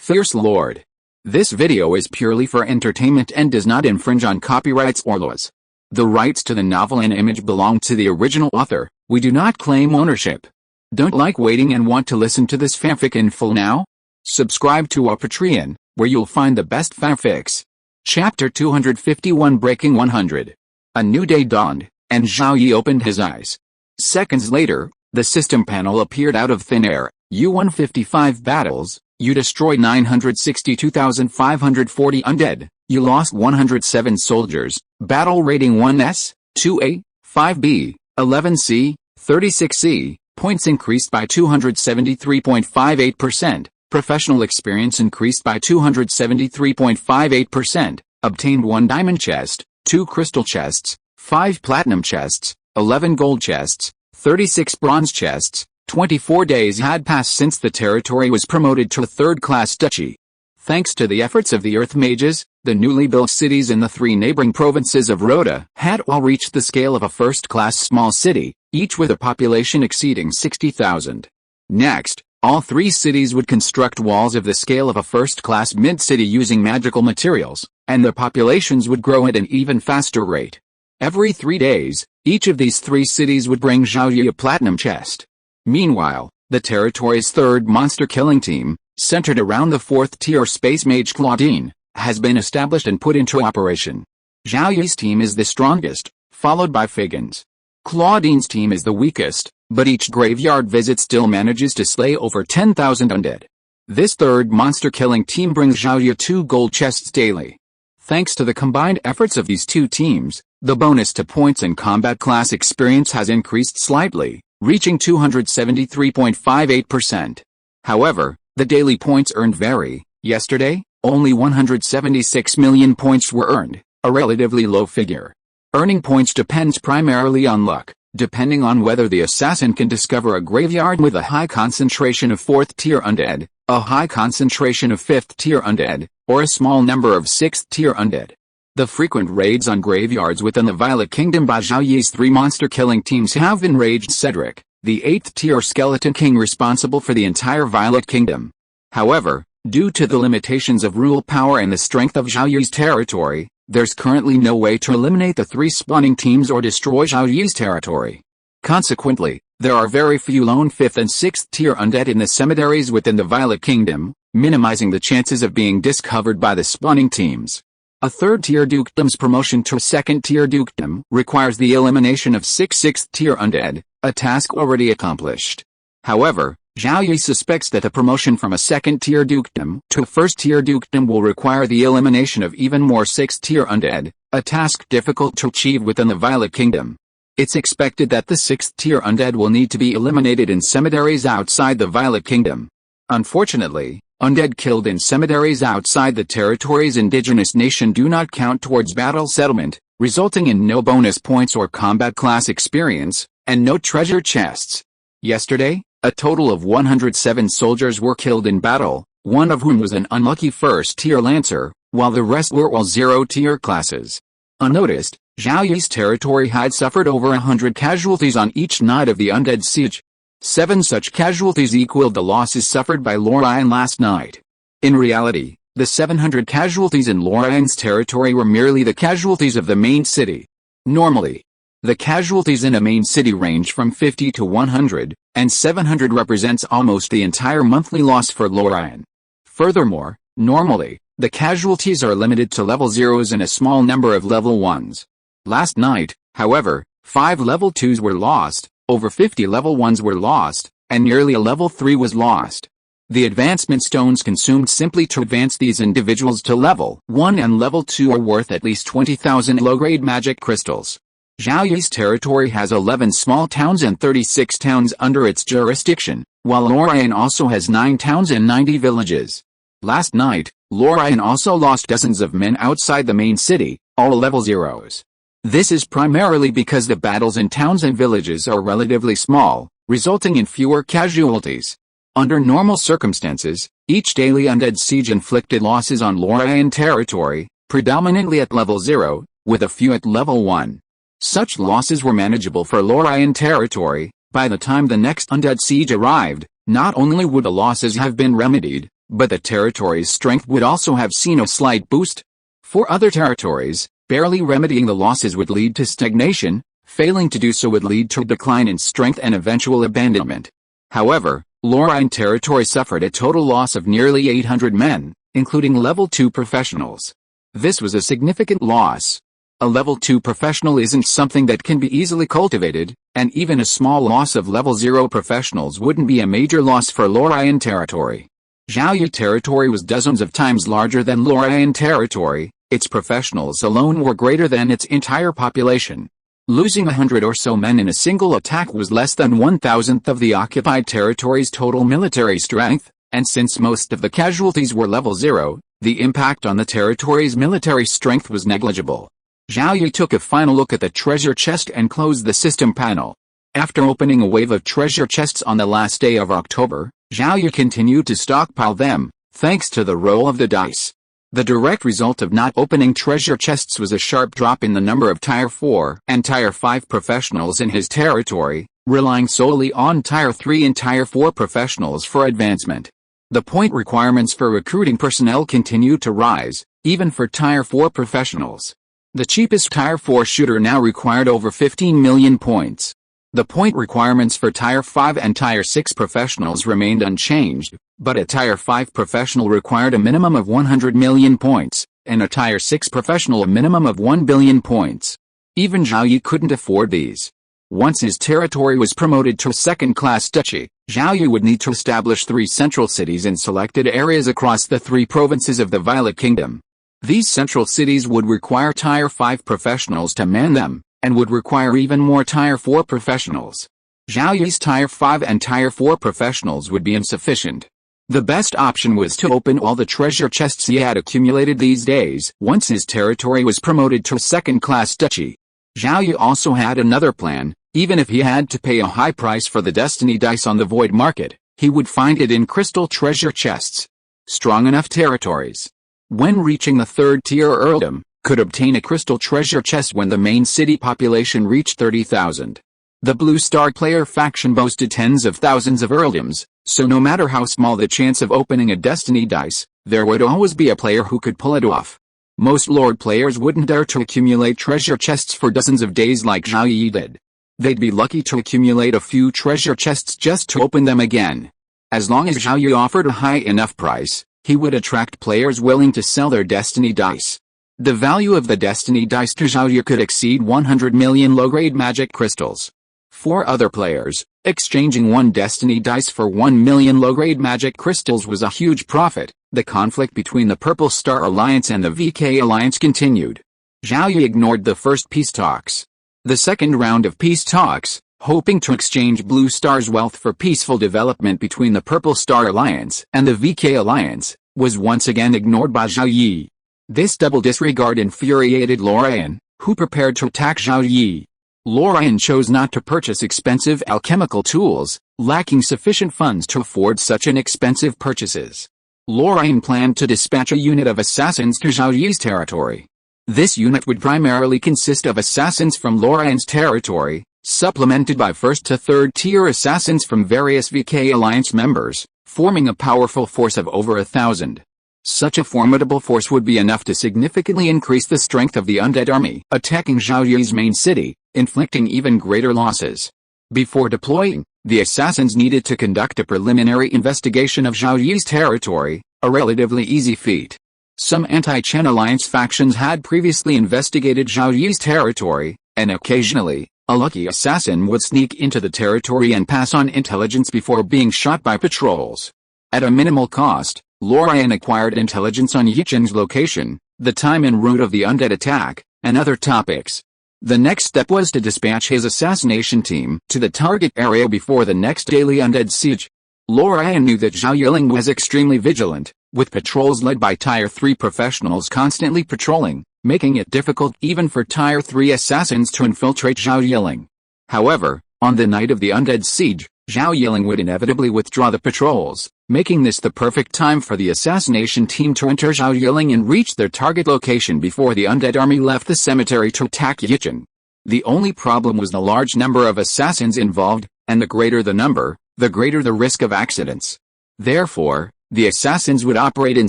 Fierce Lord. This video is purely for entertainment and does not infringe on copyrights or laws. The rights to the novel and image belong to the original author. We do not claim ownership. Don't like waiting and want to listen to this fanfic in full now? Subscribe to our Patreon, where you'll find the best fanfics. Chapter 251 Breaking 100. A new day dawned, and Zhao Yi opened his eyes. Seconds later, the system panel appeared out of thin air. You won 55 battles, you destroyed 962,540 undead, you lost 107 soldiers, battle rating 1S, 2A, 5B, 11C, 36C, points increased by 273.58%, professional experience increased by 273.58%, obtained 1 diamond chest, 2 crystal chests, 5 platinum chests, 11 gold chests, 36 bronze chests. 24 days had passed since the territory was promoted to a third-class duchy. Thanks to the efforts of the Earth Mages, the newly built cities in the 3 neighboring provinces of Rhoda had all reached the scale of a first-class small city, each with a population exceeding 60,000. Next, all 3 cities would construct walls of the scale of a first-class mid-city using magical materials, and their populations would grow at an even faster rate. Every 3 days, each of these 3 cities would bring Zhao Yi a platinum chest. Meanwhile, the territory's third monster-killing team, centered around the 4th-tier space mage Claudine, has been established and put into operation. Zhao Yi's team is the strongest, followed by Fagin's. Claudine's team is the weakest, but each graveyard visit still manages to slay over 10,000 undead. This third monster-killing team brings Zhao Yi 2 gold chests daily. Thanks to the combined efforts of these 2 teams, the bonus to points and combat class experience has increased slightly, reaching 273.58%. However, the daily points earned vary. Yesterday, only 176 million points were earned, a relatively low figure. Earning points depends primarily on luck, depending on whether the assassin can discover a graveyard with a high concentration of 4th-tier undead, a high concentration of 5th-tier undead, or a small number of 6th-tier undead. The frequent raids on graveyards within the Violet Kingdom by Zhao Yi's 3 monster-killing teams have enraged Cedric, the 8th-tier Skeleton King responsible for the entire Violet Kingdom. However, due to the limitations of rule power and the strength of Zhao Yi's territory, there's currently no way to eliminate the 3 spawning teams or destroy Zhao Yi's territory. Consequently, there are very few lone 5th and 6th-tier undead in the cemeteries within the Violet Kingdom, minimizing the chances of being discovered by the spawning teams. A 3rd-tier dukedom's promotion to a 2nd-tier dukedom requires the elimination of 6 6th-tier undead, a task already accomplished. However, Zhao Yi suspects that the promotion from a 2nd-tier dukedom to a 1st-tier dukedom will require the elimination of even more 6th-tier undead, a task difficult to achieve within the Violet Kingdom. It's expected that the 6th-tier undead will need to be eliminated in cemeteries outside the Violet Kingdom. Unfortunately, undead killed in cemeteries outside the territory's indigenous nation do not count towards battle settlement, resulting in no bonus points or combat class experience, and no treasure chests. Yesterday, a total of 107 soldiers were killed in battle, one of whom was an unlucky 1st-tier lancer, while the rest were all 0-tier classes. Unnoticed, Zhao Yi's territory had suffered over 100 casualties on each night of the undead siege. 7 such casualties equaled the losses suffered by Lorraine last night. In reality, the 700 casualties in Lorraine's territory were merely the casualties of the main city. Normally, the casualties in a main city range from 50 to 100, and 700 represents almost the entire monthly loss for Lorraine. Furthermore, normally, the casualties are limited to level 0s and a small number of level 1s. Last night, however, 5 level 2s were lost, over 50 level 1s were lost, and nearly a level 3 was lost. The advancement stones consumed simply to advance these individuals to level 1 and level 2 are worth at least 20,000 low-grade magic crystals. Zhao Yi's territory has 11 small towns and 36 towns under its jurisdiction, while Lorraine also has 9 towns and 90 villages. Last night, Lorraine also lost dozens of men outside the main city, all level 0s. This is primarily because the battles in towns and villages are relatively small, resulting in fewer casualties. Under normal circumstances, each daily undead siege inflicted losses on Lorraine territory, predominantly at level 0, with a few at level 1. Such losses were manageable for Lorraine territory. By the time the next undead siege arrived, not only would the losses have been remedied, But the territory's strength would also have seen a slight boost. For other territories, barely remedying the losses would lead to stagnation, failing to do so would lead to a decline in strength and eventual abandonment. However, Lorraine territory suffered a total loss of nearly 800 men, including level 2 professionals. This was a significant loss. A level 2 professional isn't something that can be easily cultivated, and even a small loss of level 0 professionals wouldn't be a major loss for Lorraine territory. Zhao Yi territory was dozens of times larger than Lorraine territory. Its professionals alone were greater than its entire population. Losing 100 or so men in a single attack was less than 1,000th of the occupied territory's total military strength, and since most of the casualties were level 0, the impact on the territory's military strength was negligible. Zhao Yi took a final look at the treasure chest and closed the system panel. After opening a wave of treasure chests on the last day of October, Zhao Yi continued to stockpile them, thanks to the roll of the dice. The direct result of not opening treasure chests was a sharp drop in the number of Tier 4 and Tier 5 professionals in his territory, relying solely on Tier 3 and Tier 4 professionals for advancement. The point requirements for recruiting personnel continued to rise, even for Tier 4 professionals. The cheapest Tier 4 shooter now required over 15 million points. The point requirements for Tier 5 and Tier 6 professionals remained unchanged, but a Tier 5 professional required a minimum of 100 million points, and a Tier 6 professional a minimum of 1 billion points. Even Zhao Yi couldn't afford these. Once his territory was promoted to a second-class duchy, Zhao Yi would need to establish 3 central cities in selected areas across the 3 provinces of the Violet Kingdom. These central cities would require Tier 5 professionals to man them, and would require even more Tier 4 professionals. Zhao Yi's Tier 5 and Tier 4 professionals would be insufficient. The best option was to open all the treasure chests he had accumulated these days once his territory was promoted to a second-class duchy. Zhao Yi also had another plan. Even if he had to pay a high price for the destiny dice on the void market, he would find it in crystal treasure chests. Strong enough territories, when reaching the 3rd tier earldom, could obtain a crystal treasure chest when the main city population reached 30,000. The Blue Star player faction boasted tens of thousands of earldoms, so no matter how small the chance of opening a destiny dice, there would always be a player who could pull it off. Most Lord players wouldn't dare to accumulate treasure chests for dozens of days like Zhao Yi did. They'd be lucky to accumulate a few treasure chests just to open them again. As long as Zhao Yi offered a high enough price, he would attract players willing to sell their destiny dice. The value of the destiny dice to Zhao Yi could exceed 100 million low-grade magic crystals. For other players, exchanging one destiny dice for 1 million low-grade magic crystals was a huge profit. The conflict between the Purple Star Alliance and the VK Alliance continued. Zhao Yi ignored the first peace talks. The second round of peace talks, hoping to exchange Blue Star's wealth for peaceful development between the Purple Star Alliance and the VK Alliance, was once again ignored by Zhao Yi. This double disregard infuriated Lorraine, who prepared to attack Zhao Yi. Lorraine chose not to purchase expensive alchemical tools, lacking sufficient funds to afford such inexpensive purchases. Lorraine planned to dispatch a unit of assassins to Zhao Yi's territory. This unit would primarily consist of assassins from Lorraine's territory, supplemented by 1st to 3rd tier assassins from various VK Alliance members, forming a powerful force of over 1,000. Such a formidable force would be enough to significantly increase the strength of the undead army attacking Zhao Yi's main city, inflicting even greater losses. Before deploying, the assassins needed to conduct a preliminary investigation of Zhao Yi's territory, a relatively easy feat. Some anti-Chen Alliance factions had previously investigated Zhao Yi's territory, and occasionally, a lucky assassin would sneak into the territory and pass on intelligence before being shot by patrols. At a minimal cost, Lorraine acquired intelligence on Yichen's location, the time and route of the undead attack, and other topics. The next step was to dispatch his assassination team to the target area before the next daily undead siege. Lorraine knew that Zhao Yiling was extremely vigilant, with patrols led by Tier 3 professionals constantly patrolling, making it difficult even for Tier 3 assassins to infiltrate Zhao Yiling. However, on the night of the undead siege, Zhao Yiling would inevitably withdraw the patrols, making this the perfect time for the assassination team to enter Zhao Yiling and reach their target location before the undead army left the cemetery to attack Yichen. The only problem was the large number of assassins involved, and the greater the number, the greater the risk of accidents. Therefore, The assassins would operate in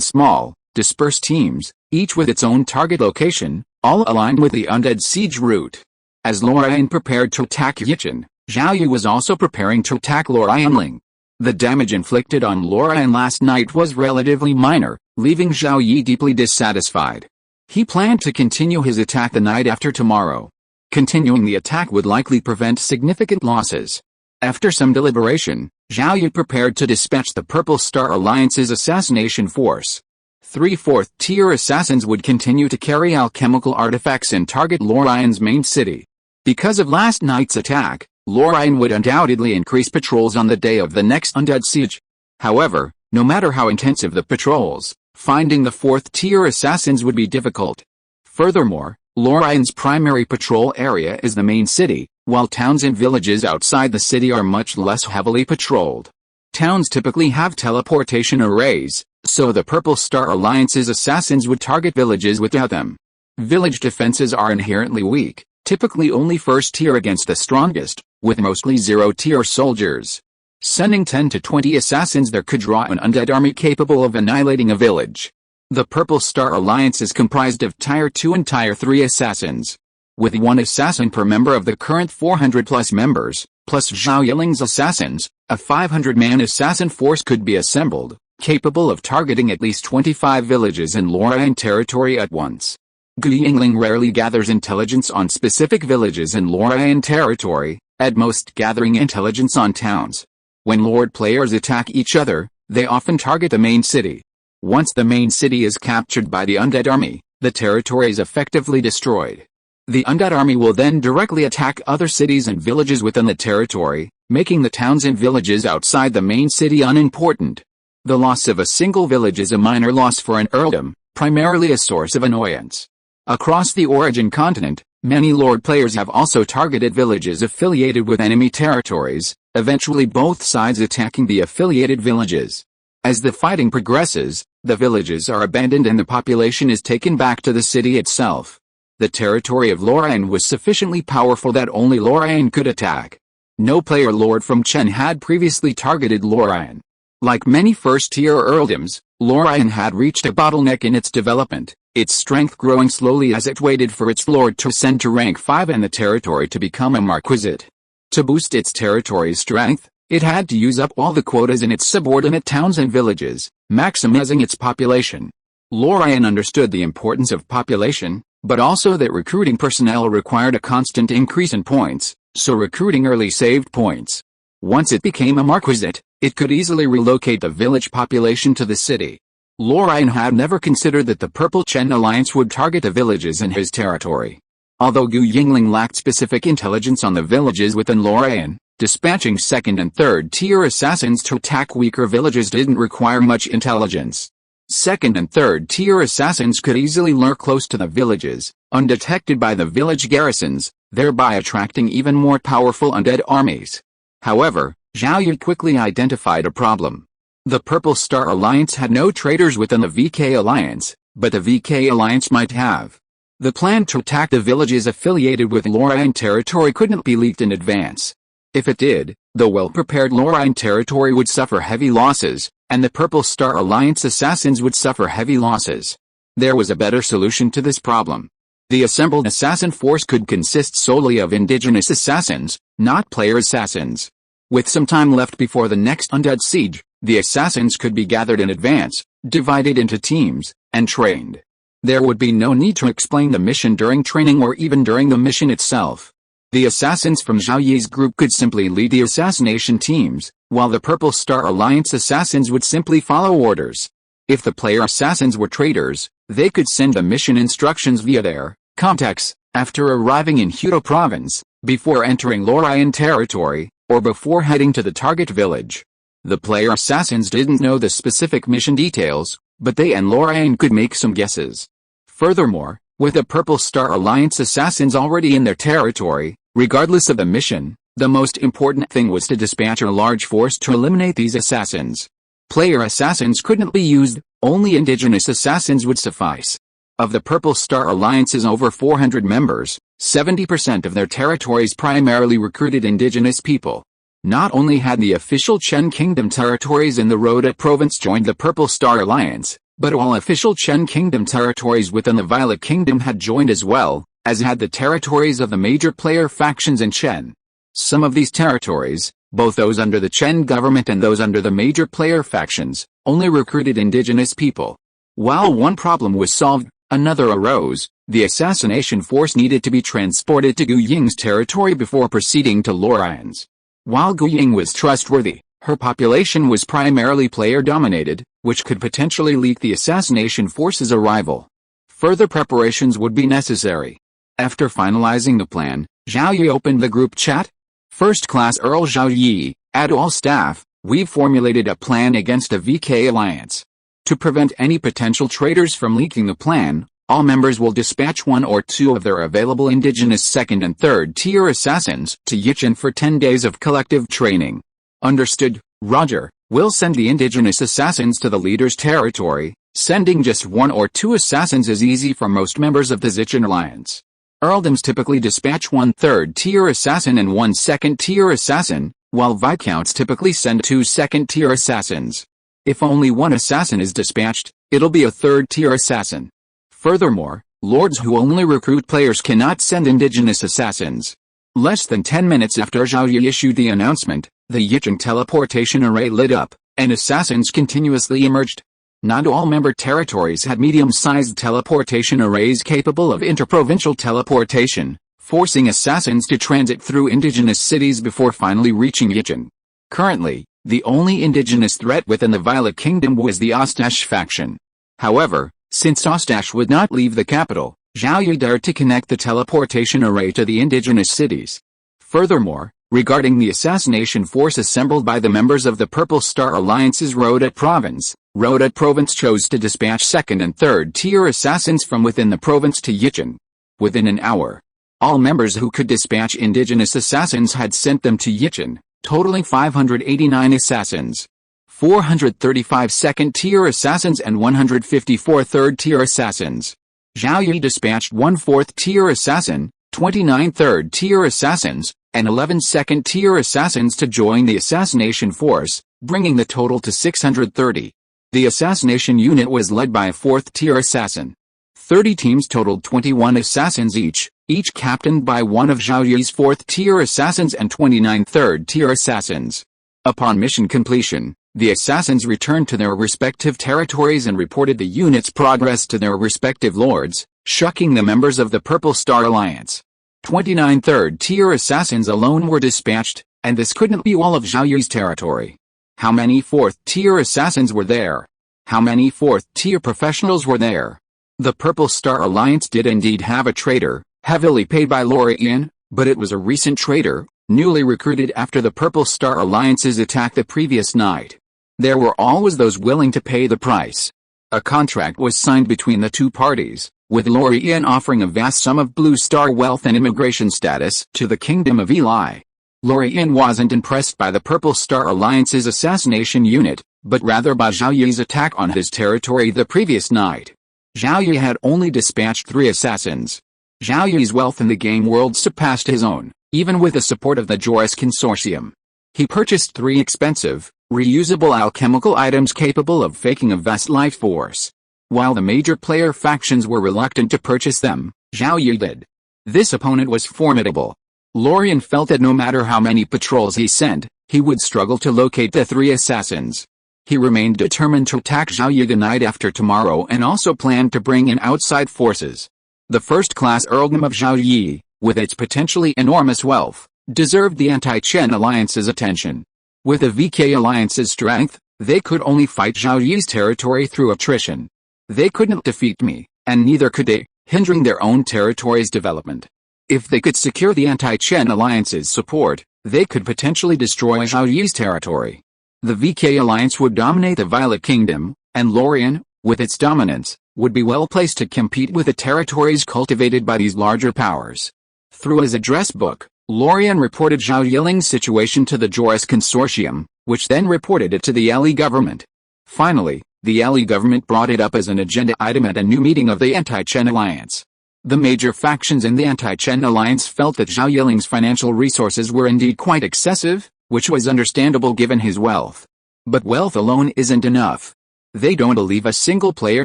small, dispersed teams, each with its own target location, all aligned with the undead siege route. As Lorraine prepared to attack Yichen, Zhao Yi was also preparing to attack Lorraine Ling. The damage inflicted on Lorraine last night was relatively minor, leaving Zhao Yi deeply dissatisfied. He planned to continue his attack the night after tomorrow. Continuing the attack would likely prevent significant losses. After some deliberation, Zhao Yi prepared to dispatch the Purple Star Alliance's assassination force. 3 4th-tier assassins would continue to carry alchemical artifacts and target Lorraine's main city. Because of last night's attack, Lorraine would undoubtedly increase patrols on the day of the next undead siege. However, no matter how intensive the patrols, finding the 4th-tier assassins would be difficult. Furthermore, Lorraine's primary patrol area is the main city, while towns and villages outside the city are much less heavily patrolled. Towns typically have teleportation arrays, so the Purple Star Alliance's assassins would target villages without them. Village defenses are inherently weak, typically only 1st tier against the strongest, with mostly 0-tier soldiers. Sending 10 to 20 assassins there could draw an undead army capable of annihilating a village. The Purple Star Alliance is comprised of Tier 2 and Tier 3 assassins. With 1 assassin per member of the current 400+ members, plus Zhao Yiling's assassins, a 500-man assassin force could be assembled, capable of targeting at least 25 villages in Lorraine territory at once. Gu Yingling rarely gathers intelligence on specific villages in Lorraine territory, at most gathering intelligence on towns. When Lord players attack each other, they often target the main city. Once the main city is captured by the undead army, the territory is effectively destroyed. The undead army will then directly attack other cities and villages within the territory, making the towns and villages outside the main city unimportant. The loss of a single village is a minor loss for an earldom, primarily a source of annoyance. Across the Origin continent, many Lord players have also targeted villages affiliated with enemy territories, eventually both sides attacking the affiliated villages. As the fighting progresses, the villages are abandoned and the population is taken back to the city itself. The territory of Lorraine was sufficiently powerful that only Lorraine could attack. No player lord from Chen had previously targeted Lorraine. Like many first-tier earldoms, Lorraine had reached a bottleneck in its development, its strength growing slowly as it waited for its lord to ascend to rank 5 and the territory to become a marquisate. To boost its territory's strength, it had to use up all the quotas in its subordinate towns and villages, maximizing its population. Lorraine understood the importance of population, but also that recruiting personnel required a constant increase in points, so recruiting early saved points. Once it became a marquisate, it could easily relocate the village population to the city. Lorraine had never considered that the Purple Chen Alliance would target the villages in his territory. Although Gu Yingling lacked specific intelligence on the villages within Lorraine, dispatching 2nd and 3rd tier assassins to attack weaker villages didn't require much intelligence. 2nd and 3rd tier assassins could easily lurk close to the villages, undetected by the village garrisons, thereby attracting even more powerful undead armies. However, Zhao Yi quickly identified a problem. The Purple Star Alliance had no traitors within the VK Alliance, but the VK Alliance might have. The plan to attack the villages affiliated with Lorraine territory couldn't be leaked in advance. If it did, the well-prepared Lorraine territory would suffer heavy losses, and the Purple Star Alliance assassins would suffer heavy losses. There was a better solution to this problem. The assembled assassin force could consist solely of indigenous assassins, not player assassins. With some time left before the next undead siege, the assassins could be gathered in advance, divided into teams, and trained. There would be no need to explain the mission during training or even during the mission itself. The assassins from Zhao Yi's group could simply lead the assassination teams, while the Purple Star Alliance assassins would simply follow orders. If the player assassins were traitors, they could send the mission instructions via their contacts, after arriving in Hudo province, before entering Lorraine territory, or before heading to the target village. The player assassins didn't know the specific mission details, but they and Lorraine could make some guesses. Furthermore, with the Purple Star Alliance assassins already in their territory, regardless of the mission, the most important thing was to dispatch a large force to eliminate these assassins. Player assassins couldn't be used, only indigenous assassins would suffice. Of the Purple Star Alliance's over 400 members, 70% of their territories primarily recruited indigenous people. Not only had the official Chen Kingdom territories in the Rhoda province joined the Purple Star Alliance, but all official Chen Kingdom territories within the Violet Kingdom had joined as well, as had the territories of the major player factions in Chen. Some of these territories, both those under the Chen government and those under the major player factions, only recruited indigenous people. While one problem was solved, another arose. The assassination force needed to be transported to Gu Ying's territory before proceeding to Lorian's. While Gu Ying was trustworthy, her population was primarily player-dominated, which could potentially leak the assassination force's arrival. Further preparations would be necessary. After finalizing the plan, Zhao Yi opened the group chat. First Class Earl Zhao Yi, add all staff, we've formulated a plan against a VK alliance. To prevent any potential traitors from leaking the plan, all members will dispatch 1 or 2 of their available indigenous second and third tier assassins to Yichen for 10 days of collective training. Understood, Roger. We'll send the indigenous assassins to the leader's territory. Sending just 1 or 2 assassins is easy for most members of the Zichen Alliance. Earldoms typically dispatch 1 third-tier assassin and 1 second-tier assassin, while Viscounts typically send 2 second-tier assassins. If only 1 assassin is dispatched, it'll be a third-tier assassin. Furthermore, lords who only recruit players cannot send indigenous assassins. Less than 10 minutes after Zhao Yi issued the announcement, the Yichen teleportation array lit up, and assassins continuously emerged. Not all member territories had medium-sized teleportation arrays capable of interprovincial teleportation, forcing assassins to transit through indigenous cities before finally reaching Yichen. Currently, the only indigenous threat within the Violet Kingdom was the Ostash faction. However, since Ostash would not leave the capital, Zhao Yi dared to connect the teleportation array to the indigenous cities. Furthermore, regarding the assassination force assembled by the members of the Purple Star Alliance's Rhoda province chose to dispatch second and third tier assassins from within the province to Yichen. Within an hour, all members who could dispatch indigenous assassins had sent them to Yichen, totaling 589 assassins. 435 second-tier assassins and 154 third-tier assassins. Zhao Yi dispatched 1 fourth-tier assassin, 29 third-tier assassins, and 11 second-tier assassins to join the assassination force, bringing the total to 630. The assassination unit was led by a 4th-tier assassin. 30 teams totaled 21 assassins each captained by one of Zhao Yi's 4th-tier assassins and 29 3rd-tier assassins. Upon mission completion, the assassins returned to their respective territories and reported the unit's progress to their respective lords, shocking the members of the Purple Star Alliance. 29 3rd-tier assassins alone were dispatched, and this couldn't be all of Zhao Yi's territory. How many 4th-tier assassins were there? How many 4th-tier professionals were there? The Purple Star Alliance did indeed have a traitor, heavily paid by Lorian, but it was a recent traitor, newly recruited after the Purple Star Alliance's attack the previous night. There were always those willing to pay the price. A contract was signed between the two parties, with Lorian offering a vast sum of Blue Star wealth and immigration status to the Kingdom of Eli. Lorian wasn't impressed by the Purple Star Alliance's assassination unit, but rather by Zhao Yi's attack on his territory the previous night. Zhao Yi had only dispatched 3 assassins. Zhao Yi's wealth in the game world surpassed his own, even with the support of the Joris Consortium. He purchased 3 expensive, reusable alchemical items capable of faking a vast life force. While the major player factions were reluctant to purchase them, Zhao Yi did. This opponent was formidable. Lorian felt that no matter how many patrols he sent, he would struggle to locate the 3 assassins. He remained determined to attack Zhao Yi the night after tomorrow and also planned to bring in outside forces. The first-class earldom of Zhao Yi, with its potentially enormous wealth, deserved the anti-Chen Alliance's attention. With the VK Alliance's strength, they could only fight Zhao Yi's territory through attrition. They couldn't defeat me, and neither could they, hindering their own territory's development. If they could secure the anti-Chen Alliance's support, they could potentially destroy Zhao Yi's territory. The VK Alliance would dominate the Violet Kingdom, and Lorian, with its dominance, would be well placed to compete with the territories cultivated by these larger powers. Through his address book, Lorian reported Zhao Yiling's situation to the Joris Consortium, which then reported it to the Eli government. Finally, the Eli government brought it up as an agenda item at a new meeting of the Anti-Chen Alliance. The major factions in the Anti-Chen Alliance felt that Zhao Yiling's financial resources were indeed quite excessive, which was understandable given his wealth. But wealth alone isn't enough. They don't believe a single-player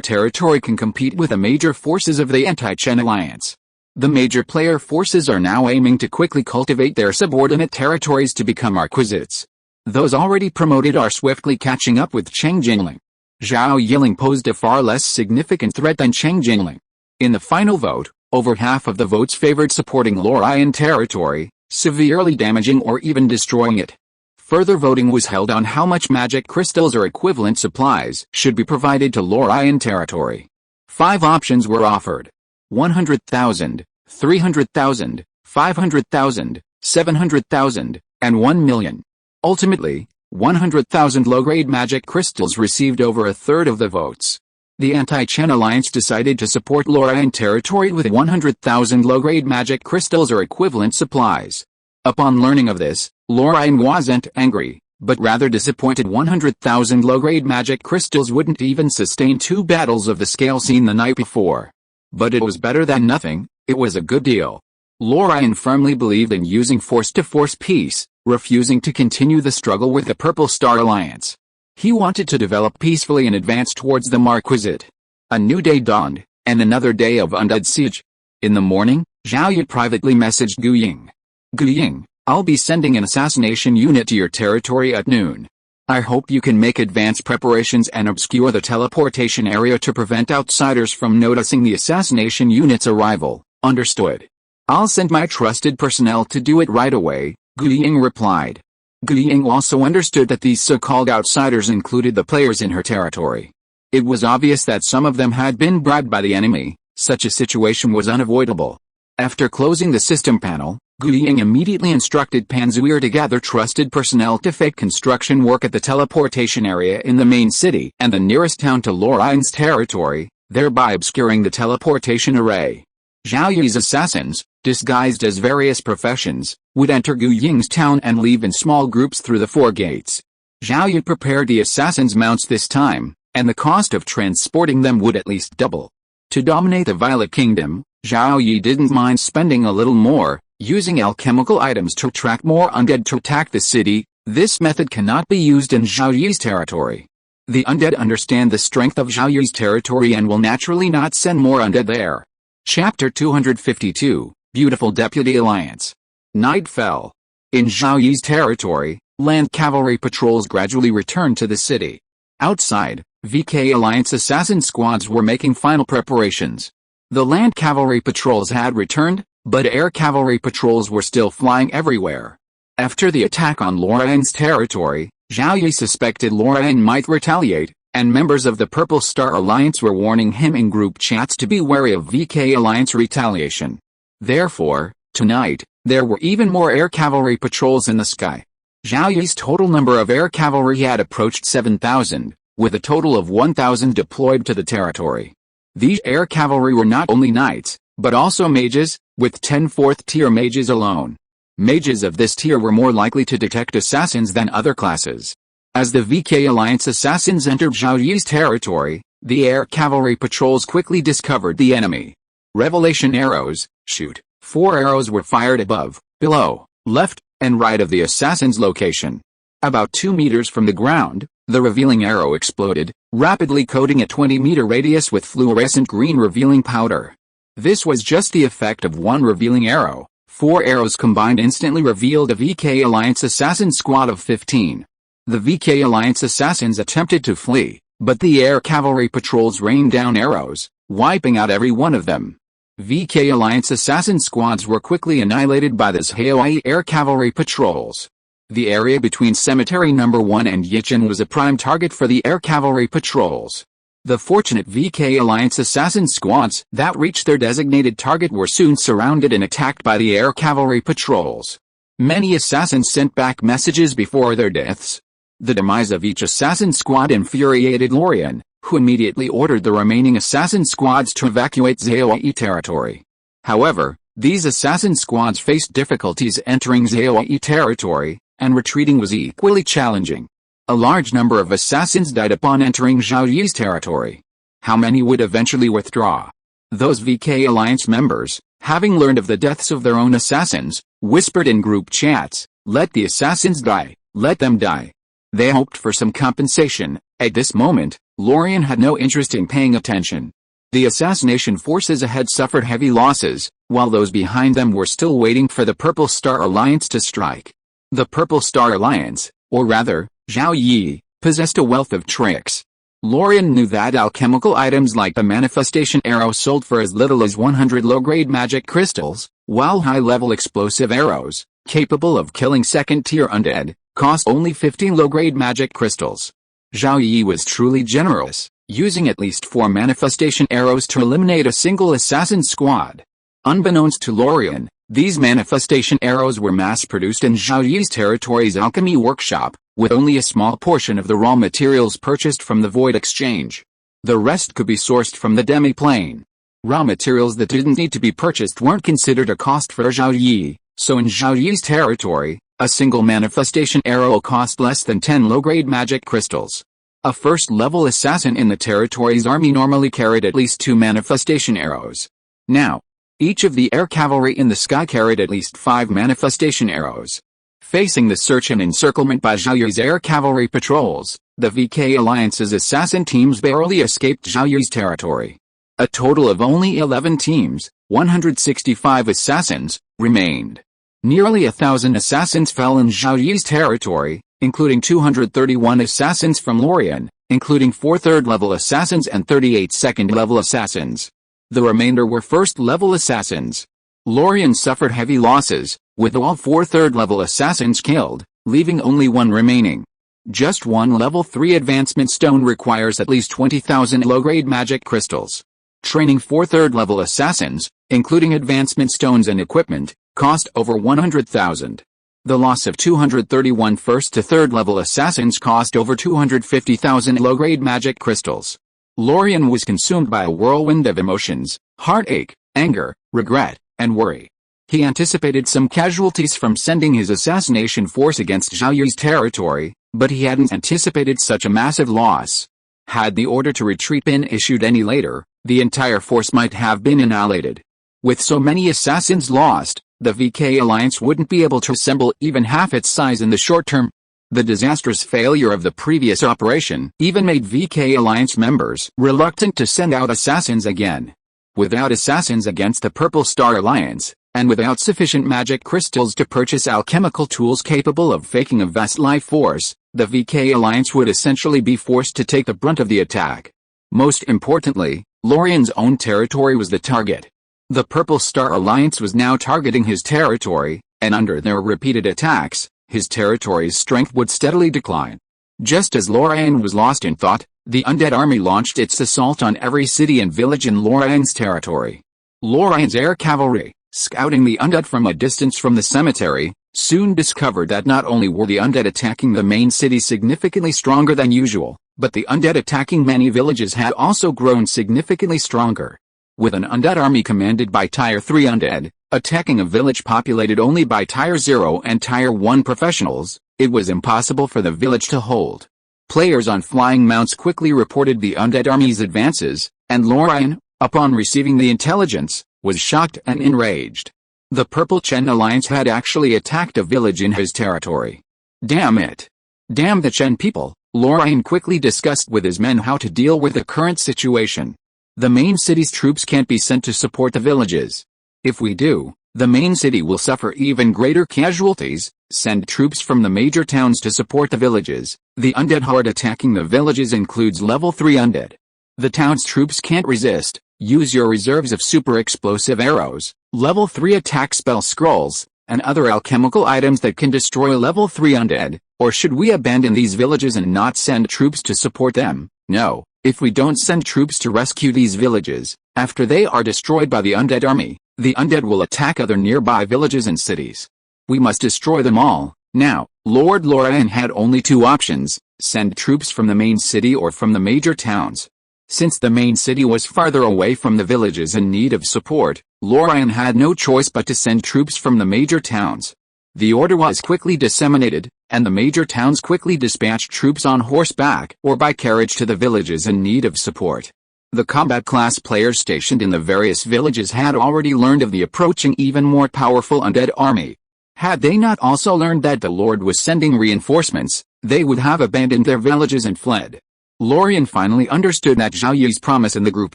territory can compete with the major forces of the anti-Chen alliance. The major player forces are now aiming to quickly cultivate their subordinate territories to become marquisites. Those already promoted are swiftly catching up with Cheng Jingling. Zhao Yi posed a far less significant threat than Cheng Jingling. In the final vote, over half of the votes favored supporting Lorian territory, severely damaging or even destroying it. Further voting was held on how much magic crystals or equivalent supplies should be provided to Lorian territory. 5 options were offered: 100,000, 300,000, 500,000, 700,000, and 1 million. Ultimately, 100,000 low-grade magic crystals received over a third of the votes. The anti-Chen alliance decided to support Lorian territory with 100,000 low-grade magic crystals or equivalent supplies. Upon learning of this, Lorian wasn't angry, but rather disappointed. 100,000 low-grade magic crystals wouldn't even sustain 2 battles of the scale seen the night before. But it was better than nothing. It was a good deal. Lorian firmly believed in using force to force peace, refusing to continue the struggle with the Purple Star Alliance. He wanted to develop peacefully and advance towards the Marquisate. A new day dawned, and another day of undead siege. In the morning, Zhao Yi privately messaged Gu Ying. Gu Ying, I'll be sending an assassination unit to your territory at noon. I hope you can make advance preparations and obscure the teleportation area to prevent outsiders from noticing the assassination unit's arrival. Understood. I'll send my trusted personnel to do it right away, Gu Ying replied. Gu Ying also understood that these so-called outsiders included the players in her territory. It was obvious that some of them had been bribed by the enemy. Such a situation was unavoidable. After closing the system panel, Gu Ying immediately instructed Panzuir to gather trusted personnel to fake construction work at the teleportation area in the main city and the nearest town to Lorian's territory, thereby obscuring the teleportation array. Zhao Yi's assassins, disguised as various professions, would enter Gu Ying's town and leave in small groups through the 4 gates. Zhao Yi prepared the assassins' mounts this time, and the cost of transporting them would at least double. To dominate the Violet Kingdom, Zhao Yi didn't mind spending a little more, using alchemical items to attract more undead to attack the city. This method cannot be used in Zhao Yi's territory. The undead understand the strength of Zhao Yi's territory and will naturally not send more undead there. Chapter 252, Beautiful Deputy Alliance. Night fell. In Zhao Yi's territory, land cavalry patrols gradually returned to the city. Outside, VK Alliance assassin squads were making final preparations. The land cavalry patrols had returned, but air cavalry patrols were still flying everywhere. After the attack on Lorian's territory, Zhao Yi suspected Lorian might retaliate, and members of the Purple Star Alliance were warning him in group chats to be wary of VK Alliance retaliation. Therefore, tonight, there were even more air cavalry patrols in the sky. Zhao Yi's total number of air cavalry had approached 7,000, with a total of 1,000 deployed to the territory. These air cavalry were not only knights, but also mages, with 10 4th-tier mages alone. Mages of this tier were more likely to detect assassins than other classes. As the VK Alliance assassins entered Zhao Yi's territory, the air cavalry patrols quickly discovered the enemy. Revelation arrows, shoot. 4 arrows were fired above, below, left, and right of the assassin's location. About 2 meters from the ground, the revealing arrow exploded, rapidly coating a 20-meter radius with fluorescent green revealing powder. This was just the effect of one revealing arrow. 4 arrows combined instantly revealed a VK Alliance assassin squad of 15. The VK Alliance assassins attempted to flee, but the air cavalry patrols rained down arrows, wiping out every one of them. VK Alliance assassin squads were quickly annihilated by the Zhao Yi air cavalry patrols. The area between Cemetery No. 1 and Yichen was a prime target for the air cavalry patrols. The fortunate VK Alliance assassin squads that reached their designated target were soon surrounded and attacked by the air cavalry patrols. Many assassins sent back messages before their deaths. The demise of each assassin squad infuriated Lorian, who immediately ordered the remaining assassin squads to evacuate Zhao Yi territory. However, these assassin squads faced difficulties entering Zhao Yi territory, and retreating was equally challenging. A large number of assassins died upon entering Zhao Yi's territory. How many would eventually withdraw? Those VK Alliance members, having learned of the deaths of their own assassins, whispered in group chats, Let the assassins die, let them die. They hoped for some compensation. At this moment, Lorien had no interest in paying attention. The assassination forces ahead suffered heavy losses, while those behind them were still waiting for the Purple Star Alliance to strike. The Purple Star Alliance, or rather, Zhao Yi, possessed a wealth of tricks. Lorien knew that alchemical items like the manifestation arrow sold for as little as 100 low-grade magic crystals, while high-level explosive arrows, capable of killing second-tier undead, cost only 15 low-grade magic crystals. Zhao Yi was truly generous, using at least 4 manifestation arrows to eliminate a single assassin squad. Unbeknownst to Lorien, these manifestation arrows were mass-produced in Zhao Yi's territory's alchemy workshop, with only a small portion of the raw materials purchased from the Void Exchange. The rest could be sourced from the Demi-Plane. Raw materials that didn't need to be purchased weren't considered a cost for Zhao Yi, so in Zhao Yi's territory, a single manifestation arrow cost less than 10 low-grade magic crystals. A first-level assassin in the territory's army normally carried at least 2 manifestation arrows. Now, each of the air cavalry in the sky carried at least 5 manifestation arrows. Facing the search and encirclement by Zhao Yi's air cavalry patrols, the VK Alliance's assassin teams barely escaped Zhao Yi's territory. A total of only 11 teams, 165 assassins, remained. Nearly 1,000 assassins fell in Zhao Yi's territory, including 231 assassins from Lorien, including 4 third-level assassins and 38 second-level assassins. The remainder were first-level assassins. Lorien suffered heavy losses, with all 4 third-level assassins killed, leaving only 1 remaining. Just 1 level 3 advancement stone requires at least 20,000 low-grade magic crystals. Training 4 third-level assassins, including advancement stones and equipment, cost over 100,000. The loss of 231 first to third-level assassins cost over 250,000 low-grade magic crystals. Lorien was consumed by a whirlwind of emotions, heartache, anger, regret, and worry. He anticipated some casualties from sending his assassination force against Zhao Yi's territory, but he hadn't anticipated such a massive loss. Had the order to retreat been issued any later, the entire force might have been annihilated. With so many assassins lost, the VK Alliance wouldn't be able to assemble even half its size in the short term. The disastrous failure of the previous operation even made VK Alliance members reluctant to send out assassins again. Without assassins against the Purple Star Alliance, and without sufficient magic crystals to purchase alchemical tools capable of faking a vast life force, the VK Alliance would essentially be forced to take the brunt of the attack. Most importantly, Lorien's own territory was the target. The Purple Star Alliance was now targeting his territory, and under their repeated attacks, his territory's strength would steadily decline. Just as Lorien was lost in thought, the undead army launched its assault on every city and village in Lorien's territory. Lorien's air cavalry, scouting the undead from a distance from the cemetery, soon discovered that not only were the undead attacking the main city significantly stronger than usual, but the undead attacking many villages had also grown significantly stronger. With an undead army commanded by Tier 3 undead, attacking a village populated only by Tier 0 and Tier 1 professionals, it was impossible for the village to hold. Players on flying mounts quickly reported the undead army's advances, and Lorien, upon receiving the intelligence, was shocked and enraged. The Purple Chen Alliance had actually attacked a village in his territory. Damn it! Damn the Chen people! Lorien quickly discussed with his men how to deal with the current situation. The main city's troops can't be sent to support the villages. If we do, the main city will suffer even greater casualties. Send troops from the major towns to support the villages. The undead horde attacking the villages includes level 3 undead. The town's troops can't resist. Use your reserves of super explosive arrows, level 3 attack spell scrolls, and other alchemical items that can destroy level 3 undead. Or should we abandon these villages and not send troops to support them? No. If we don't send troops to rescue these villages, after they are destroyed by the undead army, the undead will attack other nearby villages and cities. We must destroy them all. Now, Lord Lorien had only 2 options, send troops from the main city or from the major towns. Since the main city was farther away from the villages in need of support, Lorien had no choice but to send troops from the major towns. The order was quickly disseminated, and the major towns quickly dispatched troops on horseback or by carriage to the villages in need of support. The combat class players stationed in the various villages had already learned of the approaching even more powerful undead army. Had they not also learned that the Lord was sending reinforcements, they would have abandoned their villages and fled. Lorien finally understood that Zhao Yi's promise in the group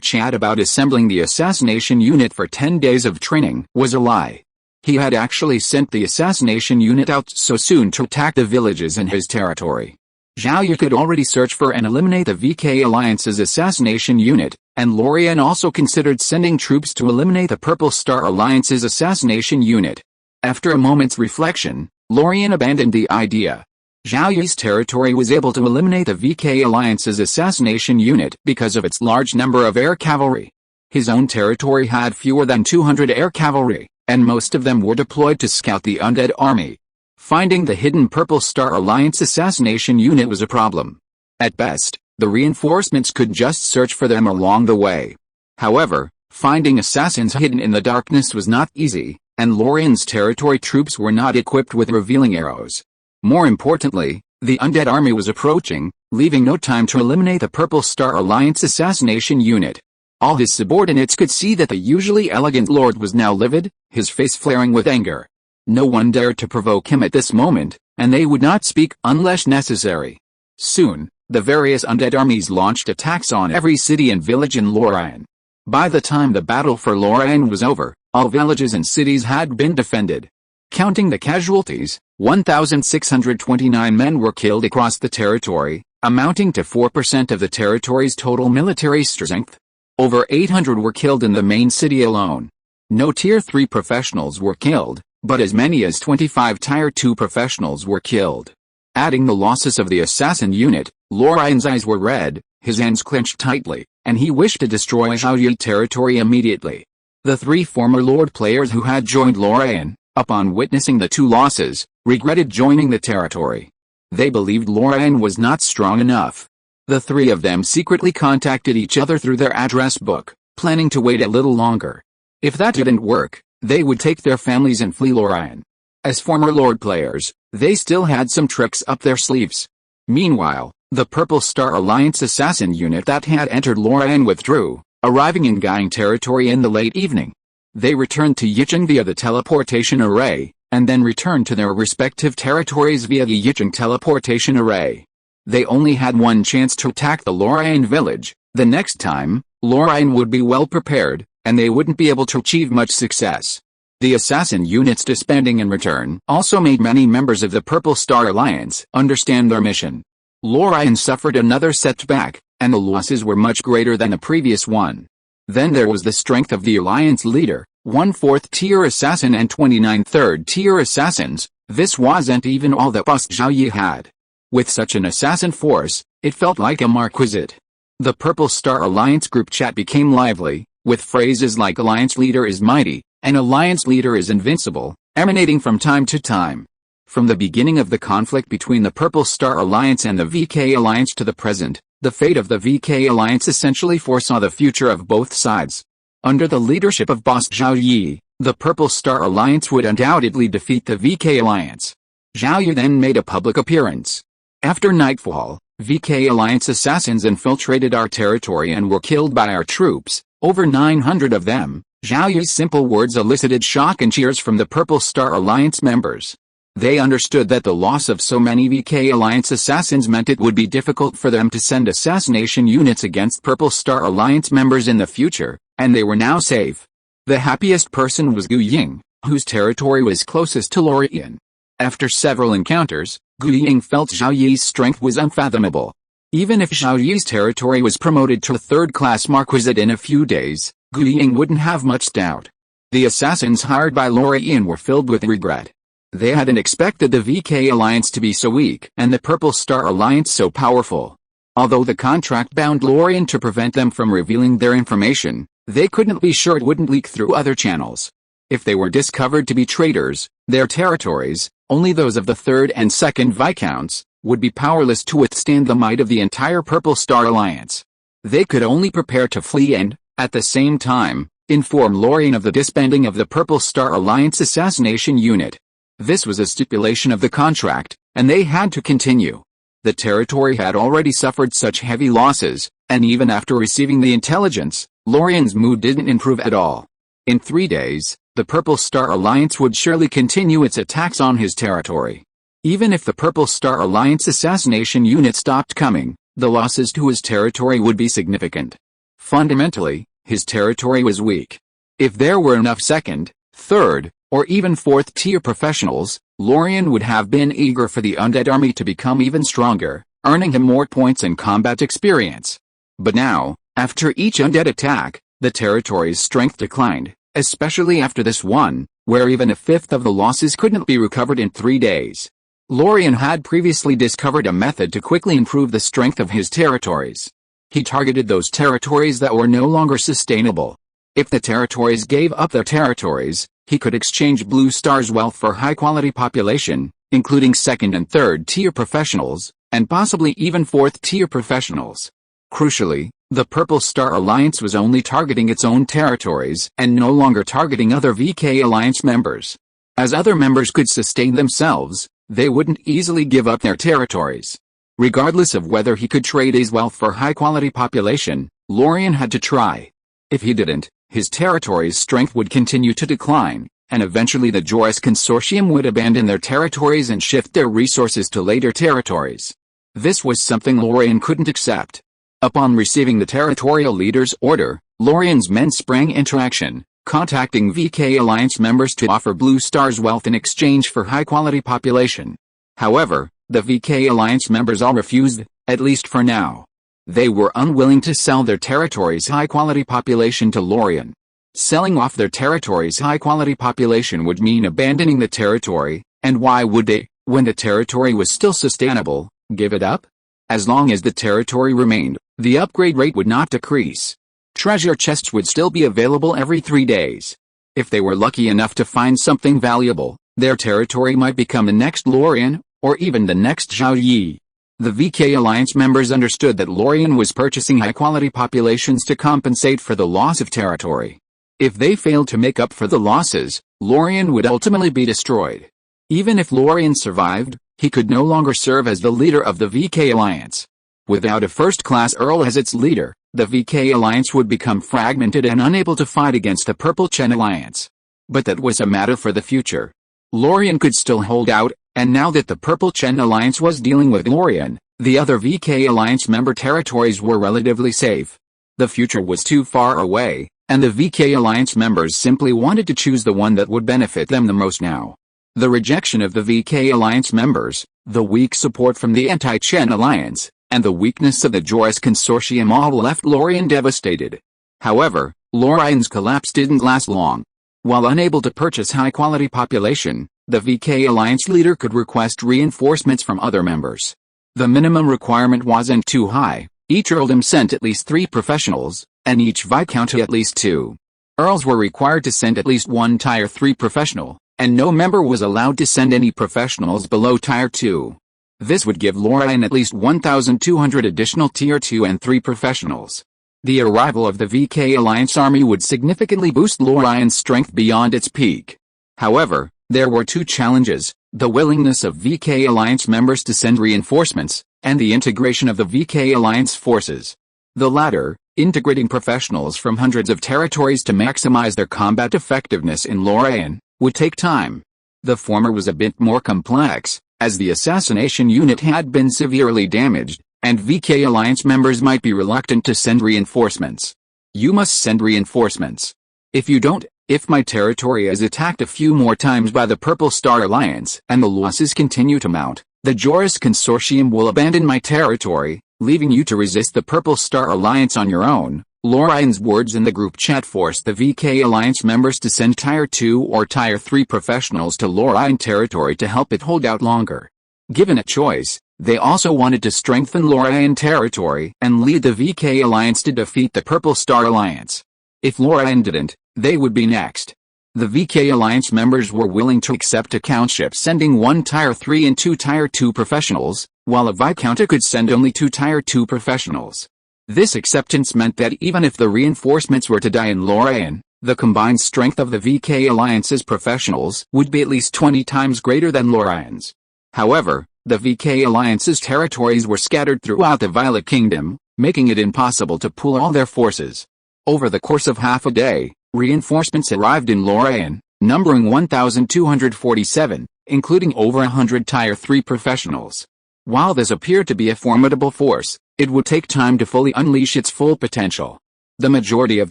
chat about assembling the assassination unit for 10 days of training was a lie. He had actually sent the assassination unit out so soon to attack the villages in his territory. Zhao Yi could already search for and eliminate the VK Alliance's assassination unit, and Lorien also considered sending troops to eliminate the Purple Star Alliance's assassination unit. After a moment's reflection, Lorien abandoned the idea. Zhao Yi's territory was able to eliminate the VK Alliance's assassination unit because of its large number of air cavalry. His own territory had fewer than 200 air cavalry, and most of them were deployed to scout the undead army. Finding the hidden Purple Star Alliance assassination unit was a problem. At best, the reinforcements could just search for them along the way. However, finding assassins hidden in the darkness was not easy, and Lorien's territory troops were not equipped with revealing arrows. More importantly, the undead army was approaching, leaving no time to eliminate the Purple Star Alliance assassination unit. All his subordinates could see that the usually elegant lord was now livid, his face flaring with anger. No one dared to provoke him at this moment, and they would not speak unless necessary. Soon, the various undead armies launched attacks on every city and village in Lorien. By the time the battle for Lorien was over, all villages and cities had been defended. Counting the casualties, 1,629 men were killed across the territory, amounting to 4% of the territory's total military strength. Over 800 were killed in the main city alone. No Tier 3 professionals were killed, but as many as 25 Tier 2 professionals were killed. Adding the losses of the assassin unit, Lorien's eyes were red, his hands clenched tightly, and he wished to destroy Zhao Yi territory immediately. The 3 former Lord players who had joined Lorien, upon witnessing the 2 losses, regretted joining the territory. They believed Lorien was not strong enough. The 3 of them secretly contacted each other through their address book, planning to wait a little longer. If that didn't work, they would take their families and flee Lorien. As former Lord players, they still had some tricks up their sleeves. Meanwhile, the Purple Star Alliance assassin unit that had entered Lorien withdrew, arriving in Guiyang territory in the late evening. They returned to Yicheng via the teleportation array, and then returned to their respective territories via the Yicheng teleportation array. They only had one chance to attack the Lorien village. The next time, Lorien would be well prepared, and they wouldn't be able to achieve much success. The assassin unit's disbanding in return also made many members of the Purple Star Alliance understand their mission. Lorien suffered another setback, and the losses were much greater than the previous one. Then there was the strength of the Alliance leader, 1 4th-tier assassin and 29 3rd-tier assassins. This wasn't even all that boss Zhao Yi had. With such an assassin force, it felt like a marquisate. The Purple Star Alliance group chat became lively, with phrases like Alliance leader is mighty, and Alliance leader is invincible, emanating from time to time. From the beginning of the conflict between the Purple Star Alliance and the VK Alliance to the present, the fate of the VK Alliance essentially foresaw the future of both sides. Under the leadership of boss Zhao Yi, the Purple Star Alliance would undoubtedly defeat the VK Alliance. Zhao Yi then made a public appearance. After nightfall, VK Alliance assassins infiltrated our territory and were killed by our troops, over 900 of them. Zhao Yi's simple words elicited shock and cheers from the Purple Star Alliance members. They understood that the loss of so many VK Alliance assassins meant it would be difficult for them to send assassination units against Purple Star Alliance members in the future, and they were now safe. The happiest person was Gu Ying, whose territory was closest to Lorien. After several encounters, Gu Ying felt Zhao Yi's strength was unfathomable. Even if Zhao Yi's territory was promoted to a 3rd-class marquisate in a few days, Gu Ying wouldn't have much doubt. The assassins hired by Lorien were filled with regret. They hadn't expected the VK Alliance to be so weak and the Purple Star Alliance so powerful. Although the contract bound Lorien to prevent them from revealing their information, they couldn't be sure it wouldn't leak through other channels. If they were discovered to be traitors, their territories, only those of the 3rd and 2nd Viscounts, would be powerless to withstand the might of the entire Purple Star Alliance. They could only prepare to flee and, at the same time, inform Lorien of the disbanding of the Purple Star Alliance assassination unit. This was a stipulation of the contract, and they had to continue. The territory had already suffered such heavy losses, and even after receiving the intelligence, Lorien's mood didn't improve at all. In 3 days, the Purple Star Alliance would surely continue its attacks on his territory. Even if the Purple Star Alliance assassination unit stopped coming, the losses to his territory would be significant. Fundamentally, his territory was weak. If there were enough second, third, or even fourth-tier professionals, Lorien would have been eager for the undead army to become even stronger, earning him more points and combat experience. But now, after each undead attack, the territory's strength declined, especially after this one, where even a fifth of the losses couldn't be recovered in 3 days. Lorien had previously discovered a method to quickly improve the strength of his territories. He targeted those territories that were no longer sustainable. If the territories gave up their territories, he could exchange Blue Star's wealth for high-quality population, including second and third-tier professionals, and possibly even fourth-tier professionals. Crucially, the Purple Star Alliance was only targeting its own territories and no longer targeting other VK Alliance members. As other members could sustain themselves, they wouldn't easily give up their territories. Regardless of whether he could trade his wealth for high-quality population, Lorien had to try. If he didn't, his territory's strength would continue to decline, and eventually the Joris Consortium would abandon their territories and shift their resources to later territories. This was something Lorien couldn't accept. Upon receiving the territorial leader's order, Lorien's men sprang into action, contacting VK Alliance members to offer Blue Star's wealth in exchange for high-quality population. However, the VK Alliance members all refused, at least for now. They were unwilling to sell their territory's high-quality population to Lorien. Selling off their territory's high-quality population would mean abandoning the territory, and why would they, when the territory was still sustainable, give it up? As long as the territory remained, the upgrade rate would not decrease. Treasure chests would still be available every 3 days. If they were lucky enough to find something valuable, their territory might become the next Lorien, or even the next Zhao Yi. The VK Alliance members understood that Lorien was purchasing high-quality populations to compensate for the loss of territory. If they failed to make up for the losses, Lorien would ultimately be destroyed. Even if Lorien survived, he could no longer serve as the leader of the VK Alliance. Without a first-class Earl as its leader, the VK Alliance would become fragmented and unable to fight against the Purple Chen Alliance. But that was a matter for the future. Lorien could still hold out, and now that the Purple Chen Alliance was dealing with Lorien, the other VK Alliance member territories were relatively safe. The future was too far away, and the VK Alliance members simply wanted to choose the one that would benefit them the most now. The rejection of the VK Alliance members, the weak support from the anti-Chen Alliance, and the weakness of the Joris Consortium all left Lorien devastated. However, Lorien's collapse didn't last long. While unable to purchase high-quality population, the VK Alliance leader could request reinforcements from other members. The minimum requirement wasn't too high. Each earldom sent at least 3 professionals, and each viscounty at least 2. Earls were required to send at least 1 Tier 3 professional, and no member was allowed to send any professionals below Tier 2. This would give Lorien at least 1,200 additional Tier 2 and 3 professionals. The arrival of the VK Alliance army would significantly boost Lorien's strength beyond its peak. However, there were 2 challenges: the willingness of VK Alliance members to send reinforcements, and the integration of the VK Alliance forces. The latter, integrating professionals from hundreds of territories to maximize their combat effectiveness in Lorien, would take time. The former was a bit more complex, as the assassination unit had been severely damaged, and VK Alliance members might be reluctant to send reinforcements. You must send reinforcements. If you don't, if my territory is attacked a few more times by the Purple Star Alliance and the losses continue to mount, the Joris Consortium will abandon my territory, leaving you to resist the Purple Star Alliance on your own. Lorien's words in the group chat forced the VK Alliance members to send Tier 2 or Tier 3 professionals to Lorien territory to help it hold out longer. Given a choice, they also wanted to strengthen Lorien territory and lead the VK Alliance to defeat the Purple Star Alliance. If Lorien didn't, they would be next. The VK Alliance members were willing to accept a countship sending 1 Tier 3 and 2 Tier 2 professionals, while a viscounty could send only 2 Tier 2 professionals. This acceptance meant that even if the reinforcements were to die in Lorien, the combined strength of the VK Alliance's professionals would be at least 20 times greater than Lorien's. However, the VK Alliance's territories were scattered throughout the Violet Kingdom, making it impossible to pool all their forces. Over the course of half a day, Reinforcements arrived in Lorraine, numbering 1,247, including over 100 Tier 3 professionals. While this appeared to be a formidable force, it would take time to fully unleash its full potential. The majority of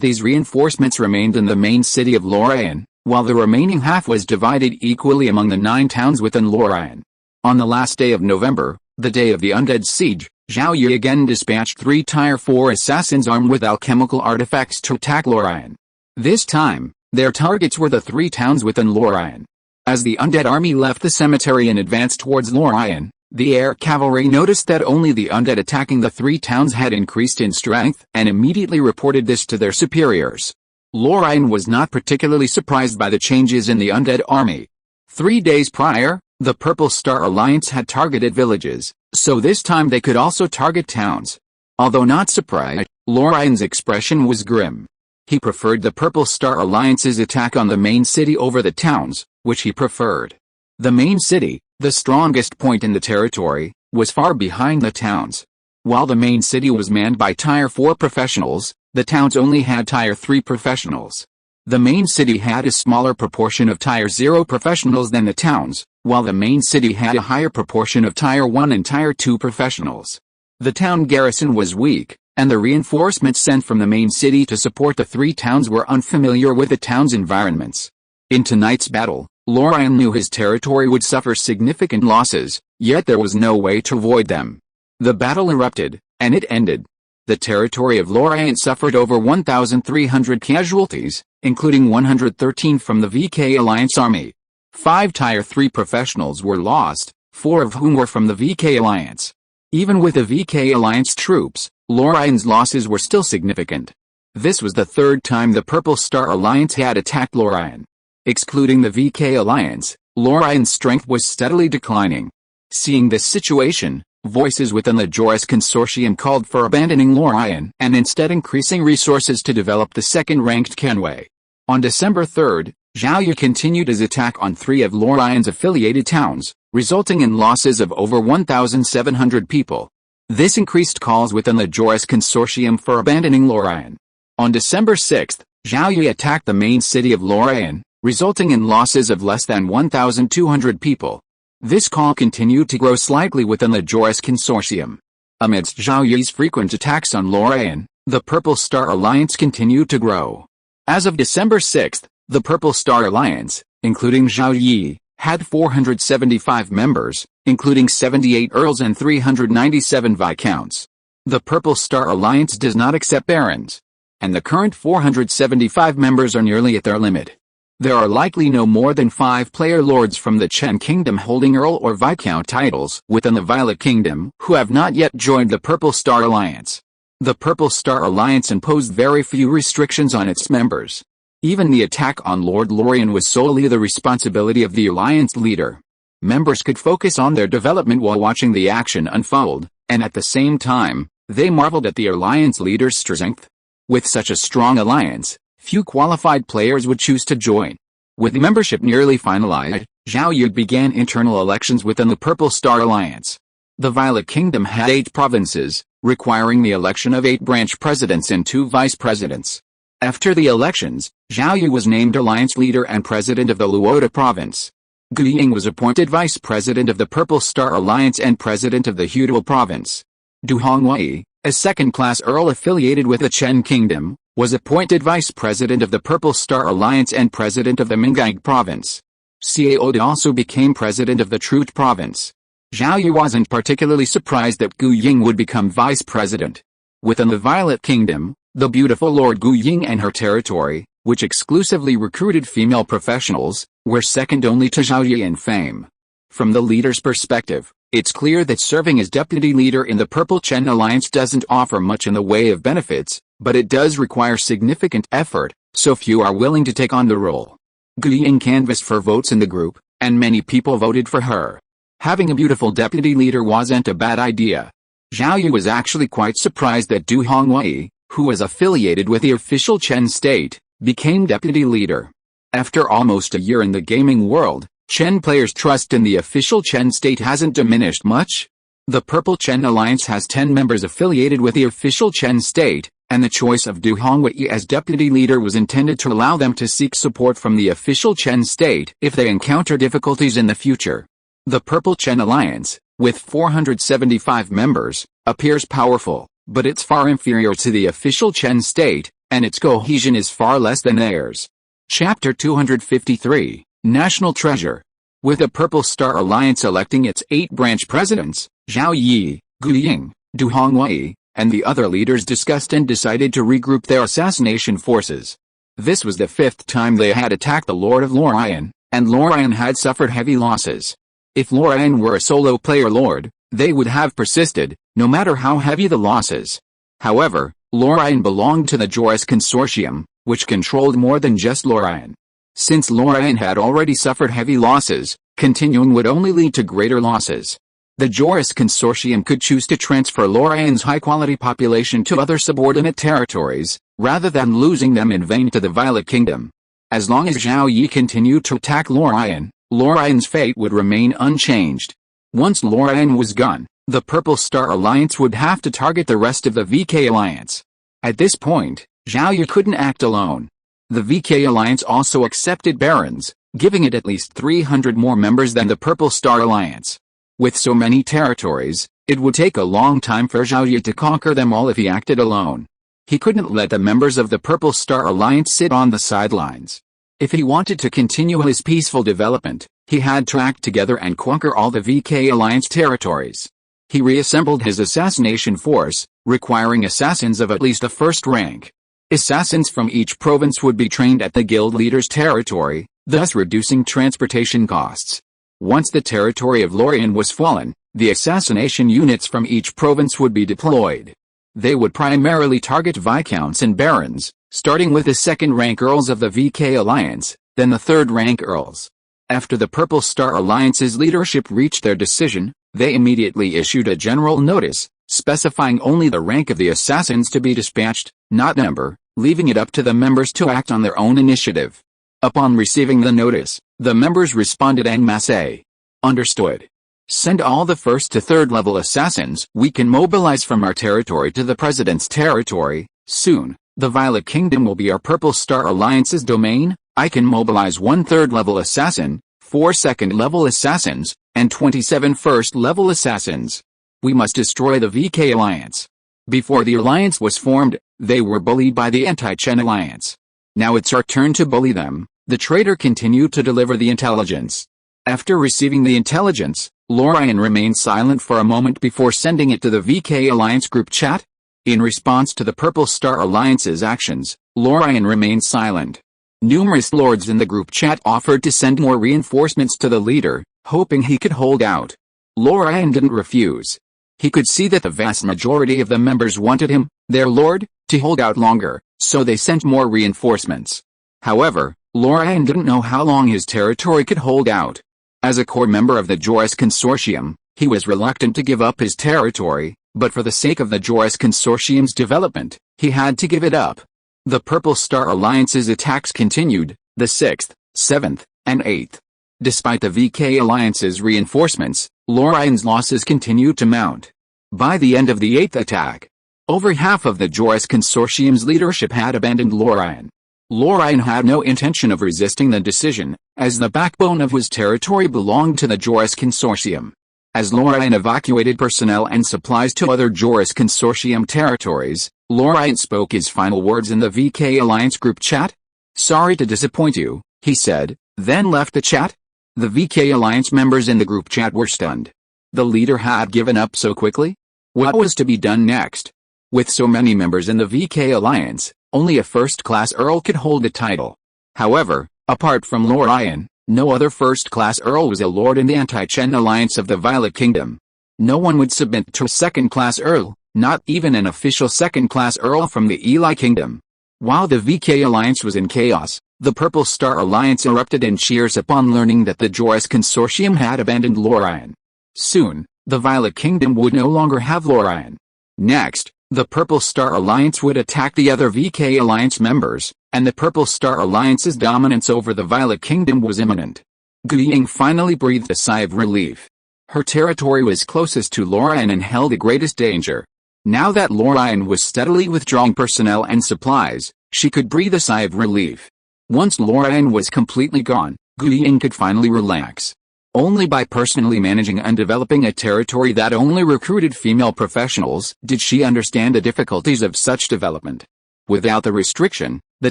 these reinforcements remained in the main city of Lorraine, while the remaining half was divided equally among the 9 towns within Lorraine. On the last day of November, the day of the undead siege, Zhao Yi again dispatched 3 Tier 4 assassins armed with alchemical artifacts to attack Lorraine. This time, their targets were the 3 towns within Lorraine. As the undead army left the cemetery and advanced towards Lorraine, the air cavalry noticed that only the undead attacking the 3 towns had increased in strength and immediately reported this to their superiors. Lorraine was not particularly surprised by the changes in the undead army. 3 days prior, the Purple Star Alliance had targeted villages, so this time they could also target towns. Although not surprised, Lorraine's expression was grim. He preferred the Purple Star Alliance's attack on the main city over the towns, which he preferred. The main city, the strongest point in the territory, was far behind the towns. While the main city was manned by Tier 4 professionals, the towns only had Tier 3 professionals. The main city had a smaller proportion of Tier 0 professionals than the towns, while the main city had a higher proportion of Tier 1 and Tier 2 professionals. The town garrison was weak, and the reinforcements sent from the main city to support the 3 towns were unfamiliar with the town's environments. In tonight's battle, Lorraine knew his territory would suffer significant losses, yet there was no way to avoid them. The battle erupted, and it ended. The territory of Lorraine suffered over 1,300 casualties, including 113 from the VK Alliance army. 5 Tier 3 professionals were lost, 4 of whom were from the VK Alliance. Even with the VK Alliance troops, Lorraine's losses were still significant. This was the 3rd time the Purple Star Alliance had attacked Lorraine. Excluding the VK Alliance, Lorraine's strength was steadily declining. Seeing this situation, voices within the Joris Consortium called for abandoning Lorraine and instead increasing resources to develop the second-ranked Canway. On December 3, Zhao Yi continued his attack on 3 of Lorraine's affiliated towns, resulting in losses of over 1,700 people. This increased calls within the Joris Consortium for abandoning Lorraine. On December 6, Zhao Yi attacked the main city of Lorraine, resulting in losses of less than 1,200 people. This call continued to grow slightly within the Joris Consortium. Amidst Zhao Yi's frequent attacks on Lorraine, the Purple Star Alliance continued to grow. As of December 6, the Purple Star Alliance, including Zhao Yi, had 475 members, including 78 earls and 397 viscounts. The Purple Star Alliance does not accept barons, and the current 475 members are nearly at their limit. There are likely no more than 5 player lords from the Chen Kingdom holding Earl or Viscount titles within the Violet Kingdom who have not yet joined the Purple Star Alliance. The Purple Star Alliance imposed very few restrictions on its members. Even the attack on Lord Lorien was solely the responsibility of the Alliance leader. Members could focus on their development while watching the action unfold, and at the same time, they marveled at the Alliance leader's strength. With such a strong alliance, few qualified players would choose to join. With membership nearly finalized, Zhao Yi began internal elections within the Purple Star Alliance. The Violet Kingdom had 8 provinces, requiring the election of 8 branch presidents and 2 vice presidents. After the elections, Zhao Yi was named alliance leader and president of the Luoda province. Gu Ying was appointed vice president of the Purple Star Alliance and president of the Hutuo province. Du Hongwei, a second-class earl affiliated with the Chen Kingdom, was appointed vice president of the Purple Star Alliance and president of the Mingang province. Xiao De also became president of the Trut province. Zhao Yi wasn't particularly surprised that Gu Ying would become vice president. Within the Violet Kingdom, the beautiful Lord Gu Ying and her territory, which exclusively recruited female professionals, were second only to Zhao Yi in fame. From the leader's perspective, it's clear that serving as deputy leader in the Purple Chen Alliance doesn't offer much in the way of benefits, but it does require significant effort, so few are willing to take on the role. Gu Ying canvassed for votes in the group, and many people voted for her. Having a beautiful deputy leader wasn't a bad idea. Zhao Yi was actually quite surprised that Du Hongwei, who was affiliated with the official Chen state, became deputy leader. After almost a year in the gaming world, Chen players' trust in the official Chen state hasn't diminished much. The Purple Chen Alliance has 10 members affiliated with the official Chen state, and the choice of Du Hongwei as deputy leader was intended to allow them to seek support from the official Chen state if they encounter difficulties in the future. The Purple Chen Alliance, with 475 members, appears powerful, but it's far inferior to the official Chen state, and its cohesion is far less than theirs. Chapter 253, National Treasure. With the Purple Star Alliance electing its 8 branch presidents, Zhao Yi, Gu Ying, Du Hongwei, and the other leaders discussed and decided to regroup their assassination forces. This was the 5th time they had attacked the Lord of Lorien, and Lorien had suffered heavy losses. If Lorien were a solo player lord, they would have persisted, no matter how heavy the losses. However, Lorien belonged to the Joris Consortium, which controlled more than just Lorien. Since Lorien had already suffered heavy losses, continuing would only lead to greater losses. The Joris Consortium could choose to transfer Lorien's high-quality population to other subordinate territories, rather than losing them in vain to the Violet Kingdom. As long as Zhao Yi continued to attack Lorien, Lorien's fate would remain unchanged. Once Lorien was gone, the Purple Star Alliance would have to target the rest of the VK Alliance. At this point, Zhao Yi couldn't act alone. The VK Alliance also accepted barons, giving it at least 300 more members than the Purple Star Alliance. With so many territories, it would take a long time for Zhao Yi to conquer them all if he acted alone. He couldn't let the members of the Purple Star Alliance sit on the sidelines. If he wanted to continue his peaceful development, he had to act together and conquer all the VK Alliance territories. He reassembled his assassination force, requiring assassins of at least the 1st rank. Assassins from each province would be trained at the guild leader's territory, thus reducing transportation costs. Once the territory of Lorien was fallen, the assassination units from each province would be deployed. They would primarily target viscounts and barons, starting with the 2nd-rank earls of the VK Alliance, then the 3rd-rank earls. After the Purple Star Alliance's leadership reached their decision, they immediately issued a general notice, specifying only the rank of the assassins to be dispatched, not number, leaving it up to the members to act on their own initiative. Upon receiving the notice, the members responded en masse. Understood. Send all the 1st to 3rd level assassins we can mobilize from our territory to the President's territory. Soon, the Violet Kingdom will be our Purple Star Alliance's domain. I can mobilize 1 3rd-level assassin, 4 2nd-level assassins, and 27 1st-level assassins. We must destroy the VK Alliance. Before the alliance was formed, they were bullied by the anti-Chen Alliance. Now it's our turn to bully them. The traitor continued to deliver the intelligence. After receiving the intelligence, Lorien remained silent for a moment before sending it to the VK Alliance group chat. In response to the Purple Star Alliance's actions, Lorien remained silent. Numerous lords in the group chat offered to send more reinforcements to the leader, hoping he could hold out. Lorien didn't refuse. He could see that the vast majority of the members wanted him, their lord, to hold out longer, so they sent more reinforcements. However, Lorien didn't know how long his territory could hold out. As a core member of the Joris Consortium, he was reluctant to give up his territory, but for the sake of the Joris Consortium's development, he had to give it up. The Purple Star Alliance's attacks continued, the 6th, 7th, and 8th. Despite the VK Alliance's reinforcements, Lorien's losses continued to mount. By the end of the 8th attack, over half of the Joris Consortium's leadership had abandoned Lorien. Lorien had no intention of resisting the decision, as the backbone of his territory belonged to the Joris Consortium. As Lorien evacuated personnel and supplies to other Joris Consortium territories, Lorien spoke his final words in the VK Alliance group chat. "Sorry to disappoint you," he said, then left the chat. The VK Alliance members in the group chat were stunned. The leader had given up so quickly? What was to be done next? With so many members in the VK Alliance, only a 1st-class earl could hold the title. However, apart from Lorien, no other 1st-class earl was a lord in the anti-Chen alliance of the Violet Kingdom. No one would submit to a 2nd-class earl, not even an official 2nd-class earl from the Eli Kingdom. While the VK Alliance was in chaos, the Purple Star Alliance erupted in cheers upon learning that the Joris Consortium had abandoned Lorien. Soon, the Violet Kingdom would no longer have Lorien. Next, the Purple Star Alliance would attack the other VK Alliance members, and the Purple Star Alliance's dominance over the Violet Kingdom was imminent. Gu Ying finally breathed a sigh of relief. Her territory was closest to Lorien and held the greatest danger. Now that Lorian was steadily withdrawing personnel and supplies, she could breathe a sigh of relief. Once Lorian was completely gone, Gu Ying could finally relax. Only by personally managing and developing a territory that only recruited female professionals did she understand the difficulties of such development. Without the restriction, the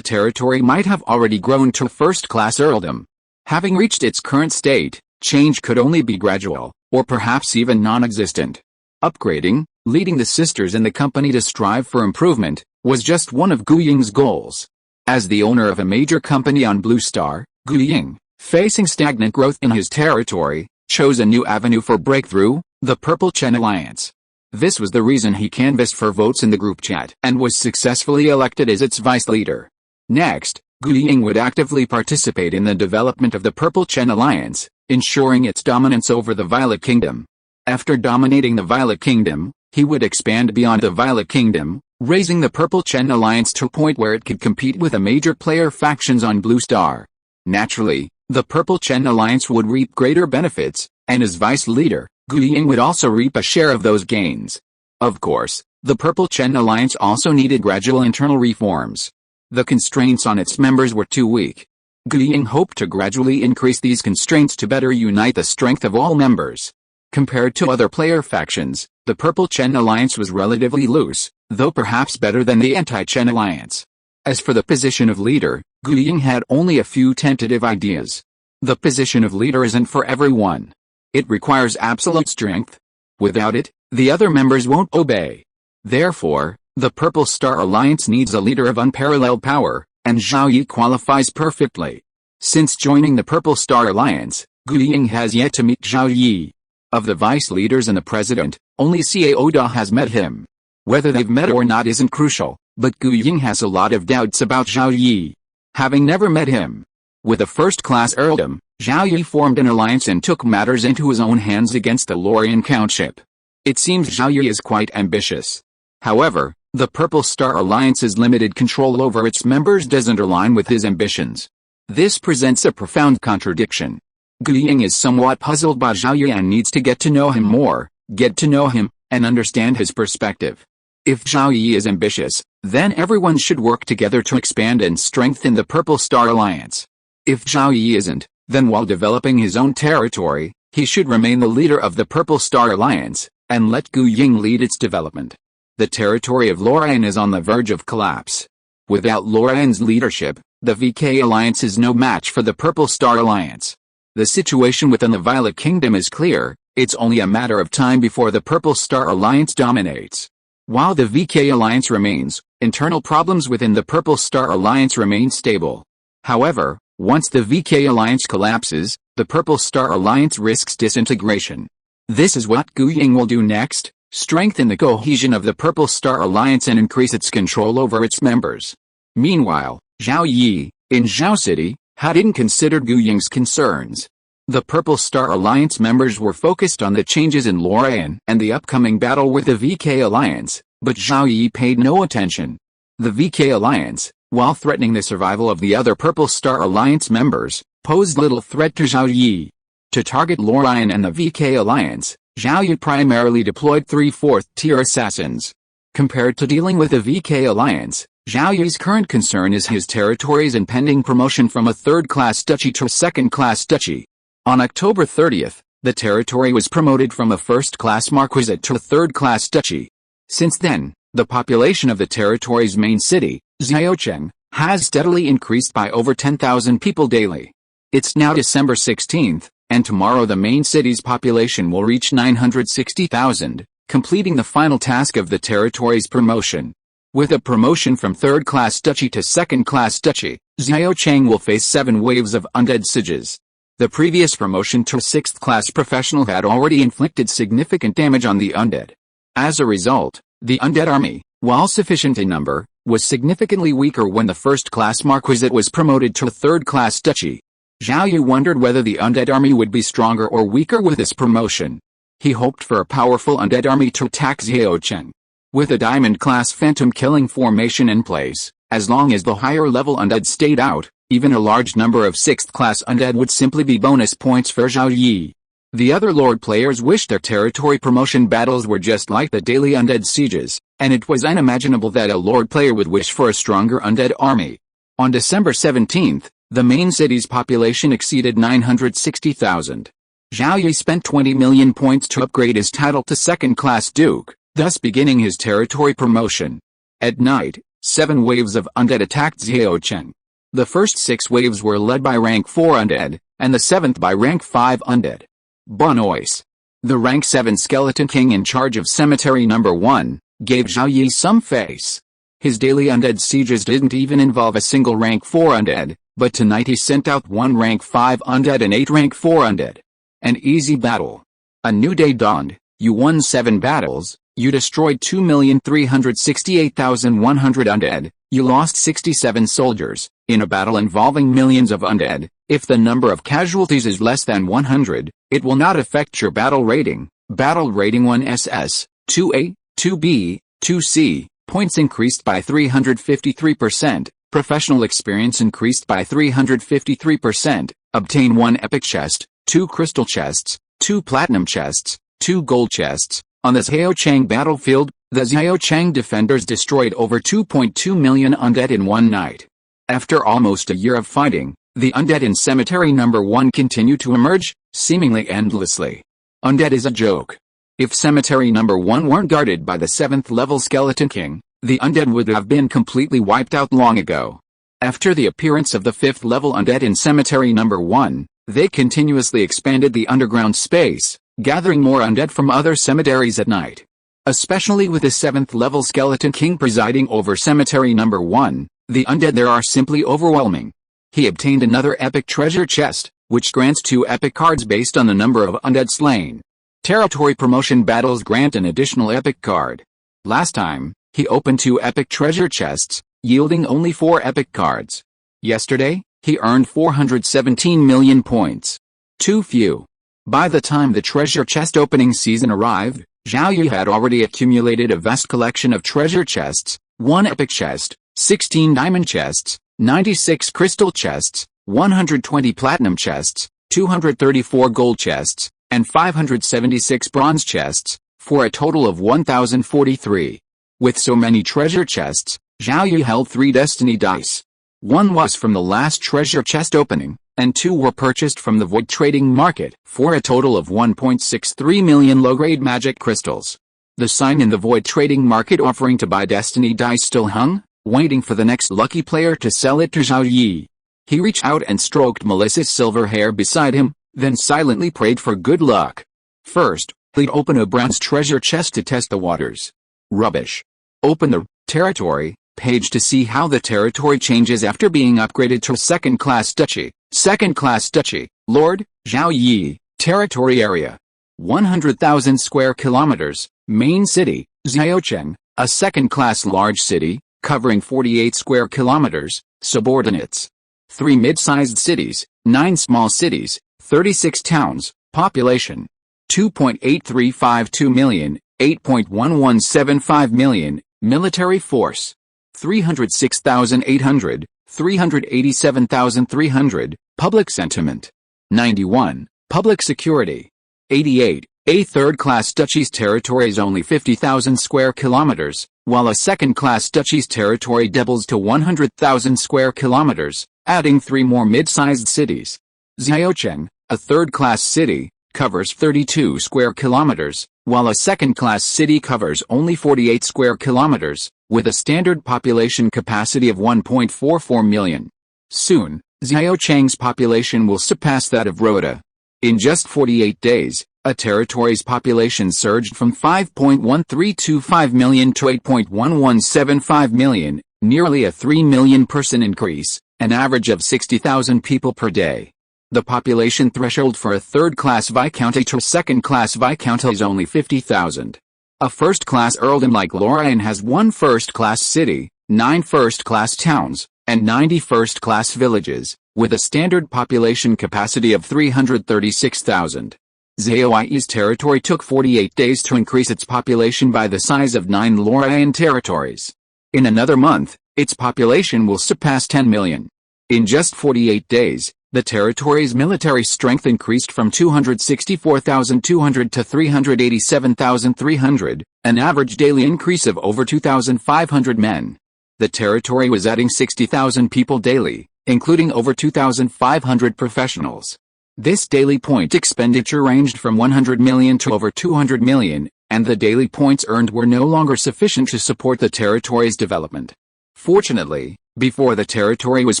territory might have already grown to first-class earldom. Having reached its current state, change could only be gradual, or perhaps even non-existent. Upgrading, leading the sisters in the company to strive for improvement, was just one of Gu Ying's goals. As the owner of a major company on Blue Star, Gu Ying, facing stagnant growth in his territory, chose a new avenue for breakthrough, the Purple Chen Alliance. This was the reason he canvassed for votes in the group chat and was successfully elected as its vice leader. Next, Gu Ying would actively participate in the development of the Purple Chen Alliance, ensuring its dominance over the Violet Kingdom. After dominating the Violet Kingdom, he would expand beyond the Violet Kingdom, raising the Purple Chen Alliance to a point where it could compete with the major player factions on Blue Star. Naturally, the Purple Chen Alliance would reap greater benefits, and as vice leader, Gu Ying would also reap a share of those gains. Of course, the Purple Chen Alliance also needed gradual internal reforms. The constraints on its members were too weak. Gu Ying hoped to gradually increase these constraints to better unite the strength of all members. Compared to other player factions, the Purple Chen Alliance was relatively loose, though perhaps better than the Anti-Chen Alliance. As for the position of leader, Gu Ying had only a few tentative ideas. The position of leader isn't for everyone. It requires absolute strength. Without it, the other members won't obey. Therefore, the Purple Star Alliance needs a leader of unparalleled power, and Zhao Yi qualifies perfectly. Since joining the Purple Star Alliance, Gu Ying has yet to meet Zhao Yi. Of the vice leaders and the president, only Xiao Da has met him. Whether they've met or not isn't crucial, but Gu Ying has a lot of doubts about Zhao Yi. Having never met him. With a first-class earldom, Zhao Yi formed an alliance and took matters into his own hands against the Lorian Countship. It seems Zhao Yi is quite ambitious. However, the Purple Star Alliance's limited control over its members doesn't align with his ambitions. This presents a profound contradiction. Gu Ying is somewhat puzzled by Zhao Yi and needs to get to know him more, and understand his perspective. If Zhao Yi is ambitious, then everyone should work together to expand and strengthen the Purple Star Alliance. If Zhao Yi isn't, then while developing his own territory, he should remain the leader of the Purple Star Alliance, and let Gu Ying lead its development. The territory of Lorian is on the verge of collapse. Without Lorian's leadership, the VK Alliance is no match for the Purple Star Alliance. The situation within the Violet Kingdom is clear, it's only a matter of time before the Purple Star Alliance dominates. While the VK Alliance remains, internal problems within the Purple Star Alliance remain stable. However, once the VK Alliance collapses, the Purple Star Alliance risks disintegration. This is what Gu Ying will do next, strengthen the cohesion of the Purple Star Alliance and increase its control over its members. Meanwhile, Zhao Yi, in Zhao City, hadn't considered Gu Ying's concerns. The Purple Star Alliance members were focused on the changes in Lorian and the upcoming battle with the VK Alliance, but Zhao Yi paid no attention. The VK Alliance, while threatening the survival of the other Purple Star Alliance members, posed little threat to Zhao Yi. To target Lorian and the VK Alliance, Zhao Yi primarily deployed 3 4th-tier assassins. Compared to dealing with the VK Alliance, Zhao Yi's current concern is his territory's impending promotion from a third-class duchy to a second-class duchy. On October 30th, the territory was promoted from a first-class marquisate to a third-class duchy. Since then, the population of the territory's main city, Xiaocheng, has steadily increased by over 10,000 people daily. It's now December 16th, and tomorrow the main city's population will reach 960,000, completing the final task of the territory's promotion. With a promotion from third-class duchy to second-class duchy, Xiaocheng will face 7 waves of undead sieges. The previous promotion to a 6th-class professional had already inflicted significant damage on the undead. As a result, the undead army, while sufficient in number, was significantly weaker when the first-class marquisate was promoted to a third-class duchy. Zhao Yi wondered whether the undead army would be stronger or weaker with this promotion. He hoped for a powerful undead army to attack Xiaocheng. With a diamond-class phantom killing formation in place, as long as the higher-level undead stayed out, even a large number of 6th-class undead would simply be bonus points for Zhao Yi. The other Lord players wished their territory promotion battles were just like the daily undead sieges, and it was unimaginable that a Lord player would wish for a stronger undead army. On December 17th, the main city's population exceeded 960,000. Zhao Yi spent 20 million points to upgrade his title to second-class duke, thus beginning his territory promotion. At night, 7 waves of undead attacked Zhaocheng. The first 6 waves were led by rank 4 undead, and the 7th by rank 5 undead. Bonois, the rank 7 skeleton king in charge of cemetery number 1, gave Zhao Yi some face. His daily undead sieges didn't even involve a single rank 4 undead, but tonight he sent out 1 rank 5 undead and 8 rank 4 undead. An easy battle. A new day dawned, you won 7 battles, you destroyed 2,368,100 undead, you lost 67 soldiers, in a battle involving millions of undead. If the number of casualties is less than 100, it will not affect your battle rating. Battle rating 1SS, 2A, 2B, 2C, points increased by 353%, professional experience increased by 353%, obtain 1 epic chest, 2 crystal chests, 2 platinum chests, 2 gold chests. On the Zhaocheng battlefield, the Zhaocheng defenders destroyed over 2.2 million undead in one night. After almost a year of fighting, the undead in cemetery number 1 continue to emerge, seemingly endlessly. Undead is a joke. If cemetery number 1 weren't guarded by the 7th level skeleton king, the undead would have been completely wiped out long ago. After the appearance of the 5th level undead in cemetery number 1, they continuously expanded the underground space, gathering more undead from other cemeteries at night. Especially with the 7th level skeleton king presiding over cemetery number 1, the undead there are simply overwhelming. He obtained another epic treasure chest, which grants 2 epic cards based on the number of undead slain. Territory promotion battles grant an additional epic card. Last time, he opened 2 epic treasure chests, yielding only 4 epic cards. Yesterday, he earned 417 million points. Too few. By the time the treasure chest opening season arrived, Zhao Yi had already accumulated a vast collection of treasure chests, 1 epic chest, 16 diamond chests, 96 crystal chests, 120 platinum chests, 234 gold chests, and 576 bronze chests, for a total of 1,043. With so many treasure chests, Zhao Yi held 3 destiny dice. 1 was from the last treasure chest opening, and 2 were purchased from the void trading market, for a total of 1.63 million low-grade magic crystals. The sign in the void trading market offering to buy destiny dice still hung, waiting for the next lucky player to sell it to Zhao Yi. He reached out and stroked Melissa's silver hair beside him, then silently prayed for good luck. First, he'd open a bronze treasure chest to test the waters. Rubbish. Open the territory page to see how the territory changes after being upgraded to second-class duchy. Second-class duchy, Lord, Zhao Yi, territory area. 100,000 square kilometers, main city, Zhaocheng, a second-class large city, covering 48 square kilometers, subordinates. 3 mid-sized cities, 9 small cities, 36 towns, population. 2.8352 million, 8.1175 million, military force. 306,800, 387,300, public sentiment. 91, public security. 88, a third-class duchy's territory is only 50,000 square kilometers, while a second-class duchy's territory doubles to 100,000 square kilometers, adding 3 more mid-sized cities. Zhaocheng, a third-class city, covers 32 square kilometers, while a second-class city covers only 48 square kilometers, with a standard population capacity of 1.44 million. Soon, Zhaocheng's population will surpass that of Rota. In just 48 days, a territory's population surged from 5.1325 million to 8.1175 million, nearly a 3 million person increase, an average of 60,000 people per day. The population threshold for a third-class viscounty to a second-class viscounty is only 50,000. A first-class earldom like Lorraine has 1 first-class city, 9 first-class towns, and 90 first-class villages, with a standard population capacity of 336,000. Zhao Yi's territory took 48 days to increase its population by the size of 9 Lorraine territories. In another month, its population will surpass 10 million. In just 48 days, The territory's military strength increased from 264,200 to 387,300, an average daily increase of over 2,500 men. The territory was adding 60,000 people daily, including over 2,500 professionals. This daily point expenditure ranged from 100 million to over 200 million, and the daily points earned were no longer sufficient to support the territory's development. Fortunately, before the territory was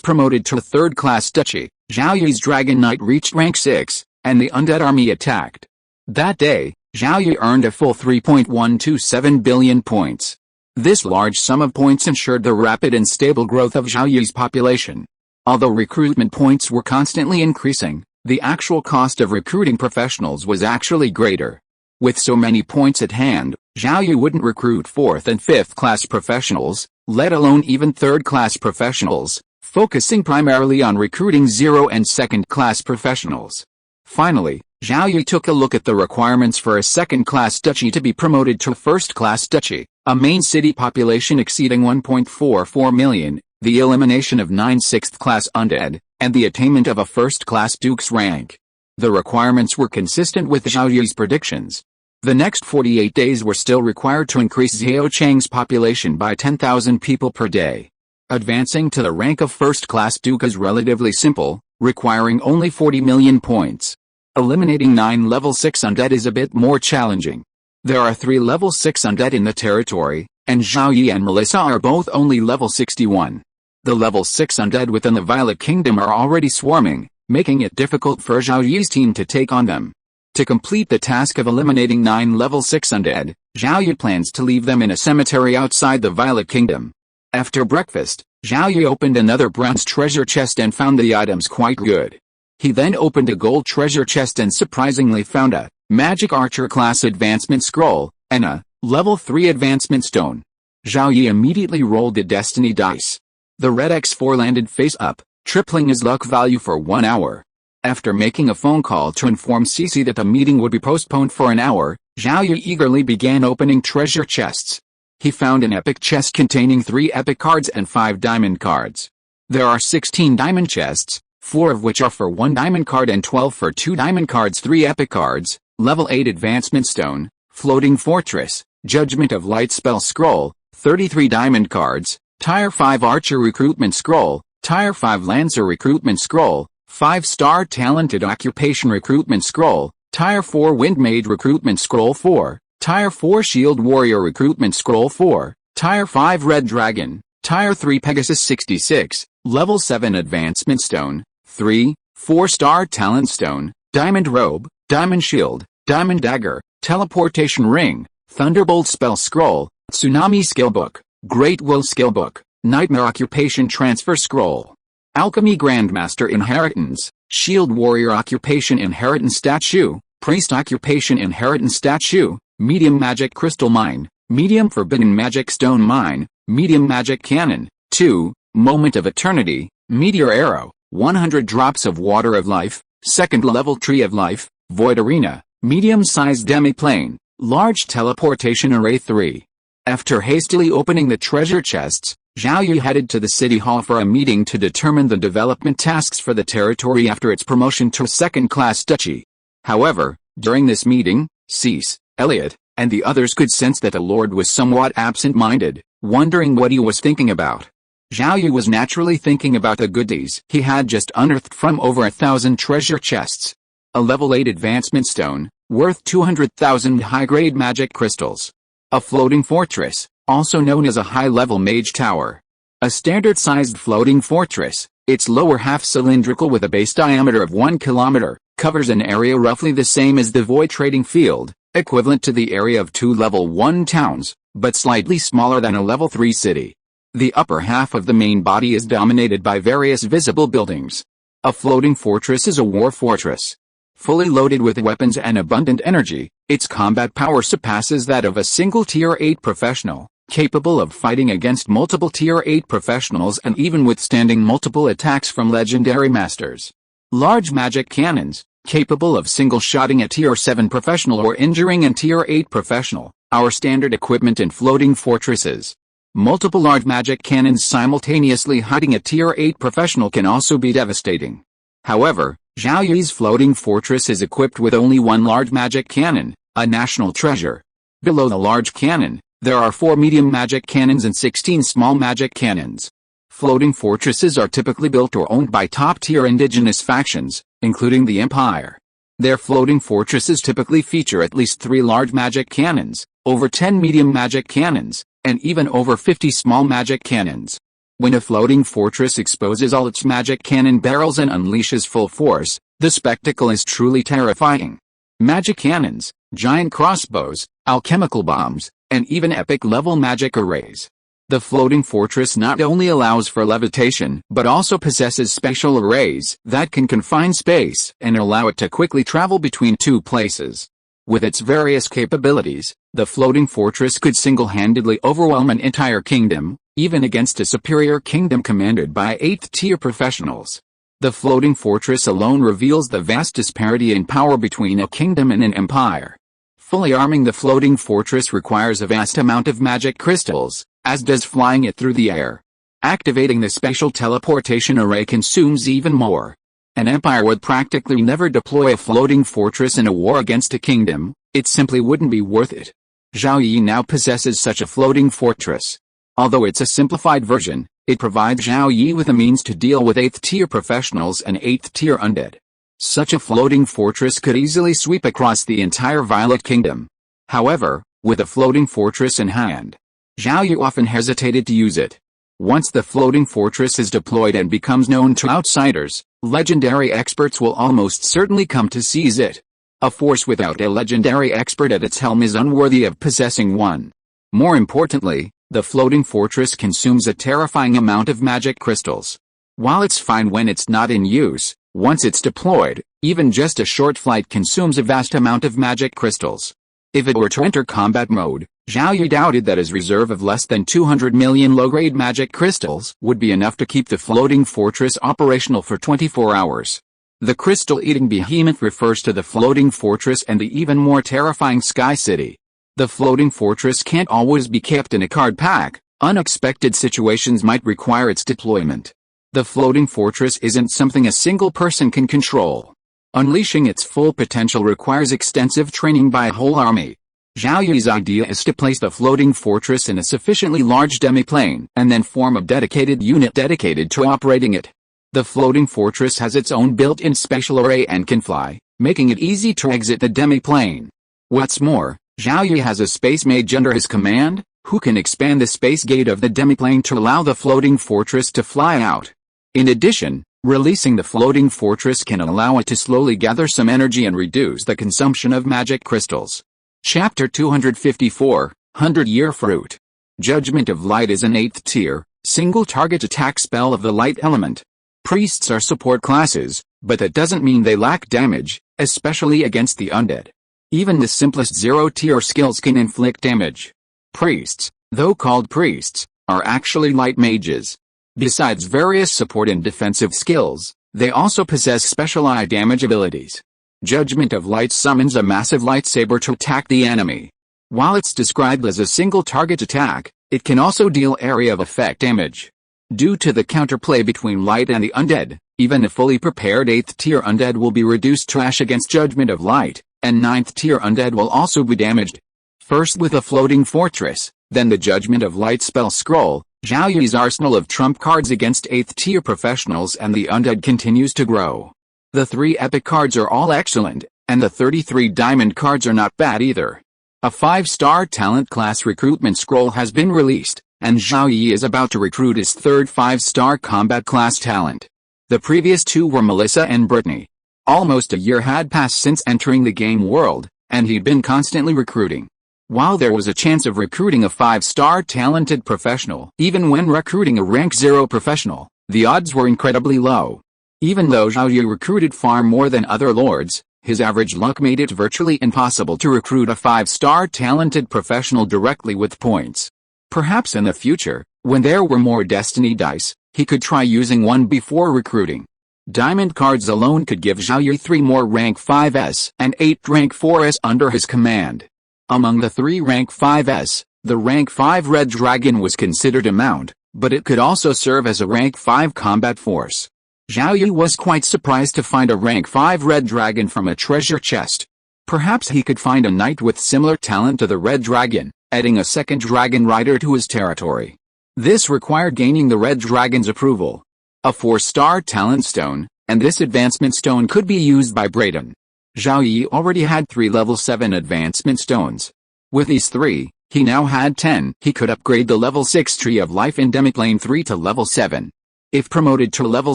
promoted to a third-class duchy, Zhao Yi's Dragon Knight reached rank 6, and the undead army attacked. That day, Zhao Yi earned a full 3.127 billion points. This large sum of points ensured the rapid and stable growth of Zhao Yi's population. Although recruitment points were constantly increasing, the actual cost of recruiting professionals was actually greater. With so many points at hand, Zhao Yi wouldn't recruit 4th and 5th class professionals, let alone even 3rd class professionals, focusing primarily on recruiting 0 and 2nd class professionals. Finally, Zhao Yi took a look at the requirements for a 2nd class duchy to be promoted to a 1st class duchy, a main city population exceeding 1.44 million, the elimination of 9 6th class undead, and the attainment of a 1st class duke's rank. The requirements were consistent with Zhao Yi's predictions. The next 48 days were still required to increase Zheochang's population by 10,000 people per day. Advancing to the rank of 1st class duke is relatively simple, requiring only 40 million points. Eliminating 9 level 6 undead is a bit more challenging. There are 3 level 6 undead in the territory, and Zhao Yi and Melissa are both only level 61. The level 6 undead within the Violet Kingdom are already swarming, making it difficult for Zhao Yi's team to take on them. To complete the task of eliminating 9 level 6 undead, Zhao Yi plans to leave them in a cemetery outside the Violet Kingdom. After breakfast, Zhao Yi opened another bronze treasure chest and found the items quite good. He then opened a gold treasure chest and surprisingly found a Magic Archer class advancement scroll, and a level 3 advancement stone. Zhao Yi immediately rolled the destiny dice. The red X4 landed face up, tripling his luck value for 1 hour. After making a phone call to inform Cici that the meeting would be postponed for an hour, Zhao Yi eagerly began opening treasure chests. He found an epic chest containing 3 epic cards and 5 diamond cards. There are 16 diamond chests, 4 of which are for 1 diamond card and 12 for 2 diamond cards, 3 epic cards, level 8 advancement stone, floating fortress, judgment of light spell scroll, 33 diamond cards, tier 5 archer recruitment scroll, tier 5 lancer recruitment scroll, 5-star talented occupation recruitment scroll, tier 4 wind mage recruitment scroll 4, tier 4 shield warrior recruitment scroll 4, tier 5 red dragon, tier 3 Pegasus 66, level 7 advancement stone, 3, 4-star talent stone, diamond robe, diamond shield, diamond dagger, teleportation ring, thunderbolt spell scroll, tsunami skillbook, great will skillbook, nightmare occupation transfer scroll, alchemy grandmaster inheritance, shield warrior occupation inheritance statue, priest occupation inheritance statue, medium magic crystal mine, medium forbidden magic stone mine, medium magic cannon, 2, moment of eternity, meteor arrow, 100 drops of water of life, 2nd level tree of life, void arena, medium-sized demi-plane, large teleportation array 3. After hastily opening the treasure chests, Zhao Yi headed to the city hall for a meeting to determine the development tasks for the territory after its promotion to a 2nd-class duchy. However, during this meeting, Cease, Elliot, and the others could sense that the Lord was somewhat absent-minded, wondering what he was thinking about. Zhao Yi was naturally thinking about the goodies he had just unearthed from over 1,000 treasure chests. A level 8 advancement stone, worth 200,000 high-grade magic crystals. A floating fortress, also known as a high-level mage tower. A standard-sized floating fortress, its lower half cylindrical with a base diameter of 1 kilometer, covers an area roughly the same as the Void Trading Field, equivalent to the area of 2 level 1 towns, but slightly smaller than a level 3 city. The upper half of the main body is dominated by various visible buildings. A floating fortress is a war fortress. Fully loaded with weapons and abundant energy, its combat power surpasses that of a single Tier 8 professional, capable of fighting against multiple Tier 8 professionals and even withstanding multiple attacks from legendary masters. Large magic cannons, capable of single-shotting a Tier 7 professional or injuring a Tier 8 professional, are standard equipment in floating fortresses. Multiple large magic cannons simultaneously hitting a Tier 8 professional can also be devastating. However, Zhao Yi's floating fortress is equipped with only one large magic cannon, a national treasure. Below the large cannon, there are 4 medium magic cannons and 16 small magic cannons. Floating fortresses are typically built or owned by top-tier indigenous factions, including the Empire. Their floating fortresses typically feature at least 3 large magic cannons, over 10 medium magic cannons, and even over 50 small magic cannons. When a floating fortress exposes all its magic cannon barrels and unleashes full force, the spectacle is truly terrifying. Magic cannons, giant crossbows, alchemical bombs, and even epic-level magic arrays. The floating fortress not only allows for levitation, but also possesses spatial arrays that can confine space and allow it to quickly travel between 2 places. With its various capabilities, the floating fortress could single-handedly overwhelm an entire kingdom, even against a superior kingdom commanded by 8th-tier professionals. The floating fortress alone reveals the vast disparity in power between a kingdom and an empire. Fully arming the floating fortress requires a vast amount of magic crystals, as does flying it through the air. Activating the spatial teleportation array consumes even more. An empire would practically never deploy a floating fortress in a war against a kingdom. It simply wouldn't be worth it. Zhao Yi now possesses such a floating fortress. Although it's a simplified version, it provides Zhao Yi with a means to deal with 8th-tier professionals and 8th-tier undead. Such a floating fortress could easily sweep across the entire Violet Kingdom. However, with a floating fortress in hand, Zhao Yi often hesitated to use it. Once the floating fortress is deployed and becomes known to outsiders, legendary experts will almost certainly come to seize it. A force without a legendary expert at its helm is unworthy of possessing one. More importantly, the floating fortress consumes a terrifying amount of magic crystals. While it's fine when it's not in use, once it's deployed, even just a short flight consumes a vast amount of magic crystals. If it were to enter combat mode, Zhao Yi doubted that his reserve of less than 200 million low-grade magic crystals would be enough to keep the floating fortress operational for 24 hours. The crystal-eating behemoth refers to the floating fortress and the even more terrifying Sky City. The floating fortress can't always be kept in a card pack. Unexpected situations might require its deployment. The floating fortress isn't something a single person can control. Unleashing its full potential requires extensive training by a whole army. Zhao Yi's idea is to place the floating fortress in a sufficiently large demiplane and then form a dedicated unit dedicated to operating it. The floating fortress has its own built-in spatial array and can fly, making it easy to exit the demiplane. What's more, Zhao Yi has a space mage under his command, who can expand the space gate of the demiplane to allow the floating fortress to fly out. In addition, releasing the floating fortress can allow it to slowly gather some energy and reduce the consumption of magic crystals. Chapter 254, 100-Year Fruit. Judgment of Light is an 8th tier, single-target attack spell of the light element. Priests are support classes, but that doesn't mean they lack damage, especially against the undead. Even the simplest 0-tier skills can inflict damage. Priests, though called priests, are actually light mages. Besides various support and defensive skills, they also possess specialized damage abilities. Judgment of Light summons a massive lightsaber to attack the enemy. While it's described as a single-target attack, it can also deal area of effect damage. Due to the counterplay between light and the undead, even a fully prepared 8th-tier undead will be reduced to ash against Judgment of Light, and 9th-tier undead will also be damaged. First with a floating fortress, then the Judgment of Light spell scroll, Zhao Yi's arsenal of trump cards against 8th-tier professionals and the undead continues to grow. The 3 epic cards are all excellent, and the 33 diamond cards are not bad either. A 5-star talent class recruitment scroll has been released, and Zhao Yi is about to recruit his 3rd 5-star combat class talent. The previous 2 were Melissa and Brittany. Almost a year had passed since entering the game world, and he'd been constantly recruiting. While there was a chance of recruiting a 5-star talented professional, even when recruiting a rank 0 professional, the odds were incredibly low. Even though Zhao Yi recruited far more than other lords, his average luck made it virtually impossible to recruit a 5-star talented professional directly with points. Perhaps in the future, when there were more destiny dice, he could try using one before recruiting. Diamond cards alone could give Zhao Yi 3 more rank 5s and 8 rank 4s under his command. Among the 3 rank 5s, the rank 5 Red Dragon was considered a mount, but it could also serve as a rank 5 combat force. Zhao Yi was quite surprised to find a rank 5 red dragon from a treasure chest. Perhaps he could find a knight with similar talent to the red dragon, adding a second dragon rider to his territory. This required gaining the red dragon's approval. A 4-star talent stone, and this advancement stone could be used by Brayden. Zhao Yi already had 3 level 7 advancement stones. With these 3, he now had 10. He could upgrade the level 6 Tree of Life in Demiplane 3 to level 7. If promoted to level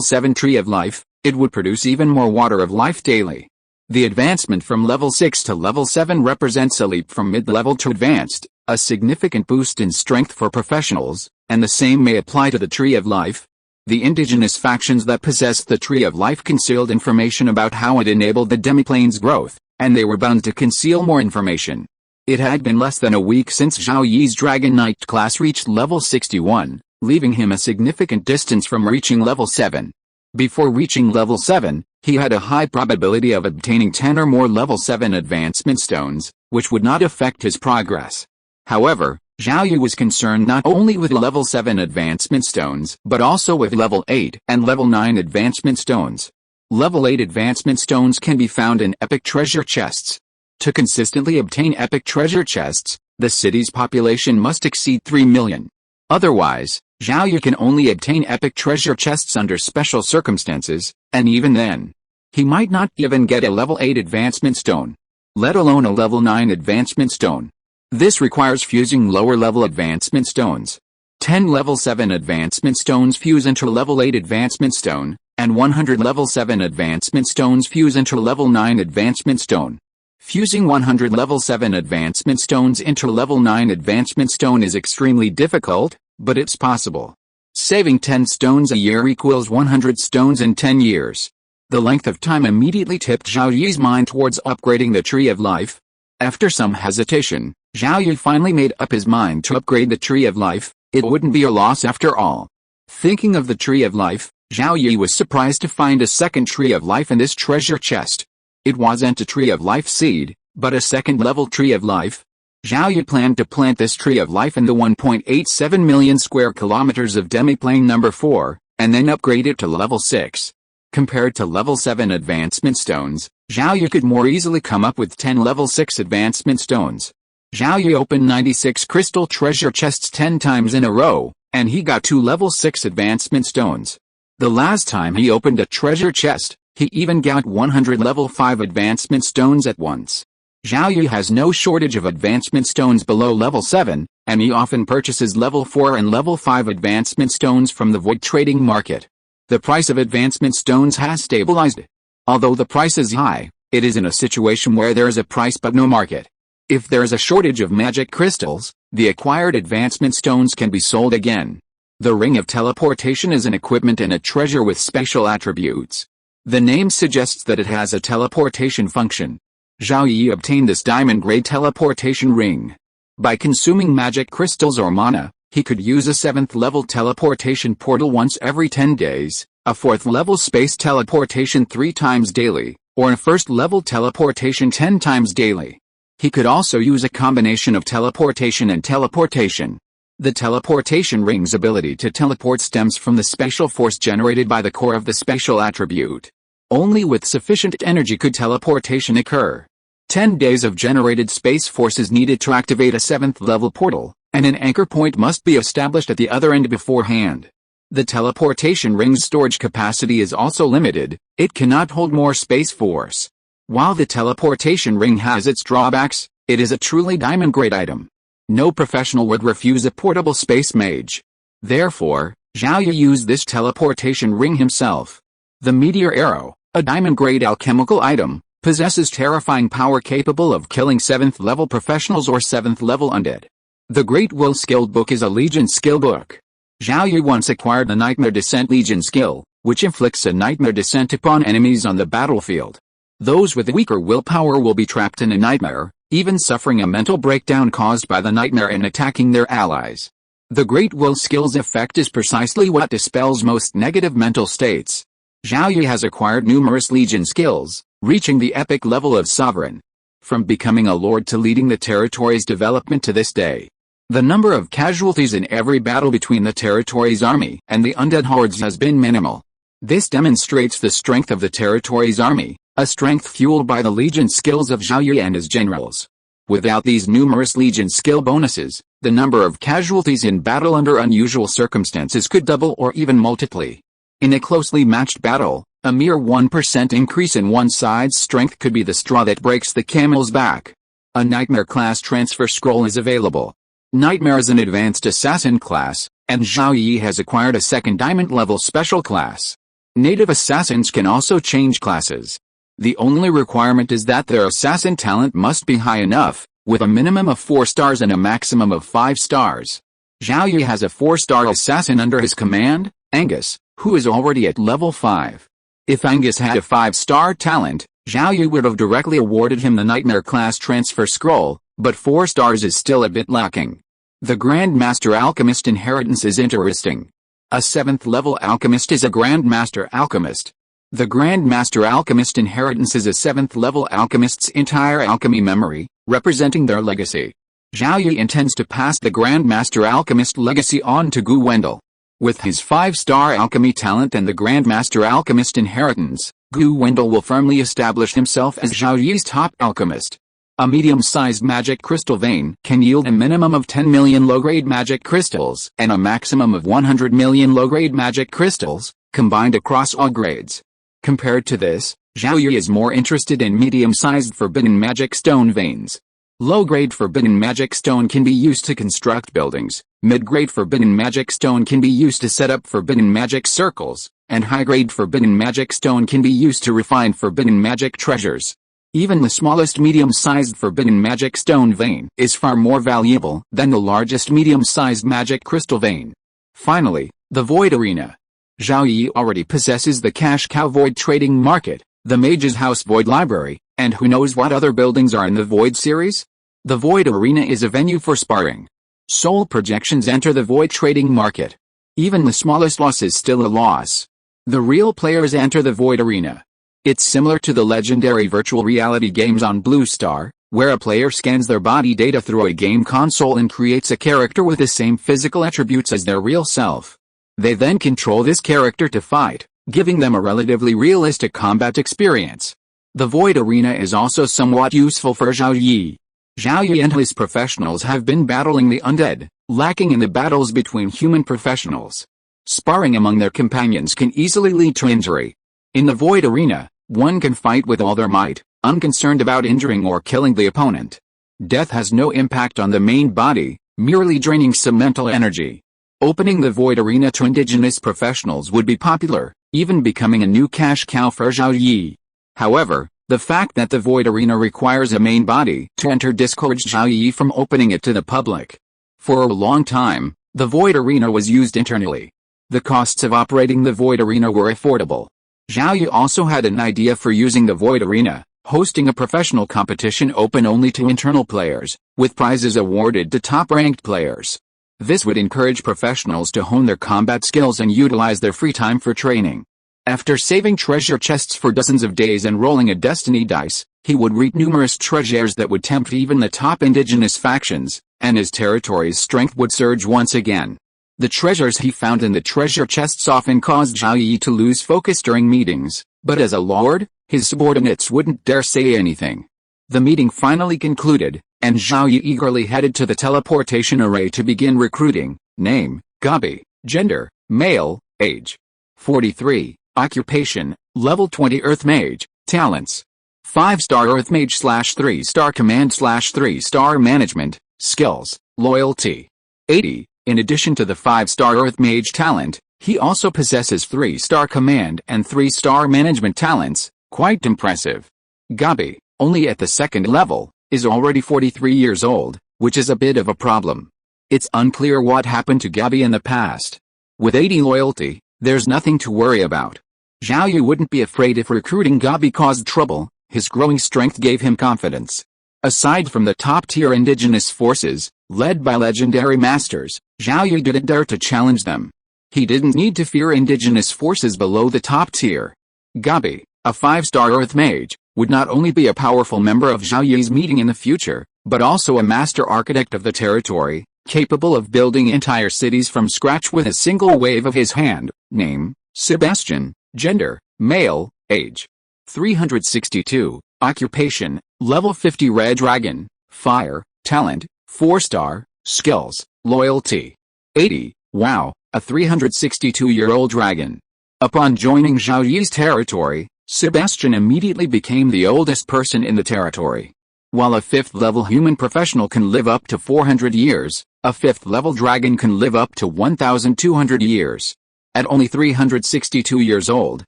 7 Tree of Life, it would produce even more Water of Life daily. The advancement from level 6 to level 7 represents a leap from mid-level to advanced, a significant boost in strength for professionals, and the same may apply to the Tree of Life. The indigenous factions that possessed the Tree of Life concealed information about how it enabled the Demiplane's growth, and they were bound to conceal more information. It had been less than a week since Zhao Yi's Dragon Knight class reached level 61, leaving him a significant distance from reaching level 7. Before reaching level 7, he had a high probability of obtaining 10 or more level 7 advancement stones, which would not affect his progress. However, Zhao Yi was concerned not only with level 7 advancement stones, but also with level 8 and level 9 advancement stones. Level 8 advancement stones can be found in epic treasure chests. To consistently obtain epic treasure chests, the city's population must exceed 3 million. Otherwise, Zhao Yi can only obtain epic treasure chests under special circumstances, and even then, he might not even get a level 8 advancement stone, let alone a level 9 advancement stone. This requires fusing lower-level advancement stones. 10 level 7 advancement stones fuse into level 8 advancement stone, and 100 level 7 advancement stones fuse into level 9 advancement stone. Fusing 100 level 7 advancement stones into level 9 advancement stone is extremely difficult, but it's possible. Saving 10 stones a year equals 100 stones in 10 years. The length of time immediately tipped Zhao Yi's mind towards upgrading the Tree of Life. After some hesitation, Zhao Yi finally made up his mind to upgrade the Tree of Life. It wouldn't be a loss after all. Thinking of the Tree of Life, Zhao Yi was surprised to find a second Tree of Life in this treasure chest. It wasn't a Tree of Life seed, but a second-level Tree of Life. Zhao Yi planned to plant this Tree of Life in the 1.87 million square kilometers of Demiplane number 4, and then upgrade it to level 6. Compared to level 7 advancement stones, Zhao Yi could more easily come up with 10 level 6 advancement stones. Zhao Yi opened 96 crystal treasure chests 10 times in a row, and he got 2 level 6 advancement stones. The last time he opened a treasure chest, he even got 100 level 5 advancement stones at once. Zhao Yi has no shortage of advancement stones below level 7, and he often purchases level 4 and level 5 advancement stones from the void trading market. The price of advancement stones has stabilized. Although the price is high, it is in a situation where there is a price but no market. If there is a shortage of magic crystals, the acquired advancement stones can be sold again. The Ring of Teleportation is an equipment and a treasure with special attributes. The name suggests that it has a teleportation function. Zhao Yi obtained this diamond-grade teleportation ring. By consuming magic crystals or mana, he could use a 7th-level teleportation portal once every 10 days, a 4th-level space teleportation 3 times daily, or a 1st-level teleportation 10 times daily. He could also use a combination of teleportation and teleportation. The teleportation ring's ability to teleport stems from the special force generated by the core of the special attribute. Only with sufficient energy could teleportation occur. 10 days of generated space force is needed to activate a 7th-level portal, and an anchor point must be established at the other end beforehand. The teleportation ring's storage capacity is also limited. It cannot hold more space force. While the teleportation ring has its drawbacks, it is a truly diamond-grade item. No professional would refuse a portable space mage. Therefore, Zhao Yi used this teleportation ring himself. The Meteor Arrow, a diamond-grade alchemical item, possesses terrifying power capable of killing 7th-level professionals or 7th-level undead. The Great Will Skill Book is a Legion skill book. Zhao Yi once acquired the Nightmare Descent Legion skill, which inflicts a nightmare descent upon enemies on the battlefield. Those with weaker willpower will be trapped in a nightmare, even suffering a mental breakdown caused by the nightmare and attacking their allies. The Great Will skill's effect is precisely what dispels most negative mental states. Zhao Yi has acquired numerous Legion skills, reaching the epic level of Sovereign. From becoming a lord to leading the territory's development to this day, the number of casualties in every battle between the territory's army and the undead hordes has been minimal. This demonstrates the strength of the territory's army, a strength fueled by the legion skills of Zhao Yi and his generals. Without these numerous legion skill bonuses, the number of casualties in battle under unusual circumstances could double or even multiply. In a closely matched battle, a mere 1% increase in one side's strength could be the straw that breaks the camel's back. A Nightmare class transfer scroll is available. Nightmare is an advanced assassin class, and Zhao Yi has acquired a second diamond level special class. Native assassins can also change classes. The only requirement is that their assassin talent must be high enough, with a minimum of 4 stars and a maximum of 5 stars. Zhao Yi has a 4-star assassin under his command, Angus, who is already at level 5. If Angus had a 5-star talent, Zhao Yi would have directly awarded him the Nightmare class transfer scroll, but 4 stars is still a bit lacking. The Grand Master Alchemist inheritance is interesting. A 7th level alchemist is a Grand Master Alchemist. The Grand Master Alchemist inheritance is a 7th level alchemist's entire alchemy memory, representing their legacy. Zhao Yi intends to pass the Grand Master Alchemist legacy on to Gu Wendell. With his 5-star alchemy talent and the Grand Master Alchemist inheritance, Gu Wendell will firmly establish himself as Zhao Yi's top alchemist. A medium-sized magic crystal vein can yield a minimum of 10 million low-grade magic crystals and a maximum of 100 million low-grade magic crystals, combined across all grades. Compared to this, Zhao Yi is more interested in medium-sized forbidden magic stone veins. Low-grade forbidden magic stone can be used to construct buildings, mid-grade forbidden magic stone can be used to set up forbidden magic circles, and high-grade forbidden magic stone can be used to refine forbidden magic treasures. Even the smallest medium-sized forbidden magic stone vein is far more valuable than the largest medium-sized magic crystal vein. Finally, the Void Arena. Zhao Yi already possesses the Cash Cow Void Trading Market, the Mage's House Void Library, and who knows what other buildings are in the Void series? The Void Arena is a venue for sparring. Soul projections enter the Void Trading Market. Even the smallest loss is still a loss. The real players enter the Void Arena. It's similar to the legendary virtual reality games on Blue Star, where a player scans their body data through a game console and creates a character with the same physical attributes as their real self. They then control this character to fight, giving them a relatively realistic combat experience. The Void Arena is also somewhat useful for Zhao Yi. Zhao Yi and his professionals have been battling the undead, lacking in the battles between human professionals. Sparring among their companions can easily lead to injury. In the Void Arena, one can fight with all their might, unconcerned about injuring or killing the opponent. Death has no impact on the main body, merely draining some mental energy. Opening the Void Arena to indigenous professionals would be popular, even becoming a new cash cow for Zhao Yi. However, the fact that the Void Arena requires a main body to enter discouraged Zhao Yi from opening it to the public. For a long time, the Void Arena was used internally. The costs of operating the Void Arena were affordable. Zhao Yi also had an idea for using the Void Arena, hosting a professional competition open only to internal players, with prizes awarded to top-ranked players. This would encourage professionals to hone their combat skills and utilize their free time for training. After saving treasure chests for dozens of days and rolling a destiny dice, he would reap numerous treasures that would tempt even the top indigenous factions, and his territory's strength would surge once again. The treasures he found in the treasure chests often caused Zhao Yi to lose focus during meetings, but as a lord, his subordinates wouldn't dare say anything. The meeting finally concluded, and Zhao Yi eagerly headed to the teleportation array to begin recruiting. Name, Gabi. Gender, male. Age, 43. Occupation, level 20 Earth Mage. Talents, 5-star Earth Mage / 3-star Command / 3-star Management. Skills, Loyalty, 80. In addition to the 5-star Earth Mage talent, he also possesses 3-star Command and 3-star Management talents. Quite impressive. Gabi, only at the 2nd level, is already 43 years old, which is a bit of a problem. It's unclear what happened to Gabi in the past. With 80 loyalty, there's nothing to worry about. Zhao Yi wouldn't be afraid if recruiting Gabi caused trouble. His growing strength gave him confidence. Aside from the top-tier indigenous forces, led by legendary masters, Zhao Yi didn't dare to challenge them. He didn't need to fear indigenous forces below the top tier. Gabi, a 5-star Earth Mage, would not only be a powerful member of Zhao Yi's meeting in the future, but also a master architect of the territory, capable of building entire cities from scratch with a single wave of his hand. Name, Sebastian. Gender, male. Age, 362. Occupation, level 50 red dragon. Fire, talent, 4-star. Skills, loyalty, 80. Wow, a 362-year-old dragon. Upon joining Zhao Yi's territory, Sebastian immediately became the oldest person in the territory. While a 5th-level human professional can live up to 400 years, a 5th-level dragon can live up to 1,200 years. At only 362 years old,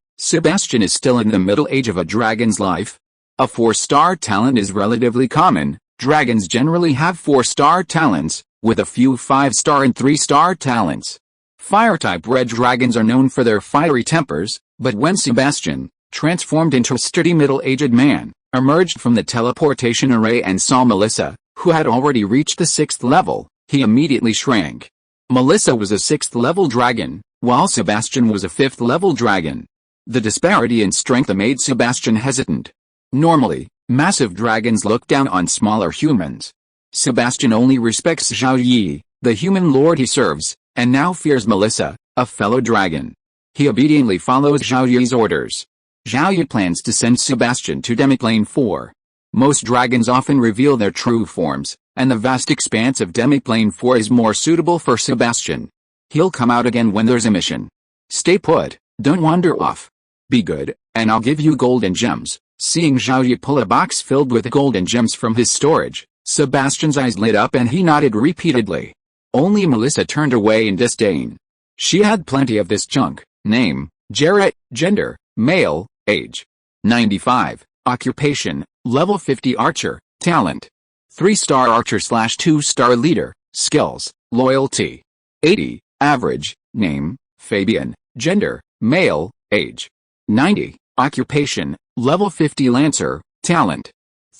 Sebastian is still in the middle age of a dragon's life. A 4-star talent is relatively common. Dragons generally have 4-star talents, with a few 5-star and 3-star talents. Fire-type red dragons are known for their fiery tempers, but when Sebastian, transformed into a sturdy middle-aged man, emerged from the teleportation array and saw Melissa, who had already reached the 6th level, he immediately shrank. Melissa was a 6th-level dragon, while Sebastian was a 5th-level dragon. The disparity in strength made Sebastian hesitant. Normally, massive dragons look down on smaller humans. Sebastian only respects Zhao Yi, the human lord he serves, and now fears Melissa, a fellow dragon. He obediently follows Zhao Yi's orders. Zhao Yi plans to send Sebastian to Demiplane 4. Most dragons often reveal their true forms, and the vast expanse of Demiplane 4 is more suitable for Sebastian. He'll come out again when there's a mission. Stay put, don't wander off. Be good, and I'll give you gold and gems. Seeing Zhao Yi pull a box filled with gold and gems from his storage, Sebastian's eyes lit up and he nodded repeatedly. Only Melissa turned away in disdain. She had plenty of this junk. Name, Jarrett. Gender, male. Age, 95. Occupation, level 50 archer. Talent, 3-star archer / 2-star leader. Skills, loyalty, 80. Average. Name, Fabian. Gender, male. Age, 90. Occupation, level 50 lancer. Talent,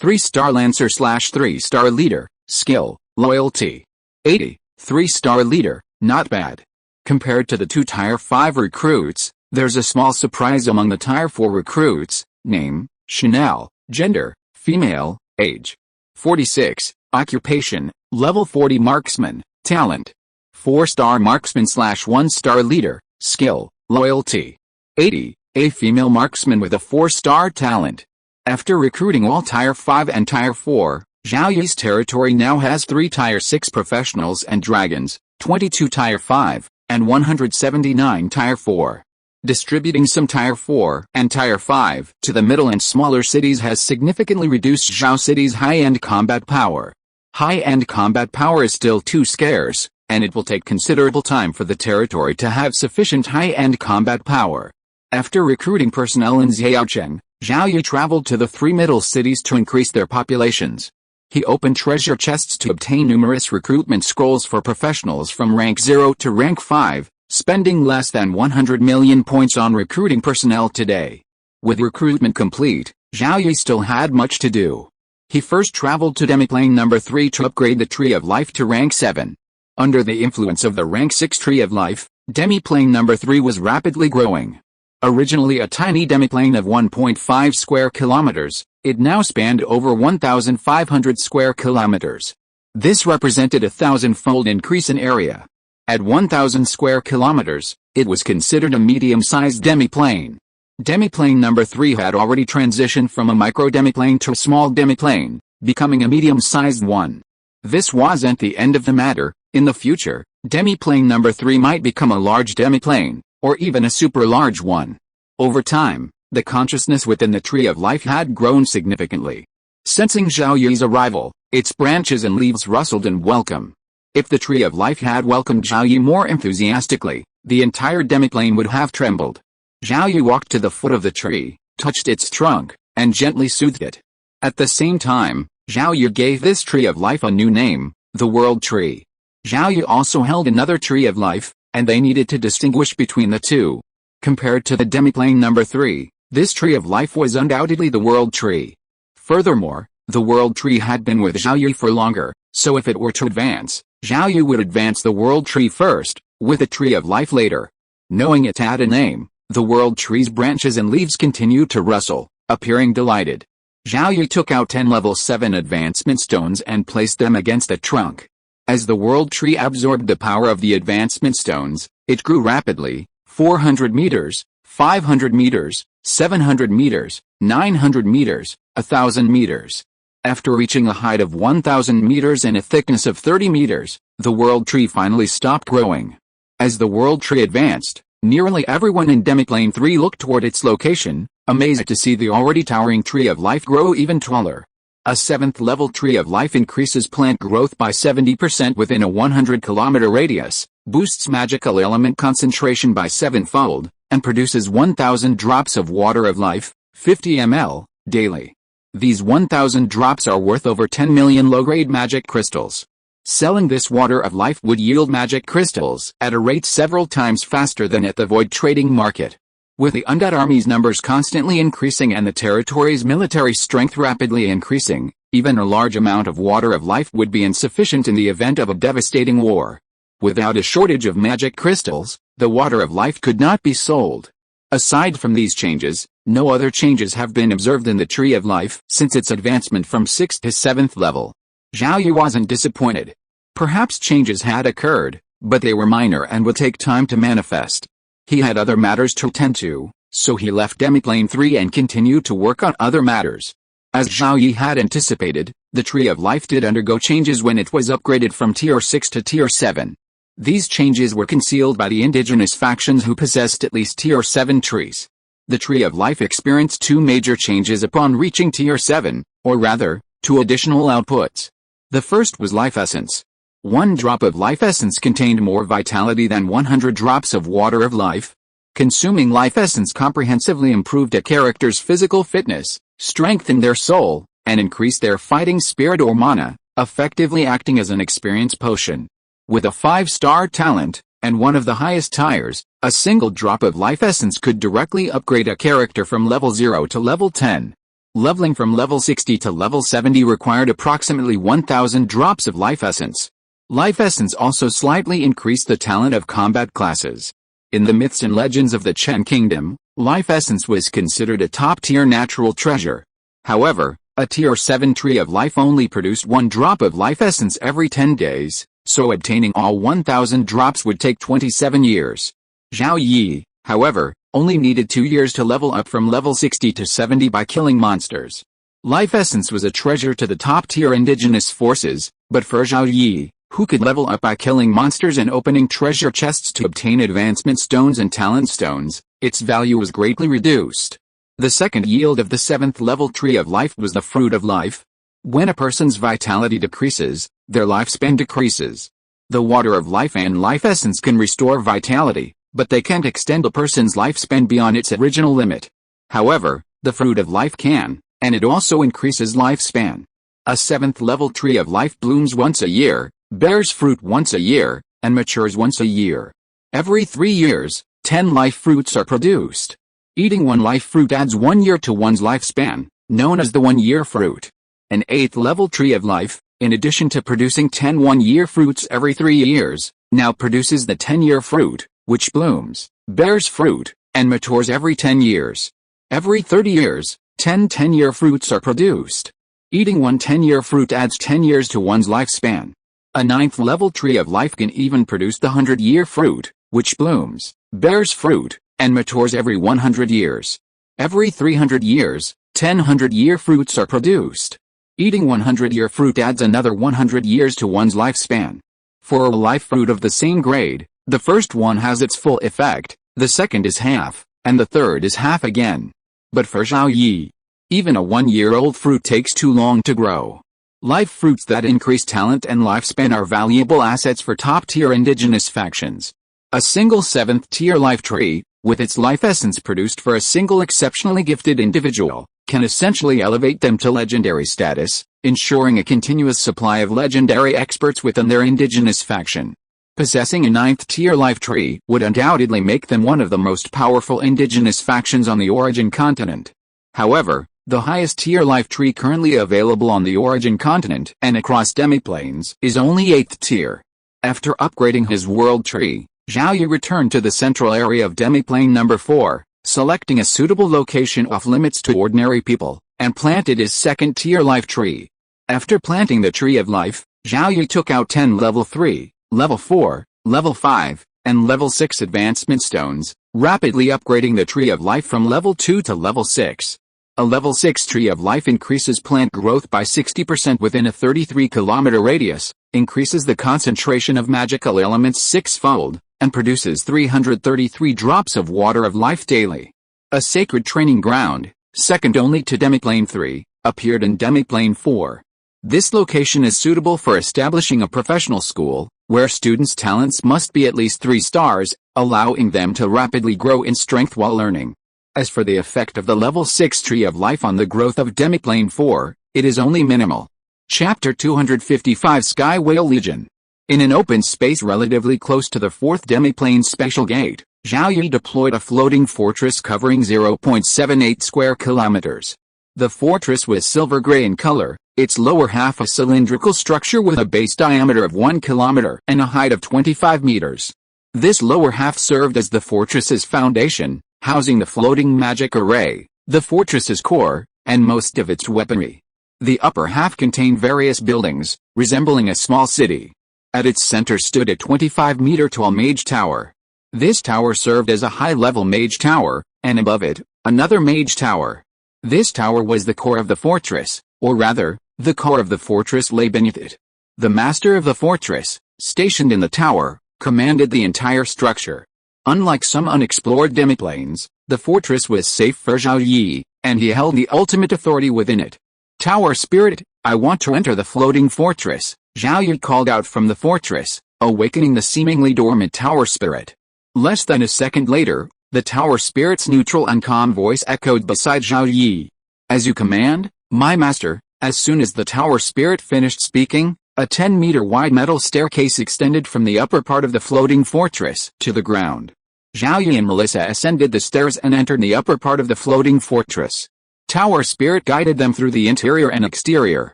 3-star lancer / 3-star leader. Skill, loyalty, 80. 3-star leader, not bad. Compared to the 2 Tier 5 recruits, there's a small surprise among the Tier 4 recruits. Name, Chanel. Gender, female. Age, 46. Occupation, level 40 marksman. Talent, 4-star marksman / 1-star leader. Skill, loyalty, 80. A female marksman with a 4-star talent. After recruiting all Tier 5 and Tier 4, Zhao Yi's territory now has 3 Tier 6 professionals and dragons, 22 Tier 5, and 179 Tier 4. Distributing some Tier 4 and Tier 5 to the middle and smaller cities has significantly reduced Zhao City's high-end combat power. High-end combat power is still too scarce, and it will take considerable time for the territory to have sufficient high-end combat power. After recruiting personnel in Xiaocheng, Zhao Yi traveled to the 3 middle cities to increase their populations. He opened treasure chests to obtain numerous recruitment scrolls for professionals from rank 0 to rank 5, spending less than 100 million points on recruiting personnel today. With recruitment complete, Zhao Yi still had much to do. He first traveled to Demiplane number 3 to upgrade the Tree of Life to rank 7. Under the influence of the rank 6 Tree of Life, Demiplane number 3 was rapidly growing. Originally a tiny demiplane of 1.5 square kilometers, it now spanned over 1,500 square kilometers. This represented a 1,000-fold increase in area. At 1,000 square kilometers, it was considered a medium-sized demiplane. Demiplane number 3 had already transitioned from a micro-demiplane to a small demiplane, becoming a medium-sized one. This wasn't the end of the matter. In the future, demiplane number 3 might become a large demiplane, or even a super-large one. Over time, the consciousness within the Tree of Life had grown significantly. Sensing Zhao Yi's arrival, its branches and leaves rustled in welcome. If the Tree of Life had welcomed Zhao Yi more enthusiastically, the entire demiplane would have trembled. Zhao Yi walked to the foot of the tree, touched its trunk, and gently soothed it. At the same time, Zhao Yi gave this Tree of Life a new name, the World Tree. Zhao Yi also held another Tree of Life, and they needed to distinguish between the two. Compared to the demiplane number 3, this Tree of Life was undoubtedly the World Tree. Furthermore, the World Tree had been with Zhao Yi for longer, so if it were to advance, Zhao Yi would advance the World Tree first, with the Tree of Life later. Knowing it had a name, the World Tree's branches and leaves continued to rustle, appearing delighted. Zhao Yi took out 10 level 7 advancement stones and placed them against the trunk. As the World Tree absorbed the power of the advancement stones, it grew rapidly, 400 meters, 500 meters, 700 meters, 900 meters, 1,000 meters. After reaching a height of 1,000 meters and a thickness of 30 meters, the world tree finally stopped growing. As the world tree advanced, nearly everyone in Demiplane 3 looked toward its location, amazed to see the already towering tree of life grow even taller. A 7th level tree of life increases plant growth by 70% within a 100-kilometer radius, boosts magical element concentration by 7-fold, and produces 1,000 drops of water of life, 50 ml, daily. These 1,000 drops are worth over 10 million low-grade magic crystals. Selling this water of life would yield magic crystals at a rate several times faster than at the void trading market. With the undead army's numbers constantly increasing and the territory's military strength rapidly increasing, even a large amount of water of life would be insufficient in the event of a devastating war. Without a shortage of magic crystals, the water of life could not be sold. Aside from these changes, no other changes have been observed in the Tree of Life since its advancement from 6th to 7th level. Zhao Yi wasn't disappointed. Perhaps changes had occurred, but they were minor and would take time to manifest. He had other matters to attend to, so he left Demiplane 3 and continued to work on other matters. As Zhao Yi had anticipated, the Tree of Life did undergo changes when it was upgraded from Tier 6 to Tier 7. These changes were concealed by the indigenous factions who possessed at least Tier 7 trees. The Tree of Life experienced two major changes upon reaching Tier 7, or rather, two additional outputs. The first was Life Essence. 1 drop of Life Essence contained more vitality than 100 drops of Water of Life. Consuming Life Essence comprehensively improved a character's physical fitness, strengthened their soul, and increased their fighting spirit or mana, effectively acting as an experience potion. With a 5-star talent, and one of the highest tiers, a single drop of Life Essence could directly upgrade a character from level 0 to level 10. Leveling from level 60 to level 70 required approximately 1,000 drops of Life Essence. Life Essence also slightly increased the talent of combat classes. In the myths and legends of the Chen Kingdom, Life Essence was considered a top-tier natural treasure. However, a Tier 7 Tree of Life only produced 1 drop of Life Essence every 10 days, so obtaining all 1,000 drops would take 27 years. Zhao Yi, however, only needed 2 years to level up from level 60 to 70 by killing monsters. Life Essence was a treasure to the top-tier indigenous forces, but for Zhao Yi, who could level up by killing monsters and opening treasure chests to obtain advancement stones and talent stones, its value was greatly reduced. The second yield of the 7th level Tree of Life was the Fruit of Life. When a person's vitality decreases, their lifespan decreases. The Water of Life and Life Essence can restore vitality, but they can't extend a person's lifespan beyond its original limit. However, the Fruit of Life can, and it also increases lifespan. A 7th level Tree of Life blooms once a year, bears fruit once a year, and matures once a year. Every 3 years, 10 life fruits are produced. Eating 1 life fruit adds 1 year to one's lifespan, known as the 1-year fruit. An 8th level Tree of Life, in addition to producing 10 1-year fruits every 3 years, now produces the 10-year fruit, which blooms, bears fruit, and matures every 10 years. Every 30 years, 10 10-year fruits are produced. Eating 1 10-year fruit adds 10 years to one's lifespan. A 9th level Tree of Life can even produce the 100-year fruit, which blooms, bears fruit, and matures every 100 years. Every 300 years, 10 100-year fruits are produced. Eating 100-year fruit adds another 100 years to one's lifespan. For a life fruit of the same grade, the first one has its full effect, the second is half, and the third is half again. But for Zhao Yi, even a 1-year-old fruit takes too long to grow. Life fruits that increase talent and lifespan are valuable assets for top-tier indigenous factions. A single 7th tier life tree, with its life essence produced for a single exceptionally gifted individual, can essentially elevate them to legendary status, ensuring a continuous supply of legendary experts within their indigenous faction. Possessing a 9th tier life tree would undoubtedly make them one of the most powerful indigenous factions on the Origin continent. However, the highest tier life tree currently available on the Origin continent and across demiplanes is only 8th tier. After upgrading his world tree, Zhao Yi returned to the central area of demiplane number 4, selecting a suitable location off limits to ordinary people, and planted his 2nd tier life tree. After planting the Tree of Life, Zhao Yi took out 10 level 3, level 4, level 5, and level 6 advancement stones, rapidly upgrading the tree of life from level 2 to level 6. A level 6 tree of life increases plant growth by 60% within a 33-kilometer radius, increases the concentration of magical elements six-fold, and produces 333 drops of water of life daily. A sacred training ground, second only to Demiplane 3, appeared in Demiplane 4. This location is suitable for establishing a professional school, where students' talents must be at least 3 stars, allowing them to rapidly grow in strength while learning. As for the effect of the level 6 tree of life on the growth of Demiplane 4, it is only minimal. Chapter 255 Sky Whale Legion. In an open space relatively close to the 4th Demiplane Special Gate, Zhao Yi deployed a floating fortress covering 0.78 square kilometers. The fortress was silver gray in color, its lower half a cylindrical structure with a base diameter of 1 kilometer and a height of 25 meters. This lower half served as the fortress's foundation, housing the floating magic array, the fortress's core, and most of its weaponry. The upper half contained various buildings, resembling a small city. At its center stood a 25-meter-tall mage tower. This tower served as a high-level mage tower, and above it, another mage tower. This tower was the core of the fortress, or rather, the core of the fortress lay beneath it. The master of the fortress, stationed in the tower, commanded the entire structure. Unlike some unexplored demiplanes, the fortress was safe for Zhao Yi, and he held the ultimate authority within it. Tower Spirit, I want to enter the floating fortress, Zhao Yi called out from the fortress, awakening the seemingly dormant Tower Spirit. Less than a second later, the Tower Spirit's neutral and calm voice echoed beside Zhao Yi. As you command, my master. As soon as the Tower Spirit finished speaking, a 10-meter-wide metal staircase extended from the upper part of the floating fortress to the ground. Zhao Yi and Melissa ascended the stairs and entered the upper part of the floating fortress. Tower Spirit guided them through the interior and exterior.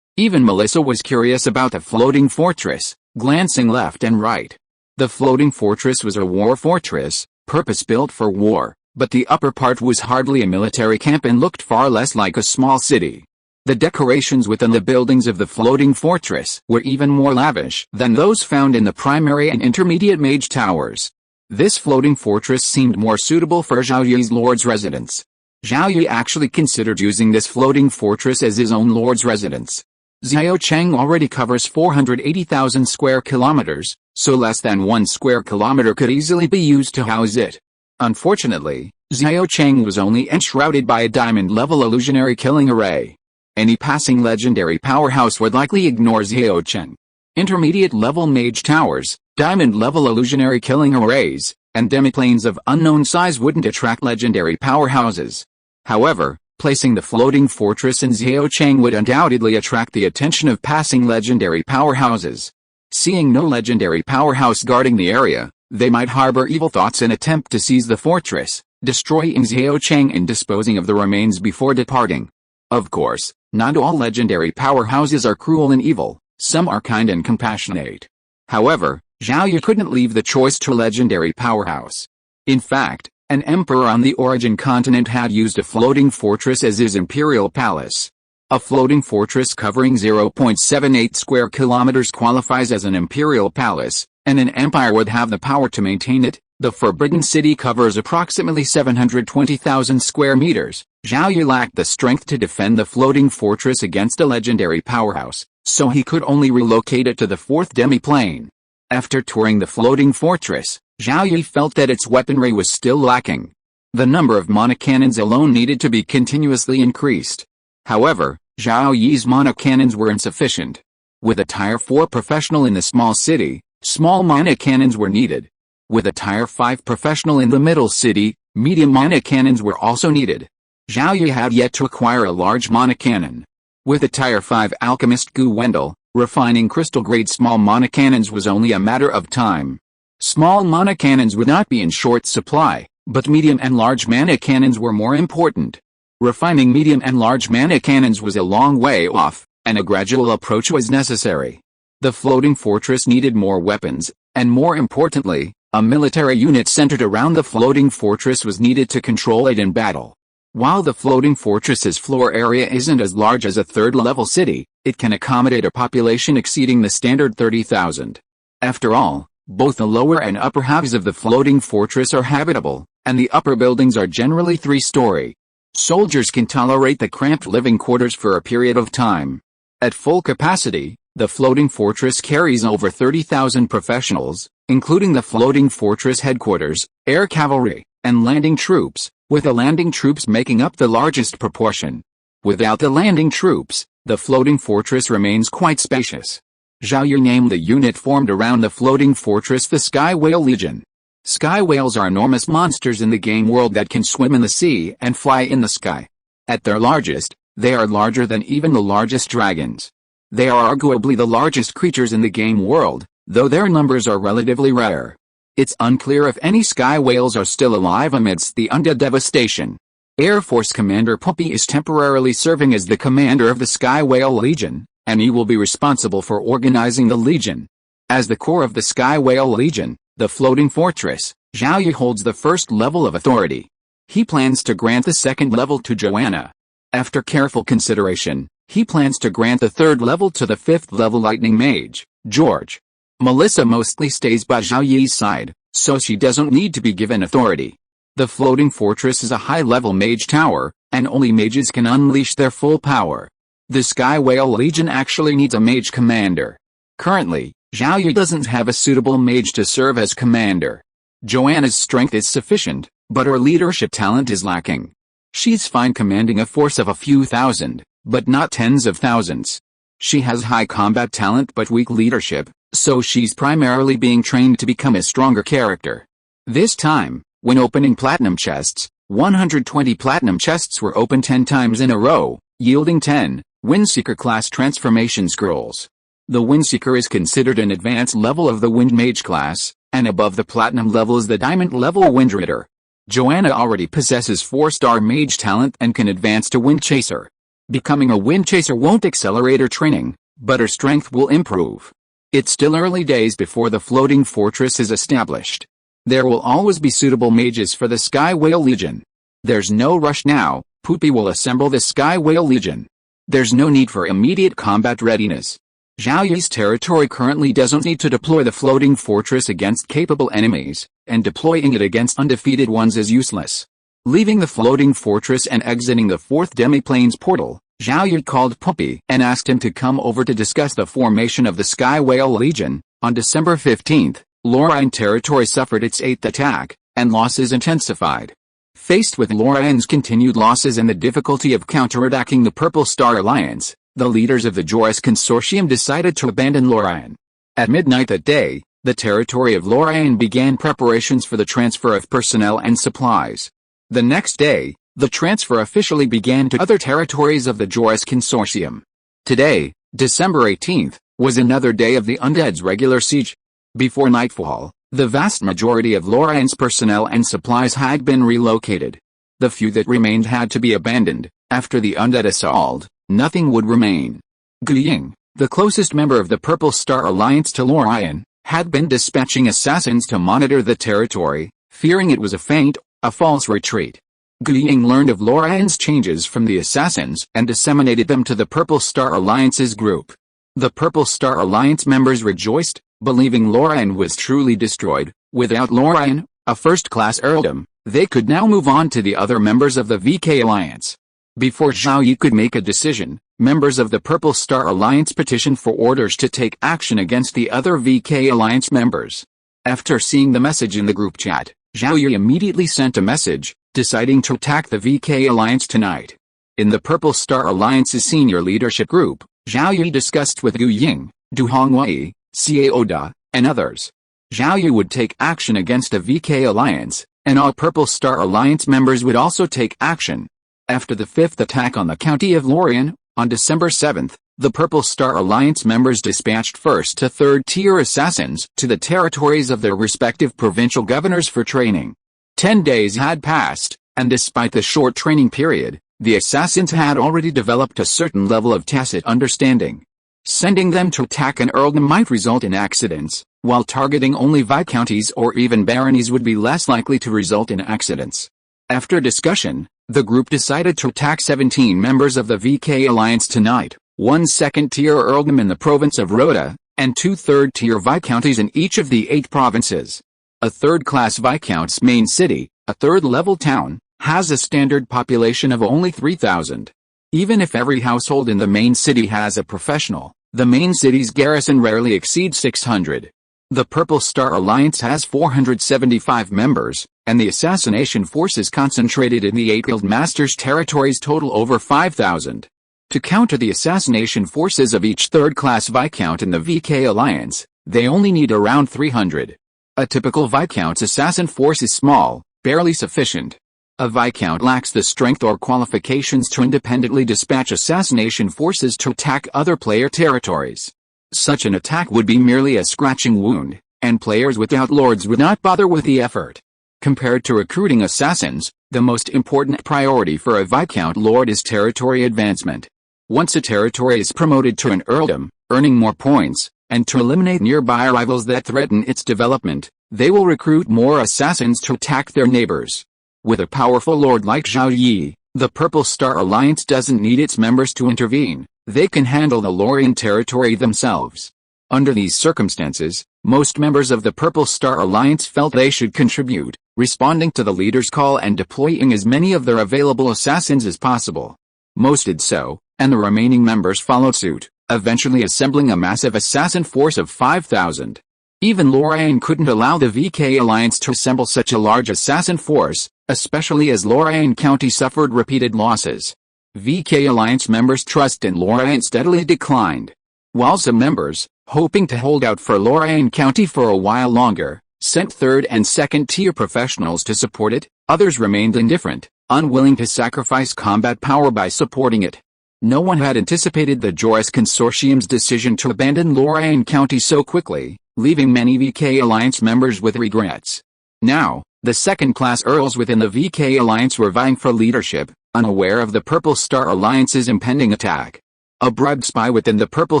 Even Melissa was curious about the floating fortress, glancing left and right. The floating fortress was a war fortress, purpose-built for war, but the upper part was hardly a military camp and looked far less like a small city. The decorations within the buildings of the floating fortress were even more lavish than those found in the primary and intermediate mage towers. This floating fortress seemed more suitable for Zhao Yi's lord's residence. Zhao Yi actually considered using this floating fortress as his own lord's residence. Xiaocheng already covers 480,000 square kilometers, so less than 1 square kilometer could easily be used to house it. Unfortunately, Xiaocheng was only enshrouded by a diamond-level illusionary killing array. Any passing legendary powerhouse would likely ignore Xiaocheng. Intermediate-level mage towers, diamond-level illusionary killing arrays, and demiplanes of unknown size wouldn't attract legendary powerhouses. However, placing the floating fortress in Xiaocheng would undoubtedly attract the attention of passing legendary powerhouses. Seeing no legendary powerhouse guarding the area, they might harbor evil thoughts and attempt to seize the fortress, destroying Xiaocheng and disposing of the remains before departing. Of course, not all legendary powerhouses are cruel and evil, some are kind and compassionate. However, Zhao Yi couldn't leave the choice to a legendary powerhouse. In fact, an emperor on the Origin continent had used a floating fortress as his imperial palace. A floating fortress covering 0.78 square kilometers qualifies as an imperial palace, and an empire would have the power to maintain it. The Forbidden City covers approximately 720,000 square meters. Zhao Yi lacked the strength to defend the floating fortress against a legendary powerhouse, so he could only relocate it to the 4th demi-plane. After touring the floating fortress, Zhao Yi felt that its weaponry was still lacking. The number of monocannons alone needed to be continuously increased. However, Zhao Yi's monocannons were insufficient. With a Tier 4 professional in the small city, small monocannons were needed. With a Tier 5 professional in the middle city, medium monocannons were also needed. Zhao Yi had yet to acquire a large monocannon. With a Tier 5 alchemist Gu Wendell, refining crystal-grade small monocannons was only a matter of time. Small monocannons would not be in short supply, but medium and large monocannons were more important. Refining medium and large monocannons was a long way off, and a gradual approach was necessary. The floating fortress needed more weapons, and more importantly, a military unit centered around the floating fortress was needed to control it in battle. While the floating fortress's floor area isn't as large as a third-level city, it can accommodate a population exceeding the standard 30,000. After all, both the lower and upper halves of the floating fortress are habitable, and the upper buildings are generally 3-story. Soldiers can tolerate the cramped living quarters for a period of time. At full capacity, the floating fortress carries over 30,000 professionals, including the floating fortress headquarters, air cavalry, and landing troops, with the landing troops making up the largest proportion. Without the landing troops, the floating fortress remains quite spacious. Zhao Yi named the unit formed around the floating fortress the Sky Whale Legion. Sky whales are enormous monsters in the game world that can swim in the sea and fly in the sky. At their largest, they are larger than even the largest dragons. They are arguably the largest creatures in the game world, though their numbers are relatively rare. It's unclear if any sky whales are still alive amidst the undead devastation. Air Force Commander Puppy is temporarily serving as the commander of the Sky Whale Legion, and he will be responsible for organizing the Legion. As the core of the Sky Whale Legion, the floating fortress, Zhao Yi holds the first level of authority. He plans to grant the second level to Joanna. After careful consideration, he plans to grant the third level to the fifth level lightning mage, George. Melissa mostly stays by Zhao Yi's side, so she doesn't need to be given authority. The floating fortress is a high-level mage tower, and only mages can unleash their full power. The Sky Whale Legion actually needs a mage commander. Currently, Zhao Yi doesn't have a suitable mage to serve as commander. Joanna's strength is sufficient, but her leadership talent is lacking. She's fine commanding a force of a few thousand, but not tens of thousands. She has high combat talent but weak leadership, so she's primarily being trained to become a stronger character. This time, when opening platinum chests, 120 platinum chests were opened 10 times in a row, yielding 10 Windseeker class transformation scrolls. The Windseeker is considered an advanced level of the Wind Mage class, and above the platinum level is the diamond level Windrider. Joanna already possesses 4-star mage talent and can advance to Wind Chaser. Becoming a Wind Chaser won't accelerate her training, but her strength will improve. It's still early days before the floating fortress is established. There will always be suitable mages for the Sky Whale Legion. There's no rush now. Poopy will assemble the Sky Whale Legion. There's no need for immediate combat readiness. Zhao Yi's territory currently doesn't need to deploy the floating fortress against capable enemies, and deploying it against undefeated ones is useless. Leaving the floating fortress and exiting the 4th Demiplane's portal, Zhao Yi called Puppy and asked him to come over to discuss the formation of the Sky Whale Legion. On December 15th, Lorraine territory suffered its 8th attack, and losses intensified. Faced with Lorraine's continued losses and the difficulty of counterattacking the Purple Star Alliance, the leaders of the Joris Consortium decided to abandon Lorraine. At midnight that day, the territory of Lorraine began preparations for the transfer of personnel and supplies. The next day, the transfer officially began to other territories of the Joris Consortium. Today, December 18th, was another day of the Undead's regular siege. Before nightfall, the vast majority of Lorraine's personnel and supplies had been relocated. The few that remained had to be abandoned. After the Undead assault, nothing would remain. Gu Ying, the closest member of the Purple Star Alliance to Lorraine, had been dispatching assassins to monitor the territory, fearing it was a feint, a false retreat. Gu Ying learned of Lorraine's changes from the assassins and disseminated them to the Purple Star Alliance's group. The Purple Star Alliance members rejoiced, believing Lorraine was truly destroyed. Without Lorraine, a first-class earldom, they could now move on to the other members of the VK Alliance. Before Zhao Yi could make a decision, members of the Purple Star Alliance petitioned for orders to take action against the other VK Alliance members. After seeing the message in the group chat, Zhao Yi immediately sent a message, deciding to attack the VK Alliance tonight. In the Purple Star Alliance's senior leadership group, Zhao Yi discussed with Gu Ying, Du Hongwei, Xie Oda, and others. Zhao Yi would take action against the VK Alliance, and all Purple Star Alliance members would also take action. After the 5th attack on the county of Lorien, on December 7th, the Purple Star Alliance members dispatched 1st to 3rd tier assassins to the territories of their respective provincial governors for training. 10 days had passed, and despite the short training period, the assassins had already developed a certain level of tacit understanding. Sending them to attack an earldom might result in accidents, while targeting only viscounties or even baronies would be less likely to result in accidents. After discussion, the group decided to attack 17 members of the VK Alliance tonight, 1 2nd-tier earldom in the province of Rhoda, and 2 3rd-tier viscounties in each of the 8 provinces. A 3rd-class viscount's main city, a third-level town, has a standard population of only 3,000. Even if every household in the main city has a professional, the main city's garrison rarely exceeds 600. The Purple Star Alliance has 475 members, and the assassination forces concentrated in the 8 Guildmasters' territories total over 5,000. To counter the assassination forces of each third-class Viscount in the VK Alliance, they only need around 300. A typical Viscount's assassin force is small, barely sufficient. A Viscount lacks the strength or qualifications to independently dispatch assassination forces to attack other player territories. Such an attack would be merely a scratching wound, and players without lords would not bother with the effort. Compared to recruiting assassins, the most important priority for a Viscount lord is territory advancement. Once a territory is promoted to an earldom, earning more points, and to eliminate nearby rivals that threaten its development, they will recruit more assassins to attack their neighbors. With a powerful lord like Zhao Yi, the Purple Star Alliance doesn't need its members to intervene. They can handle the Lorien territory themselves. Under these circumstances, most members of the Purple Star Alliance felt they should contribute, responding to the leader's call and deploying as many of their available assassins as possible. Most did so, and the remaining members followed suit, eventually assembling a massive assassin force of 5,000. Even Lorien couldn't allow the VK Alliance to assemble such a large assassin force, especially as Lorien County suffered repeated losses. VK Alliance members' trust in Lorien steadily declined. While some members, hoping to hold out for Lorien County for a while longer, sent third and second-tier professionals to support it, others remained indifferent, unwilling to sacrifice combat power by supporting it. No one had anticipated the Joris Consortium's decision to abandon Lorien County so quickly, leaving many VK Alliance members with regrets. Now, the second-class earls within the VK Alliance were vying for leadership, unaware of the Purple Star Alliance's impending attack. A bribed spy within the Purple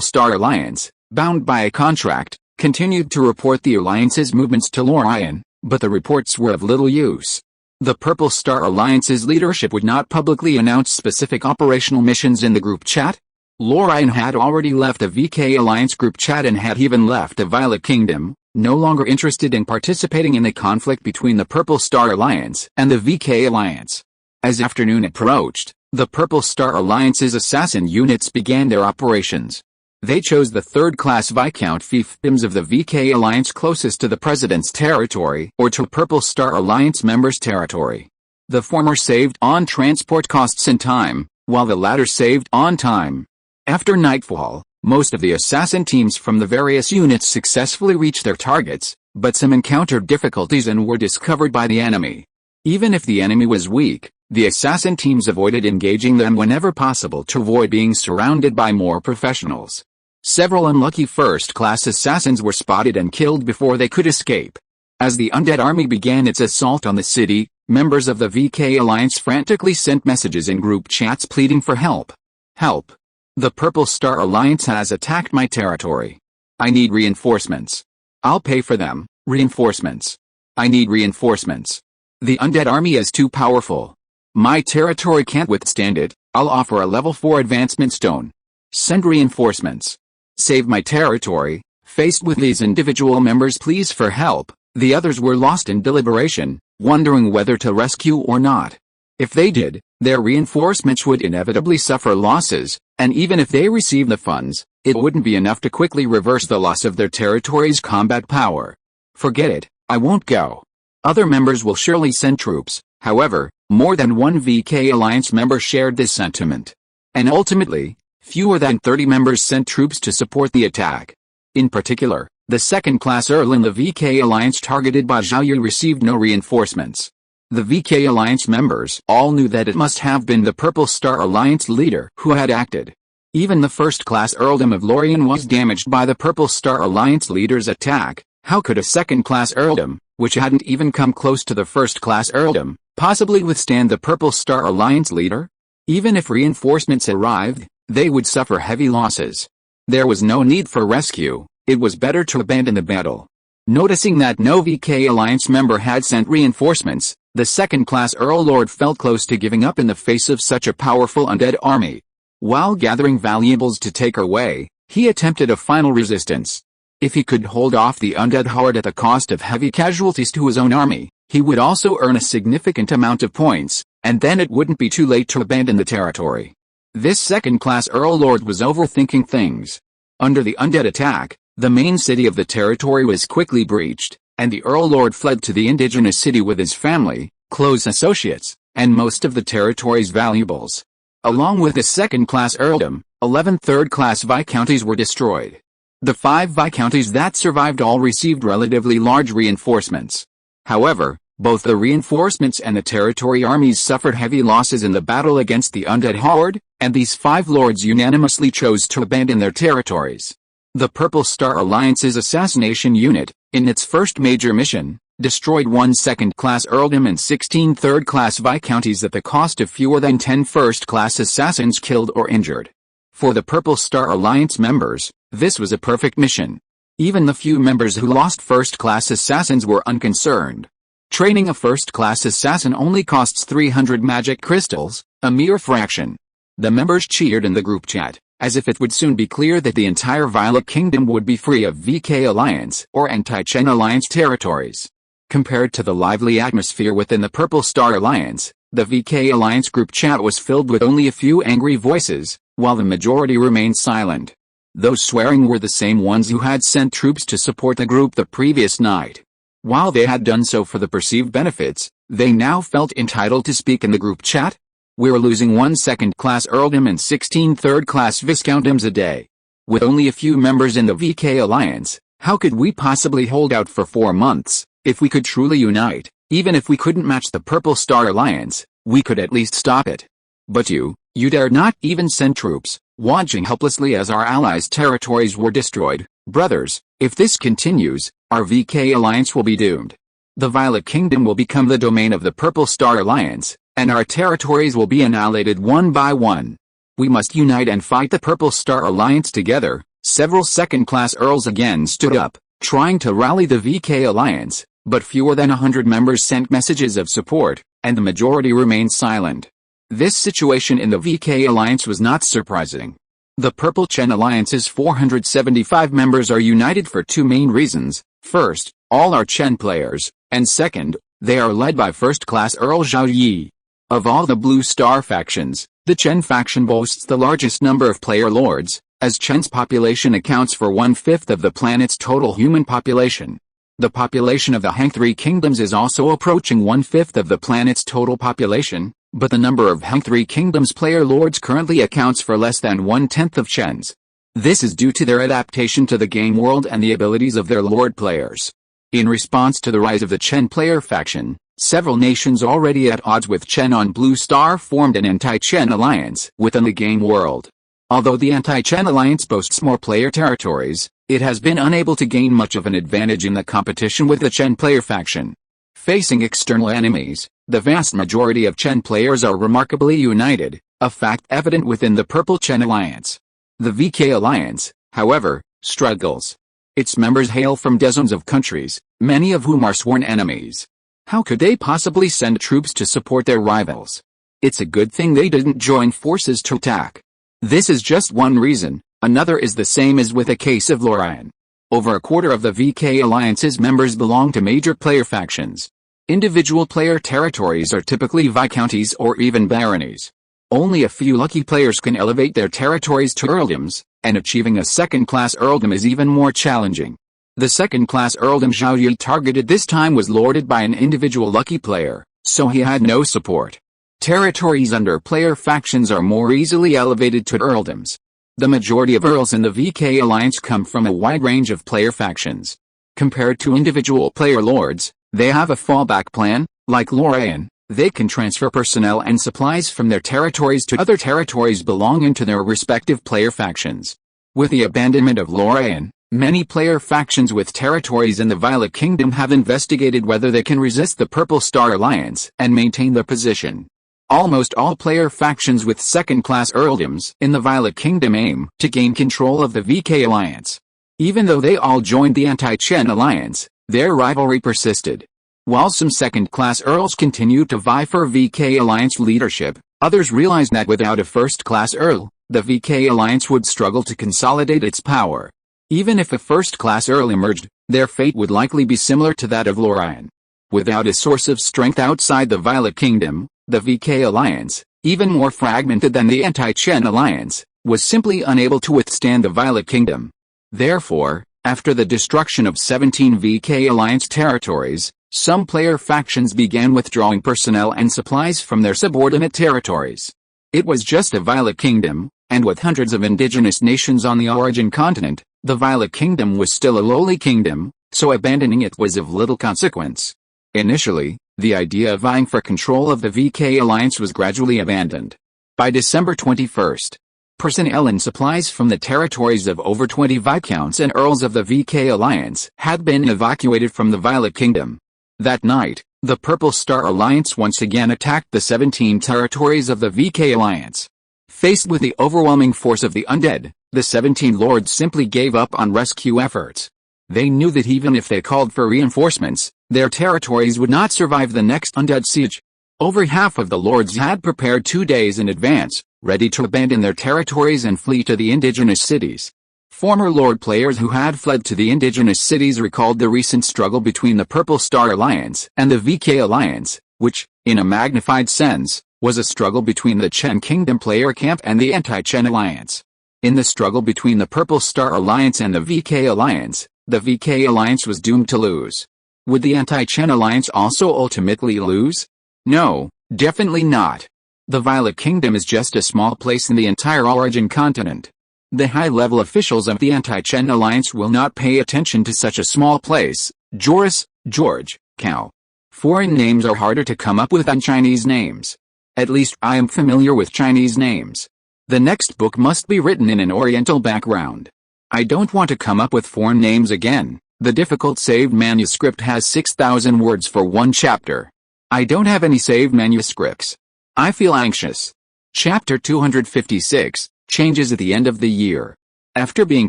Star Alliance, bound by a contract, continued to report the Alliance's movements to Lorien, but the reports were of little use. The Purple Star Alliance's leadership would not publicly announce specific operational missions in the group chat. Lorien had already left the VK Alliance group chat and had even left the Violet Kingdom, no longer interested in participating in the conflict between the Purple Star Alliance and the VK Alliance. As afternoon approached, the Purple Star Alliance's assassin units began their operations. They chose the third-class Viscount fiefdoms of the VK Alliance closest to the President's territory or to Purple Star Alliance members' territory. The former saved on transport costs and time, while the latter saved on time. After nightfall, most of the assassin teams from the various units successfully reached their targets, but some encountered difficulties and were discovered by the enemy. Even if the enemy was weak, the assassin teams avoided engaging them whenever possible to avoid being surrounded by more professionals. Several unlucky first-class assassins were spotted and killed before they could escape. As the undead army began its assault on the city, members of the VK Alliance frantically sent messages in group chats pleading for help. Help! The Purple Star Alliance has attacked my territory. I need reinforcements. I'll pay for them. Reinforcements. I need reinforcements. The undead army is too powerful. My territory can't withstand it. I'll offer a level 4 advancement stone. Send reinforcements. Save my territory. Faced with these individual members' pleas for help, the others were lost in deliberation, wondering whether to rescue or not. If they did, their reinforcements would inevitably suffer losses, and even if they received the funds, it wouldn't be enough to quickly reverse the loss of their territory's combat power. Forget it, I won't go. Other members will surely send troops. However, more than one VK Alliance member shared this sentiment. And ultimately, fewer than 30 members sent troops to support the attack. In particular, the second-class Earl in the VK Alliance targeted by Zhao Yi received no reinforcements. The VK Alliance members all knew that it must have been the Purple Star Alliance leader who had acted. Even the first-class earldom of Lorien was damaged by the Purple Star Alliance leader's attack. How could a second-class earldom, which hadn't even come close to the first-class earldom, possibly withstand the Purple Star Alliance leader? Even if reinforcements arrived, they would suffer heavy losses. There was no need for rescue. It was better to abandon the battle. Noticing that no VK Alliance member had sent reinforcements, the second-class Earl Lord felt close to giving up in the face of such a powerful undead army. While gathering valuables to take away, he attempted a final resistance. If he could hold off the undead horde at the cost of heavy casualties to his own army, He would also earn a significant amount of points, and then it wouldn't be too late to abandon the territory. This second-class Earl Lord was overthinking things. Under the undead attack, the main city of the territory was quickly breached, and the Earl Lord fled to the indigenous city with his family, close associates, and most of the territory's valuables. Along with the second-class earldom, 11 third-class viscounties were destroyed. The 5 viscounties that survived all received relatively large reinforcements. However, both the reinforcements and the territory armies suffered heavy losses in the battle against the undead horde, and these 5 lords unanimously chose to abandon their territories. The Purple Star Alliance's assassination unit, in its first major mission, destroyed 1 second-class earldom and 16 third-class viscounties at the cost of fewer than 10 first-class assassins killed or injured. For the Purple Star Alliance members, this was a perfect mission. Even the few members who lost first-class assassins were unconcerned. Training a first-class assassin only costs 300 magic crystals, a mere fraction. The members cheered in the group chat, as if it would soon be clear that the entire Violet Kingdom would be free of VK Alliance or Anti-Chen Alliance territories. Compared to the lively atmosphere within the Purple Star Alliance, the VK Alliance group chat was filled with only a few angry voices, while the majority remained silent. Those swearing were the same ones who had sent troops to support the group the previous night. While they had done so for the perceived benefits, they now felt entitled to speak in the group chat. We're losing 1 second-class earldom and 16 third-class viscountdoms a day. With only a few members in the VK Alliance, how could we possibly hold out for 4 months? If we could truly unite, even if we couldn't match the Purple Star Alliance, we could at least stop it. But you dared not even send troops, watching helplessly as our allies' territories were destroyed. Brothers, if this continues, our VK Alliance will be doomed. The Violet Kingdom will become the domain of the Purple Star Alliance, and our territories will be annihilated one by one. We must unite and fight the Purple Star Alliance together. Several second-class earls again stood up, trying to rally the VK Alliance, but fewer than 100 members sent messages of support, and the majority remained silent. This situation in the VK Alliance was not surprising. The Purple Chen Alliance's 475 members are united for 2 main reasons. First, all are Chen players, and second, they are led by first-class Earl Zhao Yi. Of all the Blue Star factions, the Chen faction boasts the largest number of player lords, as Chen's population accounts for 1/5 of the planet's total human population. The population of the Hang Three Kingdoms is also approaching 1/5 of the planet's total population, but the number of Hang Three Kingdoms player lords currently accounts for less than 1/10 of Chen's. This is due to their adaptation to the game world and the abilities of their lord players. In response to the rise of the Chen player faction, several nations already at odds with Chen on Blue Star formed an anti-Chen alliance within the game world. Although the anti-Chen alliance boasts more player territories, it has been unable to gain much of an advantage in the competition with the Chen player faction. Facing external enemies, the vast majority of Chen players are remarkably united, a fact evident within the Purple Chen Alliance. The VK Alliance, however, struggles. Its members hail from dozens of countries, many of whom are sworn enemies. How could they possibly send troops to support their rivals? It's a good thing they didn't join forces to attack. This is just one reason. Another is the same as with a case of Lorian. Over a quarter of the VK Alliance's members belong to major player factions. Individual player territories are typically viscounties or even baronies. Only a few lucky players can elevate their territories to earldoms, and achieving a second-class earldom is even more challenging. The second-class earldom Zhao Yi targeted this time was lorded by an individual lucky player, so he had no support. Territories under player factions are more easily elevated to earldoms. The majority of earls in the VK Alliance come from a wide range of player factions. Compared to individual player lords, they have a fallback plan. Like Lorian, they can transfer personnel and supplies from their territories to other territories belonging to their respective player factions. With the abandonment of Lorian, many player factions with territories in the Violet Kingdom have investigated whether they can resist the Purple Star Alliance and maintain their position. Almost all player factions with second-class earldoms in the Violet Kingdom aim to gain control of the VK Alliance. Even though they all joined the anti-Chen Alliance, their rivalry persisted. While some second-class earls continued to vie for VK Alliance leadership, others realized that without a first-class earl, the VK Alliance would struggle to consolidate its power. Even if a first-class earl emerged, their fate would likely be similar to that of Lorian. Without a source of strength outside the Violet Kingdom, the VK Alliance, even more fragmented than the Anti-Chen Alliance, was simply unable to withstand the Violet Kingdom. Therefore, after the destruction of 17 VK Alliance territories, some player factions began withdrawing personnel and supplies from their subordinate territories. It was just a Violet Kingdom, and with hundreds of indigenous nations on the origin continent, the Violet Kingdom was still a lowly kingdom, so abandoning it was of little consequence. Initially, the idea of vying for control of the VK Alliance was gradually abandoned. By December 21st, personnel and supplies from the territories of over 20 Viscounts and Earls of the VK Alliance had been evacuated from the Violet Kingdom. That night, the Purple Star Alliance once again attacked the 17 territories of the VK Alliance. Faced with the overwhelming force of the undead, the 17 lords simply gave up on rescue efforts. They knew that even if they called for reinforcements, their territories would not survive the next undead siege. Over half of the lords had prepared 2 days in advance, ready to abandon their territories and flee to the indigenous cities. Former lord players who had fled to the indigenous cities recalled the recent struggle between the Purple Star Alliance and the VK Alliance, which, in a magnified sense, was a struggle between the Chen Kingdom player camp and the Anti-Chen Alliance. In the struggle between the Purple Star Alliance and the VK Alliance, the VK Alliance was doomed to lose. Would the Anti-Chen Alliance also ultimately lose? No, definitely not. The Violet Kingdom is just a small place in the entire origin continent. The high-level officials of the Anti-Chen Alliance will not pay attention to such a small place. Joris, George, Cow. Foreign names are harder to come up with than Chinese names. At least I am familiar with Chinese names. The next book must be written in an Oriental background. I don't want to come up with foreign names again. The difficult saved manuscript has 6,000 words for one chapter. I don't have any saved manuscripts. I feel anxious. Chapter 256, Changes at the End of the Year. After being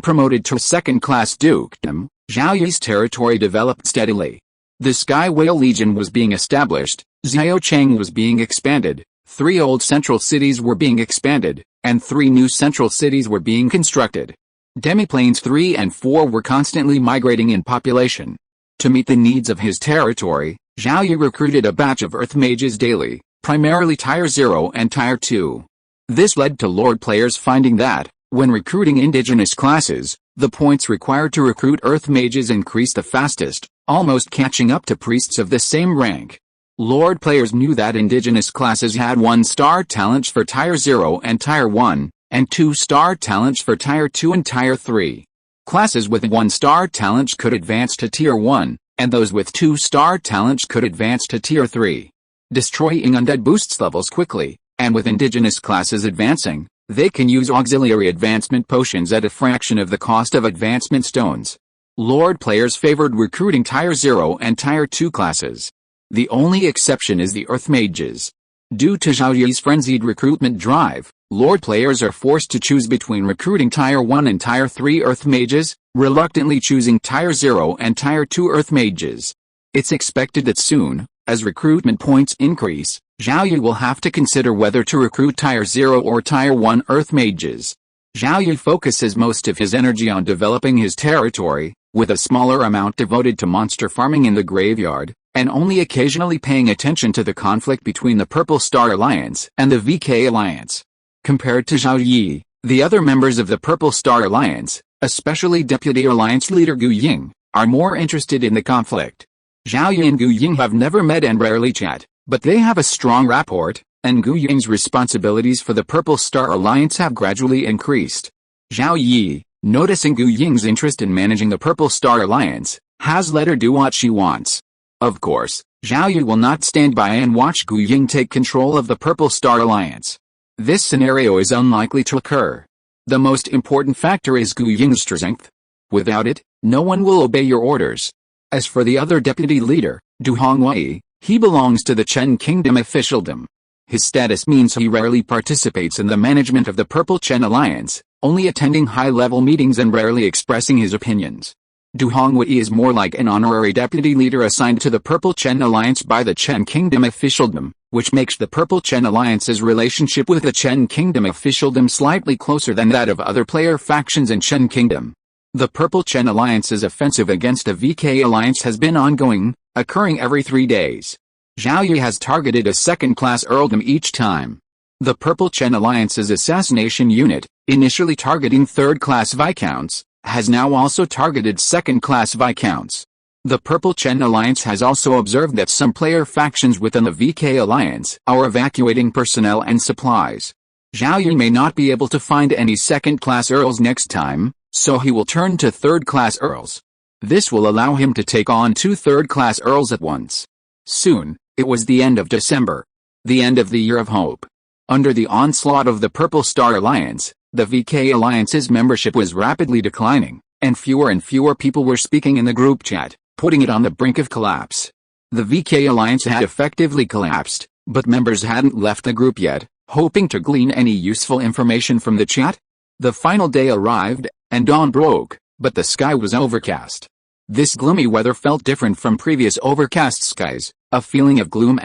promoted to second-class dukedom, Zhao Yi's territory developed steadily. The Sky Whale Legion was being established, Xiaocheng was being expanded, 3 old central cities were being expanded, and 3 new central cities were being constructed. Demiplanes 3 and 4 were constantly migrating in population. To meet the needs of his territory, Zhao Yi recruited a batch of Earth Mages daily, primarily Tier 0 and Tier 2. This led to Lord players finding that, when recruiting indigenous classes, the points required to recruit Earth Mages increased the fastest, almost catching up to priests of the same rank. Lord players knew that indigenous classes had 1-star talents for Tier 0 and Tier 1, and 2-star talents for Tier 2 and Tier 3. Classes with 1-star talents could advance to Tier 1, and those with 2-star talents could advance to Tier 3. Destroying undead boosts levels quickly, and with indigenous classes advancing, they can use auxiliary advancement potions at a fraction of the cost of advancement stones. Lord players favored recruiting Tier 0 and Tier 2 classes. The only exception is the Earth Mages. Due to Zhao Yi's frenzied recruitment drive, Lord players are forced to choose between recruiting Tier 1 and Tier 3 Earth Mages, reluctantly choosing Tier 0 and Tier 2 Earth Mages. It's expected that soon, as recruitment points increase, Zhao Yi will have to consider whether to recruit Tier 0 or Tier 1 Earth Mages. Zhao Yi focuses most of his energy on developing his territory, with a smaller amount devoted to monster farming in the graveyard, and only occasionally paying attention to the conflict between the Purple Star Alliance and the VK Alliance. Compared to Zhao Yi, the other members of the Purple Star Alliance, especially Deputy Alliance Leader Gu Ying, are more interested in the conflict. Zhao Yi and Gu Ying have never met and rarely chat, but they have a strong rapport, and Gu Ying's responsibilities for the Purple Star Alliance have gradually increased. Zhao Yi, noticing Gu Ying's interest in managing the Purple Star Alliance, has let her do what she wants. Of course, Zhao Yi will not stand by and watch Gu Ying take control of the Purple Star Alliance. This scenario is unlikely to occur. The most important factor is Gu Ying's strength. Without it, no one will obey your orders. As for the other deputy leader, Du Hongwei, he belongs to the Chen Kingdom officialdom. His status means he rarely participates in the management of the Purple Chen Alliance, only attending high-level meetings and rarely expressing his opinions. Du Hongwei is more like an honorary deputy leader assigned to the Purple Chen Alliance by the Chen Kingdom officialdom, which makes the Purple Chen Alliance's relationship with the Chen Kingdom officialdom slightly closer than that of other player factions in Chen Kingdom. The Purple Chen Alliance's offensive against the VK Alliance has been ongoing, occurring every 3 days. Zhao Yi has targeted a second-class earldom each time. The Purple Chen Alliance's assassination unit, initially targeting third-class viscounts, has now also targeted second-class viscounts. The Purple Chen Alliance has also observed that some player factions within the VK Alliance are evacuating personnel and supplies. Zhao Yi may not be able to find any second-class earls next time, so he will turn to third-class earls. This will allow him to take on 2 third-class earls at once. Soon, it was the end of December. The end of the Year of Hope. Under the onslaught of the Purple Star Alliance, the VK Alliance's membership was rapidly declining, and fewer people were speaking in the group chat, putting it on the brink of collapse. The VK Alliance had effectively collapsed, but members hadn't left the group yet, hoping to glean any useful information from the chat. The final day arrived, and dawn broke, but the sky was overcast. This gloomy weather felt different from previous overcast skies, a feeling of gloom,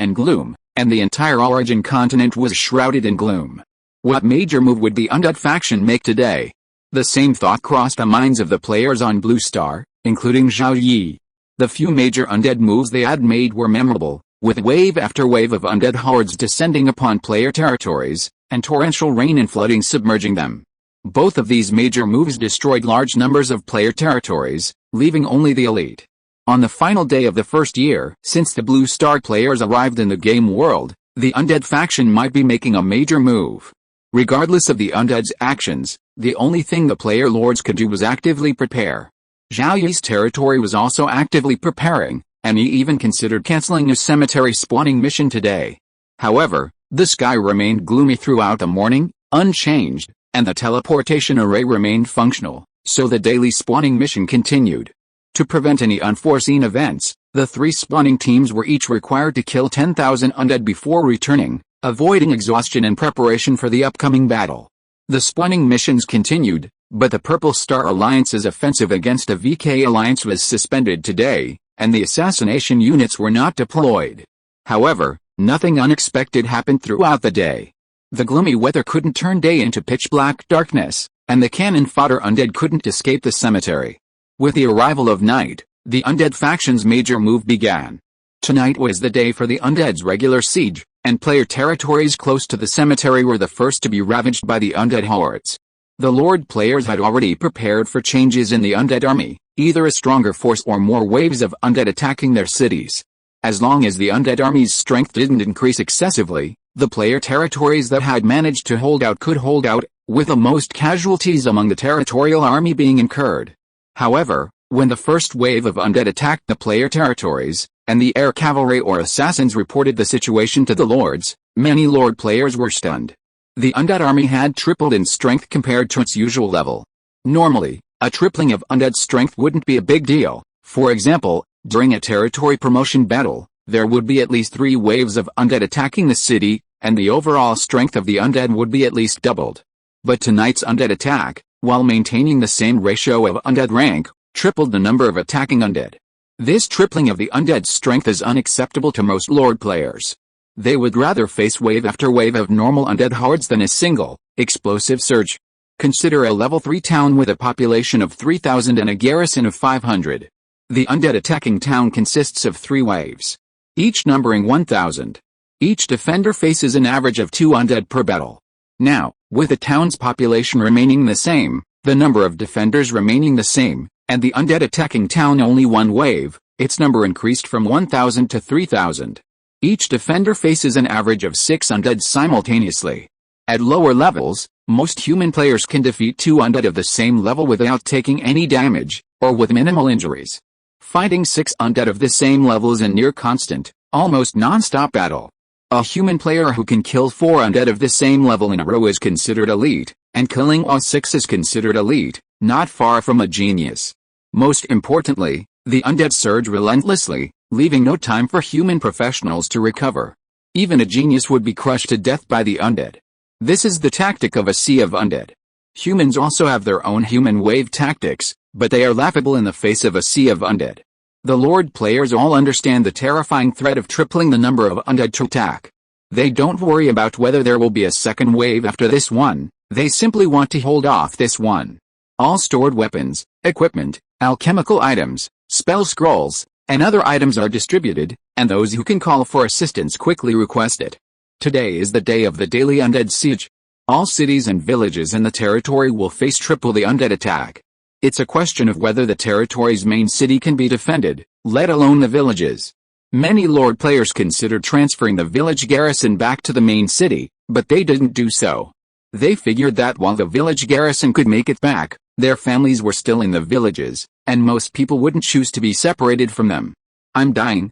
and the entire Origin continent was shrouded in gloom. What major move would the undead faction make today? The same thought crossed the minds of the players on Blue Star, including Zhao Yi. The few major undead moves they had made were memorable, with wave after wave of undead hordes descending upon player territories, and torrential rain and flooding submerging them. Both of these major moves destroyed large numbers of player territories, leaving only the elite. On the final day of the first year since the Blue Star players arrived in the game world, the undead faction might be making a major move. Regardless of the undead's actions, the only thing the player lords could do was actively prepare. Zhao Yi's territory was also actively preparing, and he even considered canceling a cemetery spawning mission today. However, the sky remained gloomy throughout the morning, unchanged, and the teleportation array remained functional, so the daily spawning mission continued. To prevent any unforeseen events, the 3 spawning teams were each required to kill 10,000 undead before returning, avoiding exhaustion in preparation for the upcoming battle. The spawning missions continued, but the Purple Star Alliance's offensive against the VK Alliance was suspended today, and the assassination units were not deployed. However, nothing unexpected happened throughout the day. The gloomy weather couldn't turn day into pitch-black darkness, and the cannon fodder undead couldn't escape the cemetery. With the arrival of night, the undead faction's major move began. Tonight was the day for the undead's regular siege, and player territories close to the cemetery were the first to be ravaged by the undead hordes. The Lord players had already prepared for changes in the undead army, either a stronger force or more waves of undead attacking their cities. As long as the undead army's strength didn't increase excessively, the player territories that had managed to hold out could hold out, with the most casualties among the territorial army being incurred. However, when the first wave of undead attacked the player territories, and the air cavalry or assassins reported the situation to the lords, many lord players were stunned. The undead army had tripled in strength compared to its usual level. Normally, a tripling of undead strength wouldn't be a big deal. For example, during a territory promotion battle, there would be at least 3 waves of undead attacking the city, and the overall strength of the undead would be at least doubled. But tonight's undead attack, while maintaining the same ratio of undead rank, tripled the number of attacking undead. This tripling of the undead strength is unacceptable to most lord players. They would rather face wave after wave of normal undead hordes than a single, explosive surge. Consider a level 3 town with a population of 3,000 and a garrison of 500. The undead attacking town consists of 3 waves, each numbering 1,000. Each defender faces an average of 2 undead per battle. Now, with the town's population remaining the same, the number of defenders remaining the same, and the undead attacking town only 1 wave, its number increased from 1,000 to 3,000. Each defender faces an average of 6 undead simultaneously. At lower levels, most human players can defeat 2 undead of the same level without taking any damage, or with minimal injuries. Fighting 6 undead of the same level is a near constant, almost non-stop battle. A human player who can kill 4 undead of the same level in a row is considered elite, and killing all 6 is considered elite, not far from a genius. Most importantly, the undead surge relentlessly, leaving no time for human professionals to recover. Even a genius would be crushed to death by the undead. This is the tactic of a sea of undead. Humans also have their own human wave tactics, but they are laughable in the face of a sea of undead. The Lord players all understand the terrifying threat of tripling the number of undead to attack. They don't worry about whether there will be a second wave after this one, they simply want to hold off this one. All stored weapons, equipment, alchemical items, spell scrolls, and other items are distributed, and those who can call for assistance quickly request it. Today is the day of the daily undead siege. All cities and villages in the territory will face triple the undead attack. It's a question of whether the territory's main city can be defended, let alone the villages. Many Lord players considered transferring the village garrison back to the main city, but they didn't do so. They figured that while the village garrison could make it back, their families were still in the villages, and most people wouldn't choose to be separated from them. I'm dying.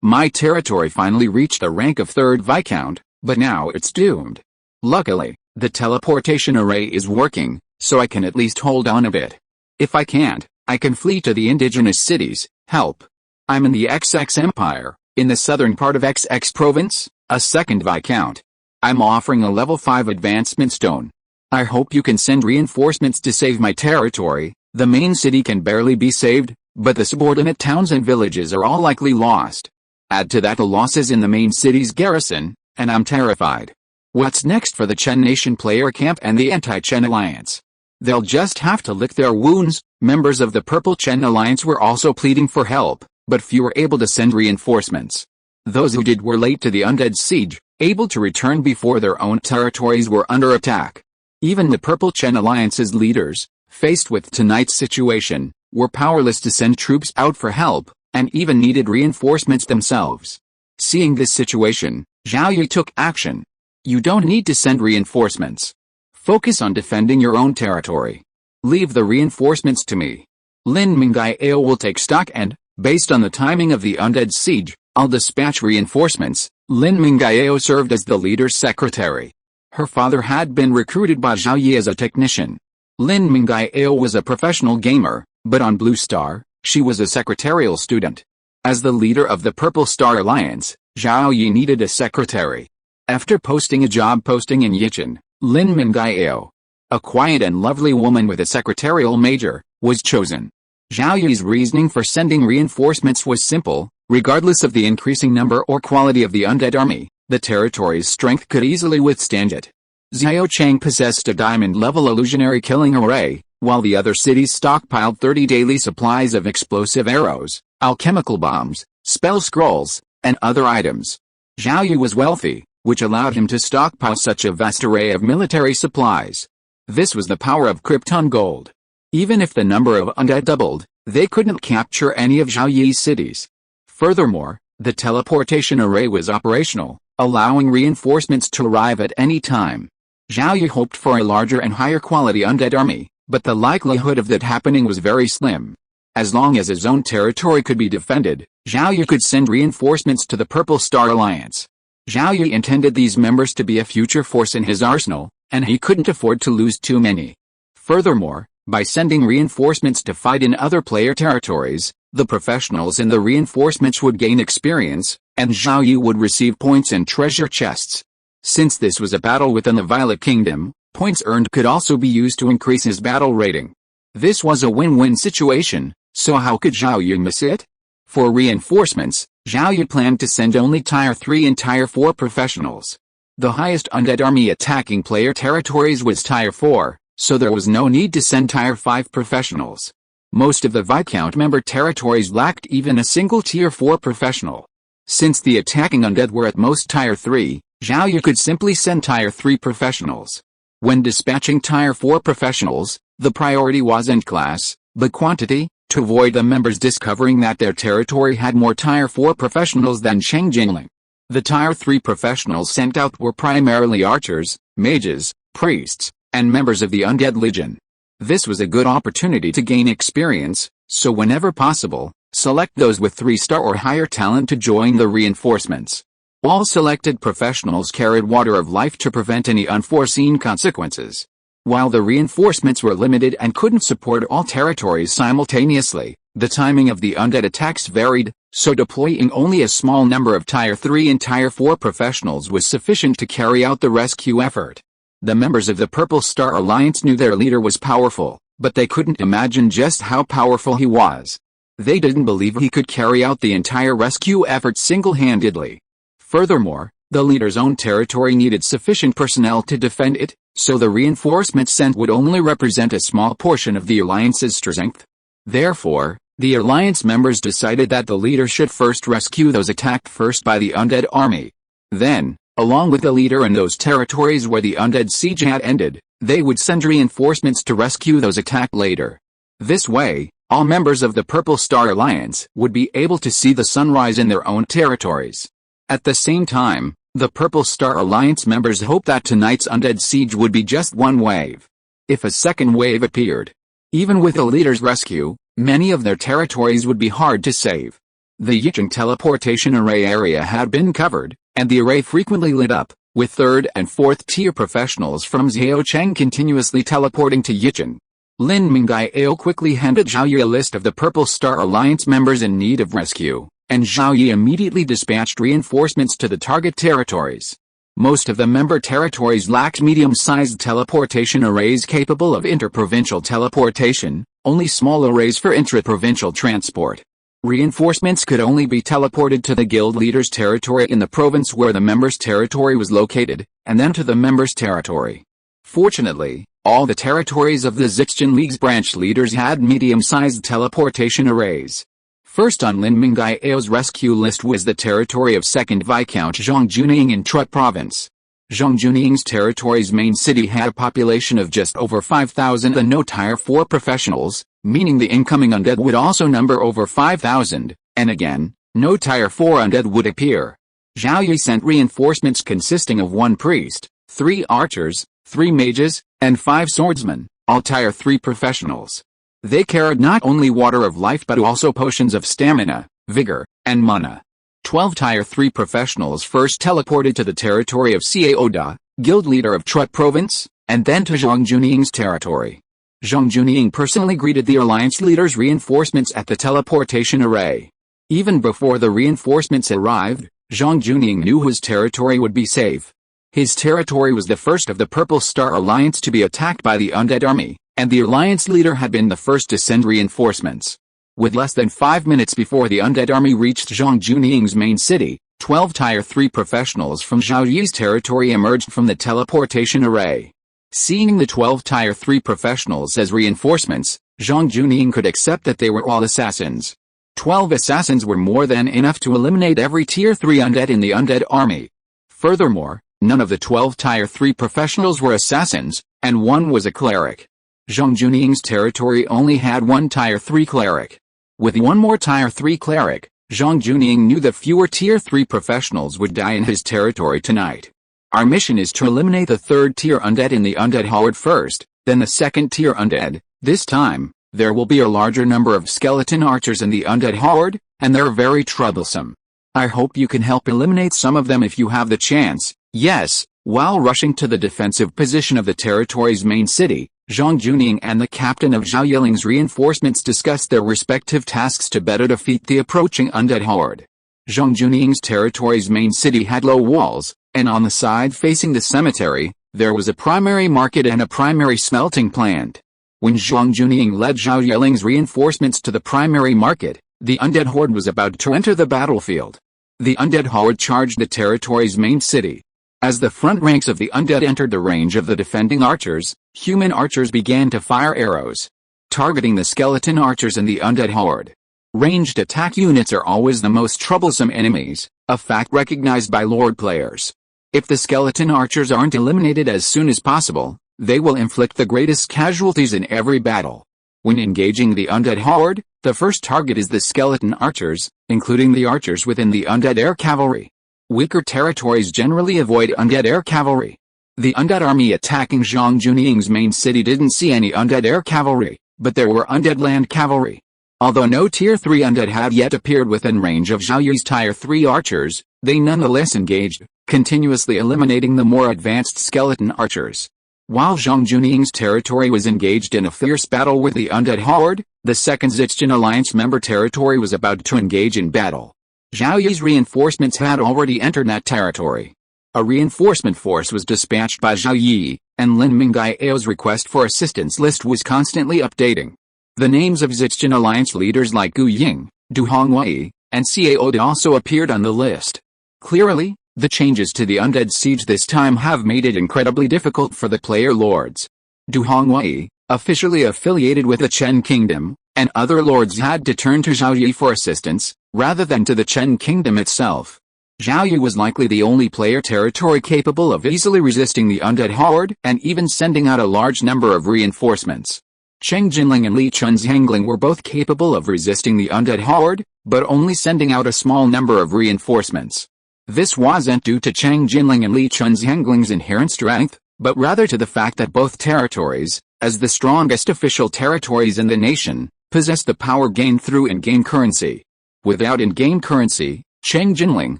My territory finally reached the rank of 3rd Viscount, but now it's doomed. Luckily, the teleportation array is working, so I can at least hold on a bit. If I can't, I can flee to the indigenous cities. Help. I'm in the XX Empire, in the southern part of XX Province, a 2nd Viscount. I'm offering a level 5 advancement stone. I hope you can send reinforcements to save my territory. The main city can barely be saved, but the subordinate towns and villages are all likely lost. Add to that the losses in the main city's garrison, and I'm terrified. What's next for the Chen Nation player camp and the anti-Chen Alliance? They'll just have to lick their wounds. Members of the Purple Chen Alliance were also pleading for help, but few were able to send reinforcements. Those who did were late to the undead siege, able to return before their own territories were under attack. Even the Purple Chen Alliance's leaders, faced with tonight's situation, were powerless to send troops out for help, and even needed reinforcements themselves. Seeing this situation, Zhao Yi took action. You don't need to send reinforcements. Focus on defending your own territory. Leave the reinforcements to me. Lin Mingyao will take stock and, based on the timing of the undead siege, I'll dispatch reinforcements. Lin Mingyao served as the leader's secretary. Her father had been recruited by Zhao Yi as a technician. Lin Mingyao was a professional gamer, but on Blue Star, she was a secretarial student. As the leader of the Purple Star Alliance, Zhao Yi needed a secretary. After posting a job posting in Yichen, Lin Mingyao, a quiet and lovely woman with a secretarial major, was chosen. Zhao Yi's reasoning for sending reinforcements was simple. Regardless of the increasing number or quality of the undead army, the territory's strength could easily withstand it. Xiao Chang possessed a diamond-level illusionary killing array, while the other cities stockpiled 30 daily supplies of explosive arrows, alchemical bombs, spell scrolls, and other items. Zhao Yi was wealthy, which allowed him to stockpile such a vast array of military supplies. This was the power of Krypton gold. Even if the number of undead doubled, they couldn't capture any of Zhao Yi's cities. Furthermore, the teleportation array was operational, allowing reinforcements to arrive at any time. Zhao Yi hoped for a larger and higher quality undead army, but the likelihood of that happening was very slim. As long as his own territory could be defended, Zhao Yi could send reinforcements to the Purple Star Alliance. Zhao Yi intended these members to be a future force in his arsenal, and he couldn't afford to lose too many. Furthermore, by sending reinforcements to fight in other player territories, the professionals in the reinforcements would gain experience, and Zhao Yi would receive points and treasure chests. Since this was a battle within the Violet Kingdom, points earned could also be used to increase his battle rating. This was a win-win situation, so how could Zhao Yi miss it? For reinforcements, Zhao Yi planned to send only Tier 3 and Tier 4 professionals. The highest undead army attacking player territories was Tier 4, so there was no need to send Tier 5 professionals. Most of the Viscount member territories lacked even a single Tier 4 professional. Since the attacking undead were at most Tier 3, Zhao Yi could simply send Tier 3 professionals. When dispatching Tier 4 professionals, the priority wasn't class, but quantity, to avoid the members discovering that their territory had more Tier 4 professionals than Changjingling. The Tier 3 professionals sent out were primarily archers, mages, priests, and members of the Undead Legion. This was a good opportunity to gain experience, so whenever possible, select those with 3-star or higher talent to join the reinforcements. All selected professionals carried Water of Life to prevent any unforeseen consequences. While the reinforcements were limited and couldn't support all territories simultaneously, the timing of the undead attacks varied, so deploying only a small number of Tier 3 and Tier 4 professionals was sufficient to carry out the rescue effort. The members of the Purple Star Alliance knew their leader was powerful, but they couldn't imagine just how powerful he was. They didn't believe he could carry out the entire rescue effort single-handedly. Furthermore, the leader's own territory needed sufficient personnel to defend it, so the reinforcements sent would only represent a small portion of the alliance's strength. Therefore, The alliance members decided that the leader should first rescue those attacked first by the undead army. Then, along with the leader in those territories where the undead siege had ended, they would send reinforcements to rescue those attacked later. This way, all members of the Purple Star Alliance would be able to see the sunrise in their own territories. At the same time, the Purple Star Alliance members hoped that tonight's undead siege would be just one wave. If a second wave appeared, even with the leader's rescue, many of their territories would be hard to save. The Yicheng teleportation array area had been covered, and the array frequently lit up, with 3rd and 4th tier professionals from Xiaocheng continuously teleporting to Yicheng. Lin Mingyao quickly handed Zhao Yi a list of the Purple Star Alliance members in need of rescue, and Zhao Yi immediately dispatched reinforcements to the target territories. Most of the member territories lacked medium-sized teleportation arrays capable of interprovincial teleportation, only small arrays for intra-provincial transport. Reinforcements could only be teleported to the guild leader's territory in the province where the member's territory was located, and then to the member's territory. Fortunately, all the territories of the Zixjian League's branch leaders had medium-sized teleportation arrays. First on Lin Mingyao's rescue list was the territory of 2nd Viscount Zhang Junying in Trut Province. Zhang Junying's territory's main city had a population of just over 5,000 and no Tier 4 professionals, meaning the incoming undead would also number over 5,000, and again, no Tier 4 undead would appear. Zhao Yi sent reinforcements consisting of 1 priest, 3 archers, 3 mages, and 5 swordsmen, all Tier 3 professionals. They carried not only water of life but also potions of stamina, vigor, and mana. 12 Tier 3 professionals first teleported to the territory of Xiao Da, guild leader of Trut Province, and then to Zhang Junying's territory. Zhang Junying personally greeted the alliance leader's reinforcements at the teleportation array. Even before the reinforcements arrived, Zhang Junying knew his territory would be safe. His territory was the first of the Purple Star Alliance to be attacked by the undead army, and the alliance leader had been the first to send reinforcements. With less than 5 minutes before the undead army reached Zhang Junying's main city, 12 Tier 3 professionals from Zhao Yi's territory emerged from the teleportation array. Seeing the 12 Tier 3 professionals as reinforcements, Zhang Junying could accept that they were all assassins. 12 assassins were more than enough to eliminate every Tier 3 undead in the undead army. Furthermore, none of the 12 Tier 3 professionals were assassins, and 1 was a cleric. Zhang Junying's territory only had 1 Tier 3 cleric. With 1 more Tier 3 cleric, Zhang Junying knew that fewer Tier 3 professionals would die in his territory tonight. Our mission is to eliminate the 3rd tier undead in the undead horde first, then the 2nd tier undead. This time, there will be a larger number of skeleton archers in the undead horde, and they're very troublesome. I hope you can help eliminate some of them if you have the chance. Yes. While rushing to the defensive position of the territory's main city, Zhang Junying and the captain of Zhao Yiling's reinforcements discussed their respective tasks to better defeat the approaching undead horde. Zhang Junying's territory's main city had low walls, and on the side facing the cemetery, there was a primary market and a primary smelting plant. When Zhang Junying led Zhao Yiling's reinforcements to the primary market, the undead horde was about to enter the battlefield. The undead horde charged the territory's main city. As the front ranks of the undead entered the range of the defending archers, human archers began to fire arrows, targeting the skeleton archers in the undead horde. Ranged attack units are always the most troublesome enemies, a fact recognized by Lord players. If the skeleton archers aren't eliminated as soon as possible, they will inflict the greatest casualties in every battle. When engaging the undead horde, the first target is the skeleton archers, including the archers within the undead air cavalry. Weaker territories generally avoid undead air cavalry. The undead army attacking Zhang Junying's main city didn't see any undead air cavalry, but there were undead land cavalry. Although no Tier 3 undead had yet appeared within range of Zhao Yi's Tier 3 archers, they nonetheless engaged, continuously eliminating the more advanced skeleton archers. While Zhang Junying's territory was engaged in a fierce battle with the undead horde, the 2nd Zixjian Alliance member territory was about to engage in battle. Zhao Yi's reinforcements had already entered that territory. A reinforcement force was dispatched by Zhao Yi, and Lin Mingyao's request for assistance list was constantly updating. The names of Zixjian Alliance leaders like Gu Ying, Du Hongwei, and Xiao Da also appeared on the list. Clearly, the changes to the undead siege this time have made it incredibly difficult for the player lords. Du Hongwei, officially affiliated with the Chen Kingdom, and other lords had to turn to Zhao Yi for assistance, rather than to the Chen kingdom itself. Zhao Yi was likely the only player territory capable of easily resisting the undead horde and even sending out a large number of reinforcements. Cheng Jinling and Li Chunxiangling were both capable of resisting the undead horde, but only sending out a small number of reinforcements. This wasn't due to Cheng Jinling and Li Chunxiangling's inherent strength, but rather to the fact that both territories, as the strongest official territories in the nation, possessed the power gained through in-game currency. Without in-game currency, Cheng Jinling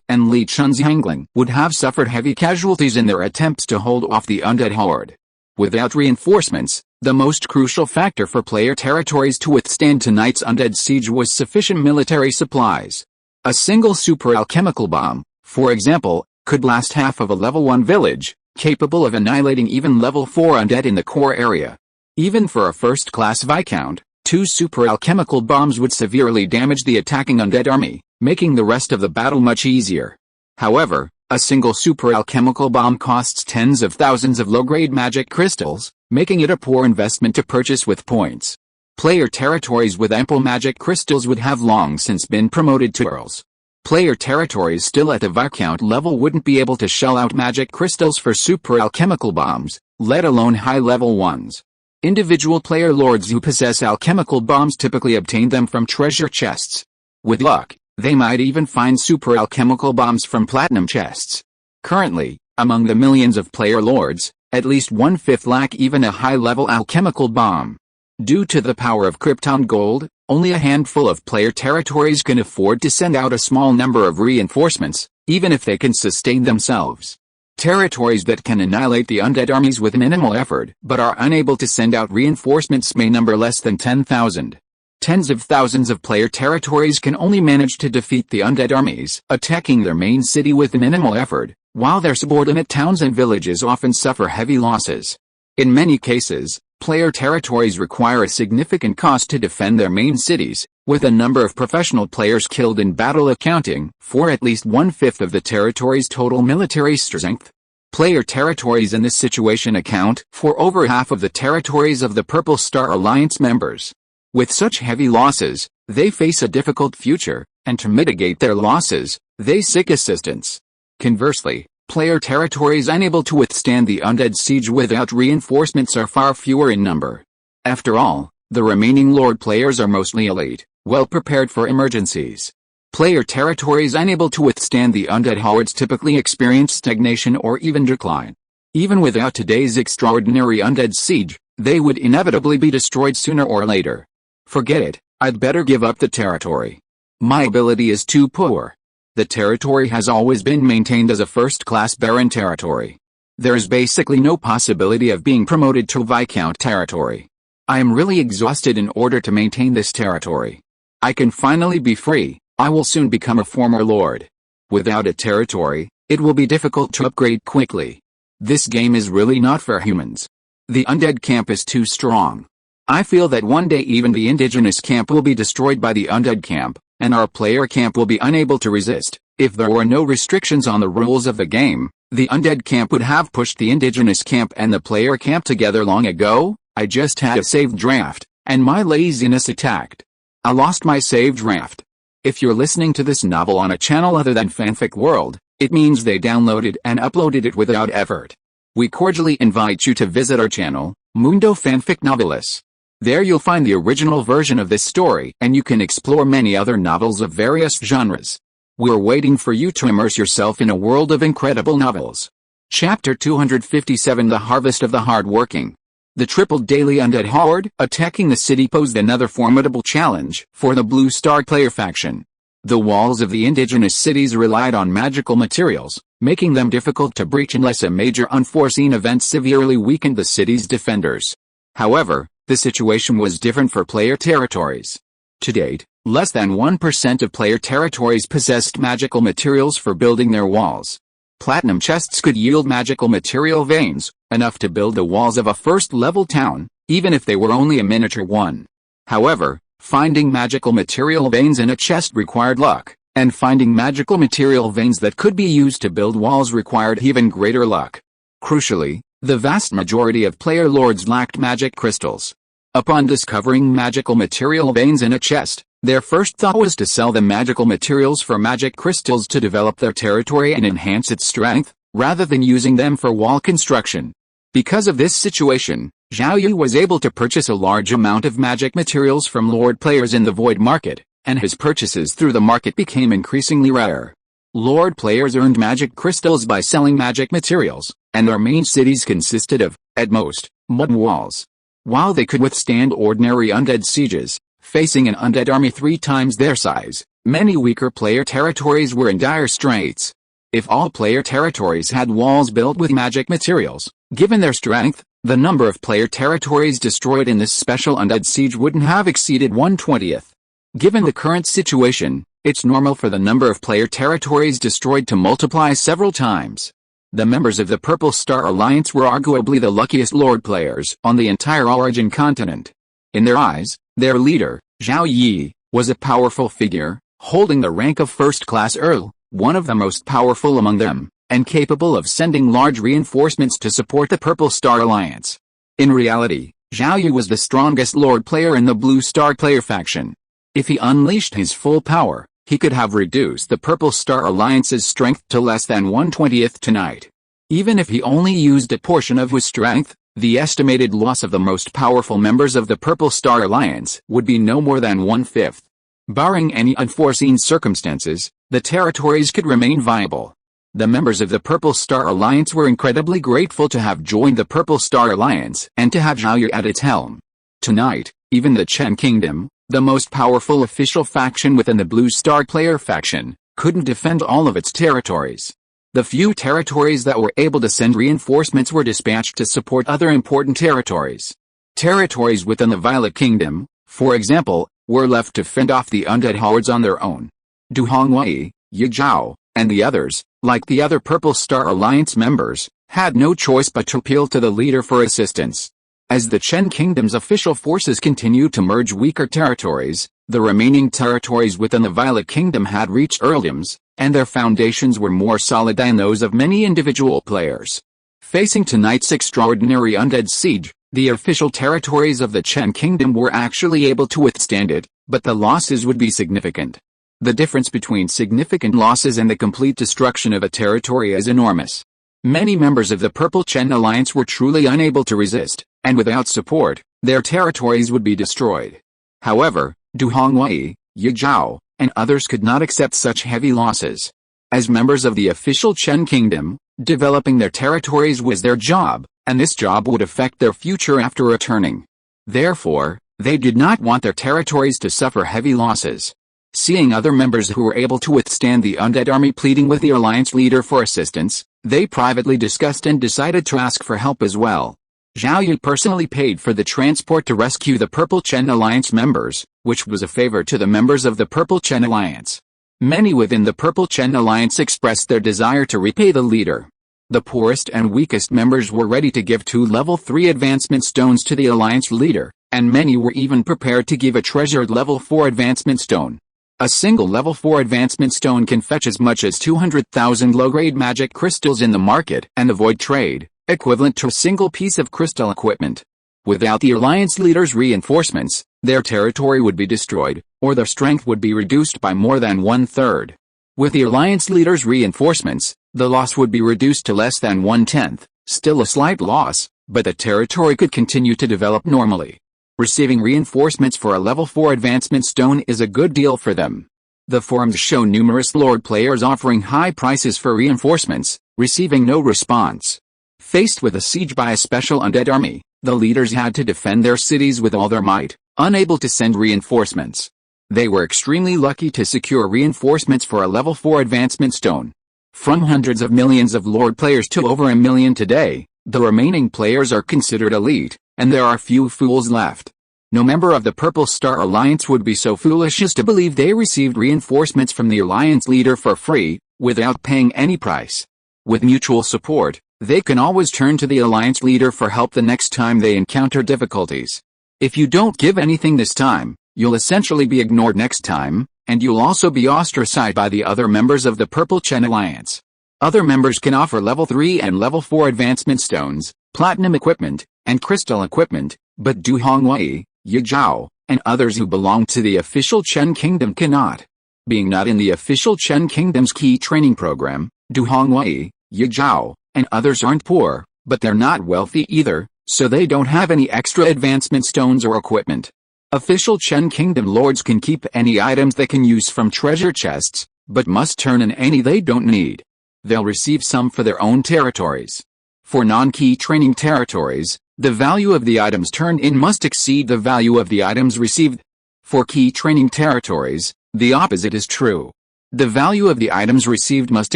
and Li Chunxiangling would have suffered heavy casualties in their attempts to hold off the undead horde. Without reinforcements, the most crucial factor for player territories to withstand tonight's undead siege was sufficient military supplies. A single super alchemical bomb, for example, could blast half of a level 1 village, capable of annihilating even level 4 undead in the core area. Even for a first-class Viscount, 2 super alchemical bombs would severely damage the attacking undead army, making the rest of the battle much easier. However, a single super alchemical bomb costs tens of thousands of low-grade magic crystals, making it a poor investment to purchase with points. Player territories with ample magic crystals would have long since been promoted to earls. Player territories still at the Viscount level wouldn't be able to shell out magic crystals for super alchemical bombs, let alone high-level ones. Individual player lords who possess alchemical bombs typically obtain them from treasure chests. With luck, they might even find super alchemical bombs from platinum chests. Currently, among the millions of player lords, at least 1/5 lack even a high-level alchemical bomb. Due to the power of Krypton Gold, only a handful of player territories can afford to send out a small number of reinforcements, even if they can sustain themselves. Territories that can annihilate the undead armies with minimal effort but are unable to send out reinforcements may number less than 10,000. Tens of thousands of player territories can only manage to defeat the undead armies attacking their main city with minimal effort, while their subordinate towns and villages often suffer heavy losses. In many cases, player territories require a significant cost to defend their main cities, with a number of professional players killed in battle accounting for at least 1/5 of the territory's total military strength. Player territories in this situation account for over half of the territories of the Purple Star Alliance members. With such heavy losses, they face a difficult future, and to mitigate their losses, they seek assistance. Conversely, player territories unable to withstand the undead siege without reinforcements are far fewer in number. After all, the remaining lord players are mostly elite, well prepared for emergencies. Player territories unable to withstand the undead hordes typically experience stagnation or even decline. Even without today's extraordinary undead siege, they would inevitably be destroyed sooner or later. Forget it, I'd better give up the territory. My ability is too poor. The territory has always been maintained as a first-class Baron territory. There is basically no possibility of being promoted to Viscount territory. I am really exhausted in order to maintain this territory. I can finally be free. I will soon become a former lord. Without a territory, it will be difficult to upgrade quickly. This game is really not for humans. The undead camp is too strong. I feel that one day even the indigenous camp will be destroyed by the undead camp, and our player camp will be unable to resist. If there were no restrictions on the rules of the game, the undead camp would have pushed the indigenous camp and the player camp together long ago. I just had a save draft, and my laziness attacked. I lost my save draft. If you're listening to this novel on a channel other than Fanfic World, it means they downloaded and uploaded it without effort. We cordially invite you to visit our channel, Mundo Fanfic Novelis. There you'll find the original version of this story and you can explore many other novels of various genres. We're waiting for you to immerse yourself in a world of incredible novels. Chapter 257 The Harvest of the Hardworking. The triple daily undead horde attacking the city posed another formidable challenge for the Blue Star player faction. The walls of the indigenous cities relied on magical materials, making them difficult to breach unless a major unforeseen event severely weakened the city's defenders. However, the situation was different for player territories. To date, less than 1% of player territories possessed magical materials for building their walls. Platinum chests could yield magical material veins, enough to build the walls of a first-level town, even if they were only a miniature one. However, finding magical material veins in a chest required luck, and finding magical material veins that could be used to build walls required even greater luck. Crucially, the vast majority of player lords lacked magic crystals. Upon discovering magical material veins in a chest, their first thought was to sell the magical materials for magic crystals to develop their territory and enhance its strength, rather than using them for wall construction. Because of this situation, Zhao Yi was able to purchase a large amount of magic materials from Lord players in the void market, and his purchases through the market became increasingly rare. Lord players earned magic crystals by selling magic materials, and their main cities consisted of, at most, mud walls. While they could withstand ordinary undead sieges, facing an undead army 3 times their size, many weaker player territories were in dire straits. If all player territories had walls built with magic materials, given their strength, the number of player territories destroyed in this special undead siege wouldn't have exceeded 1/20th. Given the current situation, it's normal for the number of player territories destroyed to multiply several times. The members of the Purple Star Alliance were arguably the luckiest Lord players on the entire Origin continent. In their eyes, their leader, Zhao Yi, was a powerful figure, holding the rank of first-class Earl, one of the most powerful among them, and capable of sending large reinforcements to support the Purple Star Alliance. In reality, Zhao Yi was the strongest Lord player in the Blue Star player faction. If he unleashed his full power, he could have reduced the Purple Star Alliance's strength to less than 1/20th tonight. Even if he only used a portion of his strength, the estimated loss of the most powerful members of the Purple Star Alliance would be no more than 1/5. Barring any unforeseen circumstances, the territories could remain viable. The members of the Purple Star Alliance were incredibly grateful to have joined the Purple Star Alliance and to have Zhao Yi at its helm. Tonight, even the Chen Kingdom, the most powerful official faction within the Blue Star player faction, couldn't defend all of its territories. The few territories that were able to send reinforcements were dispatched to support other important territories. Territories within the Violet Kingdom, for example, were left to fend off the undead hordes on their own. Du Hongwei, Yi Zhao, and the others, like the other Purple Star Alliance members, had no choice but to appeal to the leader for assistance. As the Chen Kingdom's official forces continued to merge weaker territories, the remaining territories within the Violet Kingdom had reached earldoms, and their foundations were more solid than those of many individual players. Facing tonight's extraordinary undead siege, the official territories of the Chen Kingdom were actually able to withstand it, but the losses would be significant. The difference between significant losses and the complete destruction of a territory is enormous. Many members of the Purple Chen Alliance were truly unable to resist, and without support, their territories would be destroyed. However, Du Hongwei, Yi Zhao, and others could not accept such heavy losses. As members of the official Chen Kingdom, developing their territories was their job, and this job would affect their future after returning. Therefore, they did not want their territories to suffer heavy losses. Seeing other members who were able to withstand the undead army pleading with the alliance leader for assistance, they privately discussed and decided to ask for help as well. Zhao Yi personally paid for the transport to rescue the Purple Chen Alliance members, which was a favor to the members of the Purple Chen Alliance. Many within the Purple Chen Alliance expressed their desire to repay the leader. The poorest and weakest members were ready to give 2 level 3 advancement stones to the alliance leader, and many were even prepared to give a treasured level 4 advancement stone. A single level 4 advancement stone can fetch as much as 200,000 low-grade magic crystals in the market and the void trade, equivalent to a single piece of crystal equipment. Without the alliance leader's reinforcements, their territory would be destroyed, or their strength would be reduced by more than 1/3. With the alliance leader's reinforcements, the loss would be reduced to less than 1/10, still a slight loss, but the territory could continue to develop normally. Receiving reinforcements for a level 4 advancement stone is a good deal for them. The forums show numerous Lord players offering high prices for reinforcements, receiving no response. Faced with a siege by a special undead army, the leaders had to defend their cities with all their might, unable to send reinforcements. They were extremely lucky to secure reinforcements for a level 4 advancement stone. From hundreds of millions of Lord players to over 1 million today, the remaining players are considered elite, and there are few fools left. No member of the Purple Star Alliance would be so foolish as to believe they received reinforcements from the alliance leader for free, without paying any price. With mutual support, they can always turn to the alliance leader for help the next time they encounter difficulties. If you don't give anything this time, you'll essentially be ignored next time, and you'll also be ostracized by the other members of the Purple Chen Alliance. Other members can offer level 3 and level 4 advancement stones, platinum equipment, and crystal equipment, But Du Hongwei, Ye Zhao, and others who belong to the official Chen Kingdom cannot. Being not in the official Chen Kingdom's key training program, Du Hongwei, Ye Zhao, and others aren't poor, but they're not wealthy either, so they don't have any extra advancement stones or equipment. Official Chen Kingdom lords can keep any items they can use from treasure chests, but must turn in any they don't need. They'll receive some for their own territories. For non-key training territories, the value of the items turned in must exceed the value of the items received. For key training territories, the opposite is true. The value of the items received must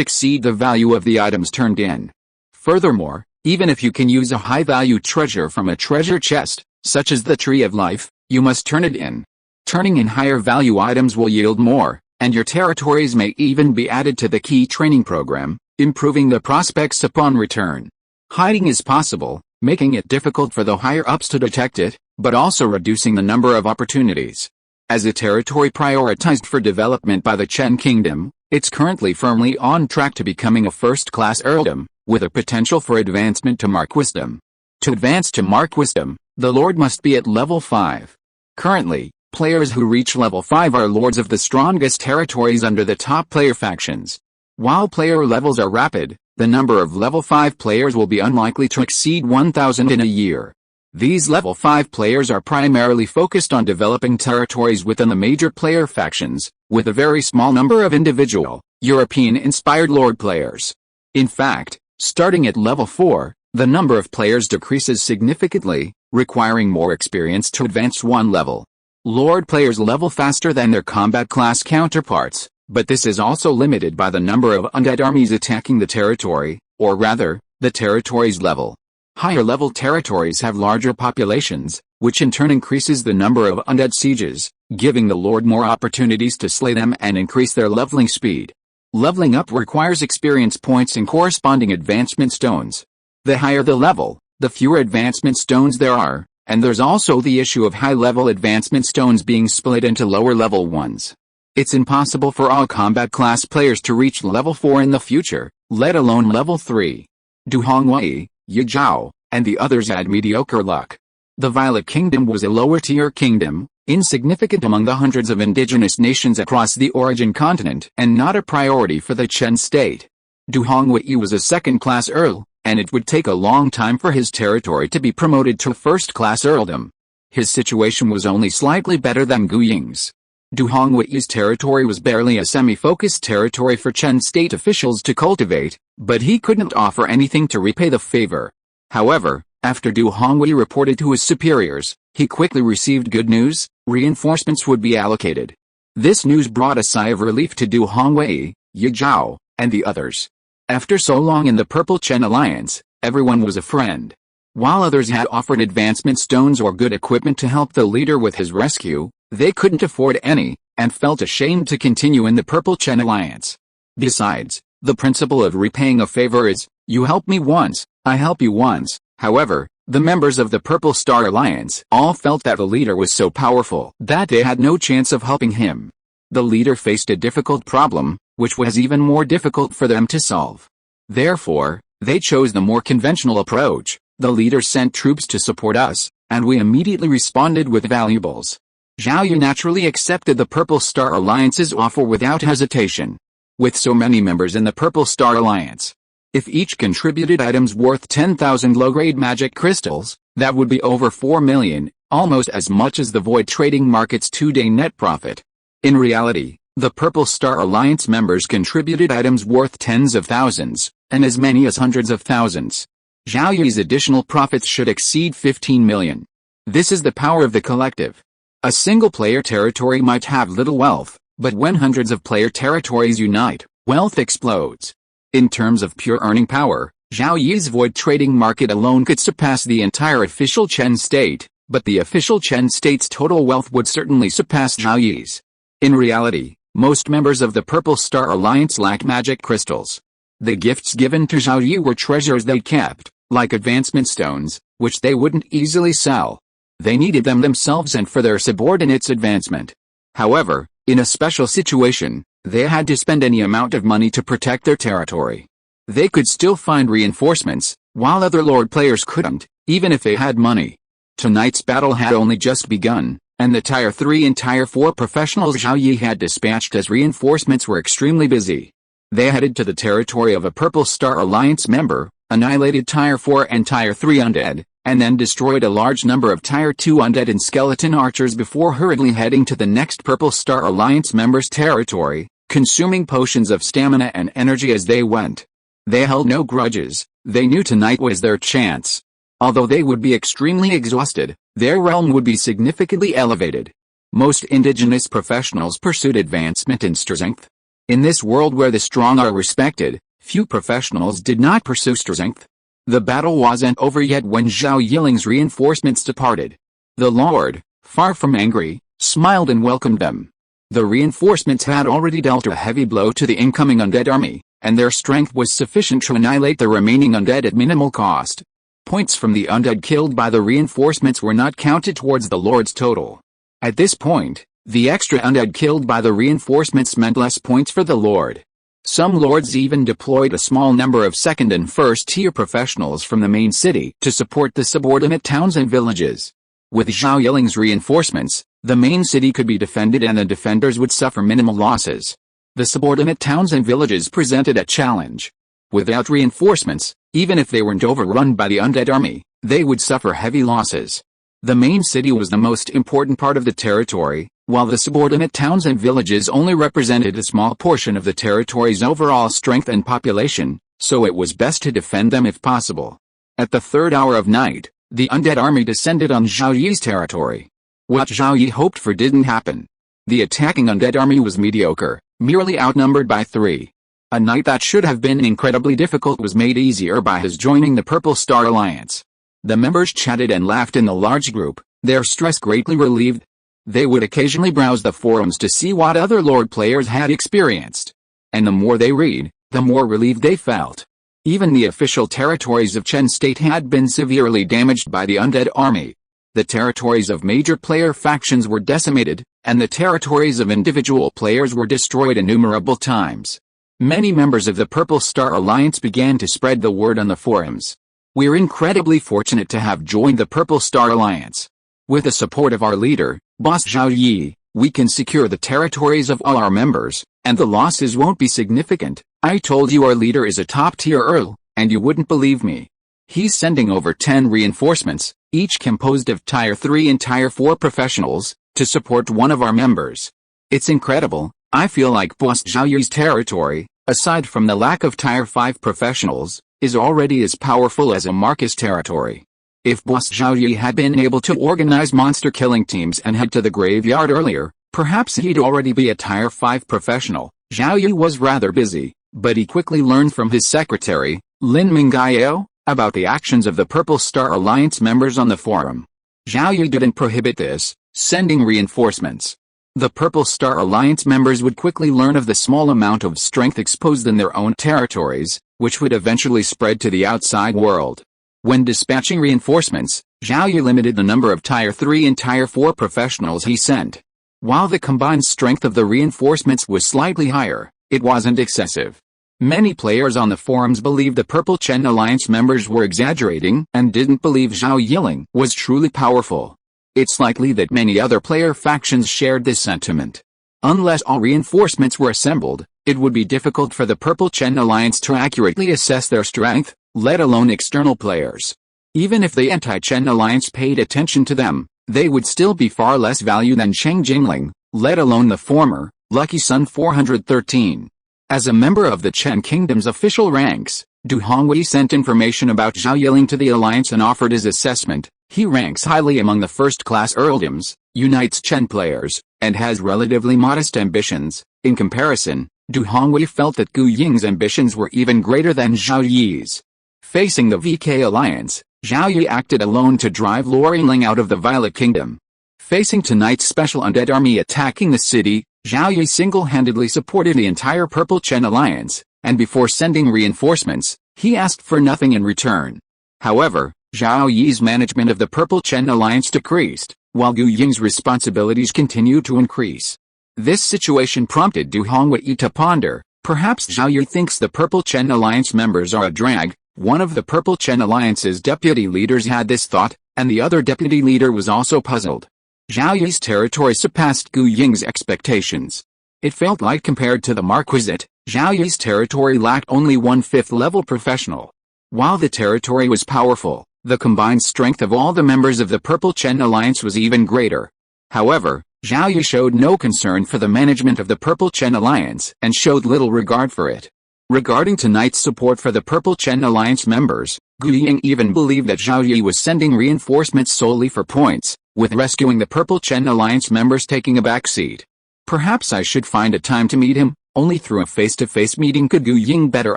exceed the value of the items turned in. Furthermore, even if you can use a high-value treasure from a treasure chest, such as the Tree of Life, you must turn it in. Turning in higher-value items will yield more, and your territories may even be added to the key training program, improving the prospects upon return. Hiding is possible, making it difficult for the higher-ups to detect it, but also reducing the number of opportunities. As a territory prioritized for development by the Chen Kingdom, it's currently firmly on track to becoming a first-class earldom, with a potential for advancement to Marquisdom. To advance to Marquisdom, the lord must be at level 5. Currently, players who reach level 5 are lords of the strongest territories under the top player factions. While player levels are rapid, the number of level 5 players will be unlikely to exceed 1,000 in a year. These level 5 players are primarily focused on developing territories within the major player factions, with a very small number of individual, European-inspired lord players. In fact, starting at level 4, the number of players decreases significantly, requiring more experience to advance one level. Lord players level faster than their combat class counterparts, but this is also limited by the number of undead armies attacking the territory, or rather, the territory's level. Higher-level territories have larger populations, which in turn increases the number of undead sieges, giving the lord more opportunities to slay them and increase their leveling speed. Leveling up requires experience points and corresponding advancement stones. The higher the level, the fewer advancement stones there are, and there's also the issue of high-level advancement stones being split into lower-level ones. It's impossible for all combat class players to reach level 4 in the future, let alone level 3. Du Hongwei, Ye Zhao, and the others had mediocre luck. The Violet Kingdom was a lower-tier kingdom, insignificant among the hundreds of indigenous nations across the origin continent and not a priority for the Chen state. Du Hongwei was a second-class earl, and it would take a long time for his territory to be promoted to first-class earldom. His situation was only slightly better than Gu Ying's. Du Hongwei's territory was barely a semi-focused territory for Chen state officials to cultivate, but he couldn't offer anything to repay the favor. However, after Du Hongwei reported to his superiors, he quickly received good news: reinforcements would be allocated. This news brought a sigh of relief to Du Hongwei, Ye Zhao, and the others. After so long in the Purple Chen Alliance, everyone was a friend. While others had offered advancement stones or good equipment to help the leader with his rescue, they couldn't afford any, and felt ashamed to continue in the Purple Chen Alliance. Besides, the principle of repaying a favor is, you help me once, I help you once. However, the members of the Purple Star Alliance all felt that the leader was so powerful that they had no chance of helping him. The leader faced a difficult problem, which was even more difficult for them to solve. Therefore, they chose the more conventional approach. The leader sent troops to support us, and we immediately responded with valuables. Zhao Yi naturally accepted the Purple Star Alliance's offer without hesitation. With so many members in the Purple Star Alliance, if each contributed items worth 10,000 low-grade magic crystals, that would be over 4 million, almost as much as the Void Trading Market's 2-day net profit. In reality, the Purple Star Alliance members contributed items worth tens of thousands, and as many as hundreds of thousands. Zhao Yi's additional profits should exceed 15 million. This is the power of the collective. A single-player territory might have little wealth, but when hundreds of player territories unite, wealth explodes. In terms of pure earning power, Zhao Yi's Void Trading Market alone could surpass the entire official Chen state, but the official Chen state's total wealth would certainly surpass Zhao Yi's. In reality, most members of the Purple Star Alliance lack magic crystals. The gifts given to Zhao Yi were treasures they kept, like advancement stones, which they wouldn't easily sell. They needed them themselves and for their subordinates' advancement. However, in a special situation, they had to spend any amount of money to protect their territory. They could still find reinforcements, while other lord players couldn't, even if they had money. Tonight's battle had only just begun, and the Tier 3 and Tier 4 professionals Zhao Yi had dispatched as reinforcements were extremely busy. They headed to the territory of a Purple Star Alliance member, annihilated Tier 4 and Tier 3 undead, and then destroyed a large number of Tier 2 undead and skeleton archers before hurriedly heading to the next Purple Star Alliance member's territory, consuming potions of stamina and energy as they went. They held no grudges. They knew tonight was their chance. Although they would be extremely exhausted, their realm would be significantly elevated. Most indigenous professionals pursued advancement in strength. In this world where the strong are respected, few professionals did not pursue strength. The battle wasn't over yet when Zhao Yiling's reinforcements departed. The Lord, far from angry, smiled and welcomed them. The reinforcements had already dealt a heavy blow to the incoming undead army, and their strength was sufficient to annihilate the remaining undead at minimal cost. Points from the undead killed by the reinforcements were not counted towards the Lord's total. At this point, the extra undead killed by the reinforcements meant less points for the Lord. Some lords even deployed a small number of second and first tier professionals from the main city to support the subordinate towns and villages. With Zhao Yiling's reinforcements, the main city could be defended and the defenders would suffer minimal losses. The subordinate towns and villages presented a challenge. Without reinforcements, even if they weren't overrun by the undead army, they would suffer heavy losses. The main city was the most important part of the territory, while the subordinate towns and villages only represented a small portion of the territory's overall strength and population, so it was best to defend them if possible. At the third hour of night, the undead army descended on Zhao Yi's territory. What Zhao Yi hoped for didn't happen. The attacking undead army was mediocre, merely outnumbered by 3. A night that should have been incredibly difficult was made easier by his joining the Purple Star Alliance. The members chatted and laughed in the large group, their stress greatly relieved. They would occasionally browse the forums to see what other Lord players had experienced. And the more they read, the more relieved they felt. Even the official territories of Chen State had been severely damaged by the undead army. The territories of major player factions were decimated, and the territories of individual players were destroyed innumerable times. Many members of the Purple Star Alliance began to spread the word on the forums. We're incredibly fortunate to have joined the Purple Star Alliance. With the support of our leader, Boss Zhao Yi, we can secure the territories of all our members, and the losses won't be significant. I told you our leader is a top-tier Earl, and you wouldn't believe me. He's sending over 10 reinforcements, each composed of Tier 3 and Tier 4 professionals, to support one of our members. It's incredible. I feel like Boss Zhao Yi's territory, aside from the lack of Tier 5 professionals, is already as powerful as a Marcus territory. If Boss Zhao Yi had been able to organize monster killing teams and head to the graveyard earlier, perhaps he'd already be a Tier 5 professional. Zhao Yi was rather busy, but he quickly learned from his secretary, Lin Mingyao, about the actions of the Purple Star Alliance members on the forum. Zhao Yi didn't prohibit this, sending reinforcements. The Purple Star Alliance members would quickly learn of the small amount of strength exposed in their own territories, which would eventually spread to the outside world. When dispatching reinforcements, Zhao Yi limited the number of Tier 3 and Tier 4 professionals he sent. While the combined strength of the reinforcements was slightly higher, it wasn't excessive. Many players on the forums believed the Purple Chen Alliance members were exaggerating and didn't believe Zhao Yiling was truly powerful. It's likely that many other player factions shared this sentiment. Unless all reinforcements were assembled, it would be difficult for the Purple Chen Alliance to accurately assess their strength, let alone external players. Even if the Anti-Chen Alliance paid attention to them, they would still be far less value than Cheng Jingling, let alone the former, Lucky Sun 413. As a member of the Chen Kingdom's official ranks, Du Hongwei sent information about Zhao Yiling to the Alliance and offered his assessment. He ranks highly among the first-class earldoms, unites Chen players, and has relatively modest ambitions. In comparison, Du Hongwei felt that Gu Ying's ambitions were even greater than Zhao Yi's. Facing the VK Alliance, Zhao Yi acted alone to drive Lori Ling out of the Violet Kingdom. Facing tonight's special undead army attacking the city, Zhao Yi single-handedly supported the entire Purple Chen Alliance, and before sending reinforcements, he asked for nothing in return. However, Zhao Yi's management of the Purple Chen Alliance decreased, while Gu Ying's responsibilities continued to increase. This situation prompted Du Hongwei to ponder, perhaps Zhao Yi thinks the Purple Chen Alliance members are a drag. One of the Purple Chen Alliance's deputy leaders had this thought, and the other deputy leader was also puzzled. Zhao Yi's territory surpassed Gu Ying's expectations. It felt like compared to the Marquisate, Zhao Yi's territory lacked only one fifth-level professional. While the territory was powerful, the combined strength of all the members of the Purple Chen Alliance was even greater. However, Zhao Yi showed no concern for the management of the Purple Chen Alliance and showed little regard for it. Regarding tonight's support for the Purple Chen Alliance members, Gu Ying even believed that Zhao Yi was sending reinforcements solely for points, with rescuing the Purple Chen Alliance members taking a backseat. Perhaps I should find a time to meet him. Only through a face-to-face meeting could Gu Ying better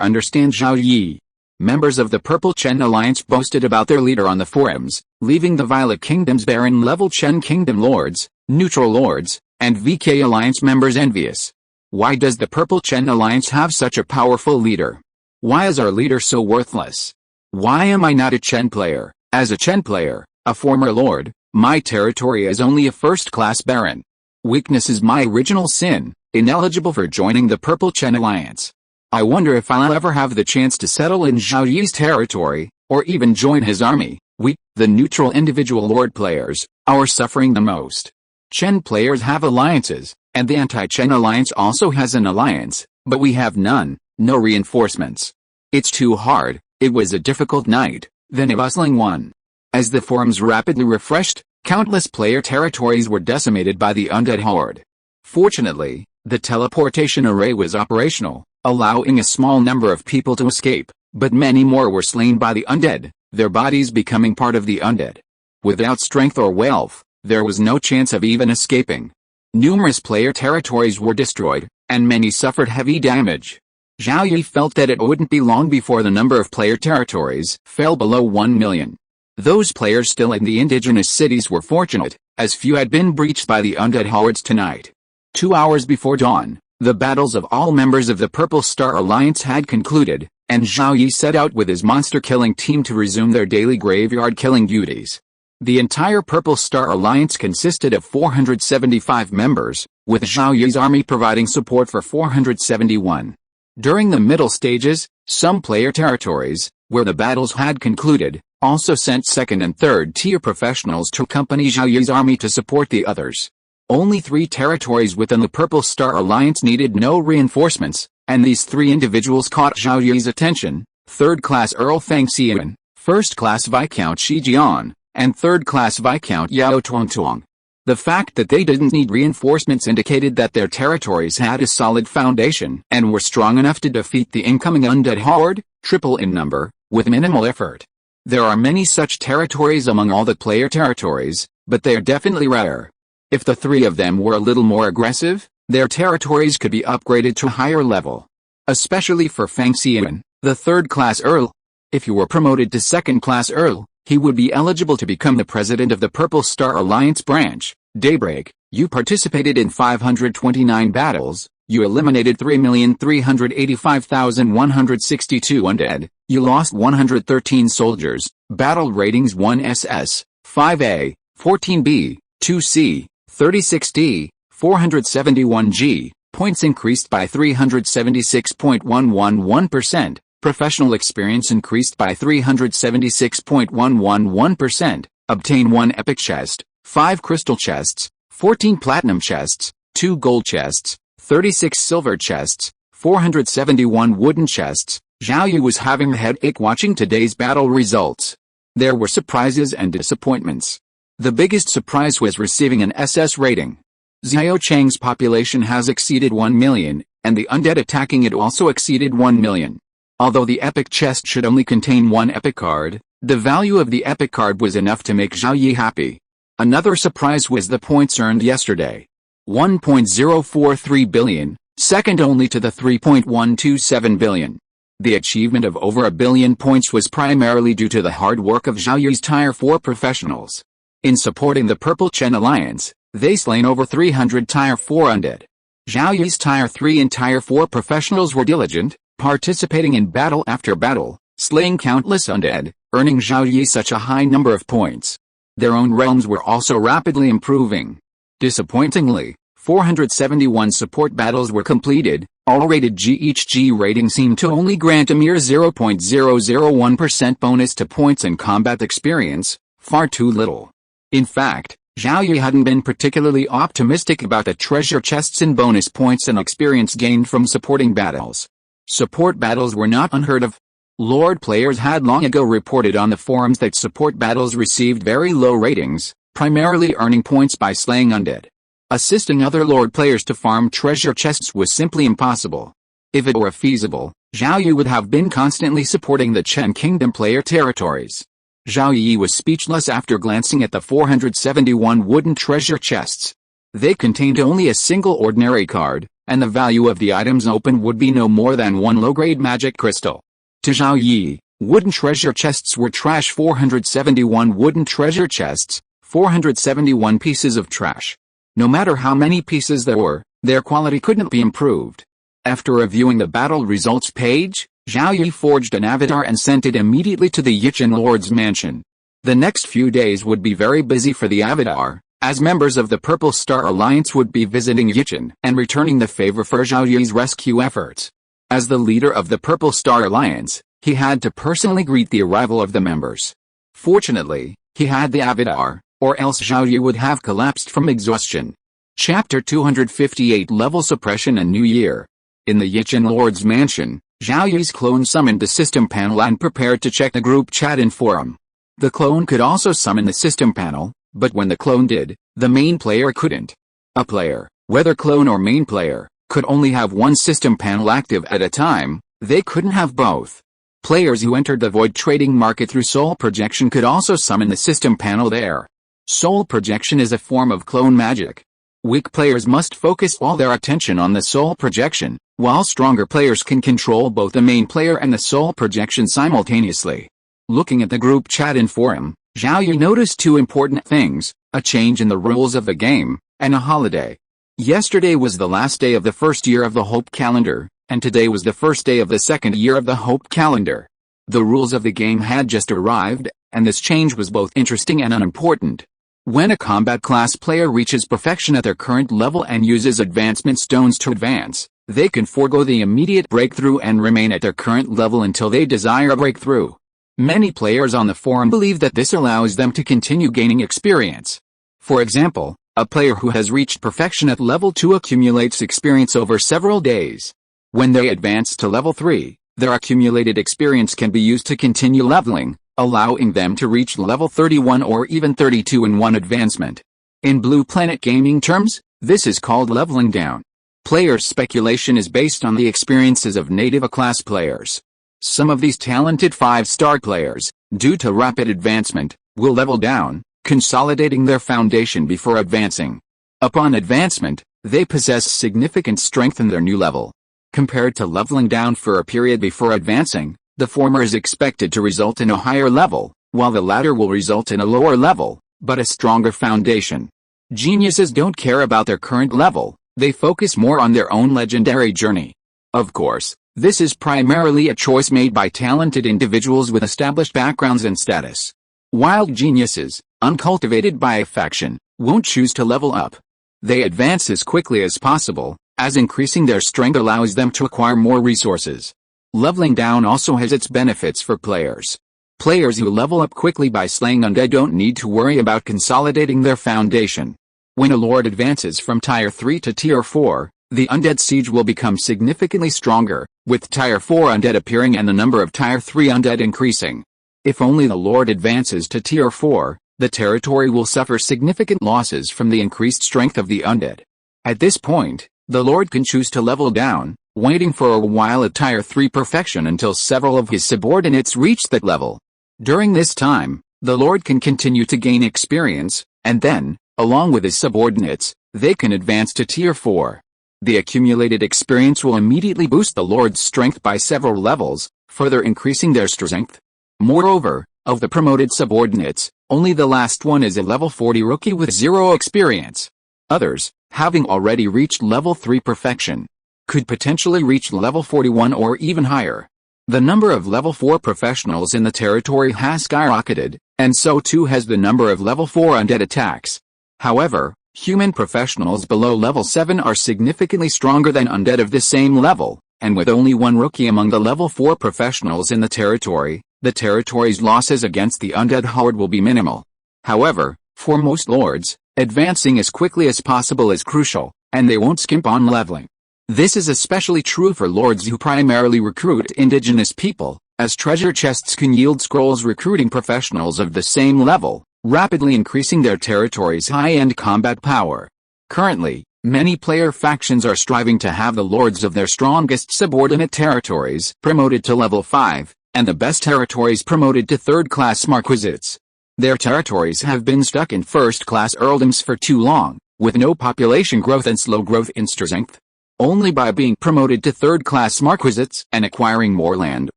understand Zhao Yi. Members of the Purple Chen Alliance boasted about their leader on the forums, leaving the Violet Kingdom's Baron-level Chen Kingdom Lords, Neutral Lords, and VK Alliance members envious. Why does the Purple Chen Alliance have such a powerful leader? Why is our leader so worthless? Why am I not a Chen player? As a Chen player, a former lord, my territory is only a first-class baron. Weakness is my original sin, ineligible for joining the Purple Chen Alliance. I wonder if I'll ever have the chance to settle in Zhao Yi's territory, or even join his army. We, the neutral individual lord players, are suffering the most. Chen players have alliances, and the anti-Chen alliance also has an alliance, but we have none, no reinforcements. It's too hard. It was a difficult night, then a bustling one. As the forums rapidly refreshed, countless player territories were decimated by the undead horde. Fortunately, the teleportation array was operational, allowing a small number of people to escape, but many more were slain by the undead, their bodies becoming part of the undead. Without strength or wealth, there was no chance of even escaping. Numerous player territories were destroyed, and many suffered heavy damage. Zhao Yi felt that it wouldn't be long before the number of player territories fell below 1 million. Those players still in the indigenous cities were fortunate, as few had been breached by the undead hordes tonight. 2 hours before dawn, the battles of all members of the Purple Star Alliance had concluded, and Zhao Yi set out with his monster-killing team to resume their daily graveyard-killing duties. The entire Purple Star Alliance consisted of 475 members, with Zhao Yi's army providing support for 471. During the middle stages, some player territories, where the battles had concluded, also sent second and third tier professionals to accompany Zhao Yi's army to support the others. Only 3 territories within the Purple Star Alliance needed no reinforcements, and these 3 individuals caught Zhao Yi's attention: 3rd Class Earl Feng Xian, 1st Class Viscount Shi Jian, and 3rd Class Viscount Yao Tuangtuang. The fact that they didn't need reinforcements indicated that their territories had a solid foundation and were strong enough to defeat the incoming undead horde, triple in number, with minimal effort. There are many such territories among all the player territories, but they are definitely rare. If the 3 of them were a little more aggressive, their territories could be upgraded to a higher level. Especially for Feng Xian, the 3rd Class Earl. If you were promoted to 2nd Class Earl, he would be eligible to become the president of the Purple Star Alliance branch. Daybreak, you participated in 529 battles, you eliminated 3,385,162 undead, you lost 113 soldiers, battle ratings 1SS, 5A, 14B, 2C, 36D, 471G, points increased by 376.111%, professional experience increased by 376.111%, obtain 1 epic chest, 5 crystal chests, 14 platinum chests, 2 gold chests, 36 silver chests, 471 wooden chests. Zhao Yi was having a headache watching today's battle results. There were surprises and disappointments. The biggest surprise was receiving an SS rating. Xiao Chang's population has exceeded 1 million, and the undead attacking it also exceeded 1 million. Although the epic chest should only contain 1 epic card, the value of the epic card was enough to make Zhao Yi happy. Another surprise was the points earned yesterday. 1.043 billion, second only to the 3.127 billion. The achievement of over 1 billion points was primarily due to the hard work of Zhao Yi's Tier 4 professionals. In supporting the Purple Chen Alliance, they slain over 300 Tier 4 undead. Zhao Yi's Tier 3 and Tier 4 professionals were diligent, participating in battle after battle, slaying countless undead, earning Zhao Yi such a high number of points. Their own realms were also rapidly improving. Disappointingly, 471 support battles were completed. All rated G. Each G rating seemed to only grant a mere 0.001% bonus to points and combat experience. Far too little. In fact, Zhao Yi hadn't been particularly optimistic about the treasure chests and bonus points and experience gained from supporting battles. Support battles were not unheard of. Lord players had long ago reported on the forums that support battles received very low ratings, primarily earning points by slaying undead. Assisting other Lord players to farm treasure chests was simply impossible. If it were feasible, Zhao Yi would have been constantly supporting the Chen Kingdom player territories. Zhao Yi was speechless after glancing at the 471 wooden treasure chests. They contained only a single ordinary card, and the value of the items opened would be no more than one low-grade magic crystal. To Zhao Yi, wooden treasure chests were trash. 471 wooden treasure chests, 471 pieces of trash. No matter how many pieces there were, their quality couldn't be improved. After reviewing the battle results page, Zhao Yi forged an avatar and sent it immediately to the Yichen Lord's mansion. The next few days would be very busy for the avatar, as members of the Purple Star Alliance would be visiting Yichen and returning the favor for Zhao Yi's rescue efforts. As the leader of the Purple Star Alliance, he had to personally greet the arrival of the members. Fortunately, he had the avatar, or else Zhao Yi would have collapsed from exhaustion. Chapter 258 Level Suppression and New Year. In the Yichen Lord's mansion, Zhao Yi's clone summoned the system panel and prepared to check the group chat and forum. The clone could also summon the system panel, but when the clone did, the main player couldn't. A player, whether clone or main player, could only have one system panel active at a time. They couldn't have both. Players who entered the void trading market through soul projection could also summon the system panel there. Soul projection is a form of clone magic. Weak players must focus all their attention on the soul projection, while stronger players can control both the main player and the soul projection simultaneously. Looking at the group chat and forum, Zhao Yi noticed two important things: a change in the rules of the game, and a holiday. Yesterday was the last day of the first year of the Hope calendar, and today was the first day of the second year of the Hope calendar. The rules of the game had just arrived, and this change was both interesting and unimportant. When a combat class player reaches perfection at their current level and uses advancement stones to advance, they can forego the immediate breakthrough and remain at their current level until they desire a breakthrough. Many players on the forum believe that this allows them to continue gaining experience. For example, a player who has reached perfection at level 2 accumulates experience over several days. When they advance to level 3, their accumulated experience can be used to continue leveling, allowing them to reach level 31 or even 32 in one advancement. In Blue Planet gaming terms, this is called leveling down. Players' speculation is based on the experiences of native A-class players. Some of these talented 5-star players, due to rapid advancement, will level down, consolidating their foundation before advancing. Upon advancement, they possess significant strength in their new level. Compared to leveling down for a period before advancing, the former is expected to result in a higher level, while the latter will result in a lower level, but a stronger foundation. Geniuses don't care about their current level, they focus more on their own legendary journey. Of course, this is primarily a choice made by talented individuals with established backgrounds and status. Wild geniuses, uncultivated by a faction, won't choose to level up. They advance as quickly as possible, as increasing their strength allows them to acquire more resources. Leveling down also has its benefits for players. Players who level up quickly by slaying undead don't need to worry about consolidating their foundation. When a lord advances from Tier 3 to Tier 4, the undead siege will become significantly stronger, with Tier 4 undead appearing and the number of Tier 3 undead increasing. If only the lord advances to Tier 4, the territory will suffer significant losses from the increased strength of the undead. At this point, the lord can choose to level down, waiting for a while at Tier 3 perfection until several of his subordinates reach that level. During this time, the lord can continue to gain experience, and then, along with his subordinates, they can advance to Tier 4. The accumulated experience will immediately boost the lord's strength by several levels, further increasing their strength. Moreover, of the promoted subordinates, only the last one is a level 40 rookie with 0 experience. Others, having already reached level 3 perfection, could potentially reach level 41 or even higher. The number of level 4 professionals in the territory has skyrocketed, and so too has the number of level 4 undead attacks. However, human professionals below level 7 are significantly stronger than undead of the same level, and with only one rookie among the level 4 professionals in the territory's losses against the undead horde will be minimal. However, for most lords, advancing as quickly as possible is crucial, and they won't skimp on leveling. This is especially true for lords who primarily recruit indigenous people, as treasure chests can yield scrolls recruiting professionals of the same level, rapidly increasing their territory's high-end combat power. Currently, many player factions are striving to have the lords of their strongest subordinate territories promoted to level 5, and the best territories promoted to third-class marquisates. Their territories have been stuck in first-class earldoms for too long, with no population growth and slow growth in strength. Only by being promoted to third-class marquisates and acquiring more land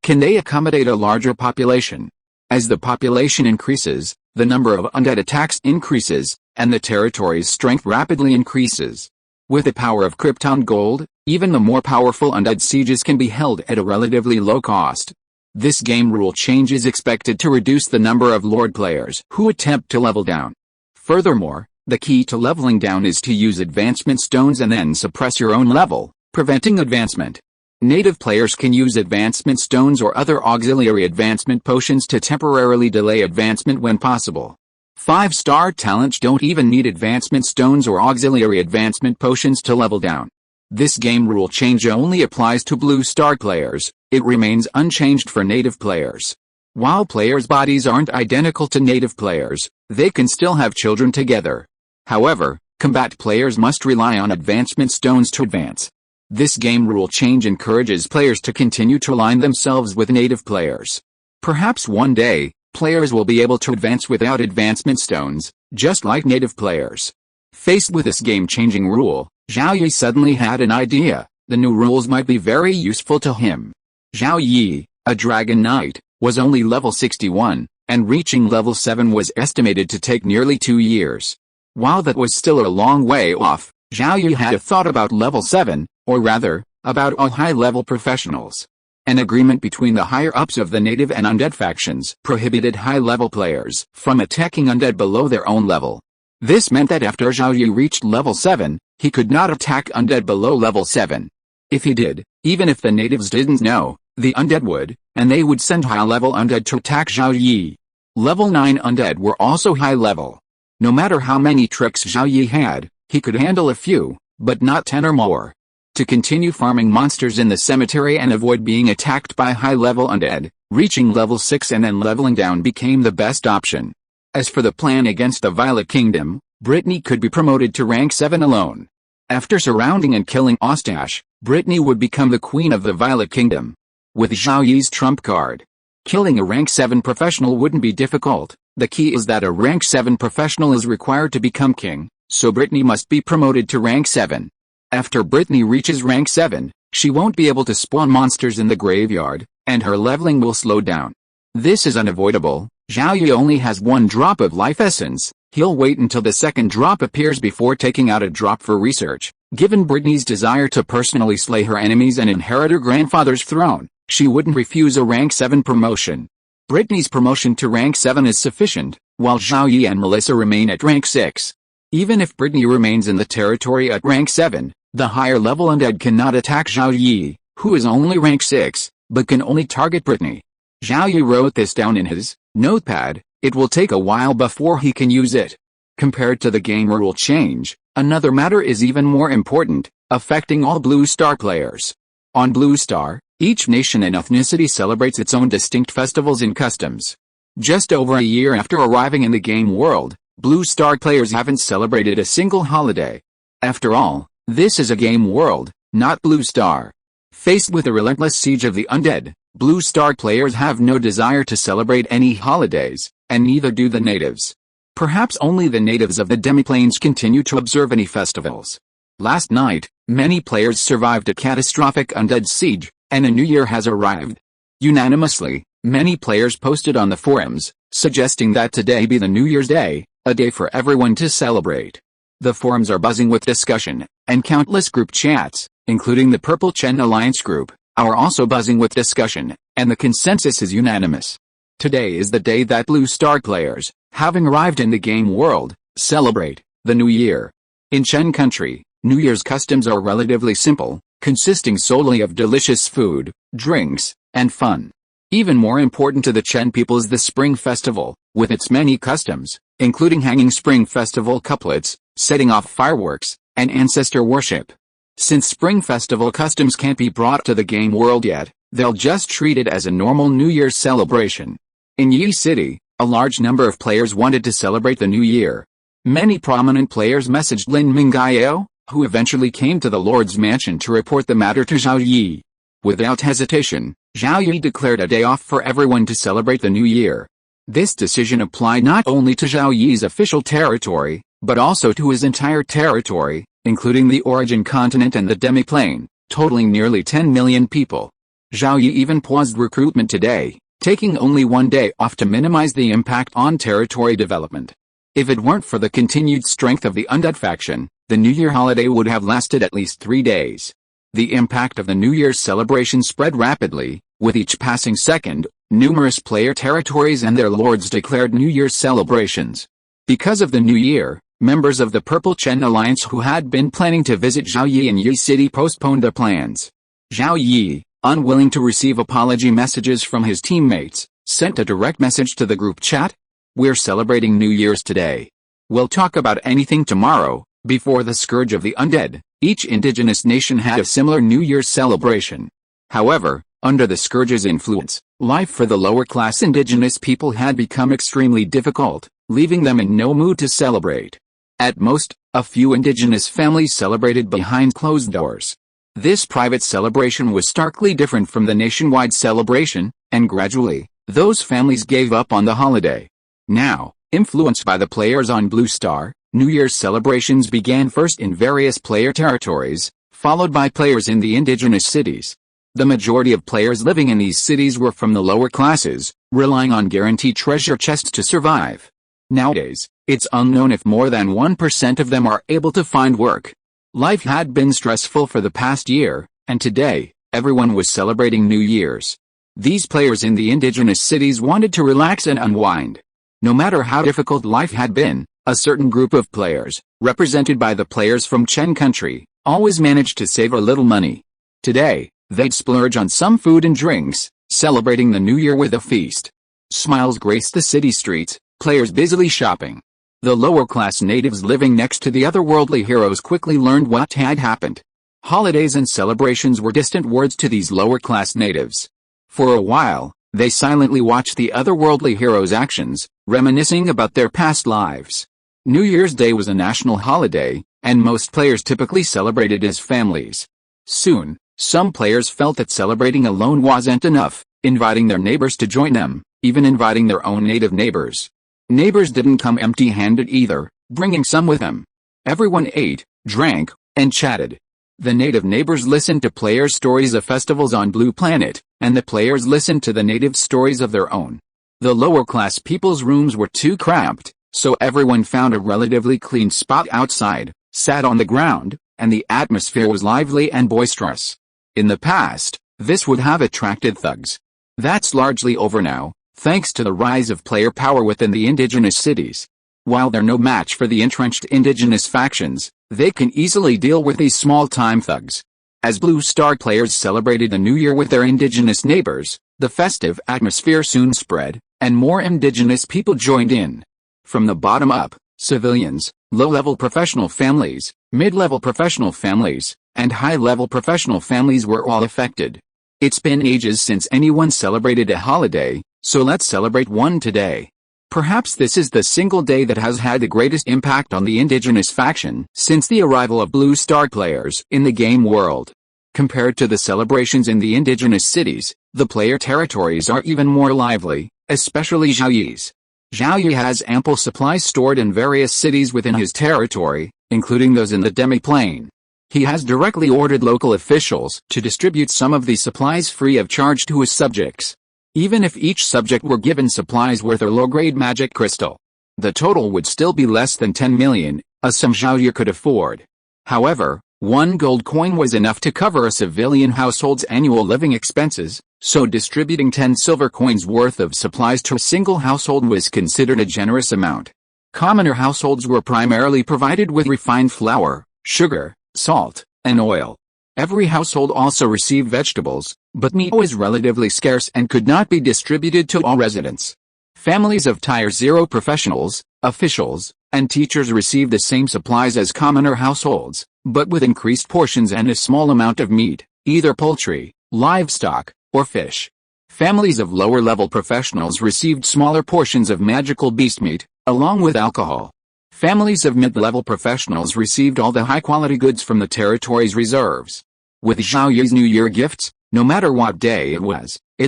can they accommodate a larger population. As the population increases, the number of undead attacks increases, and the territory's strength rapidly increases. With the power of Krypton Gold, even the more powerful undead sieges can be held at a relatively low cost. This game rule change is expected to reduce the number of Lord players who attempt to level down. Furthermore, the key to leveling down is to use advancement stones and then suppress your own level, preventing advancement. Native players can use advancement stones or other auxiliary advancement potions to temporarily delay advancement when possible. 5-star talents don't even need advancement stones or auxiliary advancement potions to level down. This game rule change only applies to blue star players. It remains unchanged for native players. While players' bodies aren't identical to native players, they can still have children together. However, combat players must rely on advancement stones to advance. This game rule change encourages players to continue to align themselves with native players. Perhaps one day, players will be able to advance without advancement stones, just like native players. Faced with this game-changing rule, Zhao Yi suddenly had an idea. The new rules might be very useful to him. Zhao Yi, a dragon knight, was only level 61, and reaching level 7 was estimated to take nearly 2 years. While that was still a long way off, Zhao Yi had a thought about level 7, or rather, about all high-level professionals. An agreement between the higher-ups of the native and undead factions prohibited high-level players from attacking undead below their own level. This meant that after Zhao Yi reached level 7, he could not attack undead below level 7. If he did, even if the natives didn't know, the undead would, and they would send high-level undead to attack Zhao Yi. Level 9 undead were also high-level. No matter how many tricks Zhao Yi had, he could handle a few, but not 10 or more. To continue farming monsters in the cemetery and avoid being attacked by high-level undead, reaching level 6 and then leveling down became the best option. As for the plan against the Violet Kingdom, Brittany could be promoted to rank 7 alone. After surrounding and killing Ostache, Brittany would become the queen of the Violet Kingdom. With Zhao Yi's trump card, killing a rank 7 professional wouldn't be difficult. The key is that a rank 7 professional is required to become king, so Brittany must be promoted to rank 7. After Brittany reaches rank 7, she won't be able to spawn monsters in the graveyard, and her leveling will slow down. This is unavoidable. Zhao Yi only has 1 drop of life essence. He'll wait until the second drop appears before taking out a drop for research. Given Brittany's desire to personally slay her enemies and inherit her grandfather's throne, she wouldn't refuse a rank 7 promotion. Brittany's promotion to rank 7 is sufficient, while Zhao Yi and Melissa remain at rank 6. Even if Brittany remains in the territory at rank 7, the higher-level undead cannot attack Zhao Yi, who is only rank 6, but can only target Brittany. Zhao Yi wrote this down in his notepad. It will take a while before he can use it. Compared to the game rule change, another matter is even more important, affecting all Blue Star players. On Blue Star, each nation and ethnicity celebrates its own distinct festivals and customs. Just over a year after arriving in the game world, Blue Star players haven't celebrated a single holiday. After all, this is a game world, not Blue Star. Faced with the relentless siege of the undead, Blue Star players have no desire to celebrate any holidays, and neither do the natives. Perhaps only the natives of the demiplanes continue to observe any festivals. Last night, many players survived a catastrophic undead siege, and a new year has arrived. Unanimously, many players posted on the forums, suggesting that today be the New Year's Day, a day for everyone to celebrate. The forums are buzzing with discussion, and countless group chats, including the Purple Chen Alliance group, are also buzzing with discussion, and the consensus is unanimous. Today is the day that Blue Star players, having arrived in the game world, celebrate the New Year. In Chen country, New Year's customs are relatively simple, consisting solely of delicious food, drinks, and fun. Even more important to the Chen people is the Spring Festival, with its many customs, including hanging Spring Festival couplets, setting off fireworks, and ancestor worship. Since Spring Festival customs can't be brought to the game world yet, they'll just treat it as a normal New Year's celebration. In Yi City, a large number of players wanted to celebrate the New Year. Many prominent players messaged Lin Mingyao, who eventually came to the Lord's mansion to report the matter to Zhao Yi. Without hesitation, Zhao Yi declared a day off for everyone to celebrate the New Year. This decision applied not only to Zhao Yi's official territory, but also to his entire territory, including the origin continent and the demi-plane, totaling nearly 10 million people. Zhao Yi even paused recruitment today, taking only one day off to minimize the impact on territory development. If it weren't for the continued strength of the undead faction, the New Year holiday would have lasted at least 3 days. The impact of the New Year's celebration spread rapidly. With each passing second, numerous player territories and their lords declared New Year's celebrations. Because of the New Year, members of the Purple Chen Alliance who had been planning to visit Zhao Yi in Yi City postponed their plans. Zhao Yi, unwilling to receive apology messages from his teammates, sent a direct message to the group chat. "We're celebrating New Year's today. We'll talk about anything tomorrow." Before the scourge of the undead, each indigenous nation had a similar New Year's celebration. However, under the scourge's influence, life for the lower-class indigenous people had become extremely difficult, leaving them in no mood to celebrate. At most, a few indigenous families celebrated behind closed doors. This private celebration was starkly different from the nationwide celebration, and gradually, those families gave up on the holiday. Now, influenced by the players on Blue Star, New Year's celebrations began first in various player territories, followed by players in the indigenous cities. The majority of players living in these cities were from the lower classes, relying on guaranteed treasure chests to survive. Nowadays, it's unknown if more than 1% of them are able to find work. Life had been stressful for the past year, and today, everyone was celebrating New Year's. These players in the indigenous cities wanted to relax and unwind. No matter how difficult life had been, a certain group of players, represented by the players from Chen country, always managed to save a little money. Today, they'd splurge on some food and drinks, celebrating the New Year with a feast. Smiles graced the city streets, players busily shopping. The lower-class natives living next to the otherworldly heroes quickly learned what had happened. Holidays and celebrations were distant words to these lower-class natives. For a while, they silently watched the otherworldly heroes' actions, reminiscing about their past lives. New Year's Day was a national holiday, and most players typically celebrated as families. Soon, some players felt that celebrating alone wasn't enough, inviting their neighbors to join them, even inviting their own native neighbors. Neighbors didn't come empty-handed either, bringing some with them. Everyone ate, drank, and chatted. The native neighbors listened to players' stories of festivals on Blue Planet, and the players listened to the native stories of their own. The lower-class people's rooms were too cramped, so everyone found a relatively clean spot outside, sat on the ground, and the atmosphere was lively and boisterous. In the past, this would have attracted thugs. That's largely over now, thanks to the rise of player power within the indigenous cities. While they're no match for the entrenched indigenous factions, they can easily deal with these small-time thugs. As Blue Star players celebrated the New Year with their indigenous neighbors, the festive atmosphere soon spread, and more indigenous people joined in. From the bottom up, civilians, low-level professional families, mid-level professional families, and high-level professional families were all affected. It's been ages since anyone celebrated a holiday, so let's celebrate one today. Perhaps this is the single day that has had the greatest impact on the indigenous faction since the arrival of Blue Star players in the game world. Compared to the celebrations in the indigenous cities, the player territories are even more lively, especially Zhao Yi's. Zhao Yi has ample supplies stored in various cities within his territory, including those in the demi-plane. He has directly ordered local officials to distribute some of these supplies free of charge to his subjects. Even if each subject were given supplies worth a low-grade magic crystal, the total would still be less than 10 million, a sum Zhao Yi could afford. However, 1 gold coin was enough to cover a civilian household's annual living expenses, so distributing 10 silver coins worth of supplies to a single household was considered a generous amount. Commoner households were primarily provided with refined flour, sugar, salt, and oil. Every household also received vegetables, but meat was relatively scarce and could not be distributed to all residents. Families of Tier 0 professionals, officials, and teachers received the same supplies as commoner households, but with increased portions and a small amount of meat, either poultry, livestock, or fish. Families of lower-level professionals received smaller portions of magical beast meat, along with alcohol. Families of mid-level professionals received all the high-quality goods from the territory's reserves. With Zhao Yi's New Year gifts, no matter what day it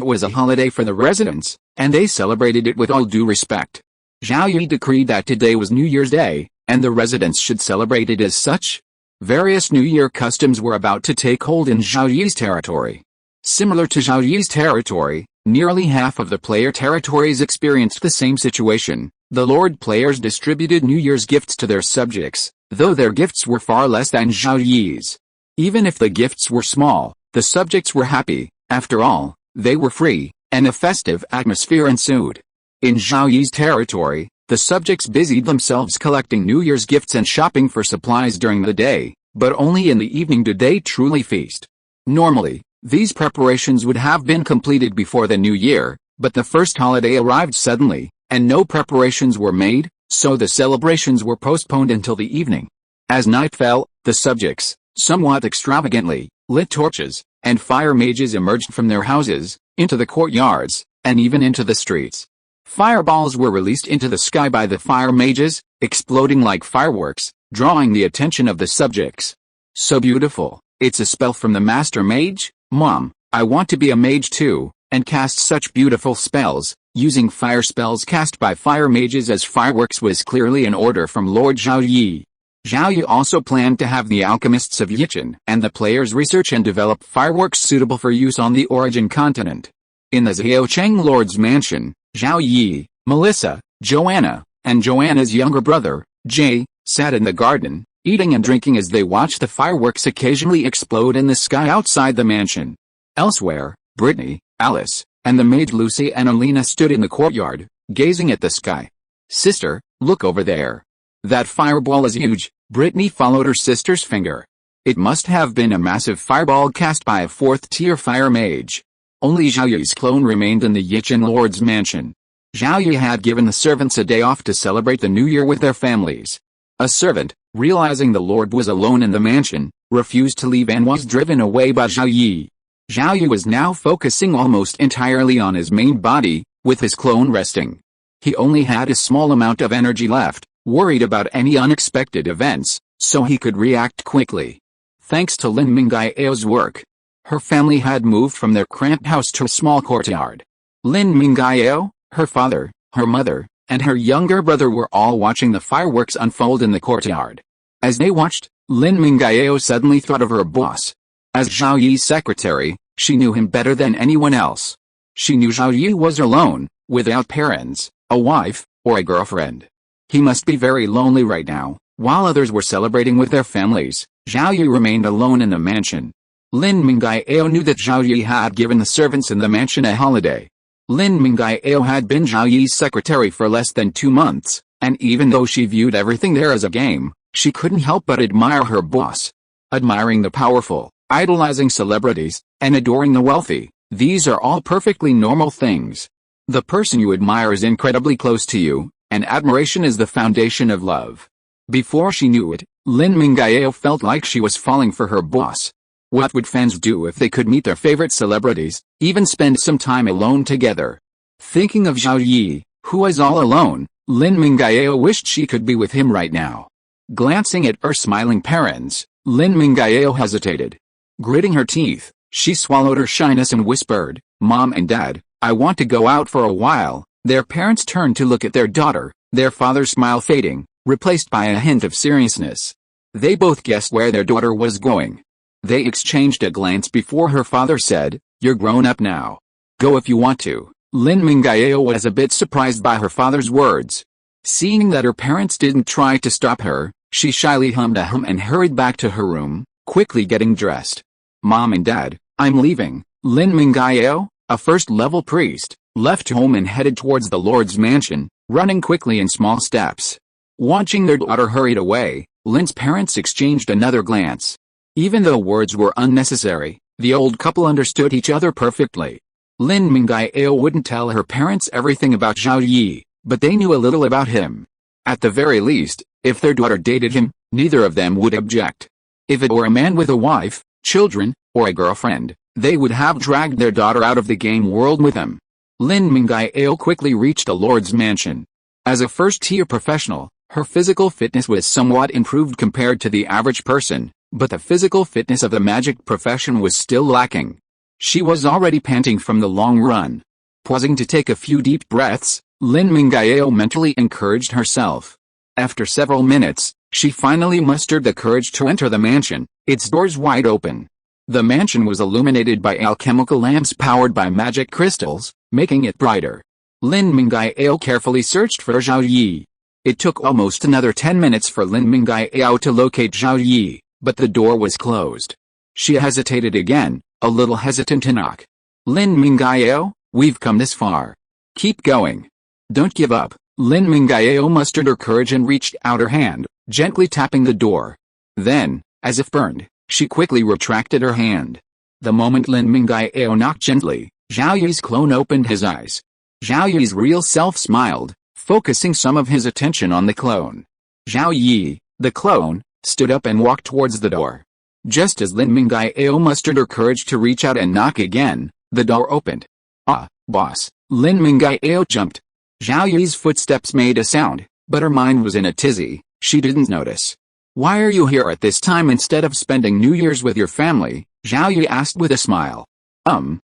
was a holiday for the residents, and they celebrated it with all due respect. Zhao Yi decreed that today was New Year's Day, and the residents should celebrate it as such. Various New Year customs were about to take hold in Zhao Yi's territory. Similar to Zhao Yi's territory, nearly half of the player territories experienced the same situation. The Lord players distributed New Year's gifts to their subjects, though their gifts were far less than Zhao Yi's. Even if the gifts were small, the subjects were happy. After all, they were free, and a festive atmosphere ensued. In Zhao Yi's territory, the subjects busied themselves collecting New Year's gifts and shopping for supplies during the day, but only in the evening did they truly feast. Normally, these preparations would have been completed before the New Year, but the first holiday arrived suddenly, and no preparations were made, so the celebrations were postponed until the evening. As night fell, the subjects, somewhat extravagantly, lit torches, and fire mages emerged from their houses, into the courtyards, and even into the streets. Fireballs were released into the sky by the fire mages, exploding like fireworks, drawing the attention of the subjects. So beautiful, it's a spell from the master mage? Mom, I want to be a mage too, and cast such beautiful spells. Using fire spells cast by fire mages as fireworks was clearly an order from Lord Zhao Yi. Zhao Yi also planned to have the alchemists of Yichen and the players research and develop fireworks suitable for use on the origin continent. In the Xiaocheng Lord's mansion, Zhao Yi, Melissa, Joanna, and Joanna's younger brother, Jay, sat in the garden, eating and drinking as they watched the fireworks occasionally explode in the sky outside the mansion. Elsewhere, Brittany, Alice, and the maid Lucy and Alina stood in the courtyard, gazing at the sky. Sister, look over there. That fireball is huge. Brittany followed her sister's finger. It must have been a massive fireball cast by a 4th-tier fire mage. Only Zhao Yi's clone remained in the Yichen Lord's mansion. Zhao Yi had given the servants a day off to celebrate the New Year with their families. A servant, realizing the Lord was alone in the mansion, refused to leave and was driven away by Zhao Yi. Zhao Yi was now focusing almost entirely on his main body, with his clone resting. He only had a small amount of energy left, worried about any unexpected events, so he could react quickly. Thanks to Lin Mingyao's work, her family had moved from their cramped house to a small courtyard. Lin Mingyao, her father, her mother, and her younger brother were all watching the fireworks unfold in the courtyard. As they watched, Lin Mingyao suddenly thought of her boss. As Zhao Yi's secretary, she knew him better than anyone else. She knew Zhao Yi was alone, without parents, a wife, or a girlfriend. He must be very lonely right now. While others were celebrating with their families, Zhao Yi remained alone in the mansion. Lin Mingyao knew that Zhao Yi had given the servants in the mansion a holiday. Lin Mingyao had been Zhao Yi's secretary for less than 2 months, and even though she viewed everything there as a game, she couldn't help but admire her boss. Admiring the powerful, idolizing celebrities, and adoring the wealthy, these are all perfectly normal things. The person you admire is incredibly close to you, and admiration is the foundation of love. Before she knew it, Lin Mingyao felt like she was falling for her boss. What would fans do if they could meet their favorite celebrities, even spend some time alone together? Thinking of Zhao Yi, who was all alone, Lin Mingyao wished she could be with him right now. Glancing at her smiling parents, Lin Mingyao hesitated. Gritting her teeth, she swallowed her shyness and whispered, "Mom and Dad, I want to go out for a while." Their parents turned to look at their daughter, their father's smile fading, replaced by a hint of seriousness. They both guessed where their daughter was going. They exchanged a glance before her father said, "You're grown up now. Go if you want to." Lin Mingyao was a bit surprised by her father's words. Seeing that her parents didn't try to stop her, she shyly hummed a hum and hurried back to her room, quickly getting dressed. "Mom and Dad, I'm leaving." Lin Mingyao, a first-level priest, left home and headed towards the Lord's mansion, running quickly in small steps. Watching their daughter hurried away, Lin's parents exchanged another glance. Even though words were unnecessary, the old couple understood each other perfectly. Lin Mingyao wouldn't tell her parents everything about Zhao Yi, but they knew a little about him. At the very least, if their daughter dated him, neither of them would object. If it were a man with a wife, children, or a girlfriend, they would have dragged their daughter out of the game world with them. Lin Mingyao quickly reached the Lord's mansion. As a first-tier professional, her physical fitness was somewhat improved compared to the average person, but the physical fitness of the magic profession was still lacking. She was already panting from the long run. Pausing to take a few deep breaths, Lin Mingyao mentally encouraged herself. After several minutes, she finally mustered the courage to enter the mansion, its doors wide open. The mansion was illuminated by alchemical lamps powered by magic crystals, making it brighter. Lin Mingyao carefully searched for Zhao Yi. It took almost another 10 minutes for Lin Mingyao to locate Zhao Yi, but the door was closed. She hesitated again, a little hesitant to knock. Lin Mingyao, we've come this far. Keep going. Don't give up. Lin Mingyao mustered her courage and reached out her hand, gently tapping the door. Then, as if burned, she quickly retracted her hand. The moment Lin Mingyao knocked gently, Zhao Yi's clone opened his eyes. Zhao Yi's real self smiled, focusing some of his attention on the clone. Zhao Yi, the clone, stood up and walked towards the door. Just as Lin Mingyao mustered her courage to reach out and knock again, the door opened. Ah, boss. Lin Mingyao jumped. Zhao Yi's footsteps made a sound, but her mind was in a tizzy. She didn't notice. Why are you here at this time instead of spending New Year's with your family? Zhao Yi asked with a smile. Lin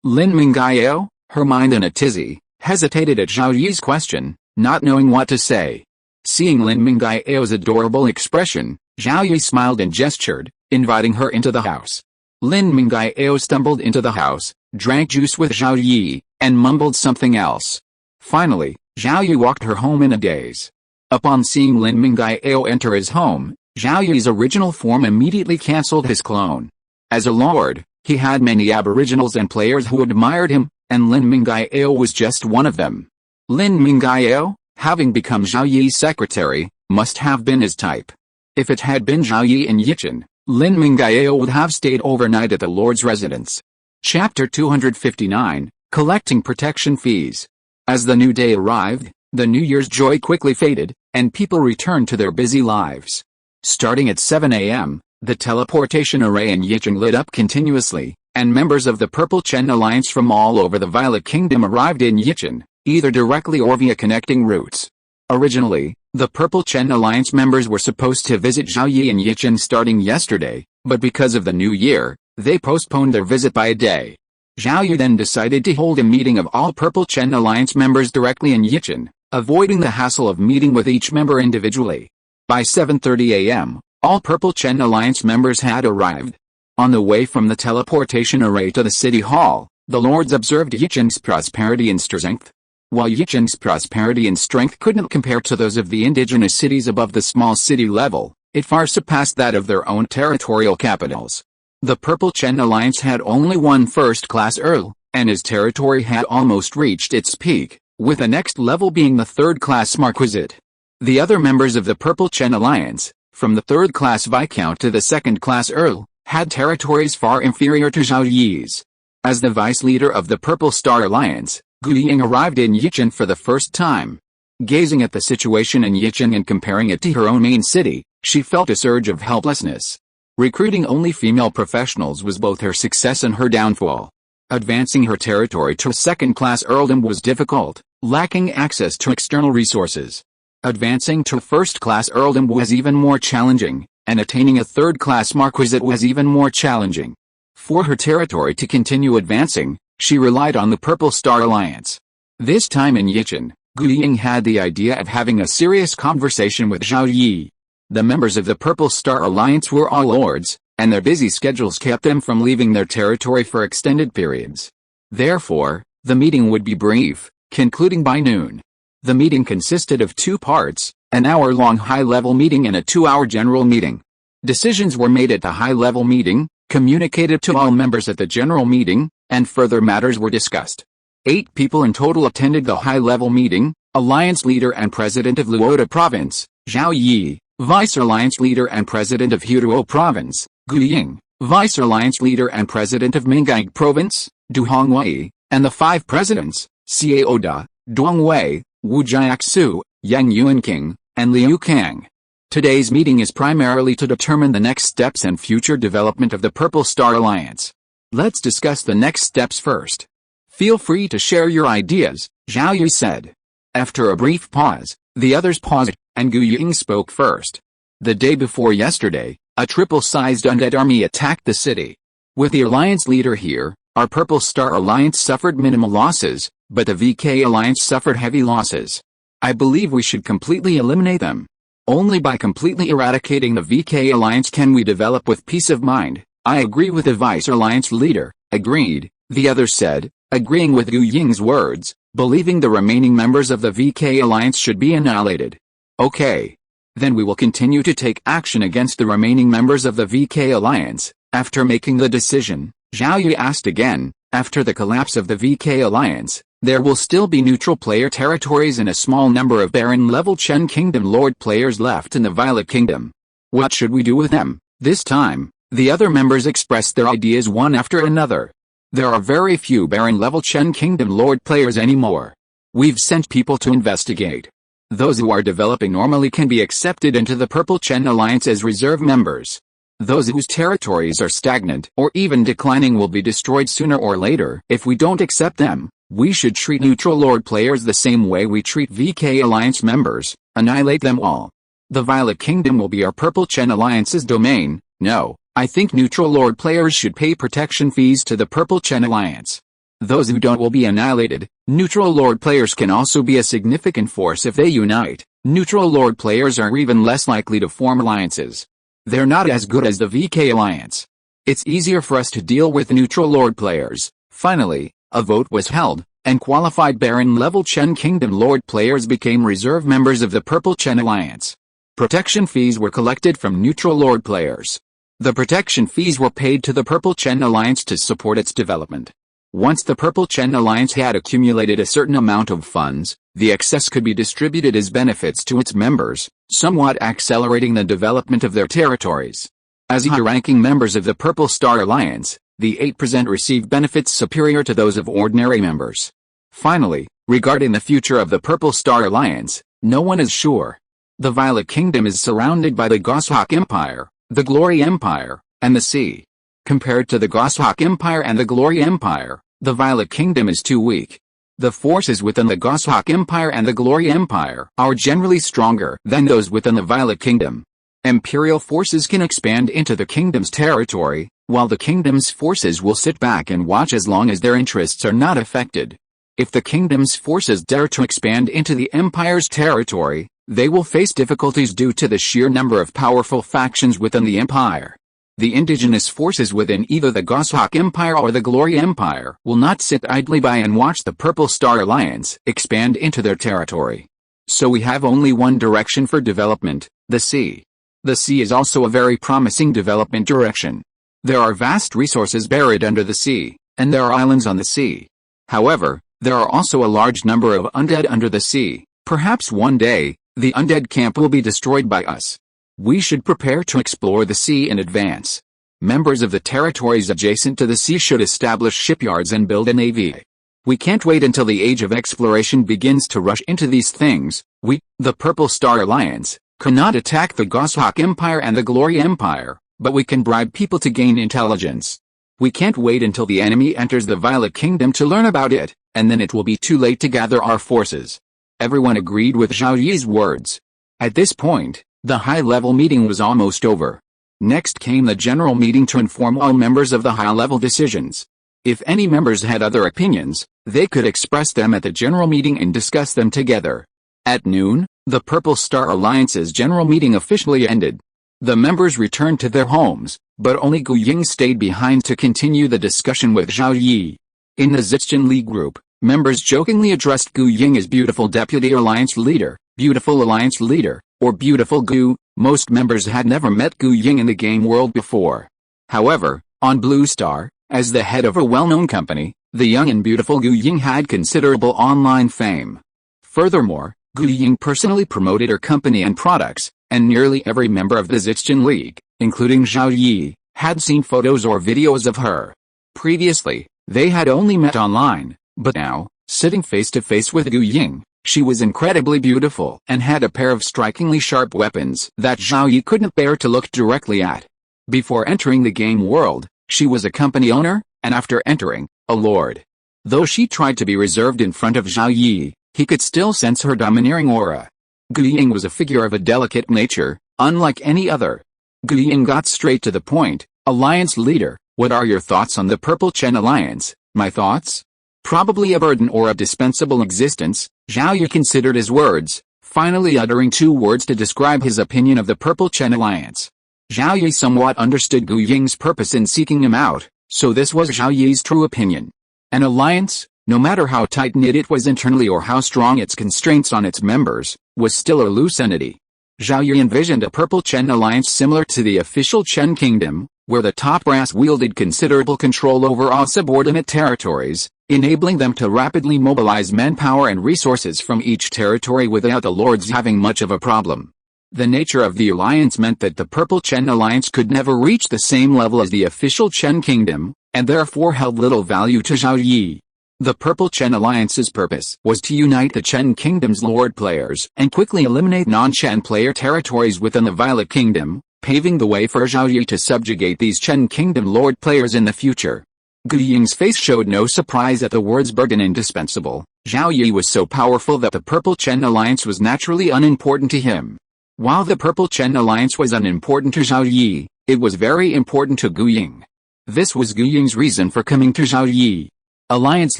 Mingyao, her mind in a tizzy, hesitated at Zhao Yi's question, not knowing what to say. Seeing Lin Mingyao's adorable expression, Zhao Yi smiled and gestured, inviting her into the house. Lin Mingyao stumbled into the house, drank juice with Zhao Yi, and mumbled something else. Finally, Zhao Yi walked her home in a daze. Upon seeing Lin Mingyao enter his home, Zhao Yi's original form immediately cancelled his clone. As a lord, he had many aboriginals and players who admired him, and Lin Mingyao was just one of them. Lin Mingyao, having become Zhao Yi's secretary, must have been his type. If it had been Zhao Yi and Yichen, Lin Mingyao would have stayed overnight at the Lord's residence. Chapter 259, Collecting Protection Fees. As the new day arrived, the New Year's joy quickly faded, and people returned to their busy lives. Starting at 7 a.m., the teleportation array in Yichen lit up continuously, and members of the Purple Chen Alliance from all over the Violet Kingdom arrived in Yichen, either directly or via connecting routes. Originally, the Purple Chen Alliance members were supposed to visit Zhao Yi and Yichen starting yesterday, but because of the new year, they postponed their visit by a day. Zhao Yi then decided to hold a meeting of all Purple Chen Alliance members directly in Yichen, avoiding the hassle of meeting with each member individually. By 7:30 a.m., all Purple Chen Alliance members had arrived. On the way from the teleportation array to the city hall, the lords observed Yichen's prosperity and strength. While Yichen's prosperity and strength couldn't compare to those of the indigenous cities above the small city level, it far surpassed that of their own territorial capitals. The Purple Chen Alliance had only one first-class earl, and his territory had almost reached its peak, with the next level being the third-class marquisate. The other members of the Purple Chen Alliance, from the third-class viscount to the second-class earl, had territories far inferior to Zhao Yi's. As the vice-leader of the Purple Star Alliance, Gu Ying arrived in Yichen for the first time. Gazing at the situation in Yichen and comparing it to her own main city, she felt a surge of helplessness. Recruiting only female professionals was both her success and her downfall. Advancing her territory to a second-class earldom was difficult, lacking access to external resources. Advancing to a first-class earldom was even more challenging, and attaining a third-class marquisate was even more challenging. For her territory to continue advancing, she relied on the Purple Star Alliance. This time in Yichen, Gu Ying had the idea of having a serious conversation with Zhao Yi. The members of the Purple Star Alliance were all lords, and their busy schedules kept them from leaving their territory for extended periods. Therefore, the meeting would be brief, concluding by noon. The meeting consisted of two parts, an hour-long high-level meeting and a 2-hour general meeting. Decisions were made at the high-level meeting, communicated to all members at the general meeting, and further matters were discussed. 8 people in total attended the high-level meeting: Alliance Leader and President of Luoda Province, Zhao Yi; Vice Alliance Leader and President of Hutuo Province, Gu Ying; Vice Alliance Leader and President of Mingyang Province, Du Hongwei; and the 5 presidents, Xiao Da, Duang Wei, Wu Jiaxu, Yang Yuanqing, and Liu Kang. Today's meeting is primarily to determine the next steps and future development of the Purple Star Alliance. Let's discuss the next steps first. Feel free to share your ideas, Zhao Yi said. After a brief pause, the others paused, and Gu Ying spoke first. The day before yesterday, a triple-sized undead army attacked the city. With the Alliance leader here, our Purple Star Alliance suffered minimal losses, but the VK Alliance suffered heavy losses. I believe we should completely eliminate them. Only by completely eradicating the VK Alliance can we develop with peace of mind. I agree with the Vice Alliance leader. Agreed, the others said, agreeing with Gu Ying's words, believing the remaining members of the VK Alliance should be annihilated. Okay. Then we will continue to take action against the remaining members of the VK Alliance. After making the decision, Zhao Yi asked again, after the collapse of the VK Alliance, there will still be neutral player territories and a small number of Baron-level Chen Kingdom Lord players left in the Violet Kingdom. What should we do with them? This time, the other members expressed their ideas one after another. There are very few Baron-level Chen Kingdom Lord players anymore. We've sent people to investigate. Those who are developing normally can be accepted into the Purple Chen Alliance as reserve members. Those whose territories are stagnant or even declining will be destroyed sooner or later. If we don't accept them, we should treat neutral Lord players the same way we treat VK Alliance members, annihilate them all. The Violet Kingdom will be our Purple Chen Alliance's domain. No, I think neutral Lord players should pay protection fees to the Purple Chen Alliance. Those who don't will be annihilated. Neutral Lord players can also be a significant force if they unite. Neutral Lord players are even less likely to form alliances. They're not as good as the VK Alliance. It's easier for us to deal with neutral Lord players. Finally, a vote was held, and qualified Baron-level Chen Kingdom Lord players became reserve members of the Purple Chen Alliance. Protection fees were collected from neutral Lord players. The protection fees were paid to the Purple Chen Alliance to support its development. Once the Purple Chen Alliance had accumulated a certain amount of funds, the excess could be distributed as benefits to its members, somewhat accelerating the development of their territories. As high-ranking members of the Purple Star Alliance, the 8% received benefits superior to those of ordinary members. Finally, regarding the future of the Purple Star Alliance, no one is sure. The Violet Kingdom is surrounded by the Goshawk Empire, the Glory Empire, and the sea. Compared to the Goshawk Empire and the Glory Empire, the Violet Kingdom is too weak. The forces within the Goshawk Empire and the Glory Empire are generally stronger than those within the Violet Kingdom. Imperial forces can expand into the kingdom's territory, while the kingdom's forces will sit back and watch as long as their interests are not affected. If the kingdom's forces dare to expand into the empire's territory, they will face difficulties due to the sheer number of powerful factions within the empire. The indigenous forces within either the Goshawk Empire or the Glory Empire will not sit idly by and watch the Purple Star Alliance expand into their territory. So we have only one direction for development, the sea. The sea is also a very promising development direction. There are vast resources buried under the sea, and there are islands on the sea. However, there are also a large number of undead under the sea. Perhaps one day, the undead camp will be destroyed by us. We should prepare to explore the sea in advance. Members of the territories adjacent to the sea should establish shipyards and build a navy. We can't wait until the age of exploration begins to rush into these things. We, the Purple Star Alliance, cannot attack the Goshawk Empire and the Glory Empire, but we can bribe people to gain intelligence. We can't wait until the enemy enters the Violet Kingdom to learn about it, and then it will be too late to gather our forces. Everyone agreed with Zhao Yi's words. At this point, the high-level meeting was almost over. Next came the general meeting to inform all members of the high-level decisions. If any members had other opinions, they could express them at the general meeting and discuss them together. At noon, the Purple Star Alliance's general meeting officially ended. The members returned to their homes, but only Gu Ying stayed behind to continue the discussion with Zhao Yi. In the Zhichen Li group, members jokingly addressed Gu Ying as Beautiful Deputy Alliance Leader, Beautiful Alliance Leader, or Beautiful Gu. Most members had never met Gu Ying in the game world before. However, on Blue Star, as the head of a well-known company, the young and beautiful Gu Ying had considerable online fame. Furthermore, Gu Ying personally promoted her company and products, and nearly every member of the Zhichen League, including Zhao Yi, had seen photos or videos of her. Previously, they had only met online, But now, sitting face to face with Gu Ying, she was incredibly beautiful and had a pair of strikingly sharp weapons that Zhao Yi couldn't bear to look directly at. Before entering the game world, she was a company owner, and after entering, a lord. Though she tried to be reserved in front of Zhao Yi, he could still sense her domineering aura. Gu Ying was a figure of a delicate nature, unlike any other. Gu Ying got straight to the point. Alliance leader, what are your thoughts on the Purple Chen Alliance? My thoughts? Probably a burden or a dispensable existence, Zhao Yi considered his words, finally uttering 2 words to describe his opinion of the Purple Chen Alliance. Zhao Yi somewhat understood Gu Ying's purpose in seeking him out, so this was Zhao Yi's true opinion. An alliance, no matter how tight-knit it was internally or how strong its constraints on its members, was still a loose entity. Zhao Yi envisioned a Purple Chen alliance similar to the official Chen Kingdom, where the top brass wielded considerable control over all subordinate territories, enabling them to rapidly mobilize manpower and resources from each territory without the lords having much of a problem. The nature of the alliance meant that the Purple Chen alliance could never reach the same level as the official Chen Kingdom, and therefore held little value to Zhao Yi. The Purple Chen Alliance's purpose was to unite the Chen Kingdom's Lord players and quickly eliminate non-Chen player territories within the Violet Kingdom, paving the way for Zhao Yi to subjugate these Chen Kingdom Lord players in the future. Gu Ying's face showed no surprise at the words burden indispensable. Zhao Yi was so powerful that the Purple Chen Alliance was naturally unimportant to him. While the Purple Chen Alliance was unimportant to Zhao Yi, it was very important to Gu Ying. This was Gu Ying's reason for coming to Zhao Yi. Alliance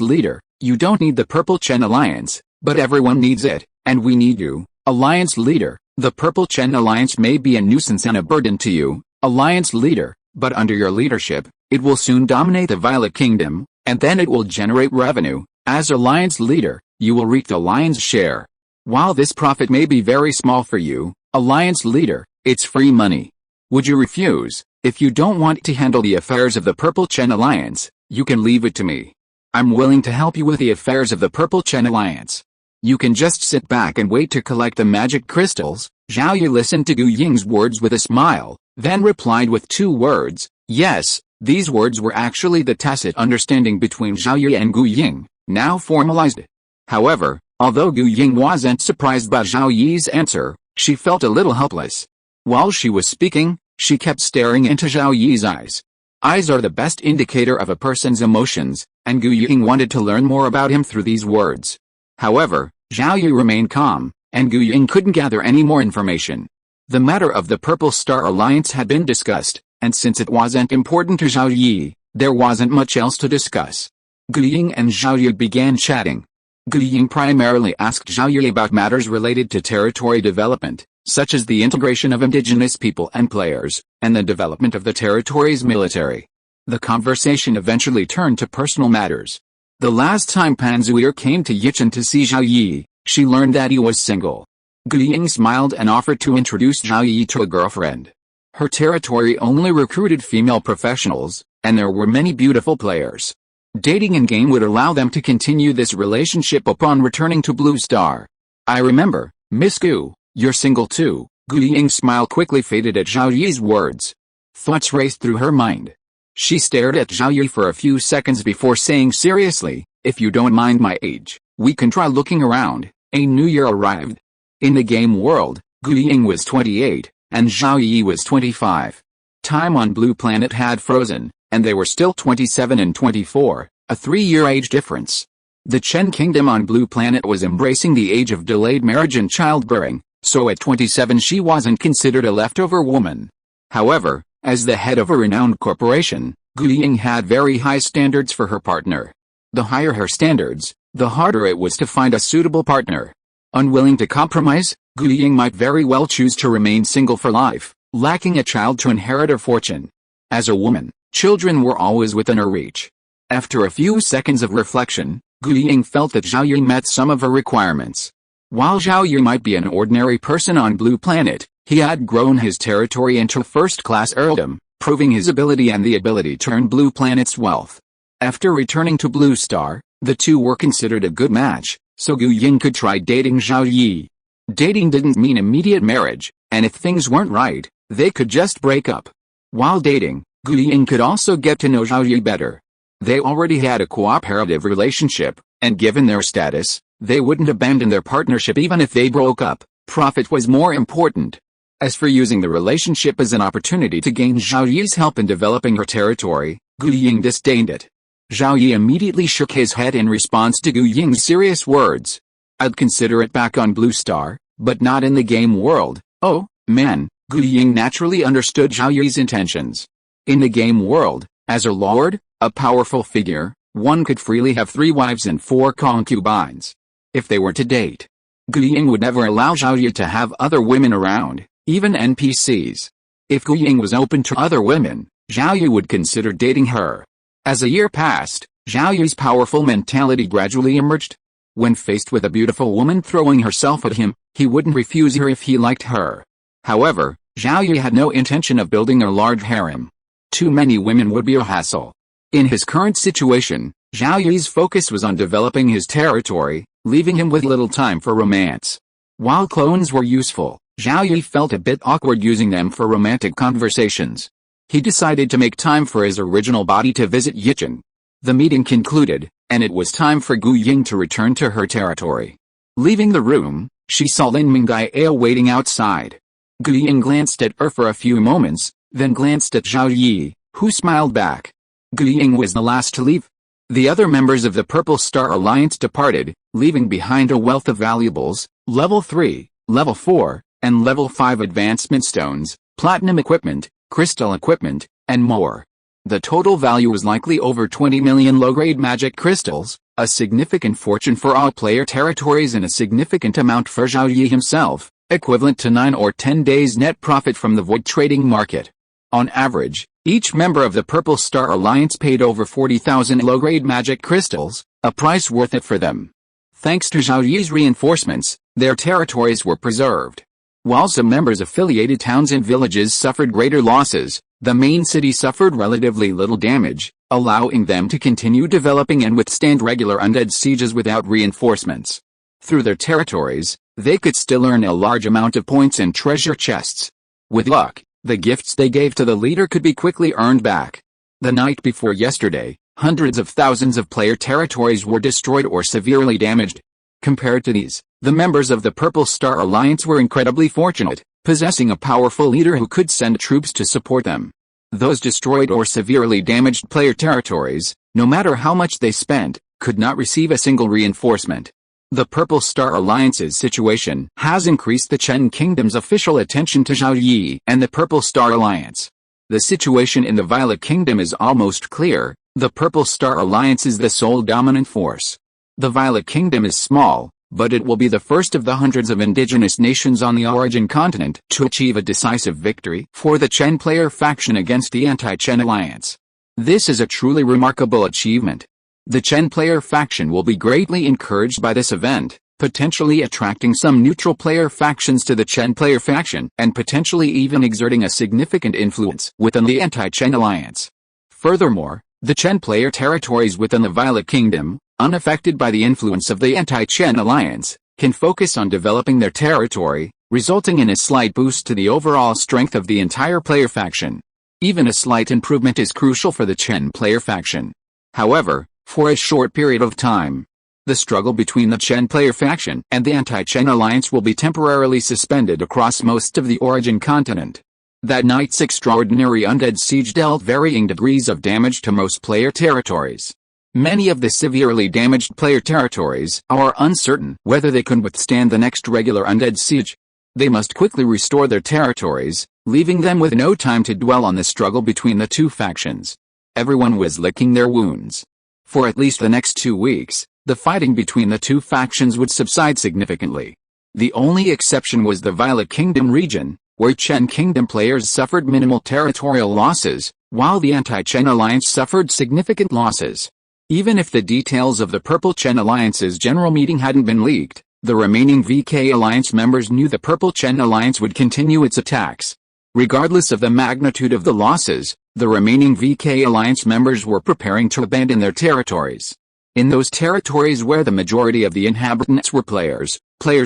leader, you don't need the Purple Chen Alliance, but everyone needs it, and we need you. Alliance leader, the Purple Chen Alliance may be a nuisance and a burden to you, Alliance leader, but under your leadership, it will soon dominate the Violet Kingdom, and then it will generate revenue. As Alliance leader, you will reap the lion's share. While this profit may be very small for you, Alliance leader, it's free money. Would you refuse? If you don't want to handle the affairs of the Purple Chen Alliance, you can leave it to me. I'm willing to help you with the affairs of the Purple Chen Alliance. You can just sit back and wait to collect the magic crystals. Zhao Yi listened to Gu Ying's words with a smile, then replied with 2 words, yes. These words were actually the tacit understanding between Zhao Yi and Gu Ying, now formalized. However, although Gu Ying wasn't surprised by Zhao Yi's answer, she felt a little helpless. While she was speaking, she kept staring into Zhao Yi's eyes. Eyes are the best indicator of a person's emotions, and Gu Ying wanted to learn more about him through these words. However, Zhao Yi remained calm, and Gu Ying couldn't gather any more information. The matter of the Purple Star Alliance had been discussed, and since it wasn't important to Zhao Yi, there wasn't much else to discuss. Gu Ying and Zhao Yi began chatting. Gu Ying primarily asked Zhao Yi about matters related to territory development, such as the integration of indigenous people and players, and the development of the territory's military. The conversation eventually turned to personal matters. The last time Pan Zuir came to Yichen to see Zhao Yi, she learned that he was single. Gu Ying smiled and offered to introduce Zhao Yi to a girlfriend. Her territory only recruited female professionals, and there were many beautiful players. Dating in-game would allow them to continue this relationship upon returning to Blue Star. I remember, Miss Gu, you're single too. Gu Ying's smile quickly faded at Zhao Yi's words. Thoughts raced through her mind. She stared at Zhao Yi for a few seconds before saying seriously, if you don't mind my age, we can try looking around. A new year arrived. In the game world, Gu Ying was 28, and Zhao Yi was 25. Time on Blue Planet had frozen, and they were still 27 and 24, a 3-year age difference. The Chen Kingdom on Blue Planet was embracing the age of delayed marriage and childbearing, so at 27 she wasn't considered a leftover woman. However, as the head of a renowned corporation, Gu Ying had very high standards for her partner. The higher her standards, the harder it was to find a suitable partner. Unwilling to compromise, Gu Ying might very well choose to remain single for life, lacking a child to inherit her fortune. As a woman, children were always within her reach. After a few seconds of reflection, Gu Ying felt that Zhao Yi met some of her requirements. While Zhao Yi might be an ordinary person on Blue Planet, he had grown his territory into first-class earldom, proving his ability and the ability to earn Blue Planet's wealth. After returning to Blue Star, the two were considered a good match, so Gu Ying could try dating Zhao Yi. Dating didn't mean immediate marriage, and if things weren't right, they could just break up. While dating, Gu Ying could also get to know Zhao Yi better. They already had a cooperative relationship, And given their status, they wouldn't abandon their partnership even if they broke up. Profit was more important. As for using the relationship as an opportunity to gain Zhao Yi's help in developing her territory, Gu Ying disdained it. Zhao Yi immediately shook his head in response to Gu Ying's serious words. I'd consider it back on Blue Star, but not in the game world. Oh, man, Gu Ying naturally understood Zhao Yi's intentions. In the game world, as a lord, a powerful figure, one could freely have 3 wives and 4 concubines. If they were to date, Gu Ying would never allow Zhao Yi to have other women around, even NPCs. If Gu Ying was open to other women, Zhao Yi would consider dating her. As a year passed, Zhao Yi's powerful mentality gradually emerged. When faced with a beautiful woman throwing herself at him, he wouldn't refuse her if he liked her. However, Zhao Yi had no intention of building a large harem. Too many women would be a hassle. In his current situation, Zhao Yi's focus was on developing his territory, leaving him with little time for romance. While clones were useful, Zhao Yi felt a bit awkward using them for romantic conversations. He decided to make time for his original body to visit Yichen. The meeting concluded, and it was time for Gu Ying to return to her territory. Leaving the room, she saw Lin Minggai waiting outside. Gu Ying glanced at her for a few moments, then glanced at Zhao Yi, who smiled back. Gu Ying was the last to leave. The other members of the Purple Star Alliance departed, leaving behind a wealth of valuables, level 3, level 4, and level 5 advancement stones, platinum equipment, crystal equipment, and more. The total value was likely over 20 million low-grade magic crystals, a significant fortune for all player territories and a significant amount for Zhao Yi himself, equivalent to 9 or 10 days net profit from the void trading market. On average, each member of the Purple Star Alliance paid over 40,000 low-grade magic crystals, a price worth it for them. Thanks to Zhao Yi's reinforcements, their territories were preserved. While some members' affiliated towns and villages suffered greater losses, the main city suffered relatively little damage, allowing them to continue developing and withstand regular undead sieges without reinforcements. Through their territories, they could still earn a large amount of points and treasure chests. With luck, the gifts they gave to the leader could be quickly earned back. The night before yesterday, hundreds of thousands of player territories were destroyed or severely damaged. Compared to these, the members of the Purple Star Alliance were incredibly fortunate, possessing a powerful leader who could send troops to support them. Those destroyed or severely damaged player territories, no matter how much they spent, could not receive a single reinforcement. The Purple Star Alliance's situation has increased the Chen Kingdom's official attention to Zhao Yi and the Purple Star Alliance. The situation in the Violet Kingdom is almost clear. The Purple Star Alliance is the sole dominant force. The Violet Kingdom is small, but it will be the first of the hundreds of indigenous nations on the Origin continent to achieve a decisive victory for the Chen player faction against the anti-Chen alliance. This is a truly remarkable achievement. The Chen player faction will be greatly encouraged by this event, potentially attracting some neutral player factions to the Chen player faction and potentially even exerting a significant influence within the anti-Chen alliance. Furthermore, the Chen player territories within the Violet Kingdom, unaffected by the influence of the anti-Chen alliance, can focus on developing their territory, resulting in a slight boost to the overall strength of the entire player faction. Even a slight improvement is crucial for the Chen player faction. However, for a short period of time, the struggle between the Chen player faction and the anti-Chen alliance will be temporarily suspended across most of the Origin continent. That night's extraordinary undead siege dealt varying degrees of damage to most player territories. Many of the severely damaged player territories are uncertain whether they can withstand the next regular undead siege. They must quickly restore their territories, leaving them with no time to dwell on the struggle between the two factions. Everyone was licking their wounds. For at least the next 2 weeks, the fighting between the two factions would subside significantly. The only exception was the Violet Kingdom region, where Chen Kingdom players suffered minimal territorial losses, while the anti-Chen alliance suffered significant losses. Even if the details of the Purple Chen Alliance's general meeting hadn't been leaked, the remaining VK Alliance members knew the Purple Chen Alliance would continue its attacks. Regardless of the magnitude of the losses, the remaining VK Alliance members were preparing to abandon their territories. In those territories where the majority of the inhabitants were players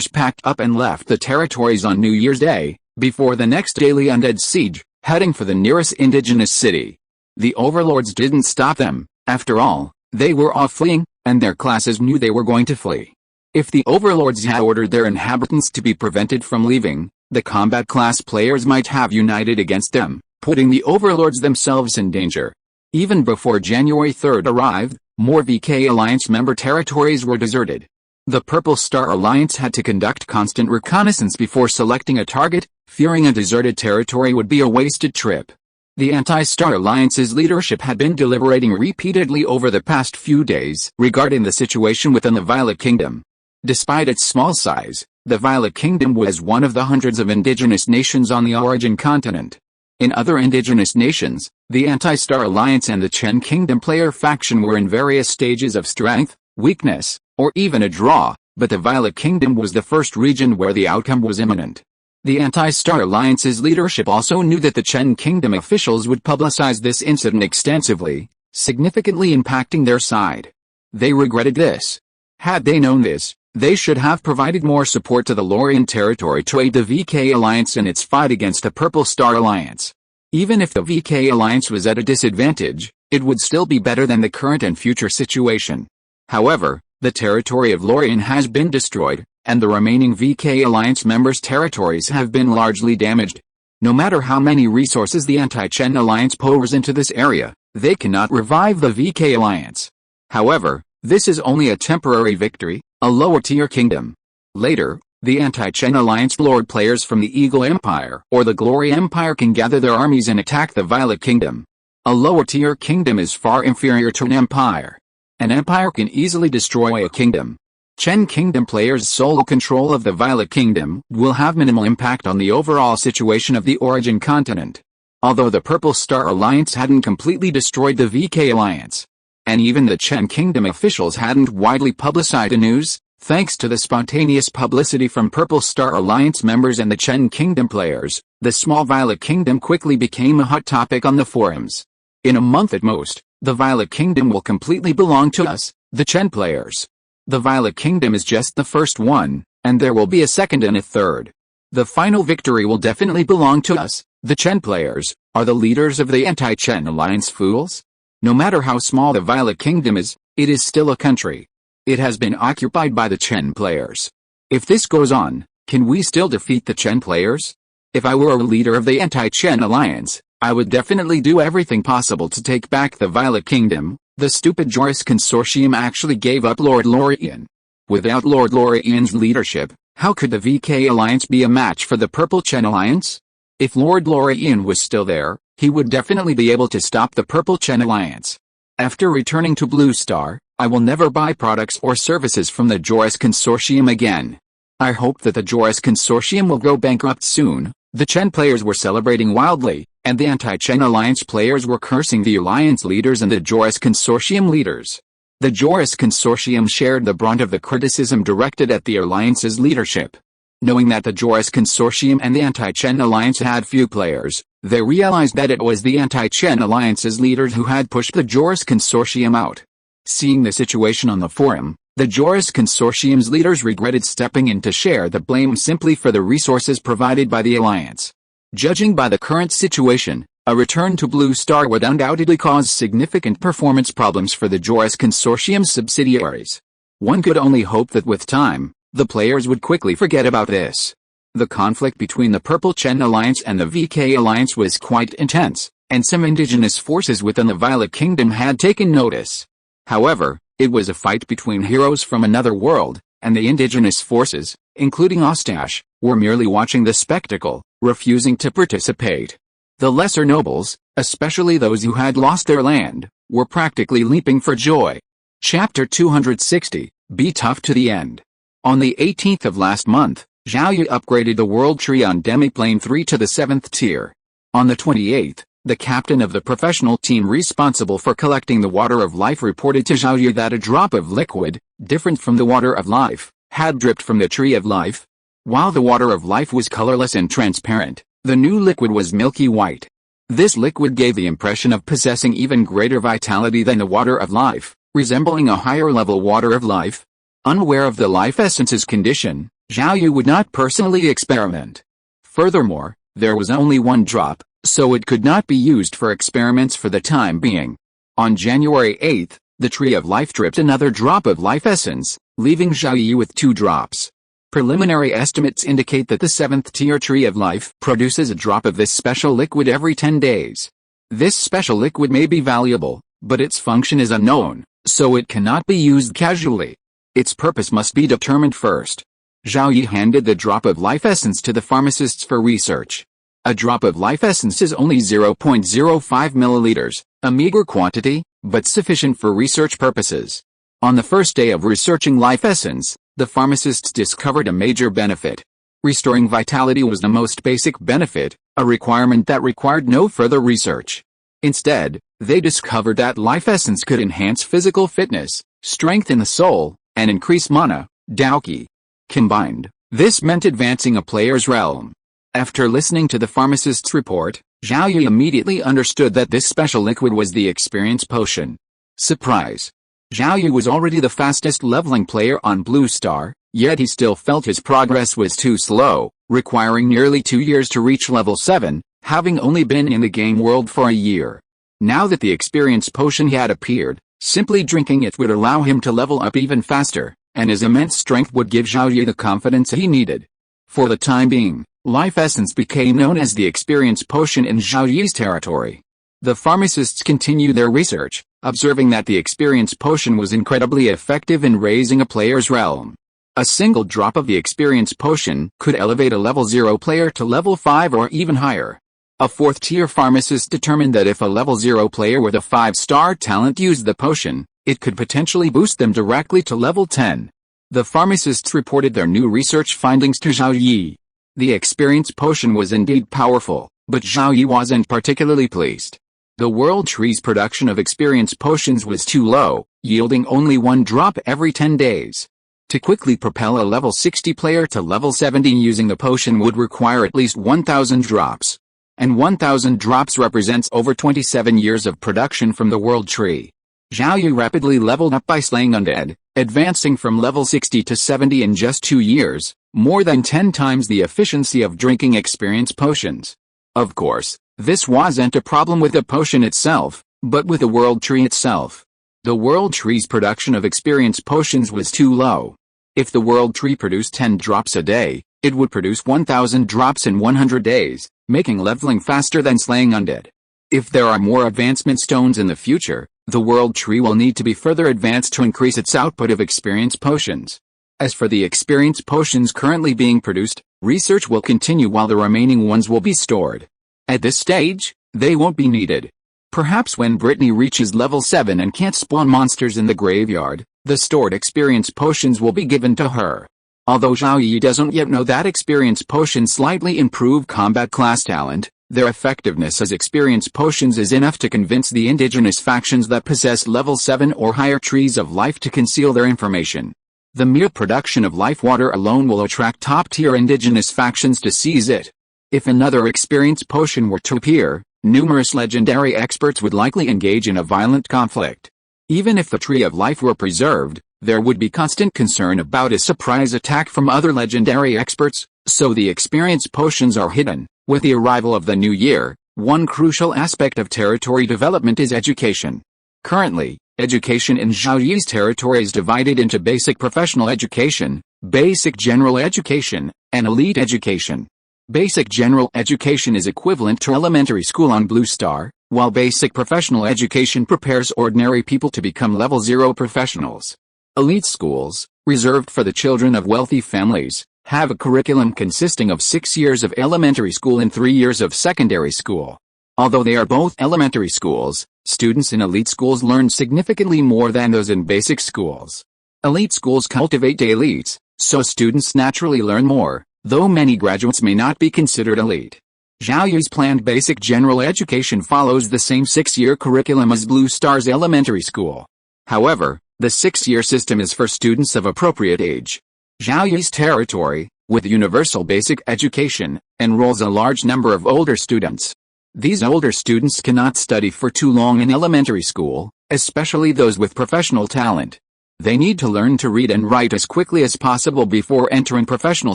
packed up and left the territories on New Year's Day, before the next daily undead siege, heading for the nearest indigenous city. The overlords didn't stop them. After all, they were all fleeing, and their classes knew they were going to flee. If the overlords had ordered their inhabitants to be prevented from leaving, the combat class players might have united against them, putting the overlords themselves in danger. Even before January 3rd arrived, more VK Alliance member territories were deserted. The Purple Star Alliance had to conduct constant reconnaissance before selecting a target, fearing a deserted territory would be a wasted trip. The Anti-Star Alliance's leadership had been deliberating repeatedly over the past few days regarding the situation within the Violet Kingdom. Despite its small size, the Violet Kingdom was one of the hundreds of indigenous nations on the Origin continent. In other indigenous nations, the Anti-Star Alliance and the Chen Kingdom player faction were in various stages of strength, weakness, or even a draw, but the Violet Kingdom was the first region where the outcome was imminent. The Anti-Star Alliance's leadership also knew that the Chen Kingdom officials would publicize this incident extensively, significantly impacting their side. They regretted this. Had they known this, they should have provided more support to the Lorien territory to aid the VK Alliance in its fight against the Purple Star Alliance. Even if the VK Alliance was at a disadvantage, it would still be better than the current and future situation. However, the territory of Lorien has been destroyed, and the remaining VK Alliance members' territories have been largely damaged. No matter how many resources the Anti-Chen Alliance pours into this area, they cannot revive the VK Alliance. However, this is only a temporary victory, a lower-tier kingdom. Later, the Anti-Chen Alliance Lord players from the Eagle Empire or the Glory Empire can gather their armies and attack the Violet Kingdom. A lower-tier kingdom is far inferior to an empire. An empire can easily destroy a kingdom. Chen Kingdom players' sole control of the Violet Kingdom will have minimal impact on the overall situation of the Origin continent. Although the Purple Star Alliance hadn't completely destroyed the VK Alliance, and even the Chen Kingdom officials hadn't widely publicized the news, thanks to the spontaneous publicity from Purple Star Alliance members and the Chen Kingdom players, the small Violet Kingdom quickly became a hot topic on the forums. In a month at most, the Violet Kingdom will completely belong to us, the Chen players. The Violet Kingdom is just the first one, and there will be a second and a third. The final victory will definitely belong to us, the Chen players. Are the leaders of the Anti-Chen Alliance fools? No matter how small the Violet Kingdom is, it is still a country. It has been occupied by the Chen players. If this goes on, can we still defeat the Chen players? If I were a leader of the Anti-Chen Alliance, I would definitely do everything possible to take back the Violet Kingdom. The stupid Joris Consortium actually gave up Lord Lorien. Without Lord Lorien's leadership, how could the VK Alliance be a match for the Purple Chen Alliance? If Lord Lorien was still there, he would definitely be able to stop the Purple Chen Alliance. After returning to Blue Star, I will never buy products or services from the Joris Consortium again. I hope that the Joris Consortium will go bankrupt soon. The Chen players were celebrating wildly, and the Anti-Chen Alliance players were cursing the Alliance leaders and the Joris Consortium leaders. The Joris Consortium shared the brunt of the criticism directed at the Alliance's leadership. Knowing that the Joris Consortium and the Anti-Chen Alliance had few players, they realized that it was the Anti-Chen Alliance's leaders who had pushed the Joris Consortium out. Seeing the situation on the forum, the Joris Consortium's leaders regretted stepping in to share the blame simply for the resources provided by the Alliance. Judging by the current situation, a return to Blue Star would undoubtedly cause significant performance problems for the Joris Consortium's subsidiaries. One could only hope that with time, the players would quickly forget about this. The conflict between the Purple Chen Alliance and the VK Alliance was quite intense, and some indigenous forces within the Violet Kingdom had taken notice. However, it was a fight between heroes from another world, and the indigenous forces, including Ostache, were merely watching the spectacle, refusing to participate. The lesser nobles, especially those who had lost their land, were practically leaping for joy. Chapter 260, Be Tough to the End. On the 18th of last month, Zhao Yi upgraded the World Tree on Demiplane 3 to the 7th tier. On the 28th, the captain of the professional team responsible for collecting the Water of Life reported to Zhao Yi that a drop of liquid, different from the Water of Life, had dripped from the Tree of Life. While the Water of Life was colorless and transparent, the new liquid was milky white. This liquid gave the impression of possessing even greater vitality than the Water of Life, resembling a higher-level Water of Life. Unaware of the life essence's condition, Zhao Yi would not personally experiment. Furthermore, there was only one drop, so it could not be used for experiments for the time being. On January 8, The Tree of Life dripped another drop of life essence, leaving Zhao Yi with 2 drops. Preliminary estimates indicate that the 7th-tier Tree of Life produces a drop of this special liquid every 10 days. This special liquid may be valuable, but its function is unknown, so it cannot be used casually. Its purpose must be determined first. Zhao Yi handed the drop of life essence to the pharmacists for research. A drop of life essence is only 0.05 milliliters, a meager quantity, but sufficient for research purposes. On the first day of researching life essence, the pharmacists discovered a major benefit. Restoring vitality was the most basic benefit, a requirement that required no further research. Instead, they discovered that life essence could enhance physical fitness, strengthen the soul, and increase mana, Daoqi. Combined, this meant advancing a player's realm. After listening to the pharmacist's report, Zhao Yi immediately understood that this special liquid was the experience potion. Surprise! Zhao Yi was already the fastest leveling player on Blue Star, yet he still felt his progress was too slow, requiring nearly 2 years to reach level 7, having only been in the game world for a year. Now that the experience potion had appeared, simply drinking it would allow him to level up even faster, and his immense strength would give Zhao Yi the confidence he needed. For the time being, life essence became known as the experience potion in Zhao Yi's territory. The pharmacists continued their research, observing that the experience potion was incredibly effective in raising a player's realm. A single drop of the experience potion could elevate a level 0 player to level 5 or even higher. A 4th-tier pharmacist determined that if a level 0 player with a 5-star talent used the potion, it could potentially boost them directly to level 10. The pharmacists reported their new research findings to Zhao Yi. The experience potion was indeed powerful, but Zhao Yi wasn't particularly pleased. The World Tree's production of experience potions was too low, yielding only 1 drop every 10 days. To quickly propel a level 60 player to level 70 using the potion would require at least 1,000 drops. And 1,000 drops represents over 27 years of production from the World Tree. Zhao Yi rapidly leveled up by slaying undead, advancing from level 60 to 70 in just 2 years, more than 10 times the efficiency of drinking experience potions. Of course, this wasn't a problem with the potion itself, but with the World Tree itself. The World Tree's production of experience potions was too low. If the World Tree produced 10 drops a day, it would produce 1,000 drops in 100 days, making leveling faster than slaying undead. If there are more advancement stones in the future, the World Tree will need to be further advanced to increase its output of experience potions. As for the experience potions currently being produced, research will continue while the remaining ones will be stored. At this stage, they won't be needed. Perhaps when Brittany reaches level 7 and can't spawn monsters in the graveyard, the stored experience potions will be given to her. Although Zhao Yi doesn't yet know that experience potions slightly improve combat class talent, their effectiveness as experience potions is enough to convince the indigenous factions that possess level 7 or higher trees of life to conceal their information. The mere production of life water alone will attract top-tier indigenous factions to seize it. If another experience potion were to appear, numerous legendary experts would likely engage in a violent conflict. Even if the Tree of Life were preserved, there would be constant concern about a surprise attack from other legendary experts, so the experience potions are hidden. With the arrival of the new year, one crucial aspect of territory development is education. Currently, education in Zhao Yi's territory is divided into basic professional education, basic general education, and elite education. Basic general education is equivalent to elementary school on Blue Star, while basic professional education prepares ordinary people to become level 0 professionals. Elite schools, reserved for the children of wealthy families, have a curriculum consisting of 6 years of elementary school and 3 years of secondary school. Although they are both elementary schools, students in elite schools learn significantly more than those in basic schools. Elite schools cultivate elites, so students naturally learn more, though many graduates may not be considered elite. Zhao Yi's planned basic general education follows the same 6-year curriculum as Blue Star's elementary school. However, the 6-year system is for students of appropriate age. Zhao Yi's territory, with universal basic education, enrolls a large number of older students. These older students cannot study for too long in elementary school, especially those with professional talent. They need to learn to read and write as quickly as possible before entering professional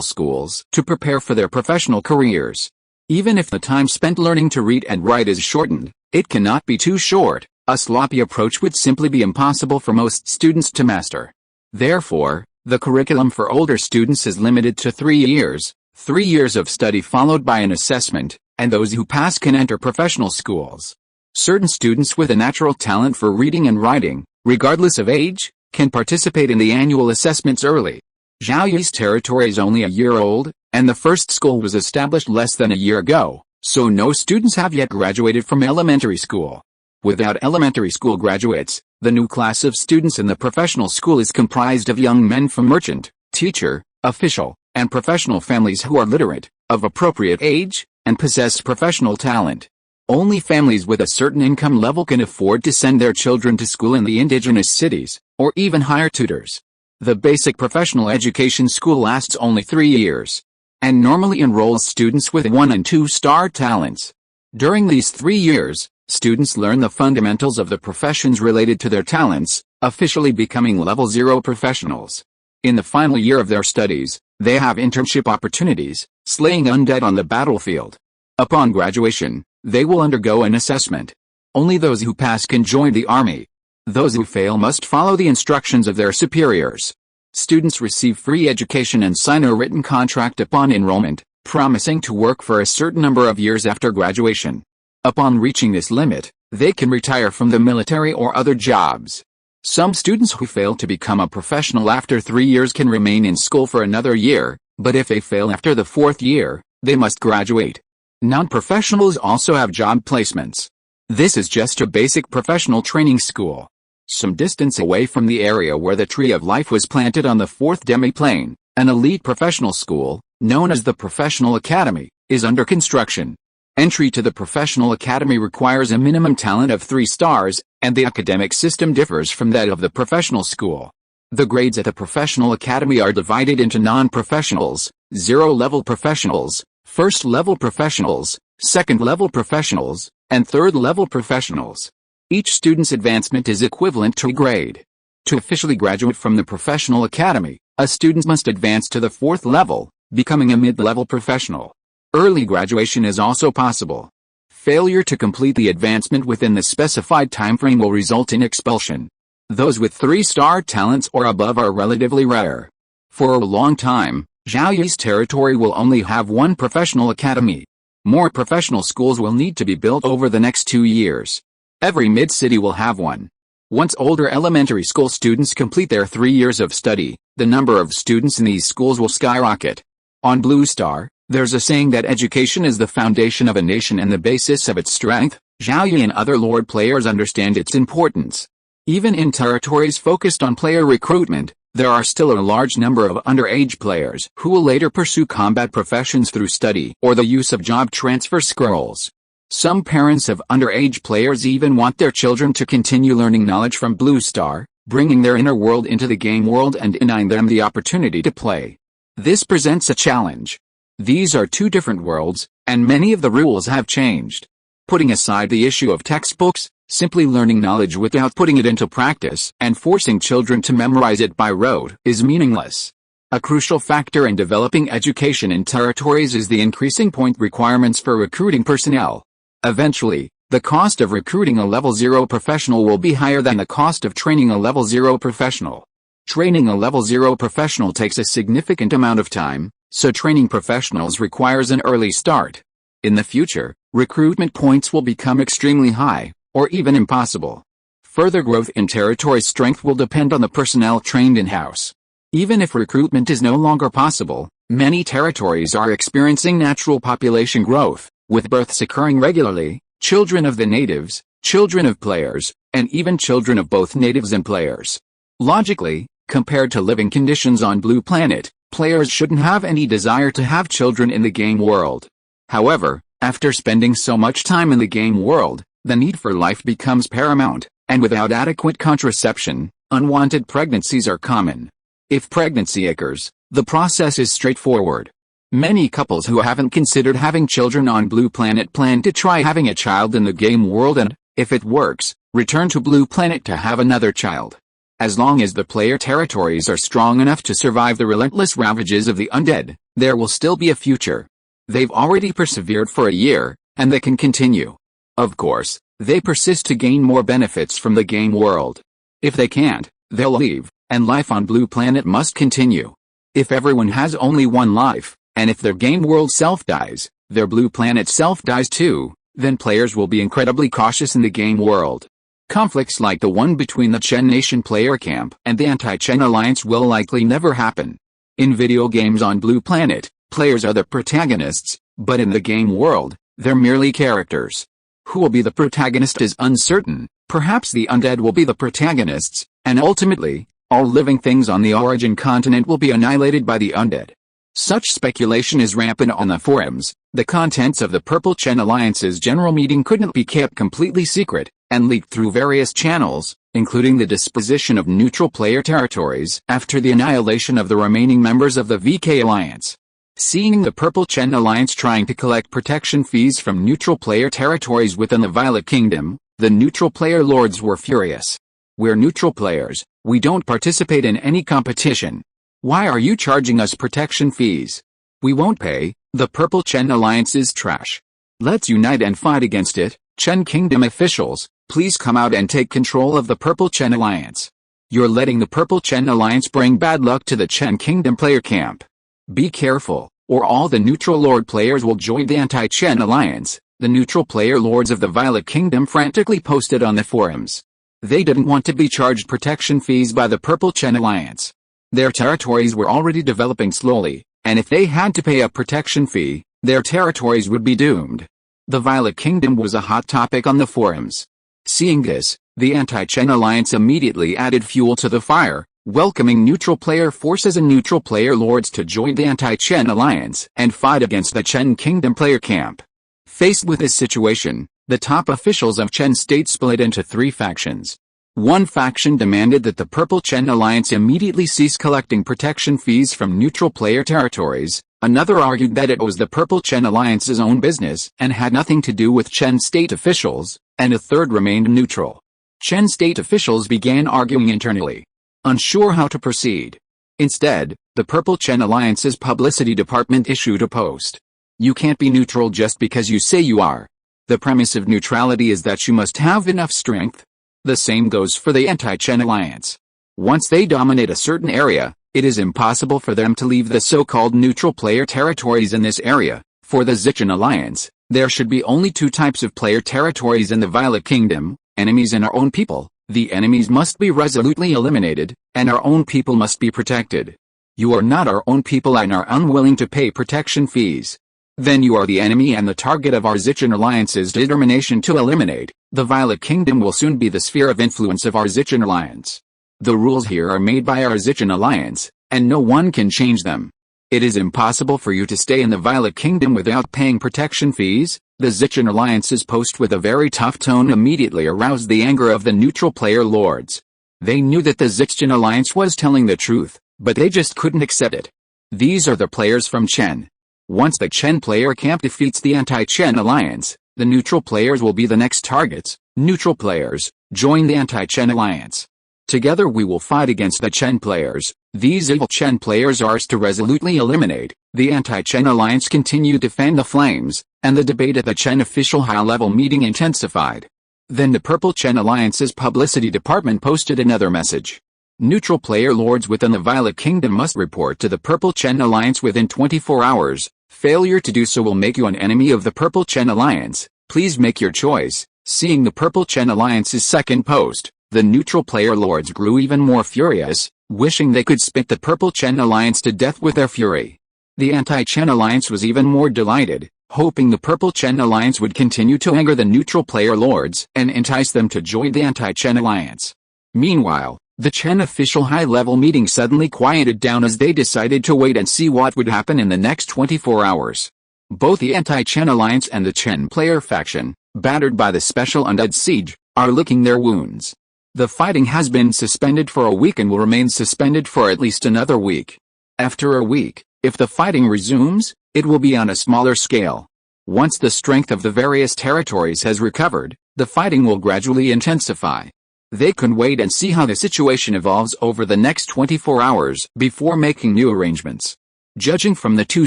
schools to prepare for their professional careers. Even if the time spent learning to read and write is shortened, it cannot be too short, A sloppy approach would simply be impossible for most students to master. Therefore, the curriculum for older students is limited to 3 years, 3 years of study followed by an assessment, and those who pass can enter professional schools. Certain students with a natural talent for reading and writing, regardless of age, can participate in the annual assessments early. Zhao Yi's territory is only a year old, and the first school was established less than a year ago, so no students have yet graduated from elementary school. Without elementary school graduates, the new class of students in the professional school is comprised of young men from merchant, teacher, official, and professional families who are literate, of appropriate age, and possess professional talent. Only families with a certain income level can afford to send their children to school in the indigenous cities, or even hire tutors. The basic professional education school lasts only 3 years, and normally enrolls students with 1 and 2-star talents. During these 3 years, students learn the fundamentals of the professions related to their talents, officially becoming level 0 professionals. In the final year of their studies, they have internship opportunities, slaying undead on the battlefield. Upon graduation, they will undergo an assessment. Only those who pass can join the army. Those who fail must follow the instructions of their superiors. Students receive free education and sign a written contract upon enrollment, promising to work for a certain number of years after graduation. Upon reaching this limit, they can retire from the military or other jobs. Some students who fail to become a professional after 3 years can remain in school for another year, but if they fail after the 4th year, they must graduate. Non-professionals also have job placements. This is just a basic professional training school. Some distance away from the area where the Tree of Life was planted on the 4th demi-plane, an elite professional school, known as the Professional Academy, is under construction. Entry to the Professional Academy requires a minimum talent of 3 stars, and the academic system differs from that of the professional school. The grades at the Professional Academy are divided into non-professionals, 0-level professionals, 1st-level professionals, 2nd-level professionals, and 3rd-level professionals. Each student's advancement is equivalent to a grade. To officially graduate from the Professional Academy, a student must advance to the 4th level, becoming a mid-level professional. Early graduation is also possible. Failure to complete the advancement within the specified timeframe will result in expulsion. Those with 3-star talents or above are relatively rare. For a long time, Zhao Yi's territory will only have 1 professional academy. More professional schools will need to be built over the next 2 years. Every mid-city will have one. Once older elementary school students complete their 3 years of study, the number of students in these schools will skyrocket. On Blue Star, there's a saying that education is the foundation of a nation and the basis of its strength. Zhao Yi and other Lord players understand its importance. Even in territories focused on player recruitment, there are still a large number of underage players who will later pursue combat professions through study or the use of job transfer scrolls. Some parents of underage players even want their children to continue learning knowledge from Blue Star, bringing their inner world into the game world and denying them the opportunity to play. This presents a challenge. These are 2 different worlds, and many of the rules have changed. Putting aside the issue of textbooks, simply learning knowledge without putting it into practice and forcing children to memorize it by rote is meaningless. A crucial factor in developing education in territories is the increasing point requirements for recruiting personnel. Eventually, the cost of recruiting a level 0 professional will be higher than the cost of training a level 0 professional. Training a level 0 professional takes a significant amount of time, so training professionals requires an early start. In the future, recruitment points will become extremely high, or even impossible. Further growth in territory strength will depend on the personnel trained in-house. Even if recruitment is no longer possible, many territories are experiencing natural population growth, with births occurring regularly, children of the natives, children of players, and even children of both natives and players. Logically, compared to living conditions on Blue Planet, players shouldn't have any desire to have children in the game world. However, after spending so much time in the game world, the need for life becomes paramount, and without adequate contraception, unwanted pregnancies are common. If pregnancy occurs, the process is straightforward. Many couples who haven't considered having children on Blue Planet plan to try having a child in the game world and, if it works, return to Blue Planet to have another child. As long as the player territories are strong enough to survive the relentless ravages of the undead, there will still be a future. They've already persevered for a year, and they can continue. Of course, They persist to gain more benefits from the game world. If they can't, they'll leave, and life on Blue Planet must continue. If everyone has only one life, and if their game world self dies, their Blue Planet self dies too, then players will be incredibly cautious in the game world. Conflicts like the one between the Chen Nation player camp and the anti-Chen alliance will likely never happen. In video games on Blue Planet, players are the protagonists, but in the game world, they're merely characters. Who will be the protagonist is uncertain. Perhaps the undead will be the protagonists, and ultimately, all living things on the Origin continent will be annihilated by the undead. Such speculation is rampant on the forums. The contents of the Purple Chen Alliance's general meeting couldn't be kept completely secret, and leaked through various channels, including the disposition of neutral player territories after the annihilation of the remaining members of the VK Alliance. Seeing the Purple Chen Alliance trying to collect protection fees from neutral player territories within the Violet Kingdom, the neutral player lords were furious. We're neutral players, we don't participate in any competition. Why are you charging us protection fees? We won't pay. The Purple Chen Alliance is trash. Let's unite and fight against it. Chen Kingdom officials, please come out and take control of the Purple Chen Alliance. You're letting the Purple Chen Alliance bring bad luck to the Chen Kingdom player camp. Be careful, or all the neutral lord players will join the anti-Chen Alliance. The neutral player lords of the Violet Kingdom frantically posted on the forums. They didn't want to be charged protection fees by the Purple Chen Alliance. Their territories were already developing slowly, and if they had to pay a protection fee, their territories would be doomed. The Violet Kingdom was a hot topic on the forums. Seeing this, the anti-Chen Alliance immediately added fuel to the fire, welcoming neutral player forces and neutral player lords to join the anti-Chen Alliance and fight against the Chen Kingdom player camp. Faced with this situation, the top officials of Chen State split into three factions. One faction demanded that the Purple Chen Alliance immediately cease collecting protection fees from neutral player territories, another argued that it was the Purple Chen Alliance's own business and had nothing to do with Chen State officials, and a third remained neutral. Chen State officials began arguing internally, unsure how to proceed. Instead, the Purple Chen Alliance's publicity department issued a post. You can't be neutral just because you say you are. The premise of neutrality is that you must have enough strength. The same goes for the anti-Chen Alliance. Once they dominate a certain area, it is impossible for them to leave the so-called neutral player territories in this area. For the Zichen Alliance, there should be only two types of player territories in the Violet Kingdom, enemies and our own people. The enemies must be resolutely eliminated, and our own people must be protected. You are not our own people and are unwilling to pay protection fees. Then you are the enemy and the target of our Zichen Alliance's determination to eliminate. The Violet Kingdom will soon be the sphere of influence of our Zichen Alliance. The rules here are made by our Zichen Alliance, and no one can change them. It is impossible for you to stay in the Violet Kingdom without paying protection fees. The Zichen Alliance's post with a very tough tone immediately aroused the anger of the neutral player lords. They knew that the Zichen Alliance was telling the truth, but they just couldn't accept it. These are the players from Chen. Once the Chen player camp defeats the anti-Chen Alliance, the neutral players will be the next targets. Neutral players, join the anti-Chen Alliance. Together we will fight against the Chen players. These evil Chen players are ours to resolutely eliminate. The anti-Chen Alliance continued to fan the flames, and the debate at the Chen official high-level meeting intensified. Then the Purple Chen Alliance's publicity department posted another message. Neutral player lords within the Violet Kingdom must report to the Purple Chen Alliance within 24 hours. Failure to do so will make you an enemy of the Purple Chen Alliance. Please make your choice. Seeing the Purple Chen Alliance's second post, the neutral player lords grew even more furious, wishing they could spit the Purple Chen Alliance to death with their fury. The anti-Chen Alliance was even more delighted, hoping the Purple Chen Alliance would continue to anger the neutral player lords and entice them to join the anti-Chen Alliance. Meanwhile, the Chen official high-level meeting suddenly quieted down as they decided to wait and see what would happen in the next 24 hours. Both the anti-Chen Alliance and the Chen player faction, battered by the special undead siege, are licking their wounds. The fighting has been suspended for a week and will remain suspended for at least another week. After a week, if the fighting resumes, it will be on a smaller scale. Once the strength of the various territories has recovered, the fighting will gradually intensify. They can wait and see how the situation evolves over the next 24 hours before making new arrangements. Judging from the two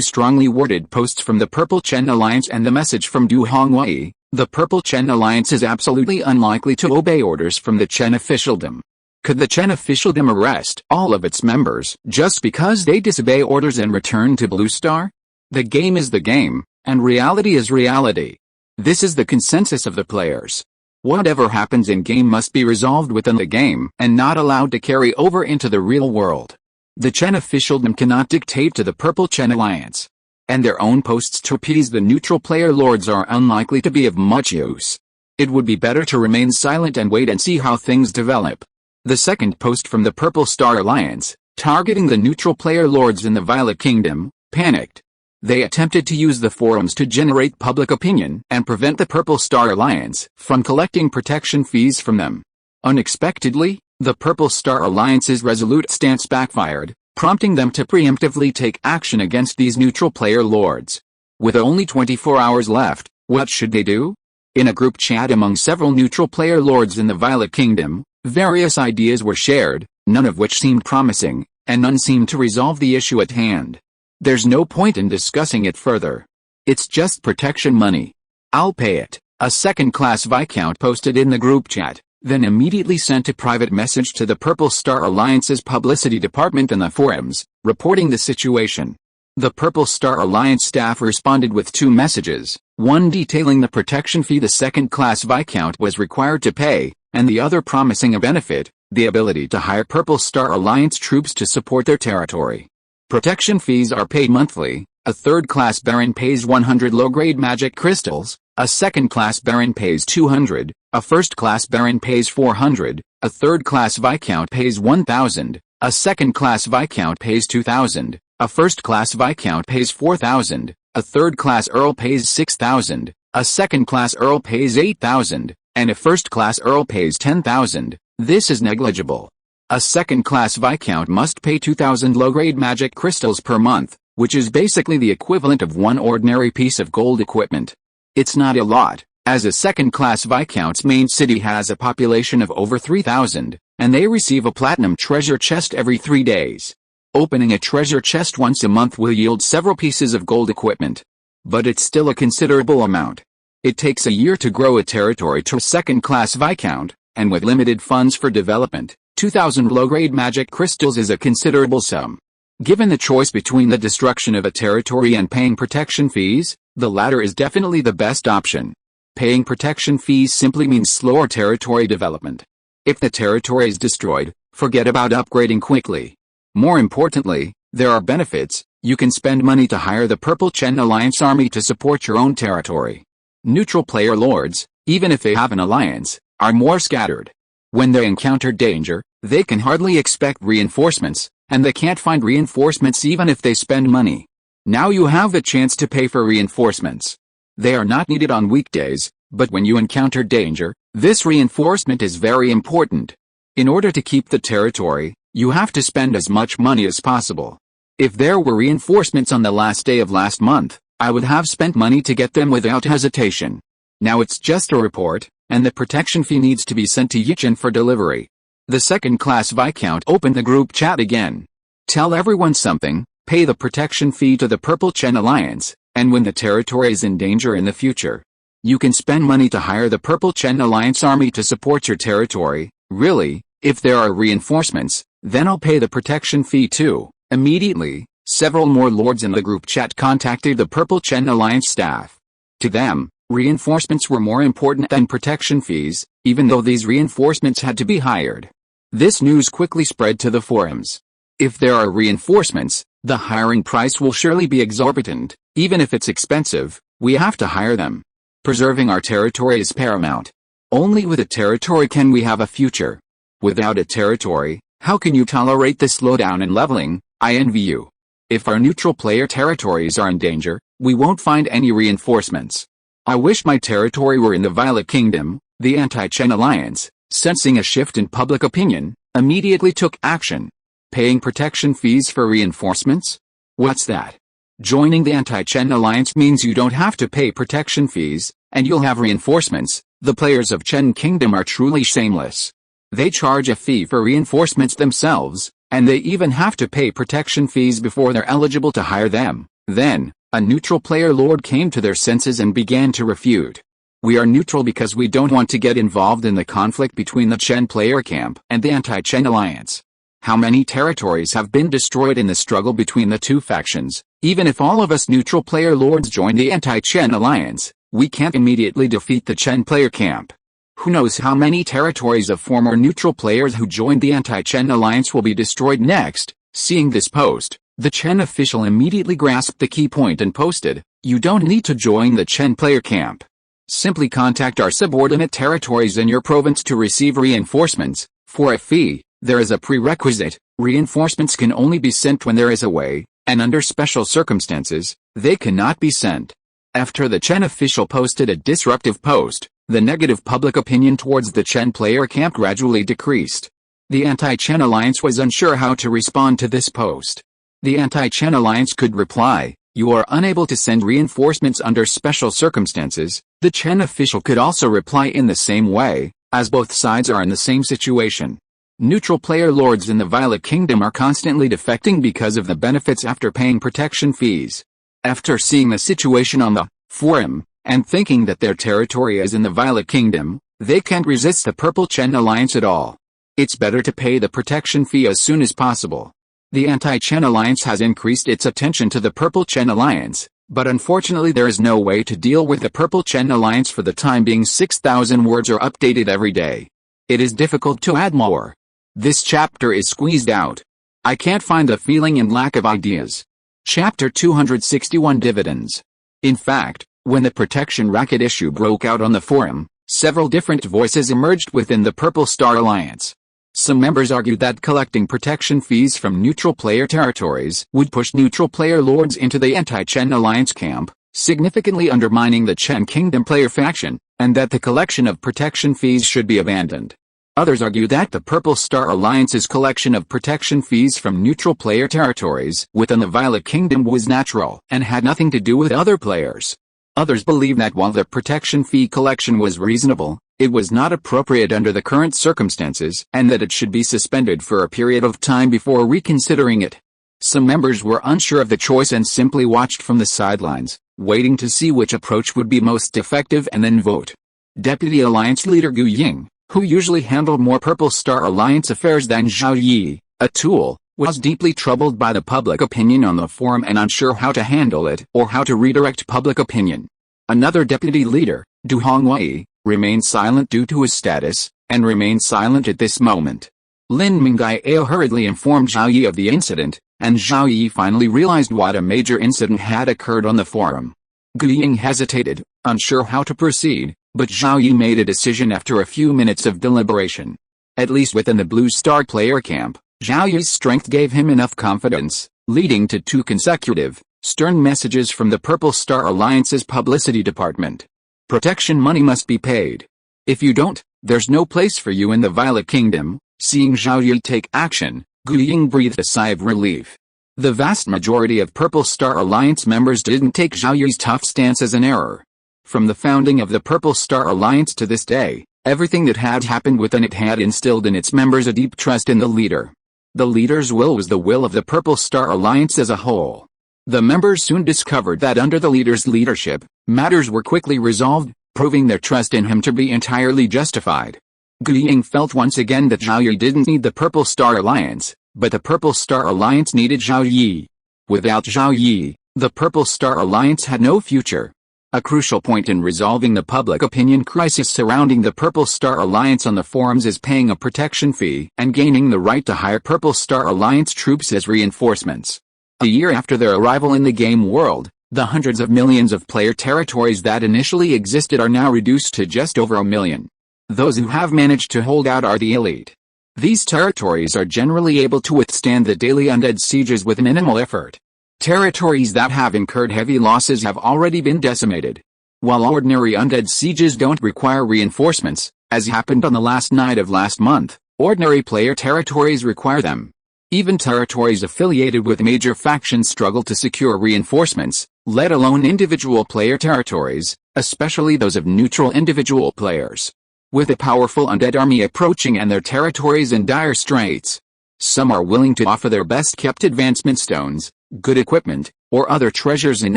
strongly worded posts from the Purple Chen Alliance and the message from Du Hongwei, the Purple Chen Alliance is absolutely unlikely to obey orders from the Chen officialdom. Could the Chen officialdom arrest all of its members just because they disobey orders and return to Blue Star? The game is the game, and reality is reality. This is the consensus of the players. Whatever happens in-game must be resolved within the game and not allowed to carry over into the real world. The Chen officialdom cannot dictate to the Purple Chen Alliance. And their own posts to appease the neutral player lords are unlikely to be of much use. It would be better to remain silent and wait and see how things develop. The second post from the Purple Star Alliance, targeting the neutral player lords in the Violet Kingdom, panicked. They attempted to use the forums to generate public opinion and prevent the Purple Star Alliance from collecting protection fees from them. Unexpectedly, the Purple Star Alliance's resolute stance backfired, prompting them to preemptively take action against these neutral player lords. With only 24 hours left, what should they do? In a group chat among several neutral player lords in the Violet Kingdom, various ideas were shared, none of which seemed promising, and none seemed to resolve the issue at hand. There's no point in discussing it further. It's just protection money. I'll pay it, a second-class Viscount posted in the group chat, then immediately sent a private message to the Purple Star Alliance's publicity department in the forums, reporting the situation. The Purple Star Alliance staff responded with two messages, one detailing the protection fee the second-class Viscount was required to pay, and the other promising a benefit, the ability to hire Purple Star Alliance troops to support their territory. Protection fees are paid monthly. A third-class Baron pays 100 low-grade magic crystals, a second-class Baron pays 200, a first-class Baron pays 400, a third-class Viscount pays 1,000, a second-class Viscount pays 2,000, a first-class Viscount pays 4,000, a third-class Earl pays 6,000, a second-class Earl pays 8,000, and a first-class Earl pays 10,000. This is negligible. A second-class Viscount must pay 2,000 low-grade magic crystals per month, which is basically the equivalent of one ordinary piece of gold equipment. It's not a lot, as a second-class Viscount's main city has a population of over 3,000, and they receive a platinum treasure chest every 3 days. Opening a treasure chest once a month will yield several pieces of gold equipment. But it's still a considerable amount. It takes a year to grow a territory to a second-class Viscount, and with limited funds for development, 2,000 low-grade magic crystals is a considerable sum. Given the choice between the destruction of a territory and paying protection fees, the latter is definitely the best option. Paying protection fees simply means slower territory development. If the territory is destroyed, forget about upgrading quickly. More importantly, there are benefits. You can spend money to hire the Purple Chen Alliance army to support your own territory. Neutral player lords, even if they have an alliance, are more scattered. When they encounter danger, they can hardly expect reinforcements, and they can't find reinforcements even if they spend money. Now you have the chance to pay for reinforcements. They are not needed on weekdays, but when you encounter danger, this reinforcement is very important. In order to keep the territory, you have to spend as much money as possible. If there were reinforcements on the last day of last month, I would have spent money to get them without hesitation. Now it's just a report, and the protection fee needs to be sent to Yichen for delivery. The second-class Viscount opened the group chat again. Tell everyone something, pay the protection fee to the Purple Chen Alliance, and when the territory is in danger in the future, you can spend money to hire the Purple Chen Alliance army to support your territory. Really, if there are reinforcements, then I'll pay the protection fee too. Immediately, several more lords in the group chat contacted the Purple Chen Alliance staff. To them, reinforcements were more important than protection fees, even though these reinforcements had to be hired. This news quickly spread to the forums. If there are reinforcements, the hiring price will surely be exorbitant. Even if it's expensive, we have to hire them. Preserving our territory is paramount. Only with a territory can we have a future. Without a territory, how can you tolerate the slowdown in leveling? I envy you. If our neutral player territories are in danger, we won't find any reinforcements. I wish my territory were in the Violet Kingdom. The Anti-Chen Alliance, sensing a shift in public opinion, immediately took action. Paying protection fees for reinforcements? What's that? Joining the Anti-Chen Alliance means you don't have to pay protection fees, and you'll have reinforcements. The players of Chen Kingdom are truly shameless. They charge a fee for reinforcements themselves, And they even have to pay protection fees before they're eligible to hire them. Then, a neutral player lord came to their senses and began to refute. We are neutral because we don't want to get involved in the conflict between the Chen player camp and the anti-Chen alliance. How many territories have been destroyed in the struggle between the two factions? Even if all of us neutral player lords join the anti-Chen alliance, we can't immediately defeat the Chen player camp. Who knows how many territories of former neutral players who joined the anti-Chen alliance will be destroyed next? Seeing this post, the Chen official immediately grasped the key point and posted, "You don't need to join the Chen player camp. Simply contact our subordinate territories in your province to receive reinforcements, for a fee. There is a prerequisite, reinforcements can only be sent when there is a way, and under special circumstances, they cannot be sent." After the Chen official posted a disruptive post, the negative public opinion towards the Chen player camp gradually decreased. The anti-Chen alliance was unsure how to respond to this post. The anti-Chen alliance could reply, "You are unable to send reinforcements under special circumstances." The Chen official could also reply in the same way, as both sides are in the same situation. Neutral player lords in the Violet Kingdom are constantly defecting because of the benefits after paying protection fees. After seeing the situation on the forum, and thinking that their territory is in the Violet Kingdom, they can't resist the Purple Chen alliance at all. It's better to pay the protection fee as soon as possible. The anti-Chen alliance has increased its attention to the Purple Chen alliance, but unfortunately there is no way to deal with the Purple Chen alliance for the time being. 6,000 words are updated every day. It is difficult to add more. This chapter is squeezed out. I can't find the feeling and lack of ideas. Chapter 261 Dividends. In fact, when the protection racket issue broke out on the forum, several different voices emerged within the Purple Star Alliance. Some members argued that collecting protection fees from neutral player territories would push neutral player lords into the anti-Chen alliance camp, significantly undermining the Chen Kingdom player faction, and that the collection of protection fees should be abandoned. Others argue that the Purple Star Alliance's collection of protection fees from neutral player territories within the Violet Kingdom was natural and had nothing to do with other players. Others believe that while the protection fee collection was reasonable, it was not appropriate under the current circumstances and that it should be suspended for a period of time before reconsidering it. Some members were unsure of the choice and simply watched from the sidelines, waiting to see which approach would be most effective and then vote. Deputy Alliance Leader Gu Ying, who usually handled more Purple Star Alliance affairs than Zhao Yi, a tool, was deeply troubled by the public opinion on the forum and unsure how to handle it or how to redirect public opinion. Another deputy leader, Du Hongwei, remained silent due to his status, and remained silent at this moment. Lin Mingai hurriedly informed Zhao Yi of the incident, and Zhao Yi finally realized what a major incident had occurred on the forum. Gu Ying hesitated, unsure how to proceed, but Zhao Yi made a decision after a few minutes of deliberation. At least within the Blue Star player camp, Zhao Yi's strength gave him enough confidence, leading to 2 consecutive, stern messages from the Purple Star Alliance's publicity department. Protection money must be paid. If you don't, there's no place for you in the Violet Kingdom. Seeing Zhao Yi take action, Gu Ying breathed a sigh of relief. The vast majority of Purple Star Alliance members didn't take Zhao Yi's tough stance as an error. From the founding of the Purple Star Alliance to this day, everything that had happened within it had instilled in its members a deep trust in the leader. The leader's will was the will of the Purple Star Alliance as a whole. The members soon discovered that under the leader's leadership, matters were quickly resolved, proving their trust in him to be entirely justified. Gu Ying felt once again that Zhao Yi didn't need the Purple Star Alliance, but the Purple Star Alliance needed Zhao Yi. Without Zhao Yi, the Purple Star Alliance had no future. A crucial point in resolving the public opinion crisis surrounding the Purple Star Alliance on the forums is paying a protection fee and gaining the right to hire Purple Star Alliance troops as reinforcements. A year after their arrival in the game world, the hundreds of millions of player territories that initially existed are now reduced to just over 1 million. Those who have managed to hold out are the elite. These territories are generally able to withstand the daily undead sieges with minimal effort. Territories that have incurred heavy losses have already been decimated. While ordinary undead sieges don't require reinforcements, as happened on the last night of last month, ordinary player territories require them. Even territories affiliated with major factions struggle to secure reinforcements, let alone individual player territories, especially those of neutral individual players. With a powerful undead army approaching and their territories in dire straits, Some are willing to offer their best-kept advancement stones, good equipment, or other treasures in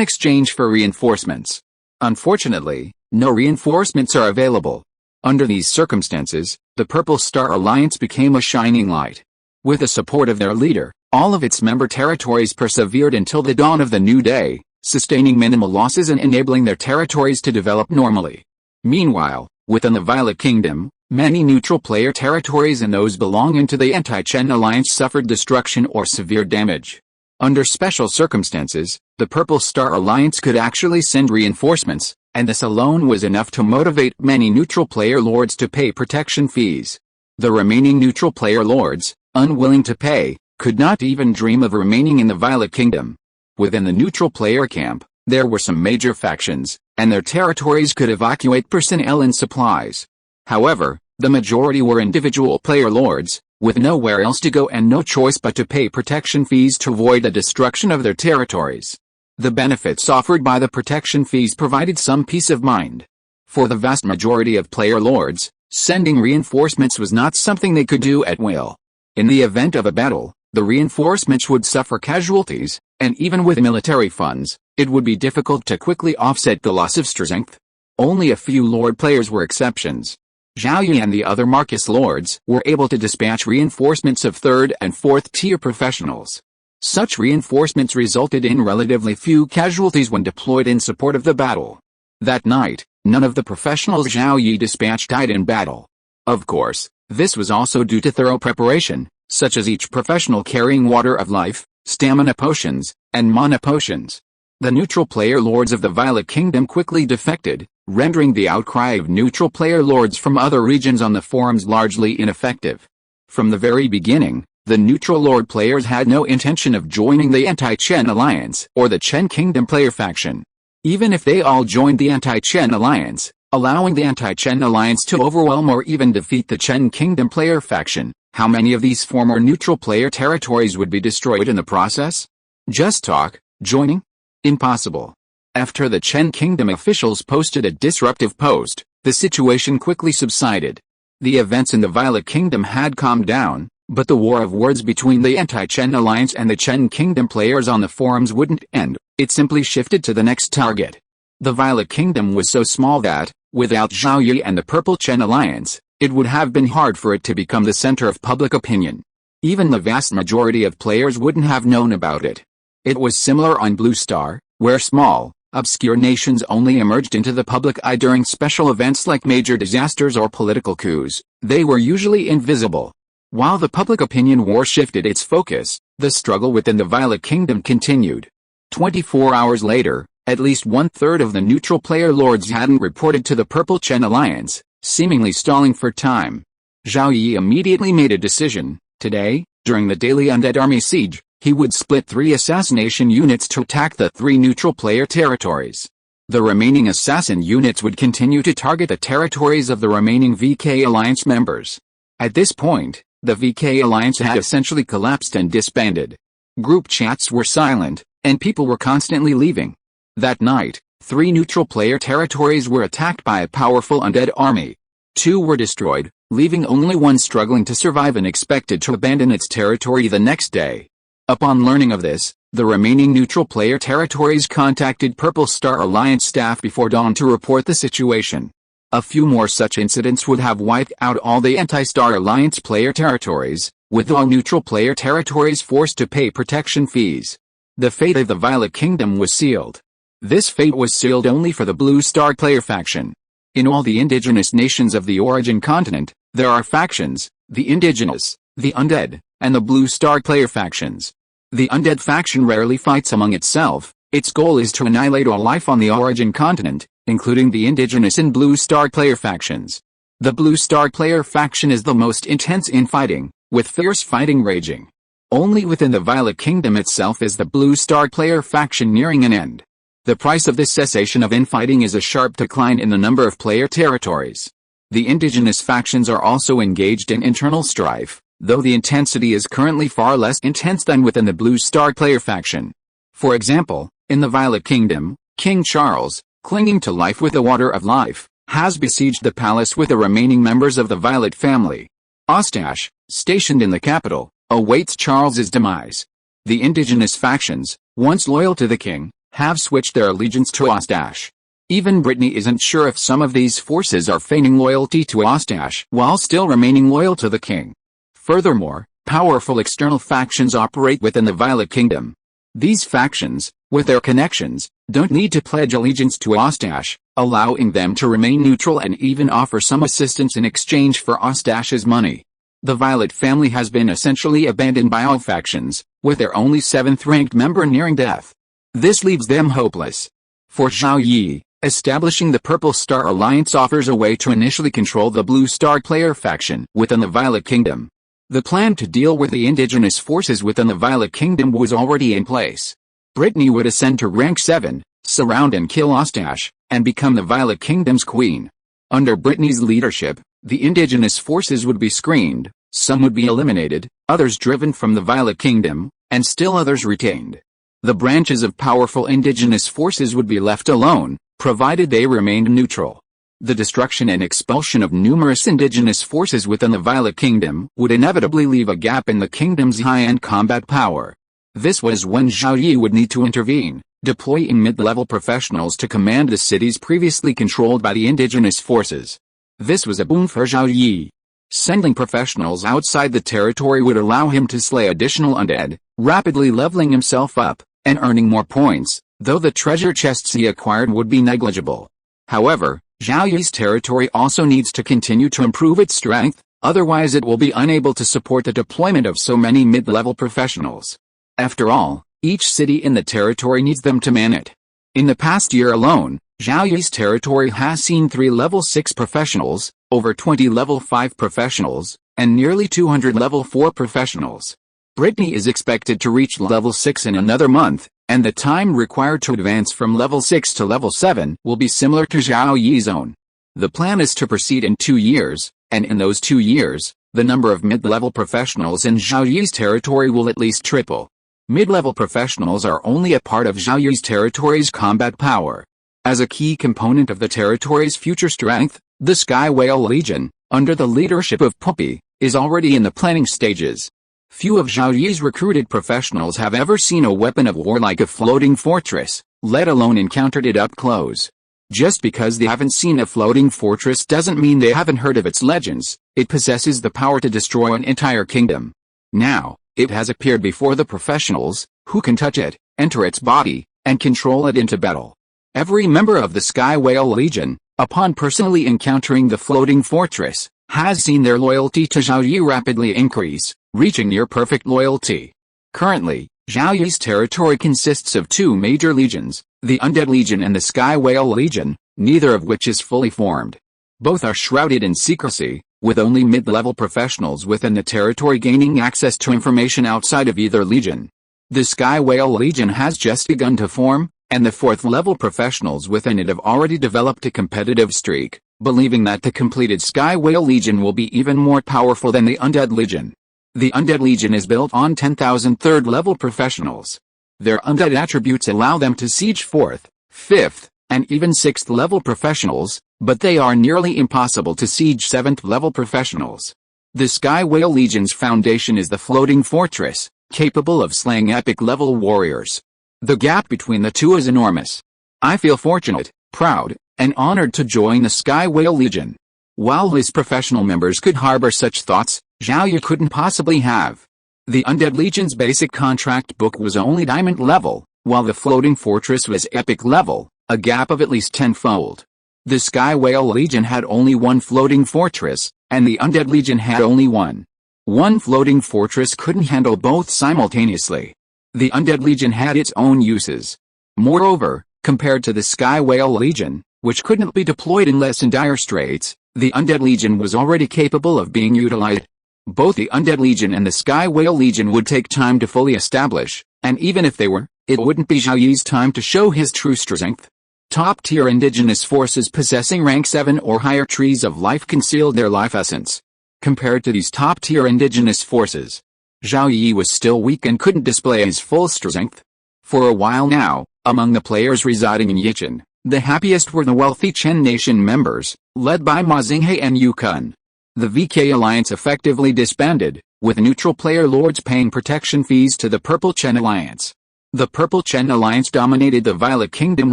exchange for reinforcements. Unfortunately, no reinforcements are available. Under these circumstances, the Purple Star Alliance became a shining light. With the support of their leader, all of its member territories persevered until the dawn of the new day, sustaining minimal losses and enabling their territories to develop normally. Meanwhile, within the Violet Kingdom, many neutral player territories and those belonging to the Anti-Chen Alliance suffered destruction or severe damage. Under special circumstances, the Purple Star Alliance could actually send reinforcements, and this alone was enough to motivate many neutral player lords to pay protection fees. The remaining neutral player lords, unwilling to pay, could not even dream of remaining in the Violet Kingdom. Within the neutral player camp, there were some major factions, and their territories could evacuate personnel and supplies. However, the majority were individual player lords, with nowhere else to go and no choice but to pay protection fees to avoid the destruction of their territories. The benefits offered by the protection fees provided some peace of mind. For the vast majority of player lords, sending reinforcements was not something they could do at will. In the event of a battle, the reinforcements would suffer casualties, and even with military funds, it would be difficult to quickly offset the loss of strength. Only a few lord players were exceptions. Zhao Yi and the other Marcus lords were able to dispatch reinforcements of 3rd and 4th tier professionals. Such reinforcements resulted in relatively few casualties when deployed in support of the battle. That night, none of the professionals Zhao Yi dispatched died in battle. Of course, this was also due to thorough preparation, such as each professional carrying water of life, stamina potions, and mana potions. The neutral player lords of the Violet Kingdom quickly defected, rendering the outcry of neutral player lords from other regions on the forums largely ineffective. From the very beginning, the neutral lord players had no intention of joining the Anti-Chen Alliance or the Chen Kingdom player faction. Even if they all joined the Anti-Chen Alliance, allowing the Anti-Chen Alliance to overwhelm or even defeat the Chen Kingdom player faction, how many of these former neutral player territories would be destroyed in the process? Just talk, joining? Impossible. After the Chen Kingdom officials posted a disruptive post, the situation quickly subsided. The events in the Violet Kingdom had calmed down, but the war of words between the Anti-Chen Alliance and the Chen Kingdom players on the forums wouldn't end, it simply shifted to the next target. The Violet Kingdom was so small that, without Zhao Yi and the Purple Chen Alliance, it would have been hard for it to become the center of public opinion. Even the vast majority of players wouldn't have known about it. It was similar on Blue Star, where small, obscure nations only emerged into the public eye during special events like major disasters or political coups. They were usually invisible. While the public opinion war shifted its focus, the struggle within the Violet Kingdom continued. 24 hours later, at least 1/3 of the neutral player lords hadn't reported to the Purple Chen Alliance, seemingly stalling for time. Zhao Yi immediately made a decision. Today, during the daily undead army siege, he would split 3 assassination units to attack the 3 neutral player territories. The remaining assassin units would continue to target the territories of the remaining VK Alliance members. At this point, the VK Alliance had essentially collapsed and disbanded. Group chats were silent, and people were constantly leaving. That night, 3 neutral player territories were attacked by a powerful undead army. 2 were destroyed, leaving only one struggling to survive and expected to abandon its territory the next day. Upon learning of this, the remaining neutral player territories contacted Purple Star Alliance staff before dawn to report the situation. A few more such incidents would have wiped out all the Anti-Star Alliance player territories, with all neutral player territories forced to pay protection fees. The fate of the Violet Kingdom was sealed. This fate was sealed only for the Blue Star player faction. In all the indigenous nations of the Origin continent, there are factions, the indigenous, the undead, and the Blue Star player factions. The undead faction rarely fights among itself. Its goal is to annihilate all life on the Origin continent, including the indigenous and Blue Star player factions. The Blue Star player faction is the most intense in fighting, with fierce fighting raging. Only within the Violet Kingdom itself is the Blue Star player faction nearing an end. The price of this cessation of infighting is a sharp decline in the number of player territories. The indigenous factions are also engaged in internal strife, though the intensity is currently far less intense than within the Blue Star player faction. For example, in the Violet Kingdom, King Charles, clinging to life with the water of life, has besieged the palace with the remaining members of the Violet family. Ostache, stationed in the capital, awaits Charles's demise. The indigenous factions, once loyal to the king, have switched their allegiance to Ostache. Even Brittany isn't sure if some of these forces are feigning loyalty to Ostache while still remaining loyal to the king. Furthermore, powerful external factions operate within the Violet Kingdom. These factions, with their connections, don't need to pledge allegiance to Ostache, allowing them to remain neutral and even offer some assistance in exchange for Ostache's money. The Violet family has been essentially abandoned by all factions, with their only 7th-ranked member nearing death. This leaves them hopeless. For Zhao Yi, establishing the Purple Star Alliance offers a way to initially control the Blue Star player faction within the Violet Kingdom. The plan to deal with the indigenous forces within the Violet Kingdom was already in place. Brittany would ascend to rank 7, surround and kill Ostache, and become the Violet Kingdom's queen. Under Brittany's leadership, the indigenous forces would be screened, some would be eliminated, others driven from the Violet Kingdom, and still others retained. The branches of powerful indigenous forces would be left alone, provided they remained neutral. The destruction and expulsion of numerous indigenous forces within the Violet Kingdom would inevitably leave a gap in the kingdom's high-end combat power. This was when Zhao Yi would need to intervene, deploying mid-level professionals to command the cities previously controlled by the indigenous forces. This was a boon for Zhao Yi. Sending professionals outside the territory would allow him to slay additional undead, rapidly leveling himself up, and earning more points, though the treasure chests he acquired would be negligible. However, Zhao Yi's territory also needs to continue to improve its strength, otherwise it will be unable to support the deployment of so many mid-level professionals. After all, each city in the territory needs them to man it. In the past year alone, Zhao Yi's territory has seen 3 level 6 professionals, over 20 level 5 professionals, and nearly 200 level 4 professionals. Brittany is expected to reach level 6 in another month, and the time required to advance from level 6 to level 7 will be similar to Zhao Yi's own. The plan is to proceed in 2 years, and in those 2 years, the number of mid-level professionals in Zhao Yi's territory will at least triple. Mid-level professionals are only a part of Zhao Yi's territory's combat power. As a key component of the territory's future strength, the Sky Whale Legion, under the leadership of Puppy, is already in the planning stages. Few of Zhao Yi's recruited professionals have ever seen a weapon of war like a floating fortress, let alone encountered it up close. Just because they haven't seen a floating fortress doesn't mean they haven't heard of its legends. It possesses the power to destroy an entire kingdom. Now, it has appeared before the professionals, who can touch it, enter its body, and control it into battle. Every member of the Sky Whale Legion, upon personally encountering the floating fortress, has seen their loyalty to Zhao Yi rapidly increase, reaching near-perfect loyalty. Currently, Zhao Yi's territory consists of 2 major legions, the Undead Legion and the Sky Whale Legion, neither of which is fully formed. Both are shrouded in secrecy, with only mid-level professionals within the territory gaining access to information outside of either legion. The Sky Whale Legion has just begun to form, and the 4th-level professionals within it have already developed a competitive streak, believing that the completed Sky Whale Legion will be even more powerful than the Undead Legion. The Undead Legion is built on 10,000 3rd-level professionals. Their undead attributes allow them to siege 4th, 5th, and even 6th-level professionals, but they are nearly impossible to siege 7th-level professionals. The Sky Whale Legion's foundation is the Floating Fortress, capable of slaying epic-level warriors. The gap between the two is enormous. I feel fortunate, proud, and honored to join the Sky Whale Legion. While his professional members could harbor such thoughts, Zhao Yi couldn't possibly have. The Undead Legion's basic contract book was only diamond level, while the Floating Fortress was epic level, a gap of at least 10-fold. The Sky Whale Legion had only 1 floating fortress, and the Undead Legion had only 1. One floating fortress couldn't handle both simultaneously. The Undead Legion had its own uses. Moreover, compared to the Sky Whale Legion, which couldn't be deployed unless in dire straits, the Undead Legion was already capable of being utilized. Both the Undead Legion and the Sky Whale Legion would take time to fully establish, and even if they were, it wouldn't be Zhao Yi's time to show his true strength. Top-tier indigenous forces possessing rank 7 or higher trees of life concealed their life essence. Compared to these top-tier indigenous forces, Zhao Yi was still weak and couldn't display his full strength. For a while now, among the players residing in Yichen, the happiest were the wealthy Chen Nation members, led by Ma Xinghe and Yu Kun. The VK Alliance effectively disbanded, with neutral player lords paying protection fees to the Purple Chen Alliance. The Purple Chen Alliance dominated the Violet Kingdom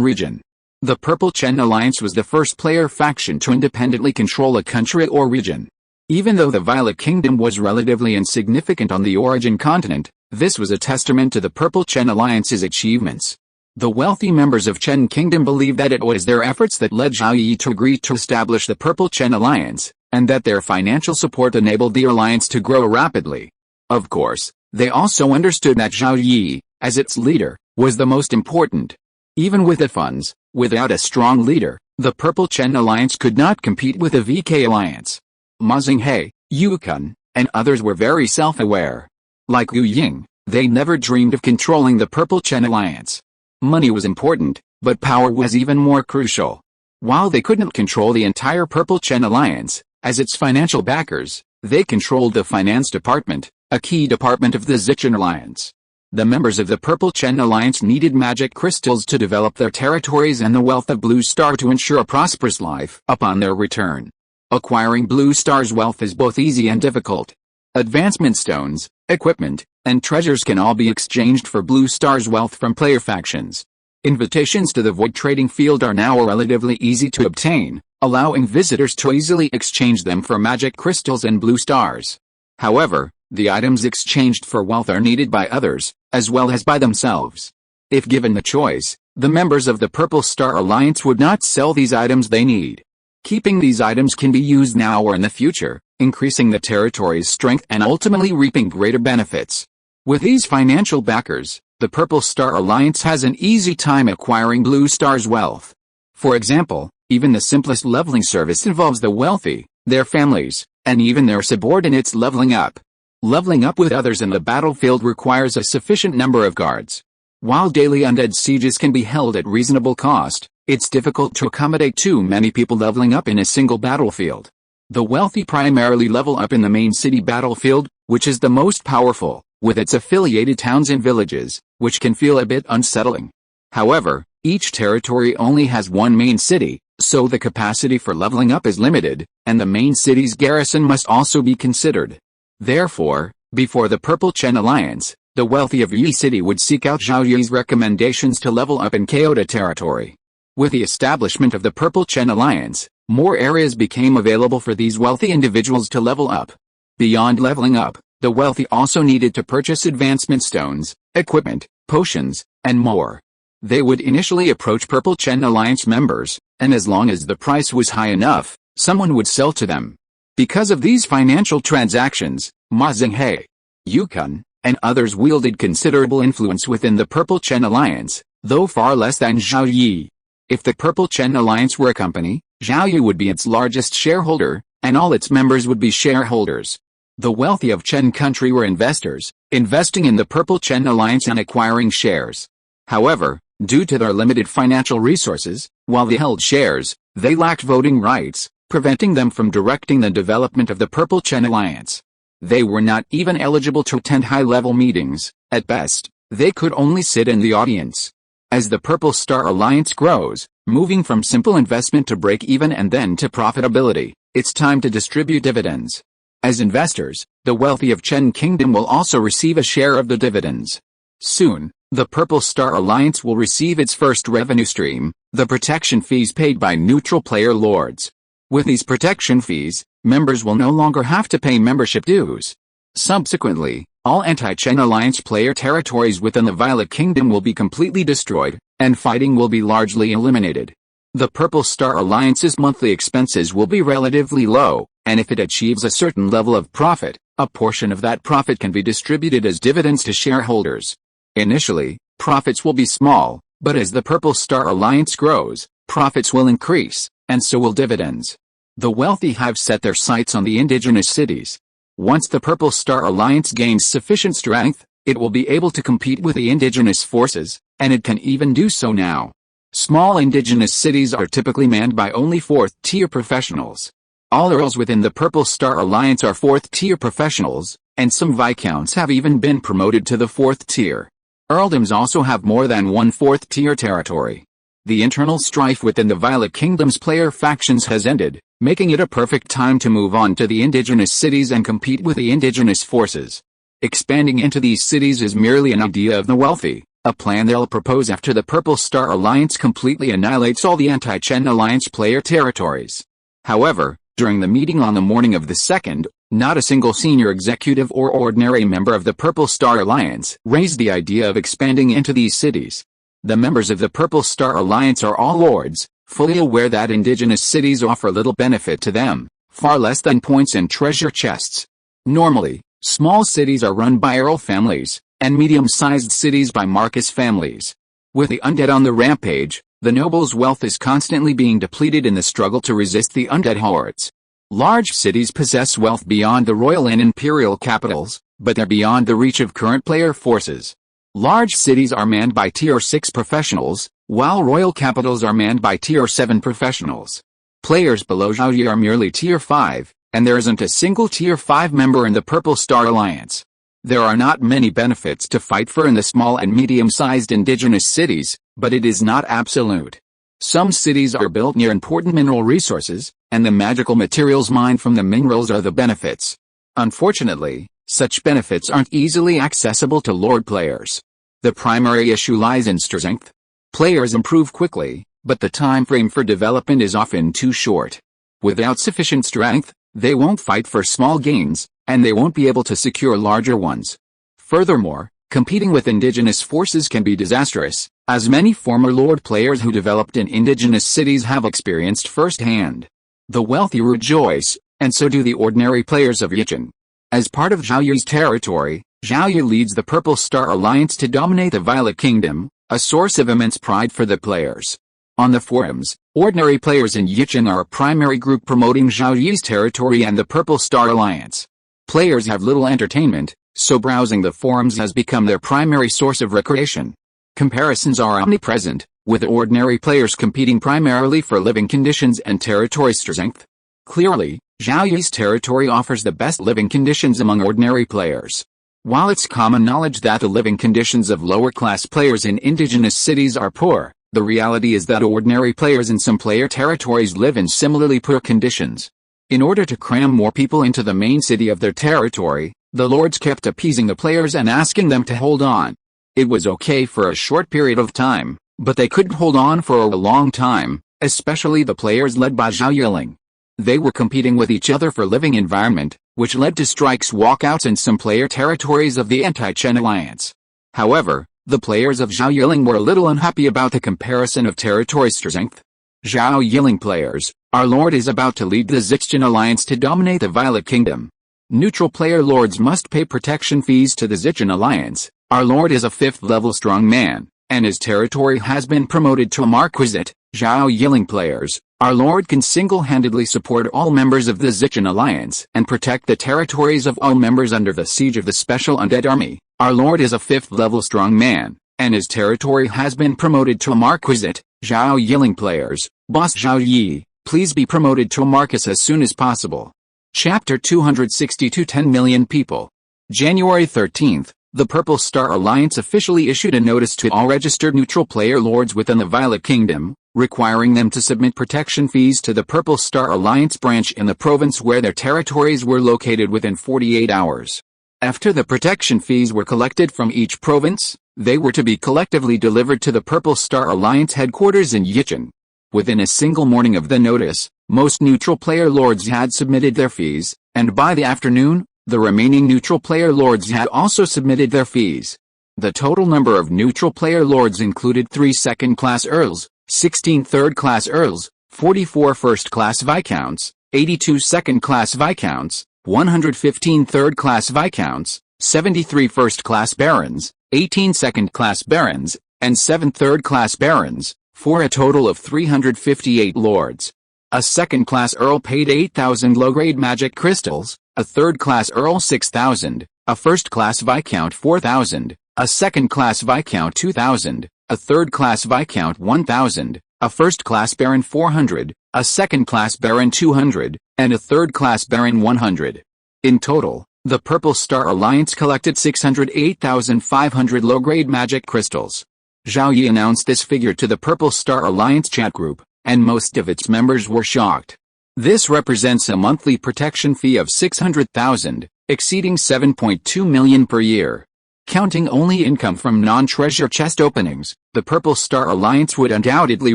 region. The Purple Chen Alliance was the first player faction to independently control a country or region. Even though the Violet Kingdom was relatively insignificant on the origin continent, this was a testament to the Purple Chen Alliance's achievements. The wealthy members of Chen Kingdom believed that it was their efforts that led Zhao Yi to agree to establish the Purple Chen Alliance, and that their financial support enabled the alliance to grow rapidly. Of course, they also understood that Zhao Yi, as its leader, was the most important. Even with the funds, without a strong leader, the Purple Chen Alliance could not compete with the VK Alliance. Ma Xinghe, Yu Kun, and others were very self-aware. Like Yu Ying, they never dreamed of controlling the Purple Chen Alliance. Money was important, but power was even more crucial. While they couldn't control the entire Purple Chen Alliance, as its financial backers, they controlled the finance department, a key department of the Zichen Alliance. The members of the Purple Chen Alliance needed magic crystals to develop their territories and the wealth of Blue Star to ensure a prosperous life upon their return. Acquiring Blue Star's wealth is both easy and difficult. Advancement stones, equipment, and treasures can all be exchanged for Blue Star's wealth from player factions. Invitations to the Void Trading Field are now relatively easy to obtain, allowing visitors to easily exchange them for magic crystals and Blue Stars. However, the items exchanged for wealth are needed by others, as well as by themselves. If given the choice, the members of the Purple Star Alliance would not sell these items they need. Keeping these items can be used now or in the future, increasing the territory's strength and ultimately reaping greater benefits. With these financial backers, the Purple Star Alliance has an easy time acquiring Blue Star's wealth. For example, even the simplest leveling service involves the wealthy, their families, and even their subordinates leveling up. Leveling up with others in the battlefield requires a sufficient number of guards. While daily undead sieges can be held at reasonable cost, it's difficult to accommodate too many people leveling up in a single battlefield. The wealthy primarily level up in the main city battlefield, which is the most powerful, with its affiliated towns and villages, which can feel a bit unsettling. However, each territory only has one main city, so the capacity for leveling up is limited, and the main city's garrison must also be considered. Therefore, before the Purple Chen Alliance, the wealthy of Yi City would seek out Zhao Yi's recommendations to level up in Kyoto territory. With the establishment of the Purple Chen Alliance, more areas became available for these wealthy individuals to level up. Beyond leveling up, the wealthy also needed to purchase advancement stones, equipment, potions, and more. They would initially approach Purple Chen Alliance members, and as long as the price was high enough, someone would sell to them. Because of these financial transactions, Ma Xinghe, Yu Kun, and others wielded considerable influence within the Purple Chen Alliance, though far less than Zhao Yi. If the Purple Chen Alliance were a company, Zhao Yi would be its largest shareholder, and all its members would be shareholders. The wealthy of Chen country were investors, investing in the Purple Chen Alliance and acquiring shares. However, due to their limited financial resources, while they held shares, they lacked voting rights, preventing them from directing the development of the Purple Chen Alliance. They were not even eligible to attend high-level meetings. At best, they could only sit in the audience. As the Purple Star Alliance grows, moving from simple investment to break-even and then to profitability, it's time to distribute dividends. As investors, the wealthy of Chen Kingdom will also receive a share of the dividends. Soon, the Purple Star Alliance will receive its first revenue stream, the protection fees paid by neutral player lords. With these protection fees, members will no longer have to pay membership dues. Subsequently, all anti-Chen Alliance player territories within the Violet Kingdom will be completely destroyed, and fighting will be largely eliminated. The Purple Star Alliance's monthly expenses will be relatively low, and if it achieves a certain level of profit, a portion of that profit can be distributed as dividends to shareholders. Initially, profits will be small, but as the Purple Star Alliance grows, profits will increase, and so will dividends. The wealthy have set their sights on the indigenous cities. Once the Purple Star Alliance gains sufficient strength, it will be able to compete with the indigenous forces, and it can even do so now. Small indigenous cities are typically manned by only 4th-tier professionals. All earls within the Purple Star Alliance are 4th-tier professionals, and some viscounts have even been promoted to the 4th tier. Earldoms also have more than one 4th-tier territory. The internal strife within the Violet Kingdom's player factions has ended, making it a perfect time to move on to the indigenous cities and compete with the indigenous forces. Expanding into these cities is merely an idea of the wealthy, a plan they'll propose after the Purple Star Alliance completely annihilates all the anti-Chen Alliance player territories. However, during the meeting on the morning of the 2nd, not a single senior executive or ordinary member of the Purple Star Alliance raised the idea of expanding into these cities. The members of the Purple Star Alliance are all lords, fully aware that indigenous cities offer little benefit to them, far less than points and treasure chests. Normally, small cities are run by earl families, and medium-sized cities by Marcus families. With the undead on the rampage, the nobles' wealth is constantly being depleted in the struggle to resist the undead hordes. Large cities possess wealth beyond the royal and imperial capitals, but they're beyond the reach of current player forces. Large cities are manned by Tier 6 professionals, while royal capitals are manned by Tier 7 professionals. Players below Zhao Yi are merely Tier 5, and there isn't a single Tier 5 member in the Purple Star Alliance. There are not many benefits to fight for in the small and medium-sized indigenous cities, but it is not absolute. Some cities are built near important mineral resources, and the magical materials mined from the minerals are the benefits. Unfortunately, such benefits aren't easily accessible to Lord players. The primary issue lies in strength. Players improve quickly, but the time frame for development is often too short. Without sufficient strength, they won't fight for small gains, and they won't be able to secure larger ones. Furthermore, competing with indigenous forces can be disastrous, as many former Lord players who developed in indigenous cities have experienced firsthand. The wealthy rejoice, and so do the ordinary players of Yichen. As part of Zhao Yi's territory, Zhao Yi leads the Purple Star Alliance to dominate the Violet Kingdom, a source of immense pride for the players. On the forums, ordinary players in Yichen are a primary group promoting Zhao Yi's territory and the Purple Star Alliance. Players have little entertainment, so browsing the forums has become their primary source of recreation. Comparisons are omnipresent, with ordinary players competing primarily for living conditions and territory strength. Clearly, Zhao Yi's territory offers the best living conditions among ordinary players. While it's common knowledge that the living conditions of lower-class players in indigenous cities are poor, the reality is that ordinary players in some player territories live in similarly poor conditions. In order to cram more people into the main city of their territory, the lords kept appeasing the players and asking them to hold on. It was okay for a short period of time, but they couldn't hold on for a long time, especially the players led by Zhao Yi. They were competing with each other for living environment, which led to strikes, walkouts in some player territories of the anti-Chen Alliance. However, the players of Zhao Yi were a little unhappy about the comparison of territory strength. Zhao Yi players, our lord is about to lead the Zichen Alliance to dominate the Violet Kingdom. Neutral player lords must pay protection fees to the Zichen Alliance. Our lord is a 5th level strong man, and his territory has been promoted to a marquisate. Zhao Yi players, our lord can single-handedly support all members of the Zichen Alliance and protect the territories of all members under the siege of the Special Undead Army. Our lord is a 5th level strong man, and his territory has been promoted to a marquisate. Zhao Yi players, Boss Zhao Yi, please be promoted to a marquis as soon as possible. Chapter 262 10 million people. January 13th, the Purple Star Alliance officially issued a notice to all registered neutral player lords within the Violet Kingdom, requiring them to submit protection fees to the Purple Star Alliance branch in the province where their territories were located within 48 hours. After the protection fees were collected from each province, they were to be collectively delivered to the Purple Star Alliance headquarters in Yichen. Within a single morning of the notice, most neutral player lords had submitted their fees, and by the afternoon, the remaining neutral player lords had also submitted their fees. The total number of neutral player lords included 3 second-class earls, 16 third-class earls, 44 first-class viscounts, 82 second-class viscounts, 115 third-class viscounts, 73 first-class barons, 18 second-class barons, and 7 third-class barons, for a total of 358 lords. A second-class earl paid 8,000 low-grade magic crystals, a third-class earl 6,000, a first-class viscount 4,000, a second-class viscount 2,000, a third-class viscount 1,000, a first-class baron 400, a second-class baron 200, and a third-class baron 100. In total, the Purple Star Alliance collected 608,500 low-grade magic crystals. Zhao Yi announced this figure to the Purple Star Alliance chat group, and most of its members were shocked. This represents a monthly protection fee of 600,000, exceeding 7.2 million per year. Counting only income from non-treasure chest openings, the Purple Star Alliance would undoubtedly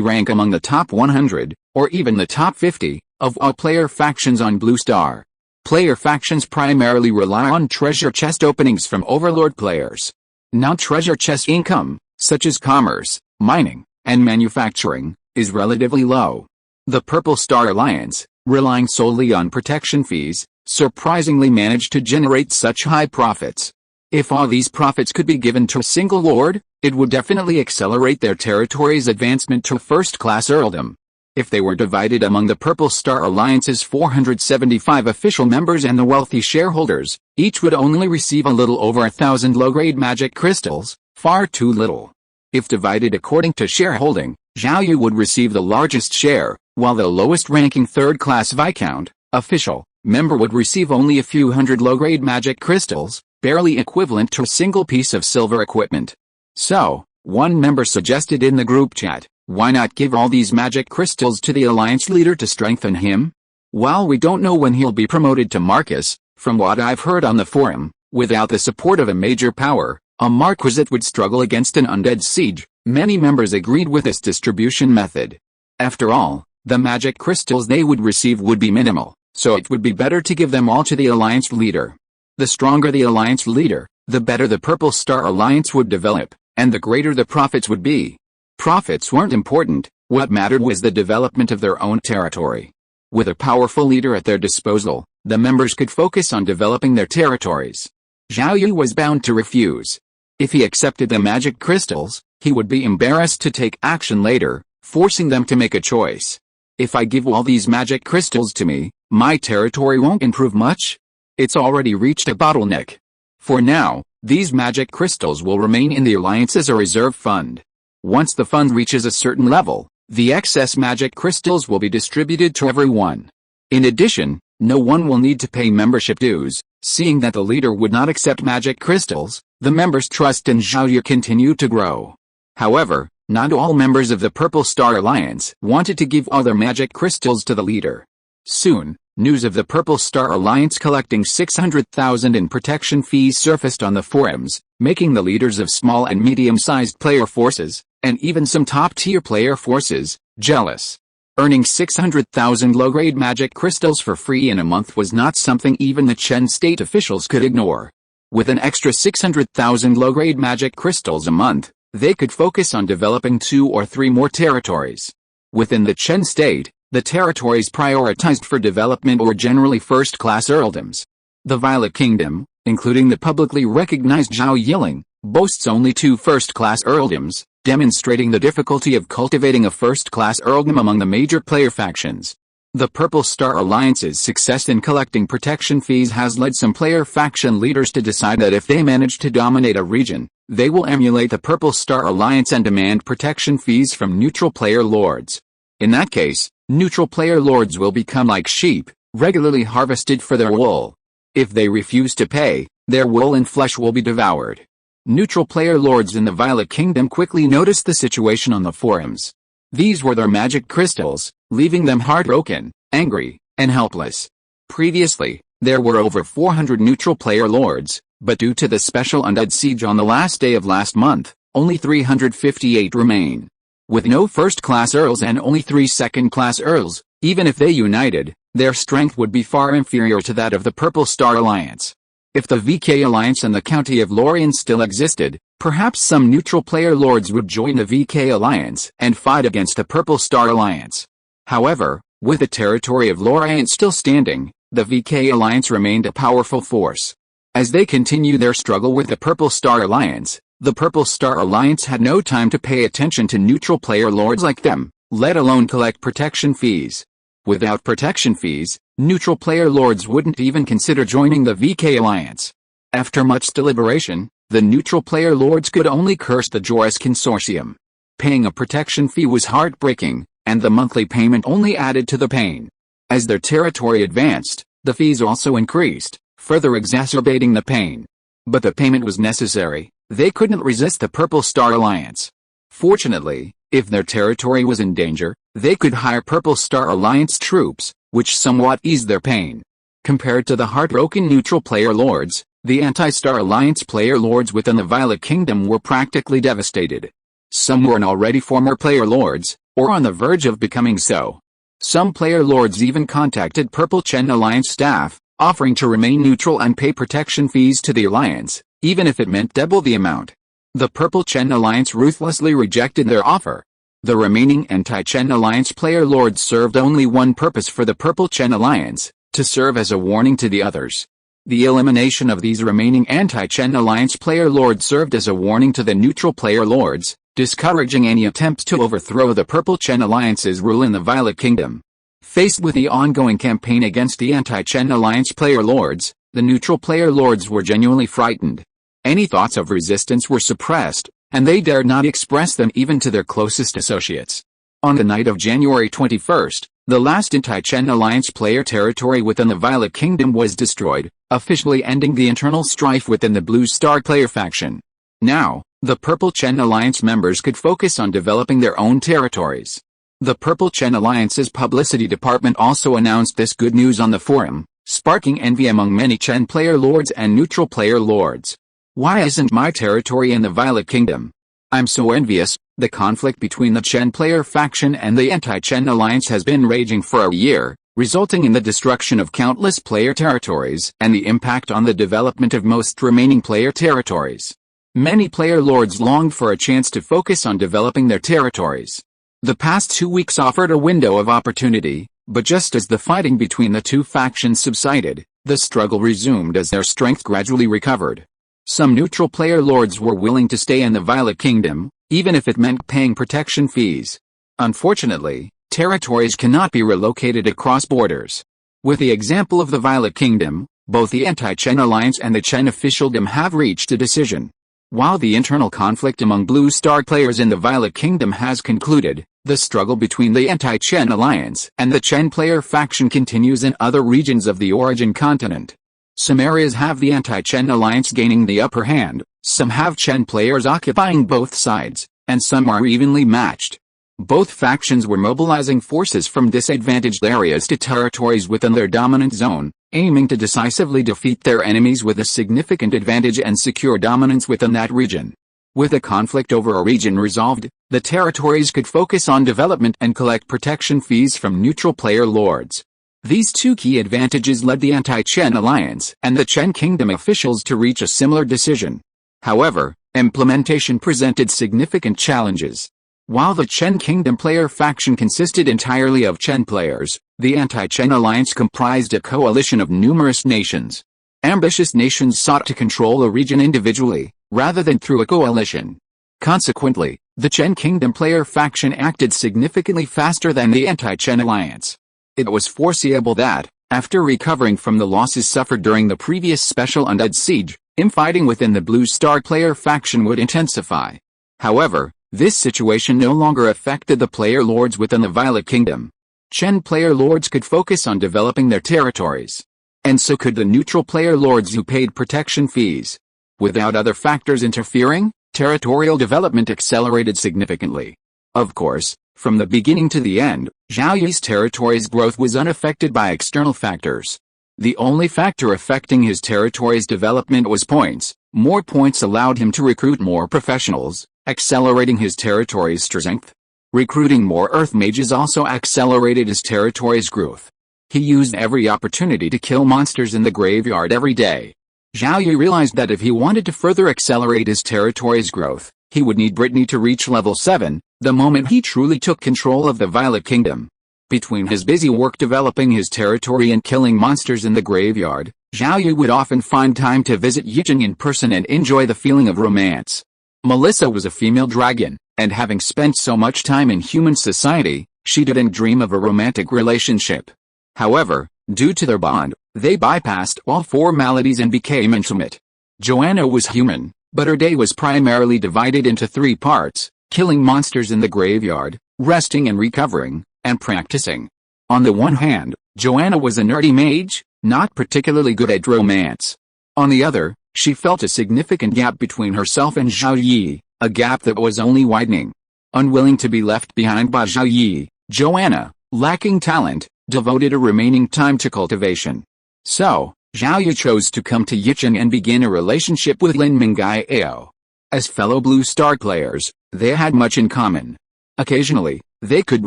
rank among the top 100, or even the top 50, of all player factions on Blue Star. Player factions primarily rely on treasure chest openings from Overlord players. Non-treasure chest income, such as commerce, mining, and manufacturing, is relatively low. The Purple Star Alliance, relying solely on protection fees, surprisingly managed to generate such high profits. If all these profits could be given to a single lord, it would definitely accelerate their territory's advancement to first-class earldom. If they were divided among the Purple Star Alliance's 475 official members and the wealthy shareholders, each would only receive a little over 1,000 low-grade magic crystals, far too little. If divided according to shareholding, Zhao Yi would receive the largest share, while the lowest-ranking third-class Viscount, official, member would receive only a few hundred low-grade magic crystals, barely equivalent to a single piece of silver equipment. So, one member suggested in the group chat, why not give all these magic crystals to the Alliance leader to strengthen him? While we don't know when he'll be promoted to Marquis, from what I've heard on the forum, without the support of a major power, a Marquisate would struggle against an undead siege. Many members agreed with this distribution method. After all, the magic crystals they would receive would be minimal, so it would be better to give them all to the Alliance leader. The stronger the Alliance leader, the better the Purple Star Alliance would develop, and the greater the profits would be. Profits weren't important, what mattered was the development of their own territory. With a powerful leader at their disposal, the members could focus on developing their territories. Zhao Yi was bound to refuse. If he accepted the magic crystals, he would be embarrassed to take action later, forcing them to make a choice. If I give all these magic crystals to me, my territory won't improve much? It's already reached a bottleneck. For now, these magic crystals will remain in the Alliance as a reserve fund. Once the fund reaches a certain level, the excess magic crystals will be distributed to everyone. In addition, no one will need to pay membership dues. Seeing that the leader would not accept magic crystals, the members' trust in Zhao Yi continued to grow. However, not all members of the Purple Star Alliance wanted to give all their magic crystals to the leader. Soon, news of the Purple Star Alliance collecting 600,000 in protection fees surfaced on the forums, making the leaders of small and medium-sized player forces, and even some top-tier player forces, jealous. Earning 600,000 low-grade magic crystals for free in a month was not something even the Chen state officials could ignore. With an extra 600,000 low-grade magic crystals a month, they could focus on developing 2 or 3 more territories. Within the Chen state, the territories prioritized for development were generally first-class earldoms. The Violet Kingdom, including the publicly recognized Zhao Yi, boasts only 2 first-class earldoms, demonstrating the difficulty of cultivating a first-class earldom among the major player factions. The Purple Star Alliance's success in collecting protection fees has led some player faction leaders to decide that if they manage to dominate a region, they will emulate the Purple Star Alliance and demand protection fees from neutral player lords. In that case, neutral player lords will become like sheep, regularly harvested for their wool. If they refuse to pay, their wool and flesh will be devoured. Neutral player lords in the Violet Kingdom quickly noticed the situation on the forums. These were their magic crystals, leaving them heartbroken, angry, and helpless. Previously, there were over 400 neutral player lords, but due to the special undead siege on the last day of last month, only 358 remain. With no first-class earls and only 3 second-class earls, even if they united, their strength would be far inferior to that of the Purple Star Alliance. If the VK Alliance and the County of Lorien still existed, perhaps some neutral player lords would join the VK Alliance and fight against the Purple Star Alliance. However, with the territory of Lorien still standing, the VK Alliance remained a powerful force. As they continued their struggle with the Purple Star Alliance, the Purple Star Alliance had no time to pay attention to neutral player lords like them, let alone collect protection fees. Without protection fees, neutral player lords wouldn't even consider joining the VK Alliance. After much deliberation, the neutral player lords could only curse the Joris Consortium. Paying a protection fee was heartbreaking, and the monthly payment only added to the pain. As their territory advanced, the fees also increased, further exacerbating the pain. But the payment was necessary. They couldn't resist the Purple Star Alliance. Fortunately, if their territory was in danger, they could hire Purple Star Alliance troops, which somewhat eased their pain. Compared to the heartbroken neutral player lords, the anti-Star Alliance player lords within the Violet Kingdom were practically devastated. Some were already former player lords, or on the verge of becoming so. Some player lords even contacted Purple Chen Alliance staff, offering to remain neutral and pay protection fees to the Alliance, even if it meant double the amount. The Purple Chen Alliance ruthlessly rejected their offer. The remaining anti-Chen Alliance player lords served only one purpose for the Purple Chen Alliance, to serve as a warning to the others. The elimination of these remaining anti-Chen Alliance player lords served as a warning to the neutral player lords, discouraging any attempts to overthrow the Purple Chen Alliance's rule in the Violet Kingdom. Faced with the ongoing campaign against the anti-Chen Alliance player lords, the neutral player lords were genuinely frightened. Any thoughts of resistance were suppressed, and they dared not express them even to their closest associates. On the night of January 21st, the last anti-Chen Alliance player territory within the Violet Kingdom was destroyed, officially ending the internal strife within the Blue Star player faction. Now, the Purple Chen Alliance members could focus on developing their own territories. The Purple Chen Alliance's publicity department also announced this good news on the forum, sparking envy among many Chen player lords and neutral player lords. Why isn't my territory in the Violet Kingdom? I'm so envious. The conflict between the Chen player faction and the anti-Chen Alliance has been raging for a year, resulting in the destruction of countless player territories and the impact on the development of most remaining player territories. Many player lords longed for a chance to focus on developing their territories. The past 2 weeks offered a window of opportunity, but just as the fighting between the two factions subsided, the struggle resumed as their strength gradually recovered. Some neutral player lords were willing to stay in the Violet Kingdom, even if it meant paying protection fees. Unfortunately, territories cannot be relocated across borders. With the example of the Violet Kingdom, both the anti-Chen Alliance and the Chen officialdom have reached a decision. While the internal conflict among Blue Star players in the Violet Kingdom has concluded, the struggle between the anti-Chen Alliance and the Chen player faction continues in other regions of the origin continent. Some areas have the anti-Chen Alliance gaining the upper hand, some have Chen players occupying both sides, and some are evenly matched. Both factions were mobilizing forces from disadvantaged areas to territories within their dominant zone, aiming to decisively defeat their enemies with a significant advantage and secure dominance within that region. With the conflict over a region resolved, the territories could focus on development and collect protection fees from neutral player lords. These two key advantages led the anti-Chen Alliance and the Chen Kingdom officials to reach a similar decision. However, implementation presented significant challenges. While the Chen Kingdom player faction consisted entirely of Chen players, the anti-Chen Alliance comprised a coalition of numerous nations. Ambitious nations sought to control a region individually, rather than through a coalition. Consequently, the Chen Kingdom player faction acted significantly faster than the anti-Chen Alliance. It was foreseeable that, after recovering from the losses suffered during the previous special undead siege, infighting within the Blue Star player faction would intensify. However, this situation no longer affected the player lords within the Violet Kingdom. Chen player lords could focus on developing their territories. And so could the neutral player lords who paid protection fees. Without other factors interfering, territorial development accelerated significantly. Of course, from the beginning to the end, Zhao Yi's territory's growth was unaffected by external factors. The only factor affecting his territory's development was points. More points allowed him to recruit more professionals, accelerating his territory's strength. Recruiting more Earth mages also accelerated his territory's growth. He used every opportunity to kill monsters in the graveyard every day. Zhao Yi realized that if he wanted to further accelerate his territory's growth, he would need Brittany to reach level 7, the moment he truly took control of the Violet Kingdom. Between his busy work developing his territory and killing monsters in the graveyard, Zhao Yi would often find time to visit Yijing in person and enjoy the feeling of romance. Melissa was a female dragon, and having spent so much time in human society, she didn't dream of a romantic relationship. However, due to their bond, they bypassed all formalities and became intimate. Joanna was human, but her day was primarily divided into 3 parts: killing monsters in the graveyard, resting and recovering, and practicing. On the one hand, Joanna was a nerdy mage, not particularly good at romance. On the other, she felt a significant gap between herself and Zhao Yi, a gap that was only widening. Unwilling to be left behind by Zhao Yi, Joanna, lacking talent, devoted a remaining time to cultivation. So, Zhao Yi chose to come to Yicheng and begin a relationship with Lin Mingao. As fellow Blue Star players, they had much in common. Occasionally, they could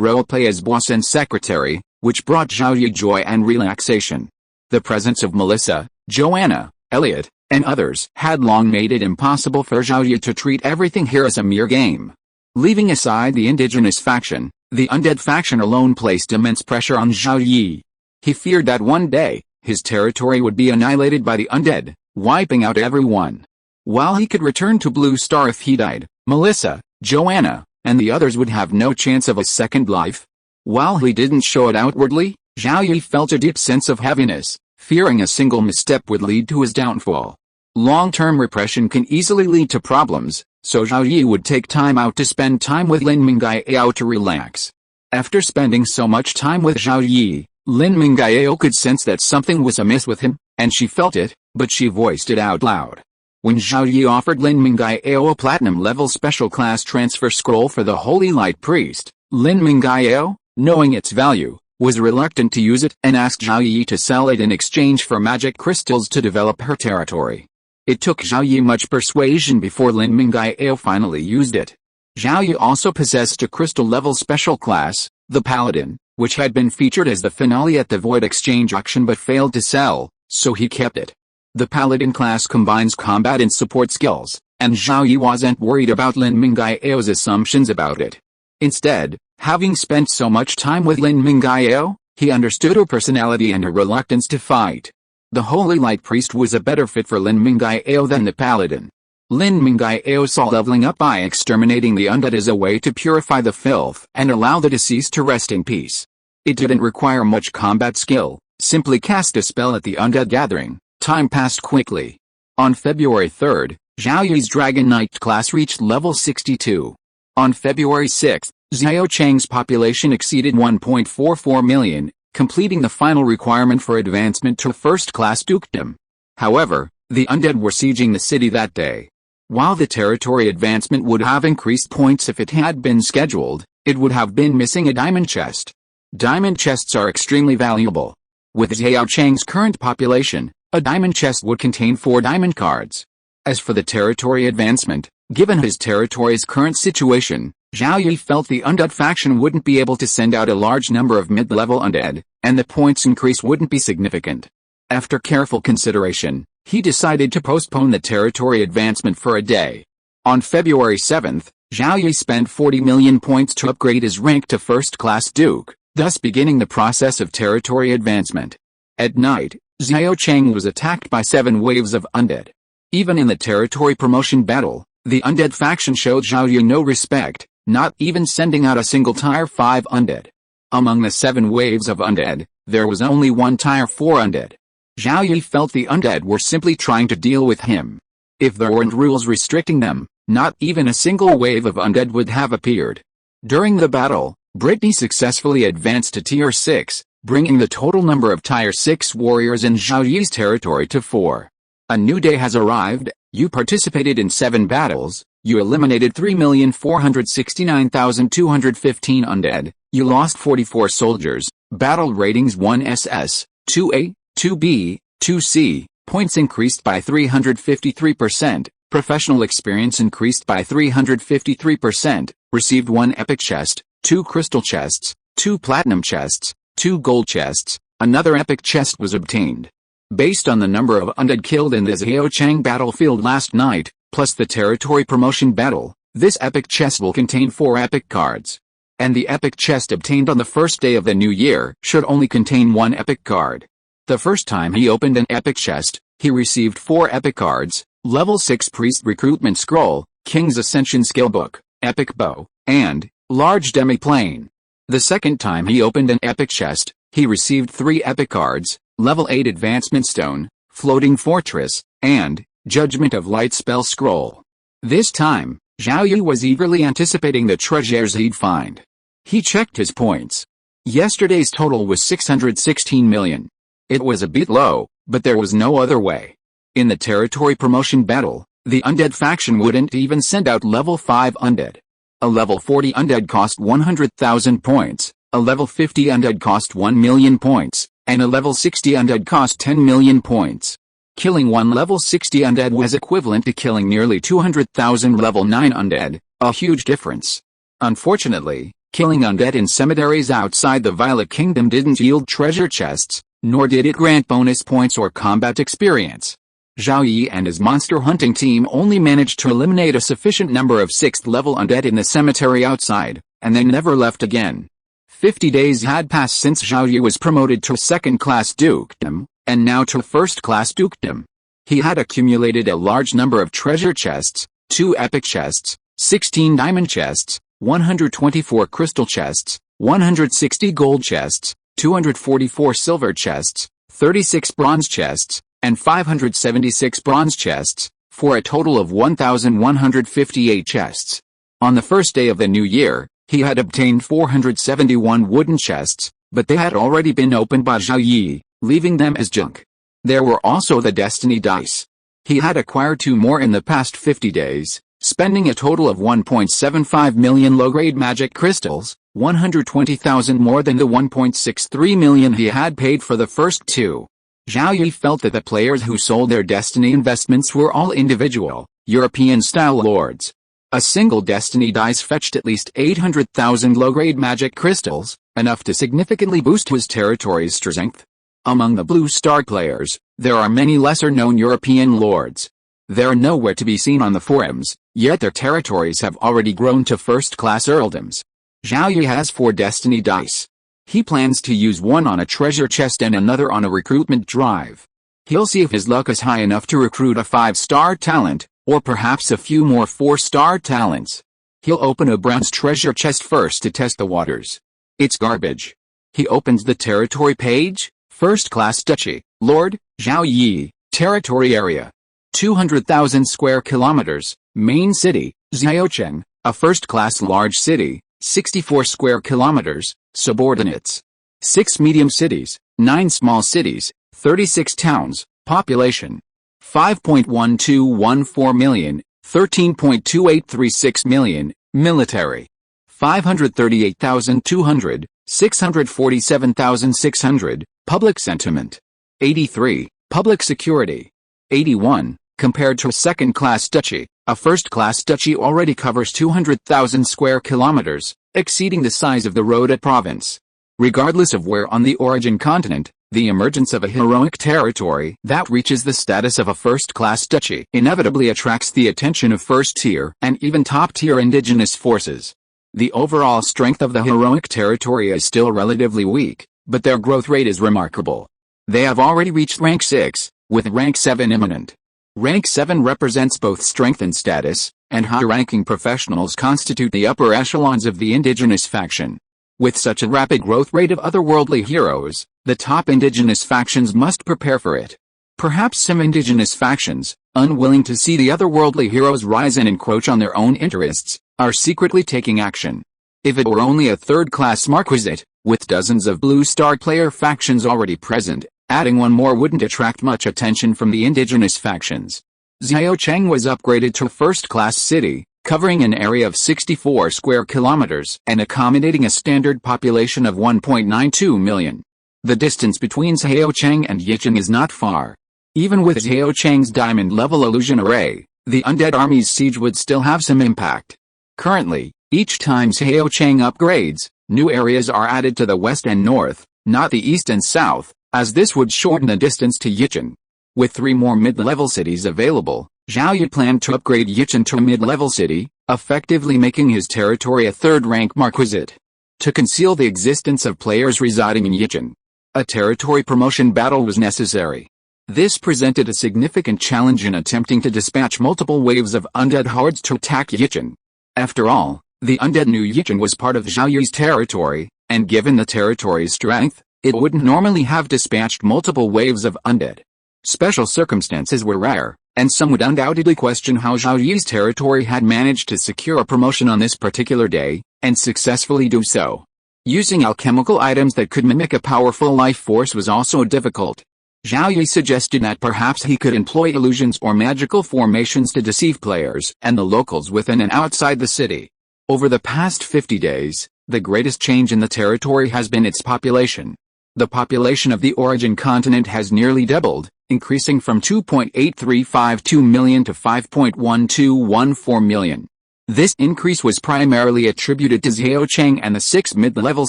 role-play as boss and secretary, which brought Zhao Yi joy and relaxation. The presence of Melissa, Joanna, Elliot, and others had long made it impossible for Zhao Yi to treat everything here as a mere game. Leaving aside the indigenous faction, the undead faction alone placed immense pressure on Zhao Yi. He feared that one day, his territory would be annihilated by the undead, wiping out everyone. While he could return to Blue Star if he died, Melissa, Joanna, and the others would have no chance of a second life. While he didn't show it outwardly, Zhao Yi felt a deep sense of heaviness, fearing a single misstep would lead to his downfall. Long-term repression can easily lead to problems, so Zhao Yi would take time out to spend time with Lin Mingao to relax. After spending so much time with Zhao Yi, Lin Mingao could sense that something was amiss with him, and she felt it, but she voiced it out loud. When Zhao Yi offered Lin Mingao a platinum-level special class transfer scroll for the Holy Light Priest, Lin Mingao, knowing its value, was reluctant to use it and asked Zhao Yi to sell it in exchange for magic crystals to develop her territory. It took Zhao Yi much persuasion before Lin Mingao finally used it. Zhao Yi also possessed a crystal-level special class, the Paladin, which had been featured as the finale at the Void Exchange auction but failed to sell, so he kept it. The Paladin class combines combat and support skills, and Zhao Yi wasn't worried about Lin Mingao's assumptions about it. Instead, having spent so much time with Lin Mingao, he understood her personality and her reluctance to fight. The Holy Light Priest was a better fit for Lin Mingao than the Paladin. Lin Mingao saw leveling up by exterminating the undead as a way to purify the filth and allow the deceased to rest in peace. It didn't require much combat skill, simply cast a spell at the undead gathering. Time passed quickly. On February 3rd, Zhao Yi's Dragon Knight class reached level 62. On February 6th, Xiao Chang's population exceeded 1.44 million, completing the final requirement for advancement to first-class dukedom. However, the undead were sieging the city that day. While the territory advancement would have increased points if it had been scheduled, it would have been missing a diamond chest. Diamond chests are extremely valuable. With Xiao Chang's current population, a diamond chest would contain 4 diamond cards. As for the territory advancement, given his territory's current situation, Zhao Yi felt the undead faction wouldn't be able to send out a large number of mid-level undead, and the points increase wouldn't be significant. After careful consideration, he decided to postpone the territory advancement for a day. On February 7th, Zhao Yi spent 40 million points to upgrade his rank to first-class duke, thus beginning the process of territory advancement. At night, Xiao Chang was attacked by 7 waves of undead. Even in the territory promotion battle, the undead faction showed Zhao Yi no respect, not even sending out a single tier 5 undead. Among the 7 waves of undead, there was only 1 tier 4 undead. Zhao Yi felt the undead were simply trying to deal with him. If there weren't rules restricting them, not even a single wave of undead would have appeared. During the battle, Brittany successfully advanced to tier 6, bringing the total number of tier 6 warriors in Zhao Yi's territory to 4. A new day has arrived. You participated in 7 battles, you eliminated 3,469,215 undead, you lost 44 soldiers, battle ratings 1 SS, 2A, 2B, 2C, points increased by 353%, professional experience increased by 353%, received 1 epic chest, 2 crystal chests, 2 platinum chests, 2 gold chests, another epic chest was obtained. Based on the number of undead killed in the Xiaochang battlefield last night, plus the territory promotion battle, this epic chest will contain 4 epic cards. And the epic chest obtained on the first day of the new year should only contain 1 epic card. The first time he opened an epic chest, he received 4 epic cards, level 6 priest recruitment scroll, King's Ascension skill book, epic bow, and large demi-plane. The second time he opened an epic chest, he received 3 epic cards, level 8 advancement stone, floating fortress, and judgment of light spell scroll. This time, Zhao Yi was eagerly anticipating the treasures he'd find. He checked his points. Yesterday's total was 616 million. It was a bit low, but there was no other way. In the territory promotion battle, the undead faction wouldn't even send out level 5 undead. A level 40 undead cost 100,000 points, a level 50 undead cost 1 million points, and a level 60 undead cost 10 million points. Killing one level 60 undead was equivalent to killing nearly 200,000 level 9 undead, a huge difference. Unfortunately, killing undead in cemeteries outside the Violet Kingdom didn't yield treasure chests, nor did it grant bonus points or combat experience. Zhao Yi and his monster hunting team only managed to eliminate a sufficient number of 6th level undead in the cemetery outside, and then never left again. 50 days had passed since Zhao Yi was promoted to 2nd class dukedom, and now to 1st class dukedom. He had accumulated a large number of treasure chests, 2 epic chests, 16 diamond chests, 124 crystal chests, 160 gold chests, 244 silver chests, 36 bronze chests, and 576 bronze chests, for a total of 1,158 chests. On the first day of the new year, he had obtained 471 wooden chests, but they had already been opened by Zhao Yi, leaving them as junk. There were also the destiny dice. He had acquired 2 more in the past 50 days, spending a total of 1.75 million low-grade magic crystals, 120,000 more than the 1.63 million he had paid for the first 2. Zhao Yi felt that the players who sold their destiny investments were all individual, European-style lords. A single destiny dice fetched at least 800,000 low-grade magic crystals, enough to significantly boost his territory's strength. Among the Blue Star players, there are many lesser-known European lords. They are nowhere to be seen on the forums, yet their territories have already grown to first-class earldoms. Zhao Yi has 4 destiny dice. He plans to use one on a treasure chest and another on a recruitment drive. He'll see if his luck is high enough to recruit a 5-star talent, or perhaps a few more 4-star talents. He'll open a bronze treasure chest first to test the waters. It's garbage. He opens the territory page, 1st class duchy, Lord, Zhao Yi, territory area. 200,000 square kilometers, main city, Xiaocheng, a 1st class large city, 64 square kilometers, subordinates. 6 medium cities, 9 small cities, 36 towns, population. 5.1214 million, 13.2836 million, military. 538,200, 647,600, public sentiment. 83, public security. 81, compared to a 2nd class duchy, a 1st class duchy already covers 200,000 square kilometers, exceeding the size of the Rhoda province. Regardless of where on the origin continent, the emergence of a heroic territory that reaches the status of a 1st class duchy inevitably attracts the attention of 1st-tier and even top-tier indigenous forces. The overall strength of the heroic territory is still relatively weak, but their growth rate is remarkable. They have already reached rank 6, with rank 7 imminent. Rank 7 represents both strength and status, and high-ranking professionals constitute the upper echelons of the indigenous faction. With such a rapid growth rate of otherworldly heroes, the top indigenous factions must prepare for it. Perhaps some indigenous factions, unwilling to see the otherworldly heroes rise and encroach on their own interests, are secretly taking action. If it were only a 3rd-class marquisate, with dozens of Blue Star player factions already present, adding one more wouldn't attract much attention from the indigenous factions. Xiaocheng was upgraded to a 1st-class city, covering an area of 64 square kilometers and accommodating a standard population of 1.92 million. The distance between Xiaocheng and Yicheng is not far. Even with Xiaocheng's diamond-level illusion array, the undead army's siege would still have some impact. Currently, each time Xiaocheng upgrades, new areas are added to the west and north, not the east and south, as this would shorten the distance to Yicheng. With 3 more mid-level cities available, Zhao Yi planned to upgrade Yicheng to a mid-level city, effectively making his territory a 3rd-rank marquisate. To conceal the existence of players residing in Yicheng, a territory promotion battle was necessary. This presented a significant challenge in attempting to dispatch multiple waves of undead hordes to attack Yicheng. After all, the undead New Yicheng was part of Zhao Yi's territory, and given the territory's strength, it wouldn't normally have dispatched multiple waves of undead. Special circumstances were rare, and some would undoubtedly question how Zhao Yi's territory had managed to secure a promotion on this particular day, and successfully do so. Using alchemical items that could mimic a powerful life force was also difficult. Zhao Yi suggested that perhaps he could employ illusions or magical formations to deceive players and the locals within and outside the city. Over the past 50 days, the greatest change in the territory has been its population. The population of the origin continent has nearly doubled, increasing from 2.8352 million to 5.1214 million. This increase was primarily attributed to Zhaochang and the 6 mid-level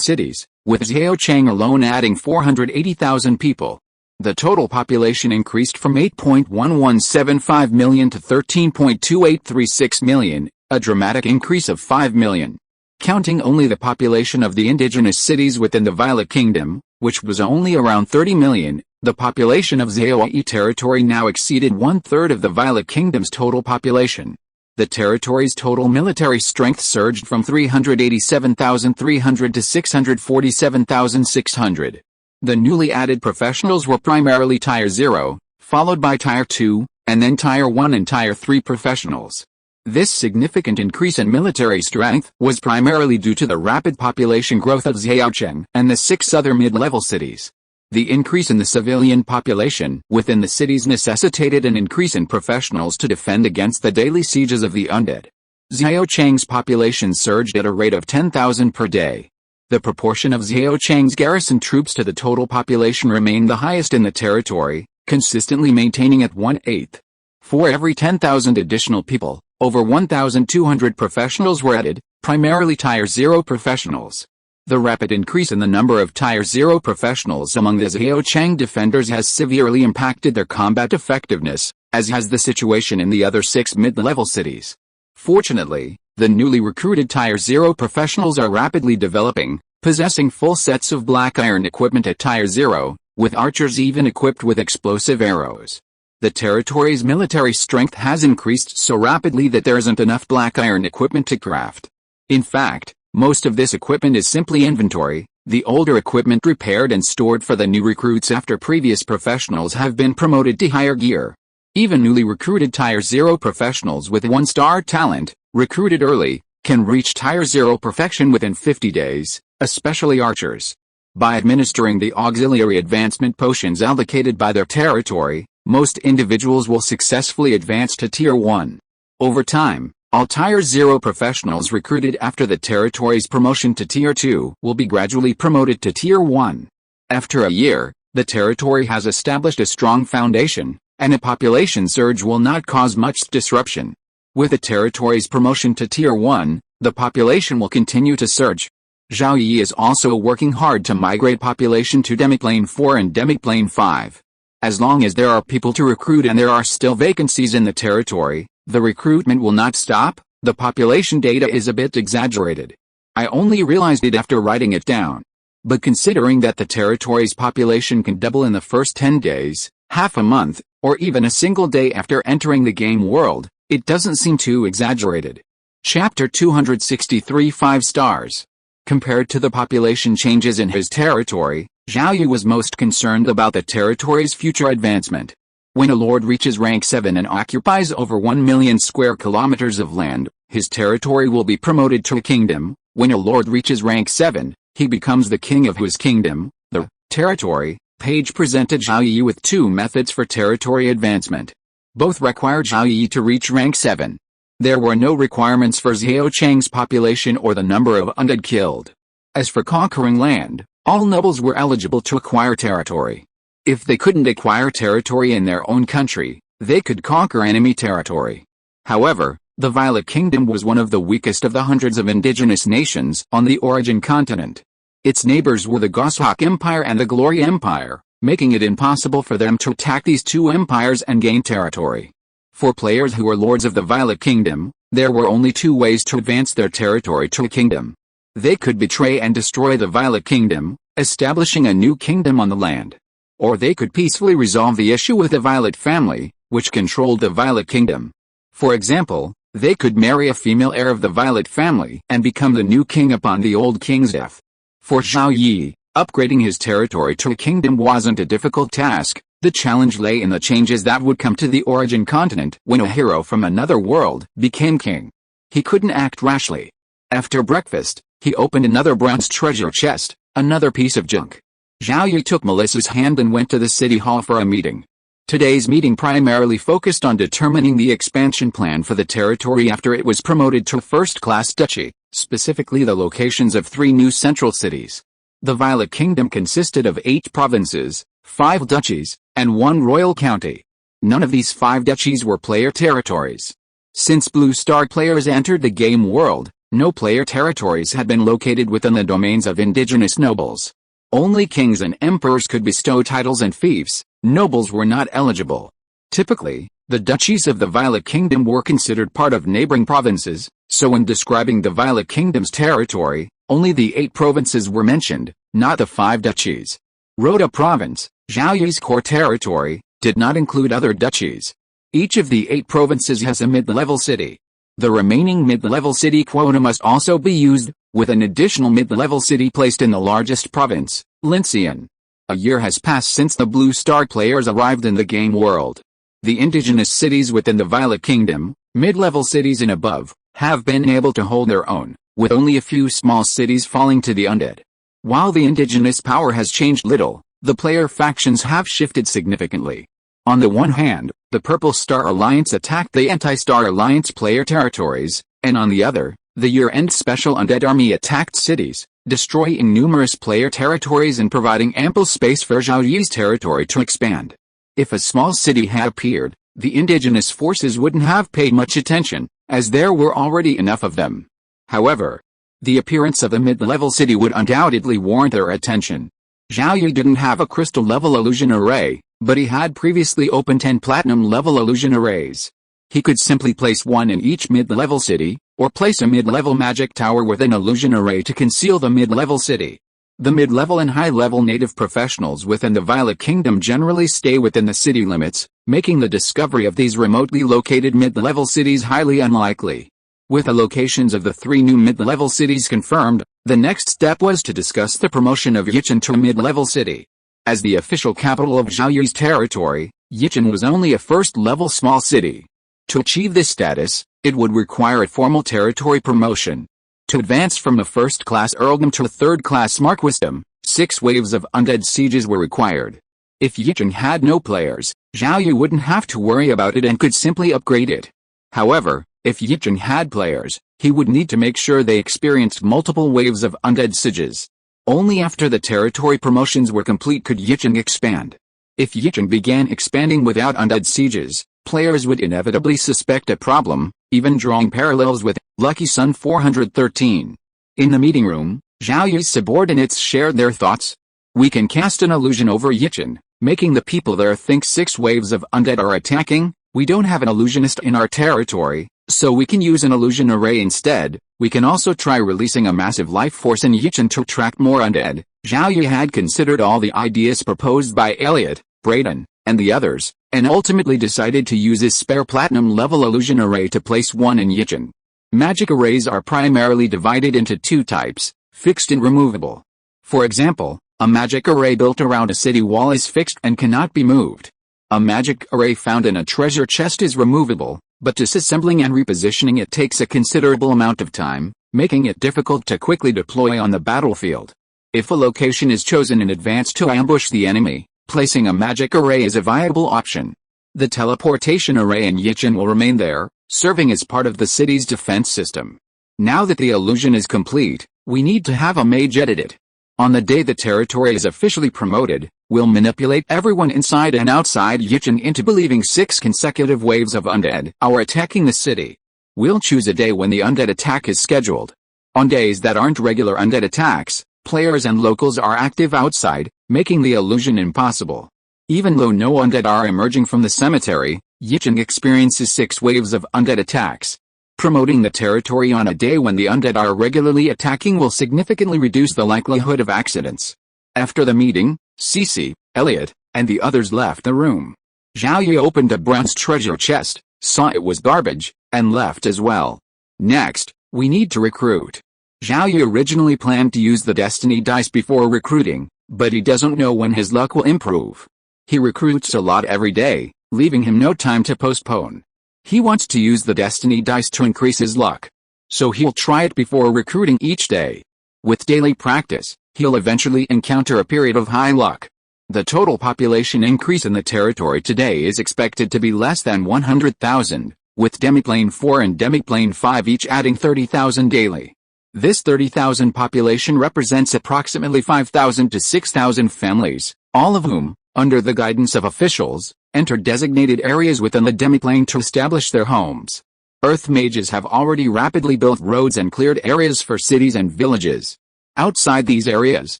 cities, with Zhaochang alone adding 480,000 people. The total population increased from 8.1175 million to 13.2836 million, a dramatic increase of 5 million. Counting only the population of the indigenous cities within the Violet Kingdom, which was only around 30 million, the population of Zhao Yi territory now exceeded one-third of the Violet Kingdom's total population. The territory's total military strength surged from 387,300 to 647,600. The newly added professionals were primarily Tier 0, followed by Tier 2, and then Tier 1 and Tier 3 professionals. This significant increase in military strength was primarily due to the rapid population growth of Zhaochang and the 6 other mid-level cities. The increase in the civilian population within the cities necessitated an increase in professionals to defend against the daily sieges of the undead. Zhaochang's population surged at a rate of 10,000 per day. The proportion of Zhaochang's garrison troops to the total population remained the highest in the territory, consistently maintaining at 1/8. For every 10,000 additional people, over 1,200 professionals were added, primarily Tier 0 professionals. The rapid increase in the number of Tier 0 professionals among the Zhaochang defenders has severely impacted their combat effectiveness, as has the situation in the other 6 mid-level cities. Fortunately, the newly recruited Tier 0 professionals are rapidly developing, possessing full sets of black iron equipment at Tier 0, with archers even equipped with explosive arrows. The territory's military strength has increased so rapidly that there isn't enough black iron equipment to craft. In fact, most of this equipment is simply inventory, the older equipment repaired and stored for the new recruits after previous professionals have been promoted to higher gear. Even newly recruited Tier 0 professionals with 1-star talent, recruited early, can reach Tier 0 perfection within 50 days, especially archers. By administering the auxiliary advancement potions allocated by their territory, most individuals will successfully advance to Tier 1. Over time, all Tier 0 professionals recruited after the territory's promotion to Tier 2 will be gradually promoted to Tier 1. After a year, the territory has established a strong foundation, and a population surge will not cause much disruption. With the territory's promotion to Tier 1, the population will continue to surge. Zhao Yi is also working hard to migrate population to Demiplane 4 and Demiplane 5. As long as there are people to recruit and there are still vacancies in the territory, the recruitment will not stop. The population data is a bit exaggerated. I only realized it after writing it down. But considering that the territory's population can double in the first 10 days, half a month, or even a single day after entering the game world, it doesn't seem too exaggerated. Chapter 263 5 stars. Compared to the population changes in his territory, Zhao Yi was most concerned about the territory's future advancement. When a lord reaches rank 7 and occupies over 1 million square kilometers of land, his territory will be promoted to a kingdom. When a lord reaches rank 7, he becomes the king of his kingdom. The territory page presented Zhao Yi with 2 methods for territory advancement. Both required Zhao Yi to reach rank 7. There were no requirements for Zhaochang's population or the number of undead killed. As for conquering land, all nobles were eligible to acquire territory. If they couldn't acquire territory in their own country, they could conquer enemy territory. However, the Violet Kingdom was one of the weakest of the hundreds of indigenous nations on the origin continent. Its neighbors were the Goshawk Empire and the Glory Empire, making it impossible for them to attack these 2 empires and gain territory. For players who were lords of the Violet Kingdom, there were only 2 ways to advance their territory to a kingdom. They could betray and destroy the Violet Kingdom, establishing a new kingdom on the land. Or they could peacefully resolve the issue with the Violet family, which controlled the Violet Kingdom. For example, they could marry a female heir of the Violet family and become the new king upon the old king's death. For Zhao Yi, upgrading his territory to a kingdom wasn't a difficult task. The challenge lay in the changes that would come to the origin continent when a hero from another world became king. He couldn't act rashly. After breakfast, he opened another bronze treasure chest, another piece of junk. Zhao Yi took Melissa's hand and went to the city hall for a meeting. Today's meeting primarily focused on determining the expansion plan for the territory after it was promoted to first-class duchy, specifically the locations of 3 new central cities. The Violet Kingdom consisted of 8 provinces, 5 duchies, and 1 royal county. None of these 5 duchies were player territories. Since Blue Star players entered the game world, no player territories had been located within the domains of indigenous nobles. Only kings and emperors could bestow titles and fiefs. Nobles were not eligible. Typically, the duchies of the Violet Kingdom were considered part of neighboring provinces, so when describing the Violet Kingdom's territory, only the 8 provinces were mentioned, not the 5 duchies. Rhoda Province, Zhao Yi's core territory, did not include other duchies. Each of the 8 provinces has a mid-level city. The remaining mid-level city quota must also be used, with an additional mid-level city placed in the largest province, Lincian. A year has passed since the Blue Star players arrived in the game world. The indigenous cities within the Violet Kingdom, mid-level cities and above, have been able to hold their own, with only a few small cities falling to the undead. While the indigenous power has changed little, the player factions have shifted significantly. On the one hand, the Purple Star Alliance attacked the Anti-Star Alliance player territories, and on the other, the year-end Special Undead Army attacked cities, destroying numerous player territories and providing ample space for Zhao Yi's territory to expand. If a small city had appeared, the indigenous forces wouldn't have paid much attention, as there were already enough of them. However, the appearance of a mid-level city would undoubtedly warrant their attention. Zhao Yi didn't have a crystal-level illusion array, but he had previously opened 10 platinum-level illusion arrays. He could simply place 1 in each mid-level city, or place a mid-level magic tower with an illusion array to conceal the mid-level city. The mid-level and high-level native professionals within the Violet Kingdom generally stay within the city limits, making the discovery of these remotely located mid-level cities highly unlikely. With the locations of the 3 new mid-level cities confirmed, the next step was to discuss the promotion of Yichun to a mid-level city. As the official capital of Zhao Yi's territory, Yichun was only a first-level small city. To achieve this status, it would require a formal territory promotion. To advance from a first-class earldom to a third-class marquisdom, 6 waves of undead sieges were required. If Yichun had no players, Zhao Yi wouldn't have to worry about it and could simply upgrade it. However, if Yichun had players, he would need to make sure they experienced multiple waves of undead sieges. Only after the territory promotions were complete could Yichun expand. If Yichun began expanding without undead sieges, players would inevitably suspect a problem, even drawing parallels with Lucky Sun 413. In the meeting room, Zhao Yi's subordinates shared their thoughts. We can cast an illusion over Yichun, making the people there think 6 waves of undead are attacking. We don't have an illusionist in our territory, so we can use an illusion array instead. We can also try releasing a massive life force in Yichun to attract more undead. Zhao Yi had considered all the ideas proposed by Elliot, Brayden, and the others, and ultimately decided to use his spare platinum-level illusion array to place 1 in Yichun. Magic arrays are primarily divided into 2 types, fixed and removable. For example, a magic array built around a city wall is fixed and cannot be moved. A magic array found in a treasure chest is removable, but disassembling and repositioning it takes a considerable amount of time, making it difficult to quickly deploy on the battlefield. If a location is chosen in advance to ambush the enemy, placing a magic array is a viable option. The teleportation array in Yichun will remain there, serving as part of the city's defense system. Now that the illusion is complete, we need to have a mage edit it. On the day the territory is officially promoted, we'll manipulate everyone inside and outside Yichun into believing 6 consecutive waves of undead are attacking the city. We'll choose a day when the undead attack is scheduled. On days that aren't regular undead attacks, players and locals are active outside, making the illusion impossible. Even though no undead are emerging from the cemetery, Yichun experiences 6 waves of undead attacks. Promoting the territory on a day when the undead are regularly attacking will significantly reduce the likelihood of accidents. After the meeting, Cece, Elliot, and the others left the room. Zhao Yi opened a bronze treasure chest, saw it was garbage, and left as well. Next, we need to recruit. Zhao Yi originally planned to use the destiny dice before recruiting, but he doesn't know when his luck will improve. He recruits a lot every day, leaving him no time to postpone. He wants to use the destiny dice to increase his luck. So he'll try it before recruiting each day. With daily practice, he'll eventually encounter a period of high luck. The total population increase in the territory today is expected to be less than 100,000, with Demiplane 4 and Demiplane 5 each adding 30,000 daily. This 30,000 population represents approximately 5,000 to 6,000 families, all of whom, under the guidance of officials, enter designated areas within the Demiplane to establish their homes. Earth mages have already rapidly built roads and cleared areas for cities and villages. Outside these areas,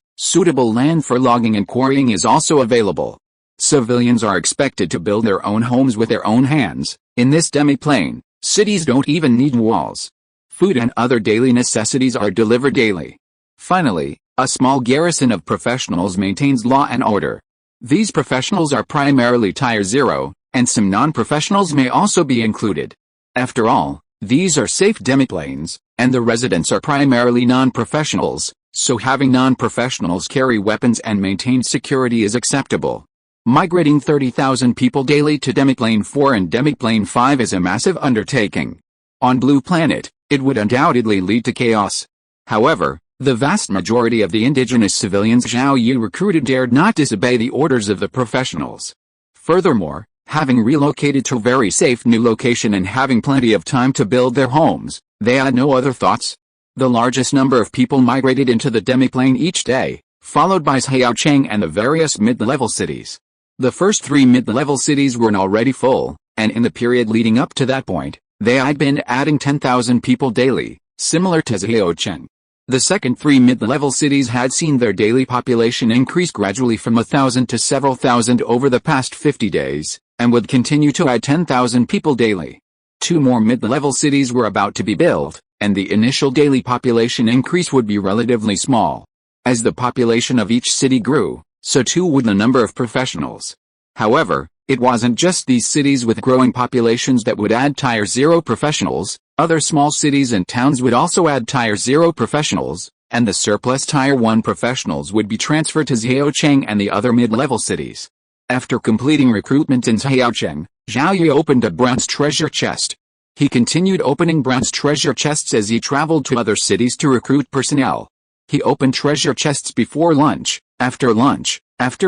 suitable land for logging and quarrying is also available. Civilians are expected to build their own homes with their own hands. In this Demiplane, cities don't even need walls. Food and other daily necessities are delivered daily. Finally, a small garrison of professionals maintains law and order. These professionals are primarily Tier 0, and some non-professionals may also be included. After all, these are safe Demiplanes, and the residents are primarily non-professionals, so having non-professionals carry weapons and maintain security is acceptable. Migrating 30,000 people daily to Demiplane 4 and Demiplane 5 is a massive undertaking. On Blue Planet, it would undoubtedly lead to chaos. However, the vast majority of the indigenous civilians Zhao Yi recruited dared not disobey the orders of the professionals. Furthermore, having relocated to a very safe new location and having plenty of time to build their homes, they had no other thoughts. The largest number of people migrated into the Demiplane each day, followed by Xiaocheng and the various mid-level cities. The first 3 mid-level cities were already full, and in the period leading up to that point, they had been adding 10,000 people daily, similar to Xiaocheng. The second 3 mid-level cities had seen their daily population increase gradually from 1,000 to several thousand over the past 50 days, and would continue to add 10,000 people daily. 2 more mid-level cities were about to be built, and the initial daily population increase would be relatively small. As the population of each city grew, so too would the number of professionals. However, it wasn't just these cities with growing populations that would add Tier 0 professionals. Other small cities and towns would also add Tier 0 professionals, and the surplus Tier 1 professionals would be transferred to Xiaocheng and the other mid-level cities. After completing recruitment in Xiaocheng, Zhao Yi opened a bronze treasure chest. He continued opening bronze treasure chests as he traveled to other cities to recruit personnel. He opened treasure chests before lunch, after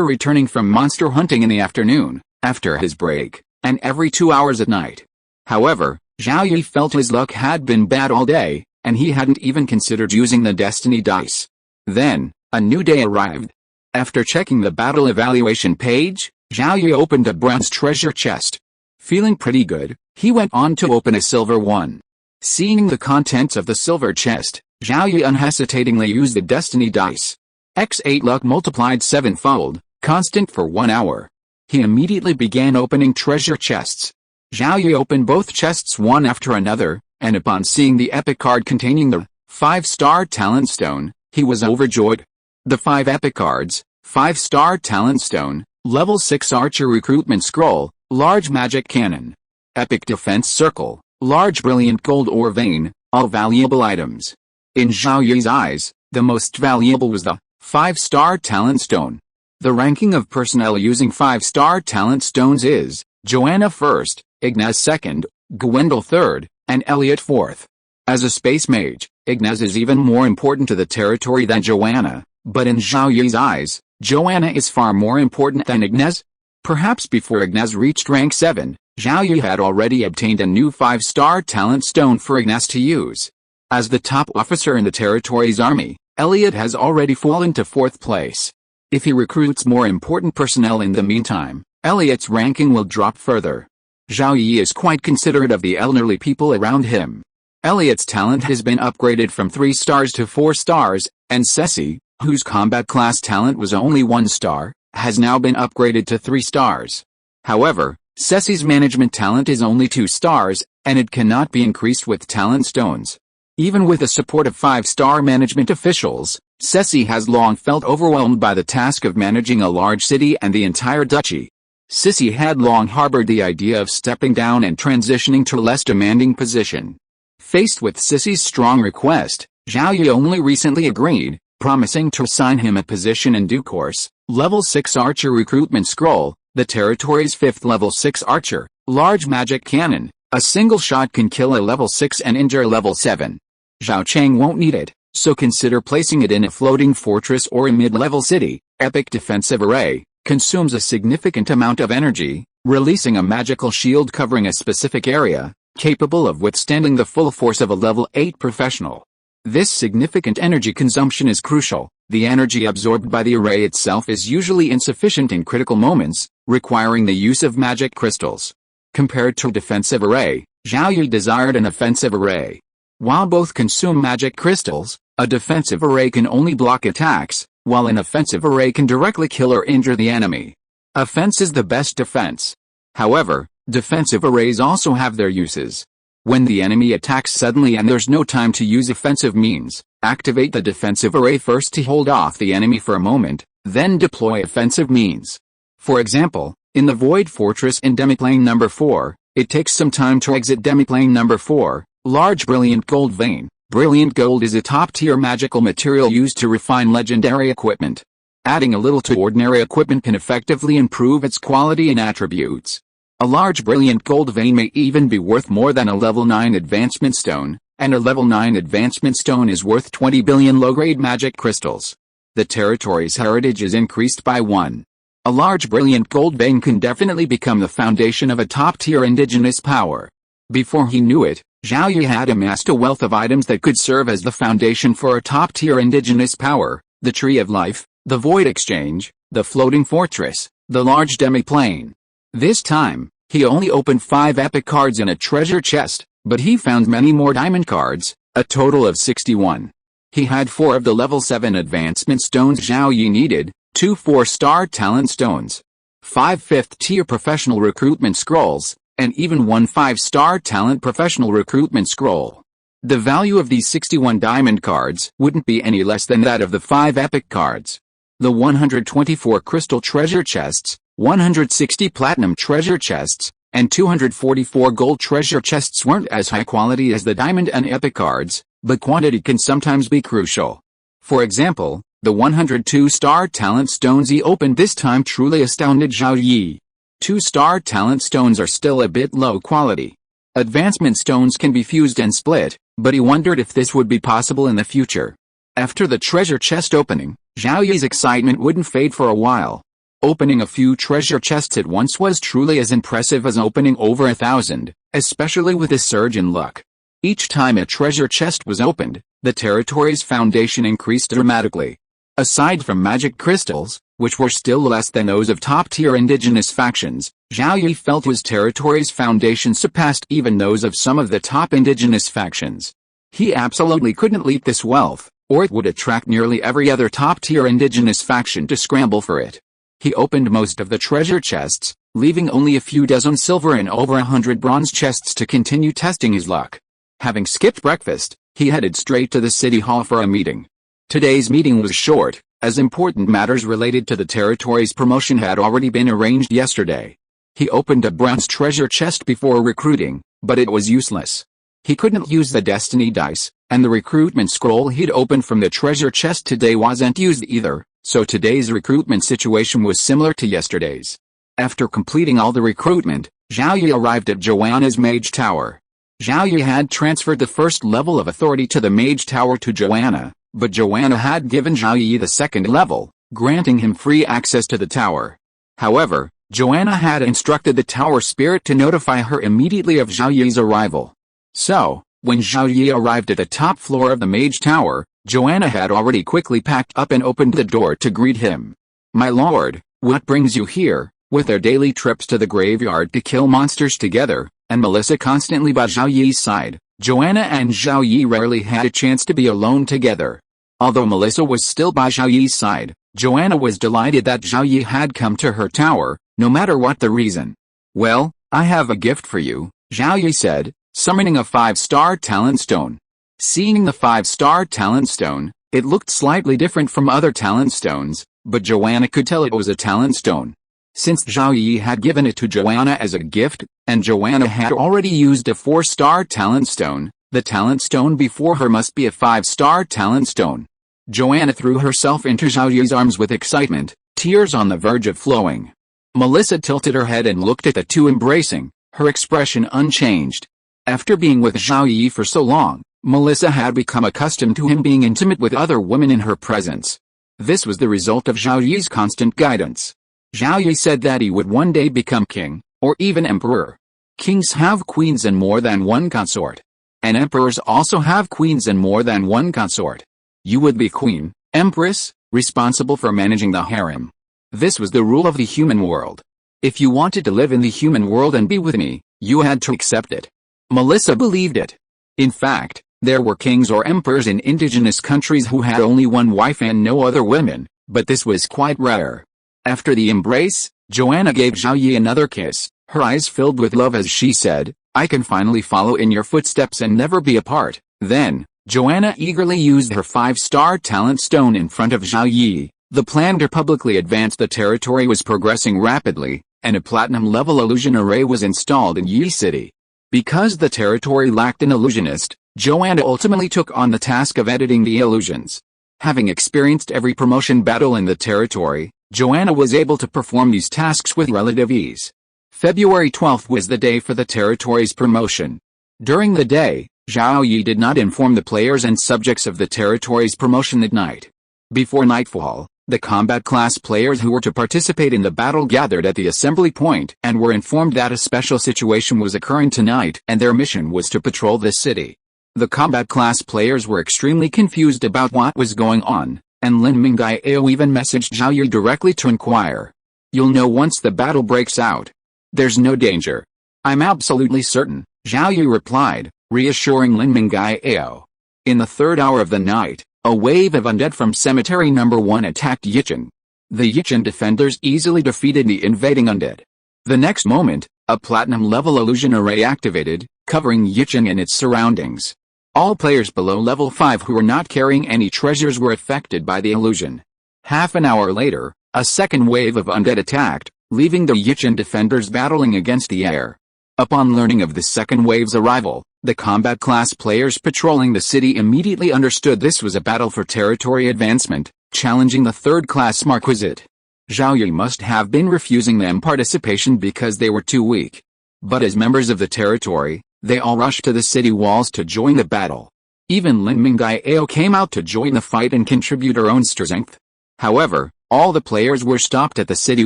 returning from monster hunting in the afternoon, after his break, and every 2 hours at night. However, Zhao Yi felt his luck had been bad all day, and he hadn't even considered using the destiny dice. Then, a new day arrived. After checking the battle evaluation page, Zhao Yi opened a bronze treasure chest. Feeling pretty good, he went on to open a silver one. Seeing the contents of the silver chest, Zhao Yi unhesitatingly used the destiny dice. X8 luck multiplied 7-fold, constant for 1 hour. He immediately began opening treasure chests. Zhao Yi opened both chests one after another, and upon seeing the epic card containing the 5-star talent stone, he was overjoyed. The 5 epic cards, 5-star talent stone, level 6 archer recruitment scroll, large magic cannon, epic defense circle, large brilliant gold ore vein, all valuable items. In Zhao Yi's eyes, the most valuable was the 5-star talent stone. The ranking of personnel using 5-star talent stones is Joanna 1st, Ignaz 2nd, Gwendol 3rd, and Elliot 4th. As a space mage, Ignaz is even more important to the territory than Joanna, but in Zhao Yi's eyes, Joanna is far more important than Ignaz. Perhaps before Ignaz reached rank 7, Zhao Yi had already obtained a new 5-star talent stone for Ignaz to use. As the top officer in the territory's army, Elliot has already fallen to 4th place. If he recruits more important personnel in the meantime, Elliot's ranking will drop further. Zhao Yi is quite considerate of the elderly people around him. Elliot's talent has been upgraded from 3 stars to 4 stars, and Ceci, whose combat class talent was only 1 star, has now been upgraded to 3 stars. However, Ceci's management talent is only 2 stars, and it cannot be increased with talent stones. Even with the support of 5-star management officials, Ceci has long felt overwhelmed by the task of managing a large city and the entire duchy. Ceci had long harbored the idea of stepping down and transitioning to a less demanding position. Faced with Ceci's strong request, Zhao Yi only recently agreed, promising to assign him a position in due course. Level 6 Archer Recruitment Scroll, the territory's 5th level 6 Archer, large magic cannon, a single shot can kill a level 6 and injure level 7. Zhao Cheng won't need it, so consider placing it in a floating fortress or a mid-level city. Epic defensive array, consumes a significant amount of energy, releasing a magical shield covering a specific area, capable of withstanding the full force of a level 8 professional. This significant energy consumption is crucial. The energy absorbed by the array itself is usually insufficient in critical moments, requiring the use of magic crystals. Compared to a defensive array, Zhao Yi desired an offensive array. While both consume magic crystals, a defensive array can only block attacks, while an offensive array can directly kill or injure the enemy. Offense is the best defense. However, defensive arrays also have their uses. When the enemy attacks suddenly and there's no time to use offensive means, activate the defensive array first to hold off the enemy for a moment, then deploy offensive means. For example, in the Void Fortress in Demiplane number 4, it takes some time to exit Demiplane number 4, large brilliant gold vein. Brilliant gold is a top-tier magical material used to refine legendary equipment. Adding a little to ordinary equipment can effectively improve its quality and attributes. A large brilliant gold vein may even be worth more than a level 9 advancement stone, and a level 9 advancement stone is worth 20 billion low-grade magic crystals. The territory's heritage is increased by 1. A large brilliant gold vein can definitely become the foundation of a top-tier indigenous power. Before he knew it, Zhao Yi had amassed a wealth of items that could serve as the foundation for a top-tier indigenous power: the Tree of Life, the Void Exchange, the Floating Fortress, the large demi-plane. This time, he only opened 5 epic cards in a treasure chest, but he found many more diamond cards, a total of 61. He had 4 of the level 7 advancement stones Zhao Yi needed, 2 4-star talent stones, 5 5th-tier professional recruitment scrolls, and even 1 5-star talent professional recruitment scroll. The value of these 61 diamond cards wouldn't be any less than that of the 5 epic cards. The 124 crystal treasure chests, 160 platinum treasure chests, and 244 gold treasure chests weren't as high quality as the diamond and epic cards, but quantity can sometimes be crucial. For example, the 102-star talent stones he opened this time truly astounded Zhao Yi. 2-star talent stones are still a bit low quality. Advancement stones can be fused and split, but he wondered if this would be possible in the future. After the treasure chest opening, Zhao Yi's excitement wouldn't fade for a while. Opening a few treasure chests at once was truly as impressive as opening over 1,000, especially with his surge in luck. Each time a treasure chest was opened, the territory's foundation increased dramatically. Aside from magic crystals, which were still less than those of top-tier indigenous factions, Zhao Yi felt his territory's foundation surpassed even those of some of the top indigenous factions. He absolutely couldn't leak this wealth, or it would attract nearly every other top-tier indigenous faction to scramble for it. He opened most of the treasure chests, leaving only a few dozen silver and over 100 bronze chests to continue testing his luck. Having skipped breakfast, he headed straight to the city hall for a meeting. Today's meeting was short, as important matters related to the territory's promotion had already been arranged yesterday. He opened a bronze treasure chest before recruiting, but it was useless. He couldn't use the destiny dice, and the recruitment scroll he'd opened from the treasure chest today wasn't used either, so today's recruitment situation was similar to yesterday's. After completing all the recruitment, Zhao Yi arrived at Joanna's Mage Tower. Zhao Yi had transferred the first level of authority to the Mage Tower to Joanna, but Joanna had given Zhao Yi the second level, granting him free access to the tower. However, Joanna had instructed the tower spirit to notify her immediately of Zhao Yi's arrival. So, when Zhao Yi arrived at the top floor of the Mage Tower, Joanna had already quickly packed up and opened the door to greet him. "My lord, what brings you here?" With their daily trips to the graveyard to kill monsters together, and Melissa constantly by Zhao Yi's side, Joanna and Zhao Yi rarely had a chance to be alone together. Although Melissa was still by Zhao Yi's side, Joanna was delighted that Zhao Yi had come to her tower, no matter what the reason. "Well, I have a gift for you," Zhao Yi said, summoning a 5-star talent stone. Seeing the 5-star talent stone, it looked slightly different from other talent stones, but Joanna could tell it was a talent stone. Since Zhao Yi had given it to Joanna as a gift, and Joanna had already used a 4-star talent stone, the talent stone before her must be a 5-star talent stone. Joanna threw herself into Zhao Yi's arms with excitement, tears on the verge of flowing. Melissa tilted her head and looked at the two embracing, her expression unchanged. After being with Zhao Yi for so long, Melissa had become accustomed to him being intimate with other women in her presence. This was the result of Zhao Yi's constant guidance. Zhao Yi said that he would one day become king, or even emperor. Kings have queens and more than one consort. And emperors also have queens and more than one consort. You would be queen, empress, responsible for managing the harem. This was the rule of the human world. If you wanted to live in the human world and be with me, you had to accept it. Melissa believed it. In fact, there were kings or emperors in indigenous countries who had only one wife and no other women, but this was quite rare. After the embrace, Joanna gave Zhao Yi another kiss, her eyes filled with love as she said, "I can finally follow in your footsteps and never be apart." Then, Joanna eagerly used her 5-star talent stone in front of Zhao Yi. The plan to publicly advance the territory was progressing rapidly, and a platinum-level illusion array was installed in Yi City. Because the territory lacked an illusionist, Joanna ultimately took on the task of editing the illusions. Having experienced every promotion battle in the territory, Joanna was able to perform these tasks with relative ease. February 12th was the day for the territory's promotion. During the day, Zhao Yi did not inform the players and subjects of the territory's promotion at night. Before nightfall, the combat class players who were to participate in the battle gathered at the assembly point and were informed that a special situation was occurring tonight and their mission was to patrol the city. The combat class players were extremely confused about what was going on, and Lin Mingao even messaged Zhao Yi directly to inquire. "You'll know once the battle breaks out. There's no danger." "I'm absolutely certain," Zhao Yi replied, reassuring Lin Mingao. In the third hour of the night, a wave of undead from Cemetery No. 1 attacked Yicheng. The Yicheng defenders easily defeated the invading undead. The next moment, a platinum-level illusion array activated, covering Yicheng and its surroundings. All players below level 5 who were not carrying any treasures were affected by the illusion. Half an hour later, a second wave of undead attacked, leaving the Yicheng defenders battling against the air. Upon learning of the second wave's arrival, the combat class players patrolling the city immediately understood this was a battle for territory advancement, challenging the third-class Marquisate. Zhao Yi must have been refusing them participation because they were too weak. But as members of the territory, they all rushed to the city walls to join the battle. Even Lin Mingao came out to join the fight and contribute her own strength. However, all the players were stopped at the city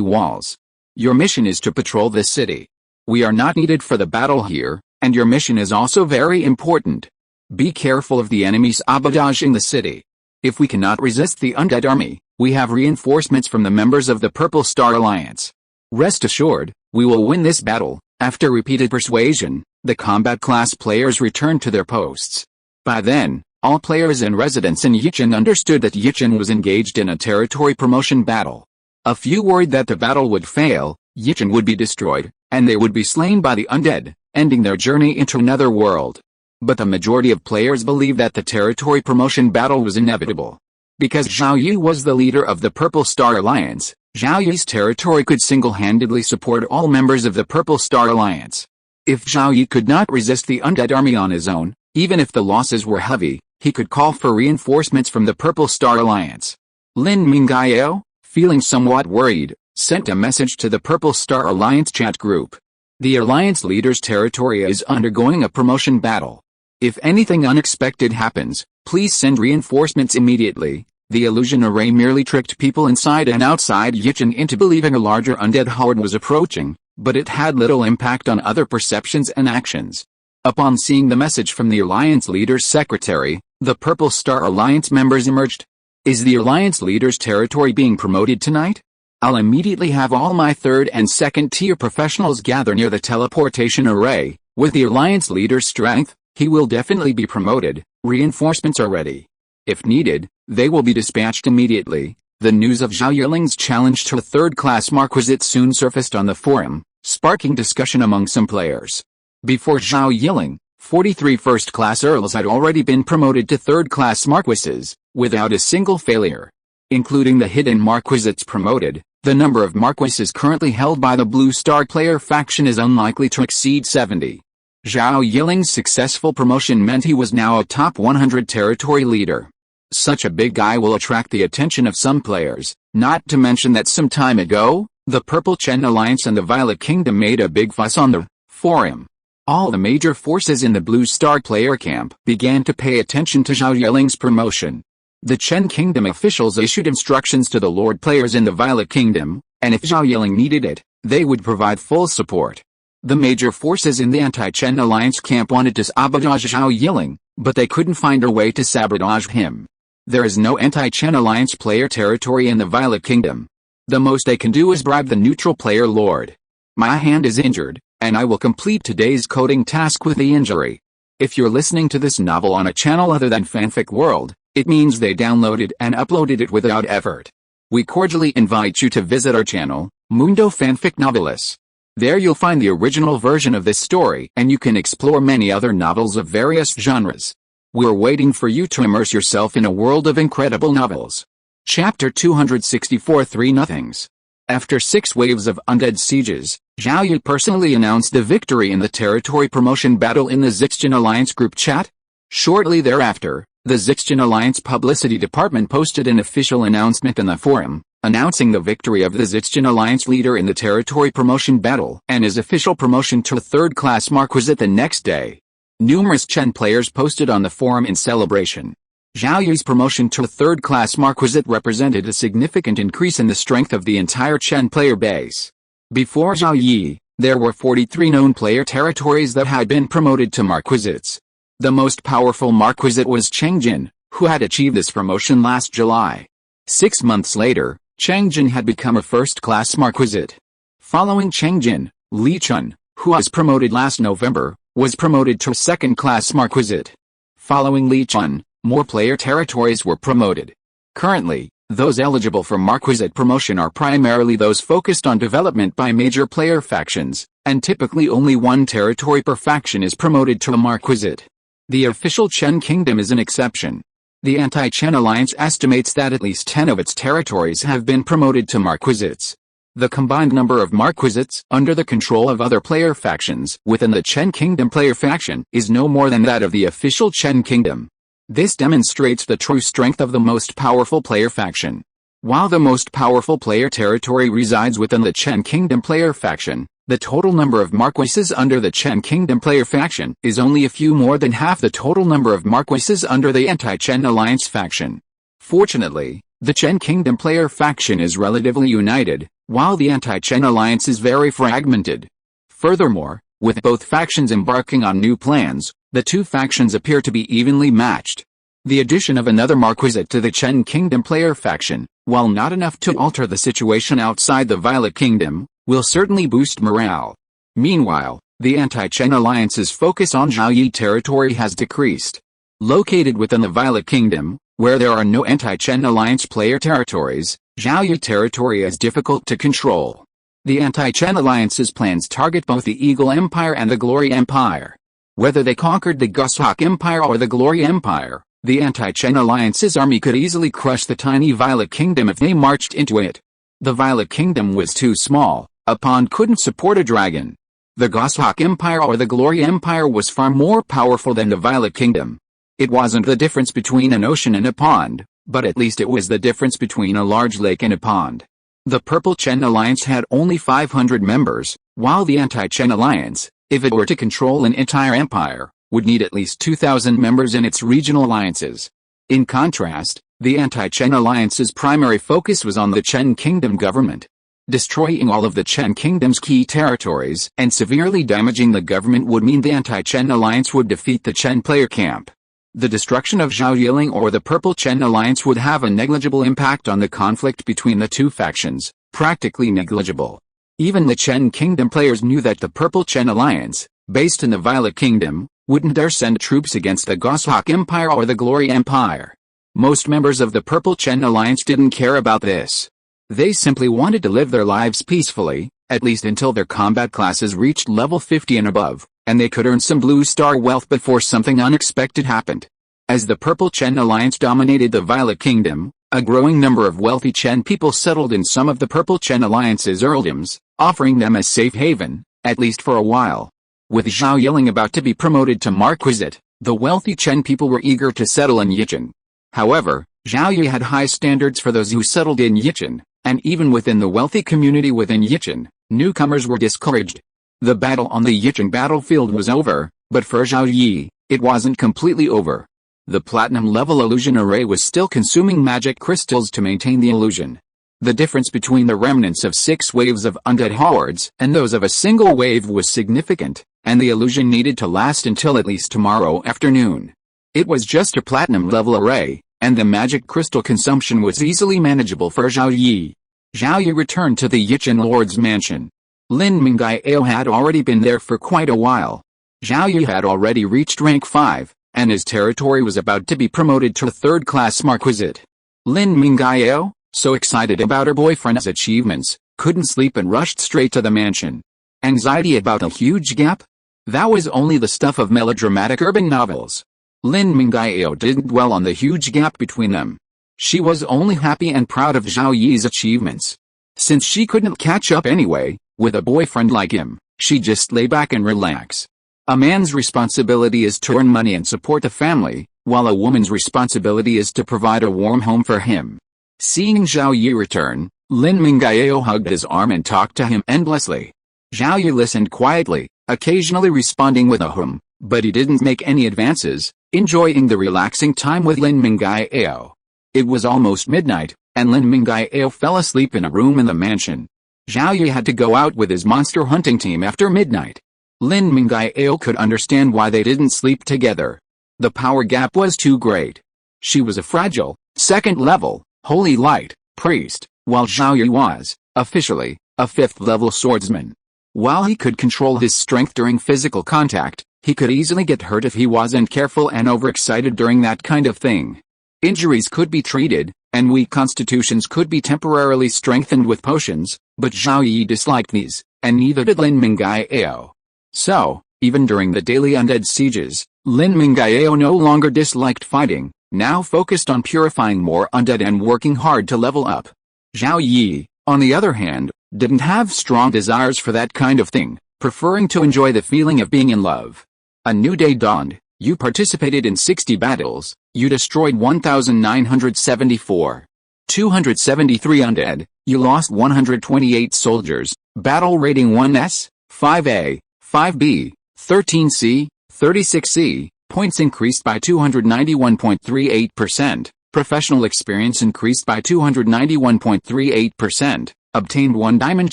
walls. "Your mission is to patrol this city. We are not needed for the battle here, and your mission is also very important. Be careful of the enemy's sabotage in the city. If we cannot resist the undead army, we have reinforcements from the members of the Purple Star Alliance. Rest assured, we will win this battle." After repeated persuasion, the combat class players returned to their posts. By then, all players and residents in Yicheng understood that Yicheng was engaged in a territory promotion battle. A few worried that the battle would fail, Yicheng would be destroyed, and they would be slain by the undead, ending their journey into another world. But the majority of players believed that the territory promotion battle was inevitable. Because Zhao Yi was the leader of the Purple Star Alliance, Zhao Yi's territory could single-handedly support all members of the Purple Star Alliance. If Zhao Yi could not resist the undead army on his own, even if the losses were heavy, he could call for reinforcements from the Purple Star Alliance. Lin Mingao, feeling somewhat worried, sent a message to the Purple Star Alliance chat group. "The Alliance leader's territory is undergoing a promotion battle. If anything unexpected happens, please send reinforcements immediately." The illusion array merely tricked people inside and outside Yicheng into believing a larger undead horde was approaching, but it had little impact on other perceptions and actions. Upon seeing the message from the Alliance leader's secretary, the Purple Star Alliance members emerged. "Is the Alliance leader's territory being promoted tonight? I'll immediately have all my third and second tier professionals gather near the teleportation array. With the Alliance leader's strength, he will definitely be promoted. Reinforcements are ready. If needed, they will be dispatched immediately." The news of Zhao Yiling's challenge to a third-class Marquisate soon surfaced on the forum, sparking discussion among some players. Before Zhao Yiling, 43 first-class earls had already been promoted to third-class marquises, without a single failure. Including the hidden marquisates promoted, the number of marquises currently held by the Blue Star player faction is unlikely to exceed 70. Zhao Yiling's successful promotion meant he was now a top 100 territory leader. Such a big guy will attract the attention of some players, not to mention that some time ago, the Purple Chen Alliance and the Violet Kingdom made a big fuss on the forum. All the major forces in the Blue Star player camp began to pay attention to Zhao Yiling's promotion. The Chen Kingdom officials issued instructions to the Lord players in the Violet Kingdom, and if Zhao Yi needed it, they would provide full support. The major forces in the anti-Chen alliance camp wanted to sabotage Zhao Yi, but they couldn't find a way to sabotage him. There is no anti-Chen alliance player territory in the Violet Kingdom. The most they can do is bribe the neutral player lord. My hand is injured, and I will complete today's coding task with the injury. If you're listening to this novel on a channel other than Fanfic World, it means they downloaded and uploaded it without effort. We cordially invite you to visit our channel, Mundo Fanfic Novelis. There you'll find the original version of this story and you can explore many other novels of various genres. We're waiting for you to immerse yourself in a world of incredible novels. Chapter 264 Three Nothings. After 6 waves of undead sieges, Zhao Yi personally announced the victory in the territory promotion battle in the Zixtian Alliance group chat. Shortly thereafter, the Zixtian Alliance publicity department posted an official announcement in the forum, announcing the victory of the Zixtian Alliance leader in the territory promotion battle and his official promotion to 3rd class Marquisate the next day. Numerous Chen players posted on the forum in celebration. Zhao Yi's promotion to 3rd class Marquisate represented a significant increase in the strength of the entire Chen player base. Before Zhao Yi, there were 43 known player territories that had been promoted to Marquisates. The most powerful Marquisate was Changjin, who had achieved this promotion last July. 6 months later, Changjin had become a 1st class Marquisate. Following Changjin, Li Chun, who was promoted last November, was promoted to 2nd class Marquisate. Following Li Chun, more player territories were promoted. Currently, those eligible for Marquisate promotion are primarily those focused on development by major player factions, and typically only 1 territory per faction is promoted to a Marquisate. The official Chen Kingdom is an exception. The Anti-Chen Alliance estimates that at least 10 of its territories have been promoted to Marquisates. The combined number of Marquisates under the control of other player factions within the Chen Kingdom player faction is no more than that of the official Chen Kingdom. This demonstrates the true strength of the most powerful player faction. While the most powerful player territory resides within the Chen Kingdom player faction, the total number of marquises under the Chen Kingdom player faction is only a few more than half the total number of marquises under the Anti-Chen Alliance faction. Fortunately, the Chen Kingdom player faction is relatively united, while the Anti-Chen Alliance is very fragmented. Furthermore, with both factions embarking on new plans, the two factions appear to be evenly matched. The addition of another Marquisate to the Chen Kingdom player faction, while not enough to alter the situation outside the Violet Kingdom, will certainly boost morale. Meanwhile, the Anti-Chen Alliance's focus on Zhao Yi territory has decreased. Located within the Violet Kingdom, where there are no Anti-Chen Alliance player territories, Zhao Yi territory is difficult to control. The Anti-Chen Alliance's plans target both the Eagle Empire and the Glory Empire. Whether they conquered the Goshawk Empire or the Glory Empire, the Anti-Chen Alliance's army could easily crush the tiny Violet Kingdom if they marched into it. The Violet Kingdom was too small, a pond couldn't support a dragon. The Goshawk Empire or the Glory Empire was far more powerful than the Violet Kingdom. It wasn't the difference between an ocean and a pond, but at least it was the difference between a large lake and a pond. The Purple Chen Alliance had only 500 members, while the Anti-Chen Alliance, if it were to control an entire empire, would need at least 2,000 members in its regional alliances. In contrast, the Anti-Chen Alliance's primary focus was on the Chen Kingdom government. Destroying all of the Chen Kingdom's key territories and severely damaging the government would mean the Anti-Chen Alliance would defeat the Chen player camp. The destruction of Zhao Yi or the Purple Chen Alliance would have a negligible impact on the conflict between the two factions, practically negligible. Even the Chen Kingdom players knew that the Purple Chen Alliance, based in the Violet Kingdom, wouldn't dare send troops against the Goshawk Empire or the Glory Empire. Most members of the Purple Chen Alliance didn't care about this. They simply wanted to live their lives peacefully, at least until their combat classes reached level 50 and above, and they could earn some blue star wealth before something unexpected happened. As the Purple Chen Alliance dominated the Violet Kingdom, a growing number of wealthy Chen people settled in some of the Purple Chen Alliance's earldoms, offering them a safe haven, at least for a while. With Zhao Yi about to be promoted to Marquisate, the wealthy Chen people were eager to settle in Yichen. However, Zhao Yi had high standards for those who settled in Yichen, and even within the wealthy community within Yichen, newcomers were discouraged. The battle on the Yichen battlefield was over, but for Zhao Yi, it wasn't completely over. The platinum level illusion array was still consuming magic crystals to maintain the illusion. The difference between the remnants of 6 waves of undead hordes and those of a single wave was significant, and the illusion needed to last until at least tomorrow afternoon. It was just a platinum-level array, and the magic crystal consumption was easily manageable for Zhao Yi. Zhao Yi returned to the Yichen Lord's mansion. Lin Mingyao had already been there for quite a while. Zhao Yi had already reached rank 5, and his territory was about to be promoted to 3rd-class marquisate. Lin Mingyao, so excited about her boyfriend's achievements, couldn't sleep and rushed straight to the mansion. Anxiety about a huge gap? That was only the stuff of melodramatic urban novels. Lin Mingyao didn't dwell on the huge gap between them. She was only happy and proud of Zhao Yi's achievements. Since she couldn't catch up anyway, with a boyfriend like him, she just lay back and relax. A man's responsibility is to earn money and support a family, while a woman's responsibility is to provide a warm home for him. Seeing Zhao Yi return, Lin Mingyao hugged his arm and talked to him endlessly. Zhao Yi listened quietly, occasionally responding with a hum, but he didn't make any advances, enjoying the relaxing time with Lin Mingyao. It was almost midnight, and Lin Mingyao fell asleep in a room in the mansion. Zhao Yi had to go out with his monster hunting team after midnight. Lin Mingyao could understand why they didn't sleep together. The power gap was too great. She was a fragile, 2nd-level, holy light priest, while Zhao Yi was, officially, a 5th-level swordsman. While he could control his strength during physical contact, he could easily get hurt if he wasn't careful and overexcited during that kind of thing. Injuries could be treated, and weak constitutions could be temporarily strengthened with potions, but Zhao Yi disliked these, and neither did Lin Mingyao. So, even during the daily undead sieges, Lin Mingyao no longer disliked fighting, now focused on purifying more undead and working hard to level up. Zhao Yi, on the other hand, didn't have strong desires for that kind of thing, preferring to enjoy the feeling of being in love. A new day dawned. You participated in 60 battles, you destroyed 1,974. 273 undead, you lost 128 soldiers, battle rating 1S, 5A, 5B, 13C, 36C, points increased by 291.38%, professional experience increased by 291.38%, obtained 1 diamond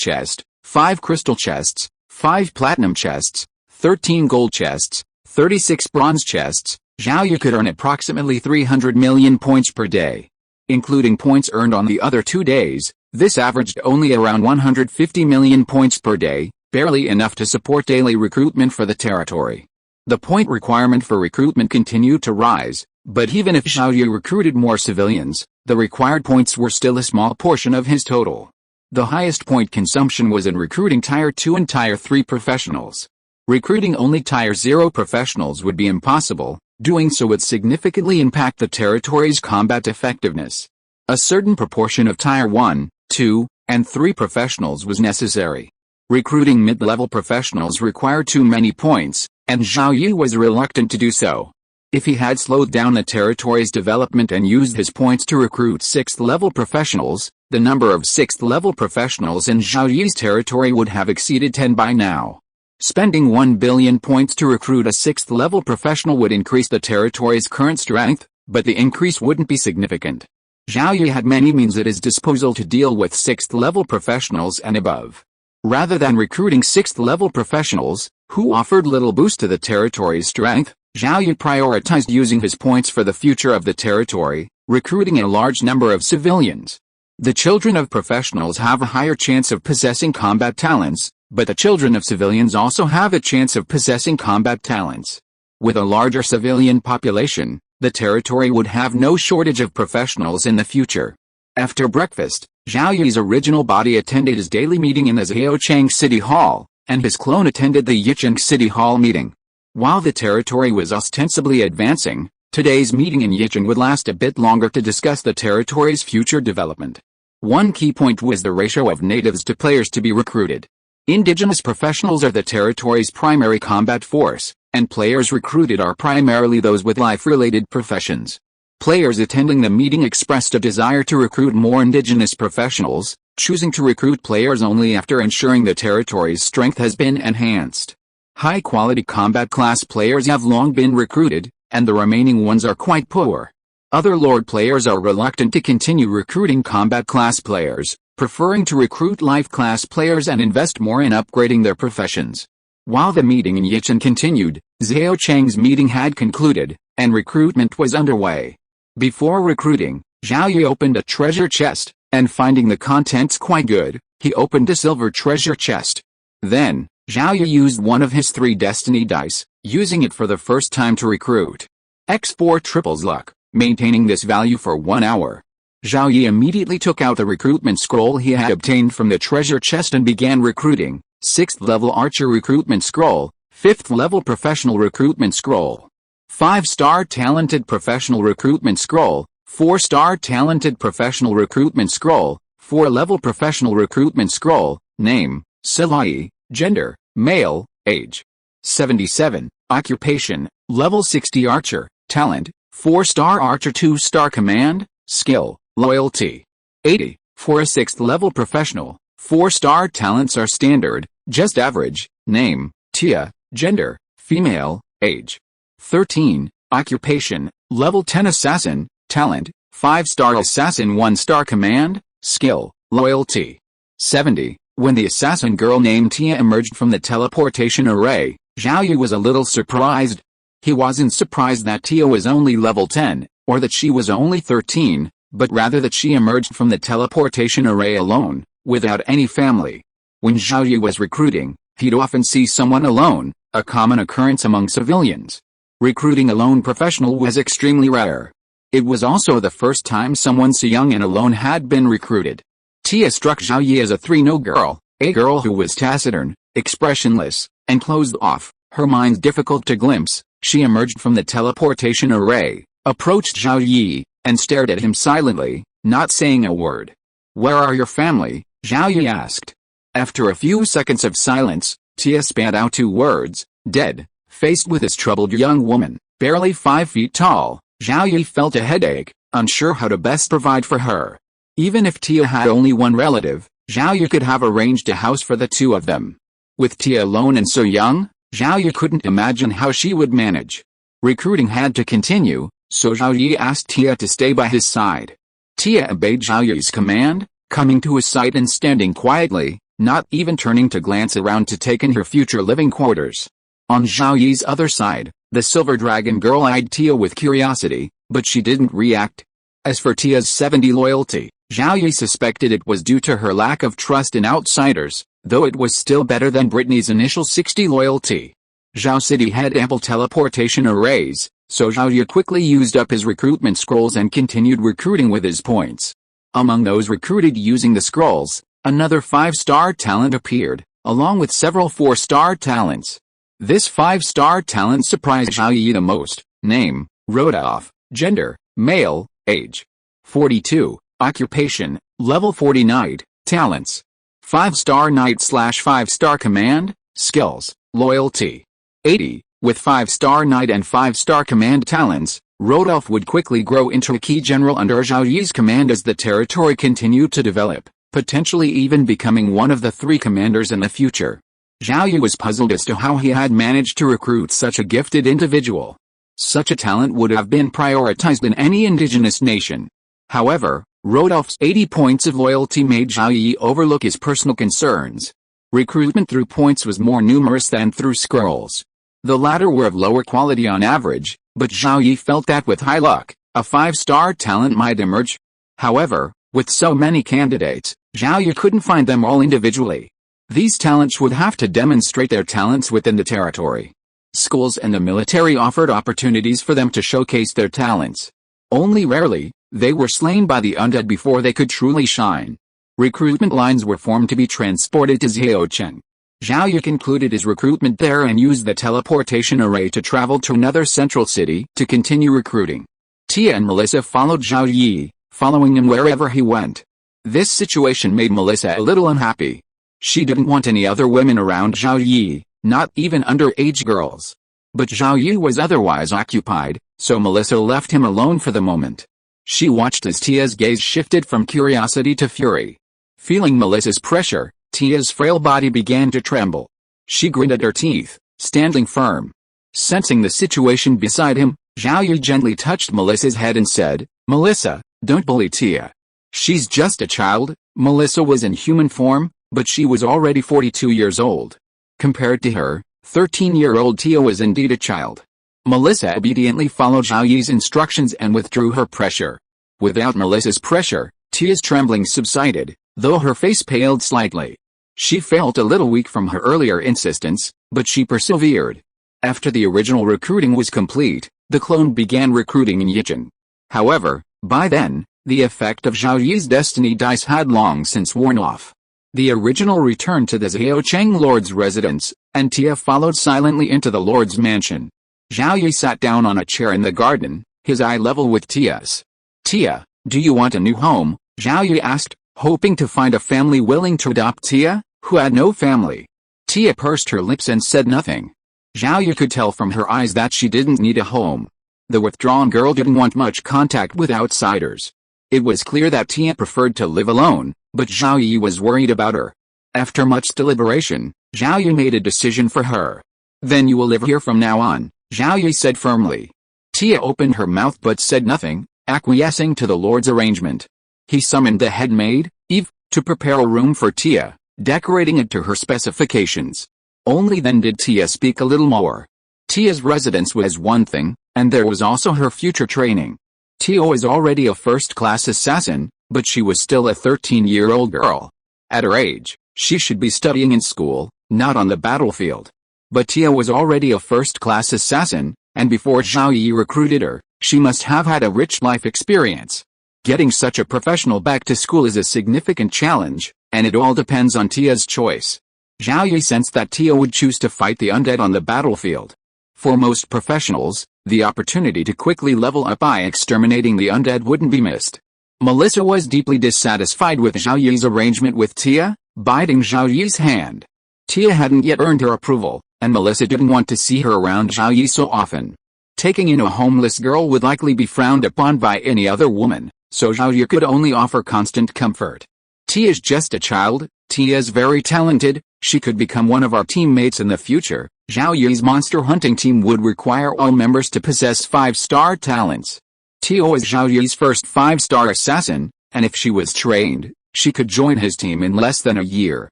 chest, 5 crystal chests, 5 platinum chests, 13 gold chests, 36 bronze chests. Zhao Yi could earn approximately 300 million points per day. Including points earned on the other 2 days, this averaged only around 150 million points per day, barely enough to support daily recruitment for the territory. The point requirement for recruitment continued to rise, but even if Zhao Yi recruited more civilians, the required points were still a small portion of his total. The highest point consumption was in recruiting Tier 2 and Tier 3 professionals. Recruiting only Tier 0 professionals would be impossible, doing so would significantly impact the territory's combat effectiveness. A certain proportion of Tier 1, 2, and 3 professionals was necessary. Recruiting mid-level professionals required too many points, and Zhao Yi was reluctant to do so. If he had slowed down the territory's development and used his points to recruit 6th-level professionals, the number of 6th-level professionals in Zhao Yi's territory would have exceeded 10 by now. Spending 1 billion points to recruit a 6th-level professional would increase the territory's current strength, but the increase wouldn't be significant. Zhao Yi had many means at his disposal to deal with 6th-level professionals and above. Rather than recruiting 6th-level professionals, who offered little boost to the territory's strength, Zhao Yi prioritized using his points for the future of the territory, recruiting a large number of civilians. The children of professionals have a higher chance of possessing combat talents, but the children of civilians also have a chance of possessing combat talents. With a larger civilian population, the territory would have no shortage of professionals in the future. After breakfast, Zhao Yi's original body attended his daily meeting in the Zhaochang City Hall, and his clone attended the Yicheng City Hall meeting. While the territory was ostensibly advancing, today's meeting in Yicheng would last a bit longer to discuss the territory's future development. One key point was the ratio of natives to players to be recruited. Indigenous professionals are the territory's primary combat force, and players recruited are primarily those with life-related professions. Players attending the meeting expressed a desire to recruit more indigenous professionals, choosing to recruit players only after ensuring the territory's strength has been enhanced. High-quality combat class players have long been recruited, and the remaining ones are quite poor. Other Lord players are reluctant to continue recruiting combat class players, preferring to recruit life class players and invest more in upgrading their professions. While the meeting in Yicheng continued, Zhao Cheng's meeting had concluded, and recruitment was underway. Before recruiting, Zhao Yi opened a treasure chest, and finding the contents quite good, he opened a silver treasure chest. Then, Zhao Yi used one of his 3 destiny dice, using it for the first time to recruit. X4 triples luck, maintaining this value for 1 hour. Zhao Yi immediately took out the recruitment scroll he had obtained from the treasure chest and began recruiting. 6th level archer recruitment scroll, 5th level professional recruitment scroll. 5-star talented professional recruitment scroll, 4-star talented professional recruitment scroll, 4-level professional recruitment scroll, name, Zhao Yi, gender, male, age. 77, occupation, level 60 archer, talent, 4-star archer 2-star command, skill, loyalty. 80, for a 6th level professional, 4-star talents are standard, just average, name, Tia, gender, female, age. 13, occupation, level 10 assassin, talent, 5-star assassin 1-star command, skill, loyalty. 70, when the assassin girl named Tia emerged from the teleportation array, Zhao Yi was a little surprised. He wasn't surprised that Tia was only level 10, or that she was only 13, but rather that she emerged from the teleportation array alone, without any family. When Zhao Yi was recruiting, he'd often see someone alone, a common occurrence among civilians. Recruiting a lone professional was extremely rare. It was also the first time someone so young and alone had been recruited. Tia struck Zhao Yi as a 3-no girl, a girl who was taciturn, expressionless, and closed off, her mind difficult to glimpse. She emerged from the teleportation array, approached Zhao Yi, and stared at him silently, not saying a word. "Where are your family?" Zhao Yi asked. After a few seconds of silence, Tia spat out 2 words, dead. Faced with this troubled young woman, barely 5 feet tall, Zhao Yi felt a headache, unsure how to best provide for her. Even if Tia had only one relative, Zhao Yi could have arranged a house for the 2 of them. With Tia alone and so young, Zhao Yi couldn't imagine how she would manage. Recruiting had to continue, so Zhao Yi asked Tia to stay by his side. Tia obeyed Zhao Yi's command, coming to his side and standing quietly, not even turning to glance around to take in her future living quarters. On Zhao Yi's other side, the silver dragon girl eyed Tia with curiosity, but she didn't react. As for Tia's 70 loyalty, Zhao Yi suspected it was due to her lack of trust in outsiders, though it was still better than Brittany's initial 60 loyalty. Zhao City had ample teleportation arrays, so Zhao Yi quickly used up his recruitment scrolls and continued recruiting with his points. Among those recruited using the scrolls, another 5-star talent appeared, along with several 4-star talents. This 5-star talent surprised Zhao Yi the most. Name, Rodolph, gender, male, age. 42, occupation, level 40 knight, talents. 5-star knight / 5-star command, skills, loyalty. 80, with 5-star knight and 5-star command talents, Rodolph would quickly grow into a key general under Zhao Yi's command as the territory continued to develop, potentially even becoming one of the 3 commanders in the future. Zhao Yi was puzzled as to how he had managed to recruit such a gifted individual. Such a talent would have been prioritized in any indigenous nation. However, Rodolph's 80 points of loyalty made Zhao Yi overlook his personal concerns. Recruitment through points was more numerous than through scrolls. The latter were of lower quality on average, but Zhao Yi felt that with high luck, a 5-star talent might emerge. However, with so many candidates, Zhao Yi couldn't find them all individually. These talents would have to demonstrate their talents within the territory. Schools and the military offered opportunities for them to showcase their talents. Only rarely, they were slain by the undead before they could truly shine. Recruitment lines were formed to be transported to Zhaocheng. Zhao Yi concluded his recruitment there and used the teleportation array to travel to another central city to continue recruiting. Tia and Melissa followed Zhao Yi, following him wherever he went. This situation made Melissa a little unhappy. She didn't want any other women around Zhao Yi, not even underage girls. But Zhao Yi was otherwise occupied, so Melissa left him alone for the moment. She watched as Tia's gaze shifted from curiosity to fury. Feeling Melissa's pressure, Tia's frail body began to tremble. She gritted her teeth, standing firm. Sensing the situation beside him, Zhao Yi gently touched Melissa's head and said, "Melissa, don't bully Tia. She's just a child." Melissa was in human form, but she was already 42 years old. Compared to her, 13-year-old Tia was indeed a child. Melissa obediently followed Zhao Yi's instructions and withdrew her pressure. Without Melissa's pressure, Tia's trembling subsided, though her face paled slightly. She felt a little weak from her earlier insistence, but she persevered. After the original recruiting was complete, the clone began recruiting in Yicheng. However, by then, the effect of Zhao Yi's destiny dice had long since worn off. The original returned to the Zhaocheng Lord's residence, and Tia followed silently into the Lord's mansion. Zhao Yi sat down on a chair in the garden, his eye level with Tia's. "Tia, do you want a new home?" Zhao Yi asked, hoping to find a family willing to adopt Tia, who had no family. Tia pursed her lips and said nothing. Zhao Yi could tell from her eyes that she didn't need a home. The withdrawn girl didn't want much contact with outsiders. It was clear that Tia preferred to live alone, but Zhao Yi was worried about her. After much deliberation, Zhao Yi made a decision for her. "Then you will live here from now on," Zhao Yi said firmly. Tia opened her mouth but said nothing, acquiescing to the Lord's arrangement. He summoned the head maid, Eve, to prepare a room for Tia, decorating it to her specifications. Only then did Tia speak a little more. Tia's residence was one thing, and there was also her future training. Tia was already a first-class assassin, but she was still a 13-year-old girl. At her age, she should be studying in school, not on the battlefield. But Tia was already a first-class assassin, and before Zhao Yi recruited her, she must have had a rich life experience. Getting such a professional back to school is a significant challenge, and it all depends on Tia's choice. Zhao Yi sensed that Tia would choose to fight the undead on the battlefield. For most professionals, the opportunity to quickly level up by exterminating the undead wouldn't be missed. Melissa was deeply dissatisfied with Zhao Yi's arrangement with Tia, biting Zhao Yi's hand. Tia hadn't yet earned her approval, and Melissa didn't want to see her around Zhao Yi so often. Taking in a homeless girl would likely be frowned upon by any other woman, so Zhao Yi could only offer constant comfort. Tia's just a child, Tia's very talented, she could become one of our teammates in the future. Zhao Yi's monster hunting team would require all members to possess 5-star talents. Tia was Zhao Yi's first 5-star assassin, and if she was trained, she could join his team in less than a year.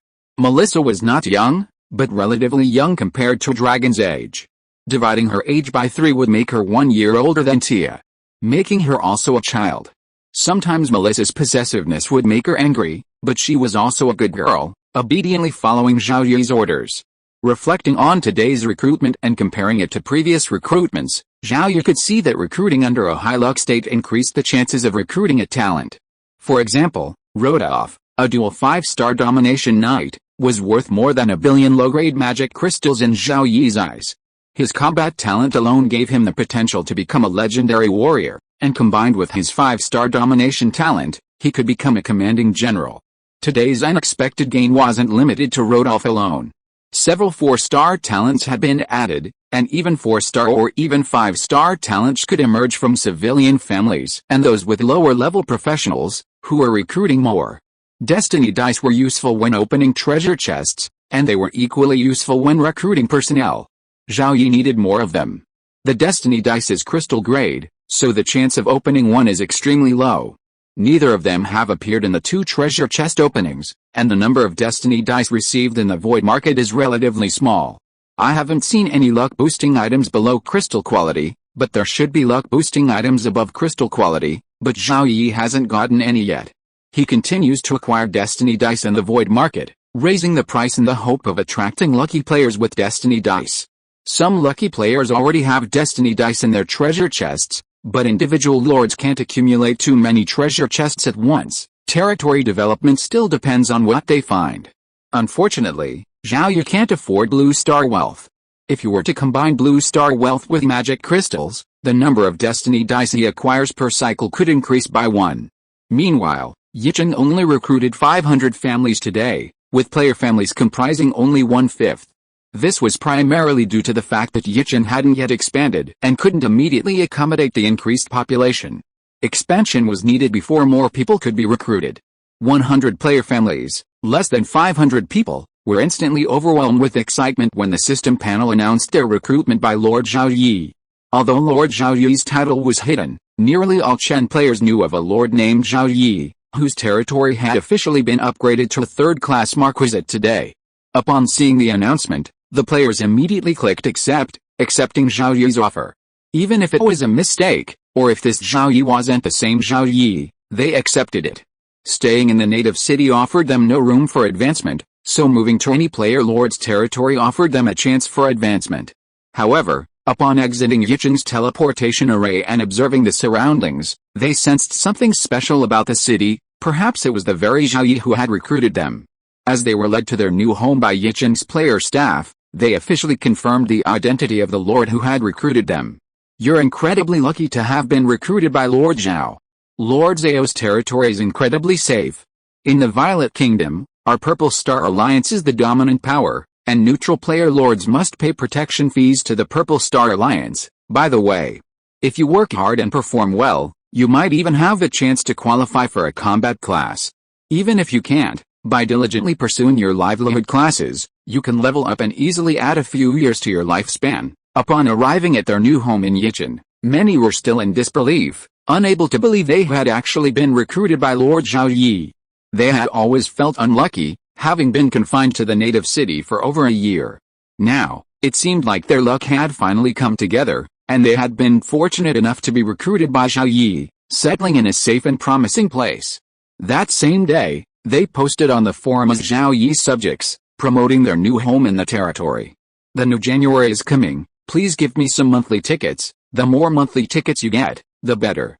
Melissa was not young, but relatively young compared to Dragon's age. Dividing her age by 3 would make her 1 year older than Tia, making her also a child. Sometimes Melissa's possessiveness would make her angry, but she was also a good girl, obediently following Zhao Yi's orders. Reflecting on today's recruitment and comparing it to previous recruitments, Zhao Yi could see that recruiting under a high luck state increased the chances of recruiting a talent. For example, Rodolph, a dual 5-star domination knight, was worth more than 1 billion low-grade magic crystals in Zhao Yi's eyes. His combat talent alone gave him the potential to become a legendary warrior, and combined with his 5-star domination talent, he could become a commanding general. Today's unexpected gain wasn't limited to Rodolph alone. Several 4-star talents had been added, and even 4-star or even 5-star talents could emerge from civilian families and those with lower-level professionals, who were recruiting more. Destiny dice were useful when opening treasure chests, and they were equally useful when recruiting personnel. Zhao Yi needed more of them. The destiny dice is crystal grade, so the chance of opening one is extremely low. Neither of them have appeared in the 2 treasure chest openings, and the number of destiny dice received in the void market is relatively small. I haven't seen any luck boosting items below crystal quality, but there should be luck boosting items above crystal quality, but Zhao Yi hasn't gotten any yet. He continues to acquire destiny dice in the void market, raising the price in the hope of attracting lucky players with destiny dice. Some lucky players already have destiny dice in their treasure chests, but individual lords can't accumulate too many treasure chests at once. Territory development still depends on what they find. Unfortunately, Zhao Yi can't afford blue star wealth. If you were to combine blue star wealth with magic crystals, the number of destiny dice he acquires per cycle could increase by 1. Meanwhile, Yicheng only recruited 500 families today, with player families comprising only 1/5. This was primarily due to the fact that Yicheng hadn't yet expanded and couldn't immediately accommodate the increased population. Expansion was needed before more people could be recruited. 100 player families, less than 500 people, were instantly overwhelmed with excitement when the system panel announced their recruitment by Lord Zhao Yi. Although Lord Zhao Yi's title was hidden, nearly all Chen players knew of a lord named Zhao Yi, whose territory had officially been upgraded to a third-class marquisate today. Upon seeing the announcement, the players immediately clicked accept, accepting Zhao Yi's offer. Even if it was a mistake, or if this Zhao Yi wasn't the same Zhao Yi, they accepted it. Staying in the native city offered them no room for advancement, so moving to any player lord's territory offered them a chance for advancement. However, upon exiting Yichen's teleportation array and observing the surroundings, they sensed something special about the city. Perhaps it was the very Zhao Yi who had recruited them. As they were led to their new home by Yichen's player staff, they officially confirmed the identity of the lord who had recruited them. You're incredibly lucky to have been recruited by Lord Zhao. Lord Zhao's territory is incredibly safe. In the Violet Kingdom, our Purple Star Alliance is the dominant power, and neutral player lords must pay protection fees to the Purple Star Alliance. By the way, if you work hard and perform well, you might even have the chance to qualify for a combat class. Even if you can't, by diligently pursuing your livelihood classes, you can level up and easily add a few years to your lifespan. Upon arriving at their new home in Yichen, many were still in disbelief, unable to believe they had actually been recruited by Lord Zhao Yi. They had always felt unlucky, having been confined to the native city for over a year. Now, it seemed like their luck had finally come together, and they had been fortunate enough to be recruited by Zhao Yi, settling in a safe and promising place. That same day, they posted on the forum as Zhao Yi's subjects, promoting their new home in the territory. The new January is coming, please give me some monthly tickets. The more monthly tickets you get, the better.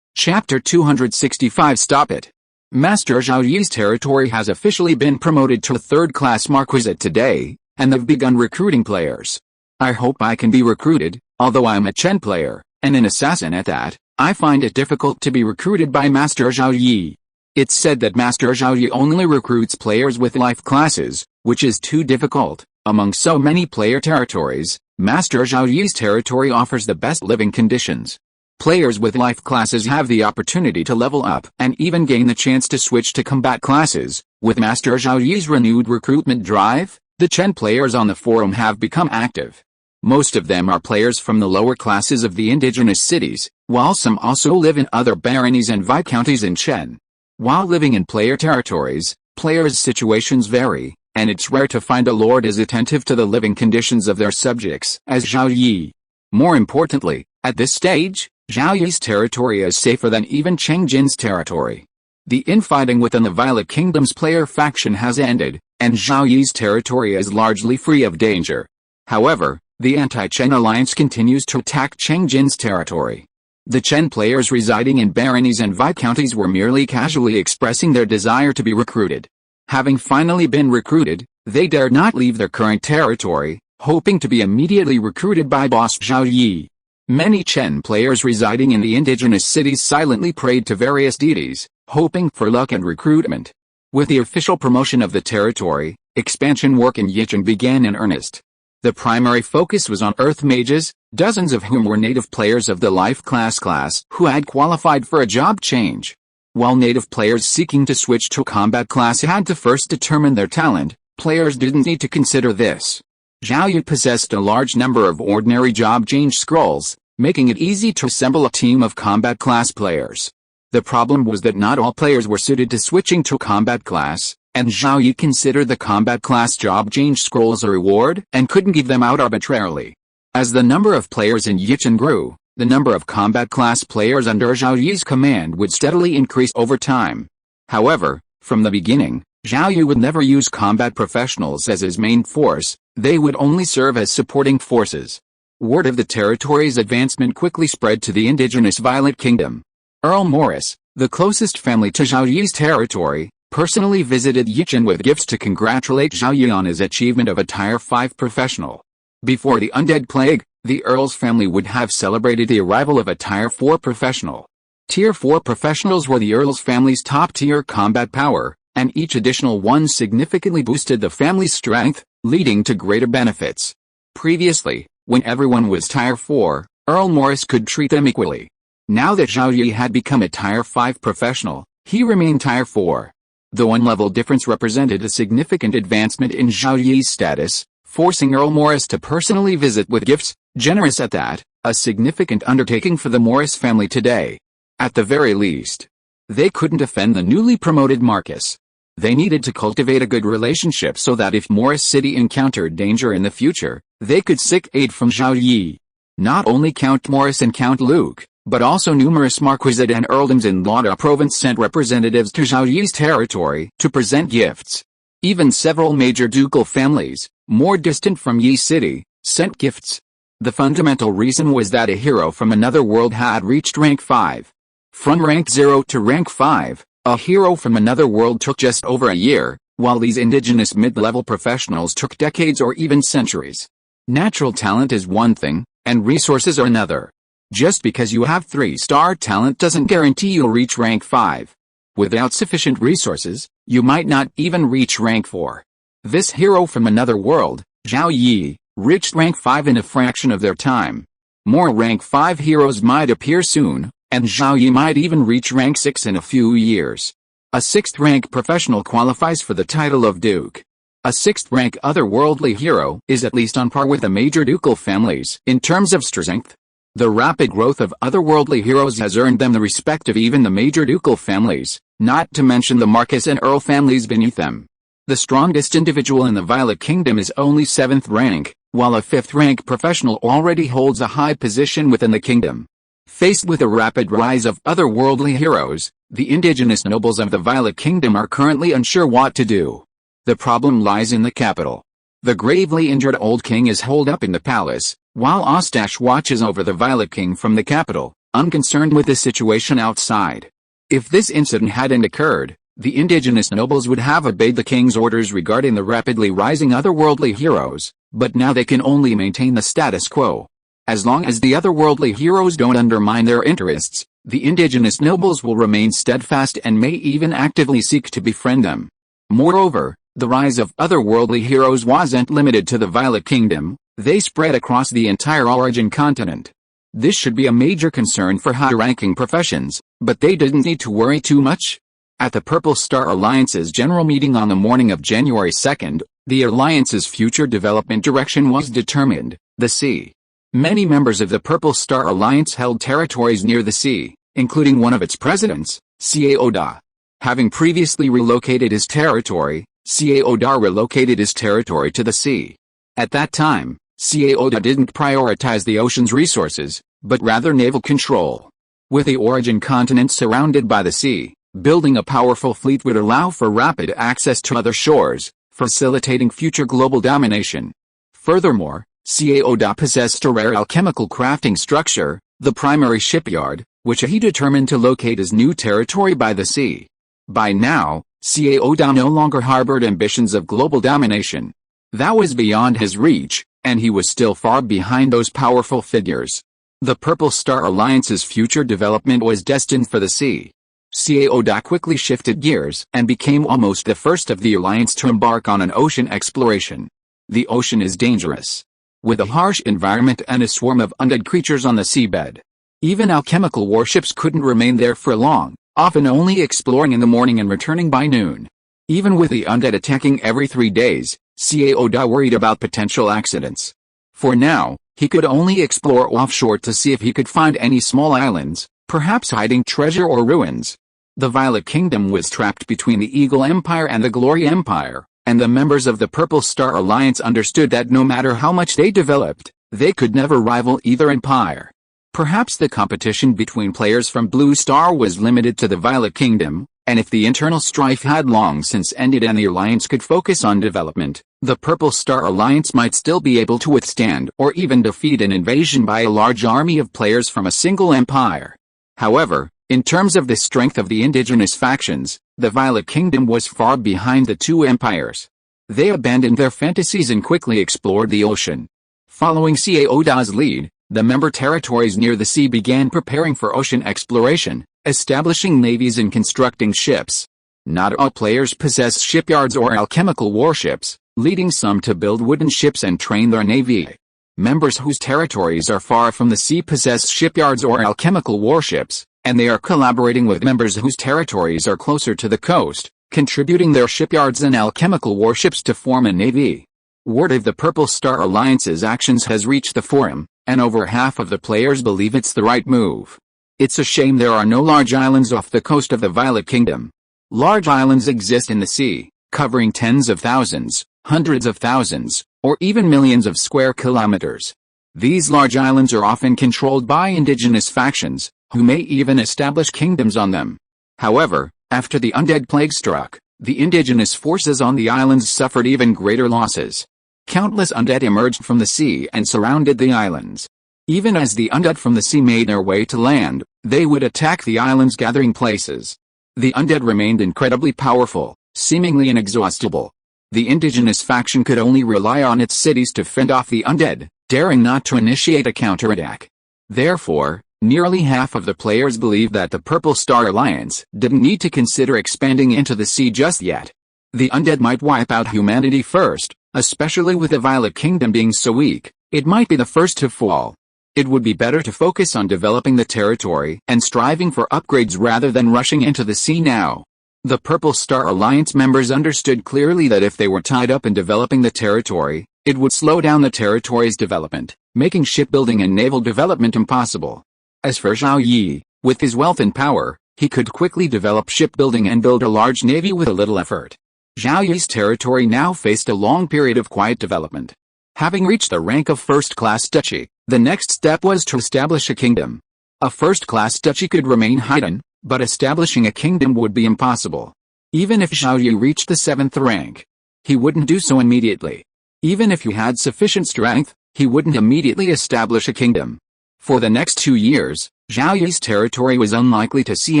Chapter 265. Stop it. Master Zhao Yi's territory has officially been promoted to a third-class marquisate today, and they've begun recruiting players. I hope I can be recruited, although I'm a Chen player, and an assassin at that. I find it difficult to be recruited by Master Zhao Yi. It's said that Master Zhao Yi only recruits players with life classes, which is too difficult. Among so many player territories, Master Zhao Yi's territory offers the best living conditions. Players with life classes have the opportunity to level up and even gain the chance to switch to combat classes. With Master Zhao Yi's renewed recruitment drive, the Chen players on the forum have become active. Most of them are players from the lower classes of the indigenous cities, while some also live in other baronies and viscounties in Chen. While living in player territories, players' situations vary, and it's rare to find a lord as attentive to the living conditions of their subjects as Zhao Yi. More importantly, at this stage, Zhao Yi's territory is safer than even Cheng Jin's territory. The infighting within the Violet Kingdom's player faction has ended, and Zhao Yi's territory is largely free of danger. However, the anti-Chen alliance continues to attack Cheng Jin's territory. The Chen players residing in baronies and viscounties were merely casually expressing their desire to be recruited. Having finally been recruited, they dared not leave their current territory, hoping to be immediately recruited by boss Zhao Yi. Many Chen players residing in the indigenous cities silently prayed to various deities, hoping for luck and recruitment. With the official promotion of the territory, expansion work in Yichen began in earnest. The primary focus was on Earth mages, dozens of whom were native players of the life class who had qualified for a job change. While native players seeking to switch to a combat class had to first determine their talent, players didn't need to consider this. Zhao Yi possessed a large number of ordinary job change scrolls, making it easy to assemble a team of combat class players. The problem was that not all players were suited to switching to a combat class, and Zhao Yi considered the combat class job change scrolls a reward and couldn't give them out arbitrarily. As the number of players in Yichen grew, the number of combat class players under Zhao Yi's command would steadily increase over time. However, from the beginning, Zhao Yi would never use combat professionals as his main force, they would only serve as supporting forces. Word of the territory's advancement quickly spread to the indigenous Violet Kingdom. Earl Morris, the closest family to Zhao Yi's territory, personally visited Yichen with gifts to congratulate Zhao Yi on his achievement of a Tier 5 professional. Before the undead plague, the Earl's family would have celebrated the arrival of a Tier 4 professional. Tier 4 professionals were the Earl's family's top-tier combat power, and each additional one significantly boosted the family's strength, leading to greater benefits. Previously, when everyone was Tier 4, Earl Morris could treat them equally. Now that Zhao Yi had become a Tier 5 professional, he remained Tier 4. The one-level difference represented a significant advancement in Zhao Yi's status, forcing Earl Morris to personally visit with gifts, generous at that, a significant undertaking for the Morris family today. At the very least, they couldn't defend the newly promoted Marcus. They needed to cultivate a good relationship so that if Morris City encountered danger in the future, they could seek aid from Zhao Yi. Not only Count Morris and Count Luke, but also numerous marquisate and earldoms in Lada province sent representatives to Zhao Yi's territory to present gifts. Even several major ducal families, more distant from Yi City, sent gifts. The fundamental reason was that a hero from another world had reached rank 5. From rank 0 to rank 5, a hero from another world took just over a year, while these indigenous mid-level professionals took decades or even centuries. Natural talent is one thing, and resources are another. Just because you have 3-star talent doesn't guarantee you'll reach rank 5. Without sufficient resources, you might not even reach rank 4. This hero from another world, Zhao Yi, reached rank 5 in a fraction of their time. More rank 5 heroes might appear soon, and Zhao Yi might even reach rank 6 in a few years. A 6th rank professional qualifies for the title of Duke. A 6th rank otherworldly hero is at least on par with the major ducal families in terms of strength. The rapid growth of otherworldly heroes has earned them the respect of even the major ducal families, not to mention the Marquess and Earl families beneath them. The strongest individual in the Violet Kingdom is only 7th rank, while a 5th rank professional already holds a high position within the kingdom. Faced with a rapid rise of otherworldly heroes, the indigenous nobles of the Violet Kingdom are currently unsure what to do. The problem lies in the capital. The gravely injured old king is holed up in the palace, while Ostash watches over the Violet King from the capital, unconcerned with the situation outside. If this incident hadn't occurred, the indigenous nobles would have obeyed the king's orders regarding the rapidly rising otherworldly heroes, but now they can only maintain the status quo. As long as the otherworldly heroes don't undermine their interests, the indigenous nobles will remain steadfast and may even actively seek to befriend them. Moreover, the rise of otherworldly heroes wasn't limited to the Violet Kingdom, they spread across the entire Origin continent. This should be a major concern for high-ranking professions, but they didn't need to worry too much. At the Purple Star Alliance's general meeting on the morning of January 2nd, the Alliance's future development direction was determined: the sea. Many members of the Purple Star Alliance held territories near the sea, including one of its presidents, Cao Da. Having previously relocated his territory, Cao Da relocated his territory to the sea. At that time, Cao Da didn't prioritize the ocean's resources, but rather naval control. With the Origin continent surrounded by the sea, building a powerful fleet would allow for rapid access to other shores, facilitating future global domination. Furthermore, Cao Da possessed a rare alchemical crafting structure, the primary shipyard, which he determined to locate as new territory by the sea. By now, Cao Da no longer harbored ambitions of global domination. That was beyond his reach, and he was still far behind those powerful figures. The Purple Star Alliance's future development was destined for the sea. Cao Da quickly shifted gears and became almost the first of the Alliance to embark on an ocean exploration. The ocean is dangerous, with a harsh environment and a swarm of undead creatures on the seabed. Even alchemical warships couldn't remain there for long, often only exploring in the morning and returning by noon. Even with the undead attacking every 3 days, Cao Da worried about potential accidents. For now, he could only explore offshore to see if he could find any small islands, perhaps hiding treasure or ruins. The Violet Kingdom was trapped between the Eagle Empire and the Glory Empire, and the members of the Purple Star Alliance understood that no matter how much they developed, they could never rival either empire. Perhaps the competition between players from Blue Star was limited to the Violet Kingdom, and if the internal strife had long since ended and the Alliance could focus on development, the Purple Star Alliance might still be able to withstand or even defeat an invasion by a large army of players from a single empire. However, in terms of the strength of the indigenous factions, the Violet Kingdom was far behind the two empires. They abandoned their fantasies and quickly explored the ocean. Following Cao Da's lead, the member territories near the sea began preparing for ocean exploration, establishing navies and constructing ships. Not all players possess shipyards or alchemical warships, leading some to build wooden ships and train their navy. Members whose territories are far from the sea possess shipyards or alchemical warships, and they are collaborating with members whose territories are closer to the coast, contributing their shipyards and alchemical warships to form a navy. Word of the Purple Star Alliance's actions has reached the Forum, and over half of the players believe it's the right move. It's a shame there are no large islands off the coast of the Violet Kingdom. Large islands exist in the sea, covering tens of thousands, hundreds of thousands, or even millions of square kilometers. These large islands are often controlled by indigenous factions, who may even establish kingdoms on them. However, after the undead plague struck, the indigenous forces on the islands suffered even greater losses. Countless undead emerged from the sea and surrounded the islands. Even as the undead from the sea made their way to land, they would attack the islands' gathering places. The undead remained incredibly powerful, seemingly inexhaustible. The indigenous faction could only rely on its cities to fend off the undead, daring not to initiate a counterattack. Therefore, nearly half of the players believe that the Purple Star Alliance didn't need to consider expanding into the sea just yet. The undead might wipe out humanity first, especially with the Violet Kingdom being so weak. It might be the first to fall. It would be better to focus on developing the territory and striving for upgrades rather than rushing into the sea now. The Purple Star Alliance members understood clearly that if they were tied up in developing the territory, it would slow down the territory's development, making shipbuilding and naval development impossible. As for Zhao Yi, with his wealth and power, he could quickly develop shipbuilding and build a large navy with a little effort. Zhao Yi's territory now faced a long period of quiet development. Having reached the rank of first-class duchy, the next step was to establish a kingdom. A first-class duchy could remain hidden, but establishing a kingdom would be impossible. Even if Zhao Yi reached the 7th rank, he wouldn't do so immediately. Even if he had sufficient strength, he wouldn't immediately establish a kingdom. For the next 2 years, Zhao Yi's territory was unlikely to see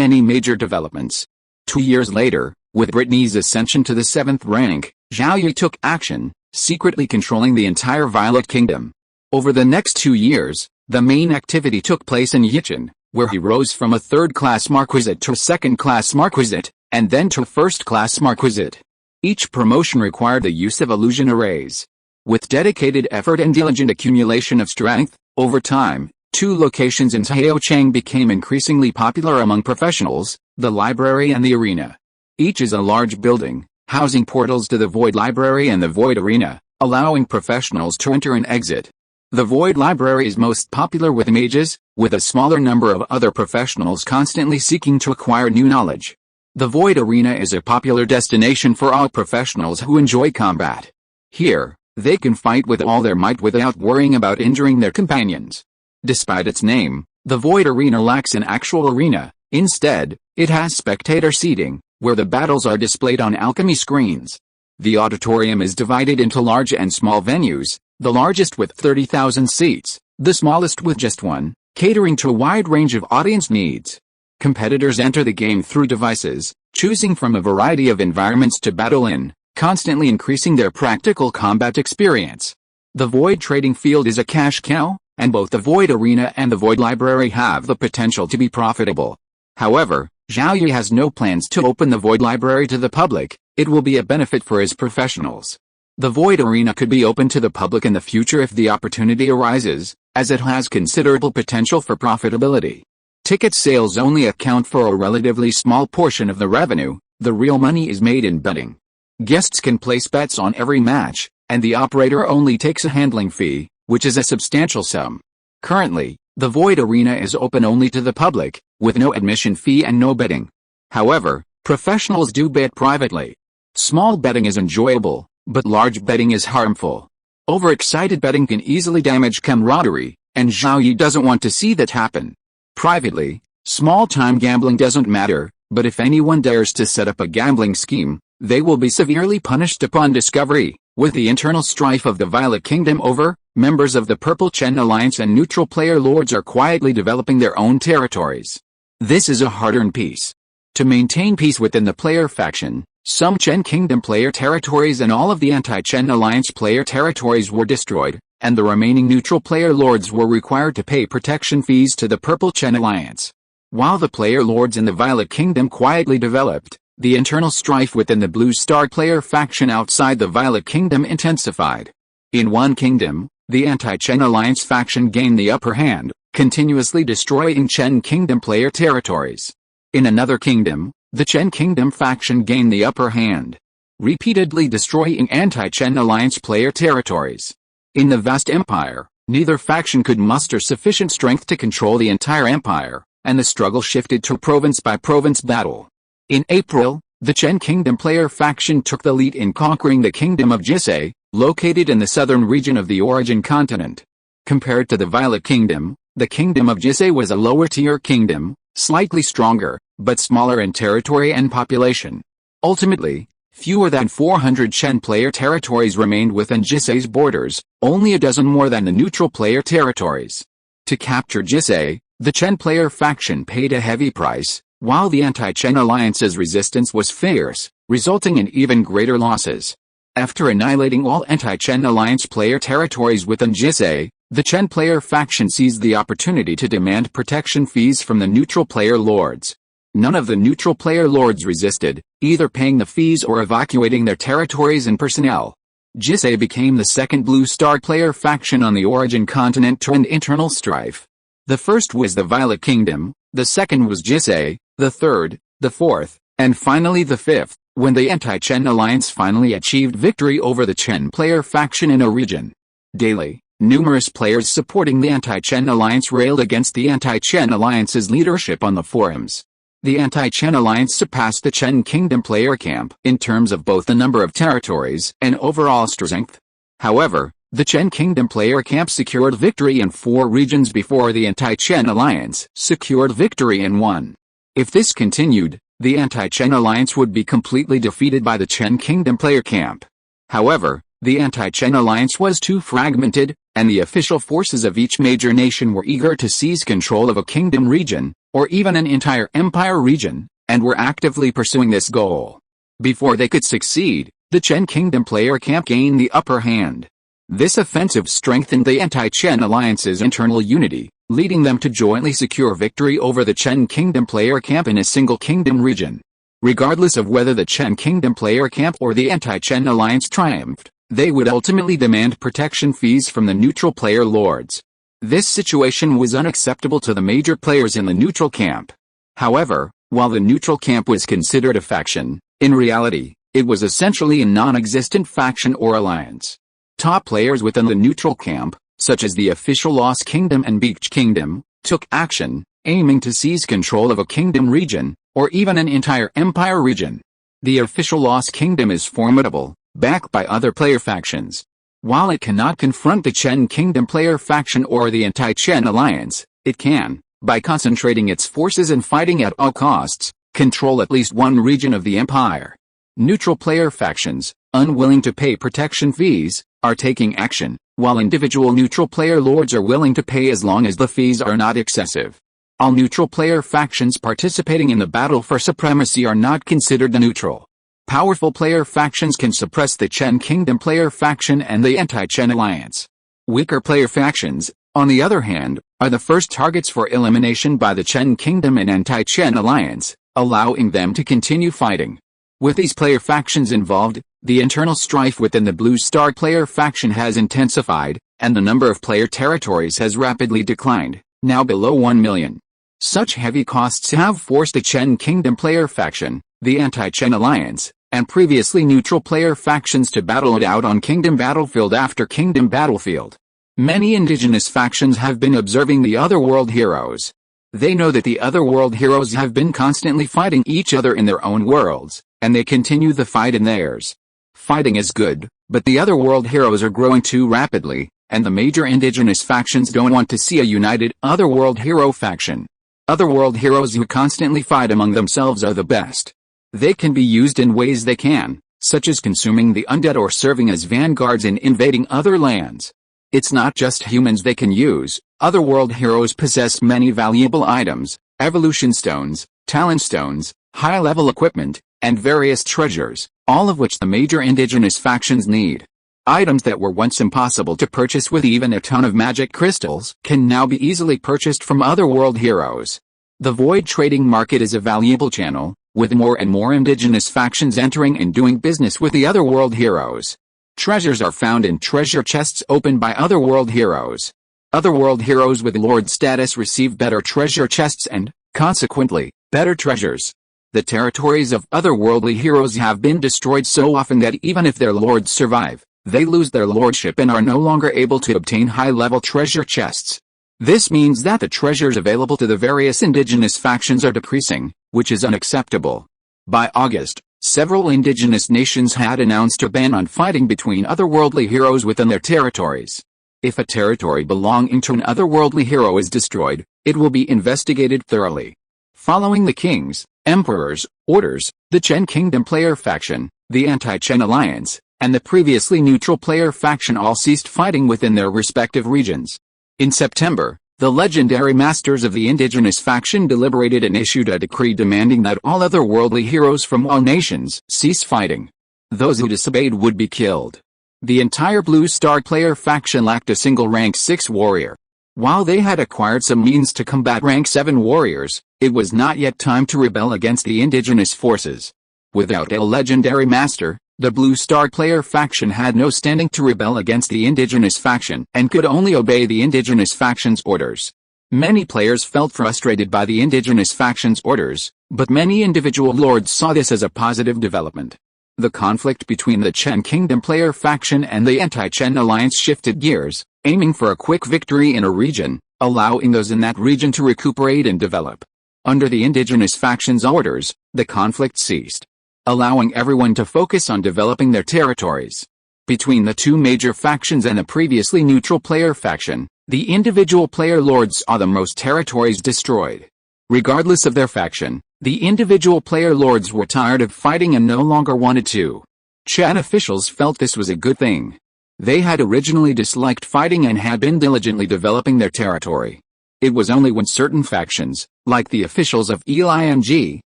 any major developments. 2 years later, with Brittany's ascension to the 7th rank, Zhao Yi took action, secretly controlling the entire Violet Kingdom. Over the next 2 years, the main activity took place in Yichen, where he rose from a third-class marquisate to a second-class marquisate, and then to a first-class marquisate. Each promotion required the use of illusion arrays. With dedicated effort and diligent accumulation of strength, over time, 2 locations in Taocheng became increasingly popular among professionals, the library and the arena. Each is a large building, housing portals to the Void Library and the Void Arena, allowing professionals to enter and exit. The Void Library is most popular with mages, with a smaller number of other professionals constantly seeking to acquire new knowledge. The Void Arena is a popular destination for all professionals who enjoy combat. Here, they can fight with all their might without worrying about injuring their companions. Despite its name, the Void Arena lacks an actual arena. Instead, it has spectator seating, where the battles are displayed on alchemy screens. The auditorium is divided into large and small venues, the largest with 30,000 seats, the smallest with just one, catering to a wide range of audience needs. Competitors enter the game through devices, choosing from a variety of environments to battle in, constantly increasing their practical combat experience. The Void trading field is a cash cow, and both the Void Arena and the Void Library have the potential to be profitable. However, Zhao Yi has no plans to open the Void Library to the public. It will be a benefit for his professionals. The Void Arena could be open to the public in the future if the opportunity arises, as it has considerable potential for profitability. Ticket sales only account for a relatively small portion of the revenue. The real money is made in betting. Guests can place bets on every match, and the operator only takes a handling fee, which is a substantial sum. Currently, the Void Arena is open only to the public, with no admission fee and no betting. However, professionals do bet privately. Small betting is enjoyable, but large betting is harmful. Overexcited betting can easily damage camaraderie, and Zhao Yi doesn't want to see that happen. Privately, small-time gambling doesn't matter, but if anyone dares to set up a gambling scheme, they will be severely punished upon discovery. With the internal strife of the Violet Kingdom over, members of the Purple Chen Alliance and neutral player lords are quietly developing their own territories. This is a hard-earned peace. To maintain peace within the player faction, some Chen Kingdom player territories and all of the anti-Chen Alliance player territories were destroyed, and the remaining neutral player lords were required to pay protection fees to the Purple Chen Alliance. While the player lords in the Violet Kingdom quietly developed, the internal strife within the Blue Star player faction outside the Violet Kingdom intensified. In one kingdom, the anti-Chen Alliance faction gained the upper hand, continuously destroying Chen Kingdom player territories. In another kingdom, the Chen Kingdom faction gained the upper hand, repeatedly destroying anti-Chen Alliance player territories. In the vast empire, Neither faction could muster sufficient strength to control the entire empire, and the struggle shifted to province-by-province battle. In April, the Chen Kingdom player faction took the lead in conquering the Kingdom of Jisei, located in the southern region of the Origin continent. Compared to the Violet Kingdom, the Kingdom of Jisei was a lower-tier kingdom, slightly stronger, but smaller in territory and population. Ultimately, fewer than 400 Chen player territories remained within Jisei's borders, only a dozen more than the neutral player territories. To capture Jisei, the Chen player faction paid a heavy price, while the anti-Chen alliance's resistance was fierce, resulting in even greater losses. After annihilating all anti-Chen alliance player territories within Jisei, the Chen player faction seized the opportunity to demand protection fees from the neutral player lords. None of the neutral player lords resisted, either paying the fees or evacuating their territories and personnel. Jisei became the second Blue Star player faction on the Origin continent to end internal strife. The first was the Violet Kingdom, the second was Jisei, the third, the fourth, and finally the fifth, when the anti-Chen alliance finally achieved victory over the Chen player faction in a region. Daily, numerous players supporting the anti-Chen alliance railed against the anti-Chen alliance's leadership on the forums. The anti-Chen alliance surpassed the Chen Kingdom player camp in terms of both the number of territories and overall strength. However, the Chen Kingdom player camp secured victory in 4 regions before the anti-Chen alliance secured victory in 1. If this continued, the anti-Chen alliance would be completely defeated by the Chen Kingdom player camp. However, the anti-Chen alliance was too fragmented, and the official forces of each major nation were eager to seize control of a kingdom region, or even an entire empire region, and were actively pursuing this goal. Before they could succeed, the Chen Kingdom player camp gained the upper hand. This offensive strengthened the anti-Chen alliance's internal unity, leading them to jointly secure victory over the Chen Kingdom player camp in a single kingdom region. Regardless of whether the Chen Kingdom player camp or the anti-Chen alliance triumphed, they would ultimately demand protection fees from the neutral player lords. This situation was unacceptable to the major players in the neutral camp. However, while the neutral camp was considered a faction, in reality, it was essentially a non-existent faction or alliance. Top players within the neutral camp, such as the official Lost Kingdom and Beach Kingdom, took action, aiming to seize control of a kingdom region, or even an entire empire region. The official Lost Kingdom is formidable, backed by other player factions. While it cannot confront the Chen Kingdom player faction or the anti-Chen alliance, it can, by concentrating its forces and fighting at all costs, control at least one region of the empire. Neutral player factions, unwilling to pay protection fees, are taking action, while individual neutral player lords are willing to pay as long as the fees are not excessive. All neutral player factions participating in the battle for supremacy are not considered the neutral. Powerful player factions can suppress the Chen Kingdom player faction and the anti-Chen alliance. Weaker player factions, on the other hand, are the first targets for elimination by the Chen Kingdom and anti-Chen alliance, allowing them to continue fighting. With these player factions involved, the internal strife within the Blue Star player faction has intensified, and the number of player territories has rapidly declined, now below 1 million. Such heavy costs have forced the Chen Kingdom player faction, the anti-Chen alliance, and previously neutral player factions to battle it out on kingdom battlefield after kingdom battlefield. Many indigenous factions have been observing the other world heroes. They know that the other world heroes have been constantly fighting each other in their own worlds, and they continue the fight in theirs. Fighting is good, but the other world heroes are growing too rapidly, and the major indigenous factions don't want to see a united other world hero faction. Other world heroes who constantly fight among themselves are the best. They can be used in ways they can, such as consuming the undead or serving as vanguards in invading other lands. It's not just humans they can use. Other world heroes possess many valuable items, evolution stones, talent stones, high-level equipment, and various treasures, all of which the major indigenous factions need. Items that were once impossible to purchase with even a ton of magic crystals can now be easily purchased from other world heroes. The void trading market is a valuable channel, with more and more indigenous factions entering and doing business with the other world heroes. Treasures are found in treasure chests opened by other world heroes. Other world heroes with lord status receive better treasure chests and, consequently, better treasures. The territories of otherworldly heroes have been destroyed so often that even if their lords survive, They lose their lordship and are no longer able to obtain high-level treasure chests. This means that the treasures available to the various indigenous factions are decreasing, which is unacceptable. By August, several indigenous nations had announced a ban on fighting between otherworldly heroes within their territories. If a territory belonging to an otherworldly hero is destroyed, it will be investigated thoroughly. Following the kings, emperors, orders, the Chen Kingdom player faction, the anti-Chen alliance, and the previously neutral player faction all ceased fighting within their respective regions. In September, the legendary masters of the indigenous faction deliberated and issued a decree demanding that all otherworldly heroes from all nations cease fighting. Those who disobeyed would be killed. The entire Blue Star player faction lacked a single rank 6 warrior. While they had acquired some means to combat rank 7 warriors, it was not yet time to rebel against the indigenous forces. Without a legendary master, the Blue Star player faction had no standing to rebel against the indigenous faction and could only obey the indigenous faction's orders. Many players felt frustrated by the indigenous faction's orders, but many individual lords saw this as a positive development. The conflict between the Chen Kingdom player faction and the anti-Chen alliance shifted gears, aiming for a quick victory in a region, allowing those in that region to recuperate and develop. Under the indigenous faction's orders, the conflict ceased, allowing everyone to focus on developing their territories. Between the two major factions and the previously neutral player faction, the individual player lords saw the most territories destroyed. Regardless of their faction, the individual player lords were tired of fighting and no longer wanted to. Chen officials felt this was a good thing. They had originally disliked fighting and had been diligently developing their territory. It was only when certain factions, like the officials of ELING,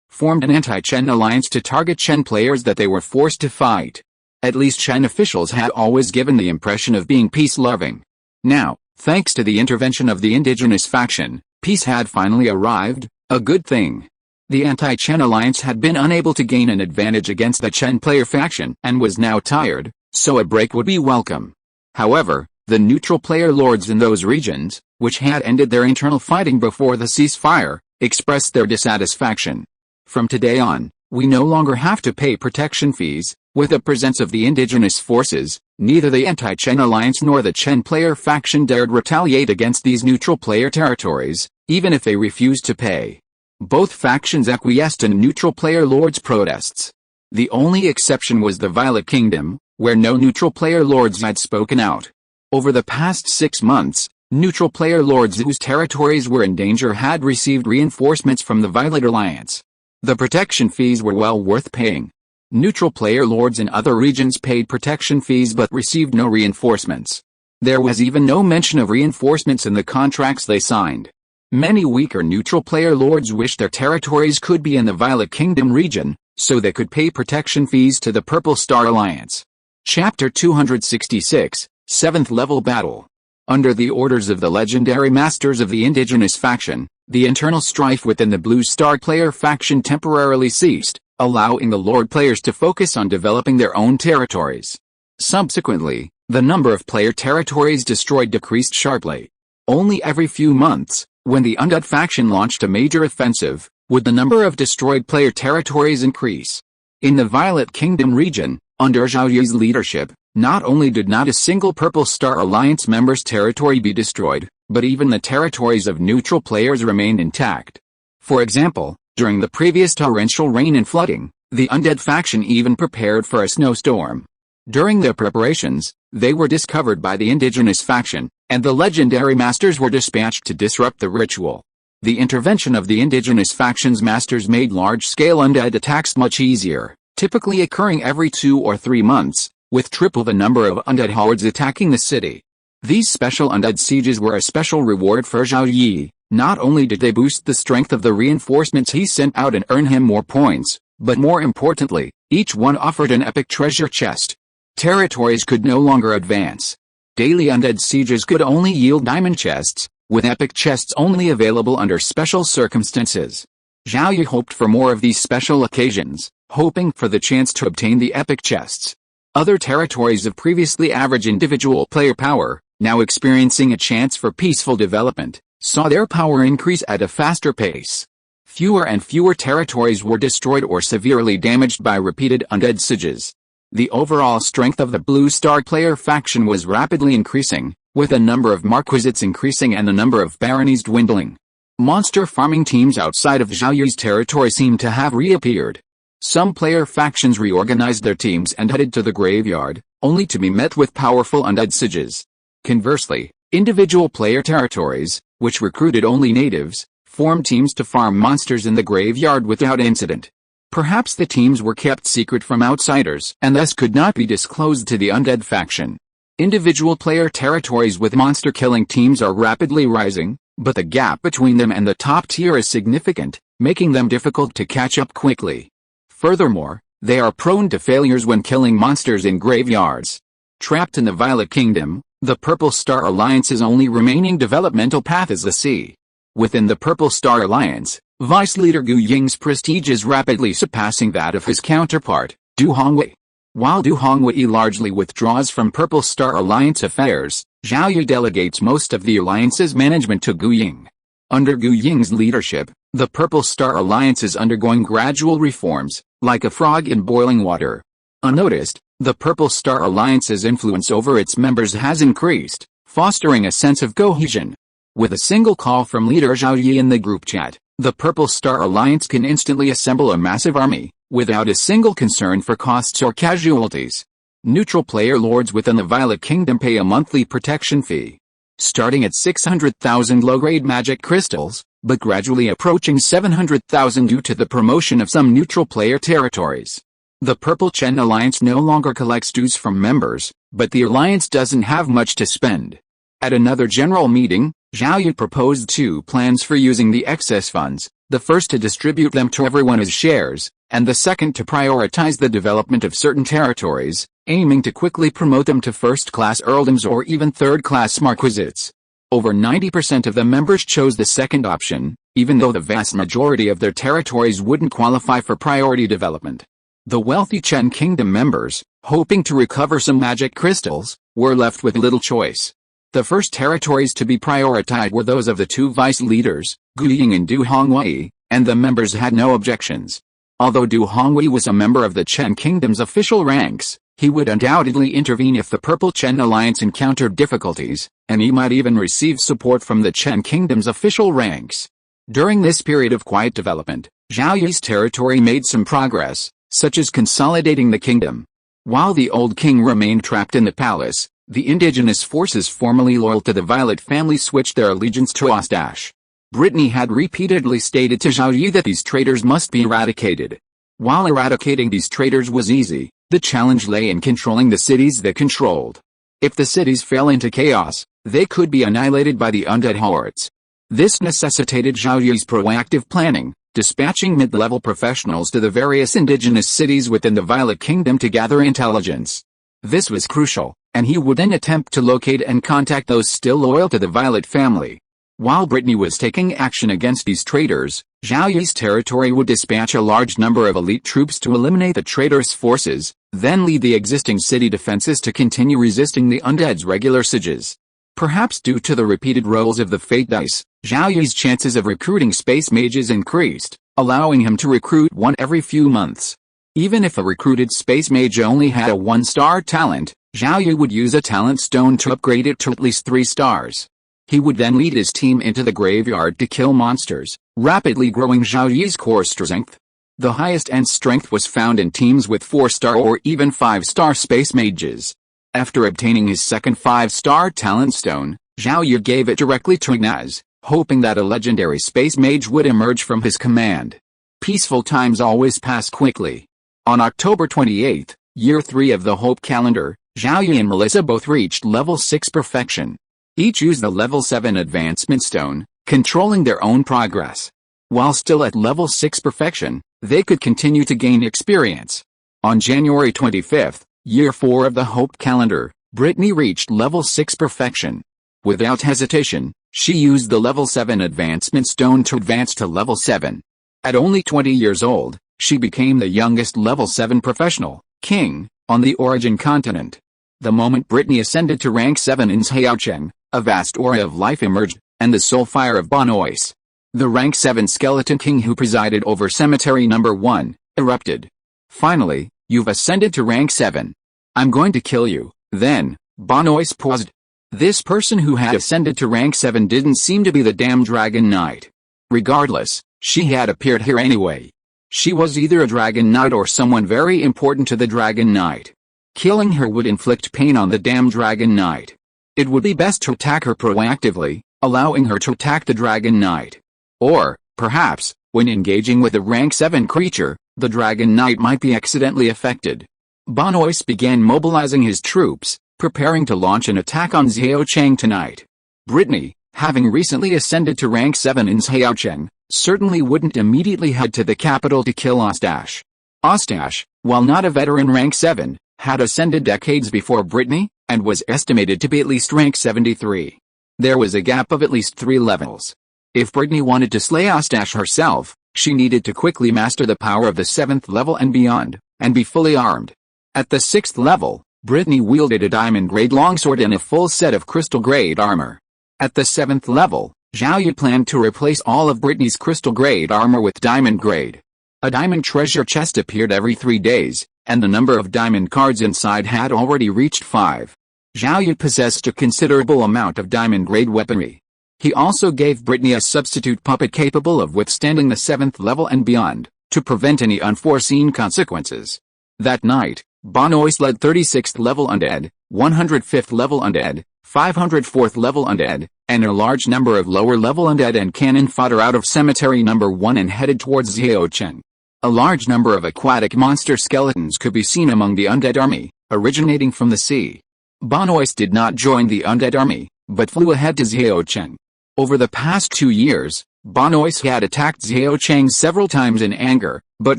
formed an anti-Chen alliance to target Chen players that they were forced to fight. At least Chen officials had always given the impression of being peace-loving. Now, thanks to the intervention of the indigenous faction, peace had finally arrived, a good thing. The anti-Chen alliance had been unable to gain an advantage against the Chen player faction and was now tired, so a break would be welcome. However, the neutral player lords in those regions, which had ended their internal fighting before the ceasefire, expressed their dissatisfaction. From today on, we no longer have to pay protection fees. With the presence of the indigenous forces, neither the anti-Chen alliance nor the Chen player faction dared retaliate against these neutral player territories, even if they refused to pay. Both factions acquiesced in neutral player lords' protests. The only exception was the Violet Kingdom, where no neutral player lords had spoken out. Over the past 6 months, neutral player lords whose territories were in danger had received reinforcements from the Violet Alliance. The protection fees were well worth paying. Neutral player lords in other regions paid protection fees but received no reinforcements. There was even no mention of reinforcements in the contracts they signed. Many weaker neutral player lords wished their territories could be in the Violet Kingdom region, so they could pay protection fees to the Purple Star Alliance. Chapter 266, 7th Level Battle. Under the orders of the legendary masters of the indigenous faction, the internal strife within the Blue Star player faction temporarily ceased, allowing the Lord players to focus on developing their own territories. Subsequently, the number of player territories destroyed decreased sharply. Only every few months, when the Undead faction launched a major offensive, would the number of destroyed player territories increase. In the Violet Kingdom region, under Zhao Yi's leadership, not only did not a single Purple Star Alliance member's territory be destroyed, but even the territories of neutral players remained intact. For example, during the previous torrential rain and flooding, the Undead faction even prepared for a snowstorm. During their preparations, they were discovered by the indigenous faction, and the legendary masters were dispatched to disrupt the ritual. The intervention of the indigenous faction's masters made large-scale undead attacks much easier, typically occurring every 2 or 3 months, with triple the number of undead hordes attacking the city. These special undead sieges were a special reward for Zhao Yi. Not only did they boost the strength of the reinforcements he sent out and earn him more points, but more importantly, each one offered an epic treasure chest. Territories could no longer advance. Daily undead sieges could only yield diamond chests, with epic chests only available under special circumstances. Zhao Yi hoped for more of these special occasions, hoping for the chance to obtain the epic chests. Other territories of previously average individual player power, now experiencing a chance for peaceful development, saw their power increase at a faster pace. Fewer and fewer territories were destroyed or severely damaged by repeated undead sieges. The overall strength of the Blue Star player faction was rapidly increasing, with the number of marquisate increasing and the number of baronies dwindling. Monster farming teams outside of Zhao Yi's territory seemed to have reappeared. Some player factions reorganized their teams and headed to the graveyard, only to be met with powerful undead sieges. Conversely, individual player territories, which recruited only natives, formed teams to farm monsters in the graveyard without incident. Perhaps the teams were kept secret from outsiders and thus could not be disclosed to the undead faction. Individual player territories with monster-killing teams are rapidly rising, but the gap between them and the top tier is significant, making them difficult to catch up quickly. Furthermore, they are prone to failures when killing monsters in graveyards. Trapped in the Violet Kingdom, the Purple Star Alliance's only remaining developmental path is the sea. Within the Purple Star Alliance, Vice Leader Gu Ying's prestige is rapidly surpassing that of his counterpart, Du Hongwei. While Du Hongwei largely withdraws from Purple Star Alliance affairs, Zhao Yi delegates most of the alliance's management to Gu Ying. Under Gu Ying's leadership, the Purple Star Alliance is undergoing gradual reforms, like a frog in boiling water. Unnoticed, the Purple Star Alliance's influence over its members has increased, fostering a sense of cohesion. With a single call from leader Zhao Yi in the group chat, the Purple Star Alliance can instantly assemble a massive army, without a single concern for costs or casualties. Neutral player lords within the Violet Kingdom pay a monthly protection fee, starting at 600,000 low-grade magic crystals, but gradually approaching 700,000 due to the promotion of some neutral player territories. The Purple Chen Alliance no longer collects dues from members, but the alliance doesn't have much to spend. At another general meeting, Zhao Yi proposed two plans for using the excess funds, the first to distribute them to everyone as shares, and the second to prioritize the development of certain territories, aiming to quickly promote them to first-class earldoms or even third-class marquisates. Over 90% of the members chose the second option, even though the vast majority of their territories wouldn't qualify for priority development. The wealthy Chen Kingdom members, hoping to recover some magic crystals, were left with little choice. The first territories to be prioritized were those of the two vice leaders, Gu Ying and Du Hongwei, and the members had no objections. Although Du Hongwei was a member of the Chen Kingdom's official ranks, he would undoubtedly intervene if the Purple Chen Alliance encountered difficulties, and he might even receive support from the Chen Kingdom's official ranks. During this period of quiet development, Zhao Yi's territory made some progress, such as consolidating the kingdom. While the old king remained trapped in the palace, the indigenous forces formerly loyal to the Violet family switched their allegiance to Ostache. Brittany had repeatedly stated to Zhao Yi that these traitors must be eradicated. While eradicating these traitors was easy, the challenge lay in controlling the cities they controlled. If the cities fell into chaos, they could be annihilated by the undead hordes. This necessitated Zhao Yi's proactive planning, dispatching mid-level professionals to the various indigenous cities within the Violet Kingdom to gather intelligence. This was crucial, and he would then attempt to locate and contact those still loyal to the Violet family. While Brittany was taking action against these traitors, Zhao Yi's territory would dispatch a large number of elite troops to eliminate the traitorous forces, then lead the existing city defenses to continue resisting the undead's regular sieges. Perhaps due to the repeated rolls of the fate dice, Zhao Yi's chances of recruiting space mages increased, allowing him to recruit one every few months. Even if a recruited space mage only had a 1-star talent, Zhao Yi would use a talent stone to upgrade it to at least 3 stars. He would then lead his team into the graveyard to kill monsters, rapidly growing Zhao Yi's core strength. The highest end strength was found in teams with 4-star or even 5-star space mages. After obtaining his second 5-star talent stone, Zhao Yi gave it directly to Ignaz, hoping that a legendary space mage would emerge from his command. Peaceful times always pass quickly. On October 28, Year 3 of the Hope Calendar, Zhao Yi and Melissa both reached level 6 perfection. Each used the level 7 advancement stone, controlling their own progress. While still at level 6 perfection, they could continue to gain experience. On January 25, Year 4 of the Hope Calendar, Brittany reached level 6 perfection. Without hesitation, she used the level 7 advancement stone to advance to level 7. At only 20 years old, she became the youngest level 7 professional, king, on the Origin continent. The moment Brittany ascended to rank 7 in Xiaocheng, a vast aura of life emerged, and the soul fire of Bonois, the rank 7 skeleton king who presided over cemetery number 1, erupted. Finally, You've ascended to rank 7. I'm going to kill you." Then, Benoist paused. This person who had ascended to rank 7 didn't seem to be the damn Dragon Knight. Regardless, she had appeared here anyway. She was either a Dragon Knight or someone very important to the Dragon Knight. Killing her would inflict pain on the damn Dragon Knight. It would be best to attack her proactively, allowing her to attack the Dragon Knight. Or, perhaps, when engaging with a rank 7 creature, the Dragon Knight might be accidentally affected. Benoist began mobilizing his troops, preparing to launch an attack on Xiaocheng tonight. Brittany, having recently ascended to rank 7 in Xiaocheng, certainly wouldn't immediately head to the capital to kill Ostache. Ostache, while not a veteran rank 7, had ascended decades before Brittany, and was estimated to be at least rank 73. There was a gap of at least 3 levels. If Brittany wanted to slay Ostache herself, she needed to quickly master the power of the 7th level and beyond, and be fully armed. At the 6th level, Brittany wielded a diamond-grade longsword and a full set of crystal-grade armor. At the 7th level, Zhao Yi planned to replace all of Brittany's crystal-grade armor with diamond-grade. A diamond treasure chest appeared every 3 days, and the number of diamond cards inside had already reached 5. Zhao Yi possessed a considerable amount of diamond-grade weaponry. He also gave Brittany a substitute puppet capable of withstanding the 7th level and beyond, to prevent any unforeseen consequences. That night, Benoist led 36th level undead, 105th level undead, 504th level undead, and a large number of lower level undead and cannon fodder out of Cemetery Number 1 and headed towards Xiaocheng. A large number of aquatic monster skeletons could be seen among the undead army, originating from the sea. Benoist did not join the undead army, but flew ahead to Xiaocheng. Over the past 2 years, Benoist had attacked Xiaocheng several times in anger, but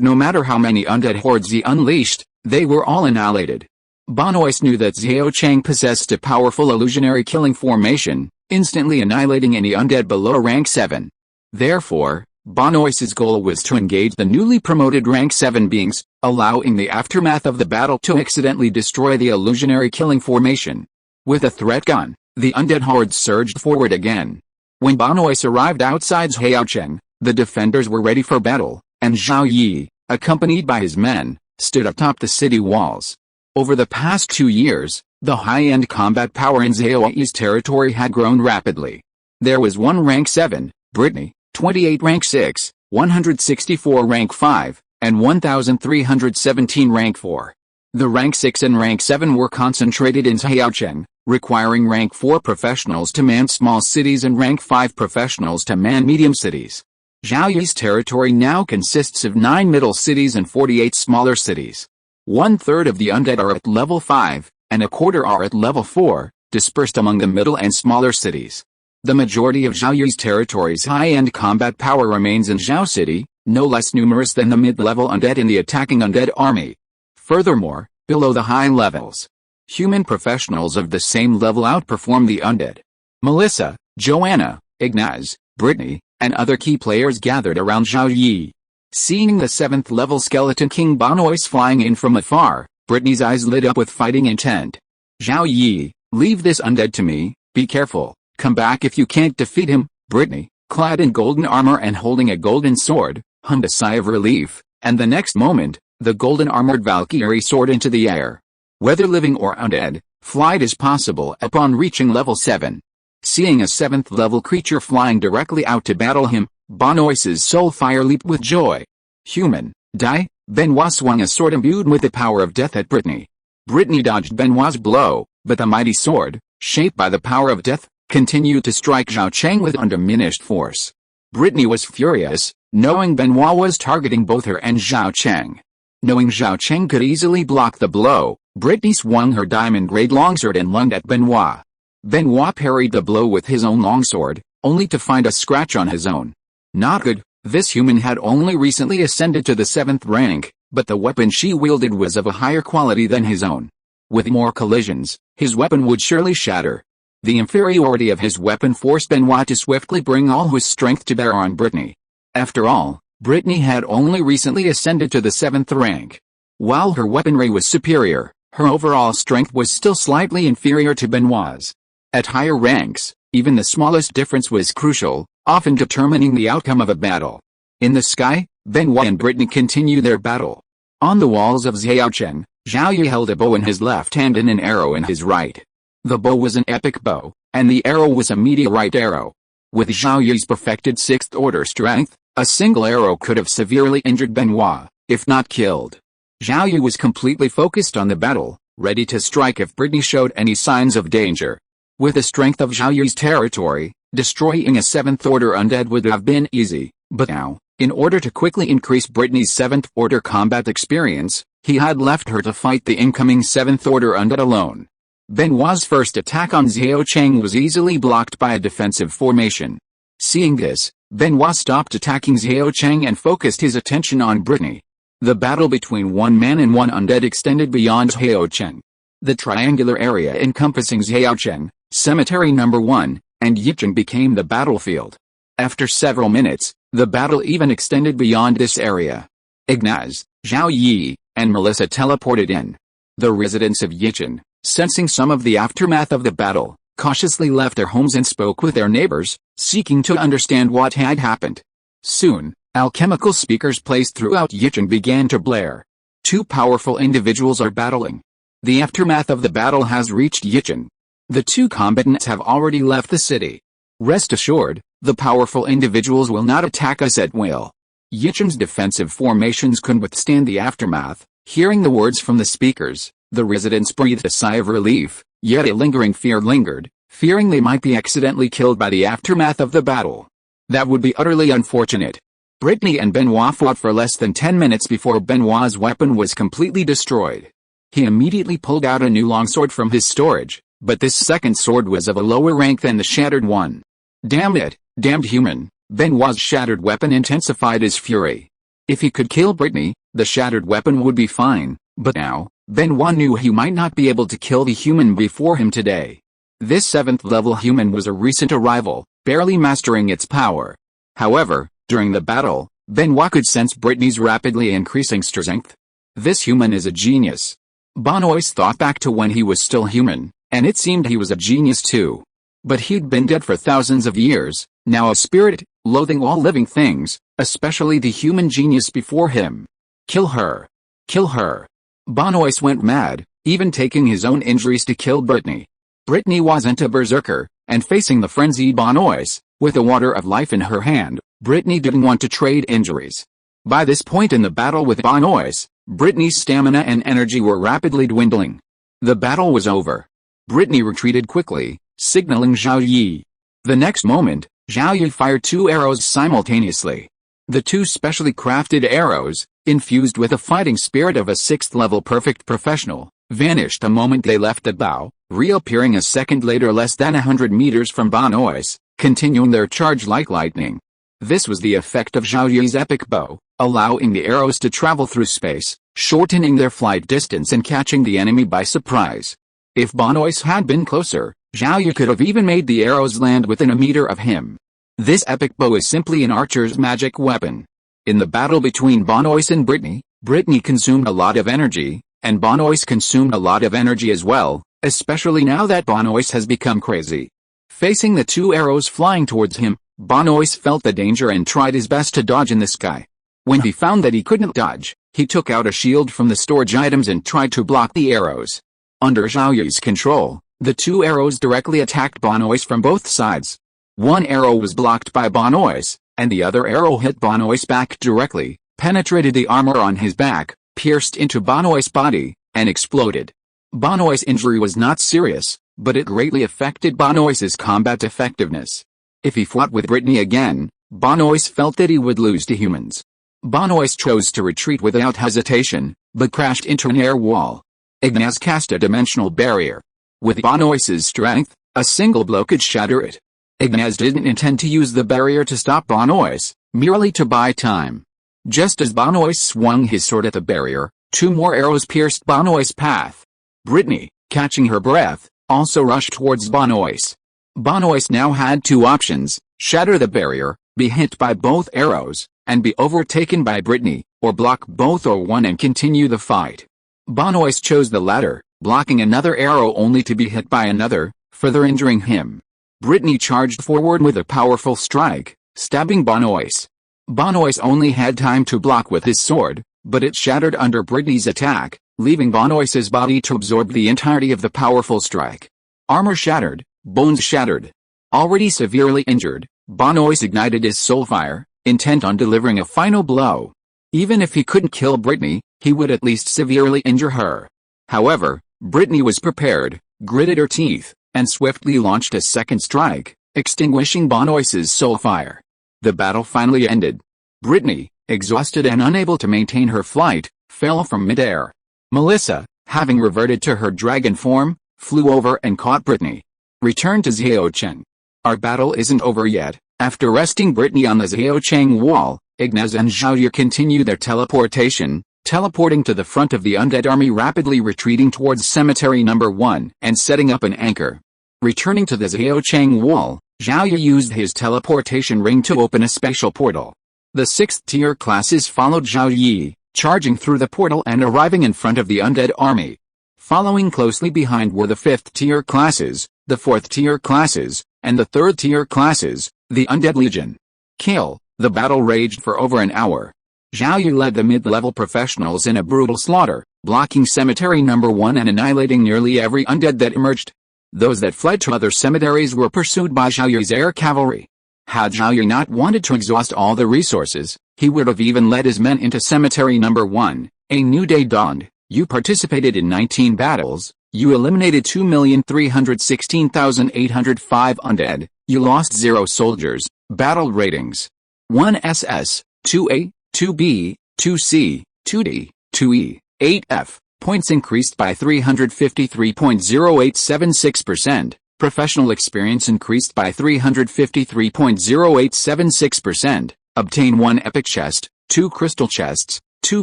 no matter how many undead hordes he unleashed, they were all annihilated. Benoist knew that Xiaocheng possessed a powerful illusionary killing formation, instantly annihilating any undead below rank 7. Therefore, Benoist's goal was to engage the newly promoted rank 7 beings, allowing the aftermath of the battle to accidentally destroy the illusionary killing formation. With a threat gone, the undead horde surged forward again. When Benoist arrived outside Xiaocheng, the defenders were ready for battle, and Zhao Yi, accompanied by his men, stood atop the city walls. Over the past 2 years, the high-end combat power in Zhao Yi's territory had grown rapidly. There was 1 rank 7, Brittany, 28 rank 6, 164 rank 5, and 1,317 rank 4. The rank 6 and rank 7 were concentrated in Xiaocheng, requiring rank 4 professionals to man small cities and rank 5 professionals to man medium cities. Zhao Yi's territory now consists of 9 middle cities and 48 smaller cities. 1/3 of the undead are at level 5, and a quarter are at level 4, dispersed among the middle and smaller cities. The majority of Zhao Yi's territory's high-end combat power remains in Zhao City, no less numerous than the mid-level undead in the attacking undead army. Furthermore, below the high levels, human professionals of the same level outperform the undead. Melissa, Joanna, Ignaz, Brittany, and other key players gathered around Zhao Yi. Seeing the 7th level skeleton king Benoist flying in from afar, Brittany's eyes lit up with fighting intent. "Zhao Yi, leave this undead to me, be careful, come back if you can't defeat him." Brittany, clad in golden armor and holding a golden sword, hummed a sigh of relief, and the next moment, the golden armored Valkyrie soared into the air. Whether living or undead, flight is possible upon reaching level 7. Seeing a 7th level creature flying directly out to battle him, Benoist's soul fire leaped with joy. "Human, die!" Benoist swung a sword imbued with the power of death at Brittany. Brittany dodged Benoist's blow, but the mighty sword, shaped by the power of death, continued to strike Xiaocheng with undiminished force. Brittany was furious, knowing Benoist was targeting both her and Xiaocheng. Knowing Xiaocheng could easily block the blow, Brittany swung her diamond-grade longsword and lunged at Benoist. Benoist parried the blow with his own longsword, only to find a scratch on his own. Not good. This human had only recently ascended to the 7th rank, but the weapon she wielded was of a higher quality than his own. With more collisions, his weapon would surely shatter. The inferiority of his weapon forced Benoist to swiftly bring all his strength to bear on Brittany. After all, Brittany had only recently ascended to the 7th rank. While her weaponry was superior, her overall strength was still slightly inferior to Benoist's. At higher ranks, even the smallest difference was crucial, often determining the outcome of a battle. In the sky, Benoist and Brittany continued their battle. On the walls of Xiaocheng, Zhao Yi held a bow in his left hand and an arrow in his right. The bow was an epic bow, and the arrow was a meteorite arrow. With Zhao Yi's perfected 6th order strength, a single arrow could have severely injured Benoit, if not killed. Zhao Yi was completely focused on the battle, ready to strike if Brittany showed any signs of danger. With the strength of Zhao Yi's territory, destroying a 7th order undead would have been easy, but now, in order to quickly increase Brittany's 7th order combat experience, he had left her to fight the incoming 7th order undead alone. Benoit's first attack on Xiaocheng was easily blocked by a defensive formation. Seeing this, Benoit stopped attacking Xiaocheng and focused his attention on Brittany. The battle between one man and one undead extended beyond Xiaocheng. The triangular area encompassing Xiaocheng, Cemetery No. 1, and Yicheng became the battlefield. After several minutes, the battle even extended beyond this area. Ignaz, Zhao Yi, and Melissa teleported in. The residents of Yicheng, sensing some of the aftermath of the battle, cautiously left their homes and spoke with their neighbors, seeking to understand what had happened. Soon, alchemical speakers placed throughout Yicheng began to blare. Two powerful individuals are battling. The aftermath of the battle has reached Yicheng. The two combatants have already left the city. Rest assured, the powerful individuals will not attack us at will. Yicheng's defensive formations couldn't withstand the aftermath. Hearing the words from the speakers, the residents breathed a sigh of relief, yet a lingering fear lingered, fearing they might be accidentally killed by the aftermath of the battle. That would be utterly unfortunate. Brittany and Benoit fought for less than 10 minutes before Benoit's weapon was completely destroyed. He immediately pulled out a new longsword from his storage, but this second sword was of a lower rank than the shattered one. Damn it, damned human! Benoit's shattered weapon intensified his fury. If he could kill Brittany, the shattered weapon would be fine, but now, Benoit knew he might not be able to kill the human before him today. This 7th level human was a recent arrival, barely mastering its power. However, during the battle, Benoit could sense Brittany's rapidly increasing strength. This human is a genius. Benoit thought back to when he was still human, and it seemed he was a genius too. But he'd been dead for thousands of years, now a spirit, loathing all living things, especially the human genius before him. Kill her! Kill her! Benoit went mad, even taking his own injuries to kill Brittany. Brittany wasn't a berserker, and facing the frenzied Benoit, with the water of life in her hand, Brittany didn't want to trade injuries. By this point in the battle with Benoit, Brittany's stamina and energy were rapidly dwindling. The battle was over. Brittany retreated quickly, signaling Zhao Yi. The next moment, Zhao Yi fired 2 arrows simultaneously. The 2 specially crafted arrows, infused with the fighting spirit of a 6th level perfect professional, vanished the moment they left the bow, reappearing a second later less than 100 meters from Benoit, continuing their charge like lightning. This was the effect of Zhao Yi's epic bow, allowing the arrows to travel through space, shortening their flight distance and catching the enemy by surprise. If Benoit had been closer, Zhao Yi could have even made the arrows land within a meter of him. This epic bow is simply an archer's magic weapon. In the battle between Benoit and Brittany, Brittany consumed a lot of energy, and Benoit consumed a lot of energy as well, especially now that Benoit has become crazy. Facing the 2 arrows flying towards him, Benoit felt the danger and tried his best to dodge in the sky. When he found that he couldn't dodge, he took out a shield from the storage items and tried to block the arrows. Under Zhao Yi's control, the 2 arrows directly attacked Benoit from both sides. One arrow was blocked by Benoit, and the other arrow hit Benoit's back directly, penetrated the armor on his back, pierced into Benoit's body, and exploded. Benoit's injury was not serious, but it greatly affected Benoit's combat effectiveness. If he fought with Brittany again, Benoit felt that he would lose to humans. Benoit chose to retreat without hesitation, but crashed into an air wall. Ignaz cast a dimensional barrier. With Benoit's strength, a single blow could shatter it. Ignaz didn't intend to use the barrier to stop Benoit, merely to buy time. Just as Benoit swung his sword at the barrier, 2 more arrows pierced Benoit's path. Brittany, catching her breath, also rushed towards Benoit. Benoit now had 2 options: shatter the barrier, be hit by both arrows, and be overtaken by Brittany, or block both or one and continue the fight. Benoit chose the latter, blocking another arrow only to be hit by another, further injuring him. Brittany charged forward with a powerful strike, stabbing Benoit. Benoit only had time to block with his sword, but it shattered under Brittany's attack, leaving Bonois's body to absorb the entirety of the powerful strike. Armor shattered, bones shattered. Already severely injured, Bonois ignited his soul fire, intent on delivering a final blow. Even if he couldn't kill Brittany, he would at least severely injure her. However, Brittany was prepared, gritted her teeth, and swiftly launched a second strike, extinguishing Bonois's soul fire. The battle finally ended. Brittany, exhausted and unable to maintain her flight, fell from midair. Melissa, having reverted to her dragon form, flew over and caught Brittany. Return to Zhaocheng. Our battle isn't over yet. After resting Brittany on the Zhaocheng wall, Ignaz and Zhao Yi continue their teleportation, teleporting to the front of the undead army, rapidly retreating towards Cemetery Number 1 and setting up an anchor. Returning to the Zhaocheng wall, Zhao Yi used his teleportation ring to open a special portal. The 6th tier classes followed Zhao Yi, charging through the portal and arriving in front of the undead army. Following closely behind were the 5th tier classes, the 4th tier classes, and the 3rd tier classes, the Undead Legion. Kill. The battle raged for over an hour. Zhao Yi led the mid-level professionals in a brutal slaughter, blocking Cemetery Number 1 and annihilating nearly every undead that emerged. Those that fled to other cemeteries were pursued by Zhao Yi's air cavalry. Had Zhao Yi not wanted to exhaust all the resources, he would have even led his men into Cemetery Number 1. A new day dawned. You participated in 19 battles. You eliminated 2,316,805 undead. You lost 0 soldiers. Battle ratings: 1 SS, 2A, 2B, 2C, 2D, 2E, 8F. Points increased by 353.0876%. Professional experience increased by 353.0876%. Obtain 1 epic chest, 2 crystal chests, 2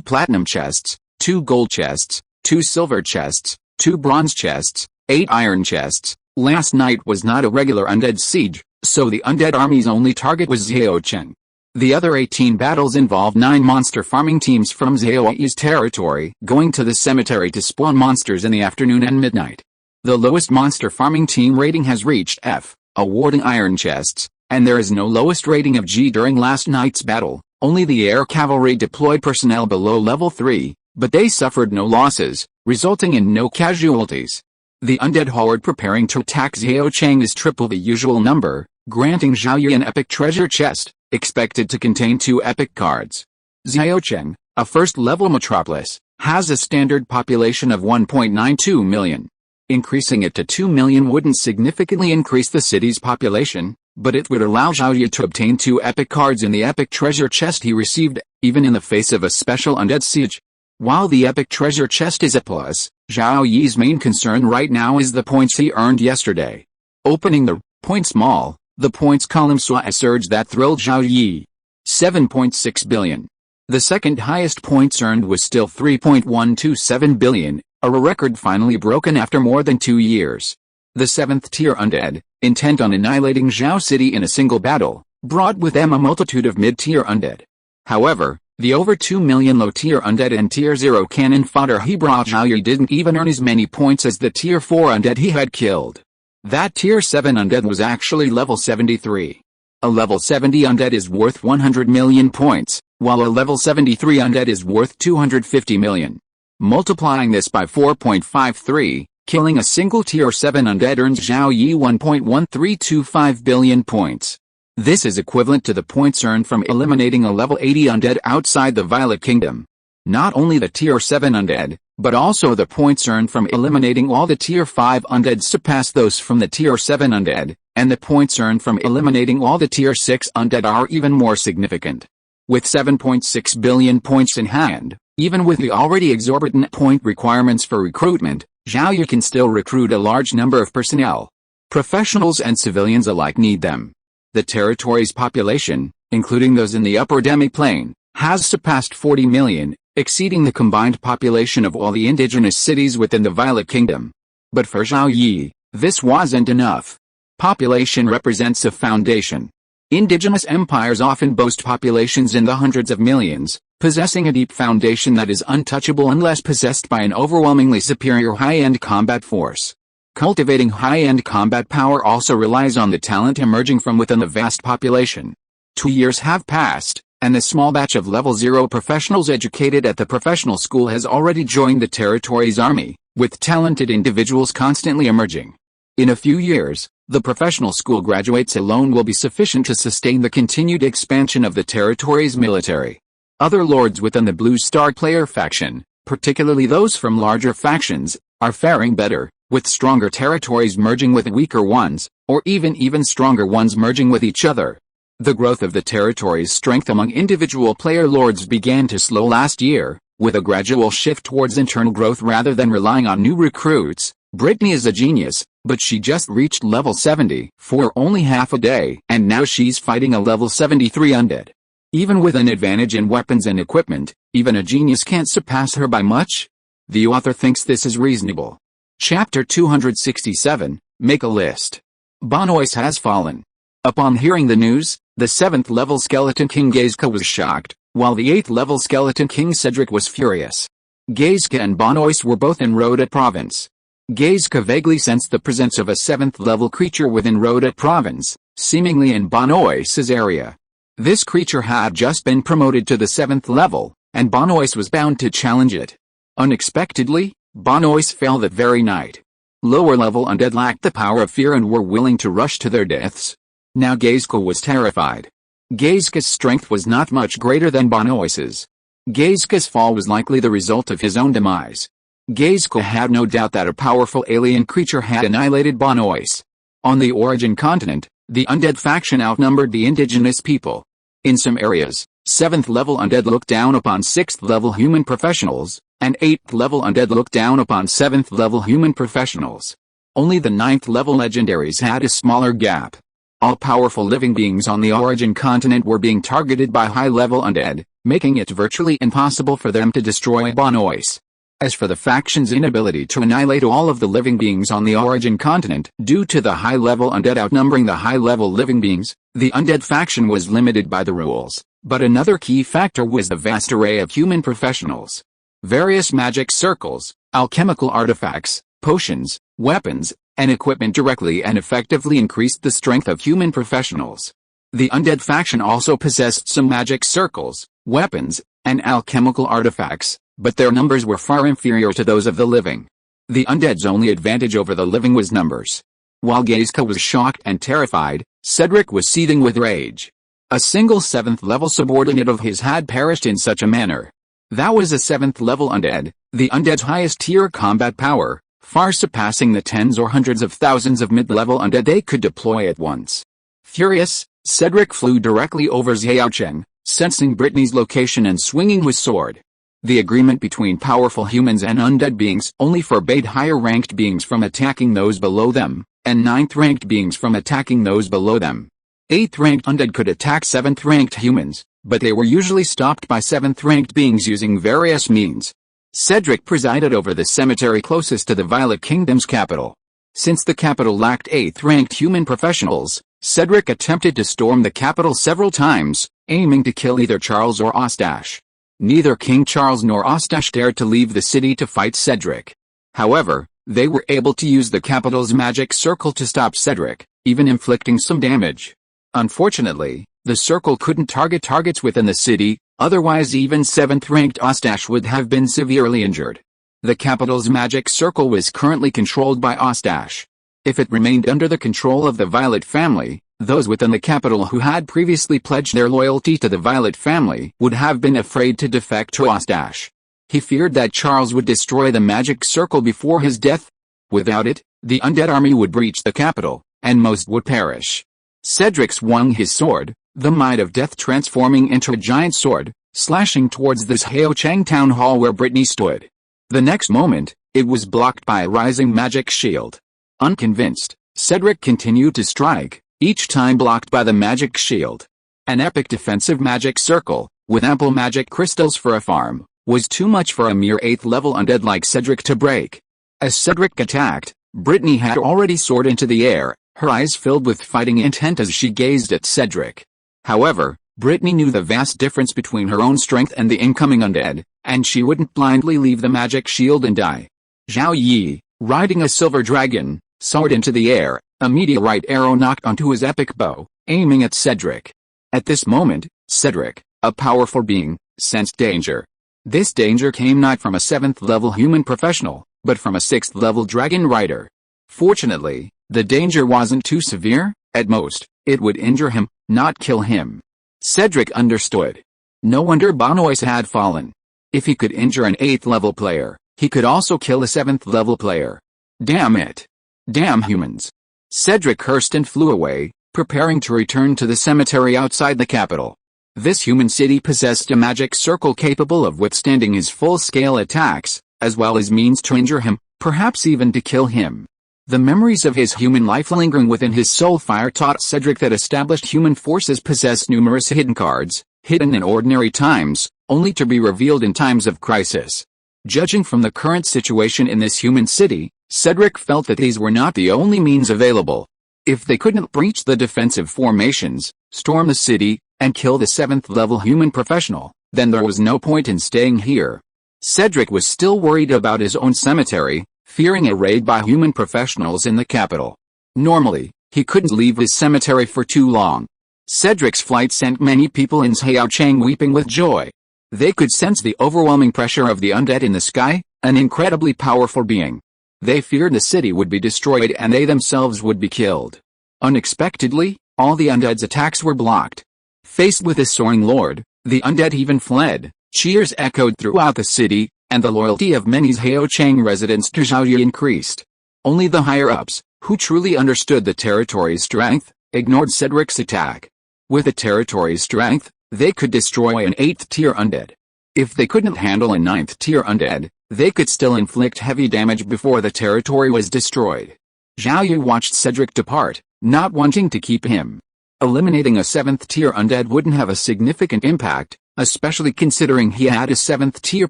platinum chests, 2 gold chests, 2 silver chests, 2 bronze chests, 8 iron chests. Last night was not a regular undead siege, so the undead army's only target was Zhaocheng. The other 18 battles involved 9 monster farming teams from Zhao Yi's territory going to the cemetery to spawn monsters in the afternoon and midnight. The lowest monster farming team rating has reached F, awarding iron chests, and there is no lowest rating of G during last night's battle. Only the air cavalry deployed personnel below level 3, but they suffered no losses, resulting in no casualties. The undead horde preparing to attack Zhaocheng is triple the usual number, granting Zhao Yi an epic treasure chest, expected to contain 2 epic cards. Zhaocheng, a first-level metropolis, has a standard population of 1.92 million. Increasing it to 2 million wouldn't significantly increase the city's population, but it would allow Zhao Yi to obtain 2 epic cards in the epic treasure chest he received, even in the face of a special undead siege. While the epic treasure chest is a plus, Zhao Yi's main concern right now is the points he earned yesterday. Opening the points mall, the points column saw a surge that thrilled Zhao Yi. 7.6 billion. The second highest points earned was still 3.127 billion, a record finally broken after more than 2 years. The 7th tier undead, intent on annihilating Zhao City in a single battle, brought with them a multitude of mid-tier undead. However, the over 2 million low-tier undead and tier 0 cannon fodder he brought Zhao Yi didn't even earn as many points as the tier 4 undead he had killed. That tier 7 undead was actually level 73. A level 70 undead is worth 100 million points, while a level 73 undead is worth 250 million. Multiplying this by 4.53, killing a single tier 7 undead earns Zhao Yi 1.1325 billion points. This is equivalent to the points earned from eliminating a level 80 undead outside the Violet Kingdom. Not only the tier 7 undead, but also the points earned from eliminating all the tier 5 undead surpass those from the tier 7 undead, and the points earned from eliminating all the tier 6 undead are even more significant. With 7.6 billion points in hand, even with the already exorbitant point requirements for recruitment, Zhao Yi can still recruit a large number of personnel. Professionals and civilians alike need them. The territory's population, including those in the upper demi-plane, has surpassed 40 million, exceeding the combined population of all the indigenous cities within the Violet Kingdom. But for Zhao Yi, this wasn't enough. Population represents a foundation. Indigenous empires often boast populations in the hundreds of millions, possessing a deep foundation that is untouchable unless possessed by an overwhelmingly superior high-end combat force. Cultivating high-end combat power also relies on the talent emerging from within the vast population. 2 years have passed, and the small batch of level 0 professionals educated at the professional school has already joined the territory's army, with talented individuals constantly emerging. In a few years, the professional school graduates alone will be sufficient to sustain the continued expansion of the territory's military. Other lords within the Blue Star player faction, particularly those from larger factions, are faring better, with stronger territories merging with weaker ones, or even stronger ones merging with each other. The growth of the territory's strength among individual player lords began to slow last year, with a gradual shift towards internal growth rather than relying on new recruits. Brittany is a genius, but she just reached level 70 for only half a day, and now she's fighting a level 73 undead. Even with an advantage in weapons and equipment, even a genius can't surpass her by much. The author thinks this is reasonable. Chapter 267, Make a List. Bonois has fallen. Upon hearing the news, the 7th level Skeleton King Gazka was shocked, while the 8th level Skeleton King Cedric was furious. Gazka and Bonois were both in Rhoda Province. Gazka vaguely sensed the presence of a 7th level creature within Rhoda Province, seemingly in Bonois's area. This creature had just been promoted to the 7th level, and Bonois was bound to challenge it. Unexpectedly, Bonois fell that very night. Lower level undead lacked the power of fear and were willing to rush to their deaths. Now Gazka was terrified. Gazka's strength was not much greater than Bonois's. Gazka's fall was likely the result of his own demise. Gazka had no doubt that a powerful alien creature had annihilated Bonois. On the Origin continent, the undead faction outnumbered the indigenous people. In some areas, 7th level undead looked down upon 6th level human professionals, and 8th level undead looked down upon 7th level human professionals. Only the 9th level legendaries had a smaller gap. All powerful living beings on the Origin continent were being targeted by high-level undead, making it virtually impossible for them to destroy Bonois. As for the faction's inability to annihilate all of the living beings on the Origin continent due to the high-level undead outnumbering the high-level living beings, the undead faction was limited by the rules. But another key factor was the vast array of human professionals. Various magic circles, alchemical artifacts, potions, weapons, and equipment directly and effectively increased the strength of human professionals. The undead faction also possessed some magic circles, weapons, and alchemical artifacts, but their numbers were far inferior to those of the living. The undead's only advantage over the living was numbers. While Gazka was shocked and terrified, Cedric was seething with rage. A single 7th level subordinate of his had perished in such a manner. That was a 7th level undead, the undead's highest tier combat power, far surpassing the tens or hundreds of thousands of mid-level undead they could deploy at once. Furious, Cedric flew directly over Xiaochen, sensing Brittany's location and swinging his sword. The agreement between powerful humans and undead beings only forbade higher-ranked beings from attacking those below them, and 9th-ranked beings from attacking those below them. 8th-ranked undead could attack 7th-ranked humans, but they were usually stopped by 7th-ranked beings using various means. Cedric presided over the cemetery closest to the Violet Kingdom's capital. Since the capital lacked 8th-ranked human professionals, Cedric attempted to storm the capital several times, aiming to kill either Charles or Ostache. Neither King Charles nor Ostache dared to leave the city to fight Cedric. However, they were able to use the capital's magic circle to stop Cedric, even inflicting some damage. Unfortunately, the circle couldn't target targets within the city, otherwise even 7th-ranked Ostache would have been severely injured. The capital's magic circle was currently controlled by Ostache. If it remained under the control of the Violet family, those within the capital who had previously pledged their loyalty to the Violet family would have been afraid to defect to Ostache. He feared that Charles would destroy the magic circle before his death. Without it, the undead army would breach the capital, and most would perish. Cedric swung his sword, the Might of Death transforming into a giant sword, slashing towards this Haochang town hall where Brittany stood. The next moment, it was blocked by a rising magic shield. Unconvinced, Cedric continued to strike, each time blocked by the magic shield. An epic defensive magic circle, with ample magic crystals for a farm, was too much for a mere 8th level undead like Cedric to break. As Cedric attacked, Brittany had already soared into the air, her eyes filled with fighting intent as she gazed at Cedric. However, Brittany knew the vast difference between her own strength and the incoming undead, and she wouldn't blindly leave the magic shield and die. Zhao Yi, riding a silver dragon, soared into the air, a meteorite arrow knocked onto his epic bow, aiming at Cedric. At this moment, Cedric, a powerful being, sensed danger. This danger came not from a 7th-level human professional, but from a 6th-level dragon rider. Fortunately, the danger wasn't too severe. At most, it would injure him, not kill him. Cedric understood. No wonder Bonois had fallen. If he could injure an 8th-level player, he could also kill a 7th-level player. Damn it. Damn humans. Cedric cursed and flew away, preparing to return to the cemetery outside the capital. This human city possessed a magic circle capable of withstanding his full-scale attacks, as well as means to injure him, perhaps even to kill him. The memories of his human life lingering within his soul fire taught Cedric that established human forces possess numerous hidden cards, hidden in ordinary times, only to be revealed in times of crisis. Judging from the current situation in this human city, Cedric felt that these were not the only means available. If they couldn't breach the defensive formations, storm the city, and kill the 7th-level human professional, then there was no point in staying here. Cedric was still worried about his own cemetery, fearing a raid by human professionals in the capital. Normally, he couldn't leave his cemetery for too long. Cedric's flight sent many people in Xiaochang weeping with joy. They could sense the overwhelming pressure of the undead in the sky, an incredibly powerful being. They feared the city would be destroyed and they themselves would be killed. Unexpectedly, all the undead's attacks were blocked. Faced with this soaring lord, the undead even fled. Cheers echoed throughout the city, and the loyalty of many Xiaochang residents to Zhao Yi increased. Only the higher-ups, who truly understood the territory's strength, ignored Cedric's attack. With the territory's strength, they could destroy an 8th-tier undead. If they couldn't handle a 9th-tier undead, they could still inflict heavy damage before the territory was destroyed. Zhao Yi watched Cedric depart, not wanting to keep him. Eliminating a 7th-tier undead wouldn't have a significant impact, especially considering he had a 7th-tier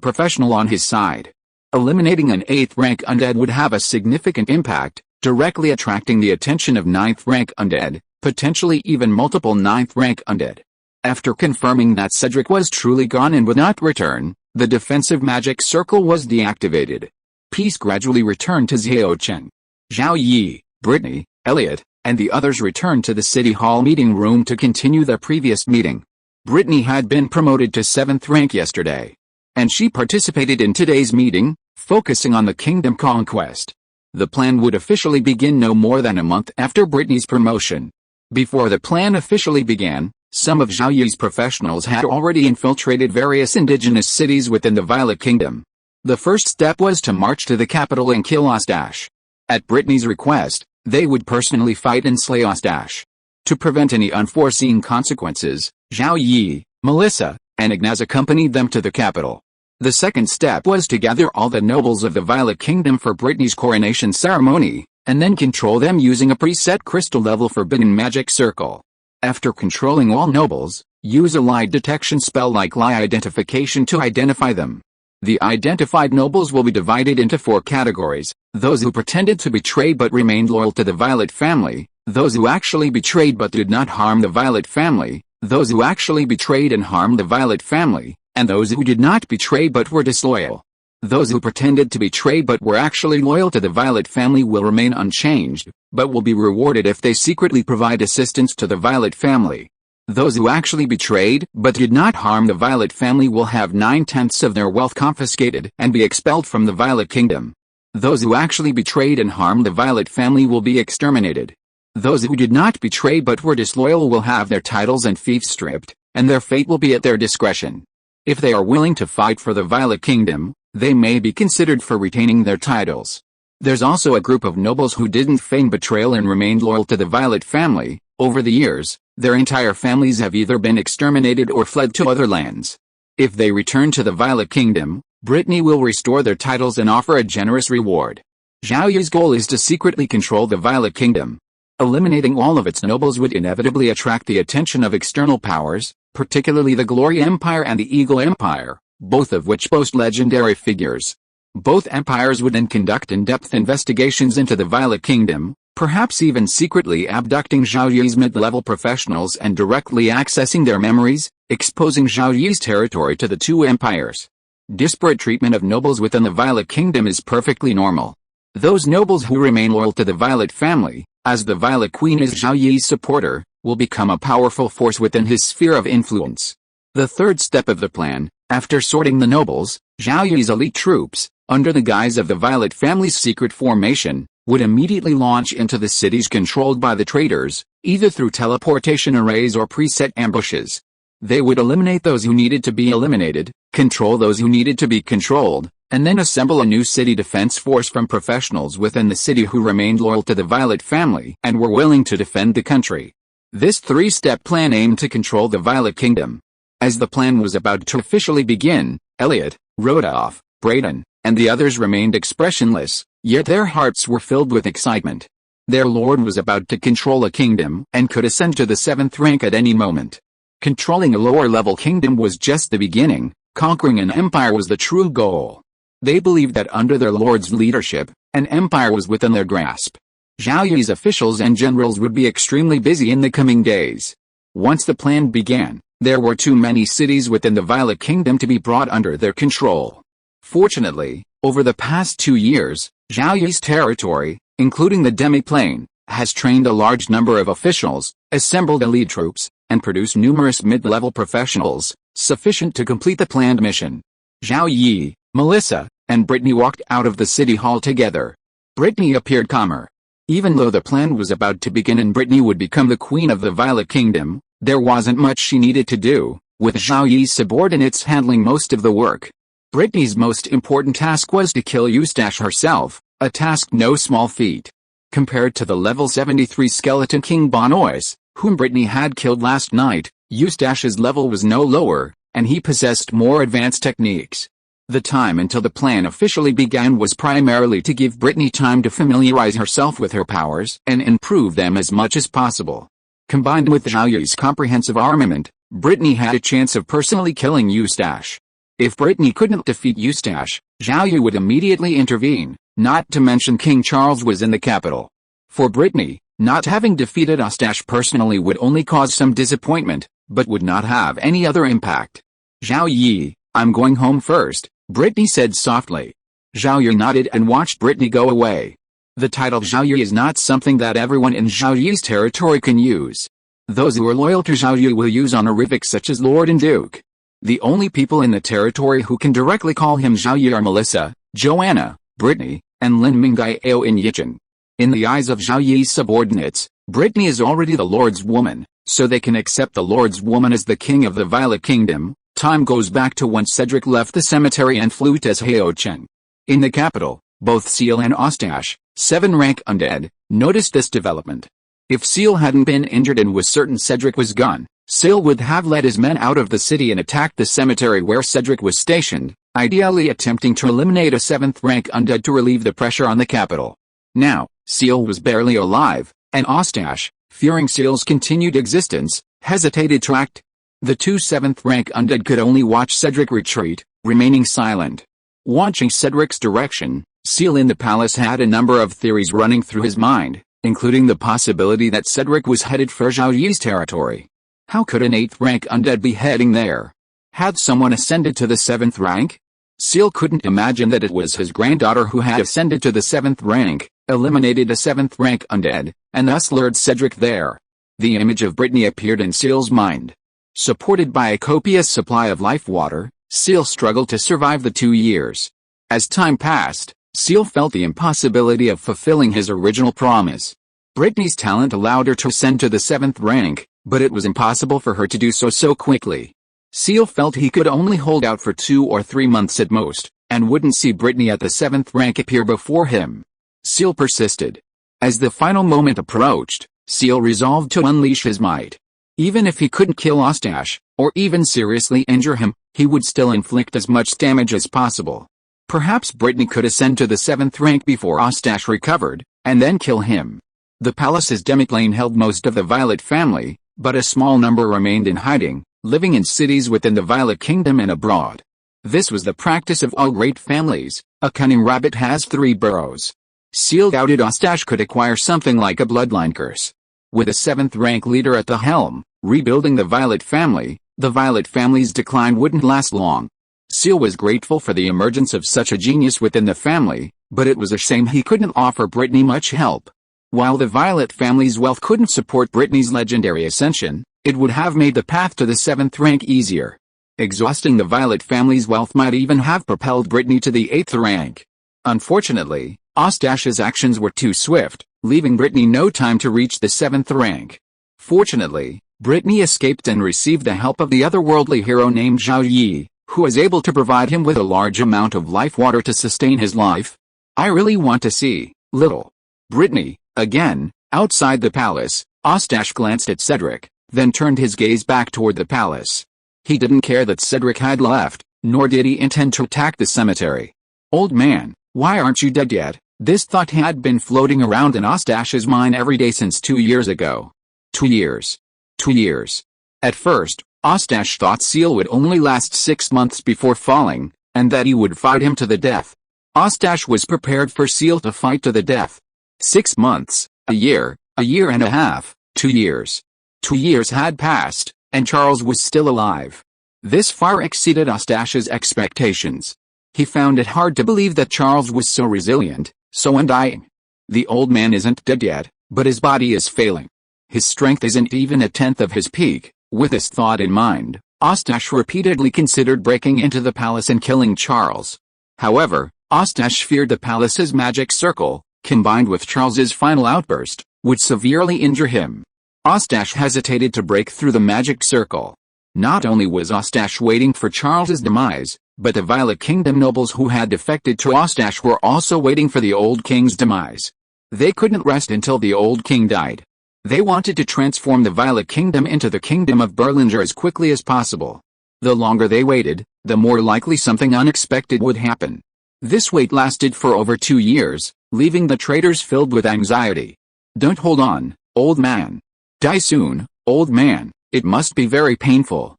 professional on his side. Eliminating an 8th-rank undead would have a significant impact, directly attracting the attention of 9th-rank undead, potentially even multiple 9th-rank undead. After confirming that Cedric was truly gone and would not return, the defensive magic circle was deactivated. Peace gradually returned to Xiaocheng. Zhao Yi, Brittany, Elliot, and the others returned to the City Hall meeting room to continue their previous meeting. Brittany had been promoted to 7th rank yesterday, and she participated in today's meeting, focusing on the kingdom conquest. The plan would officially begin no more than a month after Brittany's promotion. Before the plan officially began, some of Zhao Yi's professionals had already infiltrated various indigenous cities within the Violet Kingdom. The first step was to march to the capital and kill Ostache. At Brittany's request, they would personally fight and slay Ostache. To prevent any unforeseen consequences, Zhao Yi, Melissa, and Ignaz accompanied them to the capital. The second step was to gather all the nobles of the Violet Kingdom for Brittany's coronation ceremony, and then control them using a preset crystal-level forbidden magic circle. After controlling all nobles, use a lie detection spell like lie identification to identify them. The identified nobles will be divided into 4 categories: those who pretended to betray but remained loyal to the Violet family, those who actually betrayed but did not harm the Violet family, those who actually betrayed and harmed the Violet family, and those who did not betray but were disloyal. Those who pretended to betray but were actually loyal to the Violet family will remain unchanged, but will be rewarded if they secretly provide assistance to the Violet family. Those who actually betrayed but did not harm the Violet family will have 9/10 of their wealth confiscated and be expelled from the Violet Kingdom. Those who actually betrayed and harmed the Violet family will be exterminated. Those who did not betray but were disloyal will have their titles and fiefs stripped, and their fate will be at their discretion. If they are willing to fight for the Violet Kingdom, they may be considered for retaining their titles. There's also a group of nobles who didn't feign betrayal and remained loyal to the Violet family. Over the years, their entire families have either been exterminated or fled to other lands. If they return to the Violet Kingdom, Brittany will restore their titles and offer a generous reward. Zhao Yi's goal is to secretly control the Violet Kingdom. Eliminating all of its nobles would inevitably attract the attention of external powers, particularly the Glory Empire and the Eagle Empire, both of which boast legendary figures. Both empires would then conduct in-depth investigations into the Violet Kingdom, perhaps even secretly abducting Zhao Yi's mid-level professionals and directly accessing their memories, exposing Zhao Yi's territory to the two empires. Disparate treatment of nobles within the Violet Kingdom is perfectly normal. Those nobles who remain loyal to the Violet family, as the Violet Queen is Zhao Yi's supporter, will become a powerful force within his sphere of influence. The third step of the plan, after sorting the nobles, Zhao Yi's elite troops, under the guise of the Violet family's secret formation, would immediately launch into the cities controlled by the traitors, either through teleportation arrays or preset ambushes. They would eliminate those who needed to be eliminated, control those who needed to be controlled, and then assemble a new city defense force from professionals within the city who remained loyal to the Violet family and were willing to defend the country. This three-step plan aimed to control the Violet Kingdom. As the plan was about to officially begin, Elliot, Rodolphe, Brayden, and the others remained expressionless, yet their hearts were filled with excitement. Their lord was about to control a kingdom and could ascend to the 7th rank at any moment. Controlling a lower-level kingdom was just the beginning, conquering an empire was the true goal. They believed that under their lord's leadership, an empire was within their grasp. Zhao Yi's officials and generals would be extremely busy in the coming days. Once the plan began, there were too many cities within the Violet Kingdom to be brought under their control. Fortunately, over the past 2 years, Zhao Yi's territory, including the demi-plane, has trained a large number of officials, assembled elite troops, and produced numerous mid-level professionals, sufficient to complete the planned mission. Zhao Yi, Melissa, and Brittany walked out of the city hall together. Brittany appeared calmer. Even though the plan was about to begin and Brittany would become the queen of the Violet Kingdom, there wasn't much she needed to do, with Zhao Yi's subordinates handling most of the work. Brittany's most important task was to kill Eustache herself, a task no small feat. Compared to the level 73 skeleton King Bonois, whom Brittany had killed last night, Eustache's level was no lower, and he possessed more advanced techniques. The time until the plan officially began was primarily to give Brittany time to familiarize herself with her powers and improve them as much as possible. Combined with Zhao Yi's comprehensive armament, Brittany had a chance of personally killing Eustache. If Brittany couldn't defeat Eustache, Zhao Yi would immediately intervene, not to mention King Charles was in the capital. For Brittany, not having defeated Eustache personally would only cause some disappointment, but would not have any other impact. Zhao Yi, I'm going home first, Brittany said softly. Zhao Yi nodded and watched Brittany go away. The title Zhao Yi is not something that everyone in Zhao Yi's territory can use. Those who are loyal to Zhao Yi will use honorifics such as Lord and Duke. The only people in the territory who can directly call him Zhao Yi are Melissa, Joanna, Brittany, and Lin Mingai Ao in Yichen. In the eyes of Zhao Yi's subordinates, Brittany is already the Lord's woman, so they can accept the Lord's woman as the king of the Violet Kingdom. Time goes back to when Cedric left the cemetery and flew to Hao Cheng. In the capital, both Seal and Eustache, 7th-rank undead, noticed this development. If Seal hadn't been injured and was certain Cedric was gone, Seal would have led his men out of the city and attacked the cemetery where Cedric was stationed, ideally attempting to eliminate a 7th-rank undead to relieve the pressure on the capital. Now, Seal was barely alive, and Eustache, fearing Seal's continued existence, hesitated to act. The two 7th-rank undead could only watch Cedric retreat, remaining silent. Watching Cedric's direction, Seal in the palace had a number of theories running through his mind, including the possibility that Cedric was headed for Zhao Yi's territory. How could an 8th-rank undead be heading there? Had someone ascended to the 7th rank? Seal couldn't imagine that it was his granddaughter who had ascended to the 7th rank, eliminated a 7th-rank undead, and thus lured Cedric there. The image of Brittany appeared in Seal's mind. Supported by a copious supply of life water, Seal struggled to survive the 2 years. As time passed, Seal felt the impossibility of fulfilling his original promise. Brittany's talent allowed her to ascend to the 7th rank, but it was impossible for her to do so quickly. Seal felt he could only hold out for 2 or 3 months at most, and wouldn't see Brittany at the 7th rank appear before him. Seal persisted. As the final moment approached, Seal resolved to unleash his might. Even if he couldn't kill Eustache, or even seriously injure him, he would still inflict as much damage as possible. Perhaps Brittany could ascend to the 7th rank before Eustache recovered, and then kill him. The palace's demiplane held most of the Violet family, but a small number remained in hiding, living in cities within the Violet Kingdom and abroad. This was the practice of all great families. A cunning rabbit has 3 burrows. Seal doubted Eustache could acquire something like a bloodline curse. With a 7th-rank leader at the helm, rebuilding the Violet family's decline wouldn't last long. Seal was grateful for the emergence of such a genius within the family, but it was a shame he couldn't offer Brittany much help. While the Violet family's wealth couldn't support Brittany's legendary ascension, it would have made the path to the 7th rank easier. Exhausting the Violet family's wealth might even have propelled Brittany to the 8th rank. Unfortunately, Ostash's actions were too swift, leaving Brittany no time to reach the 7th rank. Fortunately, Brittany escaped and received the help of the otherworldly hero named Zhao Yi, who was able to provide him with a large amount of life water to sustain his life. I really want to see little Brittany again. Outside the palace, Ostash glanced at Cedric, then turned his gaze back toward the palace. He didn't care that Cedric had left, nor did he intend to attack the cemetery. "Old man, why aren't you dead yet?" This thought had been floating around in Ostash's mind every day since 2 years ago. 2 years. 2 years. At first, Ostash thought Seal would only last 6 months before falling, and that he would fight him to the death. Ostash was prepared for Seal to fight to the death. 6 months, a year and a half, 2 years. 2 years had passed, and Charles was still alive. This far exceeded Ostash's expectations. He found it hard to believe that Charles was so resilient, so undying. The old man isn't dead yet, but his body is failing. His strength isn't even a tenth of his peak. With this thought in mind, Ostash repeatedly considered breaking into the palace and killing Charles. However, Ostash feared the palace's magic circle, combined with Charles's final outburst, would severely injure him. Ostash hesitated to break through the magic circle. Not only was Ostash waiting for Charles's demise, but the Violet Kingdom nobles who had defected to Ostash were also waiting for the old king's demise. They couldn't rest until the old king died. They wanted to transform the Violet Kingdom into the Kingdom of Berlinger as quickly as possible. The longer they waited, the more likely something unexpected would happen. This wait lasted for over 2 years, leaving the traitors filled with anxiety. "Don't hold on, old man. Die soon, old man. It must be very painful.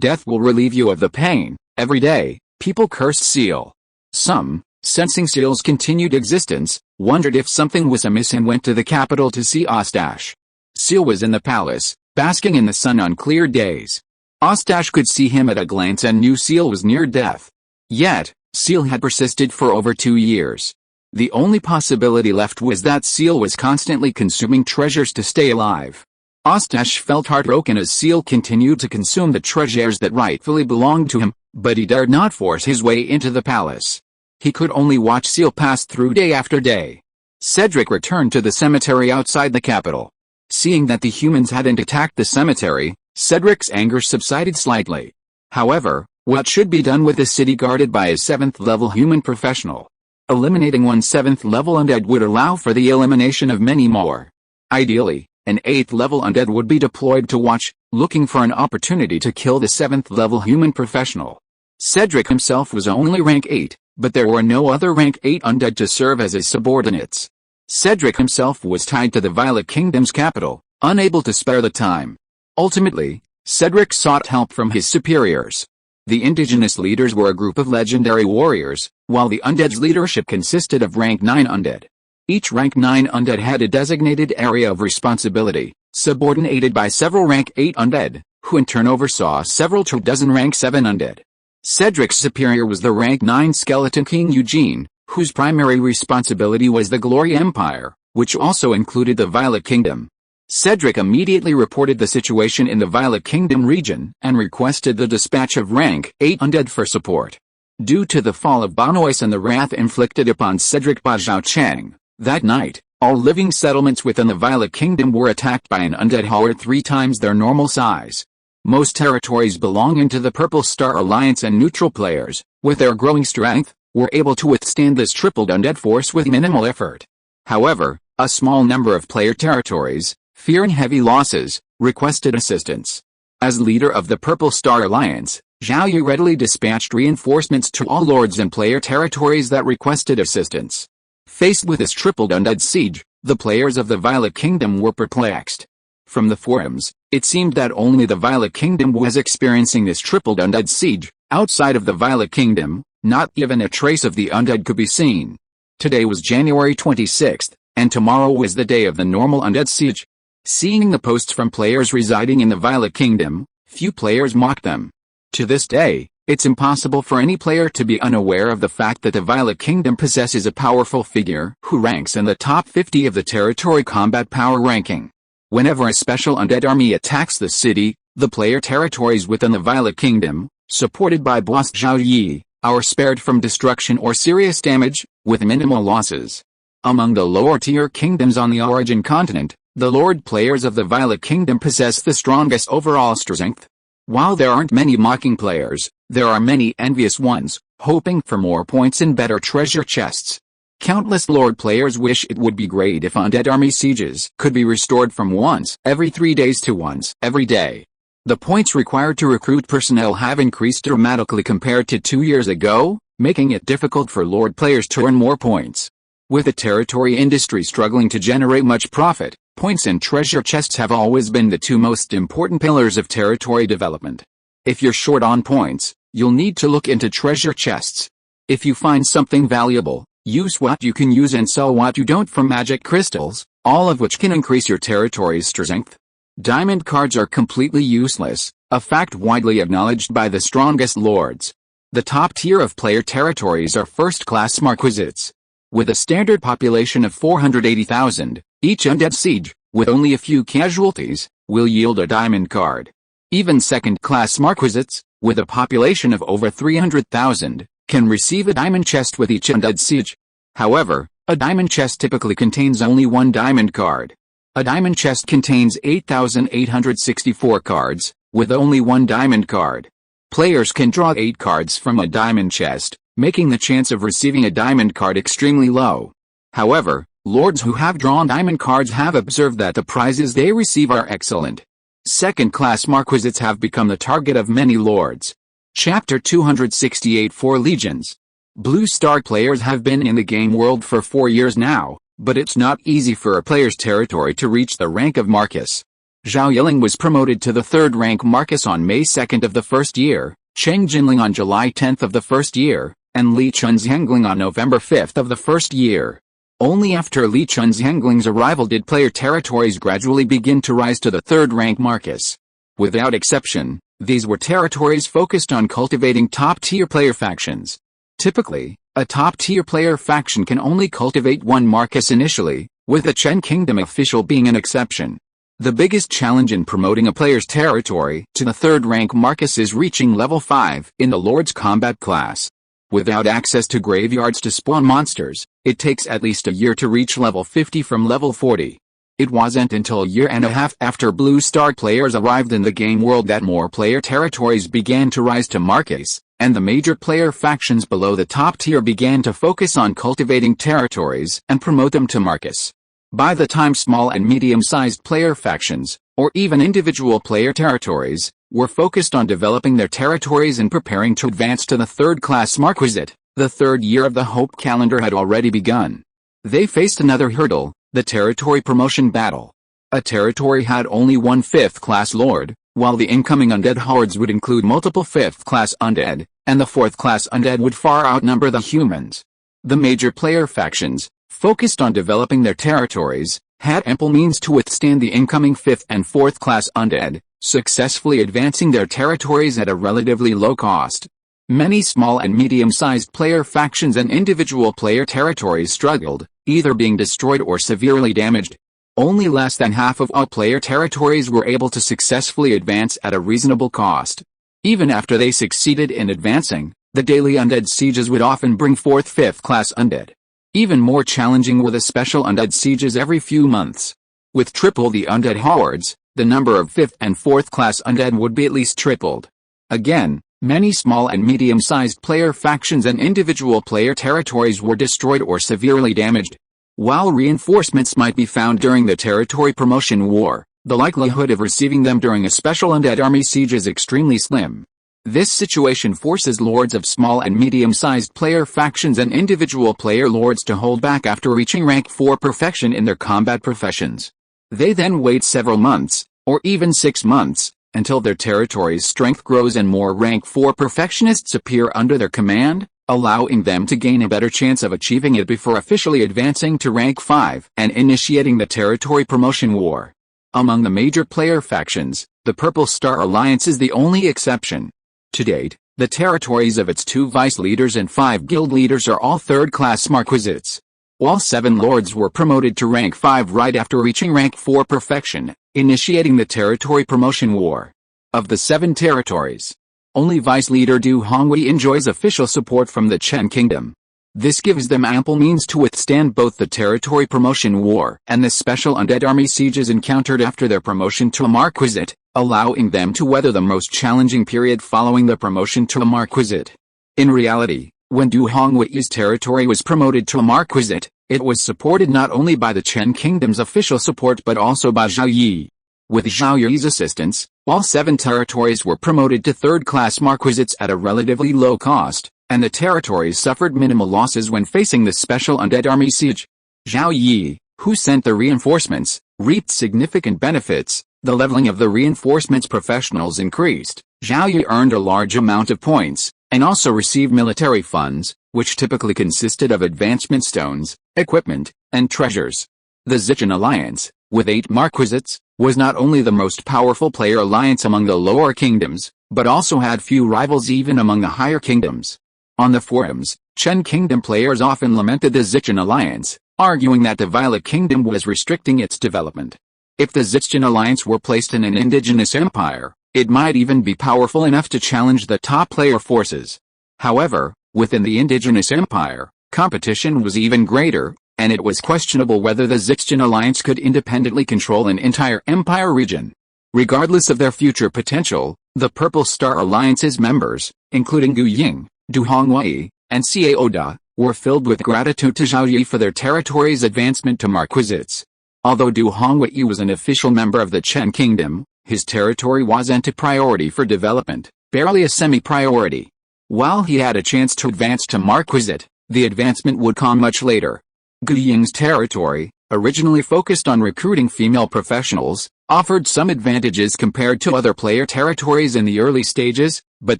Death will relieve you of the pain." Every day, people cursed Seal. Some, sensing Seal's continued existence, wondered if something was amiss and went to the capital to see Ostash. Seal was in the palace, basking in the sun on clear days. Ostash could see him at a glance and knew Seal was near death. Yet, Seal had persisted for over 2 years. The only possibility left was that Seal was constantly consuming treasures to stay alive. Ostash felt heartbroken as Seal continued to consume the treasures that rightfully belonged to him, but he dared not force his way into the palace. He could only watch Seal pass through day after day. Cedric returned to the cemetery outside the capital. Seeing that the humans hadn't attacked the cemetery, Cedric's anger subsided slightly. However, what should be done with the city guarded by a 7th-level human professional? Eliminating one 7th-level undead would allow for the elimination of many more. Ideally, an 8th-level undead would be deployed to watch, looking for an opportunity to kill the 7th-level human professional. Cedric himself was only rank 8, but there were no other rank 8 undead to serve as his subordinates. Cedric himself was tied to the Violet Kingdom's capital, unable to spare the time. Ultimately, Cedric sought help from his superiors. The indigenous leaders were a group of legendary warriors, while the undead's leadership consisted of rank 9 undead. Each rank 9 undead had a designated area of responsibility, subordinated by several rank 8 undead, who in turn oversaw several dozen rank 7 undead. Cedric's superior was the rank 9 skeleton king Eugene, whose primary responsibility was the Glory Empire, which also included the Violet Kingdom. Cedric immediately reported the situation in the Violet Kingdom region and requested the dispatch of rank 8 undead for support. Due to the fall of Banois and the wrath inflicted upon Cedric by Zhao Chang, that night, all living settlements within the Violet Kingdom were attacked by an undead horde 3 times their normal size. Most territories belonging to the Purple Star Alliance and neutral players, with their growing strength, were able to withstand this tripled undead force with minimal effort. However, a small number of player territories, fearing heavy losses, requested assistance. As leader of the Purple Star Alliance, Zhao Yi readily dispatched reinforcements to all lords and player territories that requested assistance. Faced with this tripled undead siege, the players of the Violet Kingdom were perplexed. From the forums, it seemed that only the Violet Kingdom was experiencing this tripled undead siege. Outside of the Violet Kingdom, not even a trace of the undead could be seen. Today was January 26th, and tomorrow was the day of the normal undead siege. Seeing the posts from players residing in the Violet Kingdom, few players mocked them. To this day, it's impossible for any player to be unaware of the fact that the Violet Kingdom possesses a powerful figure who ranks in the top 50 of the territory combat power ranking. Whenever a special undead army attacks the city, the player territories within the Violet Kingdom, Supported by boss Zhao Yi, are spared from destruction or serious damage, with minimal losses. Among the lower-tier kingdoms on the Origin continent, the Lord players of the Violet Kingdom possess the strongest overall strength. While there aren't many mocking players, there are many envious ones, hoping for more points and better treasure chests. Countless Lord players wish it would be great if undead army sieges could be restored from once every 3 days to once every day. The points required to recruit personnel have increased dramatically compared to 2 years ago, making it difficult for Lord players to earn more points. With the territory industry struggling to generate much profit, points and treasure chests have always been the two most important pillars of territory development. If you're short on points, you'll need to look into treasure chests. If you find something valuable, use what you can use and sell what you don't for magic crystals, all of which can increase your territory's strength. Diamond cards are completely useless, a fact widely acknowledged by the strongest lords. The top tier of player territories are first-class marquisates. With a standard population of 480,000, each undead siege, with only a few casualties, will yield a diamond card. Even second-class marquisates, with a population of over 300,000, can receive a diamond chest with each undead siege. However, a diamond chest typically contains only one diamond card. A diamond chest contains 8,864 cards, with only one diamond card. Players can draw 8 cards from a diamond chest, making the chance of receiving a diamond card extremely low. However, lords who have drawn diamond cards have observed that the prizes they receive are excellent. Second-class marquisates have become the target of many lords. Chapter 268 for Legions. Blue Star players have been in the game world for 4 years now, but it's not easy for a player's territory to reach the rank of Marcus. Zhao Yi was promoted to the 3rd rank Marcus on May 2nd of the first year, Cheng Jinling on July 10th of the first year, and Li Chunxiangling on November 5th of the first year. Only after Li Chunxiangling's arrival did player territories gradually begin to rise to the 3rd rank Marcus. Without exception, these were territories focused on cultivating top-tier player factions. Typically, a top-tier player faction can only cultivate one Marcus initially, with the Chen Kingdom official being an exception. The biggest challenge in promoting a player's territory to the 3rd rank Marcus is reaching level 5 in the Lord's Combat class. Without access to graveyards to spawn monsters, it takes at least a year to reach level 50 from level 40. It wasn't until a year and a half after Blue Star players arrived in the game world that more player territories began to rise to Marcus, and the major player factions below the top tier began to focus on cultivating territories and promote them to Marcus. By the time small and medium-sized player factions, or even individual player territories, were focused on developing their territories and preparing to advance to the 3rd class Marquisate, the 3rd year of the Hope calendar had already begun. They faced another hurdle, the territory promotion battle. A territory had only one 5th class lord, while the incoming undead hordes would include multiple 5th class undead, and the 4th class undead would far outnumber the humans. The major player factions, focused on developing their territories, had ample means to withstand the incoming 5th and 4th class undead, successfully advancing their territories at a relatively low cost. Many small and medium-sized player factions and individual player territories struggled, either being destroyed or severely damaged. Only less than half of all player territories were able to successfully advance at a reasonable cost. Even after they succeeded in advancing, the daily undead sieges would often bring forth 5th class undead. Even more challenging were the special undead sieges every few months. With triple the undead hordes, the number of 5th and 4th class undead would be at least tripled. Again, many small and medium-sized player factions and individual player territories were destroyed or severely damaged. While reinforcements might be found during the territory promotion war, the likelihood of receiving them during a special undead army siege is extremely slim. This situation forces lords of small and medium-sized player factions and individual player lords to hold back after reaching rank 4 perfection in their combat professions. They then wait several months, or even 6 months, until their territory's strength grows and more rank 4 perfectionists appear under their command, allowing them to gain a better chance of achieving it before officially advancing to rank 5 and initiating the territory promotion war. Among the major player factions, the Purple Star Alliance is the only exception. To date, the territories of its 2 vice leaders and 5 guild leaders are all 3rd class marquisates. All 7 lords were promoted to rank 5 right after reaching rank 4 perfection, initiating the territory promotion war. Of the 7 territories, Only vice leader Du Hongwei enjoys official support from the Chen Kingdom. This gives them ample means to withstand both the territory promotion war and the special undead army sieges encountered after their promotion to a marquisate, allowing them to weather the most challenging period following the promotion to a marquisate. In reality, when Du Hongwei's territory was promoted to a marquisate, it was supported not only by the Chen Kingdom's official support but also by Zhao Yi. With Zhao Yi's assistance, all 7 territories were promoted to third-class marquisates at a relatively low cost, and the territories suffered minimal losses when facing the special undead army siege. Zhao Yi, who sent the reinforcements, reaped significant benefits. The leveling of the reinforcements professionals increased. Zhao Yi earned a large amount of points, and also received military funds, which typically consisted of advancement stones, equipment, and treasures. The Zichen Alliance, with 8 marquisates, was not only the most powerful player alliance among the lower kingdoms, but also had few rivals even among the higher kingdoms. On the forums, Chen Kingdom players often lamented the Zichen Alliance, arguing that the Violet Kingdom was restricting its development. If the Zichen Alliance were placed in an indigenous empire, it might even be powerful enough to challenge the top player forces. However, within the indigenous empire, competition was even greater, and it was questionable whether the Zichen Alliance could independently control an entire empire region. Regardless of their future potential, the Purple Star Alliance's members, including Gu Ying, Du Hongwei, and Xiao Da, were filled with gratitude to Zhao Yi for their territory's advancement to marquisates. Although Du Hongwei was an official member of the Chen Kingdom, his territory wasn't a priority for development, barely a semi-priority. While he had a chance to advance to marquisate, the advancement would come much later. Gu Ying's territory, originally focused on recruiting female professionals, offered some advantages compared to other player territories in the early stages, but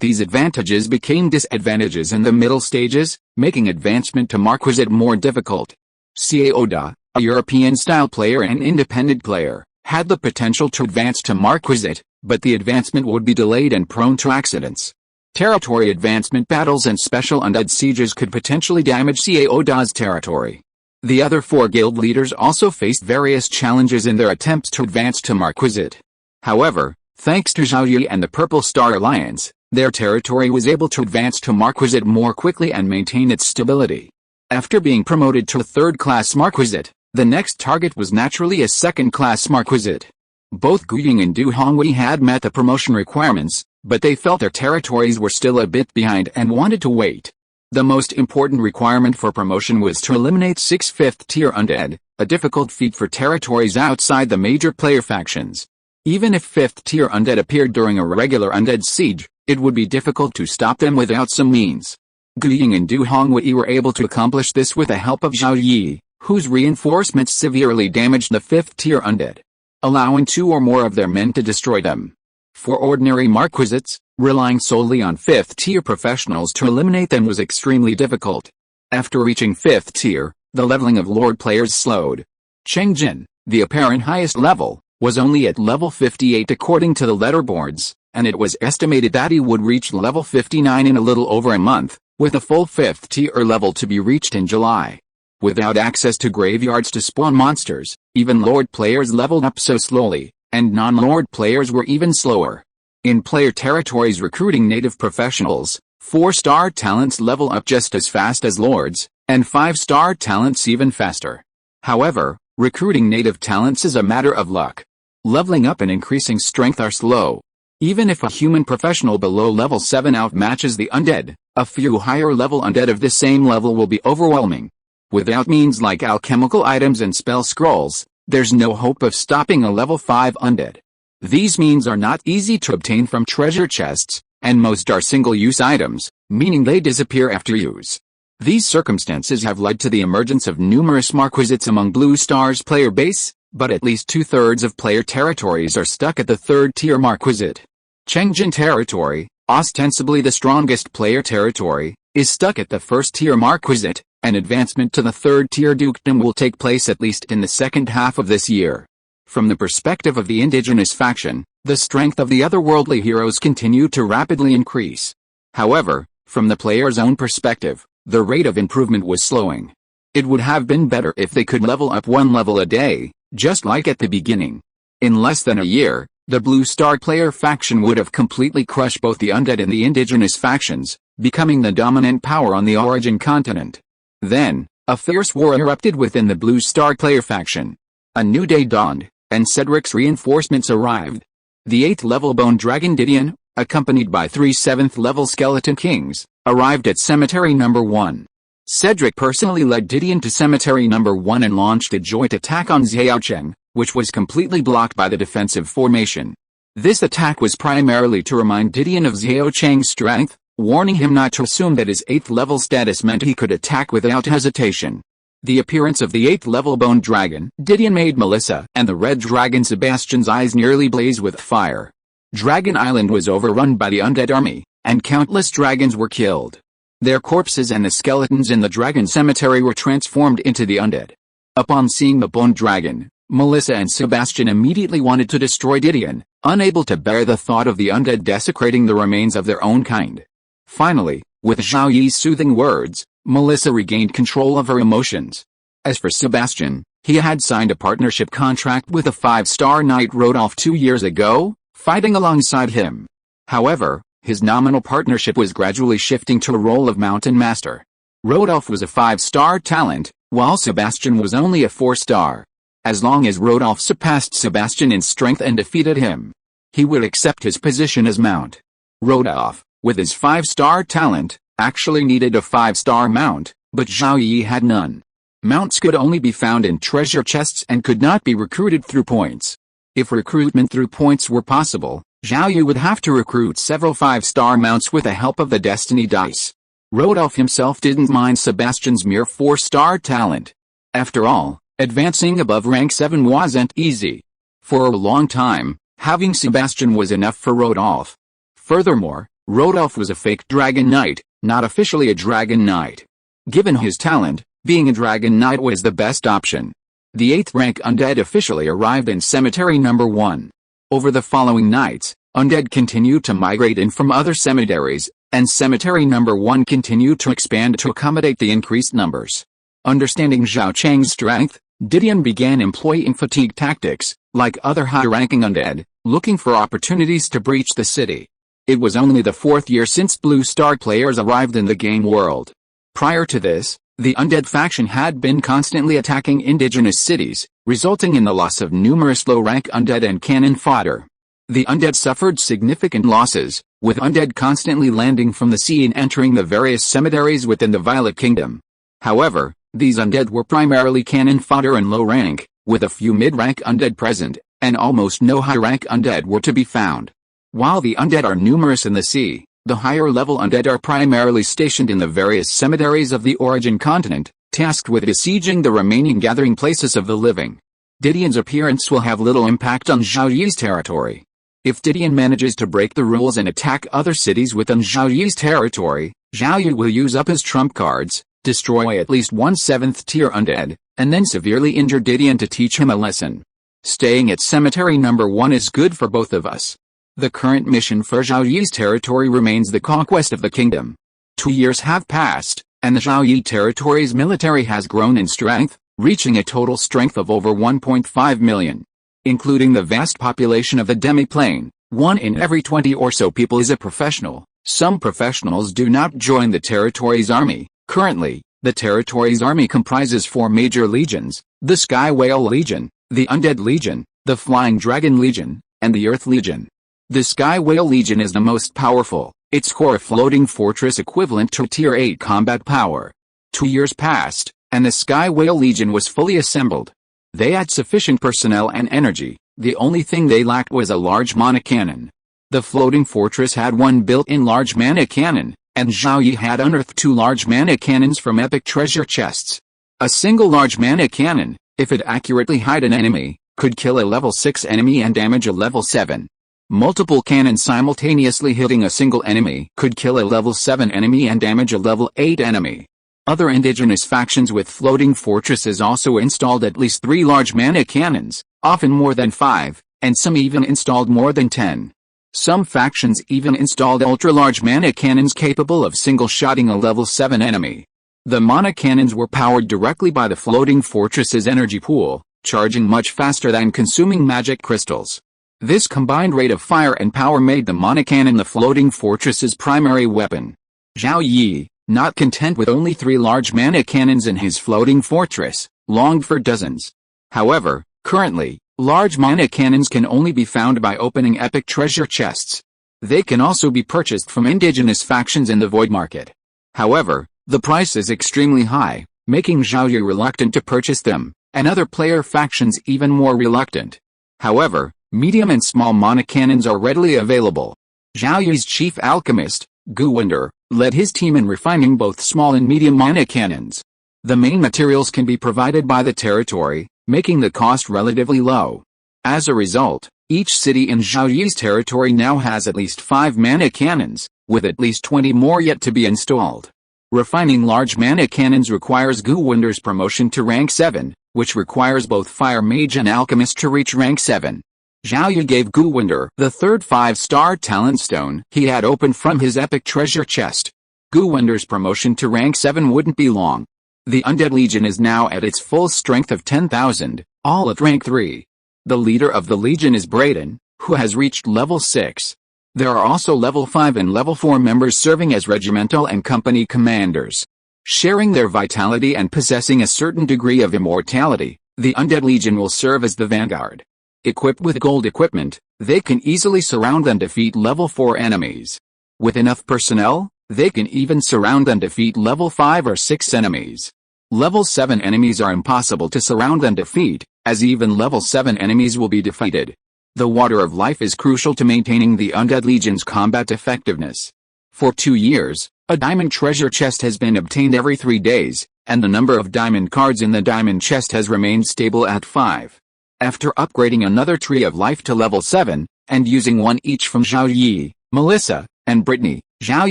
these advantages became disadvantages in the middle stages, making advancement to marquisate more difficult. Xiao Da, a European-style player and independent player, had the potential to advance to marquisate, but the advancement would be delayed and prone to accidents. Territory advancement battles and special undead sieges could potentially damage Xiao Da's territory. The other 4 guild leaders also faced various challenges in their attempts to advance to marquisate. However, thanks to Zhao Yi and the Purple Star Alliance, their territory was able to advance to marquisate more quickly and maintain its stability. After being promoted to a third-class marquisate, the next target was naturally a second-class marquisate. Both Gu Ying and Du Hongwei had met the promotion requirements, but they felt their territories were still a bit behind and wanted to wait. The most important requirement for promotion was to eliminate 6 fifth-tier undead, a difficult feat for territories outside the major player factions. Even if 5th-tier undead appeared during a regular undead siege, it would be difficult to stop them without some means. Gu Ying and Du Hongwei were able to accomplish this with the help of Zhao Yi, whose reinforcements severely damaged the 5th-tier undead, allowing 2 or more of their men to destroy them. For ordinary marquisates, relying solely on 5th-tier professionals to eliminate them was extremely difficult. After reaching 5th tier, the leveling of Lord players slowed. Cheng Jin, the apparent highest level, was only at level 58 according to the letterboards, and it was estimated that he would reach level 59 in a little over a month, with a full 5th tier level to be reached in July. Without access to graveyards to spawn monsters, even Lord players leveled up so slowly, and non-Lord players were even slower. In player territories recruiting native professionals, 4-star talents level up just as fast as Lords, and 5-star talents even faster. However, recruiting native talents is a matter of luck. Leveling up and increasing strength are slow. Even if a human professional below level 7 outmatches the undead, a few higher level undead of the same level will be overwhelming. Without means like alchemical items and spell scrolls, there's no hope of stopping a level 5 undead. These means are not easy to obtain from treasure chests, and most are single-use items, meaning they disappear after use. These circumstances have led to the emergence of numerous marquisates among Blue Star's player base, but at least 2/3 of player territories are stuck at the 3rd-tier marquisate. Chengjin territory, ostensibly the strongest player territory, is stuck at the 1st-tier marquisate, and advancement to the 3rd-tier dukedom will take place at least in the second half of this year. From the perspective of the indigenous faction, the strength of the otherworldly heroes continued to rapidly increase. However, from the player's own perspective, the rate of improvement was slowing. It would have been better if they could level up 1 level a day, just like at the beginning. In less than a year, The Blue Star player faction would have completely crushed both the undead and the indigenous factions, becoming the dominant power on the origin continent. Then, a fierce war erupted within the Blue Star player faction. A new day dawned, and Cedric's reinforcements arrived. The 8th level Bone Dragon Didion, accompanied by 3 7th level Skeleton Kings, arrived at Cemetery Number 1. Cedric personally led Didion to Cemetery Number 1 and launched a joint attack on Xiaocheng, which was completely blocked by the defensive formation. This attack was primarily to remind Didion of Xiaocheng's strength, warning him not to assume that his 8th level status meant he could attack without hesitation. The appearance of the 8th level Bone Dragon Didion made Melissa and the Red Dragon Sebastian's eyes nearly blaze with fire. Dragon Island was overrun by the undead army, and countless dragons were killed. Their corpses and the skeletons in the dragon cemetery were transformed into the undead. Upon seeing the Bone Dragon, Melissa and Sebastian immediately wanted to destroy Didion, unable to bear the thought of the undead desecrating the remains of their own kind. Finally, with Zhao Yi's soothing words, Melissa regained control of her emotions. As for Sebastian, he had signed a partnership contract with a 5-star knight Rodolphe 2 years ago, fighting alongside him. However, his nominal partnership was gradually shifting to a role of mountain master. Rodolphe was a 5-star talent, while Sebastian was only a 4-star. As long as Rodolphe surpassed Sebastian in strength and defeated him, he would accept his position as mount. Rodolphe, with his 5-star talent, actually needed a 5-star mount, but Zhao Yi had none. Mounts could only be found in treasure chests and could not be recruited through points. If recruitment through points were possible, Zhao Yi would have to recruit several 5-star mounts with the help of the destiny dice. Rodolphe himself didn't mind Sebastian's mere 4-star talent. After all, advancing above rank 7 wasn't easy. For a long time, having Sebastian was enough for Rodolphe. Furthermore, Rodolphe was a fake dragon knight, not officially a dragon knight. Given his talent, being a dragon knight was the best option. The 8th rank undead officially arrived in Cemetery Number 1. Over the following nights, undead continued to migrate in from other cemeteries, and Cemetery Number 1 continued to expand to accommodate the increased numbers. Understanding Xiaocheng's strength, Didion began employing fatigue tactics, like other high-ranking undead, looking for opportunities to breach the city. It was only the 4th year since Blue Star players arrived in the game world. Prior to this, the undead faction had been constantly attacking indigenous cities, resulting in the loss of numerous low-rank undead and cannon fodder. The undead suffered significant losses, with undead constantly landing from the sea and entering the various cemeteries within the Violet Kingdom. However, these undead were primarily cannon fodder and low rank, with a few mid-rank undead present, and almost no high-rank undead were to be found. While the undead are numerous in the sea, the higher-level undead are primarily stationed in the various cemeteries of the origin continent, tasked with besieging the remaining gathering places of the living. Didion's appearance will have little impact on Zhao Yi's territory. If Didion manages to break the rules and attack other cities within Zhao Yi's territory, Zhao Yi will use up his trump cards, destroy at least one 7th tier undead, and then severely injure Didion to teach him a lesson. Staying at Cemetery Number 1 is good for both of us. The current mission for Zhao Yi's territory remains the conquest of the kingdom. 2 years have passed, and the Zhao Yi territory's military has grown in strength, reaching a total strength of over 1.5 million. Including the vast population of the demi-plane, 1 in every 20 or so people is a professional. Some professionals do not join the territory's army. Currently, the territory's army comprises 4 major legions: the Sky Whale Legion, the Undead Legion, the Flying Dragon Legion, and the Earth Legion. The Sky Whale Legion is the most powerful, its core a floating fortress equivalent to Tier 8 combat power. 2 years passed, and the Sky Whale Legion was fully assembled. They had sufficient personnel and energy, the only thing they lacked was a large mana cannon. The floating fortress had 1 built-in large mana cannon, and Zhao Yi had unearthed 2 large mana cannons from epic treasure chests. A single large mana cannon, if it accurately hit an enemy, could kill a level 6 enemy and damage a level 7. Multiple cannons simultaneously hitting a single enemy could kill a level 7 enemy and damage a level 8 enemy. Other indigenous factions with floating fortresses also installed at least 3 large mana cannons, often more than 5, and some even installed more than 10. Some factions even installed ultra-large mana cannons capable of single-shotting a level 7 enemy. The mana cannons were powered directly by the floating fortress's energy pool, charging much faster than consuming magic crystals. This combined rate of fire and power made the monocannon the floating fortress's primary weapon. Zhao Yi, not content with only 3 large mana cannons in his floating fortress, longed for dozens. However, currently, large mana cannons can only be found by opening epic treasure chests. They can also be purchased from indigenous factions in the void market. However, the price is extremely high, making Zhao Yi reluctant to purchase them, and other player factions even more reluctant. However, medium and small mana cannons are readily available. Zhao Yi's chief alchemist, Guwinder, led his team in refining both small and medium mana cannons. The main materials can be provided by the territory, making the cost relatively low. As a result, each city in Zhao Yi's territory now has at least 5 mana cannons, with at least 20 more yet to be installed. Refining large mana cannons requires Guwinder's promotion to rank 7, which requires both Fire Mage and Alchemist to reach rank 7. Zhao Yi gave Guwinder the third 5-star talent stone he had opened from his epic treasure chest. Guwinder's promotion to rank 7 wouldn't be long. The Undead Legion is now at its full strength of 10,000, all at rank 3. The leader of the Legion is Brayden, who has reached level 6. There are also level 5 and level 4 members serving as regimental and company commanders. Sharing their vitality and possessing a certain degree of immortality, the Undead Legion will serve as the vanguard. Equipped with gold equipment, they can easily surround and defeat level 4 enemies. With enough personnel, they can even surround and defeat level 5 or 6 enemies. Level 7 enemies are impossible to surround and defeat, as even level 7 enemies will be defeated. The Water of Life is crucial to maintaining the Undead Legion's combat effectiveness. For 2 years, a diamond treasure chest has been obtained every 3 days, and the number of diamond cards in the diamond chest has remained stable at 5. After upgrading another Tree of Life to level 7, and using one each from Zhao Yi, Melissa, and Brittany, Zhao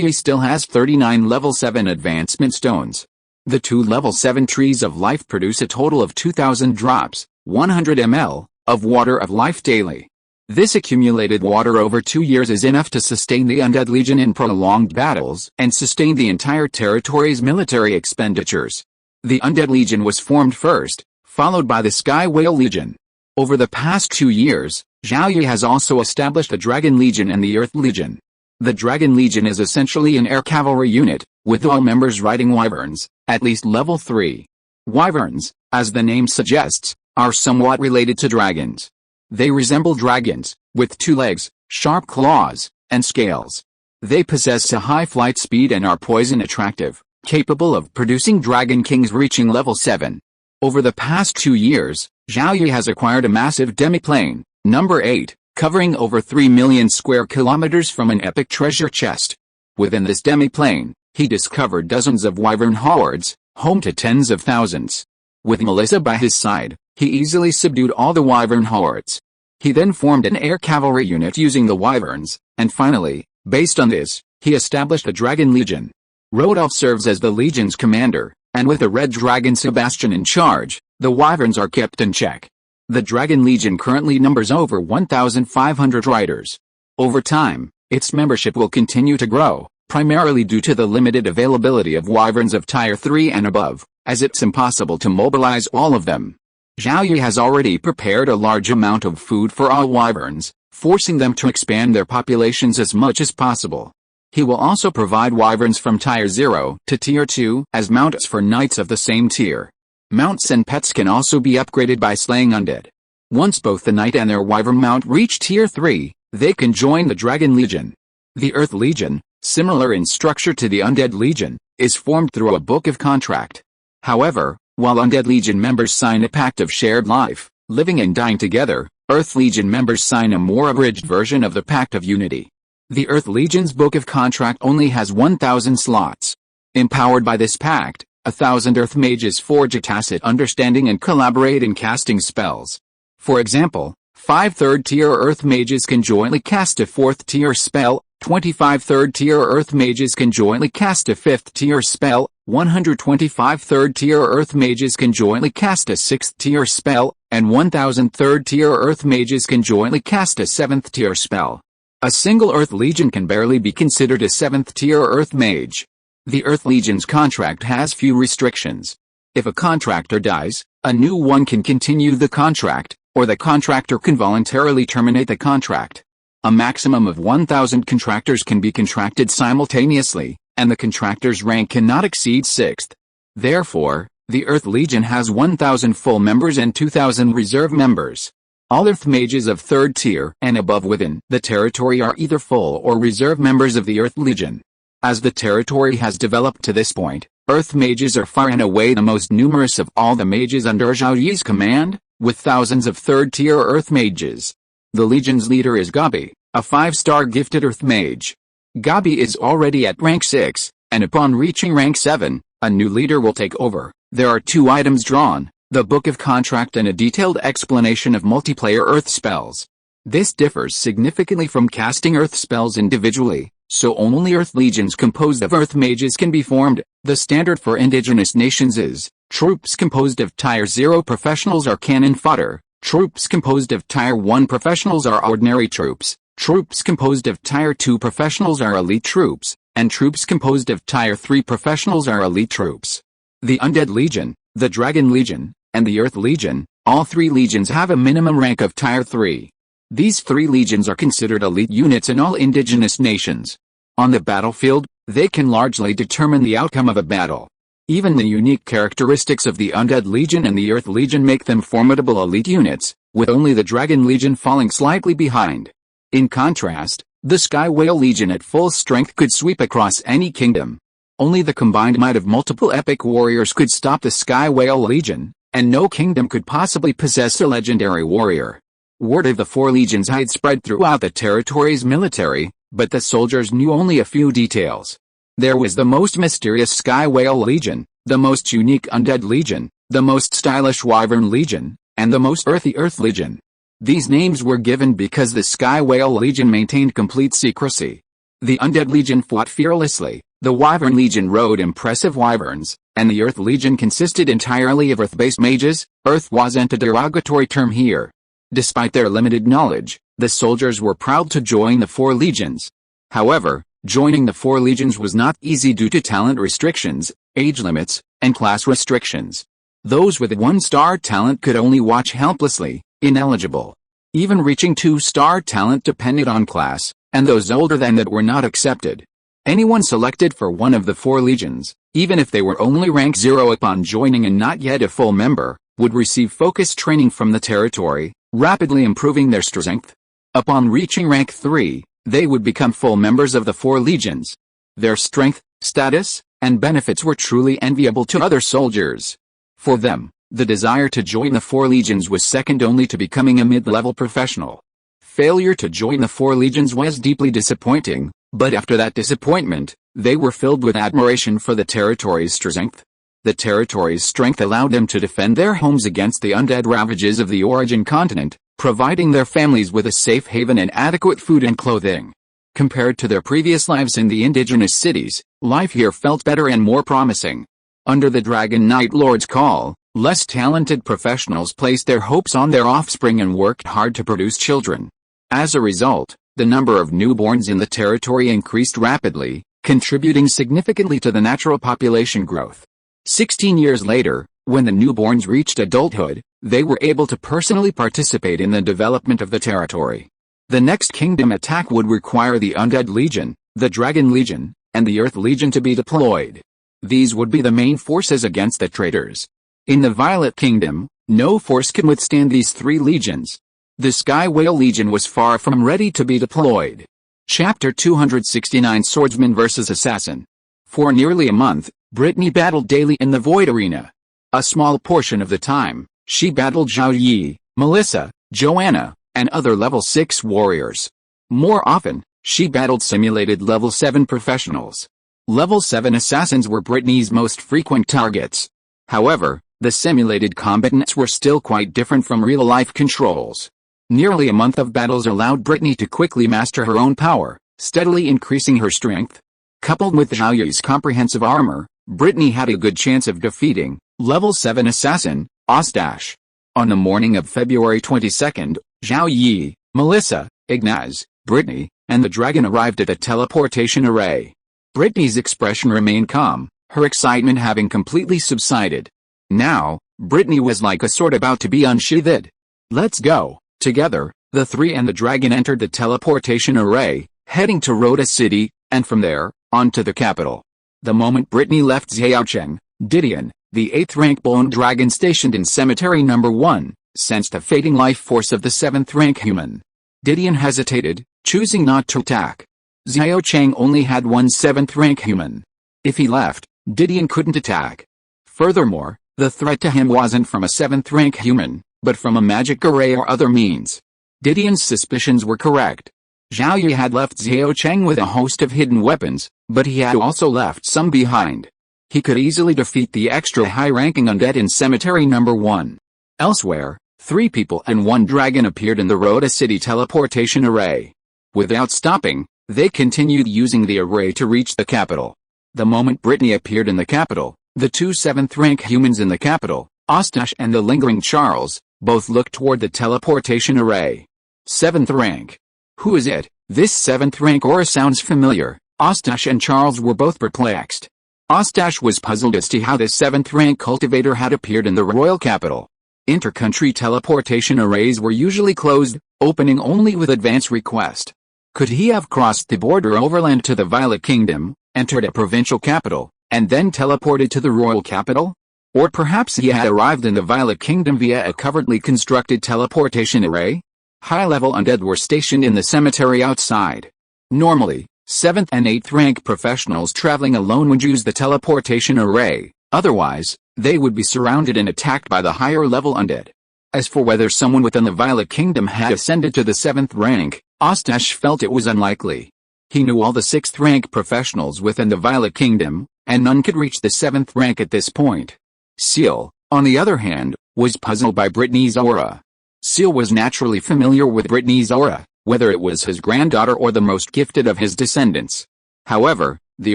Yi still has 39 level 7 advancement stones. The 2 level 7 Trees of Life produce a total of 2,000 drops, 100 ml, of Water of Life daily. This accumulated water over 2 years is enough to sustain the Undead Legion in prolonged battles and sustain the entire territory's military expenditures. The Undead Legion was formed first, followed by the Sky Whale Legion. Over the past 2 years, Zhao Yi has also established the Dragon Legion and the Earth Legion. The Dragon Legion is essentially an air cavalry unit, with all members riding wyverns, at least level 3. Wyverns, as the name suggests, are somewhat related to dragons. They resemble dragons, with 2 legs, sharp claws, and scales. They possess a high flight speed and are poison attractive, capable of producing dragon kings reaching level 7. Over the past 2 years, Zhao Yi has acquired a massive demiplane, number 8, covering over 3 million square kilometers from an epic treasure chest. Within this demiplane, he discovered dozens of wyvern hordes, home to tens of thousands. With Melissa by his side, he easily subdued all the wyvern hordes. He then formed an air cavalry unit using the wyverns, and finally, based on this, he established the Dragon Legion. Rodolph serves as the Legion's commander, and with the Red Dragon Sebastian in charge, the wyverns are kept in check. The Dragon Legion currently numbers over 1,500 riders. Over time, its membership will continue to grow, primarily due to the limited availability of wyverns of tier 3 and above, as it's impossible to mobilize all of them. Zhao Yi has already prepared a large amount of food for all wyverns, forcing them to expand their populations as much as possible. He will also provide wyverns from tier 0 to tier 2 as mounts for knights of the same tier. Mounts and pets can also be upgraded by slaying undead. Once both the knight and their wyvern mount reach tier 3, they can join the Dragon Legion. The Earth Legion, similar in structure to the Undead Legion, is formed through a book of contract. However, while Undead Legion members sign a pact of shared life, living and dying together, Earth Legion members sign a more abridged version of the Pact of Unity. The Earth Legion's book of contract only has 1,000 slots. Empowered by this pact, 1,000 Earth Mages forge a tacit understanding and collaborate in casting spells. For example, 5 third-tier Earth Mages can jointly cast a 4th-tier spell, 25 third-tier Earth Mages can jointly cast a 5th-tier spell, 125 third-tier Earth Mages can jointly cast a 6th-tier spell, and 1,000 third-tier Earth Mages can jointly cast a 7th-tier spell. A single Earth Legion can barely be considered a 7th-tier Earth Mage. The Earth Legion's contract has few restrictions. If a contractor dies, a new one can continue the contract, or the contractor can voluntarily terminate the contract. A maximum of 1,000 contractors can be contracted simultaneously, and the contractor's rank cannot exceed 6th. Therefore, the Earth Legion has 1,000 full members and 2,000 reserve members. All Earth mages of 3rd tier and above within the territory are either full or reserve members of the Earth Legion. As the territory has developed to this point, Earth mages are far and away the most numerous of all the mages under Zhao Yi's command, with thousands of 3rd tier Earth mages. The Legion's leader is Gabi, a 5-star gifted Earth mage. Gabi is already at rank 6, and upon reaching rank 7, a new leader will take over. There are 2 items drawn, the Book of Contract and a detailed explanation of multiplayer Earth spells. This differs significantly from casting Earth spells individually, so only Earth Legions composed of Earth mages can be formed. The standard for indigenous nations is, troops composed of Tier 0 professionals are cannon fodder, troops composed of Tier 1 professionals are ordinary troops, troops composed of Tier 2 professionals are elite troops, and troops composed of Tier 3 professionals are elite troops. The Undead Legion, the Dragon Legion, and the Earth Legion, all 3 legions have a minimum rank of Tier 3. These 3 legions are considered elite units in all indigenous nations. On the battlefield, they can largely determine the outcome of a battle. Even the unique characteristics of the Undead Legion and the Earth Legion make them formidable elite units, with only the Dragon Legion falling slightly behind. In contrast, the Sky Whale Legion at full strength could sweep across any kingdom. Only the combined might of multiple epic warriors could stop the Sky Whale Legion, and no kingdom could possibly possess a legendary warrior. Word of the 4 legions had spread throughout the territory's military, but the soldiers knew only a few details. There was the most mysterious Sky Whale Legion, the most unique Undead Legion, the most stylish Wyvern Legion, and the most earthy Earth Legion. These names were given because the Sky Whale Legion maintained complete secrecy. The Undead Legion fought fearlessly, the Wyvern Legion rode impressive wyverns, and the Earth Legion consisted entirely of Earth-based mages. Earth wasn't a derogatory term here. Despite their limited knowledge, the soldiers were proud to join the 4 legions. However, joining the 4 legions was not easy due to talent restrictions, age limits, and class restrictions. Those with 1-star talent could only watch helplessly, ineligible. Even reaching 2-star talent depended on class, and those older than that were not accepted. Anyone selected for one of the 4 legions, even if they were only rank 0 upon joining and not yet a full member, would receive focused training from the territory, rapidly improving their strength. Upon reaching rank 3, they would become full members of the 4 legions. Their strength, status, and benefits were truly enviable to other soldiers. For them, the desire to join the 4 legions was second only to becoming a mid-level professional. Failure to join the 4 legions was deeply disappointing, but after that disappointment, they were filled with admiration for the territory's strength. The territory's strength allowed them to defend their homes against the undead ravages of the origin continent, providing their families with a safe haven and adequate food and clothing. Compared to their previous lives in the indigenous cities, life here felt better and more promising. Under the Dragon Knight Lord's call, less talented professionals placed their hopes on their offspring and worked hard to produce children. As a result, the number of newborns in the territory increased rapidly, contributing significantly to the natural population growth. 16 years later, when the newborns reached adulthood, they were able to personally participate in the development of the territory. The next kingdom attack would require the Undead Legion, the Dragon Legion, and the Earth Legion to be deployed. These would be the main forces against the traitors. In the Violet Kingdom, no force can withstand these 3 legions. The Sky Whale Legion was far from ready to be deployed. Chapter 269 Swordsman vs. Assassin. For nearly a month, Brittany battled daily in the Void Arena. A small portion of the time, she battled Zhao Yi, Melissa, Joanna, and other level 6 warriors. More often, she battled simulated level 7 professionals. Level 7 assassins were Brittany's most frequent targets. However, the simulated combatants were still quite different from real-life controls. Nearly a month of battles allowed Brittany to quickly master her own power, steadily increasing her strength. Coupled with Zhao Yi's comprehensive armor, Brittany had a good chance of defeating level 7 assassin, Ostache. On the morning of February 22nd, Zhao Yi, Melissa, Ignaz, Brittany, and the dragon arrived at the teleportation array. Brittany's expression remained calm, her excitement having completely subsided. Now, Brittany was like a sword about to be unsheathed. Let's go. Together, the three and the dragon entered the teleportation array, heading to Rhoda City, and from there, on to the capital. The moment Brittany left Xiaocheng, Didion, the 8th rank bone dragon stationed in Cemetery Number 1, sensed the fading life force of the 7th rank human. Didion hesitated, choosing not to attack. Xiaocheng only had one 7th rank human. If he left, Didion couldn't attack. Furthermore, the threat to him wasn't from a 7th rank human, but from a magic array or other means. Didion's suspicions were correct. Zhao Yi had left Xiaocheng with a host of hidden weapons, but he had also left some behind. He could easily defeat the extra high-ranking undead in Cemetery Number 1. Elsewhere, 3 people and 1 dragon appeared in the Rhoda City teleportation array. Without stopping, they continued using the array to reach the capital. The moment Brittany appeared in the capital, the 2 7th rank humans in the capital, Ostash and the lingering Charles, both looked toward the teleportation array. 7th rank. Who is it? This 7th rank aura sounds familiar. Ostash and Charles were both perplexed. Ostash was puzzled as to how this 7th rank cultivator had appeared in the royal capital. Inter-country teleportation arrays were usually closed, opening only with advance request. Could he have crossed the border overland to the Violet Kingdom, entered a provincial capital, and then teleported to the royal capital? Or perhaps he had arrived in the Violet Kingdom via a covertly constructed teleportation array? High-level undead were stationed in the cemetery outside. Normally, 7th and 8th rank professionals traveling alone would use the teleportation array, otherwise, they would be surrounded and attacked by the higher-level undead. As for whether someone within the Violet Kingdom had ascended to the 7th rank, Ostash felt it was unlikely. He knew all the 6th rank professionals within the Violet Kingdom, and none could reach the 7th rank at this point. Seal, on the other hand, was puzzled by Brittany's aura. Seal was naturally familiar with Brittany's aura, whether it was his granddaughter or the most gifted of his descendants. However, the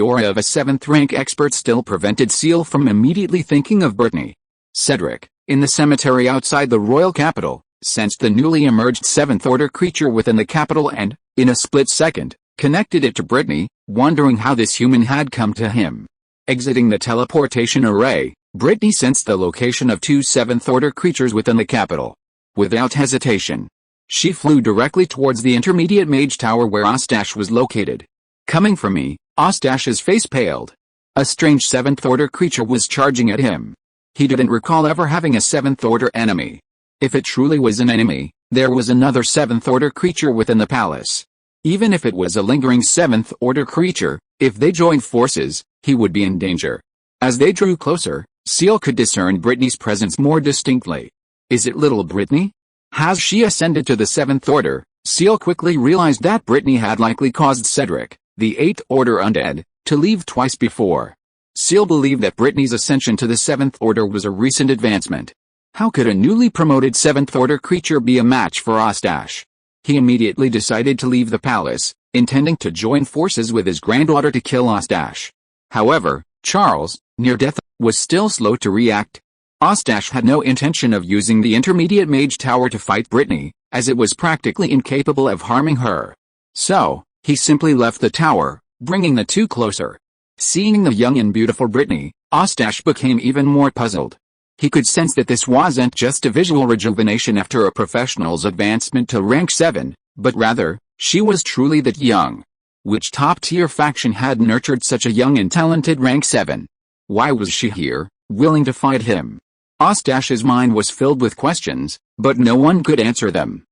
aura of a 7th rank expert still prevented Seal from immediately thinking of Brittany. Cedric, in the cemetery outside the royal capital, sensed the newly emerged 7th order creature within the capital and, in a split second, connected it to Brittany, wondering how this human had come to him. Exiting the teleportation array, Brittany sensed the location of 2 7th order creatures within the capital. Without hesitation, she flew directly towards the intermediate mage tower where Ostash was located. Coming from me, Ostash's face paled. A strange 7th order creature was charging at him. He didn't recall ever having a 7th order enemy. If it truly was an enemy, there was another 7th order creature within the palace. Even if it was a lingering 7th order creature, if they joined forces, he would be in danger. As they drew closer, Seal could discern Brittany's presence more distinctly. Is it little Brittany? Has she ascended to the 7th order? Seal quickly realized that Brittany had likely caused Cedric, the 8th order undead, to leave twice before. Seal believed that Brittany's ascension to the 7th order was a recent advancement. How could a newly promoted 7th order creature be a match for Ostash? He immediately decided to leave the palace, intending to join forces with his granddaughter to kill Ostash. However, Charles, near death, was still slow to react. Ostash had no intention of using the intermediate mage tower to fight Brittany, as it was practically incapable of harming her. So, he simply left the tower, bringing the two closer. Seeing the young and beautiful Brittany, Ostash became even more puzzled. He could sense that this wasn't just a visual rejuvenation after a professional's advancement to rank 7, but rather, she was truly that young. Which top-tier faction had nurtured such a young and talented rank 7? Why was she here, willing to fight him? Ostash's mind was filled with questions, but no one could answer them.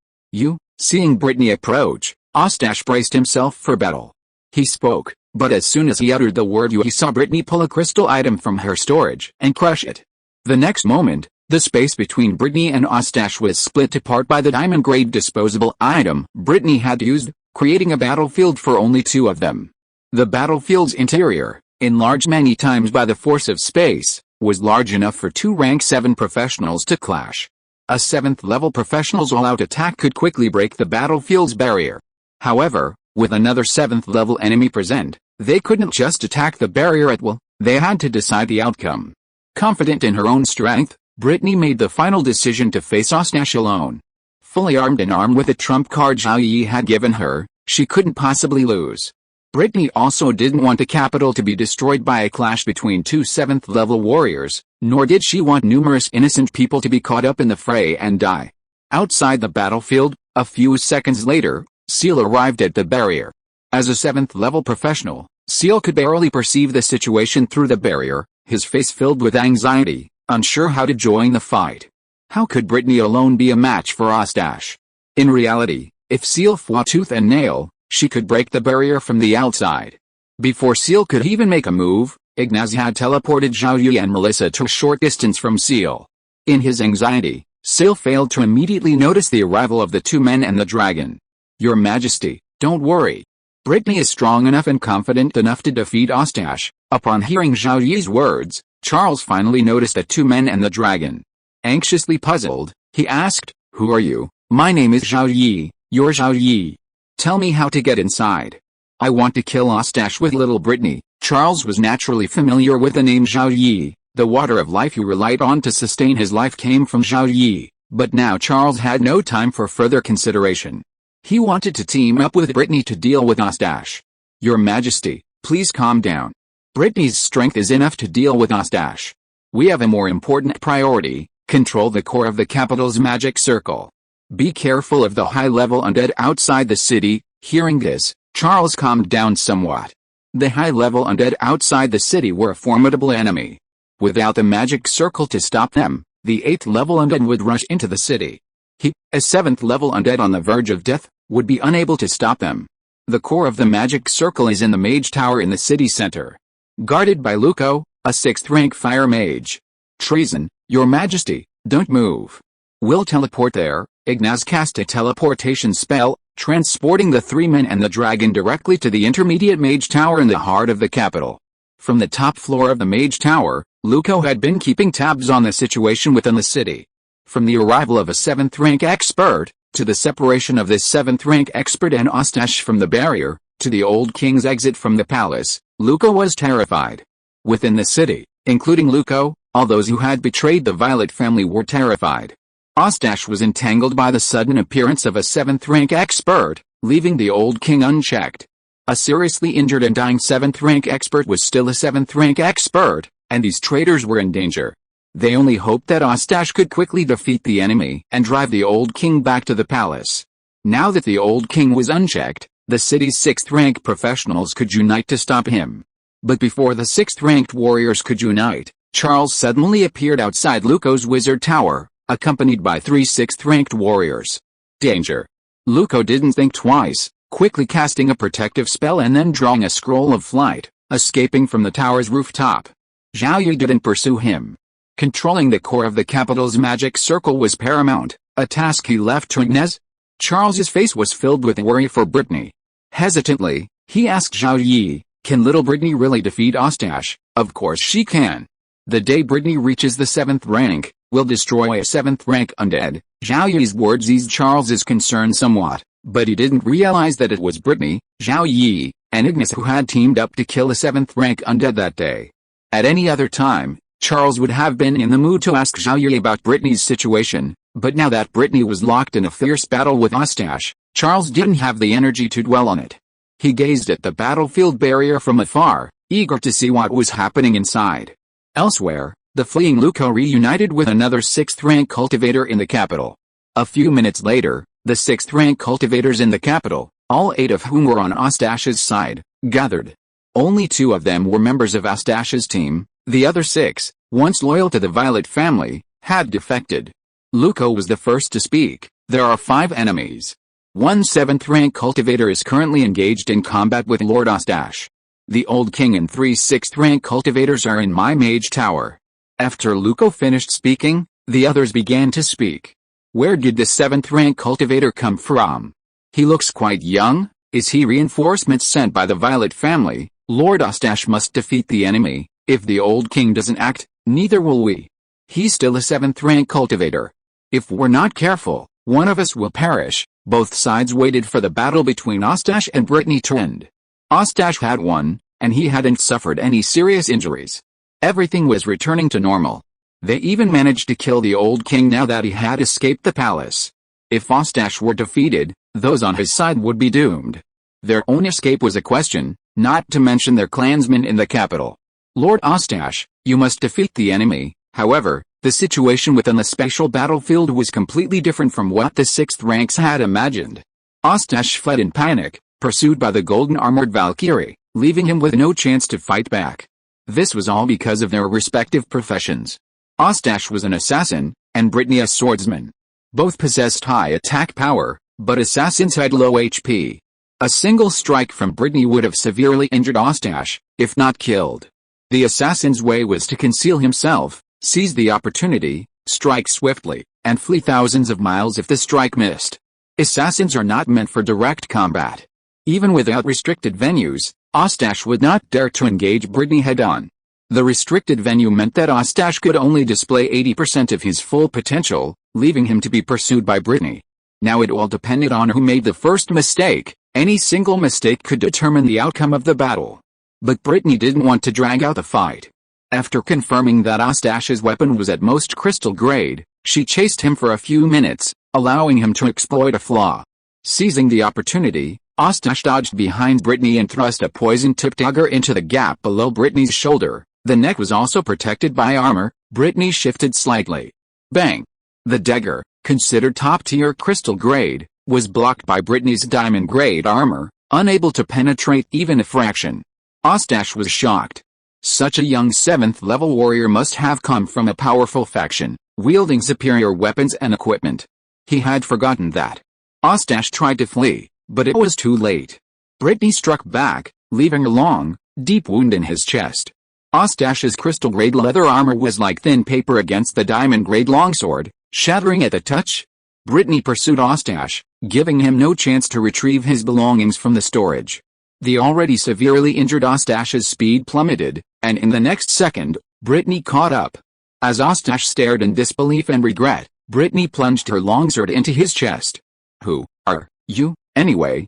Seeing Brittany approach, Ostash braced himself for battle. He spoke, but as soon as he uttered the word he saw Brittany pull a crystal item from her storage and crush it. The next moment, the space between Brittany and Ostash was split apart by the diamond-grade disposable item Brittany had used, creating a battlefield for only 2 of them. The battlefield's interior, enlarged many times by the force of space, was large enough for 2 rank 7 professionals to clash. A 7th level professional's all-out attack could quickly break the battlefield's barrier. However, with another 7th level enemy present, they couldn't just attack the barrier at will, they had to decide the outcome. Confident in her own strength, Brittany made the final decision to face Ostash alone. Fully armed and armed with the trump card Zhao Yi had given her, she couldn't possibly lose. Brittany also didn't want the capital to be destroyed by a clash between 2 7th level warriors, nor did she want numerous innocent people to be caught up in the fray and die. Outside the battlefield, a few seconds later, Seal arrived at the barrier. As a 7th level professional, Seal could barely perceive the situation through the barrier, his face filled with anxiety, unsure how to join the fight. How could Brittany alone be a match for Ostash? In reality, if Seal fought tooth and nail, she could break the barrier from the outside. Before Seal could even make a move, Ignaz had teleported Zhao Yi and Melissa to a short distance from Seal. In his anxiety, Seal failed to immediately notice the arrival of the 2 men and the dragon. Your Majesty, don't worry. Brittany is strong enough and confident enough to defeat Ostash. Upon hearing Zhao Yi's words, Charles finally noticed the 2 men and the dragon. Anxiously puzzled, he asked, "Who are you?" "My name is Zhao Yi, you're Zhao Yi. Tell me how to get inside." "I want to kill Ostash with little Brittany." Charles was naturally familiar with the name Zhao Yi. The water of life he relied on to sustain his life came from Zhao Yi, but now Charles had no time for further consideration. He wanted to team up with Brittany to deal with Ostash. "Your Majesty, please calm down. Brittany's strength is enough to deal with Ostash. We have a more important priority: control the core of the capital's magic circle. Be careful of the high-level undead outside the city." Hearing this, Charles calmed down somewhat. The high-level undead outside the city were a formidable enemy. Without the magic circle to stop them, the 8th-level undead would rush into the city. He, a 7th-level undead on the verge of death, would be unable to stop them. The core of the magic circle is in the mage tower in the city center, guarded by Luco, a 6th-rank fire mage. "Treason, Your Majesty, don't move. We'll teleport there." Ignaz cast a teleportation spell, transporting the 3 men and the dragon directly to the intermediate mage tower in the heart of the capital. From the top floor of the mage tower, Luco had been keeping tabs on the situation within the city. From the arrival of a 7th-rank expert, to the separation of this 7th-rank expert and Ostash from the barrier, to the old king's exit from the palace, Luco was terrified. Within the city, including Luco, all those who had betrayed the Violet family were terrified. Ostash was entangled by the sudden appearance of a 7th-rank expert, leaving the old king unchecked. A seriously injured and dying 7th-rank expert was still a 7th-rank expert, and these traitors were in danger. They only hoped that Ostash could quickly defeat the enemy and drive the old king back to the palace. Now that the old king was unchecked, the city's 6th-rank professionals could unite to stop him. But before the 6th-ranked warriors could unite, Charles suddenly appeared outside Luco's wizard tower, accompanied by 3 6th-ranked warriors. Danger. Luco didn't think twice, quickly casting a protective spell and then drawing a scroll of flight, escaping from the tower's rooftop. Zhao Yi didn't pursue him. Controlling the core of the capital's magic circle was paramount, a task he left to Ignaz. Charles's face was filled with worry for Brittany. Hesitantly, he asked Zhao Yi, "Can little Brittany really defeat Ostash?" "Of course she can. The day Brittany reaches the 7th rank, we'll destroy a 7th-rank undead." Zhao Yi's words eased Charles's concern somewhat, but he didn't realize that it was Brittany, Zhao Yi, and Ignaz who had teamed up to kill a 7th-rank undead that day. At any other time, Charles would have been in the mood to ask Zhao Yi about Brittany's situation, but now that Brittany was locked in a fierce battle with Ostash, Charles didn't have the energy to dwell on it. He gazed at the battlefield barrier from afar, eager to see what was happening inside. Elsewhere, the fleeing Luco reunited with another 6th-rank cultivator in the capital. A few minutes later, the 6th-rank cultivators in the capital, all 8 of whom were on Ostash's side, gathered. Only 2 of them were members of Ostash's team. The other 6, once loyal to the Violet family, had defected. Luco was the first to speak. "There are 5 enemies. One 7th-rank cultivator is currently engaged in combat with Lord Ostash. The Old King and 3 6th-rank cultivators are in my mage tower." After Luco finished speaking, the others began to speak. "Where did the 7th-rank cultivator come from? He looks quite young. Is he reinforcements sent by the Violet family? Lord Ostash must defeat the enemy. If the Old King doesn't act, neither will we. He's still a 7th-rank cultivator. If we're not careful, one of us will perish." Both sides waited for the battle between Ostash and Brittany to end. Ostash had won, and he hadn't suffered any serious injuries. Everything was returning to normal. They even managed to kill the Old King now that he had escaped the palace. If Ostash were defeated, those on his side would be doomed. Their own escape was a question, not to mention their clansmen in the capital. "Lord Ostash, you must defeat the enemy. However, The situation within the special battlefield was completely different from what the 6th ranks had imagined. Ostash fled in panic, pursued by the golden-armored Valkyrie, leaving him with no chance to fight back. This was all because of their respective professions. Ostash was an assassin, and Brittany a swordsman. Both possessed high attack power, but assassins had low HP. A single strike from Brittany would have severely injured Ostash, if not killed. The assassin's way was to conceal himself, seize the opportunity, strike swiftly, and flee thousands of miles if the strike missed. Assassins are not meant for direct combat. Even without restricted venues, Ostash would not dare to engage Brittany head-on. The restricted venue meant that Ostash could only display 80% of his full potential, leaving him to be pursued by Brittany. Now it all depended on who made the first mistake. Any single mistake could determine the outcome of the battle. But Brittany didn't want to drag out the fight. After confirming that Ostash's weapon was at most crystal grade, she chased him for a few minutes, allowing him to exploit a flaw. Seizing the opportunity, Ostash dodged behind Brittany and thrust a poison-tipped dagger into the gap below Brittany's shoulder. The neck was also protected by armor. Brittany shifted slightly. Bang! The dagger, considered top-tier crystal grade, was blocked by Brittany's diamond-grade armor, unable to penetrate even a fraction. Ostash was shocked. Such a young 7th-level warrior must have come from a powerful faction, wielding superior weapons and equipment. He had forgotten that. Ostash tried to flee, but it was too late. Brittany struck back, leaving a long, deep wound in his chest. Ostash's crystal-grade leather armor was like thin paper against the diamond-grade longsword, shattering at the touch. Brittany pursued Ostash, giving him no chance to retrieve his belongings from the storage. The already severely injured Ostash's speed plummeted, and in the next second, Brittany caught up. As Ostash stared in disbelief and regret, Brittany plunged her longsword into his chest. "Who are you, anyway?"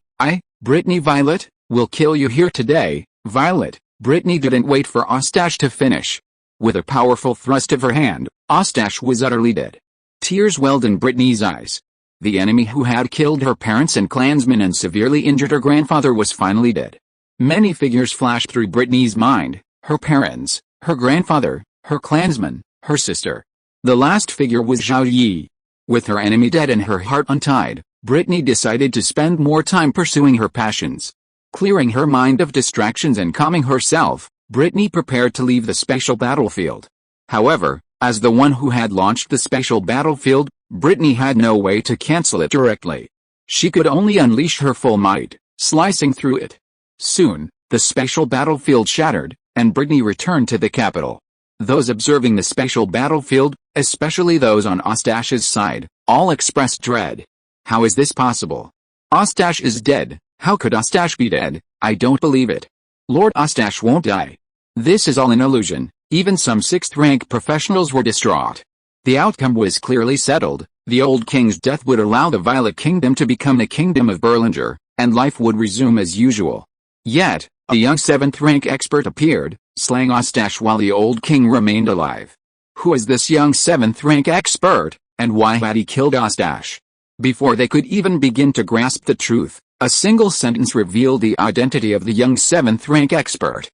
Brittany Violet, will kill you here today, Violet." Brittany didn't wait for Ostash to finish. With a powerful thrust of her hand, Ostash was utterly dead. Tears welled in Brittany's eyes. The enemy who had killed her parents and clansmen and severely injured her grandfather was finally dead. Many figures flashed through Brittany's mind: her parents, her grandfather, her clansmen, her sister. The last figure was Zhao Yi. With her enemy dead and her heart untied, Brittany decided to spend more time pursuing her passions. Clearing her mind of distractions and calming herself, Brittany prepared to leave the special battlefield. However, as the one who had launched the special battlefield, Brittany had no way to cancel it directly. She could only unleash her full might, slicing through it. Soon, the special battlefield shattered, and Brittany returned to the capital. Those observing the special battlefield, especially those on Ostash's side, all expressed dread. How is this possible? Ostash is dead. How could Ostash be dead? I don't believe it. Lord Ostash won't die. This is all an illusion. Even some 6th-rank professionals were distraught. The outcome was clearly settled. The old king's death would allow the Violet Kingdom to become the Kingdom of Berlinger, and life would resume as usual. Yet, a young 7th-rank expert appeared, slaying Ostash while the old king remained alive. Who is this young 7th-rank expert, and why had he killed Ostash? Before they could even begin to grasp the truth, a single sentence revealed the identity of the young 7th-rank expert.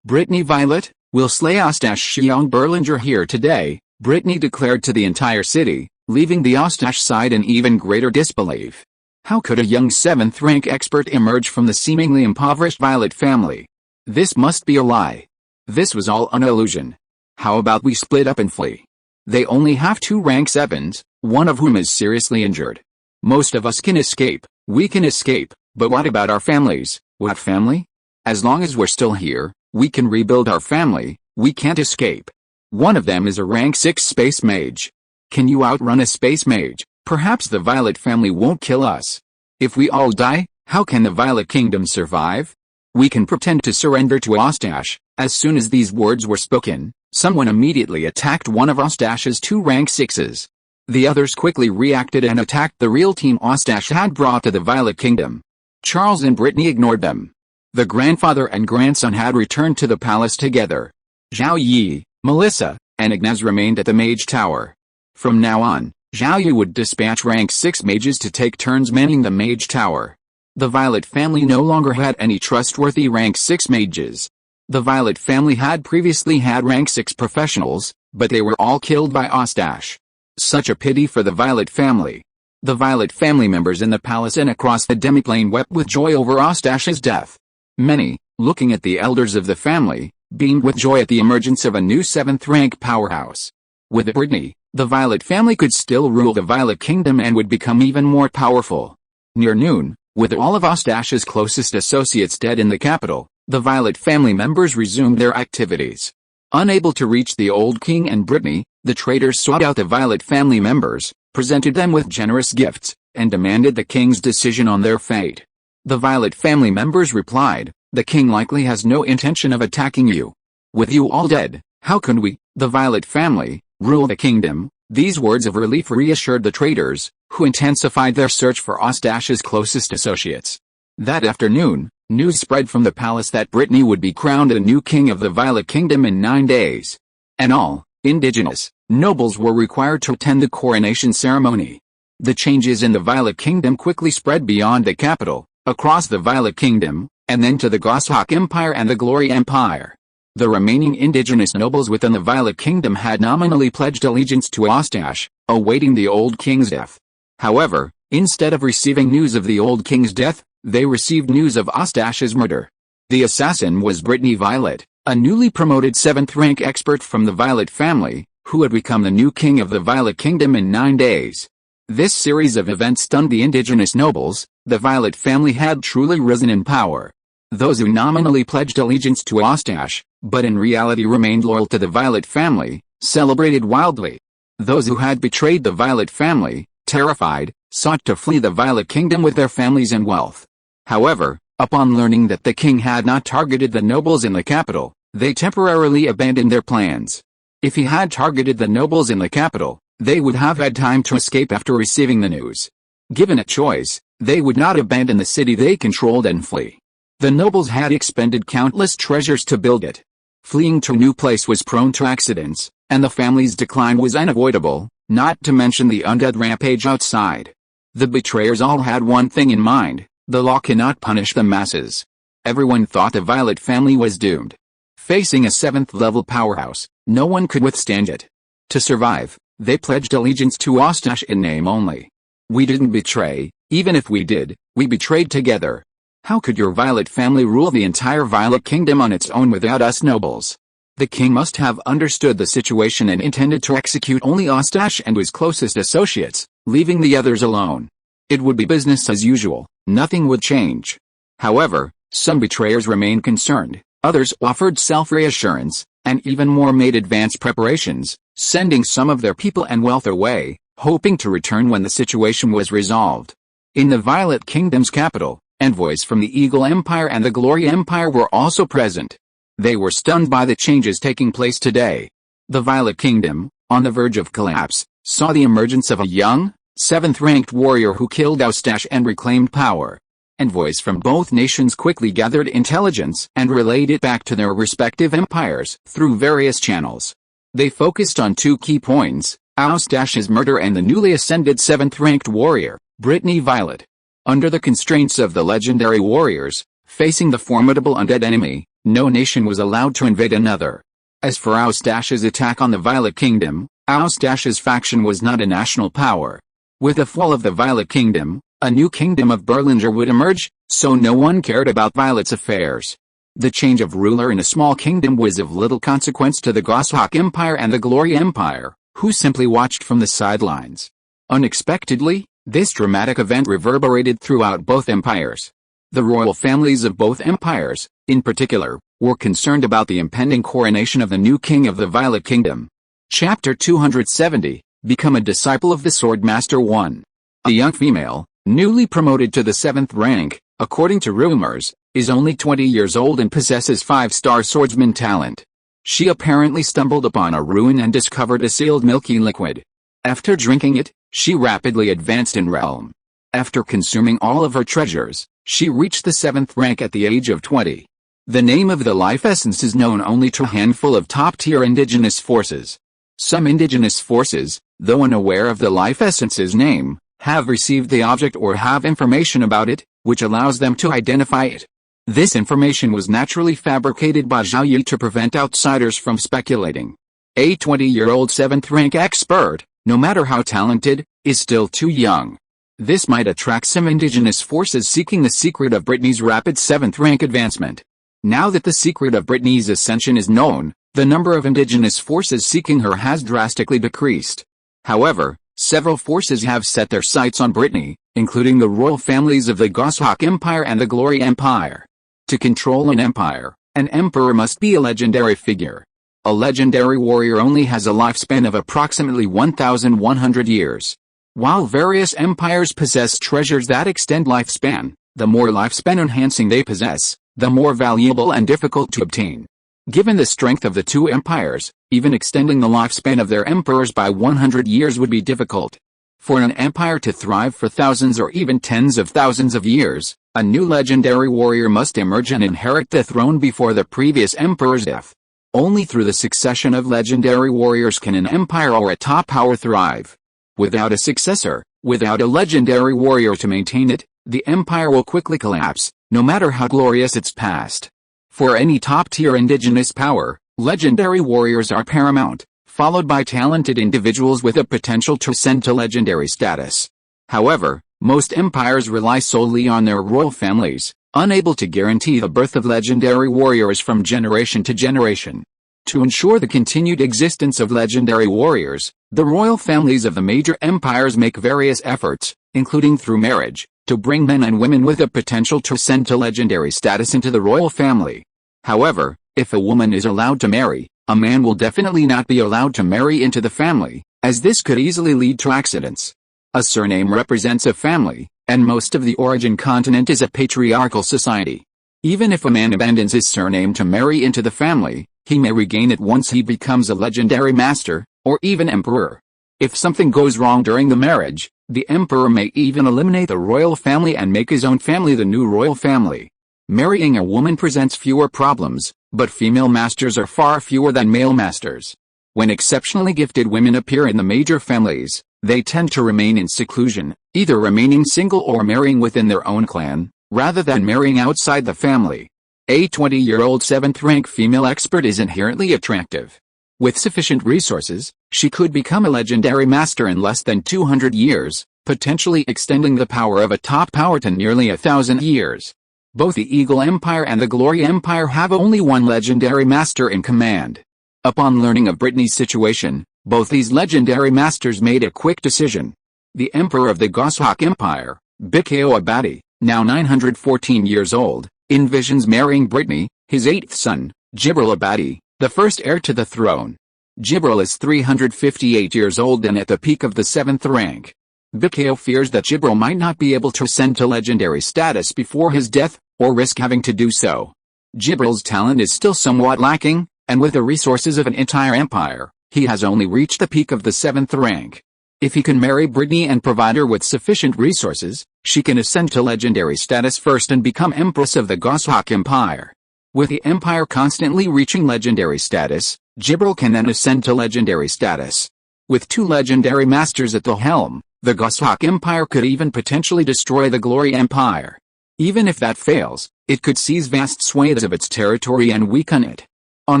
Brittany Violet, will slay Ostash young Berlinger here today, Brittany declared to the entire city, leaving the Ostash side in even greater disbelief. How could a young 7th-rank expert emerge from the seemingly impoverished Violet family? This must be a lie. This was all an illusion. How about we split up and flee? They only have 2 rank 7s, one of whom is seriously injured. Most of us can escape. We can escape, but what about our families? What family? As long as we're still here, we can rebuild our family. We can't escape. One of them is a rank 6 space mage. Can you outrun a space mage? Perhaps the Violet family won't kill us. If we all die, how can the Violet Kingdom survive? We can pretend to surrender to Ostash. As soon as these words were spoken, someone immediately attacked one of Ostash's 2 rank 6s. The others quickly reacted and attacked the real team Ostash had brought to the Violet Kingdom. Charles and Brittany ignored them. The grandfather and grandson had returned to the palace together. Zhao Yi, Melissa, and Ignaz remained at the Mage Tower. From now on, Zhao Yi would dispatch rank 6 mages to take turns manning the Mage Tower. The Violet family no longer had any trustworthy rank 6 mages. The Violet family had previously had rank 6 professionals, but they were all killed by Ostash. Such a pity for the Violet family. The Violet family members in the palace and across the demiplane wept with joy over Ostash's death. Many, looking at the elders of the family, beamed with joy at the emergence of a new 7th-rank powerhouse. With Brittany, the Violet family could still rule the Violet Kingdom and would become even more powerful. Near noon, with all of Ostash's closest associates dead in the capital, the Violet family members resumed their activities. Unable to reach the old king and Brittany, the traitors sought out the Violet family members, presented them with generous gifts, and demanded the king's decision on their fate. The Violet family members replied, "The king likely has no intention of attacking you. With you all dead, how can we, the Violet family, rule the kingdom?" These words of relief reassured the traitors, who intensified their search for Ostash's closest associates. That afternoon, news spread from the palace that Brittany would be crowned a new king of the Violet Kingdom in 9 days. And all indigenous nobles were required to attend the coronation ceremony. The changes in the Violet Kingdom quickly spread beyond the capital, across the Violet Kingdom, and then to the Goshawk Empire and the Glory Empire. The remaining indigenous nobles within the Violet Kingdom had nominally pledged allegiance to Ostash, awaiting the old king's death. However, instead of receiving news of the old king's death, they received news of Ostash's murder. The assassin was Brittany Violet, a newly promoted 7th-rank expert from the Violet family, who had become the new king of the Violet Kingdom in 9 days. This series of events stunned the indigenous nobles. The Violet family had truly risen in power. Those who nominally pledged allegiance to Ostash, but in reality remained loyal to the Violet family, celebrated wildly. Those who had betrayed the Violet family, terrified, sought to flee the Violet Kingdom with their families and wealth. However, upon learning that the king had not targeted the nobles in the capital, they temporarily abandoned their plans. If he had targeted the nobles in the capital, they would have had time to escape after receiving the news. Given a choice, they would not abandon the city they controlled and flee. The nobles had expended countless treasures to build it. Fleeing to a new place was prone to accidents, and the family's decline was unavoidable, not to mention the undead rampage outside. The betrayers all had one thing in mind: the law cannot punish the masses. Everyone thought the Violet family was doomed. Facing a 7th-level powerhouse, no one could withstand it. To survive, they pledged allegiance to Ostash in name only. "We didn't betray, even if we did, we betrayed together. How could your Violet family rule the entire Violet Kingdom on its own without us nobles?" The king must have understood the situation and intended to execute only Ostash and his closest associates, leaving the others alone. It would be business as usual, nothing would change. However, some betrayers remained concerned, others offered self-reassurance, and even more made advanced preparations, sending some of their people and wealth away, hoping to return when the situation was resolved. In the Violet Kingdom's capital, envoys from the Eagle Empire and the Glory Empire were also present. They were stunned by the changes taking place today. The Violet Kingdom, on the verge of collapse, saw the emergence of a young, 7th-ranked warrior who killed Ostash and reclaimed power. Envoys from both nations quickly gathered intelligence and relayed it back to their respective empires through various channels. They focused on 2 key points: Ostash's murder and the newly ascended 7th-ranked warrior, Brittany Violet. Under the constraints of the legendary warriors, facing the formidable undead enemy, no nation was allowed to invade another. As for Ostash's attack on the Violet Kingdom, Ostash's faction was not a national power. With the fall of the Violet Kingdom, a new kingdom of Berlinger would emerge, so no one cared about Violet's affairs. The change of ruler in a small kingdom was of little consequence to the Goshawk Empire and the Glory Empire, who simply watched from the sidelines. Unexpectedly, this dramatic event reverberated throughout both empires. The royal families of both empires, in particular, were concerned about the impending coronation of the new king of the Violet Kingdom. Chapter 270, Become a Disciple of the Swordmaster 1. A young female, newly promoted to the 7th rank, according to rumors, is only 20 years old and possesses 5-star swordsman talent. She apparently stumbled upon a ruin and discovered a sealed milky liquid. After drinking it, she rapidly advanced in realm. After consuming all of her treasures, she reached the 7th rank at the age of 20. The name of the life essence is known only to a handful of top-tier indigenous forces. Some indigenous forces, though unaware of the life essence's name, have received the object or have information about it, which allows them to identify it. This information was naturally fabricated by Zhao Yi to prevent outsiders from speculating. A 20-year-old 7th rank expert, no matter how talented, is still too young. This might attract some indigenous forces seeking the secret of Britney's rapid 7th rank advancement. Now that the secret of Britney's ascension is known, the number of indigenous forces seeking her has drastically decreased. However, several forces have set their sights on Britney, including the royal families of the Goshawk Empire and the Glory Empire. To control an empire, an emperor must be a legendary figure. A legendary warrior only has a lifespan of approximately 1,100 years. While various empires possess treasures that extend lifespan, the more lifespan enhancing they possess, the more valuable and difficult to obtain. Given the strength of the two empires, even extending the lifespan of their emperors by 100 years would be difficult. For an empire to thrive for thousands or even tens of thousands of years, a new legendary warrior must emerge and inherit the throne before the previous emperor's death. Only through the succession of legendary warriors can an empire or a top power thrive. Without a successor, without a legendary warrior to maintain it, the empire will quickly collapse, no matter how glorious its past. For any top-tier indigenous power, legendary warriors are paramount, followed by talented individuals with a potential to ascend to legendary status. However, most empires rely solely on their royal families, unable to guarantee the birth of legendary warriors from generation to generation. To ensure the continued existence of legendary warriors, the royal families of the major empires make various efforts, including through marriage, to bring men and women with a potential to ascend to legendary status into the royal family. However, if a woman is allowed to marry, a man will definitely not be allowed to marry into the family, as this could easily lead to accidents. A surname represents a family, and most of the origin continent is a patriarchal society. Even if a man abandons his surname to marry into the family, he may regain it once he becomes a legendary master, or even emperor. If something goes wrong during the marriage, the emperor may even eliminate the royal family and make his own family the new royal family. Marrying a woman presents fewer problems, but female masters are far fewer than male masters. When exceptionally gifted women appear in the major families, they tend to remain in seclusion, either remaining single or marrying within their own clan, rather than marrying outside the family. A 20-year-old 7th rank female expert is inherently attractive. With sufficient resources, she could become a legendary master in less than 200 years, potentially extending the power of a top power to nearly 1,000 years. Both the Eagle Empire and the Glory Empire have only one legendary master in command. Upon learning of Britney's situation, both these legendary masters made a quick decision. The Emperor of the Goshawk Empire, Bikeo Abadi, now 914 years old, envisions marrying Britney, his 8th son, Jibril Abadi, the first heir to the throne. Jibril is 358 years old and at the peak of the 7th rank. Bikeo fears that Jibril might not be able to ascend to legendary status before his death, or risk having to do so. Jibril's talent is still somewhat lacking, and with the resources of an entire empire, he has only reached the peak of the 7th rank. If he can marry Britney and provide her with sufficient resources, she can ascend to legendary status first and become Empress of the Goshawk Empire. With the empire constantly reaching legendary status, Jibril can then ascend to legendary status. With two legendary masters at the helm, the Goshawk Empire could even potentially destroy the Glory Empire. Even if that fails, it could seize vast swathes of its territory and weaken it. On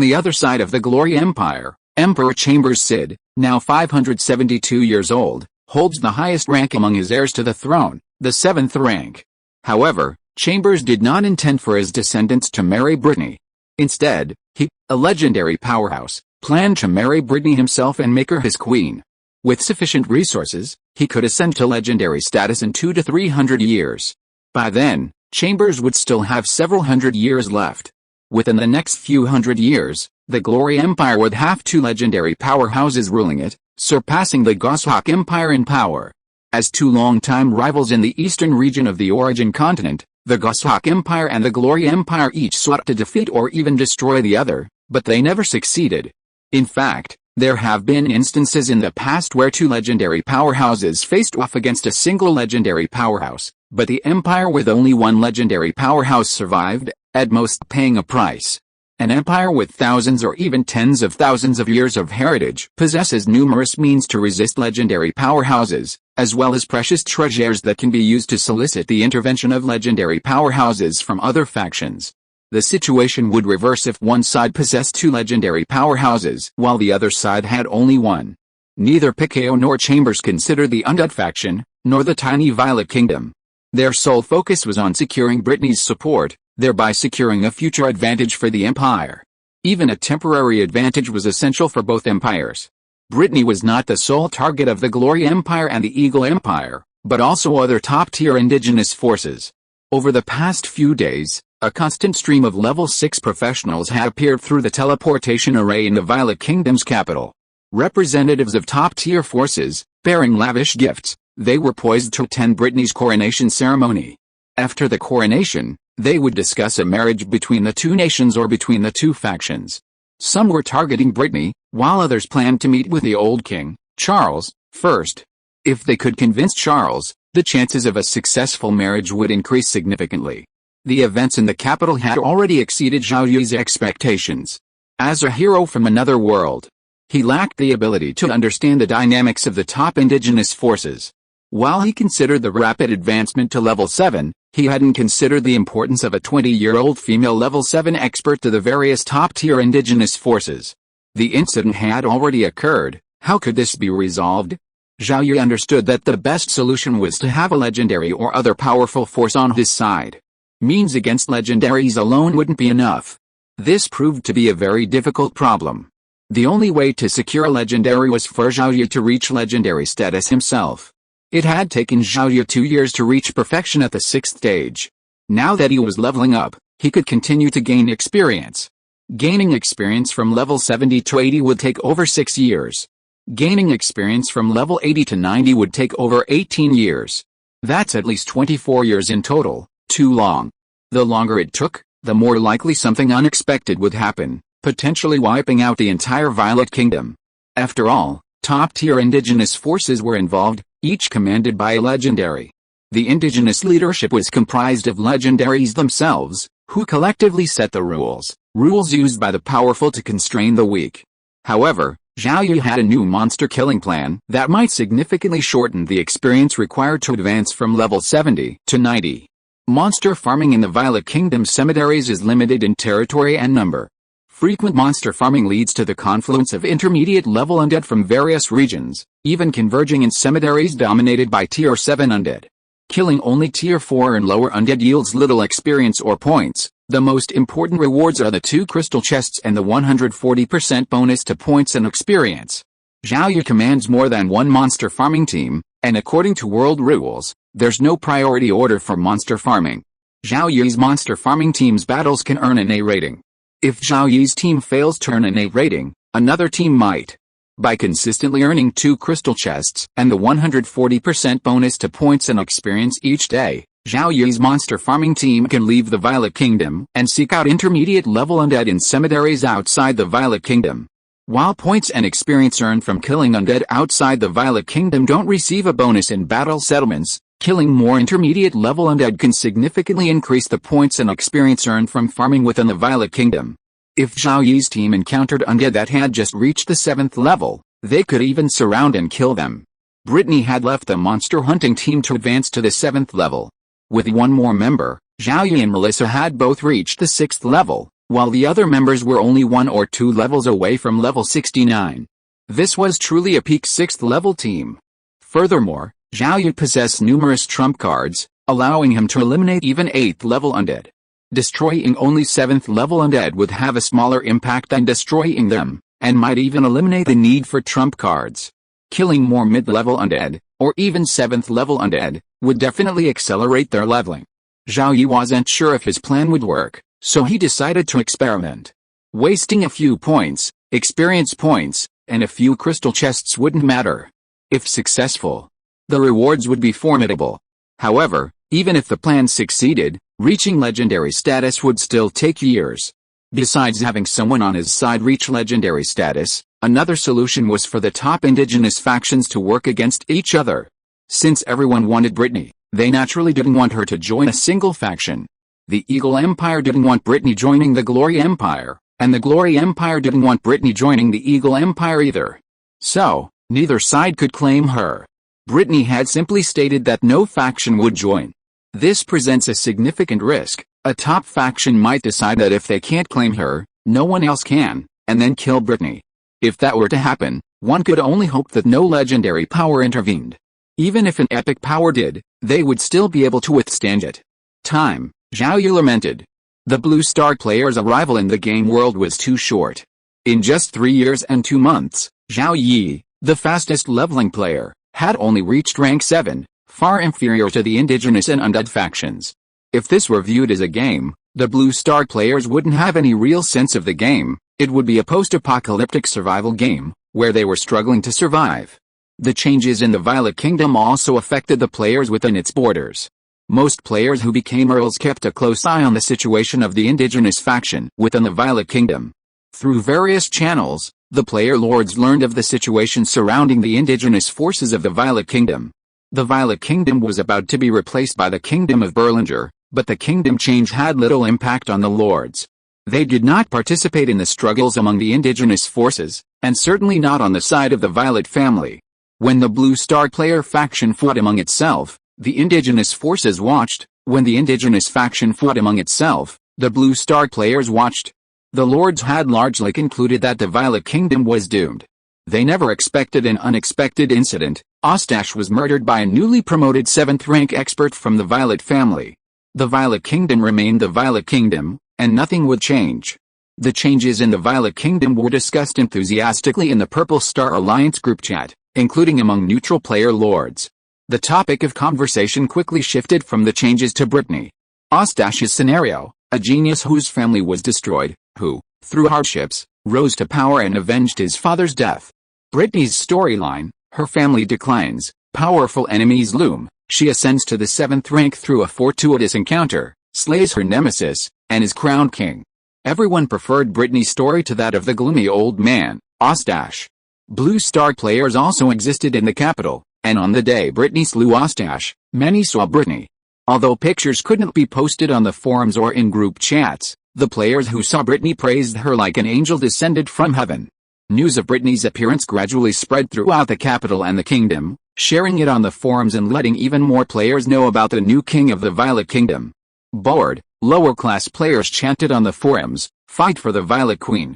the other side of the Glory Empire, Emperor Chambers Sid, now 572 years old, holds the highest rank among his heirs to the throne, the 7th rank. However, Chambers did not intend for his descendants to marry Britney. Instead, he, a legendary powerhouse, planned to marry Britney himself and make her his queen. With sufficient resources, he could ascend to legendary status in 200 to 300 years. By then, Chambers would still have several hundred years left. Within the next few hundred years, the Glory Empire would have two legendary powerhouses ruling it, surpassing the Goshawk Empire in power. As two long-time rivals in the eastern region of the origin continent, the Goshawk Empire and the Glory Empire each sought to defeat or even destroy the other, but they never succeeded. In fact, there have been instances in the past where two legendary powerhouses faced off against a single legendary powerhouse, but the empire with only one legendary powerhouse survived, at most paying a price. An empire with thousands or even tens of thousands of years of heritage possesses numerous means to resist legendary powerhouses, as well as precious treasures that can be used to solicit the intervention of legendary powerhouses from other factions. The situation would reverse if one side possessed two legendary powerhouses while the other side had only one. Neither Picao nor Chambers considered the undead faction, nor the tiny Violet Kingdom. Their sole focus was on securing Brittany's support, thereby securing a future advantage for the Empire. Even a temporary advantage was essential for both empires. Brittany was not the sole target of the Glory Empire and the Eagle Empire, but also other top-tier indigenous forces. Over the past few days, a constant stream of level 6 professionals had appeared through the teleportation array in the Violet Kingdom's capital. Representatives of top-tier forces, bearing lavish gifts, they were poised to attend Brittany's coronation ceremony. After the coronation, they would discuss a marriage between the two nations or between the two factions. Some were targeting Brittany, while others planned to meet with the old king, Charles, first. If they could convince Charles, the chances of a successful marriage would increase significantly. The events in the capital had already exceeded Zhao Yi's expectations. As a hero from another world, he lacked the ability to understand the dynamics of the top indigenous forces. While he considered the rapid advancement to level 7, he hadn't considered the importance of a 20-year-old female level 7 expert to the various top-tier indigenous forces. The incident had already occurred. How could this be resolved? Zhao Yi understood that the best solution was to have a legendary or other powerful force on his side. Means against legendaries alone wouldn't be enough. This proved to be a very difficult problem. The only way to secure a legendary was for Zhao Yi to reach legendary status himself. It had taken Zhao Yi 2 years to reach perfection at the 6th stage. Now that he was leveling up, he could continue to gain experience. Gaining experience from level 70 to 80 would take over 6 years. Gaining experience from level 80 to 90 would take over 18 years. That's at least 24 years in total. Too long. The longer it took, the more likely something unexpected would happen, potentially wiping out the entire Violet Kingdom. After all, top-tier indigenous forces were involved, each commanded by a legendary. The indigenous leadership was comprised of legendaries themselves, who collectively set the rules used by the powerful to constrain the weak. However, Zhao Yi had a new monster killing plan that might significantly shorten the experience required to advance from level 70 to 90. Monster farming in the Violet Kingdom cemeteries is limited in territory and number. Frequent monster farming leads to the confluence of intermediate-level undead from various regions, even converging in cemeteries dominated by Tier 7 undead. Killing only Tier 4 and lower undead yields little experience or points. The most important rewards are the 2 crystal chests and the 140% bonus to points and experience. Zhao Yi commands more than one monster farming team, and according to world rules, there's no priority order for monster farming. Zhao Yi's monster farming team's battles can earn an A rating. If Zhao Yi's team fails to earn an A rating, another team might. By consistently earning 2 crystal chests and the 140% bonus to points and experience each day, Zhao Yi's monster farming team can leave the Violet Kingdom and seek out intermediate-level undead in cemeteries outside the Violet Kingdom. While points and experience earned from killing undead outside the Violet Kingdom don't receive a bonus in battle settlements, killing more intermediate-level undead can significantly increase the points and experience earned from farming within the Violet Kingdom. If Zhao Yi's team encountered undead that had just reached the 7th level, they could even surround and kill them. Brittany had left the monster hunting team to advance to the 7th level. With one more member, Zhao Yi and Melissa had both reached the 6th level, while the other members were only 1 or 2 levels away from level 69. This was truly a peak 6th level team. Furthermore, Zhao Yi possessed numerous trump cards, allowing him to eliminate even 8th level undead. Destroying only 7th level undead would have a smaller impact than destroying them, and might even eliminate the need for trump cards. Killing more mid-level undead, or even 7th level undead, would definitely accelerate their leveling. Zhao Yi wasn't sure if his plan would work, so he decided to experiment. Wasting a few points, experience points, and a few crystal chests wouldn't matter. If successful, the rewards would be formidable. However, even if the plan succeeded, reaching legendary status would still take years. Besides having someone on his side reach legendary status, another solution was for the top indigenous factions to work against each other. Since everyone wanted Brittany, they naturally didn't want her to join a single faction. The Eagle Empire didn't want Brittany joining the Glory Empire, and the Glory Empire didn't want Brittany joining the Eagle Empire either. So, neither side could claim her. Brittany had simply stated that no faction would join. This presents a significant risk. A top faction might decide that if they can't claim her, no one else can, and then kill Brittany. If that were to happen, one could only hope that no legendary power intervened. Even if an epic power did, they would still be able to withstand it. Time, Zhao Yi lamented. The Blue Star player's arrival in the game world was too short. In just 3 years and 2 months, Zhao Yi, the fastest leveling player, had only reached rank 7, far inferior to the indigenous and undead factions. If this were viewed as a game, the Blue Star players wouldn't have any real sense of the game. It would be a post-apocalyptic survival game, where they were struggling to survive. The changes in the Violet Kingdom also affected the players within its borders. Most players who became earls kept a close eye on the situation of the indigenous faction within the Violet Kingdom. Through various channels, the player lords learned of the situation surrounding the indigenous forces of the Violet Kingdom. The Violet Kingdom was about to be replaced by the Kingdom of Berlinger, but the kingdom change had little impact on the lords. They did not participate in the struggles among the indigenous forces, and certainly not on the side of the Violet family. When the Blue Star player faction fought among itself, the indigenous forces watched. When the indigenous faction fought among itself, the Blue Star players watched. The lords had largely concluded that the Violet Kingdom was doomed. They never expected an unexpected incident. Ostash was murdered by a newly promoted 7th rank expert from the Violet family. The Violet Kingdom remained the Violet Kingdom, and nothing would change. The changes in the Violet Kingdom were discussed enthusiastically in the Purple Star Alliance group chat, including among neutral player lords. The topic of conversation quickly shifted from the changes to Brittany. Ostash's scenario, a genius whose family was destroyed, who, through hardships, rose to power and avenged his father's death. Brittany's storyline, her family declines, powerful enemies loom, she ascends to the 7th rank through a fortuitous encounter, slays her nemesis, and is crowned king. Everyone preferred Brittany's story to that of the gloomy old man, Ostash. Blue Star players also existed in the capital, and on the day Brittany slew Ostash, many saw Brittany. Although pictures couldn't be posted on the forums or in group chats, the players who saw Brittany praised her like an angel descended from heaven. News of Brittany's appearance gradually spread throughout the capital and the kingdom, sharing it on the forums and letting even more players know about the new king of the Violet Kingdom. Bored, lower-class players chanted on the forums, "Fight for the Violet Queen."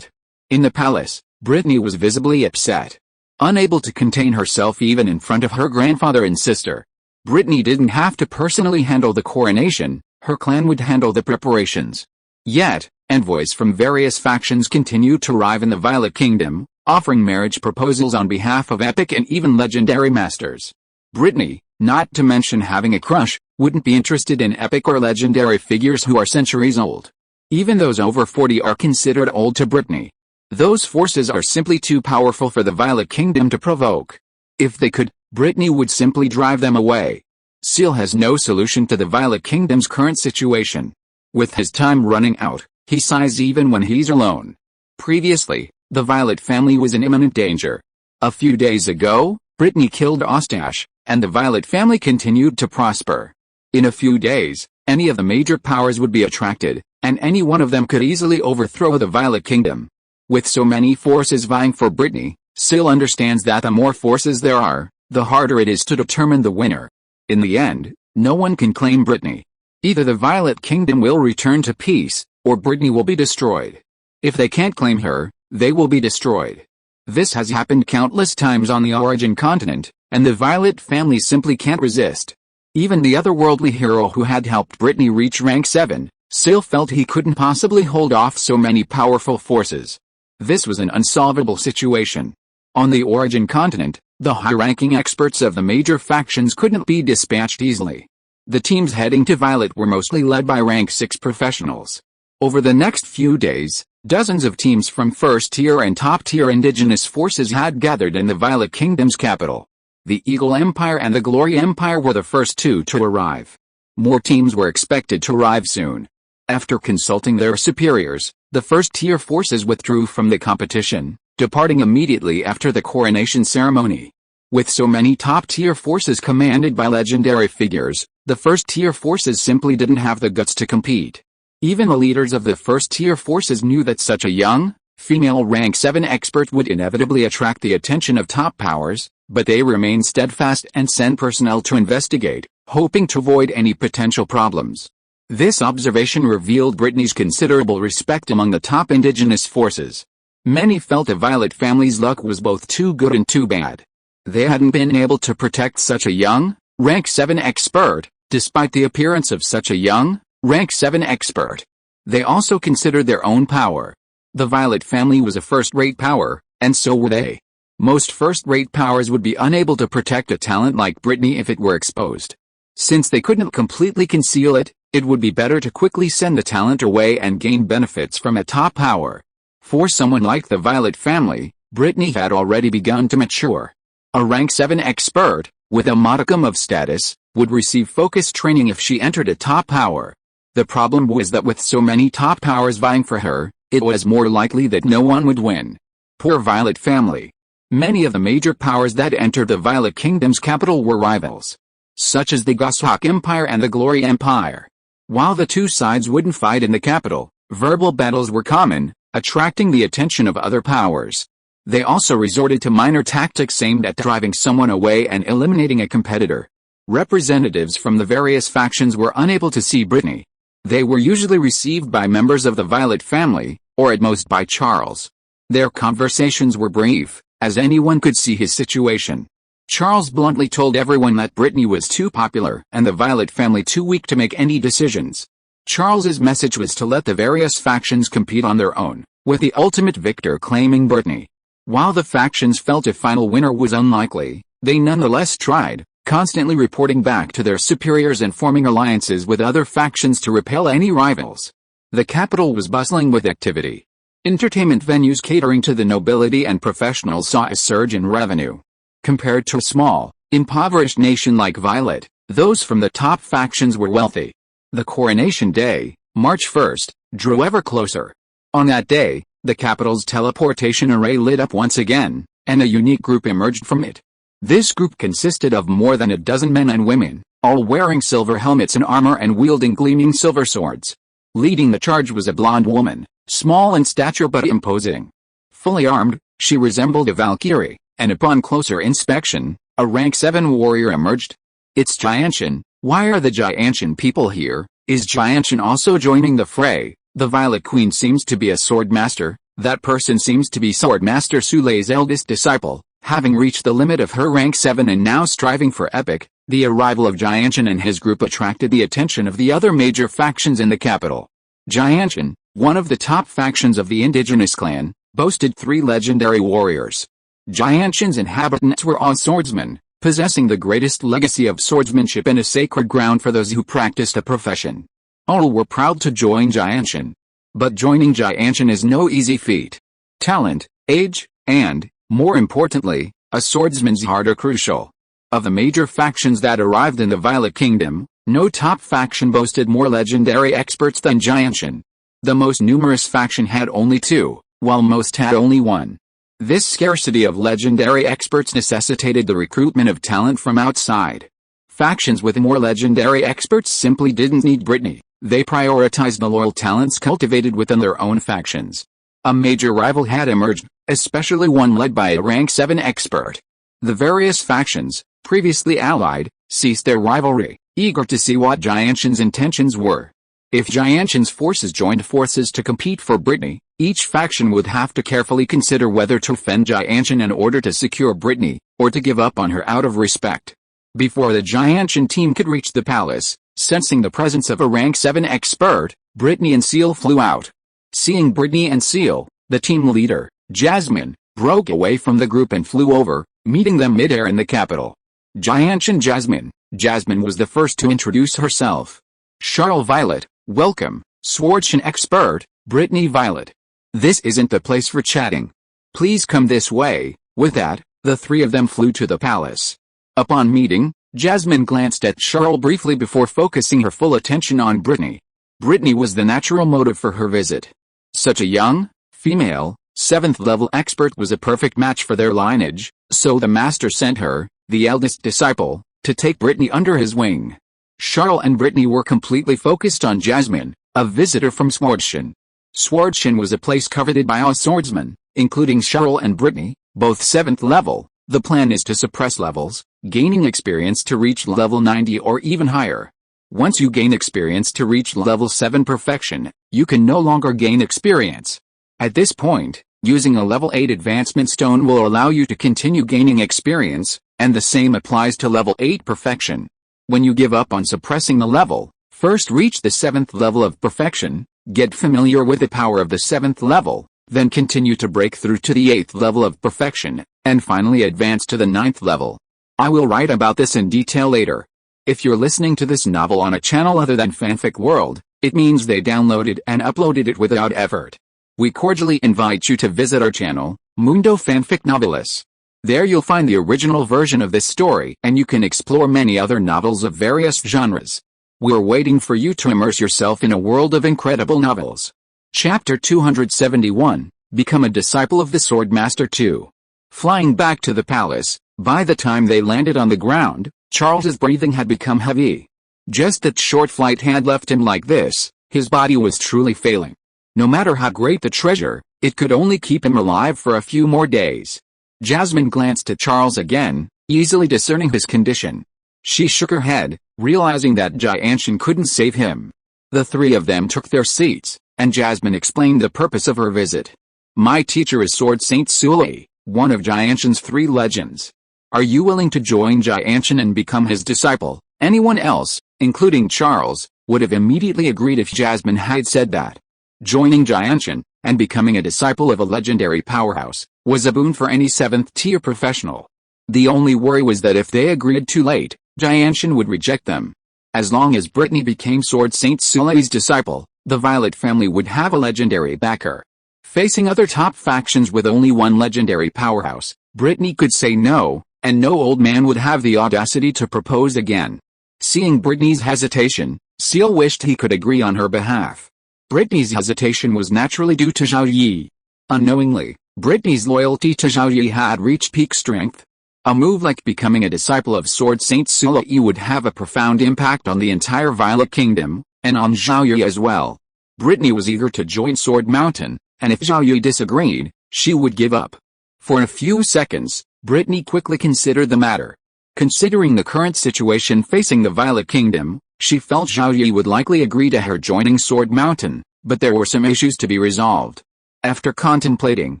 In the palace, Brittany was visibly upset. Unable to contain herself even in front of her grandfather and sister. Brittany didn't have to personally handle the coronation, her clan would handle the preparations. Yet, envoys from various factions continued to arrive in the Violet Kingdom, offering marriage proposals on behalf of epic and even legendary masters. Brittany, not to mention having a crush, wouldn't be interested in epic or legendary figures who are centuries old. Even those over 40 are considered old to Brittany. Those forces are simply too powerful for the Violet Kingdom to provoke. If they could, Brittany would simply drive them away. Seal has no solution to the Violet Kingdom's current situation. With his time running out, he sighs even when he's alone. Previously, the Violet family was in imminent danger. A few days ago, Brittany killed Ostash, and the Violet family continued to prosper. In a few days, any of the major powers would be attracted, and any one of them could easily overthrow the Violet Kingdom. With so many forces vying for Brittany, Seal understands that the more forces there are, the harder it is to determine the winner. In the end, no one can claim Brittany. Either the Violet Kingdom will return to peace, or Brittany will be destroyed. If they can't claim her, they will be destroyed. This has happened countless times on the Origin continent, and the Violet family simply can't resist. Even the otherworldly hero who had helped Brittany reach rank 7, Seal felt he couldn't possibly hold off so many powerful forces. This was an unsolvable situation. On the Origin continent, the high-ranking experts of the major factions couldn't be dispatched easily. The teams heading to Violet were mostly led by rank 6 professionals. Over the next few days, dozens of teams from first-tier and top-tier indigenous forces had gathered in the Violet Kingdom's capital. The Eagle Empire and the Glory Empire were the first two to arrive. More teams were expected to arrive soon. After consulting their superiors, the first-tier forces withdrew from the competition, departing immediately after the coronation ceremony. With so many top-tier forces commanded by legendary figures, the first-tier forces simply didn't have the guts to compete. Even the leaders of the first-tier forces knew that such a young, female rank 7 expert would inevitably attract the attention of top powers, but they remained steadfast and sent personnel to investigate. hoping to avoid any potential problems. This observation revealed Brittany's considerable respect among the top indigenous forces. Many felt the Violet family's luck was both too good and too bad. They hadn't been able to protect such a young, rank 7 expert, despite the appearance of such a young, rank 7 expert. They also considered their own power. The Violet family was a first-rate power, and so were they. Most first-rate powers would be unable to protect a talent like Brittany if it were exposed. Since they couldn't completely conceal it, it would be better to quickly send the talent away and gain benefits from a top power. For someone like the Violet family, Brittany had already begun to mature. A rank 7 expert, with a modicum of status, would receive focused training if she entered a top power. The problem was that with so many top powers vying for her, it was more likely that no one would win. Poor Violet family. Many of the major powers that entered the Violet Kingdom's capital were rivals, such as the Goshawk Empire and the Glory Empire. While the two sides wouldn't fight in the capital, verbal battles were common, attracting the attention of other powers. They also resorted to minor tactics aimed at driving someone away and eliminating a competitor. Representatives from the various factions were unable to see Brittany. They were usually received by members of the Violet family, or at most by Charles. Their conversations were brief, as anyone could see his situation. Charles bluntly told everyone that Brittany was too popular and the Violet family too weak to make any decisions. Charles's message was to let the various factions compete on their own, with the ultimate victor claiming Brittany. While the factions felt a final winner was unlikely, they nonetheless tried, constantly reporting back to their superiors and forming alliances with other factions to repel any rivals. The capital was bustling with activity. Entertainment venues catering to the nobility and professionals saw a surge in revenue. Compared to a small, impoverished nation like Violet, those from the top factions were wealthy. The coronation day, March 1st, drew ever closer. On that day, the capital's teleportation array lit up once again, and a unique group emerged from it. This group consisted of more than a dozen men and women, all wearing silver helmets and armor and wielding gleaming silver swords. Leading the charge was a blonde woman, small in stature but imposing. Fully armed, she resembled a Valkyrie, and upon closer inspection, a rank 7 warrior emerged. It's Jianshan. Why are the Jianshan people here? Is Jianshan also joining the fray? The Violet Queen seems to be a sword master. That person seems to be Sword Master Sulei's eldest disciple, having reached the limit of her rank 7 and now striving for epic. The arrival of Jianshan and his group attracted the attention of the other major factions in the capital. Jianshan, one of the top factions of the indigenous clan, boasted 3 legendary warriors. Jianshan's inhabitants were all swordsmen, possessing the greatest legacy of swordsmanship and a sacred ground for those who practiced a profession. All were proud to join Jianshan. But joining Jianshan is no easy feat. Talent, age, and, more importantly, a swordsman's heart are crucial. Of the major factions that arrived in the Violet Kingdom, no top faction boasted more legendary experts than Jianshan. The most numerous faction had only 2, while most had only 1. This scarcity of legendary experts necessitated the recruitment of talent from outside. Factions with more legendary experts simply didn't need Brittany. They prioritized the loyal talents cultivated within their own factions. A major rival had emerged, especially one led by a rank 7 expert. The various factions, previously allied, ceased their rivalry, eager to see what Jianshan's intentions were. If Jianshan's forces joined forces to compete for Brittany, each faction would have to carefully consider whether to defend Jianshan in order to secure Brittany, or to give up on her out of respect. Before the Jianshan team could reach the palace, sensing the presence of a rank 7 expert, Brittany and Seal flew out. Seeing Brittany and Seal, the team leader, Jasmine, broke away from the group and flew over, meeting them midair in the capital. Jianshan Jasmine was the first to introduce herself. Charles Violet, welcome, Swordsman expert, Brittany Violet. This isn't the place for chatting. Please come this way. With that, the 3 of them flew to the palace. Upon meeting, Jasmine glanced at Charles briefly before focusing her full attention on Brittany. Brittany was the natural motive for her visit. Such a young, female, 7th-level expert was a perfect match for their lineage, so the master sent her, the eldest disciple, to take Brittany under his wing. Charles and Brittany were completely focused on Jasmine, a visitor from Swordshan. Swordshan was a place coveted by all swordsmen, including Charles and Brittany, both 7th level. The plan is to suppress levels, gaining experience to reach level 90 or even higher. Once you gain experience to reach level 7 perfection, you can no longer gain experience. At this point, using a level 8 advancement stone will allow you to continue gaining experience, and the same applies to level 8 perfection. When you give up on suppressing the level, first reach the 7th level of perfection, get familiar with the power of the 7th level, then continue to break through to the 8th level of perfection, and finally advance to the 9th level. I will write about this in detail later. If you're listening to this novel on a channel other than Fanfic World, it means they downloaded and uploaded it without effort. We cordially invite you to visit our channel, Mundo Fanfic Novelis. There you'll find the original version of this story and you can explore many other novels of various genres. We're waiting for you to immerse yourself in a world of incredible novels. Chapter 271, Become a Disciple of the Sword Master 2. Flying back to the palace, by the time they landed on the ground, Charles's breathing had become heavy. Just that short flight had left him like this, his body was truly failing. No matter how great the treasure, it could only keep him alive for a few more days. Jasmine glanced at Charles again, easily discerning his condition. She shook her head, realizing that Jianshan couldn't save him. The three of them took their seats, and Jasmine explained the purpose of her visit. My teacher is Sword Saint Sulei, one of Jianshan's 3 legends. Are you willing to join Jianshan and become his disciple? Anyone else, including Charles, would have immediately agreed if Jasmine had said that. Joining Jianshan, and becoming a disciple of a legendary powerhouse, was a boon for any 7th-tier professional. The only worry was that if they agreed too late, Jianshan would reject them. As long as Brittany became Sword Saint Sulei's disciple, the Violet family would have a legendary backer. Facing other top factions with only one legendary powerhouse, Brittany could say no, and no old man would have the audacity to propose again. Seeing Brittany's hesitation, Seal wished he could agree on her behalf. Brittany's hesitation was naturally due to Zhao Yi. Unknowingly, Brittany's loyalty to Zhao Yi had reached peak strength. A move like becoming a disciple of Sword Saint Sulei would have a profound impact on the entire Violet Kingdom, and on Zhao Yi as well. Brittany was eager to join Sword Mountain, and if Zhao Yi disagreed, she would give up. For a few seconds, Brittany quickly considered the matter. Considering the current situation facing the Violet Kingdom, she felt Zhao Yi would likely agree to her joining Sword Mountain, but there were some issues to be resolved. After contemplating,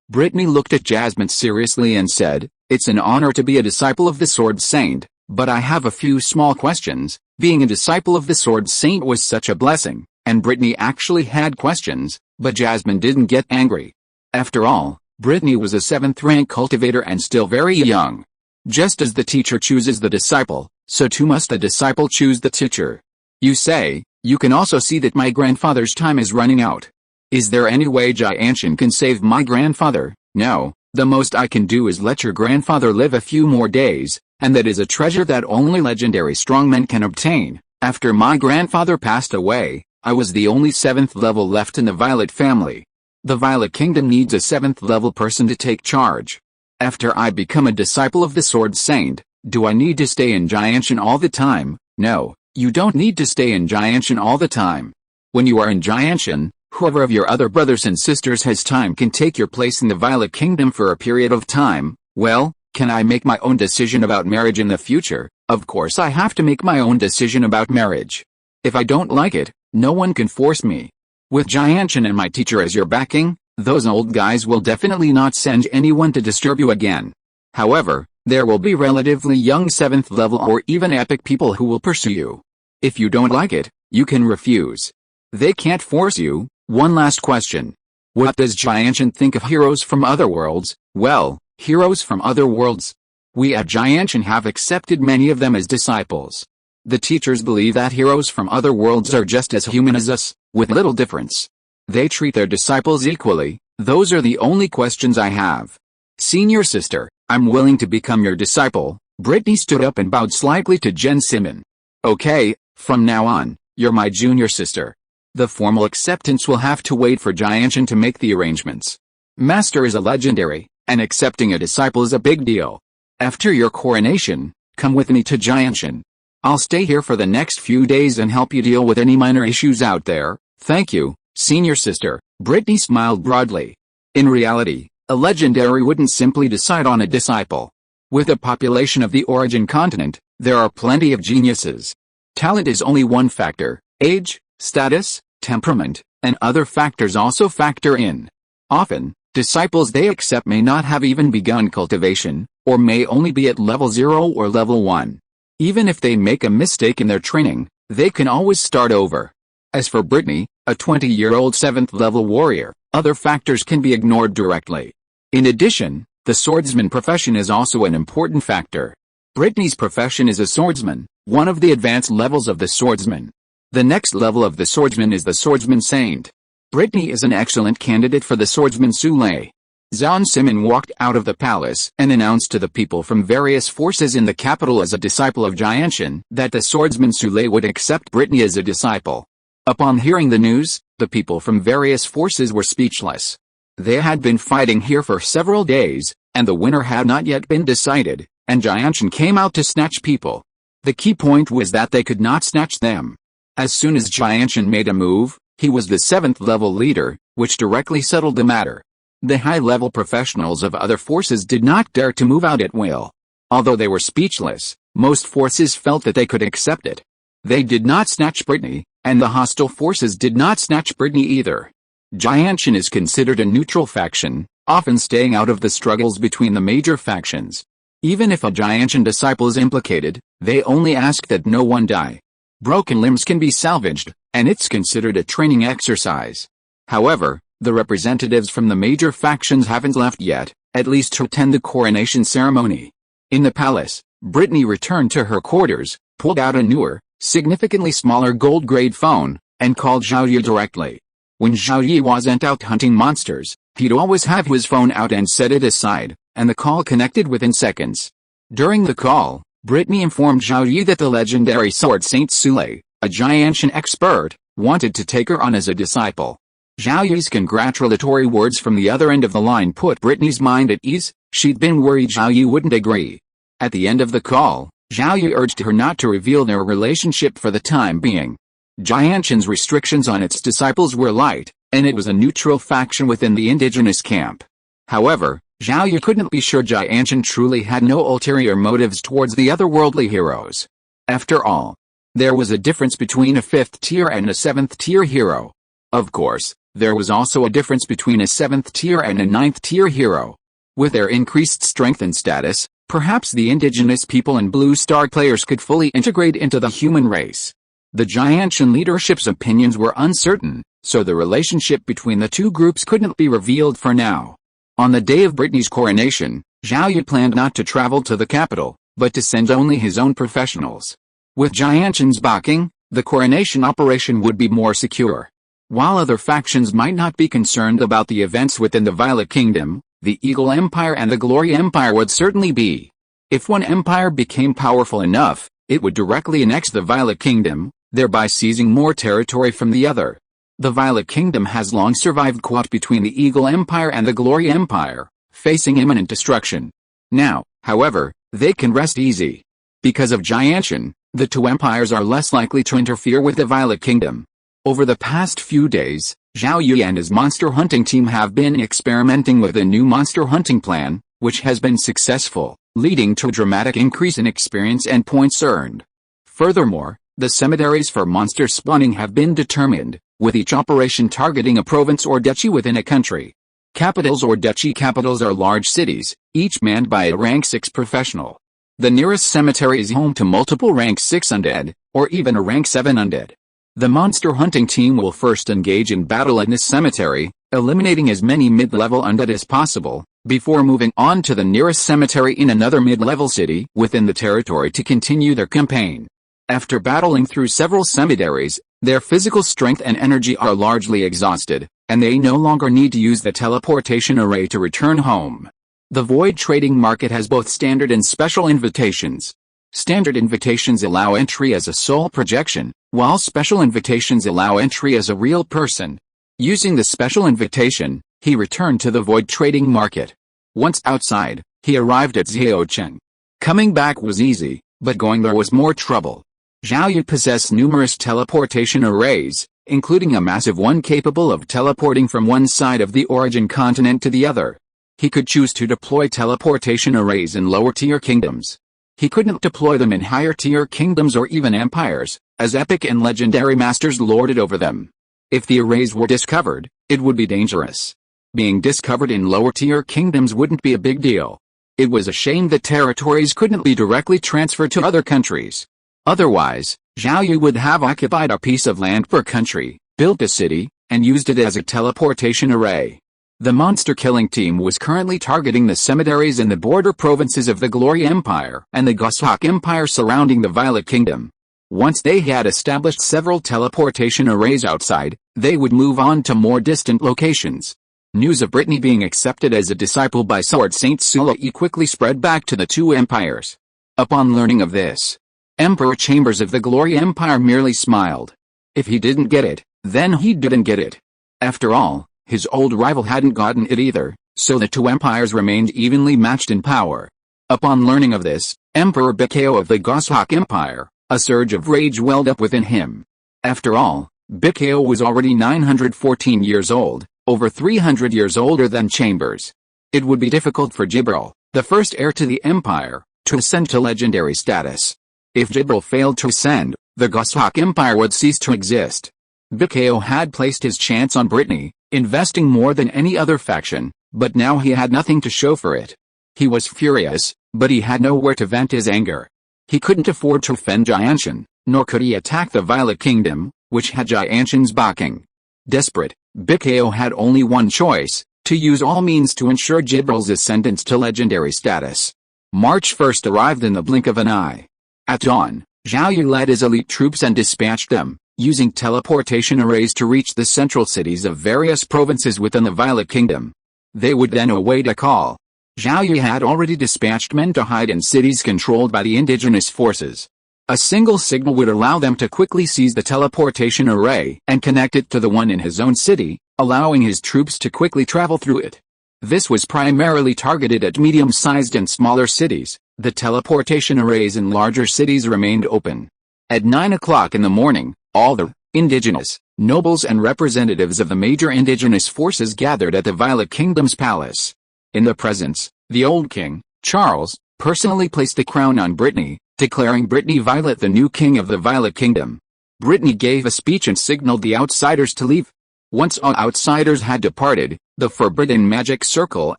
Brittany looked at Jasmine seriously and said, "It's an honor to be a disciple of the Sword Saint, but I have a few small questions." Being a disciple of the Sword Saint was such a blessing, and Brittany actually had questions, but Jasmine didn't get angry. After all, Brittany was a 7th-rank cultivator and still very young. Just as the teacher chooses the disciple, so too must the disciple choose the teacher. You say, "You can also see that my grandfather's time is running out. Is there any way Jianshan can save my grandfather?" "No, the most I can do is let your grandfather live a few more days, and that is a treasure that only legendary strongmen can obtain. After my grandfather passed away, I was the only 7th level left in the Violet family. The Violet Kingdom needs a 7th level person to take charge. After I become a disciple of the Sword Saint, do I need to stay in Jianshan all the time?" "No, you don't need to stay in Jianshan all the time. When you are in Jianshan, whoever of your other brothers and sisters has time can take your place in the Violet Kingdom for a period of time." "Well, can I make my own decision about marriage in the future?" "Of course I have to make my own decision about marriage. If I don't like it, no one can force me. With Jianshan and my teacher as your backing, those old guys will definitely not send anyone to disturb you again. However, there will be relatively young 7th level or even epic people who will pursue you. If you don't like it, you can refuse. They can't force you." One last question. What does Jianshan think of heroes from other worlds? "Well, heroes from other worlds. We at Jianshan have accepted many of them as disciples. The teachers believe that heroes from other worlds are just as human as us, with little difference. They treat their disciples equally. Those are the only questions I have." "Senior sister, I'm willing to become your disciple." Brittany stood up and bowed slightly to Jen Simon. "Okay, from now on, you're my junior sister. The formal acceptance will have to wait for Jianshan to make the arrangements. Master is a legendary, and accepting a disciple is a big deal. After your coronation, come with me to Jianshan. I'll stay here for the next few days and help you deal with any minor issues out there." "Thank you, senior sister." Brittany smiled broadly. In reality, a legendary wouldn't simply decide on a disciple. With a population of the origin continent, there are plenty of geniuses. Talent is only one factor. Age, status, temperament, and other factors also factor in. Often, disciples they accept may not have even begun cultivation, or may only be at level 0 or level 1. Even if they make a mistake in their training, they can always start over. As for Brittany, a 20-year-old 7th level warrior, other factors can be ignored directly. In addition, the swordsman profession is also an important factor. Brittany's profession is a swordsman, one of the advanced levels of the swordsman. The next level of the swordsman is the swordsman saint. Brittany is an excellent candidate for the swordsman Sule. Zhao Simon walked out of the palace and announced to the people from various forces in the capital as a disciple of Jianshan that the swordsman Sule would accept Brittany as a disciple. Upon hearing the news, the people from various forces were speechless. They had been fighting here for several days, and the winner had not yet been decided, and Jianshan came out to snatch people. The key point was that they could not snatch them. As soon as Jianshan made a move, he was the 7th level leader, which directly settled the matter. The high-level professionals of other forces did not dare to move out at will. Although they were speechless, most forces felt that they could accept it. They did not snatch Brittany, and the hostile forces did not snatch Brittany either. Jianshan is considered a neutral faction, often staying out of the struggles between the major factions. Even if a Jianshan disciple is implicated, they only ask that no one die. Broken limbs can be salvaged, and it's considered a training exercise. However, the representatives from the major factions haven't left yet, at least to attend the coronation ceremony. In the palace, Brittany returned to her quarters, pulled out a newer, significantly smaller gold-grade phone, and called Zhao Yi directly. When Zhao Yi wasn't out hunting monsters, he'd always have his phone out and set it aside, and the call connected within seconds. During the call, Brittany informed Zhao Yi that the legendary sword Saint Sule, a Jianshan expert, wanted to take her on as a disciple. Zhao Yi's congratulatory words from the other end of the line put Brittany's mind at ease. She'd been worried Zhao Yi wouldn't agree. At the end of the call, Zhao Yi urged her not to reveal their relationship for the time being. Jianshan's restrictions on its disciples were light, and it was a neutral faction within the indigenous camp. However, Zhao Yi couldn't be sure Jianshan truly had no ulterior motives towards the otherworldly heroes. After all, there was a difference between a 5th tier and a 7th tier hero. Of course, there was also a difference between a 7th tier and a 9th tier hero. With their increased strength and status, perhaps the indigenous people and Blue Star players could fully integrate into the human race. The Jianshan leadership's opinions were uncertain, so the relationship between the two groups couldn't be revealed for now. On the day of Brittany's coronation, Zhao Yi planned not to travel to the capital, but to send only his own professionals. With Jianshan's backing, the coronation operation would be more secure. While other factions might not be concerned about the events within the Violet Kingdom, the Eagle Empire and the Glory Empire would certainly be. If one empire became powerful enough, it would directly annex the Violet Kingdom, thereby seizing more territory from the other. The Violet Kingdom has long survived caught between the Eagle Empire and the Glory Empire, facing imminent destruction. Now, however, they can rest easy. Because of Jianshan, the two empires are less likely to interfere with the Violet Kingdom. Over the past few days, Zhao Yi and his monster hunting team have been experimenting with a new monster hunting plan, which has been successful, leading to a dramatic increase in experience and points earned. Furthermore, the cemeteries for monster spawning have been determined, with each operation targeting a province or duchy within a country. Capitals or duchy capitals are large cities, each manned by a rank 6 professional. The nearest cemetery is home to multiple rank 6 undead, or even a rank 7 undead. The monster hunting team will first engage in battle in this cemetery, eliminating as many mid-level undead as possible, before moving on to the nearest cemetery in another mid-level city within the territory to continue their campaign. After battling through several cemeteries, their physical strength and energy are largely exhausted, and they no longer need to use the teleportation array to return home. The Void Trading Market has both standard and special invitations. Standard invitations allow entry as a soul projection, while special invitations allow entry as a real person. Using the special invitation, he returned to the Void Trading Market. Once outside, he arrived at Xiaocheng. Coming back was easy, but going there was more trouble. Zhao Yi possessed numerous teleportation arrays, including a massive one capable of teleporting from one side of the origin continent to the other. He could choose to deploy teleportation arrays in lower-tier kingdoms. He couldn't deploy them in higher-tier kingdoms or even empires, as epic and legendary masters lorded over them. If the arrays were discovered, it would be dangerous. Being discovered in lower-tier kingdoms wouldn't be a big deal. It was a shame that territories couldn't be directly transferred to other countries. Otherwise, Zhao Yi would have occupied a piece of land per country, built a city, and used it as a teleportation array. The monster-killing team was currently targeting the cemeteries in the border provinces of the Glory Empire and the Goshawk Empire surrounding the Violet Kingdom. Once they had established several teleportation arrays outside, they would move on to more distant locations. News of Brittany being accepted as a disciple by Sword Saint Zhao Yi quickly spread back to the two empires. Upon learning of this, Emperor Chambers of the Glory Empire merely smiled. If he didn't get it, then he didn't get it. After all, his old rival hadn't gotten it either, so the two empires remained evenly matched in power. Upon learning of this, Emperor Bikao of the Goshawk Empire, a surge of rage welled up within him. After all, Bikao was already 914 years old, over 300 years older than Chambers. It would be difficult for Jibril, the first heir to the empire, to ascend to legendary status. If Jibril failed to ascend, the Goshawk Empire would cease to exist. Bikao had placed his chance on Brittany, investing more than any other faction, but now he had nothing to show for it. He was furious, but he had nowhere to vent his anger. He couldn't afford to offend Jianshan, nor could he attack the Violet Kingdom, which had Jianshan's backing. Desperate, Bikao had only one choice, to use all means to ensure Jibril's ascendance to legendary status. March 1st arrived in the blink of an eye. At dawn, Zhao Yi led his elite troops and dispatched them, using teleportation arrays to reach the central cities of various provinces within the Violet Kingdom. They would then await a call. Zhao Yi had already dispatched men to hide in cities controlled by the indigenous forces. A single signal would allow them to quickly seize the teleportation array and connect it to the one in his own city, allowing his troops to quickly travel through it. This was primarily targeted at medium-sized and smaller cities. The teleportation arrays in larger cities remained open. At 9 o'clock in the morning, all the indigenous nobles and representatives of the major indigenous forces gathered at the Violet Kingdom's palace. In the presence, the old king, Charles, personally placed the crown on Brittany, declaring Brittany Violet the new king of the Violet Kingdom. Brittany gave a speech and signaled the outsiders to leave. Once all outsiders had departed, the Forbidden Magic Circle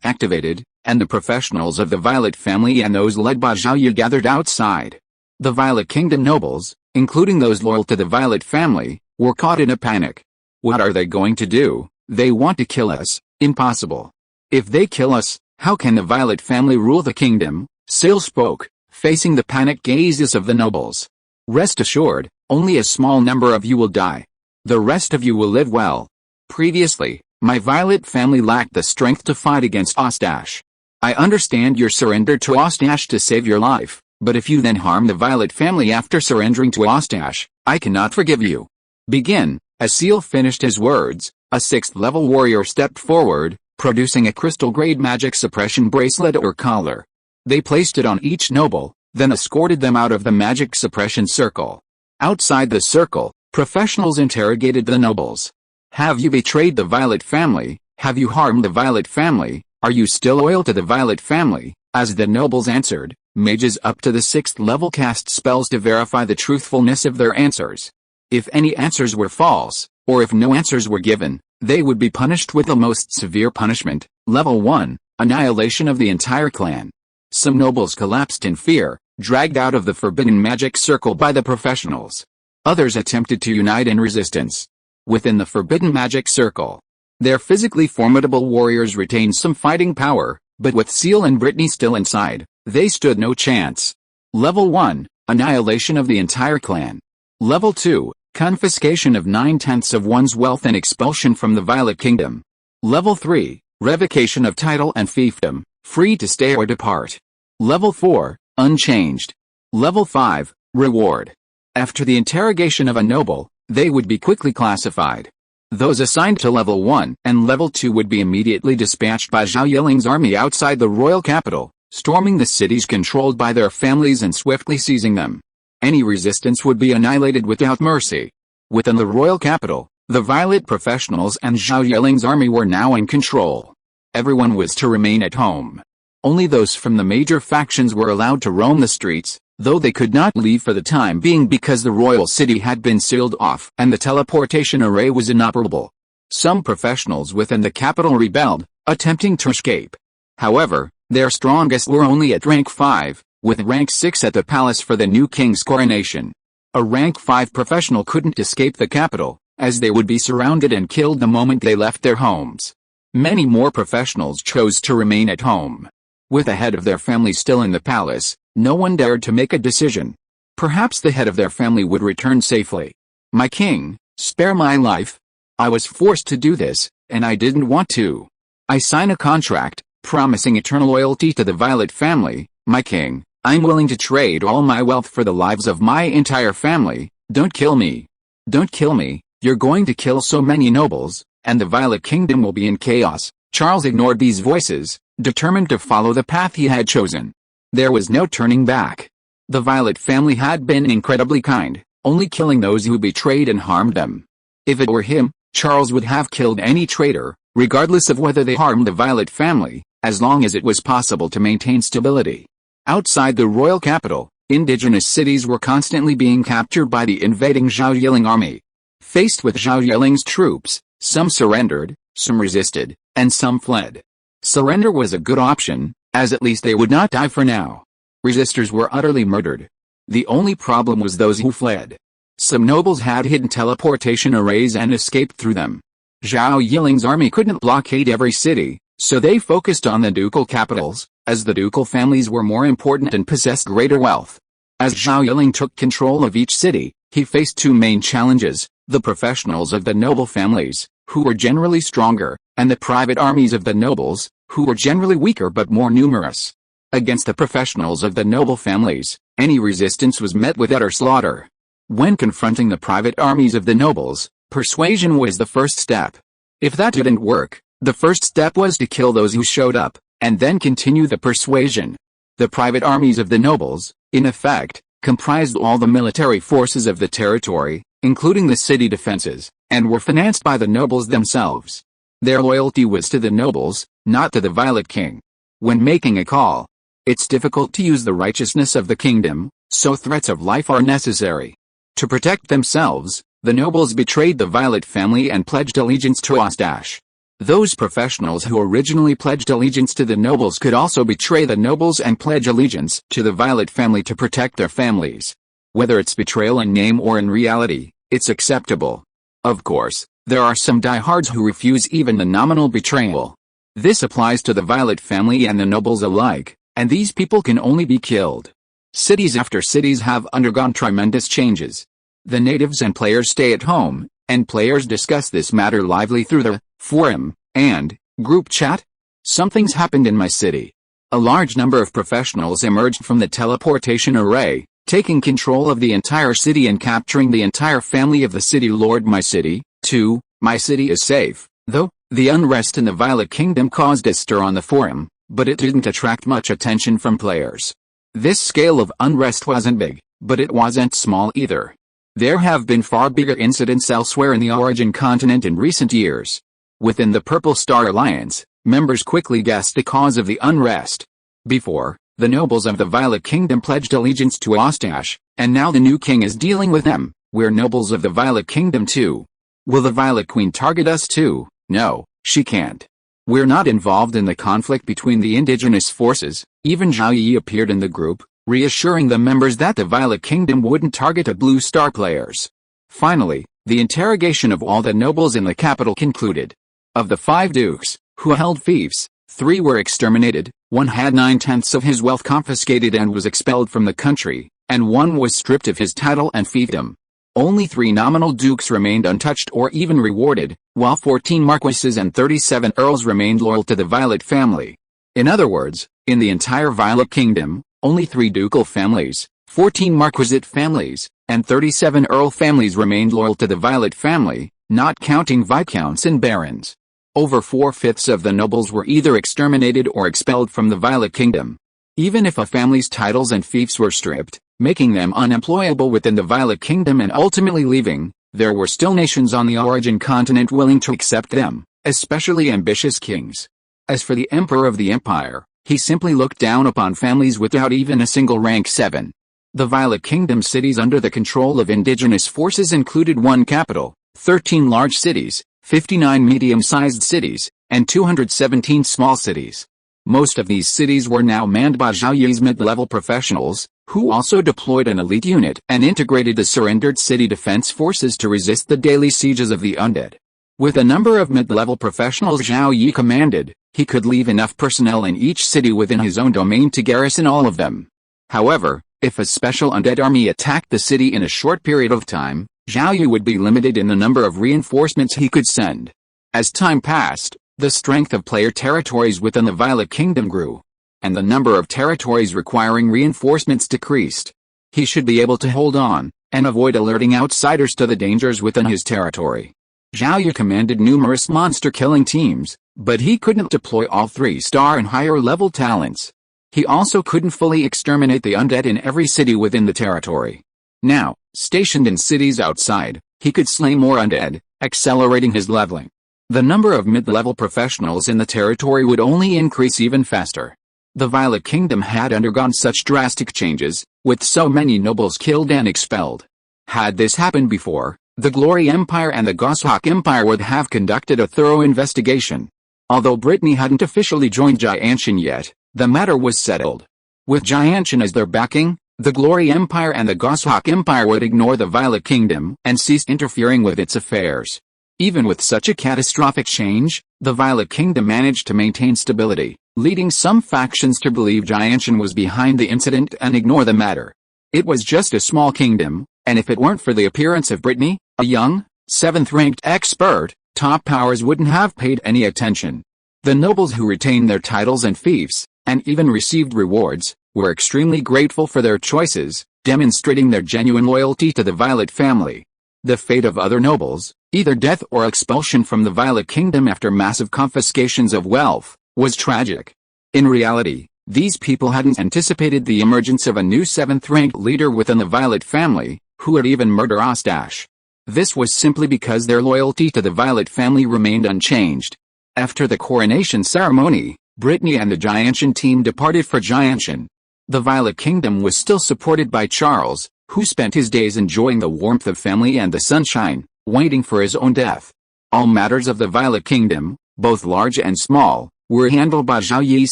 activated, and the professionals of the Violet family and those led by Zhao Yi gathered outside. The Violet Kingdom nobles, including those loyal to the Violet family, were caught in a panic. What are they going to do? They want to kill us. Impossible. If they kill us, how can the Violet family rule the kingdom? Sil spoke, facing the panicked gazes of the nobles. Rest assured, only a small number of you will die. The rest of you will live well. Previously, my Violet family lacked the strength to fight against Ostash. I understand your surrender to Ostash to save your life, but if you then harm the Violet family after surrendering to Ostash, I cannot forgive you. Begin. As Seal finished his words, a 6th-level warrior stepped forward, producing a crystal-grade magic suppression bracelet or collar. They placed it on each noble, then escorted them out of the magic suppression circle. Outside the circle, professionals interrogated the nobles. Have you betrayed the Violet family? Have you harmed the Violet family? Are you still loyal to the Violet family? As the nobles answered, mages up to the 6th level cast spells to verify the truthfulness of their answers. If any answers were false, or if no answers were given, they would be punished with the most severe punishment. Level 1, annihilation of the entire clan. Some nobles collapsed in fear, dragged out of the Forbidden Magic Circle by the professionals. Others attempted to unite in resistance. Within the Forbidden Magic Circle, their physically formidable warriors retained some fighting power, but with Seal and Brittany still inside, they stood no chance. Level 1, annihilation of the entire clan. Level 2, confiscation of 9/10 of one's wealth and expulsion from the Violet Kingdom. Level 3, revocation of title and fiefdom, free to stay or depart. Level 4, unchanged. Level 5, reward. After the interrogation of a noble, they would be quickly classified. Those assigned to Level 1 and Level 2 would be immediately dispatched by Zhao Yiling's army outside the royal capital, storming the cities controlled by their families and swiftly seizing them. Any resistance would be annihilated without mercy. Within the royal capital, the Violet professionals and Zhao Yiling's army were now in control. Everyone was to remain at home. Only those from the major factions were allowed to roam the streets, though they could not leave for the time being because the royal city had been sealed off and the teleportation array was inoperable. Some professionals within the capital rebelled, attempting to escape. However, their strongest were only at rank 5, with rank 6 at the palace for the new king's coronation. A rank 5 professional couldn't escape the capital, as they would be surrounded and killed the moment they left their homes. Many more professionals chose to remain at home. With the head of their family still in the palace, no one dared to make a decision. Perhaps the head of their family would return safely. "My king, spare my life. I was forced to do this, and I didn't want to. I sign a contract, promising eternal loyalty to the Violet family. My king, I'm willing to trade all my wealth for the lives of my entire family. Don't kill me. Don't kill me, you're going to kill so many nobles, and the Violet Kingdom will be in chaos." Charles ignored these voices, determined to follow the path he had chosen. There was no turning back. The Violet family had been incredibly kind, only killing those who betrayed and harmed them. If it were him, Charles would have killed any traitor, regardless of whether they harmed the Violet family, as long as it was possible to maintain stability. Outside the royal capital, indigenous cities were constantly being captured by the invading Zhao Yiling army. Faced with Zhao Yiling's troops, some surrendered, some resisted, and some fled. Surrender was a good option, as at least they would not die for now. Resistors were utterly murdered. The only problem was those who fled. Some nobles had hidden teleportation arrays and escaped through them. Zhao Yiling's army couldn't blockade every city, so they focused on the ducal capitals, as the ducal families were more important and possessed greater wealth. As Zhao Yiling took control of each city, he faced two main challenges: the professionals of the noble families, who were generally stronger, and the private armies of the nobles, who were generally weaker but more numerous. Against the professionals of the noble families, any resistance was met with utter slaughter. When confronting the private armies of the nobles, persuasion was the first step. If that didn't work, the first step was to kill those who showed up, and then continue the persuasion. The private armies of the nobles, in effect, comprised all the military forces of the territory, including the city defenses, and were financed by the nobles themselves. Their loyalty was to the nobles, not to the Violet King. When making a call, it's difficult to use the righteousness of the kingdom, so threats of life are necessary. To protect themselves, the nobles betrayed the Violet family and pledged allegiance to Ostache. Those professionals who originally pledged allegiance to the nobles could also betray the nobles and pledge allegiance to the Violet family to protect their families. Whether it's betrayal in name or in reality, it's acceptable. Of course, there are some diehards who refuse even the nominal betrayal. This applies to the Violet family and the nobles alike, and these people can only be killed. Cities after cities have undergone tremendous changes. The natives and players stay at home, and players discuss this matter lively through the forum and group chat. Something's happened in my city. A large number of professionals emerged from the teleportation array, taking control of the entire city and capturing the entire family of the city lord. My city, too, my city is safe, though. The unrest in the Violet Kingdom caused a stir on the forum, but it didn't attract much attention from players. This scale of unrest wasn't big, but it wasn't small either. There have been far bigger incidents elsewhere in the Origin continent in recent years. Within the Purple Star Alliance, members quickly guessed the cause of the unrest. Before, the nobles of the Violet Kingdom pledged allegiance to Ostache, and now the new king is dealing with them. We're nobles of the Violet Kingdom too. Will the Violet Queen target us too? No, she can't. We're not involved in the conflict between the indigenous forces. Even Zhao Yi appeared in the group, reassuring the members that the Violet Kingdom wouldn't target the Blue Star players. Finally, the interrogation of all the nobles in the capital concluded. Of the 5 dukes, who held fiefs, 3 were exterminated, 1 had 9/10 of his wealth confiscated and was expelled from the country, and 1 was stripped of his title and fiefdom. Only 3 nominal dukes remained untouched or even rewarded, while 14 marquises and 37 earls remained loyal to the Violet family. In other words, in the entire Violet Kingdom, only 3 ducal families, 14 marquisate families, and 37 earl families remained loyal to the Violet family, not counting viscounts and barons. Over 4/5 of the nobles were either exterminated or expelled from the Violet Kingdom. Even if a family's titles and fiefs were stripped, making them unemployable within the Violet Kingdom and ultimately leaving, there were still nations on the Origin continent willing to accept them, especially ambitious kings. As for the emperor of the empire, he simply looked down upon families without even a single rank 7. The Violet Kingdom's cities under the control of indigenous forces included 1 capital, 13 large cities, 59 medium-sized cities, and 217 small cities. Most of these cities were now manned by Zhao Yi's mid-level professionals, who also deployed an elite unit and integrated the surrendered city defense forces to resist the daily sieges of the undead. With a number of mid-level professionals Zhao Yi commanded, he could leave enough personnel in each city within his own domain to garrison all of them. However, if a special undead army attacked the city in a short period of time, Zhao Yi would be limited in the number of reinforcements he could send. As time passed, the strength of player territories within the Violet Kingdom grew, and the number of territories requiring reinforcements decreased. He should be able to hold on, and avoid alerting outsiders to the dangers within his territory. Zhao Yi commanded numerous monster-killing teams, but he couldn't deploy all 3-star and higher-level talents. He also couldn't fully exterminate the undead in every city within the territory. Now, stationed in cities outside, he could slay more undead, accelerating his leveling. The number of mid-level professionals in the territory would only increase even faster. The Violet Kingdom had undergone such drastic changes, with so many nobles killed and expelled. Had this happened before, the Glory Empire and the Goshawk Empire would have conducted a thorough investigation. Although Brittany hadn't officially joined Jianshan yet, the matter was settled. With Jianshan as their backing, the Glory Empire and the Goshawk Empire would ignore the Violet Kingdom and cease interfering with its affairs. Even with such a catastrophic change, the Violet Kingdom managed to maintain stability, leading some factions to believe Jianshan was behind the incident and ignore the matter. It was just a small kingdom, and if it weren't for the appearance of Brittany, a young, 7th-ranked expert, top powers wouldn't have paid any attention. The nobles who retained their titles and fiefs, and even received rewards, were extremely grateful for their choices, demonstrating their genuine loyalty to the Violet family. The fate of other nobles, either death or expulsion from the Violet Kingdom after massive confiscations of wealth, was tragic. In reality, these people hadn't anticipated the emergence of a new 7th-ranked leader within the Violet family, who would even murder Ostache. This was simply because their loyalty to the Violet family remained unchanged. After the coronation ceremony, Brittany and the Jianshan team departed for Jianshan. The Violet Kingdom was still supported by Charles, who spent his days enjoying the warmth of family and the sunshine, waiting for his own death. All matters of the Violet Kingdom, both large and small, were handled by Zhao Yi's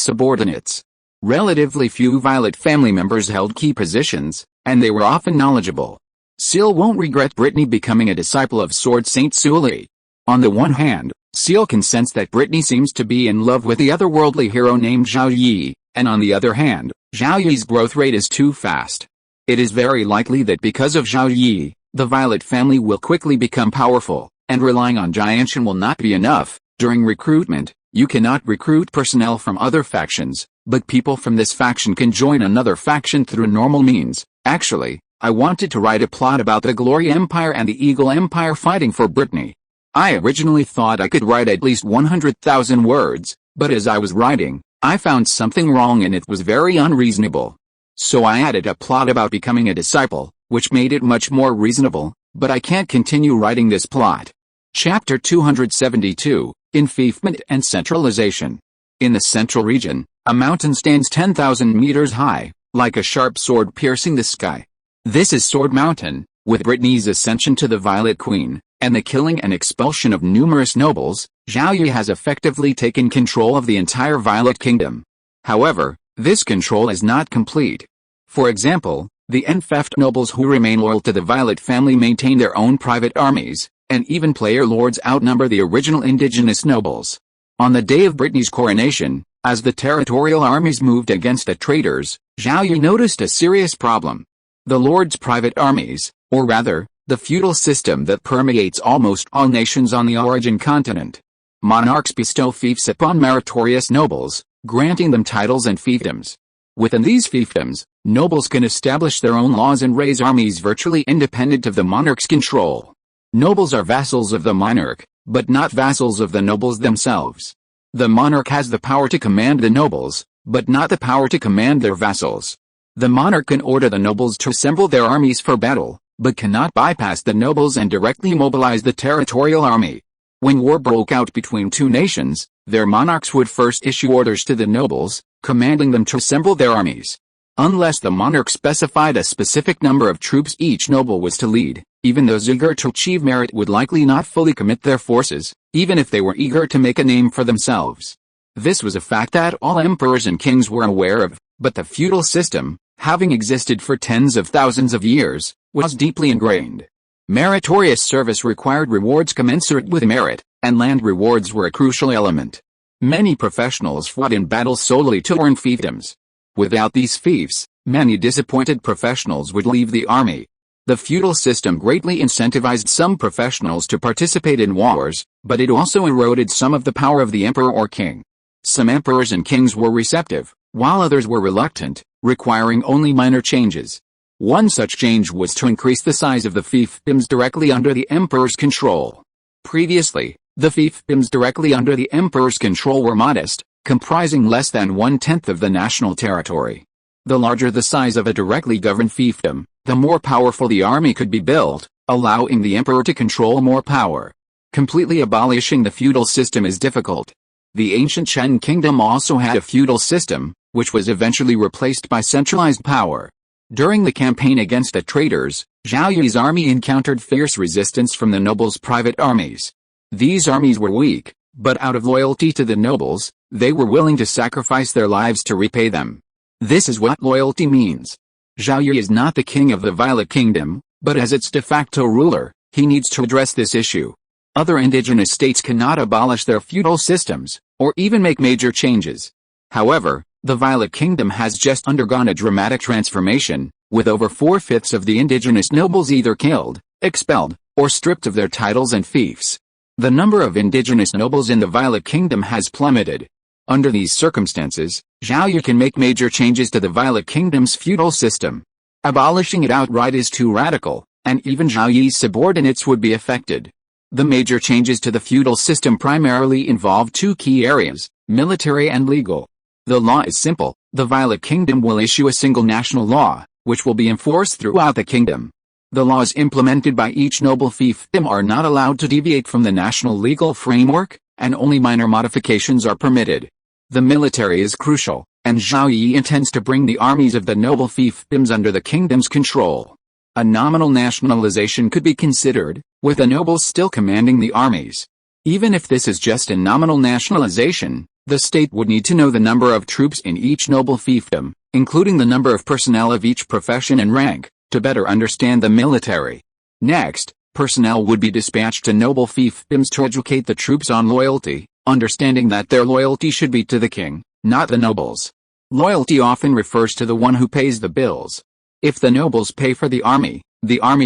subordinates. Relatively few Violet family members held key positions, and they were often knowledgeable. Seal won't regret Brittany becoming a disciple of Sword Saint Suli. On the one hand, Seal can sense that Brittany seems to be in love with the otherworldly hero named Zhao Yi, and on the other hand, Zhao Yi's growth rate is too fast. It is very likely that because of Zhao Yi, the Violet family will quickly become powerful, and relying on Jianshan will not be enough. During recruitment, you cannot recruit personnel from other factions, but people from this faction can join another faction through normal means. Actually, I wanted to write a plot about the Glory Empire and the Eagle Empire fighting for Brittany. I originally thought I could write at least 100,000 words, but as I was writing, I found something wrong and it was very unreasonable. So I added a plot about becoming a disciple, which made it much more reasonable, but I can't continue writing this plot. Chapter 272, Enfeoffment and Centralization. In the central region, a mountain stands 10,000 meters high, like a sharp sword piercing the sky. This is Sword Mountain. With Brittany's ascension to the Violet Queen, and the killing and expulsion of numerous nobles, Zhao Yi has effectively taken control of the entire Violet Kingdom. However, this control is not complete. For example, the enfeoffed nobles who remain loyal to the Violet family maintain their own private armies, and even player lords outnumber the original indigenous nobles. On the day of Brittany's coronation, as the territorial armies moved against the traitors, Zhao Yi noticed a serious problem. The lords' private armies, or rather, the feudal system that permeates almost all nations on the origin continent. Monarchs bestow fiefs upon meritorious nobles, granting them titles and fiefdoms. Within these fiefdoms, nobles can establish their own laws and raise armies virtually independent of the monarch's control. Nobles are vassals of the monarch, but not vassals of the nobles themselves. The monarch has the power to command the nobles, but not the power to command their vassals. The monarch can order the nobles to assemble their armies for battle, but cannot bypass the nobles and directly mobilize the territorial army. When war broke out between two nations, Their monarchs would first issue orders to the nobles, commanding them to assemble their armies. Unless the monarch specified a specific number of troops each noble was to lead, even those eager to achieve merit would likely not fully commit their forces, even if they were eager to make a name for themselves. This was a fact that all emperors and kings were aware of, but the feudal system, having existed for tens of thousands of years, was deeply ingrained. Meritorious service required rewards commensurate with merit, and land rewards were a crucial element. Many professionals fought in battle solely to earn fiefdoms. Without these fiefs, many disappointed professionals would leave the army. The feudal system greatly incentivized some professionals to participate in wars, but it also eroded some of the power of the emperor or king. Some emperors and kings were receptive, while others were reluctant, requiring only minor changes. One such change was to increase the size of the fiefdoms directly under the emperor's control. Previously, the fiefdoms directly under the emperor's control were modest, comprising less than 1/10 of the national territory. The larger the size of a directly governed fiefdom, the more powerful the army could be built, allowing the emperor to control more power. Completely abolishing the feudal system is difficult. The ancient Chen kingdom also had a feudal system, which was eventually replaced by centralized power. During the campaign against the traitors, Zhao Yi's army encountered fierce resistance from the nobles' private armies. These armies were weak, but out of loyalty to the nobles, they were willing to sacrifice their lives to repay them. This is what loyalty means. Zhao Yi is not the king of the Violet Kingdom, but as its de facto ruler, he needs to address this issue. Other indigenous states cannot abolish their feudal systems, or even make major changes. However, the Violet Kingdom has just undergone a dramatic transformation, with over 4/5 of the indigenous nobles either killed, expelled, or stripped of their titles and fiefs. The number of indigenous nobles in the Violet Kingdom has plummeted. Under these circumstances, Zhao Yi can make major changes to the Violet Kingdom's feudal system. Abolishing it outright is too radical, and even Zhao Yi's subordinates would be affected. The major changes to the feudal system primarily involve two key areas, military and legal. The law is simple: the Violet Kingdom will issue a single national law, which will be enforced throughout the kingdom. The laws implemented by each noble fiefdom are not allowed to deviate from the national legal framework, and only minor modifications are permitted. The military is crucial, and Zhao Yi intends to bring the armies of the noble fiefdoms under the kingdom's control. A nominal nationalization could be considered, with the nobles still commanding the armies. Even if this is just a nominal nationalization, the state would need to know the number of troops in each noble fiefdom, including the number of personnel of each profession and rank, to better understand the military. Next, personnel would be dispatched to noble fiefdoms to educate the troops on loyalty, understanding that their loyalty should be to the king, not the nobles. Loyalty often refers to the one who pays the bills. If the nobles pay for the army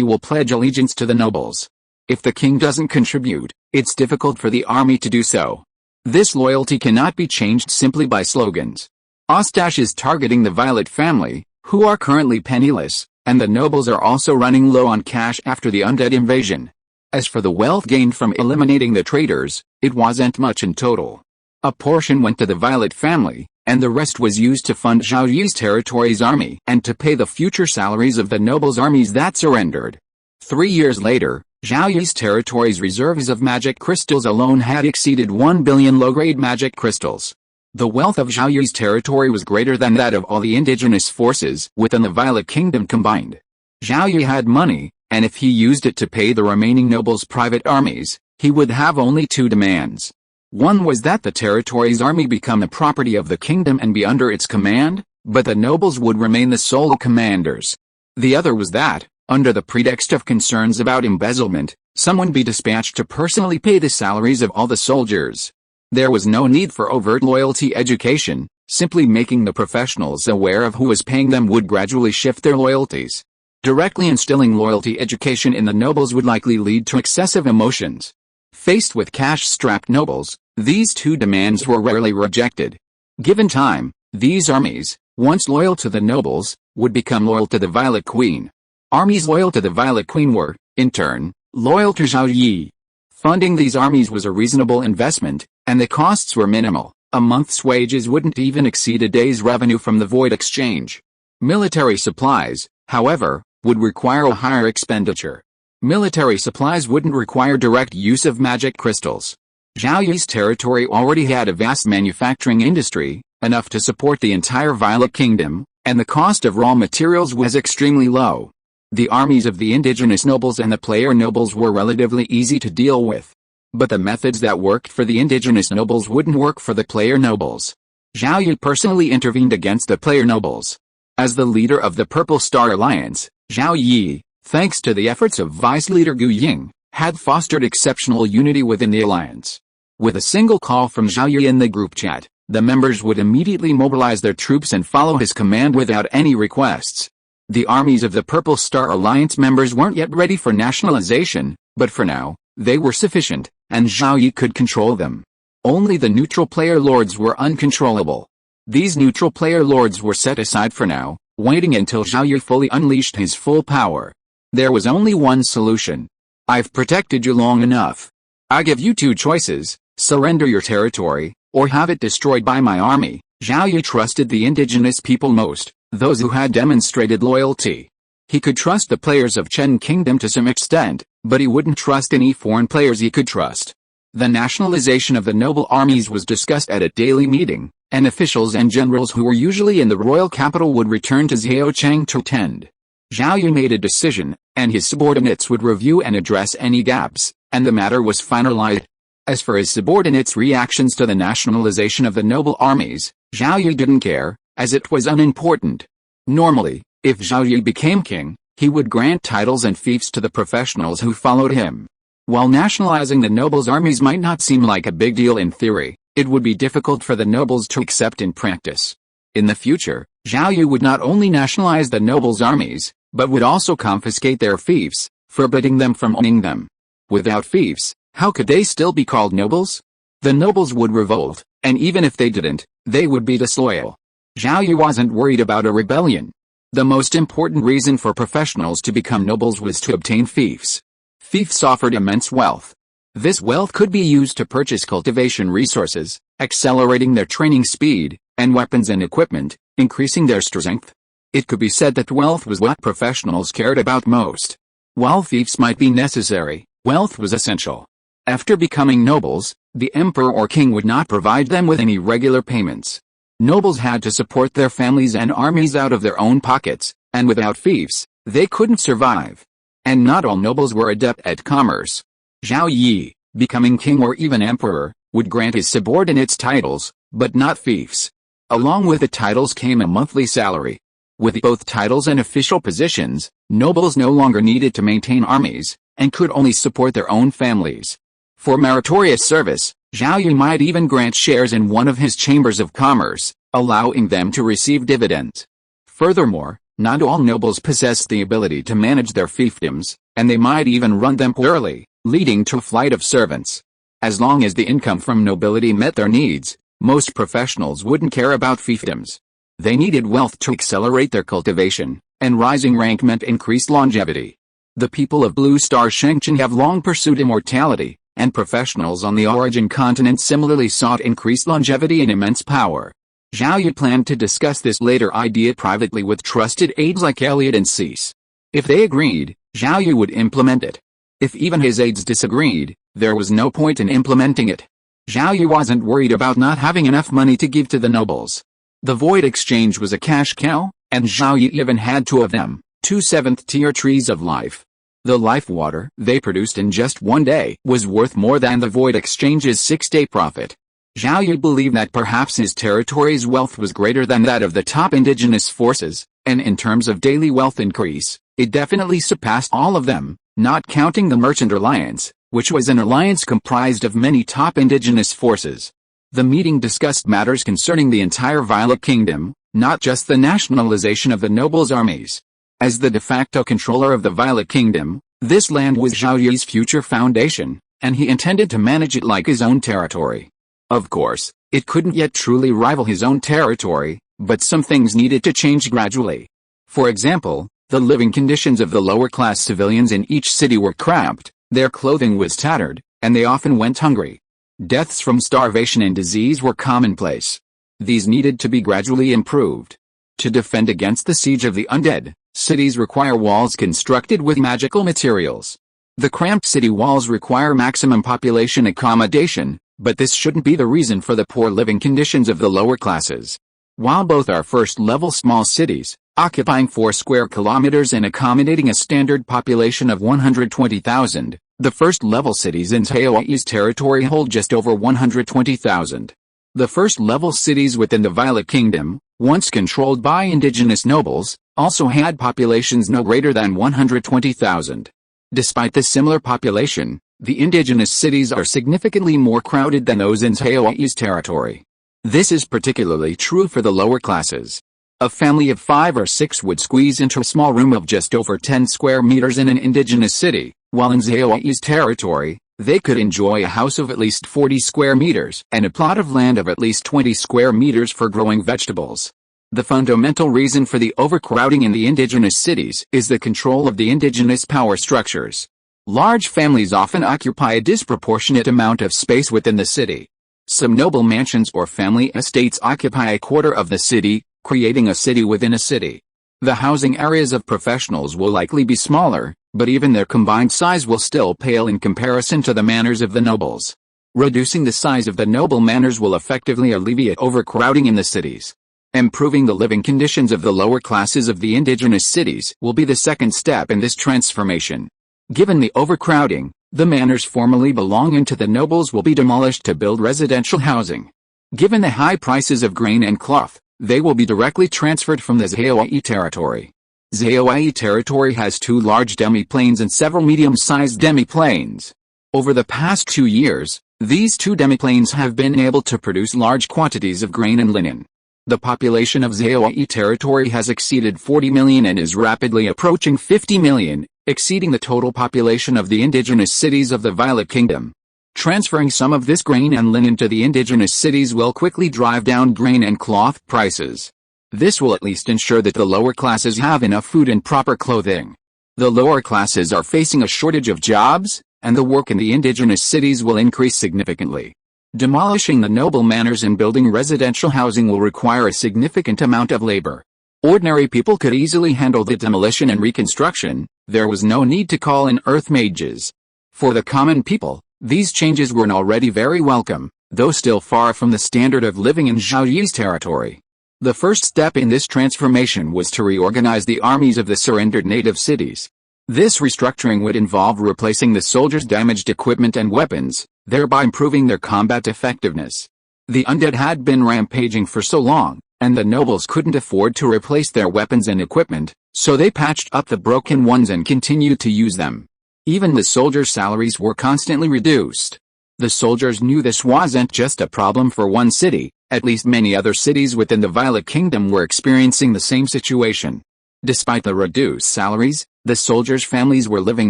will pledge allegiance to the nobles. If the king doesn't contribute, it's difficult for the army to do so. This loyalty cannot be changed simply by slogans. Ostache is targeting the Violet family, who are currently penniless, and the nobles are also running low on cash after the undead invasion. As for the wealth gained from eliminating the traitors, it wasn't much in total. A portion went to the Violet family, and the rest was used to fund Zhao Yi's territory's army and to pay the future salaries of the nobles' armies that surrendered. 3 years later, Zhao Yi's territory's reserves of magic crystals alone had exceeded 1 billion low-grade magic crystals. The wealth of Zhao Yi's territory was greater than that of all the indigenous forces within the Violet Kingdom combined. Zhao Yi had money, and if he used it to pay the remaining nobles' private armies, he would have only two demands. One was that the territory's army become the property of the kingdom and be under its command, but the nobles would remain the sole commanders. The other was that, under the pretext of concerns about embezzlement, someone be dispatched to personally pay the salaries of all the soldiers. There was no need for overt loyalty education, simply making the professionals aware of who was paying them would gradually shift their loyalties. Directly instilling loyalty education in the nobles would likely lead to excessive emotions. Faced with cash-strapped nobles, these two demands were rarely rejected. Given time, these armies, once loyal to the nobles, would become loyal to the Violet Queen. Armies loyal to the Violet Queen were, in turn, loyal to Zhao Yi. Funding these armies was a reasonable investment, and the costs were minimal. A month's wages wouldn't even exceed a day's revenue from the Void Exchange. Military supplies, however, would require a higher expenditure. Military supplies wouldn't require direct use of magic crystals. Zhao Yi's territory already had a vast manufacturing industry, enough to support the entire Violet Kingdom, and the cost of raw materials was extremely low. The armies of the indigenous nobles and the player nobles were relatively easy to deal with. But the methods that worked for the indigenous nobles wouldn't work for the player nobles. Zhao Yi personally intervened against the player nobles. As the leader of the Purple Star Alliance, Zhao Yi, thanks to the efforts of Vice Leader Gu Ying, had fostered exceptional unity within the alliance. With a single call from Zhao Yi in the group chat, the members would immediately mobilize their troops and follow his command without any requests. The armies of the Purple Star Alliance members weren't yet ready for nationalization, but for now, they were sufficient, and Zhao Yi could control them. Only the neutral player lords were uncontrollable. These neutral player lords were set aside for now, waiting until Zhao Yi fully unleashed his full power. There was only one solution. I've protected you long enough. I give you two choices: surrender your territory, or have it destroyed by my army. Zhao Yi trusted the indigenous people most, those who had demonstrated loyalty. He could trust the players of Chen Kingdom to some extent, but he wouldn't trust any foreign players he could trust. The nationalization of the noble armies was discussed at a daily meeting, and officials and generals who were usually in the royal capital would return to Zhaochang to attend. Zhao Yi made a decision, and his subordinates would review and address any gaps, and the matter was finalized. As for his subordinates' reactions to the nationalization of the noble armies, Zhao Yi didn't care, as it was unimportant. Normally, if Zhao Yi became king, he would grant titles and fiefs to the professionals who followed him. While nationalizing the nobles' armies might not seem like a big deal in theory, it would be difficult for the nobles to accept in practice. In the future, Zhao Yi would not only nationalize the nobles' armies, but would also confiscate their fiefs, forbidding them from owning them. Without fiefs, how could they still be called nobles? The nobles would revolt, and even if they didn't, they would be disloyal. Zhao Yi wasn't worried about a rebellion. The most important reason for professionals to become nobles was to obtain fiefs. Fiefs offered immense wealth. This wealth could be used to purchase cultivation resources, accelerating their training speed, and weapons and equipment, increasing their strength. It could be said that wealth was what professionals cared about most. While fiefs might be necessary, wealth was essential. After becoming nobles, the emperor or king would not provide them with any regular payments. Nobles had to support their families and armies out of their own pockets, and without fiefs, they couldn't survive. And not all nobles were adept at commerce. Zhao Yi, becoming king or even emperor, would grant his subordinates titles, but not fiefs. Along with the titles came a monthly salary. With both titles and official positions, nobles no longer needed to maintain armies, and could only support their own families. For meritorious service, Zhao Yi might even grant shares in one of his chambers of commerce, allowing them to receive dividends. Furthermore, not all nobles possessed the ability to manage their fiefdoms, and they might even run them poorly, leading to a flight of servants. As long as the income from nobility met their needs, most professionals wouldn't care about fiefdoms. They needed wealth to accelerate their cultivation, and rising rank meant increased longevity. The people of Blue Star Shengchen have long pursued immortality, and professionals on the Origin continent similarly sought increased longevity and immense power. Zhao Yi planned to discuss this later idea privately with trusted aides like Elliot and Cease. If they agreed, Zhao Yi would implement it. If even his aides disagreed, there was no point in implementing it. Zhao Yi wasn't worried about not having enough money to give to the nobles. The Void Exchange was a cash cow, and Zhao Yi even had two of them, two 7th-tier trees of life. The life water they produced in just one day was worth more than the Void Exchange's 6-day profit. Zhao Yi believed that perhaps his territory's wealth was greater than that of the top indigenous forces, and in terms of daily wealth increase, it definitely surpassed all of them, not counting the Merchant Alliance, which was an alliance comprised of many top indigenous forces. The meeting discussed matters concerning the entire Violet Kingdom, not just the nationalization of the nobles' armies. As the de facto controller of the Violet Kingdom, this land was Zhao Yi's future foundation, and he intended to manage it like his own territory. Of course, it couldn't yet truly rival his own territory, but some things needed to change gradually. For example, the living conditions of the lower-class civilians in each city were cramped, their clothing was tattered, and they often went hungry. Deaths from starvation and disease were commonplace. These needed to be gradually improved. To defend against the siege of the undead, cities require walls constructed with magical materials. The cramped city walls require maximum population accommodation, But this shouldn't be the reason for the poor living conditions of the lower classes. While both are first-level small cities, occupying 4 square kilometers and accommodating a standard population of 120,000, the first-level cities in Zhao Yi's territory hold just over 120,000. The first-level cities within the Violet Kingdom, once controlled by indigenous nobles, also had populations no greater than 120,000. Despite this similar population, the indigenous cities are significantly more crowded than those in Zhao Yi's territory. This is particularly true for the lower classes. A family of 5 or 6 would squeeze into a small room of just over 10 square meters in an indigenous city, while in Zhao Yi's territory, they could enjoy a house of at least 40 square meters and a plot of land of at least 20 square meters for growing vegetables. The fundamental reason for the overcrowding in the indigenous cities is the control of the indigenous power structures. Large families often occupy a disproportionate amount of space within the city. Some noble mansions or family estates occupy a quarter of the city, creating a city within a city. The housing areas of professionals will likely be smaller, but even their combined size will still pale in comparison to the manors of the nobles. Reducing the size of the noble manors will effectively alleviate overcrowding in the cities. Improving the living conditions of the lower classes of the indigenous cities will be the second step in this transformation. Given the overcrowding, the manors formerly belonging to the nobles will be demolished to build residential housing. Given the high prices of grain and cloth, they will be directly transferred from the Zhao Yi territory. Zhao Yi territory has 2 large demi-planes and several medium-sized demi-planes. Over the past 2 years, these 2 demi-planes have been able to produce large quantities of grain and linen. The population of Zhao Yi territory has exceeded 40 million and is rapidly approaching 50 million, exceeding the total population of the indigenous cities of the Violet Kingdom. Transferring some of this grain and linen to the indigenous cities will quickly drive down grain and cloth prices. This will at least ensure that the lower classes have enough food and proper clothing. The lower classes are facing a shortage of jobs, and the work in the indigenous cities will increase significantly. Demolishing the noble manors and building residential housing will require a significant amount of labor. Ordinary people could easily handle the demolition and reconstruction. There was no need to call in earth mages. For the common people, these changes were already very welcome, though still far from the standard of living in Zhao Yi's territory. The first step in this transformation was to reorganize the armies of the surrendered native cities. This restructuring would involve replacing the soldiers' damaged equipment and weapons, thereby improving their combat effectiveness. The undead had been rampaging for so long, and the nobles couldn't afford to replace their weapons and equipment, so they patched up the broken ones and continued to use them. Even the soldiers' salaries were constantly reduced. The soldiers knew this wasn't just a problem for one city, at least many other cities within the Violet Kingdom were experiencing the same situation. Despite the reduced salaries, the soldiers' families were living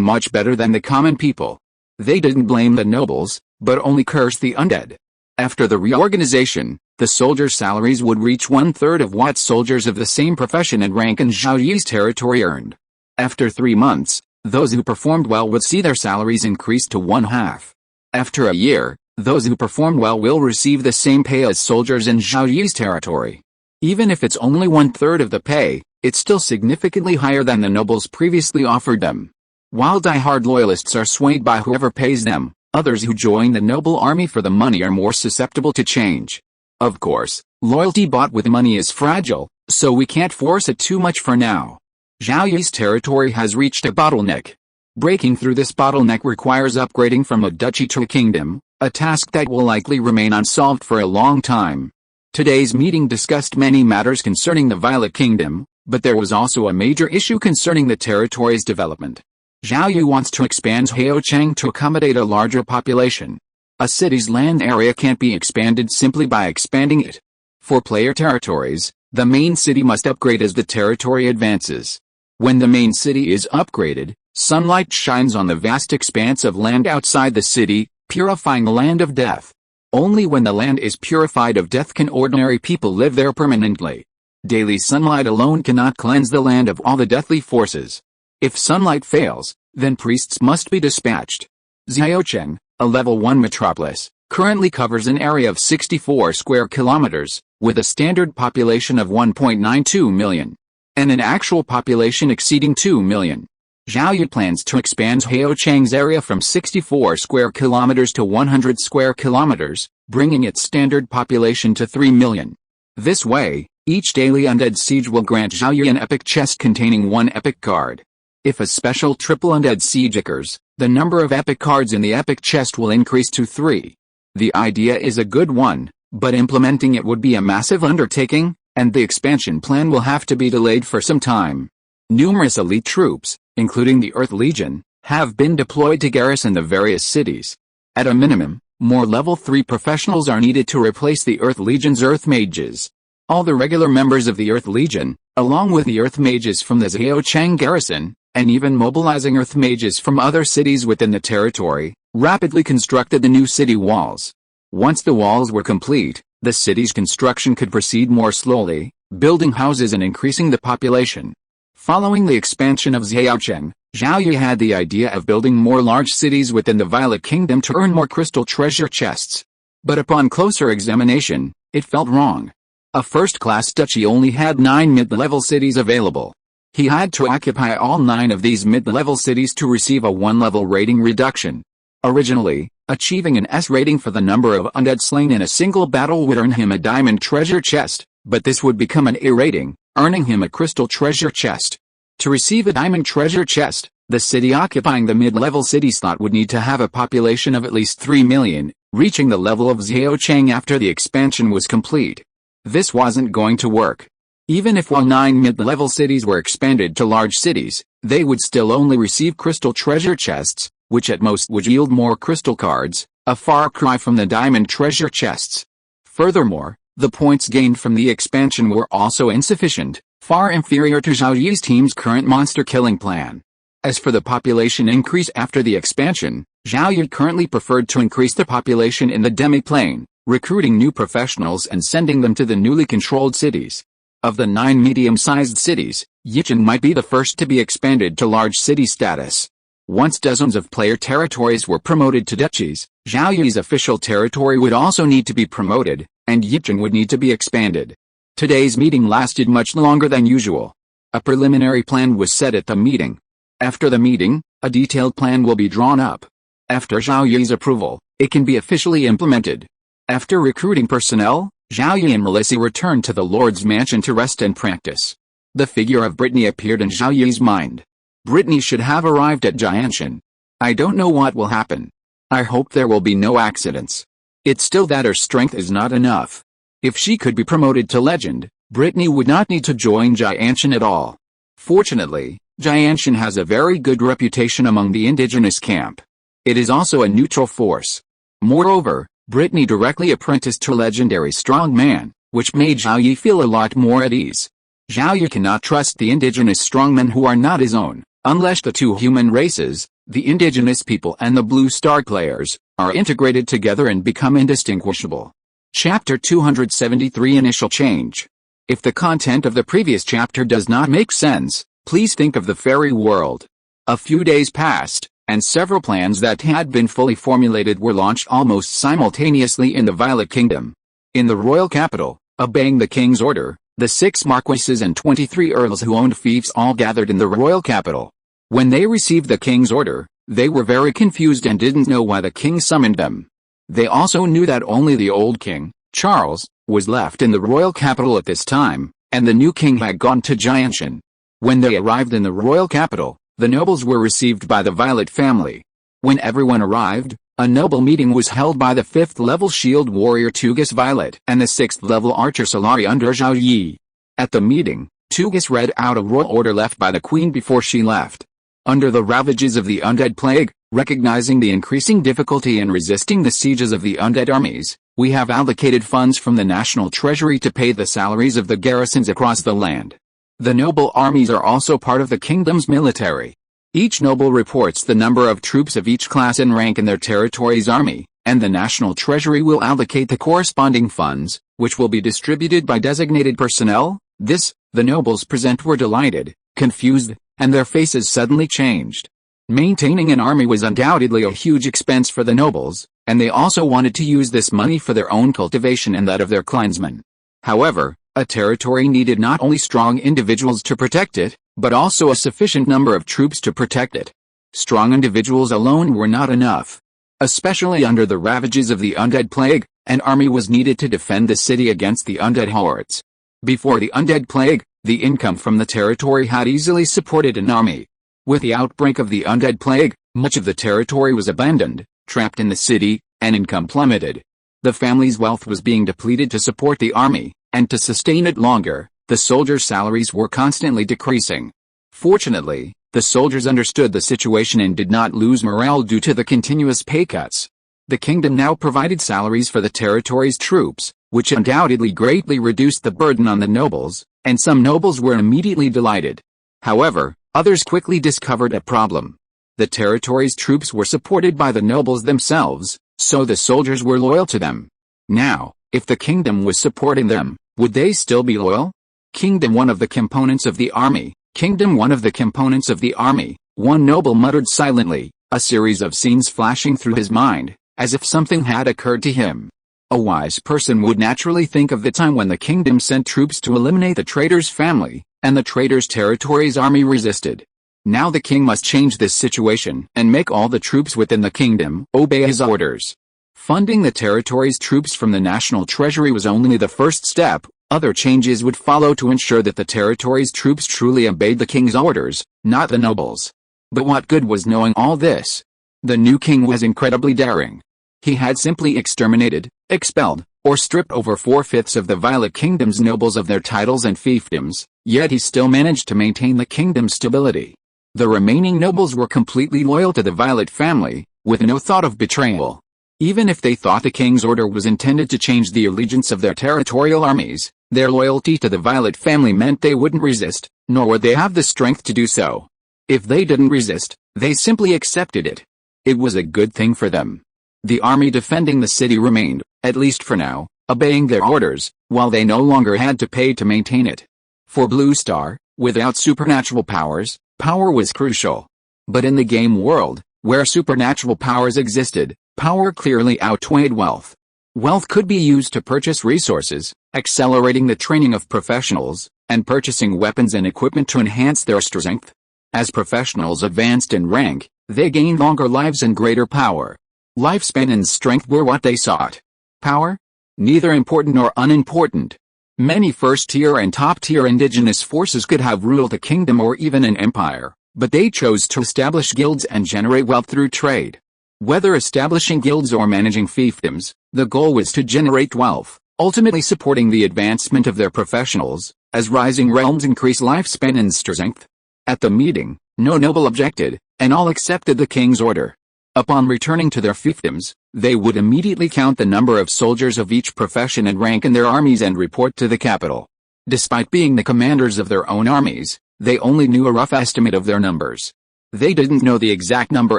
much better than the common people. They didn't blame the nobles, but only cursed the undead. After the reorganization, the soldiers' salaries would reach 1/3 of what soldiers of the same profession and rank in Zhao Yi's territory earned. After 3 months, those who performed well would see their salaries increase to 1/2. After a year, those who performed well will receive the same pay as soldiers in Zhao Yi's territory. Even if it's only 1/3 of the pay, it's still significantly higher than the nobles previously offered them. While die-hard loyalists are swayed by whoever pays them, others who join the noble army for the money are more susceptible to change. Of course, loyalty bought with money is fragile, so we can't force it too much for now. Zhao Yi's territory has reached a bottleneck. Breaking through this bottleneck requires upgrading from a duchy to a kingdom, a task that will likely remain unsolved for a long time. Today's meeting discussed many matters concerning the Violet Kingdom, but there was also a major issue concerning the territory's development. Zhao Yi wants to expand Heochang to accommodate a larger population. A city's land area can't be expanded simply by expanding it. For player territories, the main city must upgrade as the territory advances. When the main city is upgraded, sunlight shines on the vast expanse of land outside the city, purifying the land of death. Only when the land is purified of death can ordinary people live there permanently. Daily sunlight alone cannot cleanse the land of all the deathly forces. If sunlight fails, then priests must be dispatched. Xiaocheng, a level 1 metropolis, currently covers an area of 64 square kilometers, with a standard population of 1.92 million, and an actual population exceeding 2 million. Zhao Yi plans to expand Heochang's area from 64 square kilometers to 100 square kilometers, bringing its standard population to 3 million. This way, each daily undead siege will grant Zhao Yi an epic chest containing 1 epic card. If a special triple undead siege occurs, the number of epic cards in the epic chest will increase to 3. The idea is a good one, but implementing it would be a massive undertaking, and the expansion plan will have to be delayed for some time. Numerous elite troops, including the Earth Legion, have been deployed to garrison the various cities. At a minimum, more level 3 professionals are needed to replace the Earth Legion's Earth Mages. All the regular members of the Earth Legion, along with the Earth Mages from the Heochang garrison, and even mobilizing Earth Mages from other cities within the territory, rapidly constructed the new city walls. Once the walls were complete, the city's construction could proceed more slowly, building houses and increasing the population. Following the expansion of Heochang, Zhao Yi had the idea of building more large cities within the Violet Kingdom to earn more crystal treasure chests. But upon closer examination, it felt wrong. A first-class duchy only had 9 mid-level cities available. He had to occupy all 9 of these mid-level cities to receive a 1-level rating reduction. Originally, achieving an S rating for the number of undead slain in a single battle would earn him a diamond treasure chest, but this would become an A rating, earning him a crystal treasure chest. To receive a diamond treasure chest, the city occupying the mid-level city slot would need to have a population of at least 3 million, reaching the level of Heochang after the expansion was complete. This wasn't going to work. Even if all 9 mid-level cities were expanded to large cities, they would still only receive crystal treasure chests, which at most would yield more crystal cards, a far cry from the diamond treasure chests. Furthermore, the points gained from the expansion were also insufficient, far inferior to Zhao Yi's team's current monster-killing plan. As for the population increase after the expansion, Zhao Yi currently preferred to increase the population in the demi-plane, recruiting new professionals and sending them to the newly controlled cities. Of the 9 medium-sized cities, Yicheng might be the first to be expanded to large city status. Once dozens of player territories were promoted to duchies, Zhao Yi's official territory would also need to be promoted, and Yicheng would need to be expanded. Today's meeting lasted much longer than usual. A preliminary plan was set at the meeting. After the meeting, a detailed plan will be drawn up. After Zhao Yi's approval, it can be officially implemented. After recruiting personnel, Zhao Yi and Melissa returned to the Lord's mansion to rest and practice. The figure of Brittany appeared in Zhao Yi's mind. Brittany should have arrived at Jianshan. I don't know what will happen. I hope there will be no accidents. It's still that her strength is not enough. If she could be promoted to legend, Brittany would not need to join Jianshan at all. Fortunately, Jianshan has a very good reputation among the indigenous camp. It is also a neutral force. Moreover, Brittany directly apprenticed to a legendary strongman, which made Zhao Yi feel a lot more at ease. Zhao Yi cannot trust the indigenous strongmen who are not his own, unless the two human races, the indigenous people and the Blue Star players, are integrated together and become indistinguishable. Chapter 273 Initial Change. If the content of the previous chapter does not make sense, please think of the fairy world. A few days passed, and several plans that had been fully formulated were launched almost simultaneously in the Violet Kingdom. In the royal capital, obeying the king's order, the 6 marquises and 23 earls who owned fiefs all gathered in the royal capital. When they received the king's order, they were very confused and didn't know why the king summoned them. They also knew that only the old king, Charles, was left in the royal capital at this time, and the new king had gone to Jianshan. When they arrived in the royal capital, the nobles were received by the Violet family. When everyone arrived, a noble meeting was held by the 5th-level shield warrior Tugas Violet and the 6th-level archer Solari under Zhao Yi. At the meeting, Tugas read out a royal order left by the queen before she left. Under the ravages of the undead plague, recognizing the increasing difficulty in resisting the sieges of the undead armies, we have allocated funds from the national treasury to pay the salaries of the garrisons across the land. The noble armies are also part of the kingdom's military. Each noble reports the number of troops of each class and rank in their territory's army, and the national treasury will allocate the corresponding funds, which will be distributed by designated personnel. The nobles present were delighted, confused, and their faces suddenly changed. Maintaining an army was undoubtedly a huge expense for the nobles, and they also wanted to use this money for their own cultivation and that of their clansmen. However, a territory needed not only strong individuals to protect it, but also a sufficient number of troops to protect it. Strong individuals alone were not enough. Especially under the ravages of the undead plague, an army was needed to defend the city against the undead hordes. Before the undead plague, the income from the territory had easily supported an army. With the outbreak of the undead plague, much of the territory was abandoned, trapped in the city, and income plummeted. The family's wealth was being depleted to support the army, and to sustain it longer, the soldiers' salaries were constantly decreasing. Fortunately, the soldiers understood the situation and did not lose morale due to the continuous pay cuts. The kingdom now provided salaries for the territory's troops, which undoubtedly greatly reduced the burden on the nobles, and some nobles were immediately delighted. However, others quickly discovered a problem. The territory's troops were supported by the nobles themselves, so the soldiers were loyal to them. Now, if the kingdom was supporting them, would they still be loyal? Kingdom one of the components of the army. Kingdom one of the components of the army, one noble muttered silently, a series of scenes flashing through his mind, as if something had occurred to him. A wise person would naturally think of the time when the kingdom sent troops to eliminate the traitor's family, and the traitor's territory's army resisted. Now the king must change this situation and make all the troops within the kingdom obey his orders. Funding the territory's troops from the national treasury was only the first step. Other changes would follow to ensure that the territory's troops truly obeyed the king's orders, not the nobles. But what good was knowing all this? The new king was incredibly daring. He had simply exterminated, expelled, or stripped over 4/5 of the Violet Kingdom's nobles of their titles and fiefdoms, yet he still managed to maintain the kingdom's stability. The remaining nobles were completely loyal to the Violet family, with no thought of betrayal. Even if they thought the king's order was intended to change the allegiance of their territorial armies, their loyalty to the Violet family meant they wouldn't resist, nor would they have the strength to do so. If they didn't resist, they simply accepted it. It was a good thing for them. The army defending the city remained, at least for now, obeying their orders, while they no longer had to pay to maintain it. For Blue Star, without supernatural powers, power was crucial. But in the game world, where supernatural powers existed, power clearly outweighed wealth. Wealth could be used to purchase resources, accelerating the training of professionals, and purchasing weapons and equipment to enhance their strength. As professionals advanced in rank, they gained longer lives and greater power. Lifespan and strength were what they sought. Power? Neither important nor unimportant. Many first-tier and top-tier indigenous forces could have ruled a kingdom or even an empire, but they chose to establish guilds and generate wealth through trade. Whether establishing guilds or managing fiefdoms, the goal was to generate wealth, ultimately supporting the advancement of their professionals, as rising realms increase lifespan and strength. At the meeting, no noble objected, and all accepted the king's order. Upon returning to their fiefdoms, they would immediately count the number of soldiers of each profession and rank in their armies and report to the capital. Despite being the commanders of their own armies, they only knew a rough estimate of their numbers. They didn't know the exact number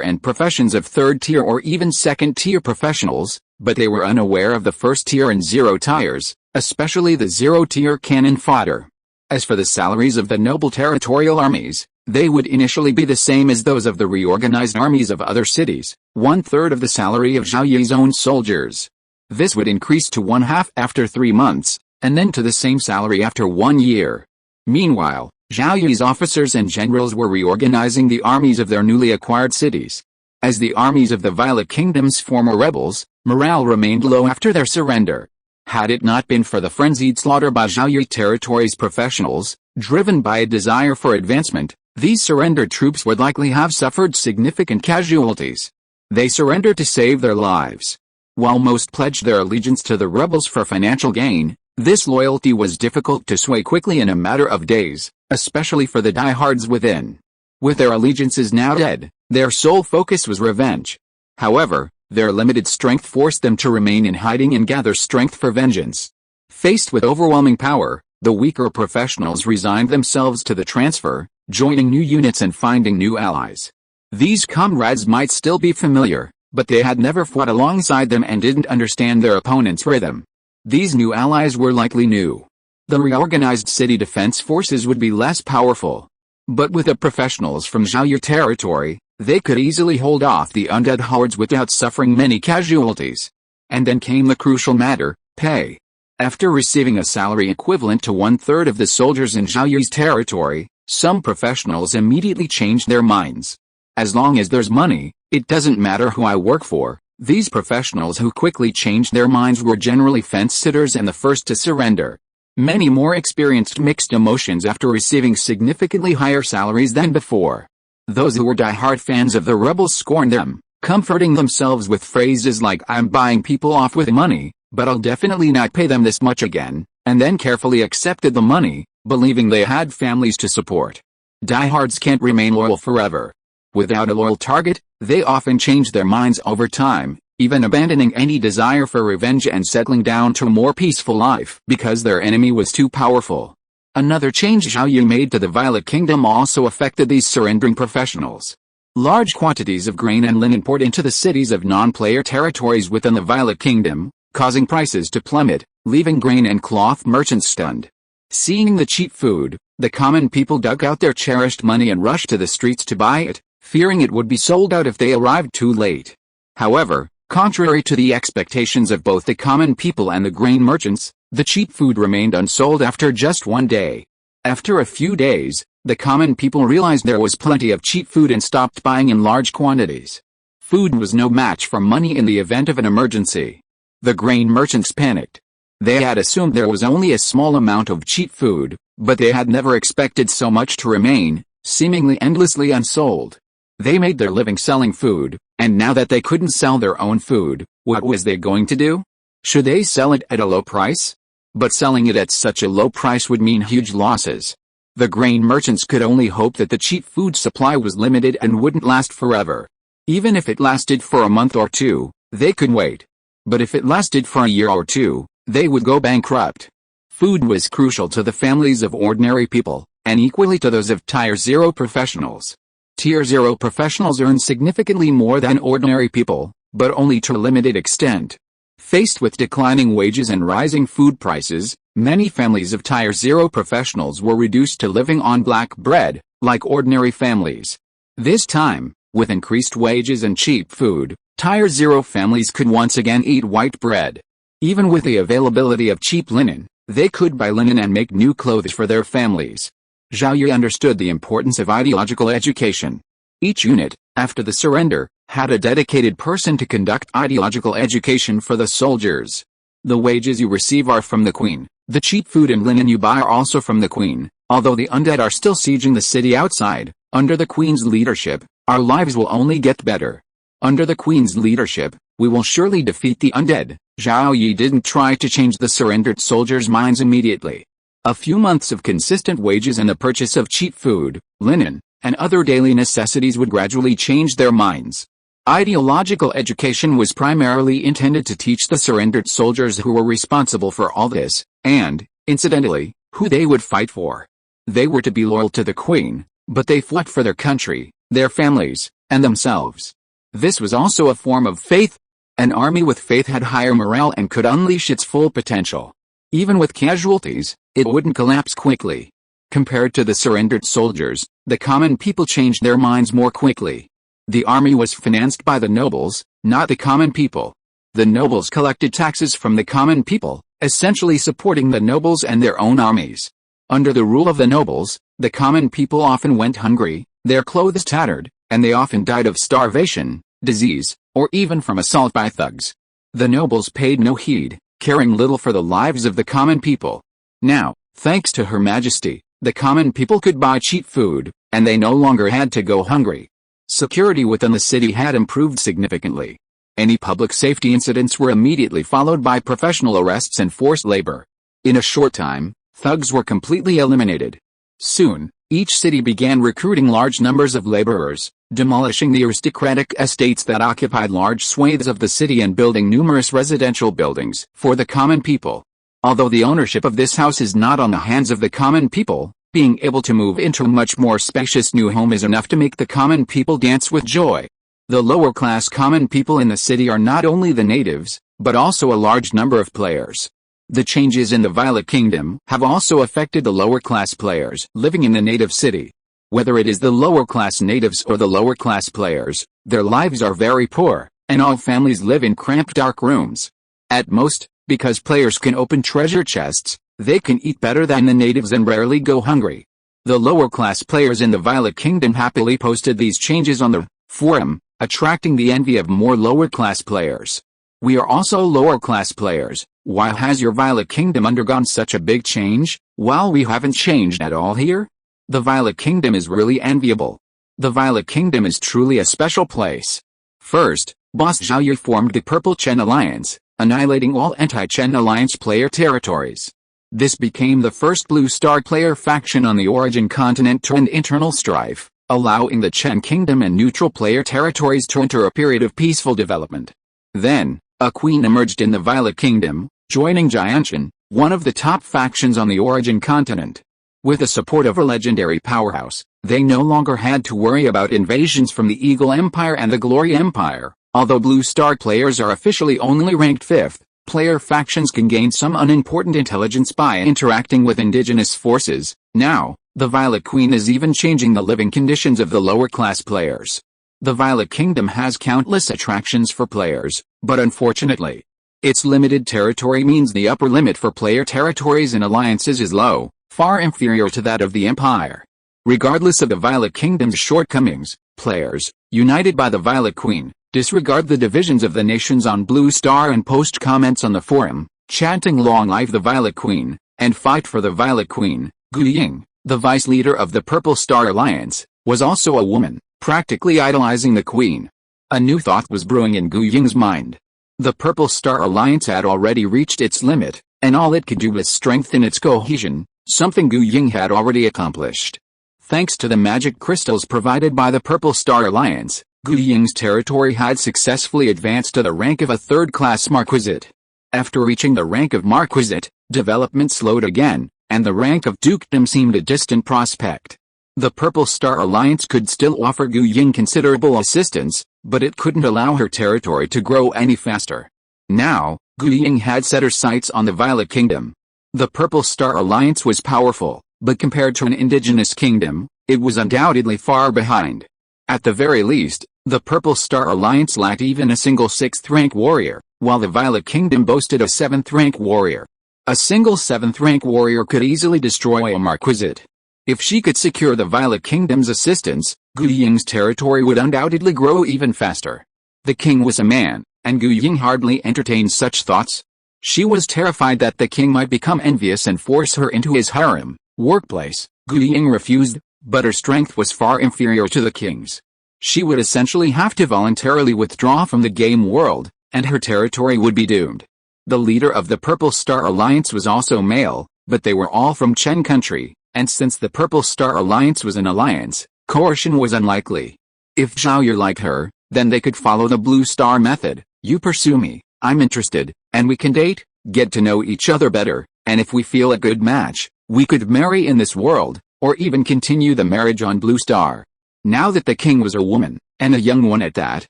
and professions of third-tier or even second-tier professionals, but they were unaware of the first-tier and zero-tiers, especially the zero-tier cannon fodder. As for the salaries of the noble territorial armies, they would initially be the same as those of the reorganized armies of other cities, 1/3 of the salary of Zhao Yi's own soldiers. This would increase to 1/2 after 3 months, and then to the same salary after 1 year. Meanwhile, Zhao Yi's officers and generals were reorganizing the armies of their newly acquired cities. As the armies of the Violet Kingdom's former rebels, morale remained low after their surrender. Had it not been for the frenzied slaughter by Zhao Yi territory's professionals, driven by a desire for advancement, these surrendered troops would likely have suffered significant casualties. They surrendered to save their lives. While most pledged their allegiance to the rebels for financial gain, this loyalty was difficult to sway quickly in a matter of days, especially for the diehards within. With their allegiances now dead, their sole focus was revenge. However, their limited strength forced them to remain in hiding and gather strength for vengeance. Faced with overwhelming power, the weaker professionals resigned themselves to the transfer, joining new units and finding new allies. These comrades might still be familiar, but they had never fought alongside them and didn't understand their opponent's rhythm. These new allies were likely new. The reorganized city defense forces would be less powerful. But with the professionals from Zhao Yi territory, they could easily hold off the undead hordes without suffering many casualties. And then came the crucial matter, pay. After receiving a salary equivalent to 1/3 of the soldiers in Zhao Yi's territory, Some professionals immediately changed their minds. As long as there's money, it doesn't matter who I work for. These professionals who quickly changed their minds were generally fence-sitters and the first to surrender. Many more experienced mixed emotions after receiving significantly higher salaries than before. Those who were die-hard fans of the rebels scorned them, comforting themselves with phrases like "I'm buying people off with money, but I'll definitely not pay them this much again," and then carefully accepted the money, believing they had families to support. Diehards can't remain loyal forever. Without a loyal target, they often change their minds over time, even abandoning any desire for revenge and settling down to a more peaceful life because their enemy was too powerful. Another change Zhao Yi made to the Violet Kingdom also affected these surrendering professionals. Large quantities of grain and linen poured into the cities of non-player territories within the Violet Kingdom, causing prices to plummet, leaving grain and cloth merchants stunned. Seeing the cheap food, the common people dug out their cherished money and rushed to the streets to buy it, fearing it would be sold out if they arrived too late. However, contrary to the expectations of both the common people and the grain merchants, the cheap food remained unsold after just one day. After a few days, the common people realized there was plenty of cheap food and stopped buying in large quantities. Food was no match for money in the event of an emergency. The grain merchants panicked. They had assumed there was only a small amount of cheap food, but they had never expected so much to remain, seemingly endlessly unsold. They made their living selling food, and now that they couldn't sell their own food, what was they going to do? Should they sell it at a low price? But selling it at such a low price would mean huge losses. The grain merchants could only hope that the cheap food supply was limited and wouldn't last forever. Even if it lasted for a month or two, they could wait. But if it lasted for a year or two, they would go bankrupt. Food was crucial to the families of ordinary people, and equally to those of Tier 0 professionals. Tier 0 professionals earn significantly more than ordinary people, but only to a limited extent. Faced with declining wages and rising food prices, many families of Tier 0 professionals were reduced to living on black bread, like ordinary families. This time, with increased wages and cheap food, Tier 0 families could once again eat white bread. Even with the availability of cheap linen, they could buy linen and make new clothes for their families. Zhao Yi understood the importance of ideological education. Each unit, after the surrender, had a dedicated person to conduct ideological education for the soldiers. The wages you receive are from the Queen. The cheap food and linen you buy are also from the Queen. Although the undead are still sieging the city outside, under the Queen's leadership, our lives will only get better. Under the Queen's leadership, we will surely defeat the undead. Zhao Yi didn't try to change the surrendered soldiers' minds immediately. A few months of consistent wages and the purchase of cheap food, linen, and other daily necessities would gradually change their minds. Ideological education was primarily intended to teach the surrendered soldiers who were responsible for all this, and, incidentally, who they would fight for. They were to be loyal to the Queen, but they fought for their country, their families, and themselves. This was also a form of faith. An army with faith had higher morale and could unleash its full potential. Even with casualties, it wouldn't collapse quickly. Compared to the surrendered soldiers, the common people changed their minds more quickly. The army was financed by the nobles, not the common people. The nobles collected taxes from the common people, essentially supporting the nobles and their own armies. Under the rule of the nobles, the common people often went hungry, their clothes tattered, and they often died of starvation, disease, or even from assault by thugs. The nobles paid no heed, caring little for the lives of the common people. Now, thanks to Her Majesty, the common people could buy cheap food, and they no longer had to go hungry. Security within the city had improved significantly. Any public safety incidents were immediately followed by professional arrests and forced labor. In a short time, thugs were completely eliminated. Soon, each city began recruiting large numbers of laborers, demolishing the aristocratic estates that occupied large swathes of the city and building numerous residential buildings for the common people. Although the ownership of this house is not on the hands of the common people, being able to move into a much more spacious new home is enough to make the common people dance with joy. The lower-class common people in the city are not only the natives, but also a large number of players. The changes in the Violet Kingdom have also affected the lower-class players living in the native city. Whether it is the lower-class natives or the lower-class players, their lives are very poor, and all families live in cramped dark rooms. At most, because players can open treasure chests, they can eat better than the natives and rarely go hungry. The lower-class players in the Violet Kingdom happily posted these changes on the forum, attracting the envy of more lower-class players. We are also lower-class players. Why has your Violet Kingdom undergone such a big change, while we haven't changed at all here? The Violet Kingdom is really enviable. The Violet Kingdom is truly a special place. First, Boss Zhao Yi formed the Purple Chen Alliance, annihilating all anti-Chen Alliance player territories. This became the first Blue Star player faction on the Origin continent to end internal strife, allowing the Chen Kingdom and neutral player territories to enter a period of peaceful development. Then, a queen emerged in the Violet Kingdom, joining Jianshan, one of the top factions on the Origin continent. With the support of a legendary powerhouse, they no longer had to worry about invasions from the Eagle Empire and the Glory Empire. Although Blue Star players are officially only ranked 5th, player factions can gain some unimportant intelligence by interacting with indigenous forces. Now, the Violet Queen is even changing the living conditions of the lower-class players. The Violet Kingdom has countless attractions for players, but unfortunately, its limited territory means the upper limit for player territories and alliances is low, far inferior to that of the Empire. Regardless of the Violet Kingdom's shortcomings, players, united by the Violet Queen, disregard the divisions of the nations on Blue Star and post comments on the forum, chanting "Long life the Violet Queen," and fight for the Violet Queen. Gu Ying, the vice leader of the Purple Star Alliance, was also a woman, practically idolizing the Queen. A new thought was brewing in Gu Ying's mind. The Purple Star Alliance had already reached its limit, and all it could do was strengthen its cohesion, something Gu Ying had already accomplished. Thanks to the magic crystals provided by the Purple Star Alliance, Gu Ying's territory had successfully advanced to the rank of a third-class marquisate. After reaching the rank of marquisate, development slowed again, and the rank of dukedom seemed a distant prospect. The Purple Star Alliance could still offer Gu Ying considerable assistance, but it couldn't allow her territory to grow any faster. Now, Gu Ying had set her sights on the Violet Kingdom. The Purple Star Alliance was powerful, but compared to an indigenous kingdom, it was undoubtedly far behind. At the very least, the Purple Star Alliance lacked even a single 6th-rank warrior, while the Violet Kingdom boasted a 7th-rank warrior. A single 7th-rank warrior could easily destroy a marquisate. If she could secure the Violet Kingdom's assistance, Gu Ying's territory would undoubtedly grow even faster. The king was a man, and Gu Ying hardly entertained such thoughts. She was terrified that the king might become envious and force her into his harem. Workplace. Gu Ying refused, but her strength was far inferior to the king's. She would essentially have to voluntarily withdraw from the game world, and her territory would be doomed. The leader of the Purple Star Alliance was also male, but they were all from Chen country, and since the Purple Star Alliance was an alliance, coercion was unlikely. If Zhao Yi liked her, then they could follow the Blue Star method. You pursue me, I'm interested, and we can date, get to know each other better, and if we feel a good match, we could marry in this world, or even continue the marriage on Blue Star. Now that the king was a woman, and a young one at that,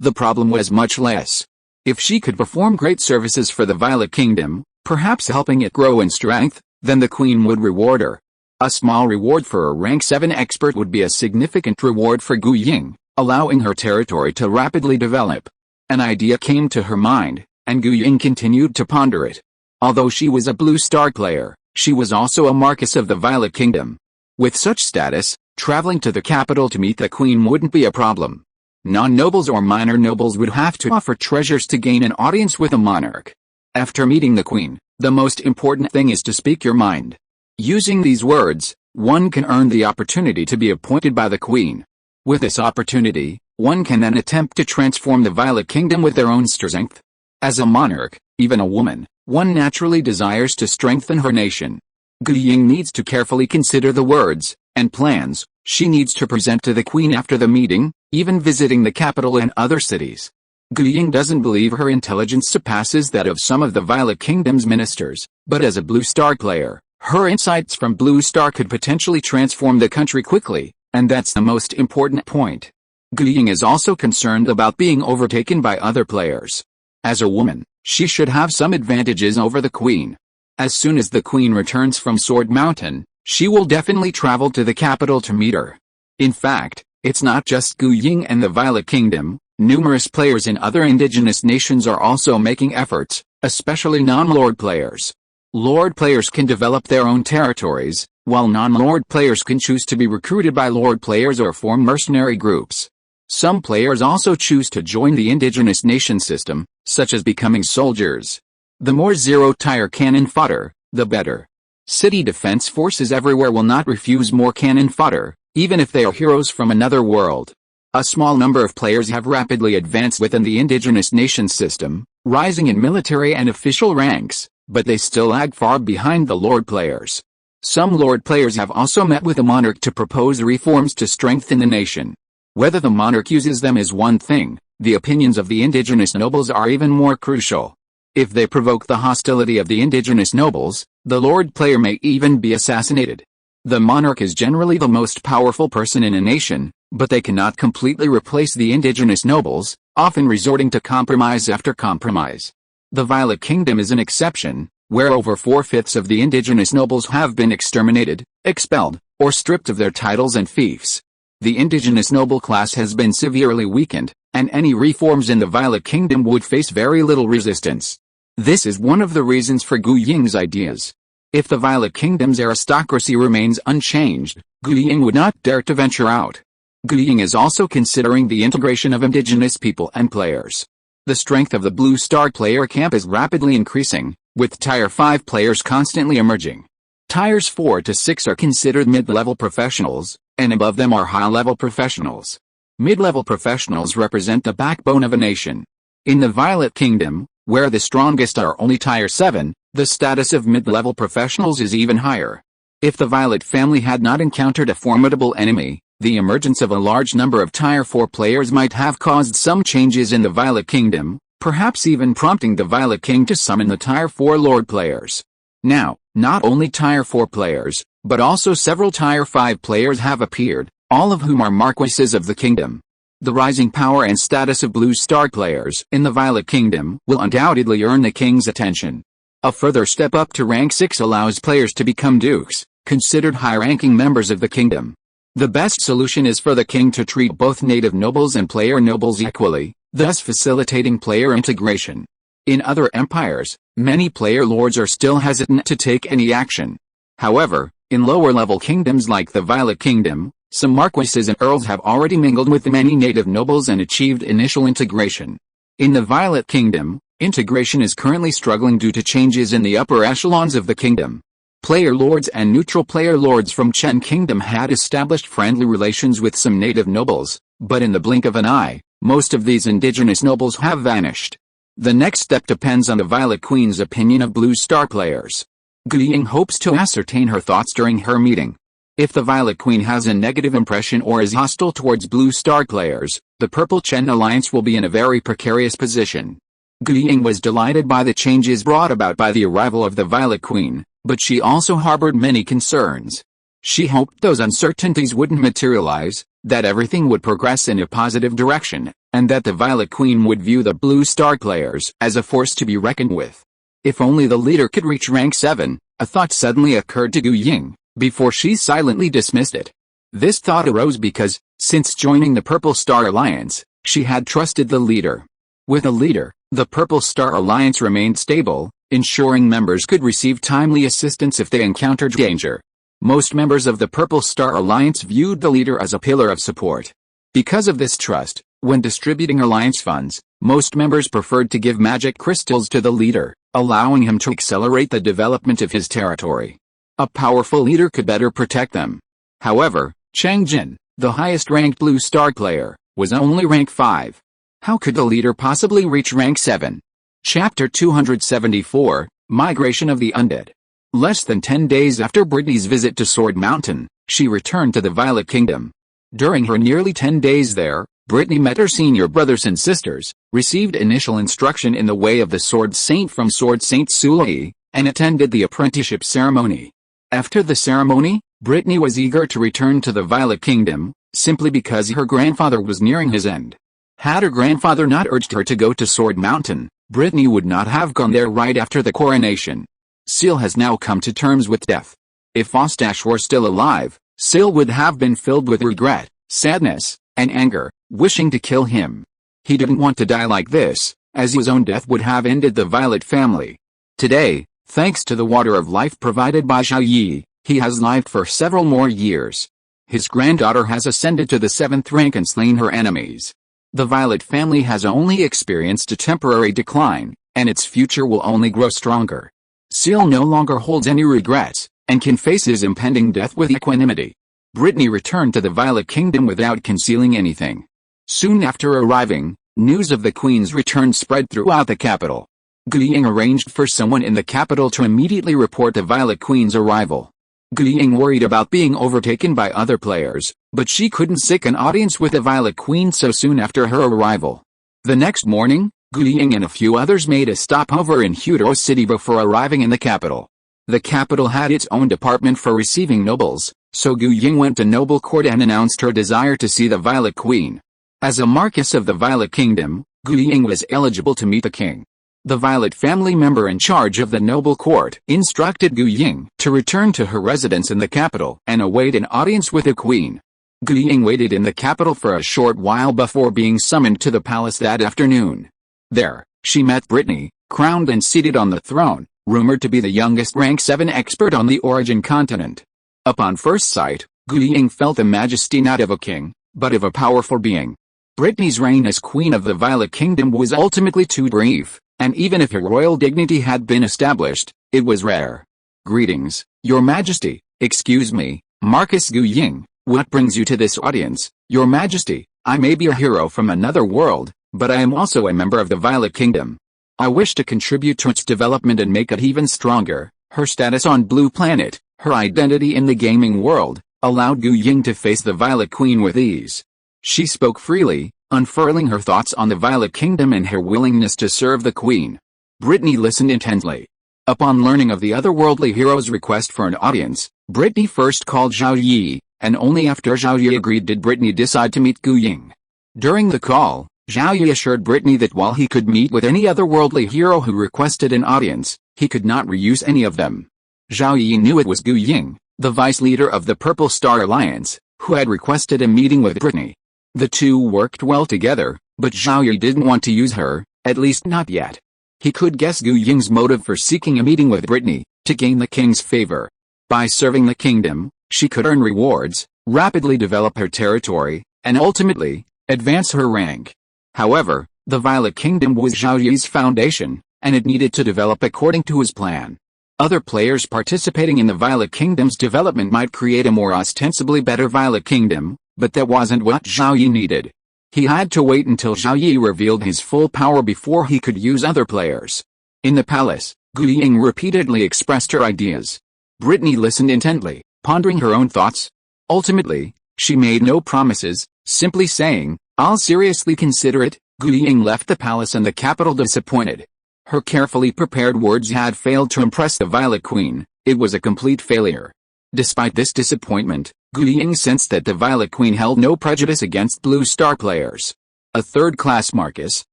the problem was much less. If she could perform great services for the Violet Kingdom, perhaps helping it grow in strength, then the queen would reward her. A small reward for a rank 7 expert would be a significant reward for Gu Ying, allowing her territory to rapidly develop. An idea came to her mind, and Gu Ying continued to ponder it. Although she was a Blue Star player, she was also a Marquess of the Violet Kingdom. With such status, traveling to the capital to meet the queen wouldn't be a problem. Non-nobles or minor nobles would have to offer treasures to gain an audience with a monarch. After meeting the queen, the most important thing is to speak your mind. Using these words, one can earn the opportunity to be appointed by the queen. With this opportunity, one can then attempt to transform the Violet Kingdom with their own strength. As a monarch, even a woman, one naturally desires to strengthen her nation. Gu Ying needs to carefully consider the words and plans she needs to present to the queen after the meeting, even visiting the capital and other cities. Gu Ying doesn't believe her intelligence surpasses that of some of the Violet Kingdom's ministers, but as a Blue Star player, her insights from Blue Star could potentially transform the country quickly, and that's the most important point. Gu Ying is also concerned about being overtaken by other players. As a woman, she should have some advantages over the queen. As soon as the queen returns from Sword Mountain, she will definitely travel to the capital to meet her. In fact, it's not just Gu Ying and the Violet Kingdom, numerous players in other indigenous nations are also making efforts, especially non-lord players. Lord players can develop their own territories, while non-Lord players can choose to be recruited by Lord players or form mercenary groups. Some players also choose to join the indigenous nation system, such as becoming soldiers. The more zero-tier cannon fodder, the better. City defense forces everywhere will not refuse more cannon fodder, even if they are heroes from another world. A small number of players have rapidly advanced within the indigenous nation system, rising in military and official ranks, but they still lag far behind the Lord players. Some Lord players have also met with the monarch to propose reforms to strengthen the nation. Whether the monarch uses them is one thing, the opinions of the indigenous nobles are even more crucial. If they provoke the hostility of the indigenous nobles, the Lord player may even be assassinated. The monarch is generally the most powerful person in a nation, but they cannot completely replace the indigenous nobles, often resorting to compromise after compromise. The Violet Kingdom is an exception, where over 4/5 of the indigenous nobles have been exterminated, expelled, or stripped of their titles and fiefs. The indigenous noble class has been severely weakened, and any reforms in the Violet Kingdom would face very little resistance. This is one of the reasons for Gu Ying's ideas. If the Violet Kingdom's aristocracy remains unchanged, Gu Ying would not dare to venture out. Gu Ying is also considering the integration of indigenous people and players. The strength of the Blue Star player camp is rapidly increasing, with Tier 5 players constantly emerging. Tiers 4 to 6 are considered mid-level professionals, and above them are high-level professionals. Mid-level professionals represent the backbone of a nation. In the Violet Kingdom, where the strongest are only Tier 7, the status of mid-level professionals is even higher. If the Violet family had not encountered a formidable enemy, the emergence of a large number of Tier 4 players might have caused some changes in the Violet Kingdom, perhaps even prompting the Violet King to summon the Tier 4 Lord players. Now, not only Tier 4 players, but also several Tier 5 players have appeared, all of whom are marquises of the kingdom. The rising power and status of Blue Star players in the Violet Kingdom will undoubtedly earn the king's attention. A further step up to rank 6 allows players to become dukes, considered high-ranking members of the kingdom. The best solution is for the king to treat both native nobles and player nobles equally, thus facilitating player integration. In other empires, many player lords are still hesitant to take any action. However, in lower-level kingdoms like the Violet Kingdom, some marquises and earls have already mingled with many native nobles and achieved initial integration. In the Violet Kingdom, integration is currently struggling due to changes in the upper echelons of the kingdom. Player lords and neutral player lords from Chen Kingdom had established friendly relations with some native nobles, but in the blink of an eye, most of these indigenous nobles have vanished. The next step depends on the Violet Queen's opinion of Blue Star players. Gu Ying hopes to ascertain her thoughts during her meeting. If the Violet Queen has a negative impression or is hostile towards Blue Star players, the Purple Chen Alliance will be in a very precarious position. Gu Ying was delighted by the changes brought about by the arrival of the Violet Queen, but she also harbored many concerns. She hoped those uncertainties wouldn't materialize, that everything would progress in a positive direction, and that the Violet Queen would view the Blue Star players as a force to be reckoned with. If only the leader could reach rank 7, a thought suddenly occurred to Gu Ying, before she silently dismissed it. This thought arose because, since joining the Purple Star Alliance, she had trusted the leader. With a leader, the Purple Star Alliance remained stable, ensuring members could receive timely assistance if they encountered danger. Most members of the Purple Star Alliance viewed the leader as a pillar of support. Because of this trust, when distributing alliance funds, most members preferred to give magic crystals to the leader, allowing him to accelerate the development of his territory. A powerful leader could better protect them. However, Chang Jin, the highest-ranked Blue Star player, was only rank 5. How could the leader possibly reach rank 7? Chapter 274, Migration of the Undead. Less than 10 days after Brittany's visit to Sword Mountain, she returned to the Violet Kingdom. During her nearly 10 days there, Brittany met her senior brothers and sisters, received initial instruction in the way of the Sword Saint from Sword Saint Zhao Yi, and attended the apprenticeship ceremony. After the ceremony, Brittany was eager to return to the Violet Kingdom, simply because her grandfather was nearing his end. Had her grandfather not urged her to go to Sword Mountain, Brittany would not have gone there right after the coronation. Seal has now come to terms with death. If Ostash were still alive, Seal would have been filled with regret, sadness, and anger, wishing to kill him. He didn't want to die like this, as his own death would have ended the Violet family. Today, thanks to the water of life provided by Zhao Yi, He has lived for several more years. His granddaughter has ascended to the 7th rank and slain her enemies. The Violet family has only experienced a temporary decline, and its future will only grow stronger. Seal no longer holds any regrets, and can face his impending death with equanimity. Brittany returned to the Violet Kingdom without concealing anything. Soon after arriving, news of the Queen's return spread throughout the capital. Gu Ying arranged for someone in the capital to immediately report the Violet Queen's arrival. Gu Ying worried about being overtaken by other players, but she couldn't seek an audience with the Violet Queen so soon after her arrival. The next morning, Gu Ying and a few others made a stopover in Hudro City before arriving in the capital. The capital had its own department for receiving nobles, so Gu Ying went to noble court and announced her desire to see the Violet Queen. As a Marquess of the Violet Kingdom, Gu Ying was eligible to meet the king. The Violet family member in charge of the noble court instructed Gu Ying to return to her residence in the capital and await an audience with the queen. Gu Ying waited in the capital for a short while before being summoned to the palace that afternoon. There, she met Brittany, crowned and seated on the throne, rumored to be the youngest rank 7 expert on the Origin continent. Upon first sight, Gu Ying felt the majesty not of a king, but of a powerful being. Brittany's reign as Queen of the Violet Kingdom was ultimately too brief, and even if her royal dignity had been established, it was rare. "Greetings, Your Majesty." "Excuse me, Marquess Gu Ying, what brings you to this audience, Your Majesty?" "I may be a hero from another world, but I am also a member of the Violet Kingdom. I wish to contribute to its development and make it even stronger." Her status on Blue Planet, her identity in the gaming world, allowed Gu Ying to face the Violet Queen with ease. She spoke freely, unfurling her thoughts on the Violet Kingdom and her willingness to serve the Queen. Brittany listened intently. Upon learning of the otherworldly hero's request for an audience, Brittany first called Zhao Yi, and only after Zhao Yi agreed did Brittany decide to meet Gu Ying. During the call, Zhao Yi assured Brittany that while he could meet with any otherworldly hero who requested an audience, he could not reuse any of them. Zhao Yi knew it was Gu Ying, the vice leader of the Purple Star Alliance, who had requested a meeting with Brittany. The two worked well together, but Zhao Yi didn't want to use her, at least not yet. He could guess Gu Ying's motive for seeking a meeting with Brittany, to gain the king's favor. By serving the kingdom, she could earn rewards, rapidly develop her territory, and ultimately, advance her rank. However, the Violet Kingdom was Zhao Yi's foundation, and it needed to develop according to his plan. Other players participating in the Violet Kingdom's development might create a more ostensibly better Violet Kingdom, but that wasn't what Zhao Yi needed. He had to wait until Zhao Yi revealed his full power before he could use other players. In the palace, Gu Ying repeatedly expressed her ideas. Brittany listened intently, pondering her own thoughts. Ultimately, she made no promises, simply saying, "I'll seriously consider it." Gu Ying left the palace and the capital disappointed. Her carefully prepared words had failed to impress the Violet Queen. It was a complete failure. Despite this disappointment, Gu Ying sensed that the Violet Queen held no prejudice against Blue Star players. A third-class Marquess,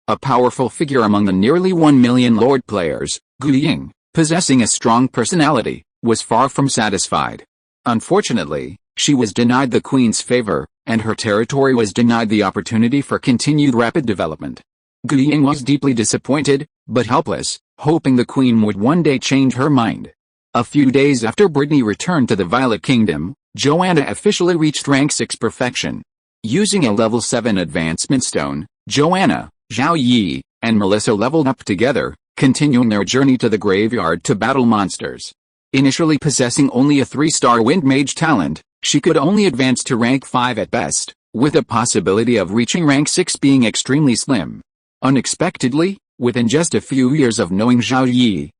a powerful figure among the nearly 1 million Lord players, Gu Ying, possessing a strong personality, was far from satisfied. Unfortunately, she was denied the Queen's favor, and her territory was denied the opportunity for continued rapid development. Gu Ying was deeply disappointed, but helpless, hoping the Queen would one day change her mind. A few days after Brittany returned to the Violet Kingdom, Joanna officially reached rank 6 perfection. Using a level 7 advancement stone, Joanna, Zhao Yi, and Melissa leveled up together, continuing their journey to the graveyard to battle monsters. Initially possessing only a 3-star Wind Mage talent, she could only advance to rank 5 at best, with the possibility of reaching rank 6 being extremely slim. Unexpectedly, within just a few years of knowing Zhao Yi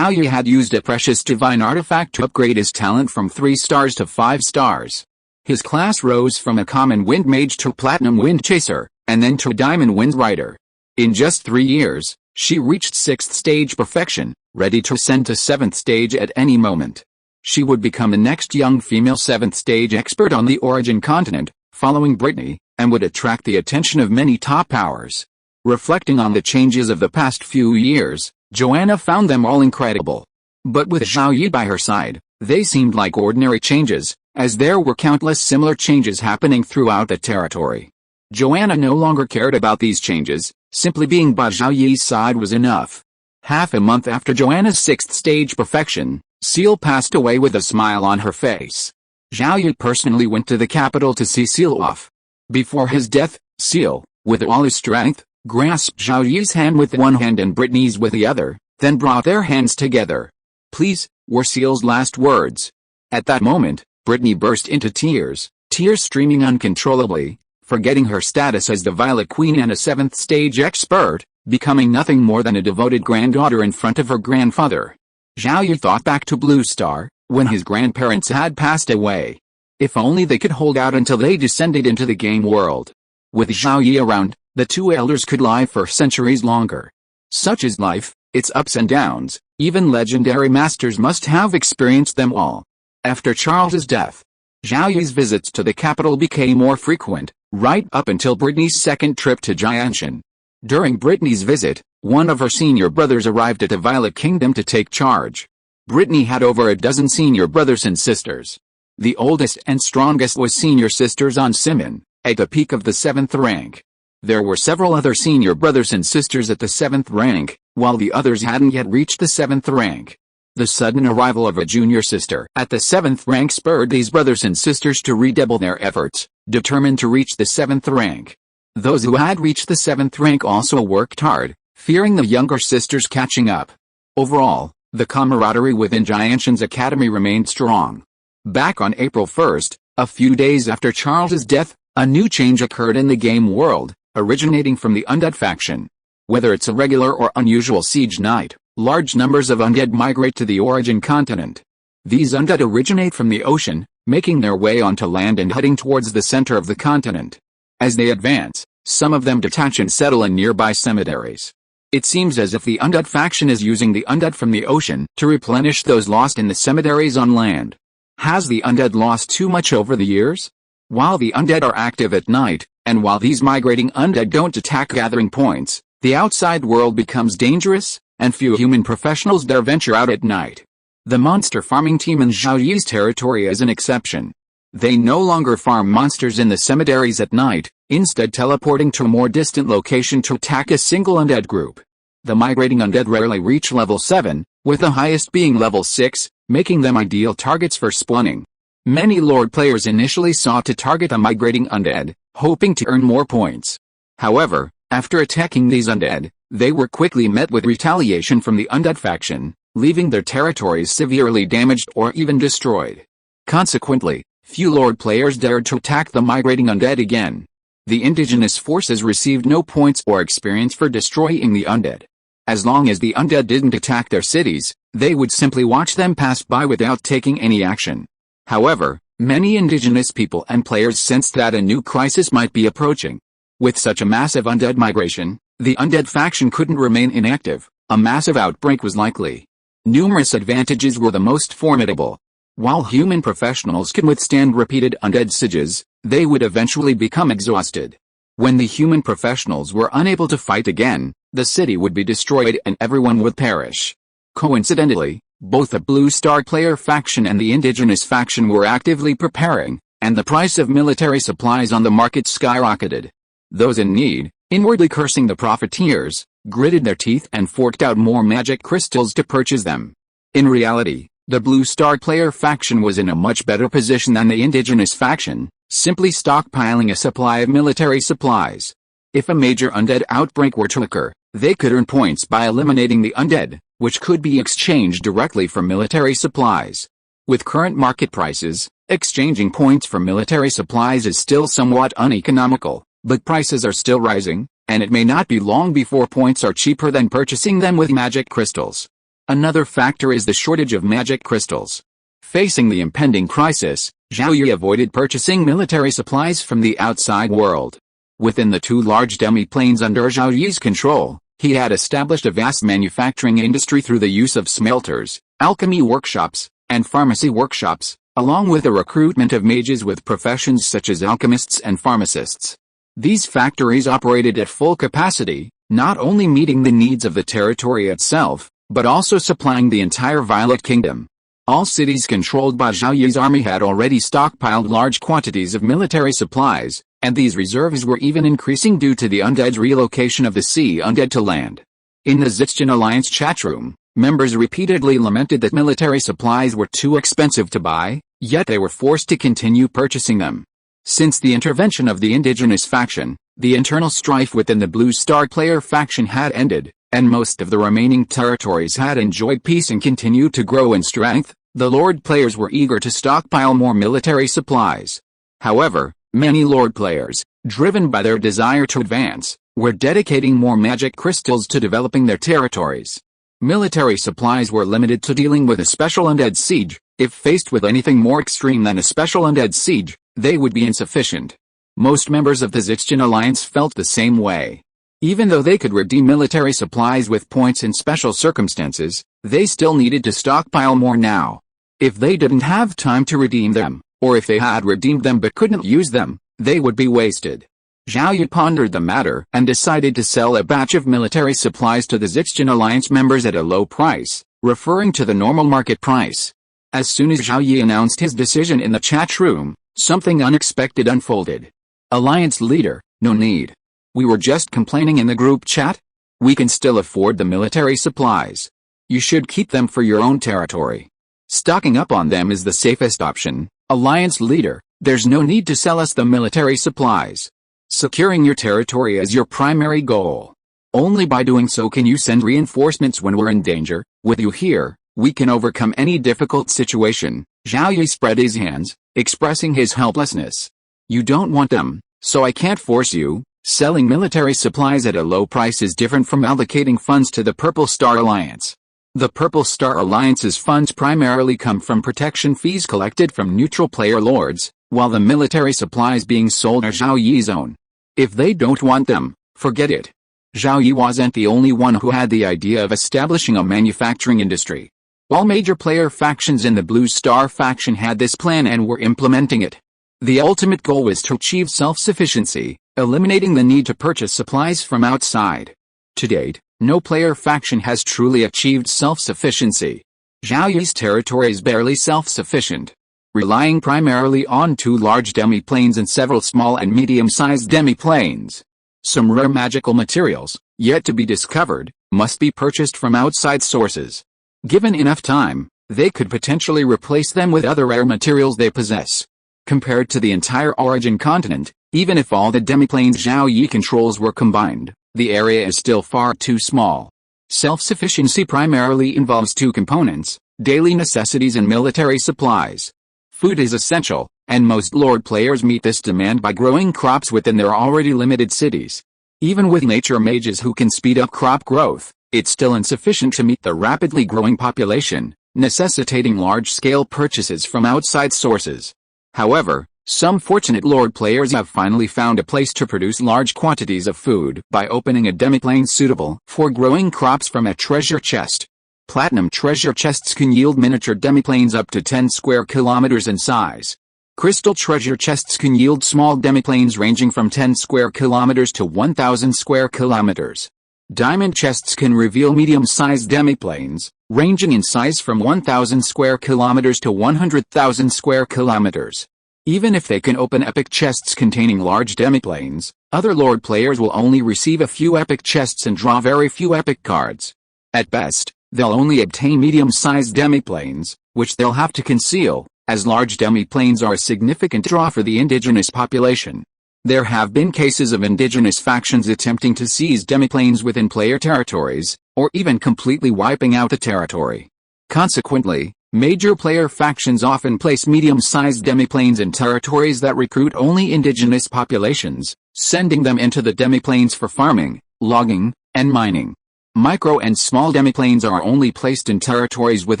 had used a precious divine artifact to upgrade his talent from 3 stars to 5 stars. His class rose from a common Wind Mage to Platinum Wind Chaser, and then to Diamond Wind Rider. In just 3 years, she reached 6th stage perfection, ready to ascend to 7th stage at any moment. She would become the next young female 7th stage expert on the Origin continent, following Brittany, and would attract the attention of many top powers. Reflecting on the changes of the past few years, Joanna found them all incredible. But with Zhao Yi by her side, they seemed like ordinary changes, as there were countless similar changes happening throughout the territory. Joanna no longer cared about these changes, simply being by Zhao Yi's side was enough. Half a month after Joanna's 6th stage perfection, Seal passed away with a smile on her face. Zhao Yi personally went to the capital to see Seal off. Before his death, Seal, with all his strength, grasped Zhao Yi's hand with one hand and Brittany's with the other, then brought their hands together. "Please," were Seal's last words. At that moment, Brittany burst into tears streaming uncontrollably, forgetting her status as the Violet Queen and a 7th stage expert, becoming nothing more than a devoted granddaughter in front of her grandfather. Zhao Yi thought back to Blue Star, when his grandparents had passed away. If only they could hold out until they descended into the game world. With Zhao Yi around, the two elders could live for centuries longer. Such is life, its ups and downs, even legendary masters must have experienced them all. After Charles's death, Zhao Yi's visits to the capital became more frequent, right up until Brittany's second trip to Jianshan. During Brittany's visit, one of her senior brothers arrived at the Violet Kingdom to take charge. Brittany had over a dozen senior brothers and sisters. The oldest and strongest was senior sister Zhan Simon, at the peak of the 7th rank. There were several other senior brothers and sisters at the 7th rank, while the others hadn't yet reached the 7th rank. The sudden arrival of a junior sister at the 7th rank spurred these brothers and sisters to redouble their efforts, determined to reach the 7th rank. Those who had reached the 7th rank also worked hard, fearing the younger sisters catching up. Overall, the camaraderie within Jianshan's academy remained strong. Back on April 1st, a few days after Charles's death, a new change occurred in the game world, originating from the undead faction. Whether it's a regular or unusual siege night, large numbers of undead migrate to the origin continent. These undead originate from the ocean, making their way onto land and heading towards the center of the continent. As they advance, some of them detach and settle in nearby cemeteries. It seems as if the undead faction is using the undead from the ocean to replenish those lost in the cemeteries on land. Has the undead lost too much over the years? While the undead are active at night, and while these migrating undead don't attack gathering points, the outside world becomes dangerous, and few human professionals dare venture out at night. The monster farming team in Zhao Yi's territory is an exception. They no longer farm monsters in the cemeteries at night, instead teleporting to a more distant location to attack a single undead group. The migrating undead rarely reach level 7, with the highest being level 6, making them ideal targets for spawning. Many Lord players initially sought to target the migrating undead, hoping to earn more points. However, after attacking these undead, they were quickly met with retaliation from the undead faction, leaving their territories severely damaged or even destroyed. Consequently, few Lord players dared to attack the migrating undead again. The indigenous forces received no points or experience for destroying the undead. As long as the undead didn't attack their cities, they would simply watch them pass by without taking any action. However, many indigenous people and players sensed that a new crisis might be approaching. With such a massive undead migration, the undead faction couldn't remain inactive. A massive outbreak was likely. Numerous advantages were the most formidable. While human professionals can withstand repeated undead sieges, they would eventually become exhausted. When the human professionals were unable to fight again, the city would be destroyed and everyone would perish. Coincidentally, both the Blue Star player faction and the indigenous faction were actively preparing, and the price of military supplies on the market skyrocketed. Those in need, inwardly cursing the profiteers, gritted their teeth and forked out more magic crystals to purchase them. In reality, the Blue Star player faction was in a much better position than the indigenous faction, simply stockpiling a supply of military supplies. If a major undead outbreak were to occur, they could earn points by eliminating the undead, which could be exchanged directly for military supplies. With current market prices, exchanging points for military supplies is still somewhat uneconomical, but prices are still rising, and it may not be long before points are cheaper than purchasing them with magic crystals. Another factor is the shortage of magic crystals. Facing the impending crisis, Zhao Yi avoided purchasing military supplies from the outside world. Within the two large demi-planes under Zhao Yi's control, he had established a vast manufacturing industry through the use of smelters, alchemy workshops, and pharmacy workshops, along with the recruitment of mages with professions such as alchemists and pharmacists. These factories operated at full capacity, not only meeting the needs of the territory itself, but also supplying the entire Violet Kingdom. All cities controlled by Zhao Yi's army had already stockpiled large quantities of military supplies, and these reserves were even increasing due to the undead's relocation of the sea undead to land. In the Zitsjan Alliance chatroom, Members repeatedly lamented that military supplies were too expensive to buy, yet they were forced to continue purchasing them. Since the intervention of the indigenous faction, the internal strife within the Blue Star player faction had ended, and most of the remaining territories had enjoyed peace and continued to grow in strength. The Lord players were eager to stockpile more military supplies. However, many Lord players, driven by their desire to advance, were dedicating more magic crystals to developing their territories. Military supplies were limited to dealing with a special undead siege. If faced with anything more extreme than a special undead siege, they would be insufficient. Most members of the Zixtian Alliance felt the same way. Even though they could redeem military supplies with points in special circumstances, they still needed to stockpile more now. If they didn't have time to redeem them, or if they had redeemed them but couldn't use them, they would be wasted. Zhao Yi pondered the matter and decided to sell a batch of military supplies to the Zixtian Alliance members at a low price, referring to the normal market price. As soon as Zhao Yi announced his decision in the chat room, something unexpected unfolded. Alliance leader, no need. We were just complaining in the group chat. We can still afford the military supplies. You should keep them for your own territory. Stocking up on them is the safest option. Alliance leader, there's no need to sell us the military supplies. Securing your territory is your primary goal. Only by doing so can you send reinforcements when we're in danger. With you here, we can overcome any difficult situation. Zhao Yi spread his hands, expressing his helplessness. You don't want them, so I can't force you. Selling military supplies at a low price is different from allocating funds to the Purple Star Alliance. The Purple Star Alliance's funds primarily come from protection fees collected from neutral player lords, while the military supplies being sold are Zhao Yi's own. If they don't want them, forget it. Zhao Yi wasn't the only one who had the idea of establishing a manufacturing industry. All major player factions in the Blue Star faction had this plan and were implementing it. The ultimate goal was to achieve self-sufficiency, eliminating the need to purchase supplies from outside. To date, no player faction has truly achieved self-sufficiency. Zhao Yi's territory is barely self-sufficient, relying primarily on 2 large demi-planes and several small and medium-sized demi-planes. Some rare magical materials, yet to be discovered, must be purchased from outside sources. Given enough time, they could potentially replace them with other rare materials they possess. Compared to the entire origin continent, even if all the demi-planes Zhao Yi controls were combined, the area is still far too small. Self-sufficiency primarily involves 2 components: daily necessities and military supplies. Food is essential, and most Lord players meet this demand by growing crops within their already limited cities. Even with nature mages who can speed up crop growth, it's still insufficient to meet the rapidly growing population, necessitating large-scale purchases from outside sources. However, some fortunate Lord players have finally found a place to produce large quantities of food by opening a demiplane suitable for growing crops from a treasure chest. Platinum treasure chests can yield miniature demiplanes up to 10 square kilometers in size. Crystal treasure chests can yield small demiplanes ranging from 10 square kilometers to 1,000 square kilometers. Diamond chests can reveal medium-sized demiplanes, ranging in size from 1,000 square kilometers to 100,000 square kilometers. Even if they can open epic chests containing large demiplanes, other Lord players will only receive a few epic chests and draw very few epic cards. At best, they'll only obtain medium-sized demiplanes, which they'll have to conceal, as large demiplanes are a significant draw for the indigenous population. There have been cases of indigenous factions attempting to seize demiplanes within player territories, or even completely wiping out the territory. Consequently, major player factions often place medium-sized demiplanes in territories that recruit only indigenous populations, sending them into the demiplanes for farming, logging, and mining. Micro and small demiplanes are only placed in territories with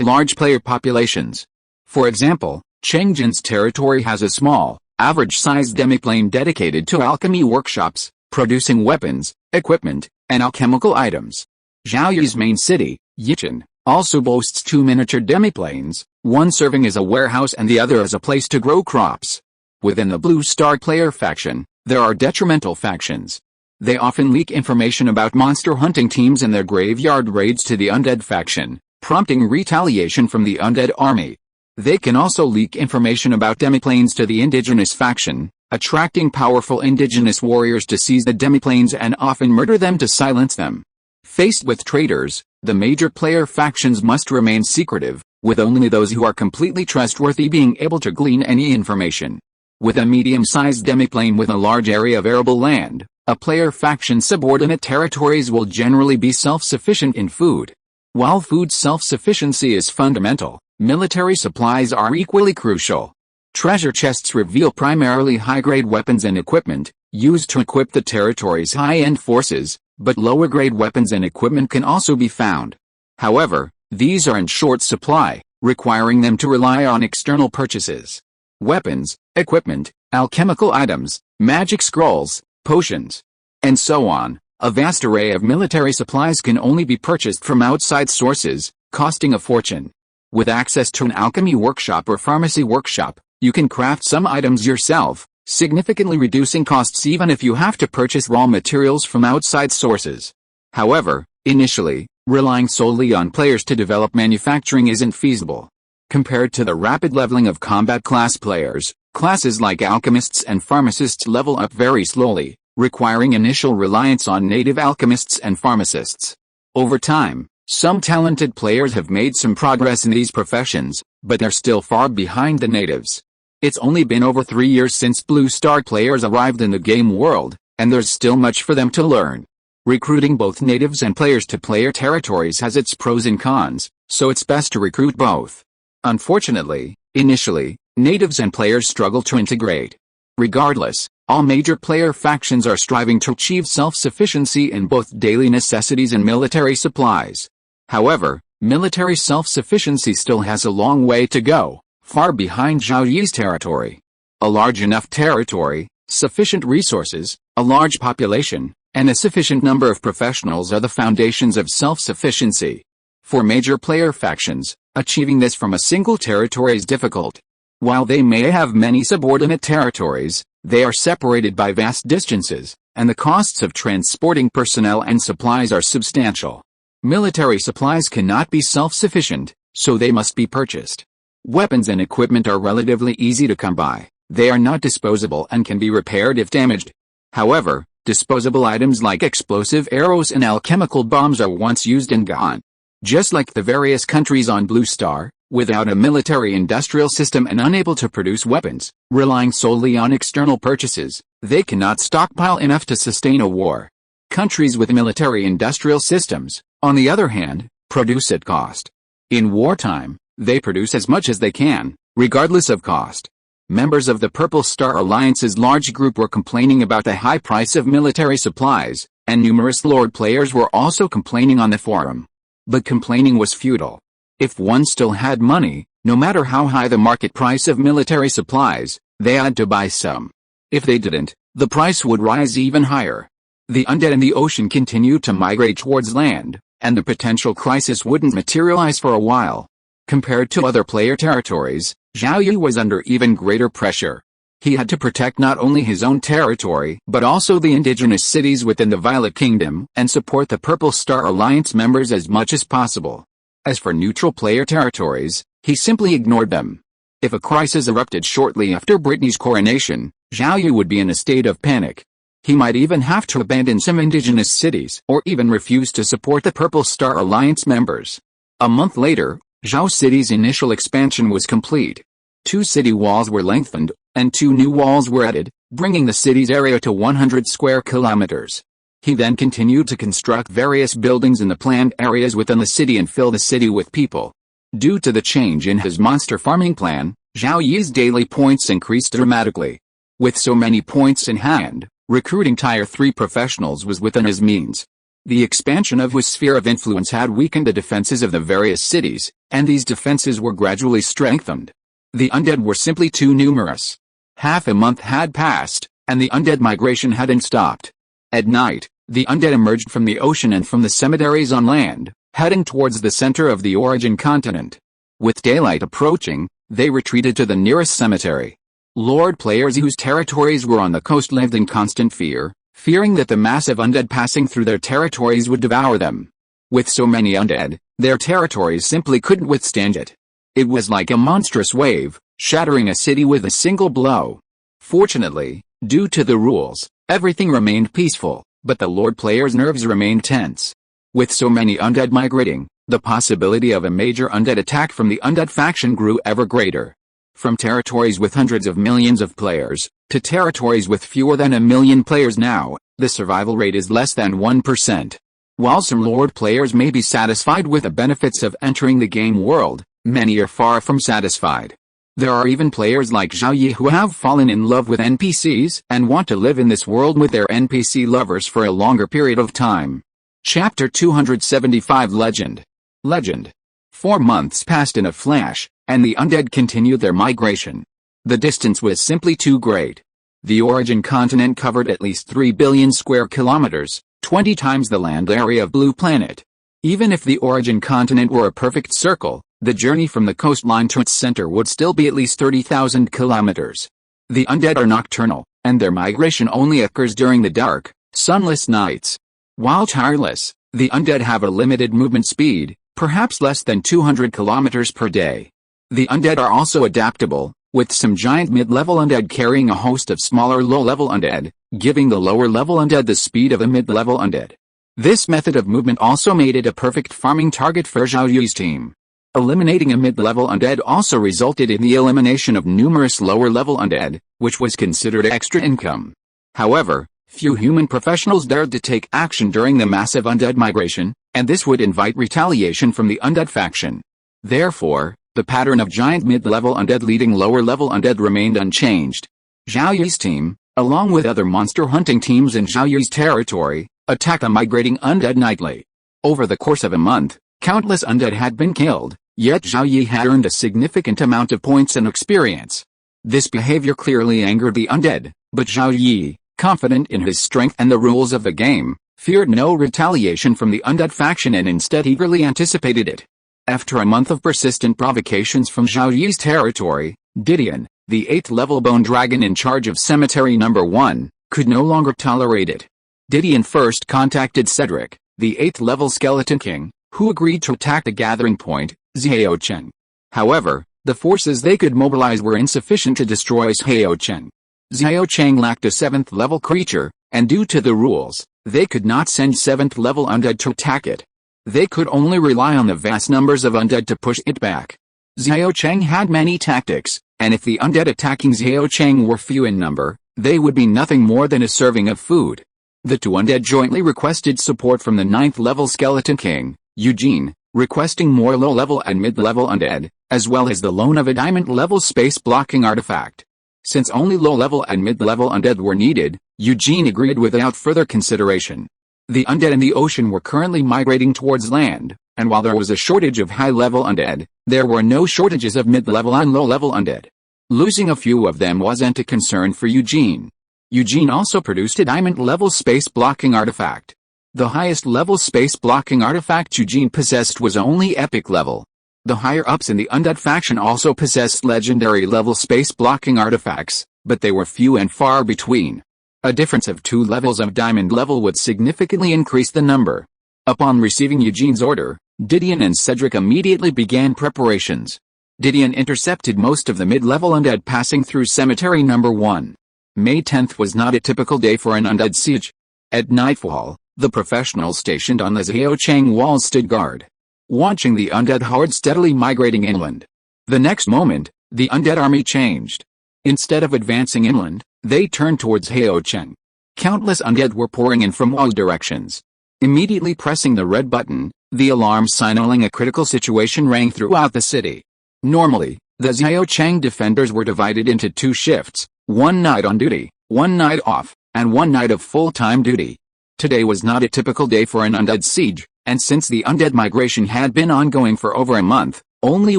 large player populations. For example, Chengjian's territory has a small, average-sized demiplane dedicated to alchemy workshops, producing weapons, equipment, and alchemical items. Zhao Yi's main city, Yichun, also boasts 2 miniature demiplanes, one serving as a warehouse and the other as a place to grow crops. Within the Blue Star player faction, there are detrimental factions. They often leak information about monster hunting teams and their graveyard raids to the undead faction, prompting retaliation from the undead army. They can also leak information about demiplanes to the indigenous faction, attracting powerful indigenous warriors to seize the demiplanes and often murder them to silence them. Faced with traitors, The major player factions must remain secretive, with only those who are completely trustworthy being able to glean any information. With a medium-sized demiplane with a large area of arable land, a player faction's subordinate territories will generally be self-sufficient in food. While food self-sufficiency is fundamental, military supplies are equally crucial. Treasure chests reveal primarily high-grade weapons and equipment, used to equip the territory's high-end forces, but lower-grade weapons and equipment can also be found. However, these are in short supply, requiring them to rely on external purchases. Weapons, equipment, alchemical items, magic scrolls, potions, and so on. A vast array of military supplies can only be purchased from outside sources, costing a fortune. With access to an alchemy workshop or pharmacy workshop, you can craft some items yourself, significantly reducing costs even if you have to purchase raw materials from outside sources. However, initially, relying solely on players to develop manufacturing isn't feasible. Compared to the rapid leveling of combat class players, classes like alchemists and pharmacists level up very slowly, requiring initial reliance on native alchemists and pharmacists. Over time, some talented players have made some progress in these professions, but they're still far behind the natives. It's only been over 3 years since Blue Star players arrived in the game world, and there's still much for them to learn. Recruiting both natives and players to player territories has its pros and cons, so it's best to recruit both. Unfortunately, initially, natives and players struggle to integrate. Regardless, all major player factions are striving to achieve self-sufficiency in both daily necessities and military supplies. However, military self-sufficiency still has a long way to go, far behind Zhao Yi's territory. A large enough territory, sufficient resources, a large population, and a sufficient number of professionals are the foundations of self-sufficiency. For major player factions, achieving this from a single territory is difficult. While they may have many subordinate territories, they are separated by vast distances, and the costs of transporting personnel and supplies are substantial. Military supplies cannot be self-sufficient, so they must be purchased. Weapons and equipment are relatively easy to come by. They are not disposable and can be repaired if damaged. However, disposable items like explosive arrows and alchemical bombs are once used and gone. Just like the various countries on Blue Star, without a military-industrial system and unable to produce weapons, relying solely on external purchases, they cannot stockpile enough to sustain a war. Countries with military-industrial systems, on the other hand, produce at cost. In wartime, they produce as much as they can, regardless of cost. Members of the Purple Star Alliance's large group were complaining about the high price of military supplies, and numerous Lord players were also complaining on the forum. But complaining was futile. If one still had money, no matter how high the market price of military supplies, they had to buy some. If they didn't, the price would rise even higher. The undead in the ocean continued to migrate towards land, and the potential crisis wouldn't materialize for a while. Compared to other player territories, Zhao Yi was under even greater pressure. He had to protect not only his own territory but also the indigenous cities within the Violet Kingdom and support the Purple Star Alliance members as much as possible. As for neutral player territories, he simply ignored them. If a crisis erupted shortly after Brittany's coronation, Zhao Yi would be in a state of panic. He might even have to abandon some indigenous cities or even refuse to support the Purple Star Alliance members. A month later, Zhao City's initial expansion was complete. 2 city walls were lengthened, and 2 new walls were added, bringing the city's area to 100 square kilometers. He then continued to construct various buildings in the planned areas within the city and fill the city with people. Due to the change in his monster farming plan, Zhao Yi's daily points increased dramatically. With so many points in hand, recruiting Tier 3 professionals was within his means. The expansion of his sphere of influence had weakened the defenses of the various cities, and these defenses were gradually strengthened. The undead were simply too numerous. Half a month had passed, and the undead migration hadn't stopped. At night, the undead emerged from the ocean and from the cemeteries on land, heading towards the center of the origin continent. With daylight approaching, they retreated to the nearest cemetery. Lord players whose territories were on the coast lived in constant fear, fearing that the massive undead passing through their territories would devour them. With so many undead, their territories simply couldn't withstand it. It was like a monstrous wave, shattering a city with a single blow. Fortunately, due to the rules, everything remained peaceful, but the Lord players' nerves remained tense. With so many undead migrating, the possibility of a major undead attack from the undead faction grew ever greater. From territories with hundreds of millions of players, to territories with fewer than 1 million players now, the survival rate is less than 1%. While some Lord players may be satisfied with the benefits of entering the game world, many are far from satisfied. There are even players like Zhao Yi who have fallen in love with NPCs and want to live in this world with their NPC lovers for a longer period of time. Chapter 275 Legend. 4 months passed in a flash, and the undead continued their migration. The distance was simply too great. The origin continent covered at least 3 billion square kilometers, 20 times the land area of Blue Planet. Even if the origin continent were a perfect circle, the journey from the coastline to its center would still be at least 30,000 kilometers. The undead are nocturnal, and their migration only occurs during the dark, sunless nights. While tireless, the undead have a limited movement speed, perhaps less than 200 kilometers per day. The undead are also adaptable, with some giant mid-level undead carrying a host of smaller low-level undead, giving the lower-level undead the speed of a mid-level undead. This method of movement also made it a perfect farming target for Zhao Yi's team. Eliminating a mid-level undead also resulted in the elimination of numerous lower-level undead, which was considered extra income. However, few human professionals dared to take action during the massive undead migration, and this would invite retaliation from the undead faction. Therefore, the pattern of giant mid-level undead leading lower-level undead remained unchanged. Zhao Yi's team, along with other monster hunting teams in Zhao Yi's territory, attacked the migrating undead nightly. Over the course of a month, countless undead had been killed, yet Zhao Yi had earned a significant amount of points and experience. This behavior clearly angered the undead, but Zhao Yi, confident in his strength and the rules of the game, feared no retaliation from the undead faction and instead eagerly anticipated it. After a month of persistent provocations from Zhao Yi's territory, Didion, the 8th level bone dragon in charge of Cemetery No. 1, could no longer tolerate it. Didion first contacted Cedric, the 8th level skeleton king, who agreed to attack the gathering point, Xiaocheng. However, the forces they could mobilize were insufficient to destroy Xiaocheng. Xiaocheng lacked a 7th level creature, and due to the rules, they could not send 7th level undead to attack it. They could only rely on the vast numbers of undead to push it back. Xiaocheng had many tactics, and if the undead attacking Xiaocheng were few in number, they would be nothing more than a serving of food. The two undead jointly requested support from the 9th level skeleton king, Eugene, requesting more low-level and mid-level undead, as well as the loan of a diamond-level space-blocking artifact. Since only low-level and mid-level undead were needed, Eugene agreed without further consideration. The undead in the ocean were currently migrating towards land, and while there was a shortage of high-level undead, there were no shortages of mid-level and low-level undead. Losing a few of them wasn't a concern for Eugene. Eugene also produced a diamond-level space-blocking artifact. The highest-level space-blocking artifact Eugene possessed was only epic level. The higher-ups in the undead faction also possessed legendary-level space-blocking artifacts, but they were few and far between. A difference of 2 levels of diamond level would significantly increase the number. Upon receiving Eugene's order, Didion and Cedric immediately began preparations. Didion intercepted most of the mid-level undead passing through Cemetery No. 1. May 10th was not a typical day for an undead siege. At nightfall, the professionals stationed on the Xiaocheng walls stood guard, watching the undead horde steadily migrating inland. The next moment, the undead army changed. Instead of advancing inland, they turned towards Xiaocheng. Countless undead were pouring in from all directions. Immediately pressing the red button, the alarm signaling a critical situation rang throughout the city. Normally, the Xiaocheng defenders were divided into 2 shifts, 1 night on duty, 1 night off, and 1 night of full-time duty. Today was not a typical day for an undead siege, and since the undead migration had been ongoing for over a month, only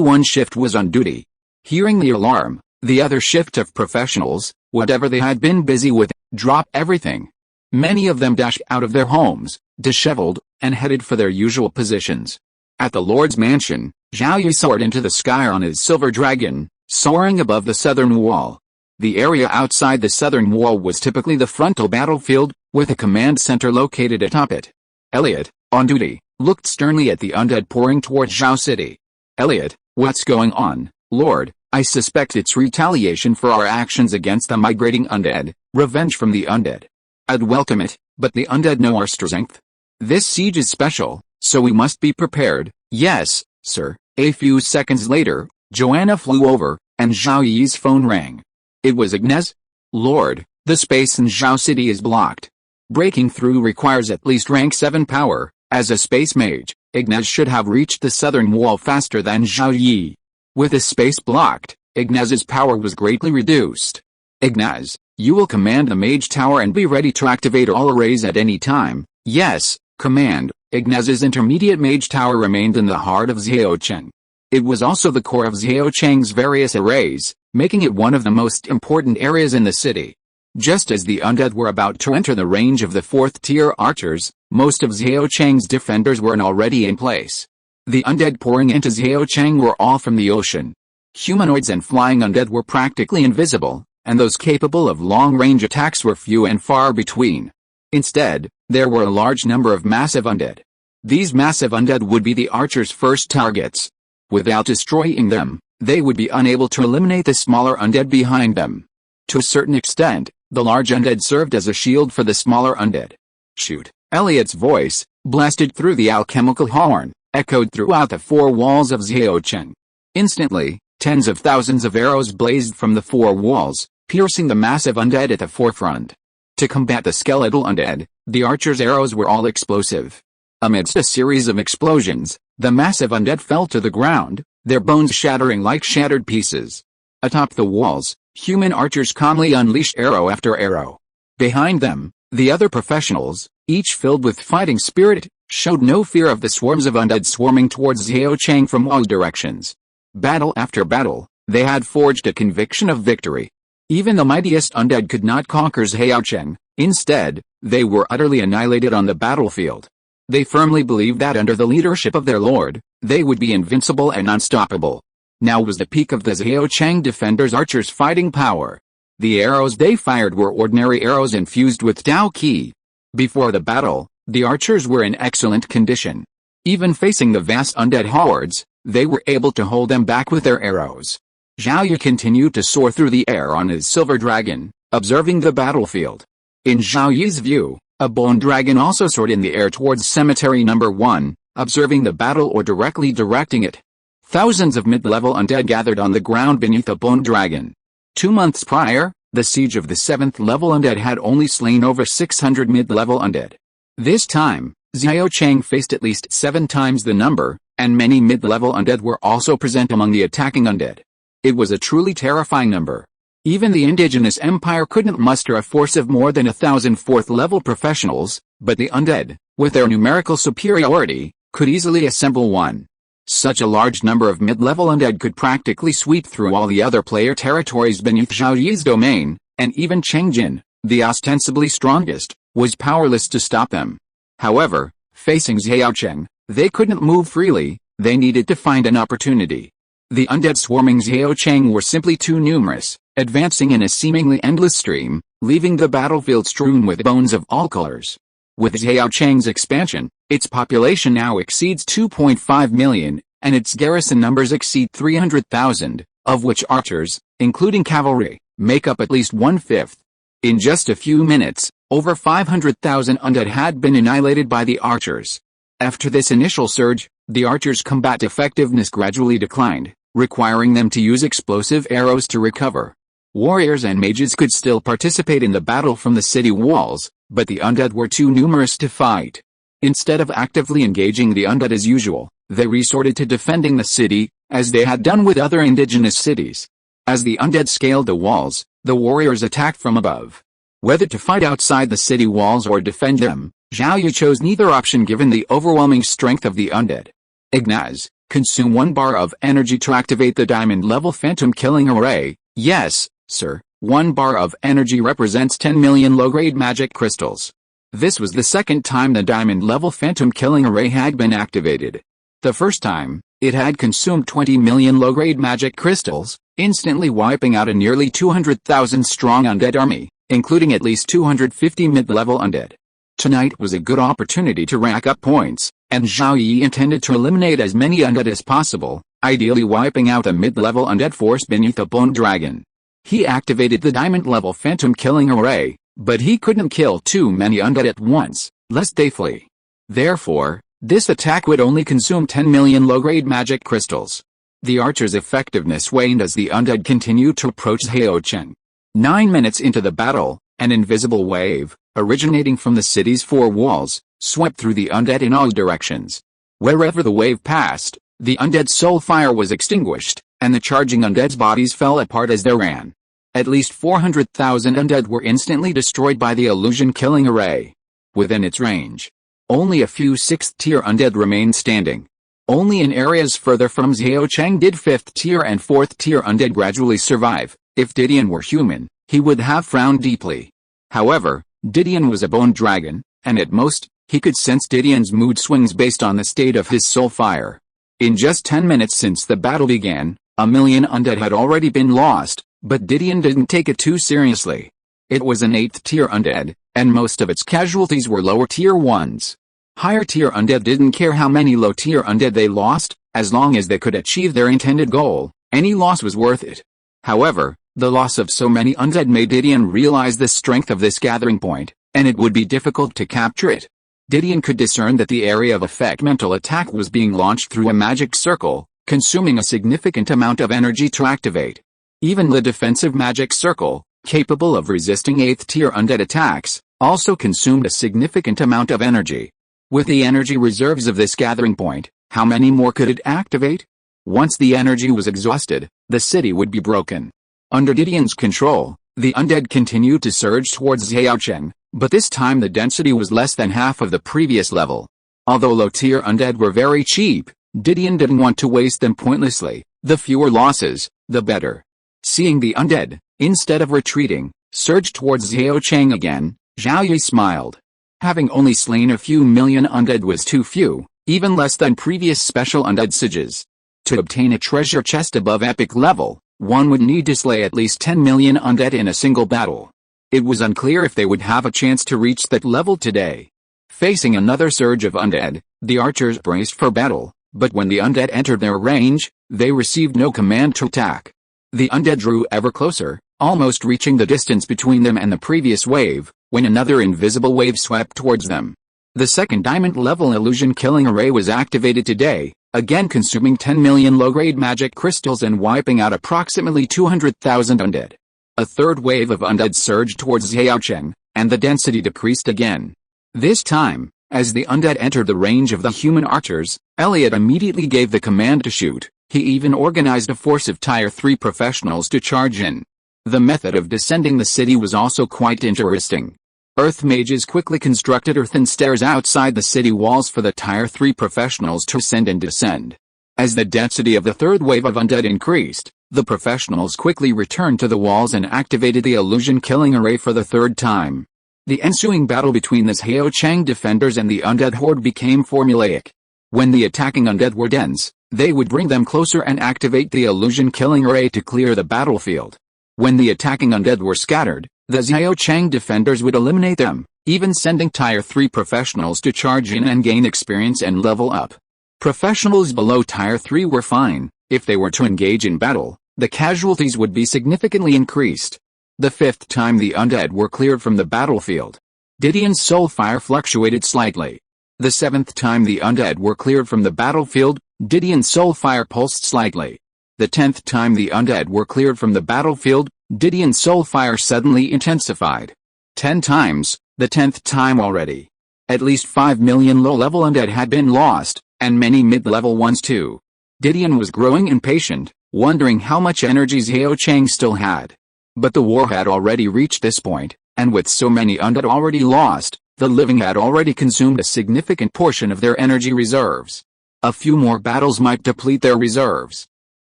1 shift was on duty. Hearing the alarm, the other shift of professionals, whatever they had been busy with, dropped everything. Many of them dashed out of their homes, disheveled, and headed for their usual positions. At the Lord's mansion, Zhao Yi soared into the sky on his silver dragon, soaring above the southern wall. The area outside the southern wall was typically the frontal battlefield, with a command center located atop it. Elliot, on duty, looked sternly at the undead pouring towards Zhao City. Elliot, what's going on, Lord? I suspect it's retaliation for our actions against the migrating undead, revenge from the undead. I'd welcome it, but the undead know our strength. This siege is special, so we must be prepared. Yes, sir. A few seconds later, Joanna flew over, and Zhao Yi's phone rang. It was Ignace. Lord, the space in Zhao City is blocked. Breaking through requires at least rank 7 power. As a space mage, Ignace should have reached the southern wall faster than Zhao Yi. With the space blocked, Ignace's power was greatly reduced. Ignace, you will command the mage tower and be ready to activate all arrays at any time. Yes, command. Ignace's intermediate mage tower remained in the heart of Zhaocheng. It was also the core of Zhaocheng's various arrays, making it one of the most important areas in the city. Just as the undead were about to enter the range of the 4th-tier archers, most of Zhaocheng's defenders were already in place. The undead pouring into Zhaocheng were all from the ocean. Humanoids and flying undead were practically invisible, and those capable of long-range attacks were few and far between. Instead, there were a large number of massive undead. These massive undead would be the archers' first targets. Without destroying them, they would be unable to eliminate the smaller undead behind them. To a certain extent, the large undead served as a shield for the smaller undead. Shoot! Elliot's voice, blasted through the alchemical horn, echoed throughout the 4 walls of Zhaocheng. Instantly, tens of thousands of arrows blazed from the 4 walls, piercing the massive undead at the forefront. To combat the skeletal undead, the archers' arrows were all explosive. Amidst a series of explosions, the massive undead fell to the ground, their bones shattering like shattered pieces. Atop the walls, human archers calmly unleashed arrow after arrow. Behind them, the other professionals, each filled with fighting spirit, showed no fear of the swarms of undead swarming towards Zhaocheng from all directions. Battle after battle, they had forged a conviction of victory. Even the mightiest undead could not conquer Zhaocheng. Instead, they were utterly annihilated on the battlefield. They firmly believed that under the leadership of their lord, they would be invincible and unstoppable. Now was the peak of the Zhaocheng defenders' archers' fighting power. The arrows they fired were ordinary arrows infused with Dao Qi. Before the battle, the archers were in excellent condition. Even facing the vast undead hordes, they were able to hold them back with their arrows. Zhao Yi continued to soar through the air on his silver dragon, observing the battlefield. In Zhao Yi's view, a bone dragon also soared in the air towards cemetery number 1, observing the battle or directly directing it. Thousands of mid-level undead gathered on the ground beneath a bone dragon. 2 months prior, the siege of the 7th-level undead had only slain over 600 mid-level undead. This time, Zhaocheng faced at least 7 times the number, and many mid-level undead were also present among the attacking undead. It was a truly terrifying number. Even the indigenous empire couldn't muster a force of more than 1,000 4th-level professionals, but the undead, with their numerical superiority, could easily assemble one. Such a large number of mid-level undead could practically sweep through all the other player territories beneath Zhao Yi's domain, and even Cheng Jin, the ostensibly strongest, was powerless to stop them. However, facing Zhaocheng, they couldn't move freely, they needed to find an opportunity. The undead swarming Zhaocheng were simply too numerous, advancing in a seemingly endless stream, leaving the battlefield strewn with bones of all colors. With Zhaocheng's expansion, its population now exceeds 2.5 million, and its garrison numbers exceed 300,000, of which archers, including cavalry, make up at least 1/5. In just a few minutes, over 500,000 undead had been annihilated by the archers. After this initial surge, the archers' combat effectiveness gradually declined, requiring them to use explosive arrows to recover. Warriors and mages could still participate in the battle from the city walls, but the undead were too numerous to fight. Instead of actively engaging the undead as usual, they resorted to defending the city, as they had done with other indigenous cities. As the undead scaled the walls, the warriors attacked from above. Whether to fight outside the city walls or defend them, Zhao Yi chose neither option given the overwhelming strength of the undead. Ignace, consume 1 bar of energy to activate the diamond-level phantom killing array. Yes, sir. 1 bar of energy represents 10 million low-grade magic crystals. This was the second time the diamond-level phantom killing array had been activated. The first time, it had consumed 20 million low-grade magic crystals, instantly wiping out a nearly 200,000 strong undead army, including at least 250 mid-level undead. Tonight was a good opportunity to rack up points, and Zhao Yi intended to eliminate as many undead as possible, ideally wiping out a mid-level undead force beneath a bone dragon. He activated the diamond-level phantom killing array, but he couldn't kill too many undead at once, lest they flee. Therefore, this attack would only consume 10 million low-grade magic crystals. The archer's effectiveness waned as the undead continued to approach Zhao Cheng. 9 minutes into the battle, an invisible wave, originating from the city's four walls, swept through the undead in all directions. Wherever the wave passed, the undead's soul fire was extinguished, and the charging undead's bodies fell apart as they ran. At least 400,000 undead were instantly destroyed by the illusion-killing array. Within its range, only a few 6th-tier undead remained standing. Only in areas further from Zhao Cheng did 5th-tier and 4th-tier undead gradually survive. If Didion were human, he would have frowned deeply. However, Didion was a bone dragon, and at most, he could sense Didion's mood swings based on the state of his soul fire. In just 10 minutes since the battle began, 1 million undead had already been lost, but Didion didn't take it too seriously. It was an 8th-tier undead, and most of its casualties were lower-tier ones. Higher-tier undead didn't care how many low-tier undead they lost, as long as they could achieve their intended goal, any loss was worth it. However, the loss of so many undead made Didion realize the strength of this gathering point, and it would be difficult to capture it. Didion could discern that the area of effect mental attack was being launched through a magic circle, consuming a significant amount of energy to activate. Even the defensive magic circle, capable of resisting 8th-tier undead attacks, also consumed a significant amount of energy. With the energy reserves of this gathering point, how many more could it activate? Once the energy was exhausted, the city would be broken. Under Didion's control, the undead continued to surge towards Zhao Cheng, but this time the density was less than half of the previous level. Although low-tier undead were very cheap, Didion didn't want to waste them pointlessly. The fewer losses, the better. Seeing the undead, instead of retreating, surge towards Zhao Cheng again, Zhao Yi smiled. Having only slain a few million undead was too few, even less than previous special undead sieges. To obtain a treasure chest above epic level, one would need to slay at least 10 million undead in a single battle. It was unclear if they would have a chance to reach that level today. Facing another surge of undead, the archers braced for battle, but when the undead entered their range, they received no command to attack. The undead drew ever closer, almost reaching the distance between them and the previous wave, when another invisible wave swept towards them. The second diamond-level illusion-killing array was activated today, again consuming 10 million low-grade magic crystals and wiping out approximately 200,000 undead. A third wave of undead surged towards Zhao Cheng, and the density decreased again. This time, as the undead entered the range of the human archers, Elliot immediately gave the command to shoot. He even organized a force of Tier 3 professionals to charge in. The method of descending the city was also quite interesting. Earth mages quickly constructed earthen stairs outside the city walls for the Tier 3 professionals to ascend and descend. As the density of the third wave of undead increased, the professionals quickly returned to the walls and activated the illusion-killing array for the third time. The ensuing battle between the Zhao Cheng defenders and the undead horde became formulaic. When the attacking undead were dense, they would bring them closer and activate the illusion-killing array to clear the battlefield. When the attacking undead were scattered, the Zhao Cheng defenders would eliminate them, even sending Tier 3 professionals to charge in and gain experience and level up. Professionals below Tier 3 were fine. If they were to engage in battle, the casualties would be significantly increased. The fifth time the undead were cleared from the battlefield, Didion's soul fire fluctuated slightly. The seventh time the undead were cleared from the battlefield, Didion's soul fire pulsed slightly. The 10th time the undead were cleared from the battlefield, Didion's soul fire suddenly intensified. 10 times, the 10th time already. At least 5 million low-level undead had been lost, and many mid-level ones too. Didion was growing impatient, wondering how much energy Zhao Cheng still had. But the war had already reached this point, and with so many undead already lost, the living had already consumed a significant portion of their energy reserves. A few more battles might deplete their reserves.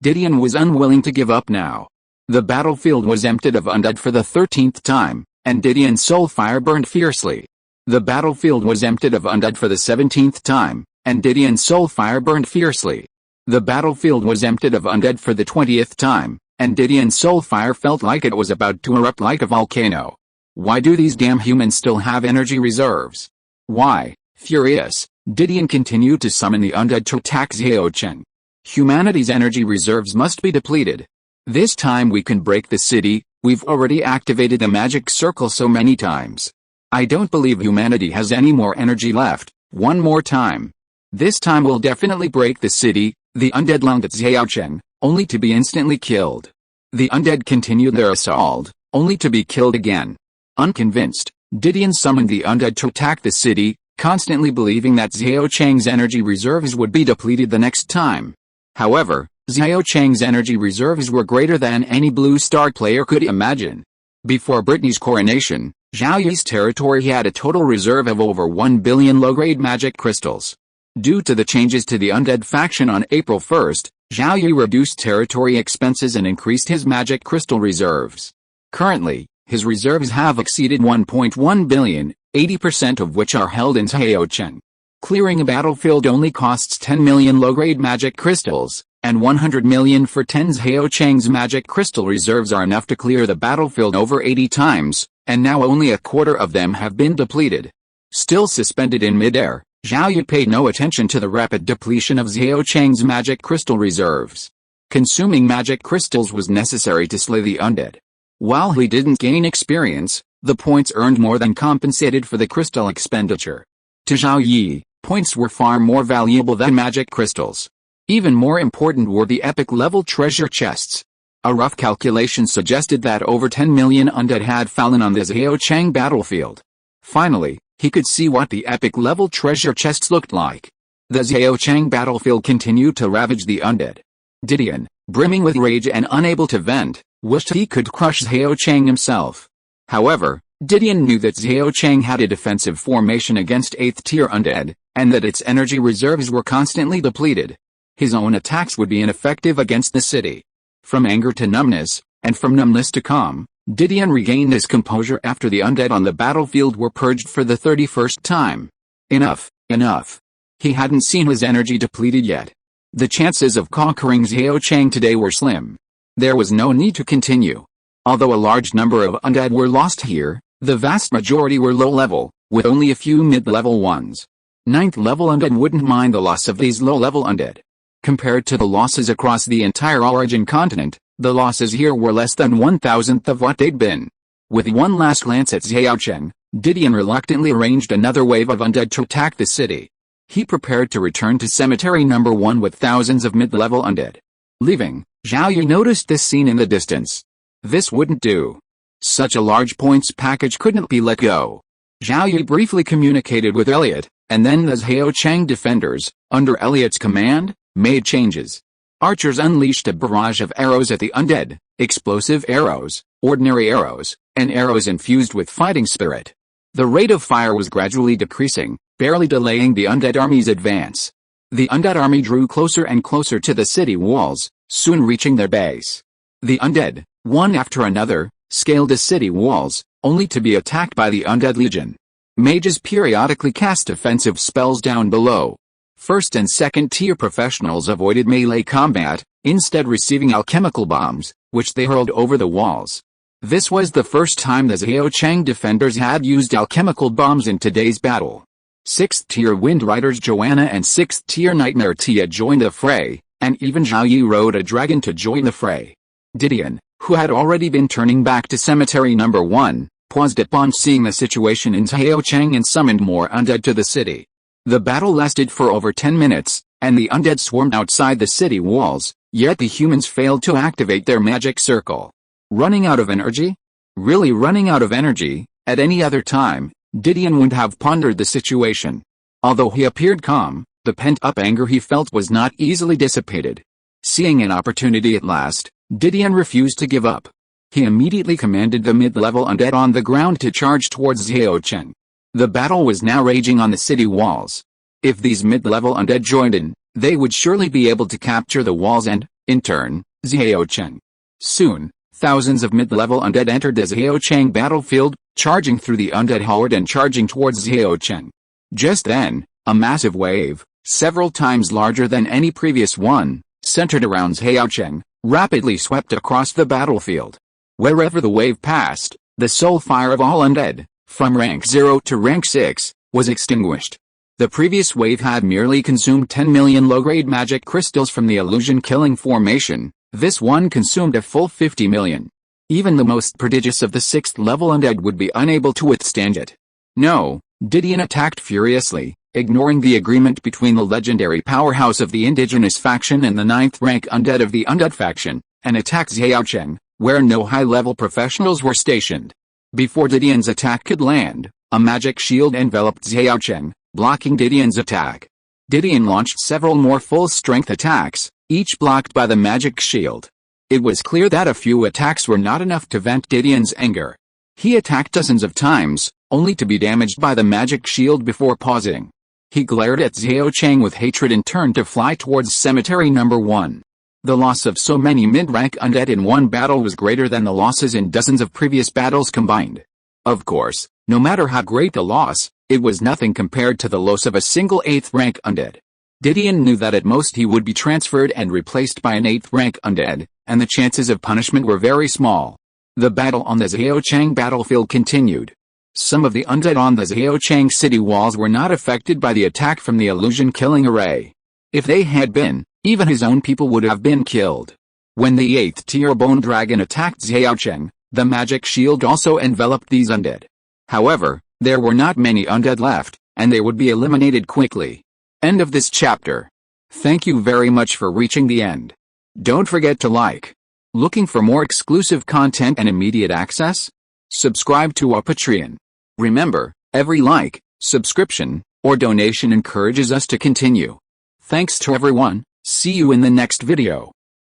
Didion was unwilling to give up now. The battlefield was emptied of undead for the 13th time, and Didion's soul fire burned fiercely. The battlefield was emptied of undead for the 17th time, and Didion's soul fire burned fiercely. The battlefield was emptied of undead for the 20th time, and Didion's soul fire felt like it was about to erupt like a volcano. Why do these damn humans still have energy reserves? Why? Furious, Didion continued to summon the undead to attack Zhao Cheng. Humanity's energy reserves must be depleted. This time we can break the city. We've already activated the magic circle so many times. I don't believe humanity has any more energy left. One more time. This time we'll definitely break the city, the undead lunged at Zhao, only to be instantly killed. The undead continued their assault, only to be killed again. Unconvinced, Didion summoned the undead to attack the city, constantly believing that Zhao Chang's energy reserves would be depleted the next time. However, Zhao Chang's energy reserves were greater than any Blue Star player could imagine. Before Brittany's coronation, Zhao Yi's territory had a total reserve of over 1 billion low-grade magic crystals. Due to the changes to the undead faction on April 1st, Zhao Yi reduced territory expenses and increased his magic crystal reserves. Currently, his reserves have exceeded 1.1 billion, 80% of which are held in Zhao. Clearing a battlefield only costs 10 million low-grade magic crystals, and 100 million for 10 Zhao Chang's magic crystal reserves are enough to clear the battlefield over 80 times, and now only a quarter of them have been depleted. Still suspended in midair, Zhao Yi paid no attention to the rapid depletion of Zhao Chang's magic crystal reserves. Consuming magic crystals was necessary to slay the undead. While he didn't gain experience, the points earned more than compensated for the crystal expenditure. To Zhao Yi, points were far more valuable than magic crystals. Even more important were the epic-level treasure chests. A rough calculation suggested that over 10 million undead had fallen on the Zhao Chang battlefield. Finally, he could see what the epic-level treasure chests looked like. The Zhao Chang battlefield continued to ravage the undead. Didion, brimming with rage and unable to vent, wished he could crush Zhao Chang himself. However, Didion knew that Zhao Chang had a defensive formation against 8th-tier undead, and that its energy reserves were constantly depleted. His own attacks would be ineffective against the city. From anger to numbness, and from numbness to calm, Didion regained his composure after the undead on the battlefield were purged for the 31st time. Enough, enough. He hadn't seen his energy depleted yet. The chances of conquering Zhao Chang today were slim. There was no need to continue. Although a large number of undead were lost here, the vast majority were low-level, with only a few mid-level ones. 9th-level undead wouldn't mind the loss of these low-level undead. Compared to the losses across the entire Origin continent, the losses here were less than 1,000th of what they'd been. With one last glance at Zhao Chang, Didion reluctantly arranged another wave of undead to attack the city. He prepared to return to Cemetery Number 1 with thousands of mid-level undead. Leaving, Zhao Yi noticed this scene in the distance. This wouldn't do. Such a large points package couldn't be let go. Zhao Yi briefly communicated with Elliot, and then the Zhao Chang defenders, under Elliot's command, made changes. Archers unleashed a barrage of arrows at the undead, explosive arrows, ordinary arrows, and arrows infused with fighting spirit. The rate of fire was gradually decreasing, barely delaying the undead army's advance. The undead army drew closer and closer to the city walls, soon reaching their base. The undead, one after another, scaled the city walls, only to be attacked by the undead legion. Mages periodically cast offensive spells down below. First and second tier professionals avoided melee combat, instead receiving alchemical bombs, which they hurled over the walls. This was the first time the Zhao Chang defenders had used alchemical bombs in today's battle. 6th tier Wind Riders Joanna and 6th tier Nightmare Tia joined the fray, and even Zhao Yi rode a dragon to join the fray. Didion, who had already been turning back to Cemetery Number 1, paused upon seeing the situation in Zhao Chang and summoned more undead to the city. The battle lasted for over 10 minutes, and the undead swarmed outside the city walls, yet the humans failed to activate their magic circle. Running out of energy? Really running out of energy? At any other time, Didion would have pondered the situation. Although he appeared calm, the pent-up anger he felt was not easily dissipated. Seeing an opportunity at last, Didion refused to give up. He immediately commanded the mid-level undead on the ground to charge towards Zhao Chang. The battle was now raging on the city walls. If these mid-level undead joined in, they would surely be able to capture the walls and, in turn, Zhao Chang. Soon, thousands of mid-level undead entered the Zhao Chang battlefield, charging through the undead horde and charging towards Zhao Chang. Just then, a massive wave, several times larger than any previous one, centered around Zhao Chang, rapidly swept across the battlefield. Wherever the wave passed, the soul fire of all undead, from rank 0 to rank 6, was extinguished. The previous wave had merely consumed 10 million low-grade magic crystals from the illusion-killing formation. This one consumed a full 50 million. Even the most prodigious of the 6th level undead would be unable to withstand it. No, Didion attacked furiously, ignoring the agreement between the legendary powerhouse of the indigenous faction and the 9th rank undead of the undead faction, and attacked Xiaocheng, where no high-level professionals were stationed. Before Didion's attack could land, a magic shield enveloped Xiaocheng, blocking Didion's attack. Didion launched several more full-strength attacks, each blocked by the magic shield. It was clear that a few attacks were not enough to vent Didion's anger. He attacked dozens of times, only to be damaged by the magic shield before pausing. He glared at Xiaocheng with hatred and turned to fly towards Cemetery Number 1. The loss of so many mid-rank undead in one battle was greater than the losses in dozens of previous battles combined. Of course, no matter how great the loss, it was nothing compared to the loss of a single 8th rank undead. Didion knew that at most he would be transferred and replaced by an 8th rank undead, and the chances of punishment were very small. The battle on the Xiaocheng battlefield continued. Some of the undead on the Xiaocheng city walls were not affected by the attack from the illusion-killing array. If they had been, even his own people would have been killed. When the 8th tier bone dragon attacked Xiaocheng, the magic shield also enveloped these undead. However, there were not many undead left, and they would be eliminated quickly. End of this chapter. Thank you very much for reaching the end. Don't forget to like. Looking for more exclusive content and immediate access? Subscribe to our Patreon. Remember, every like, subscription, or donation encourages us to continue. Thanks to everyone, see you in the next video.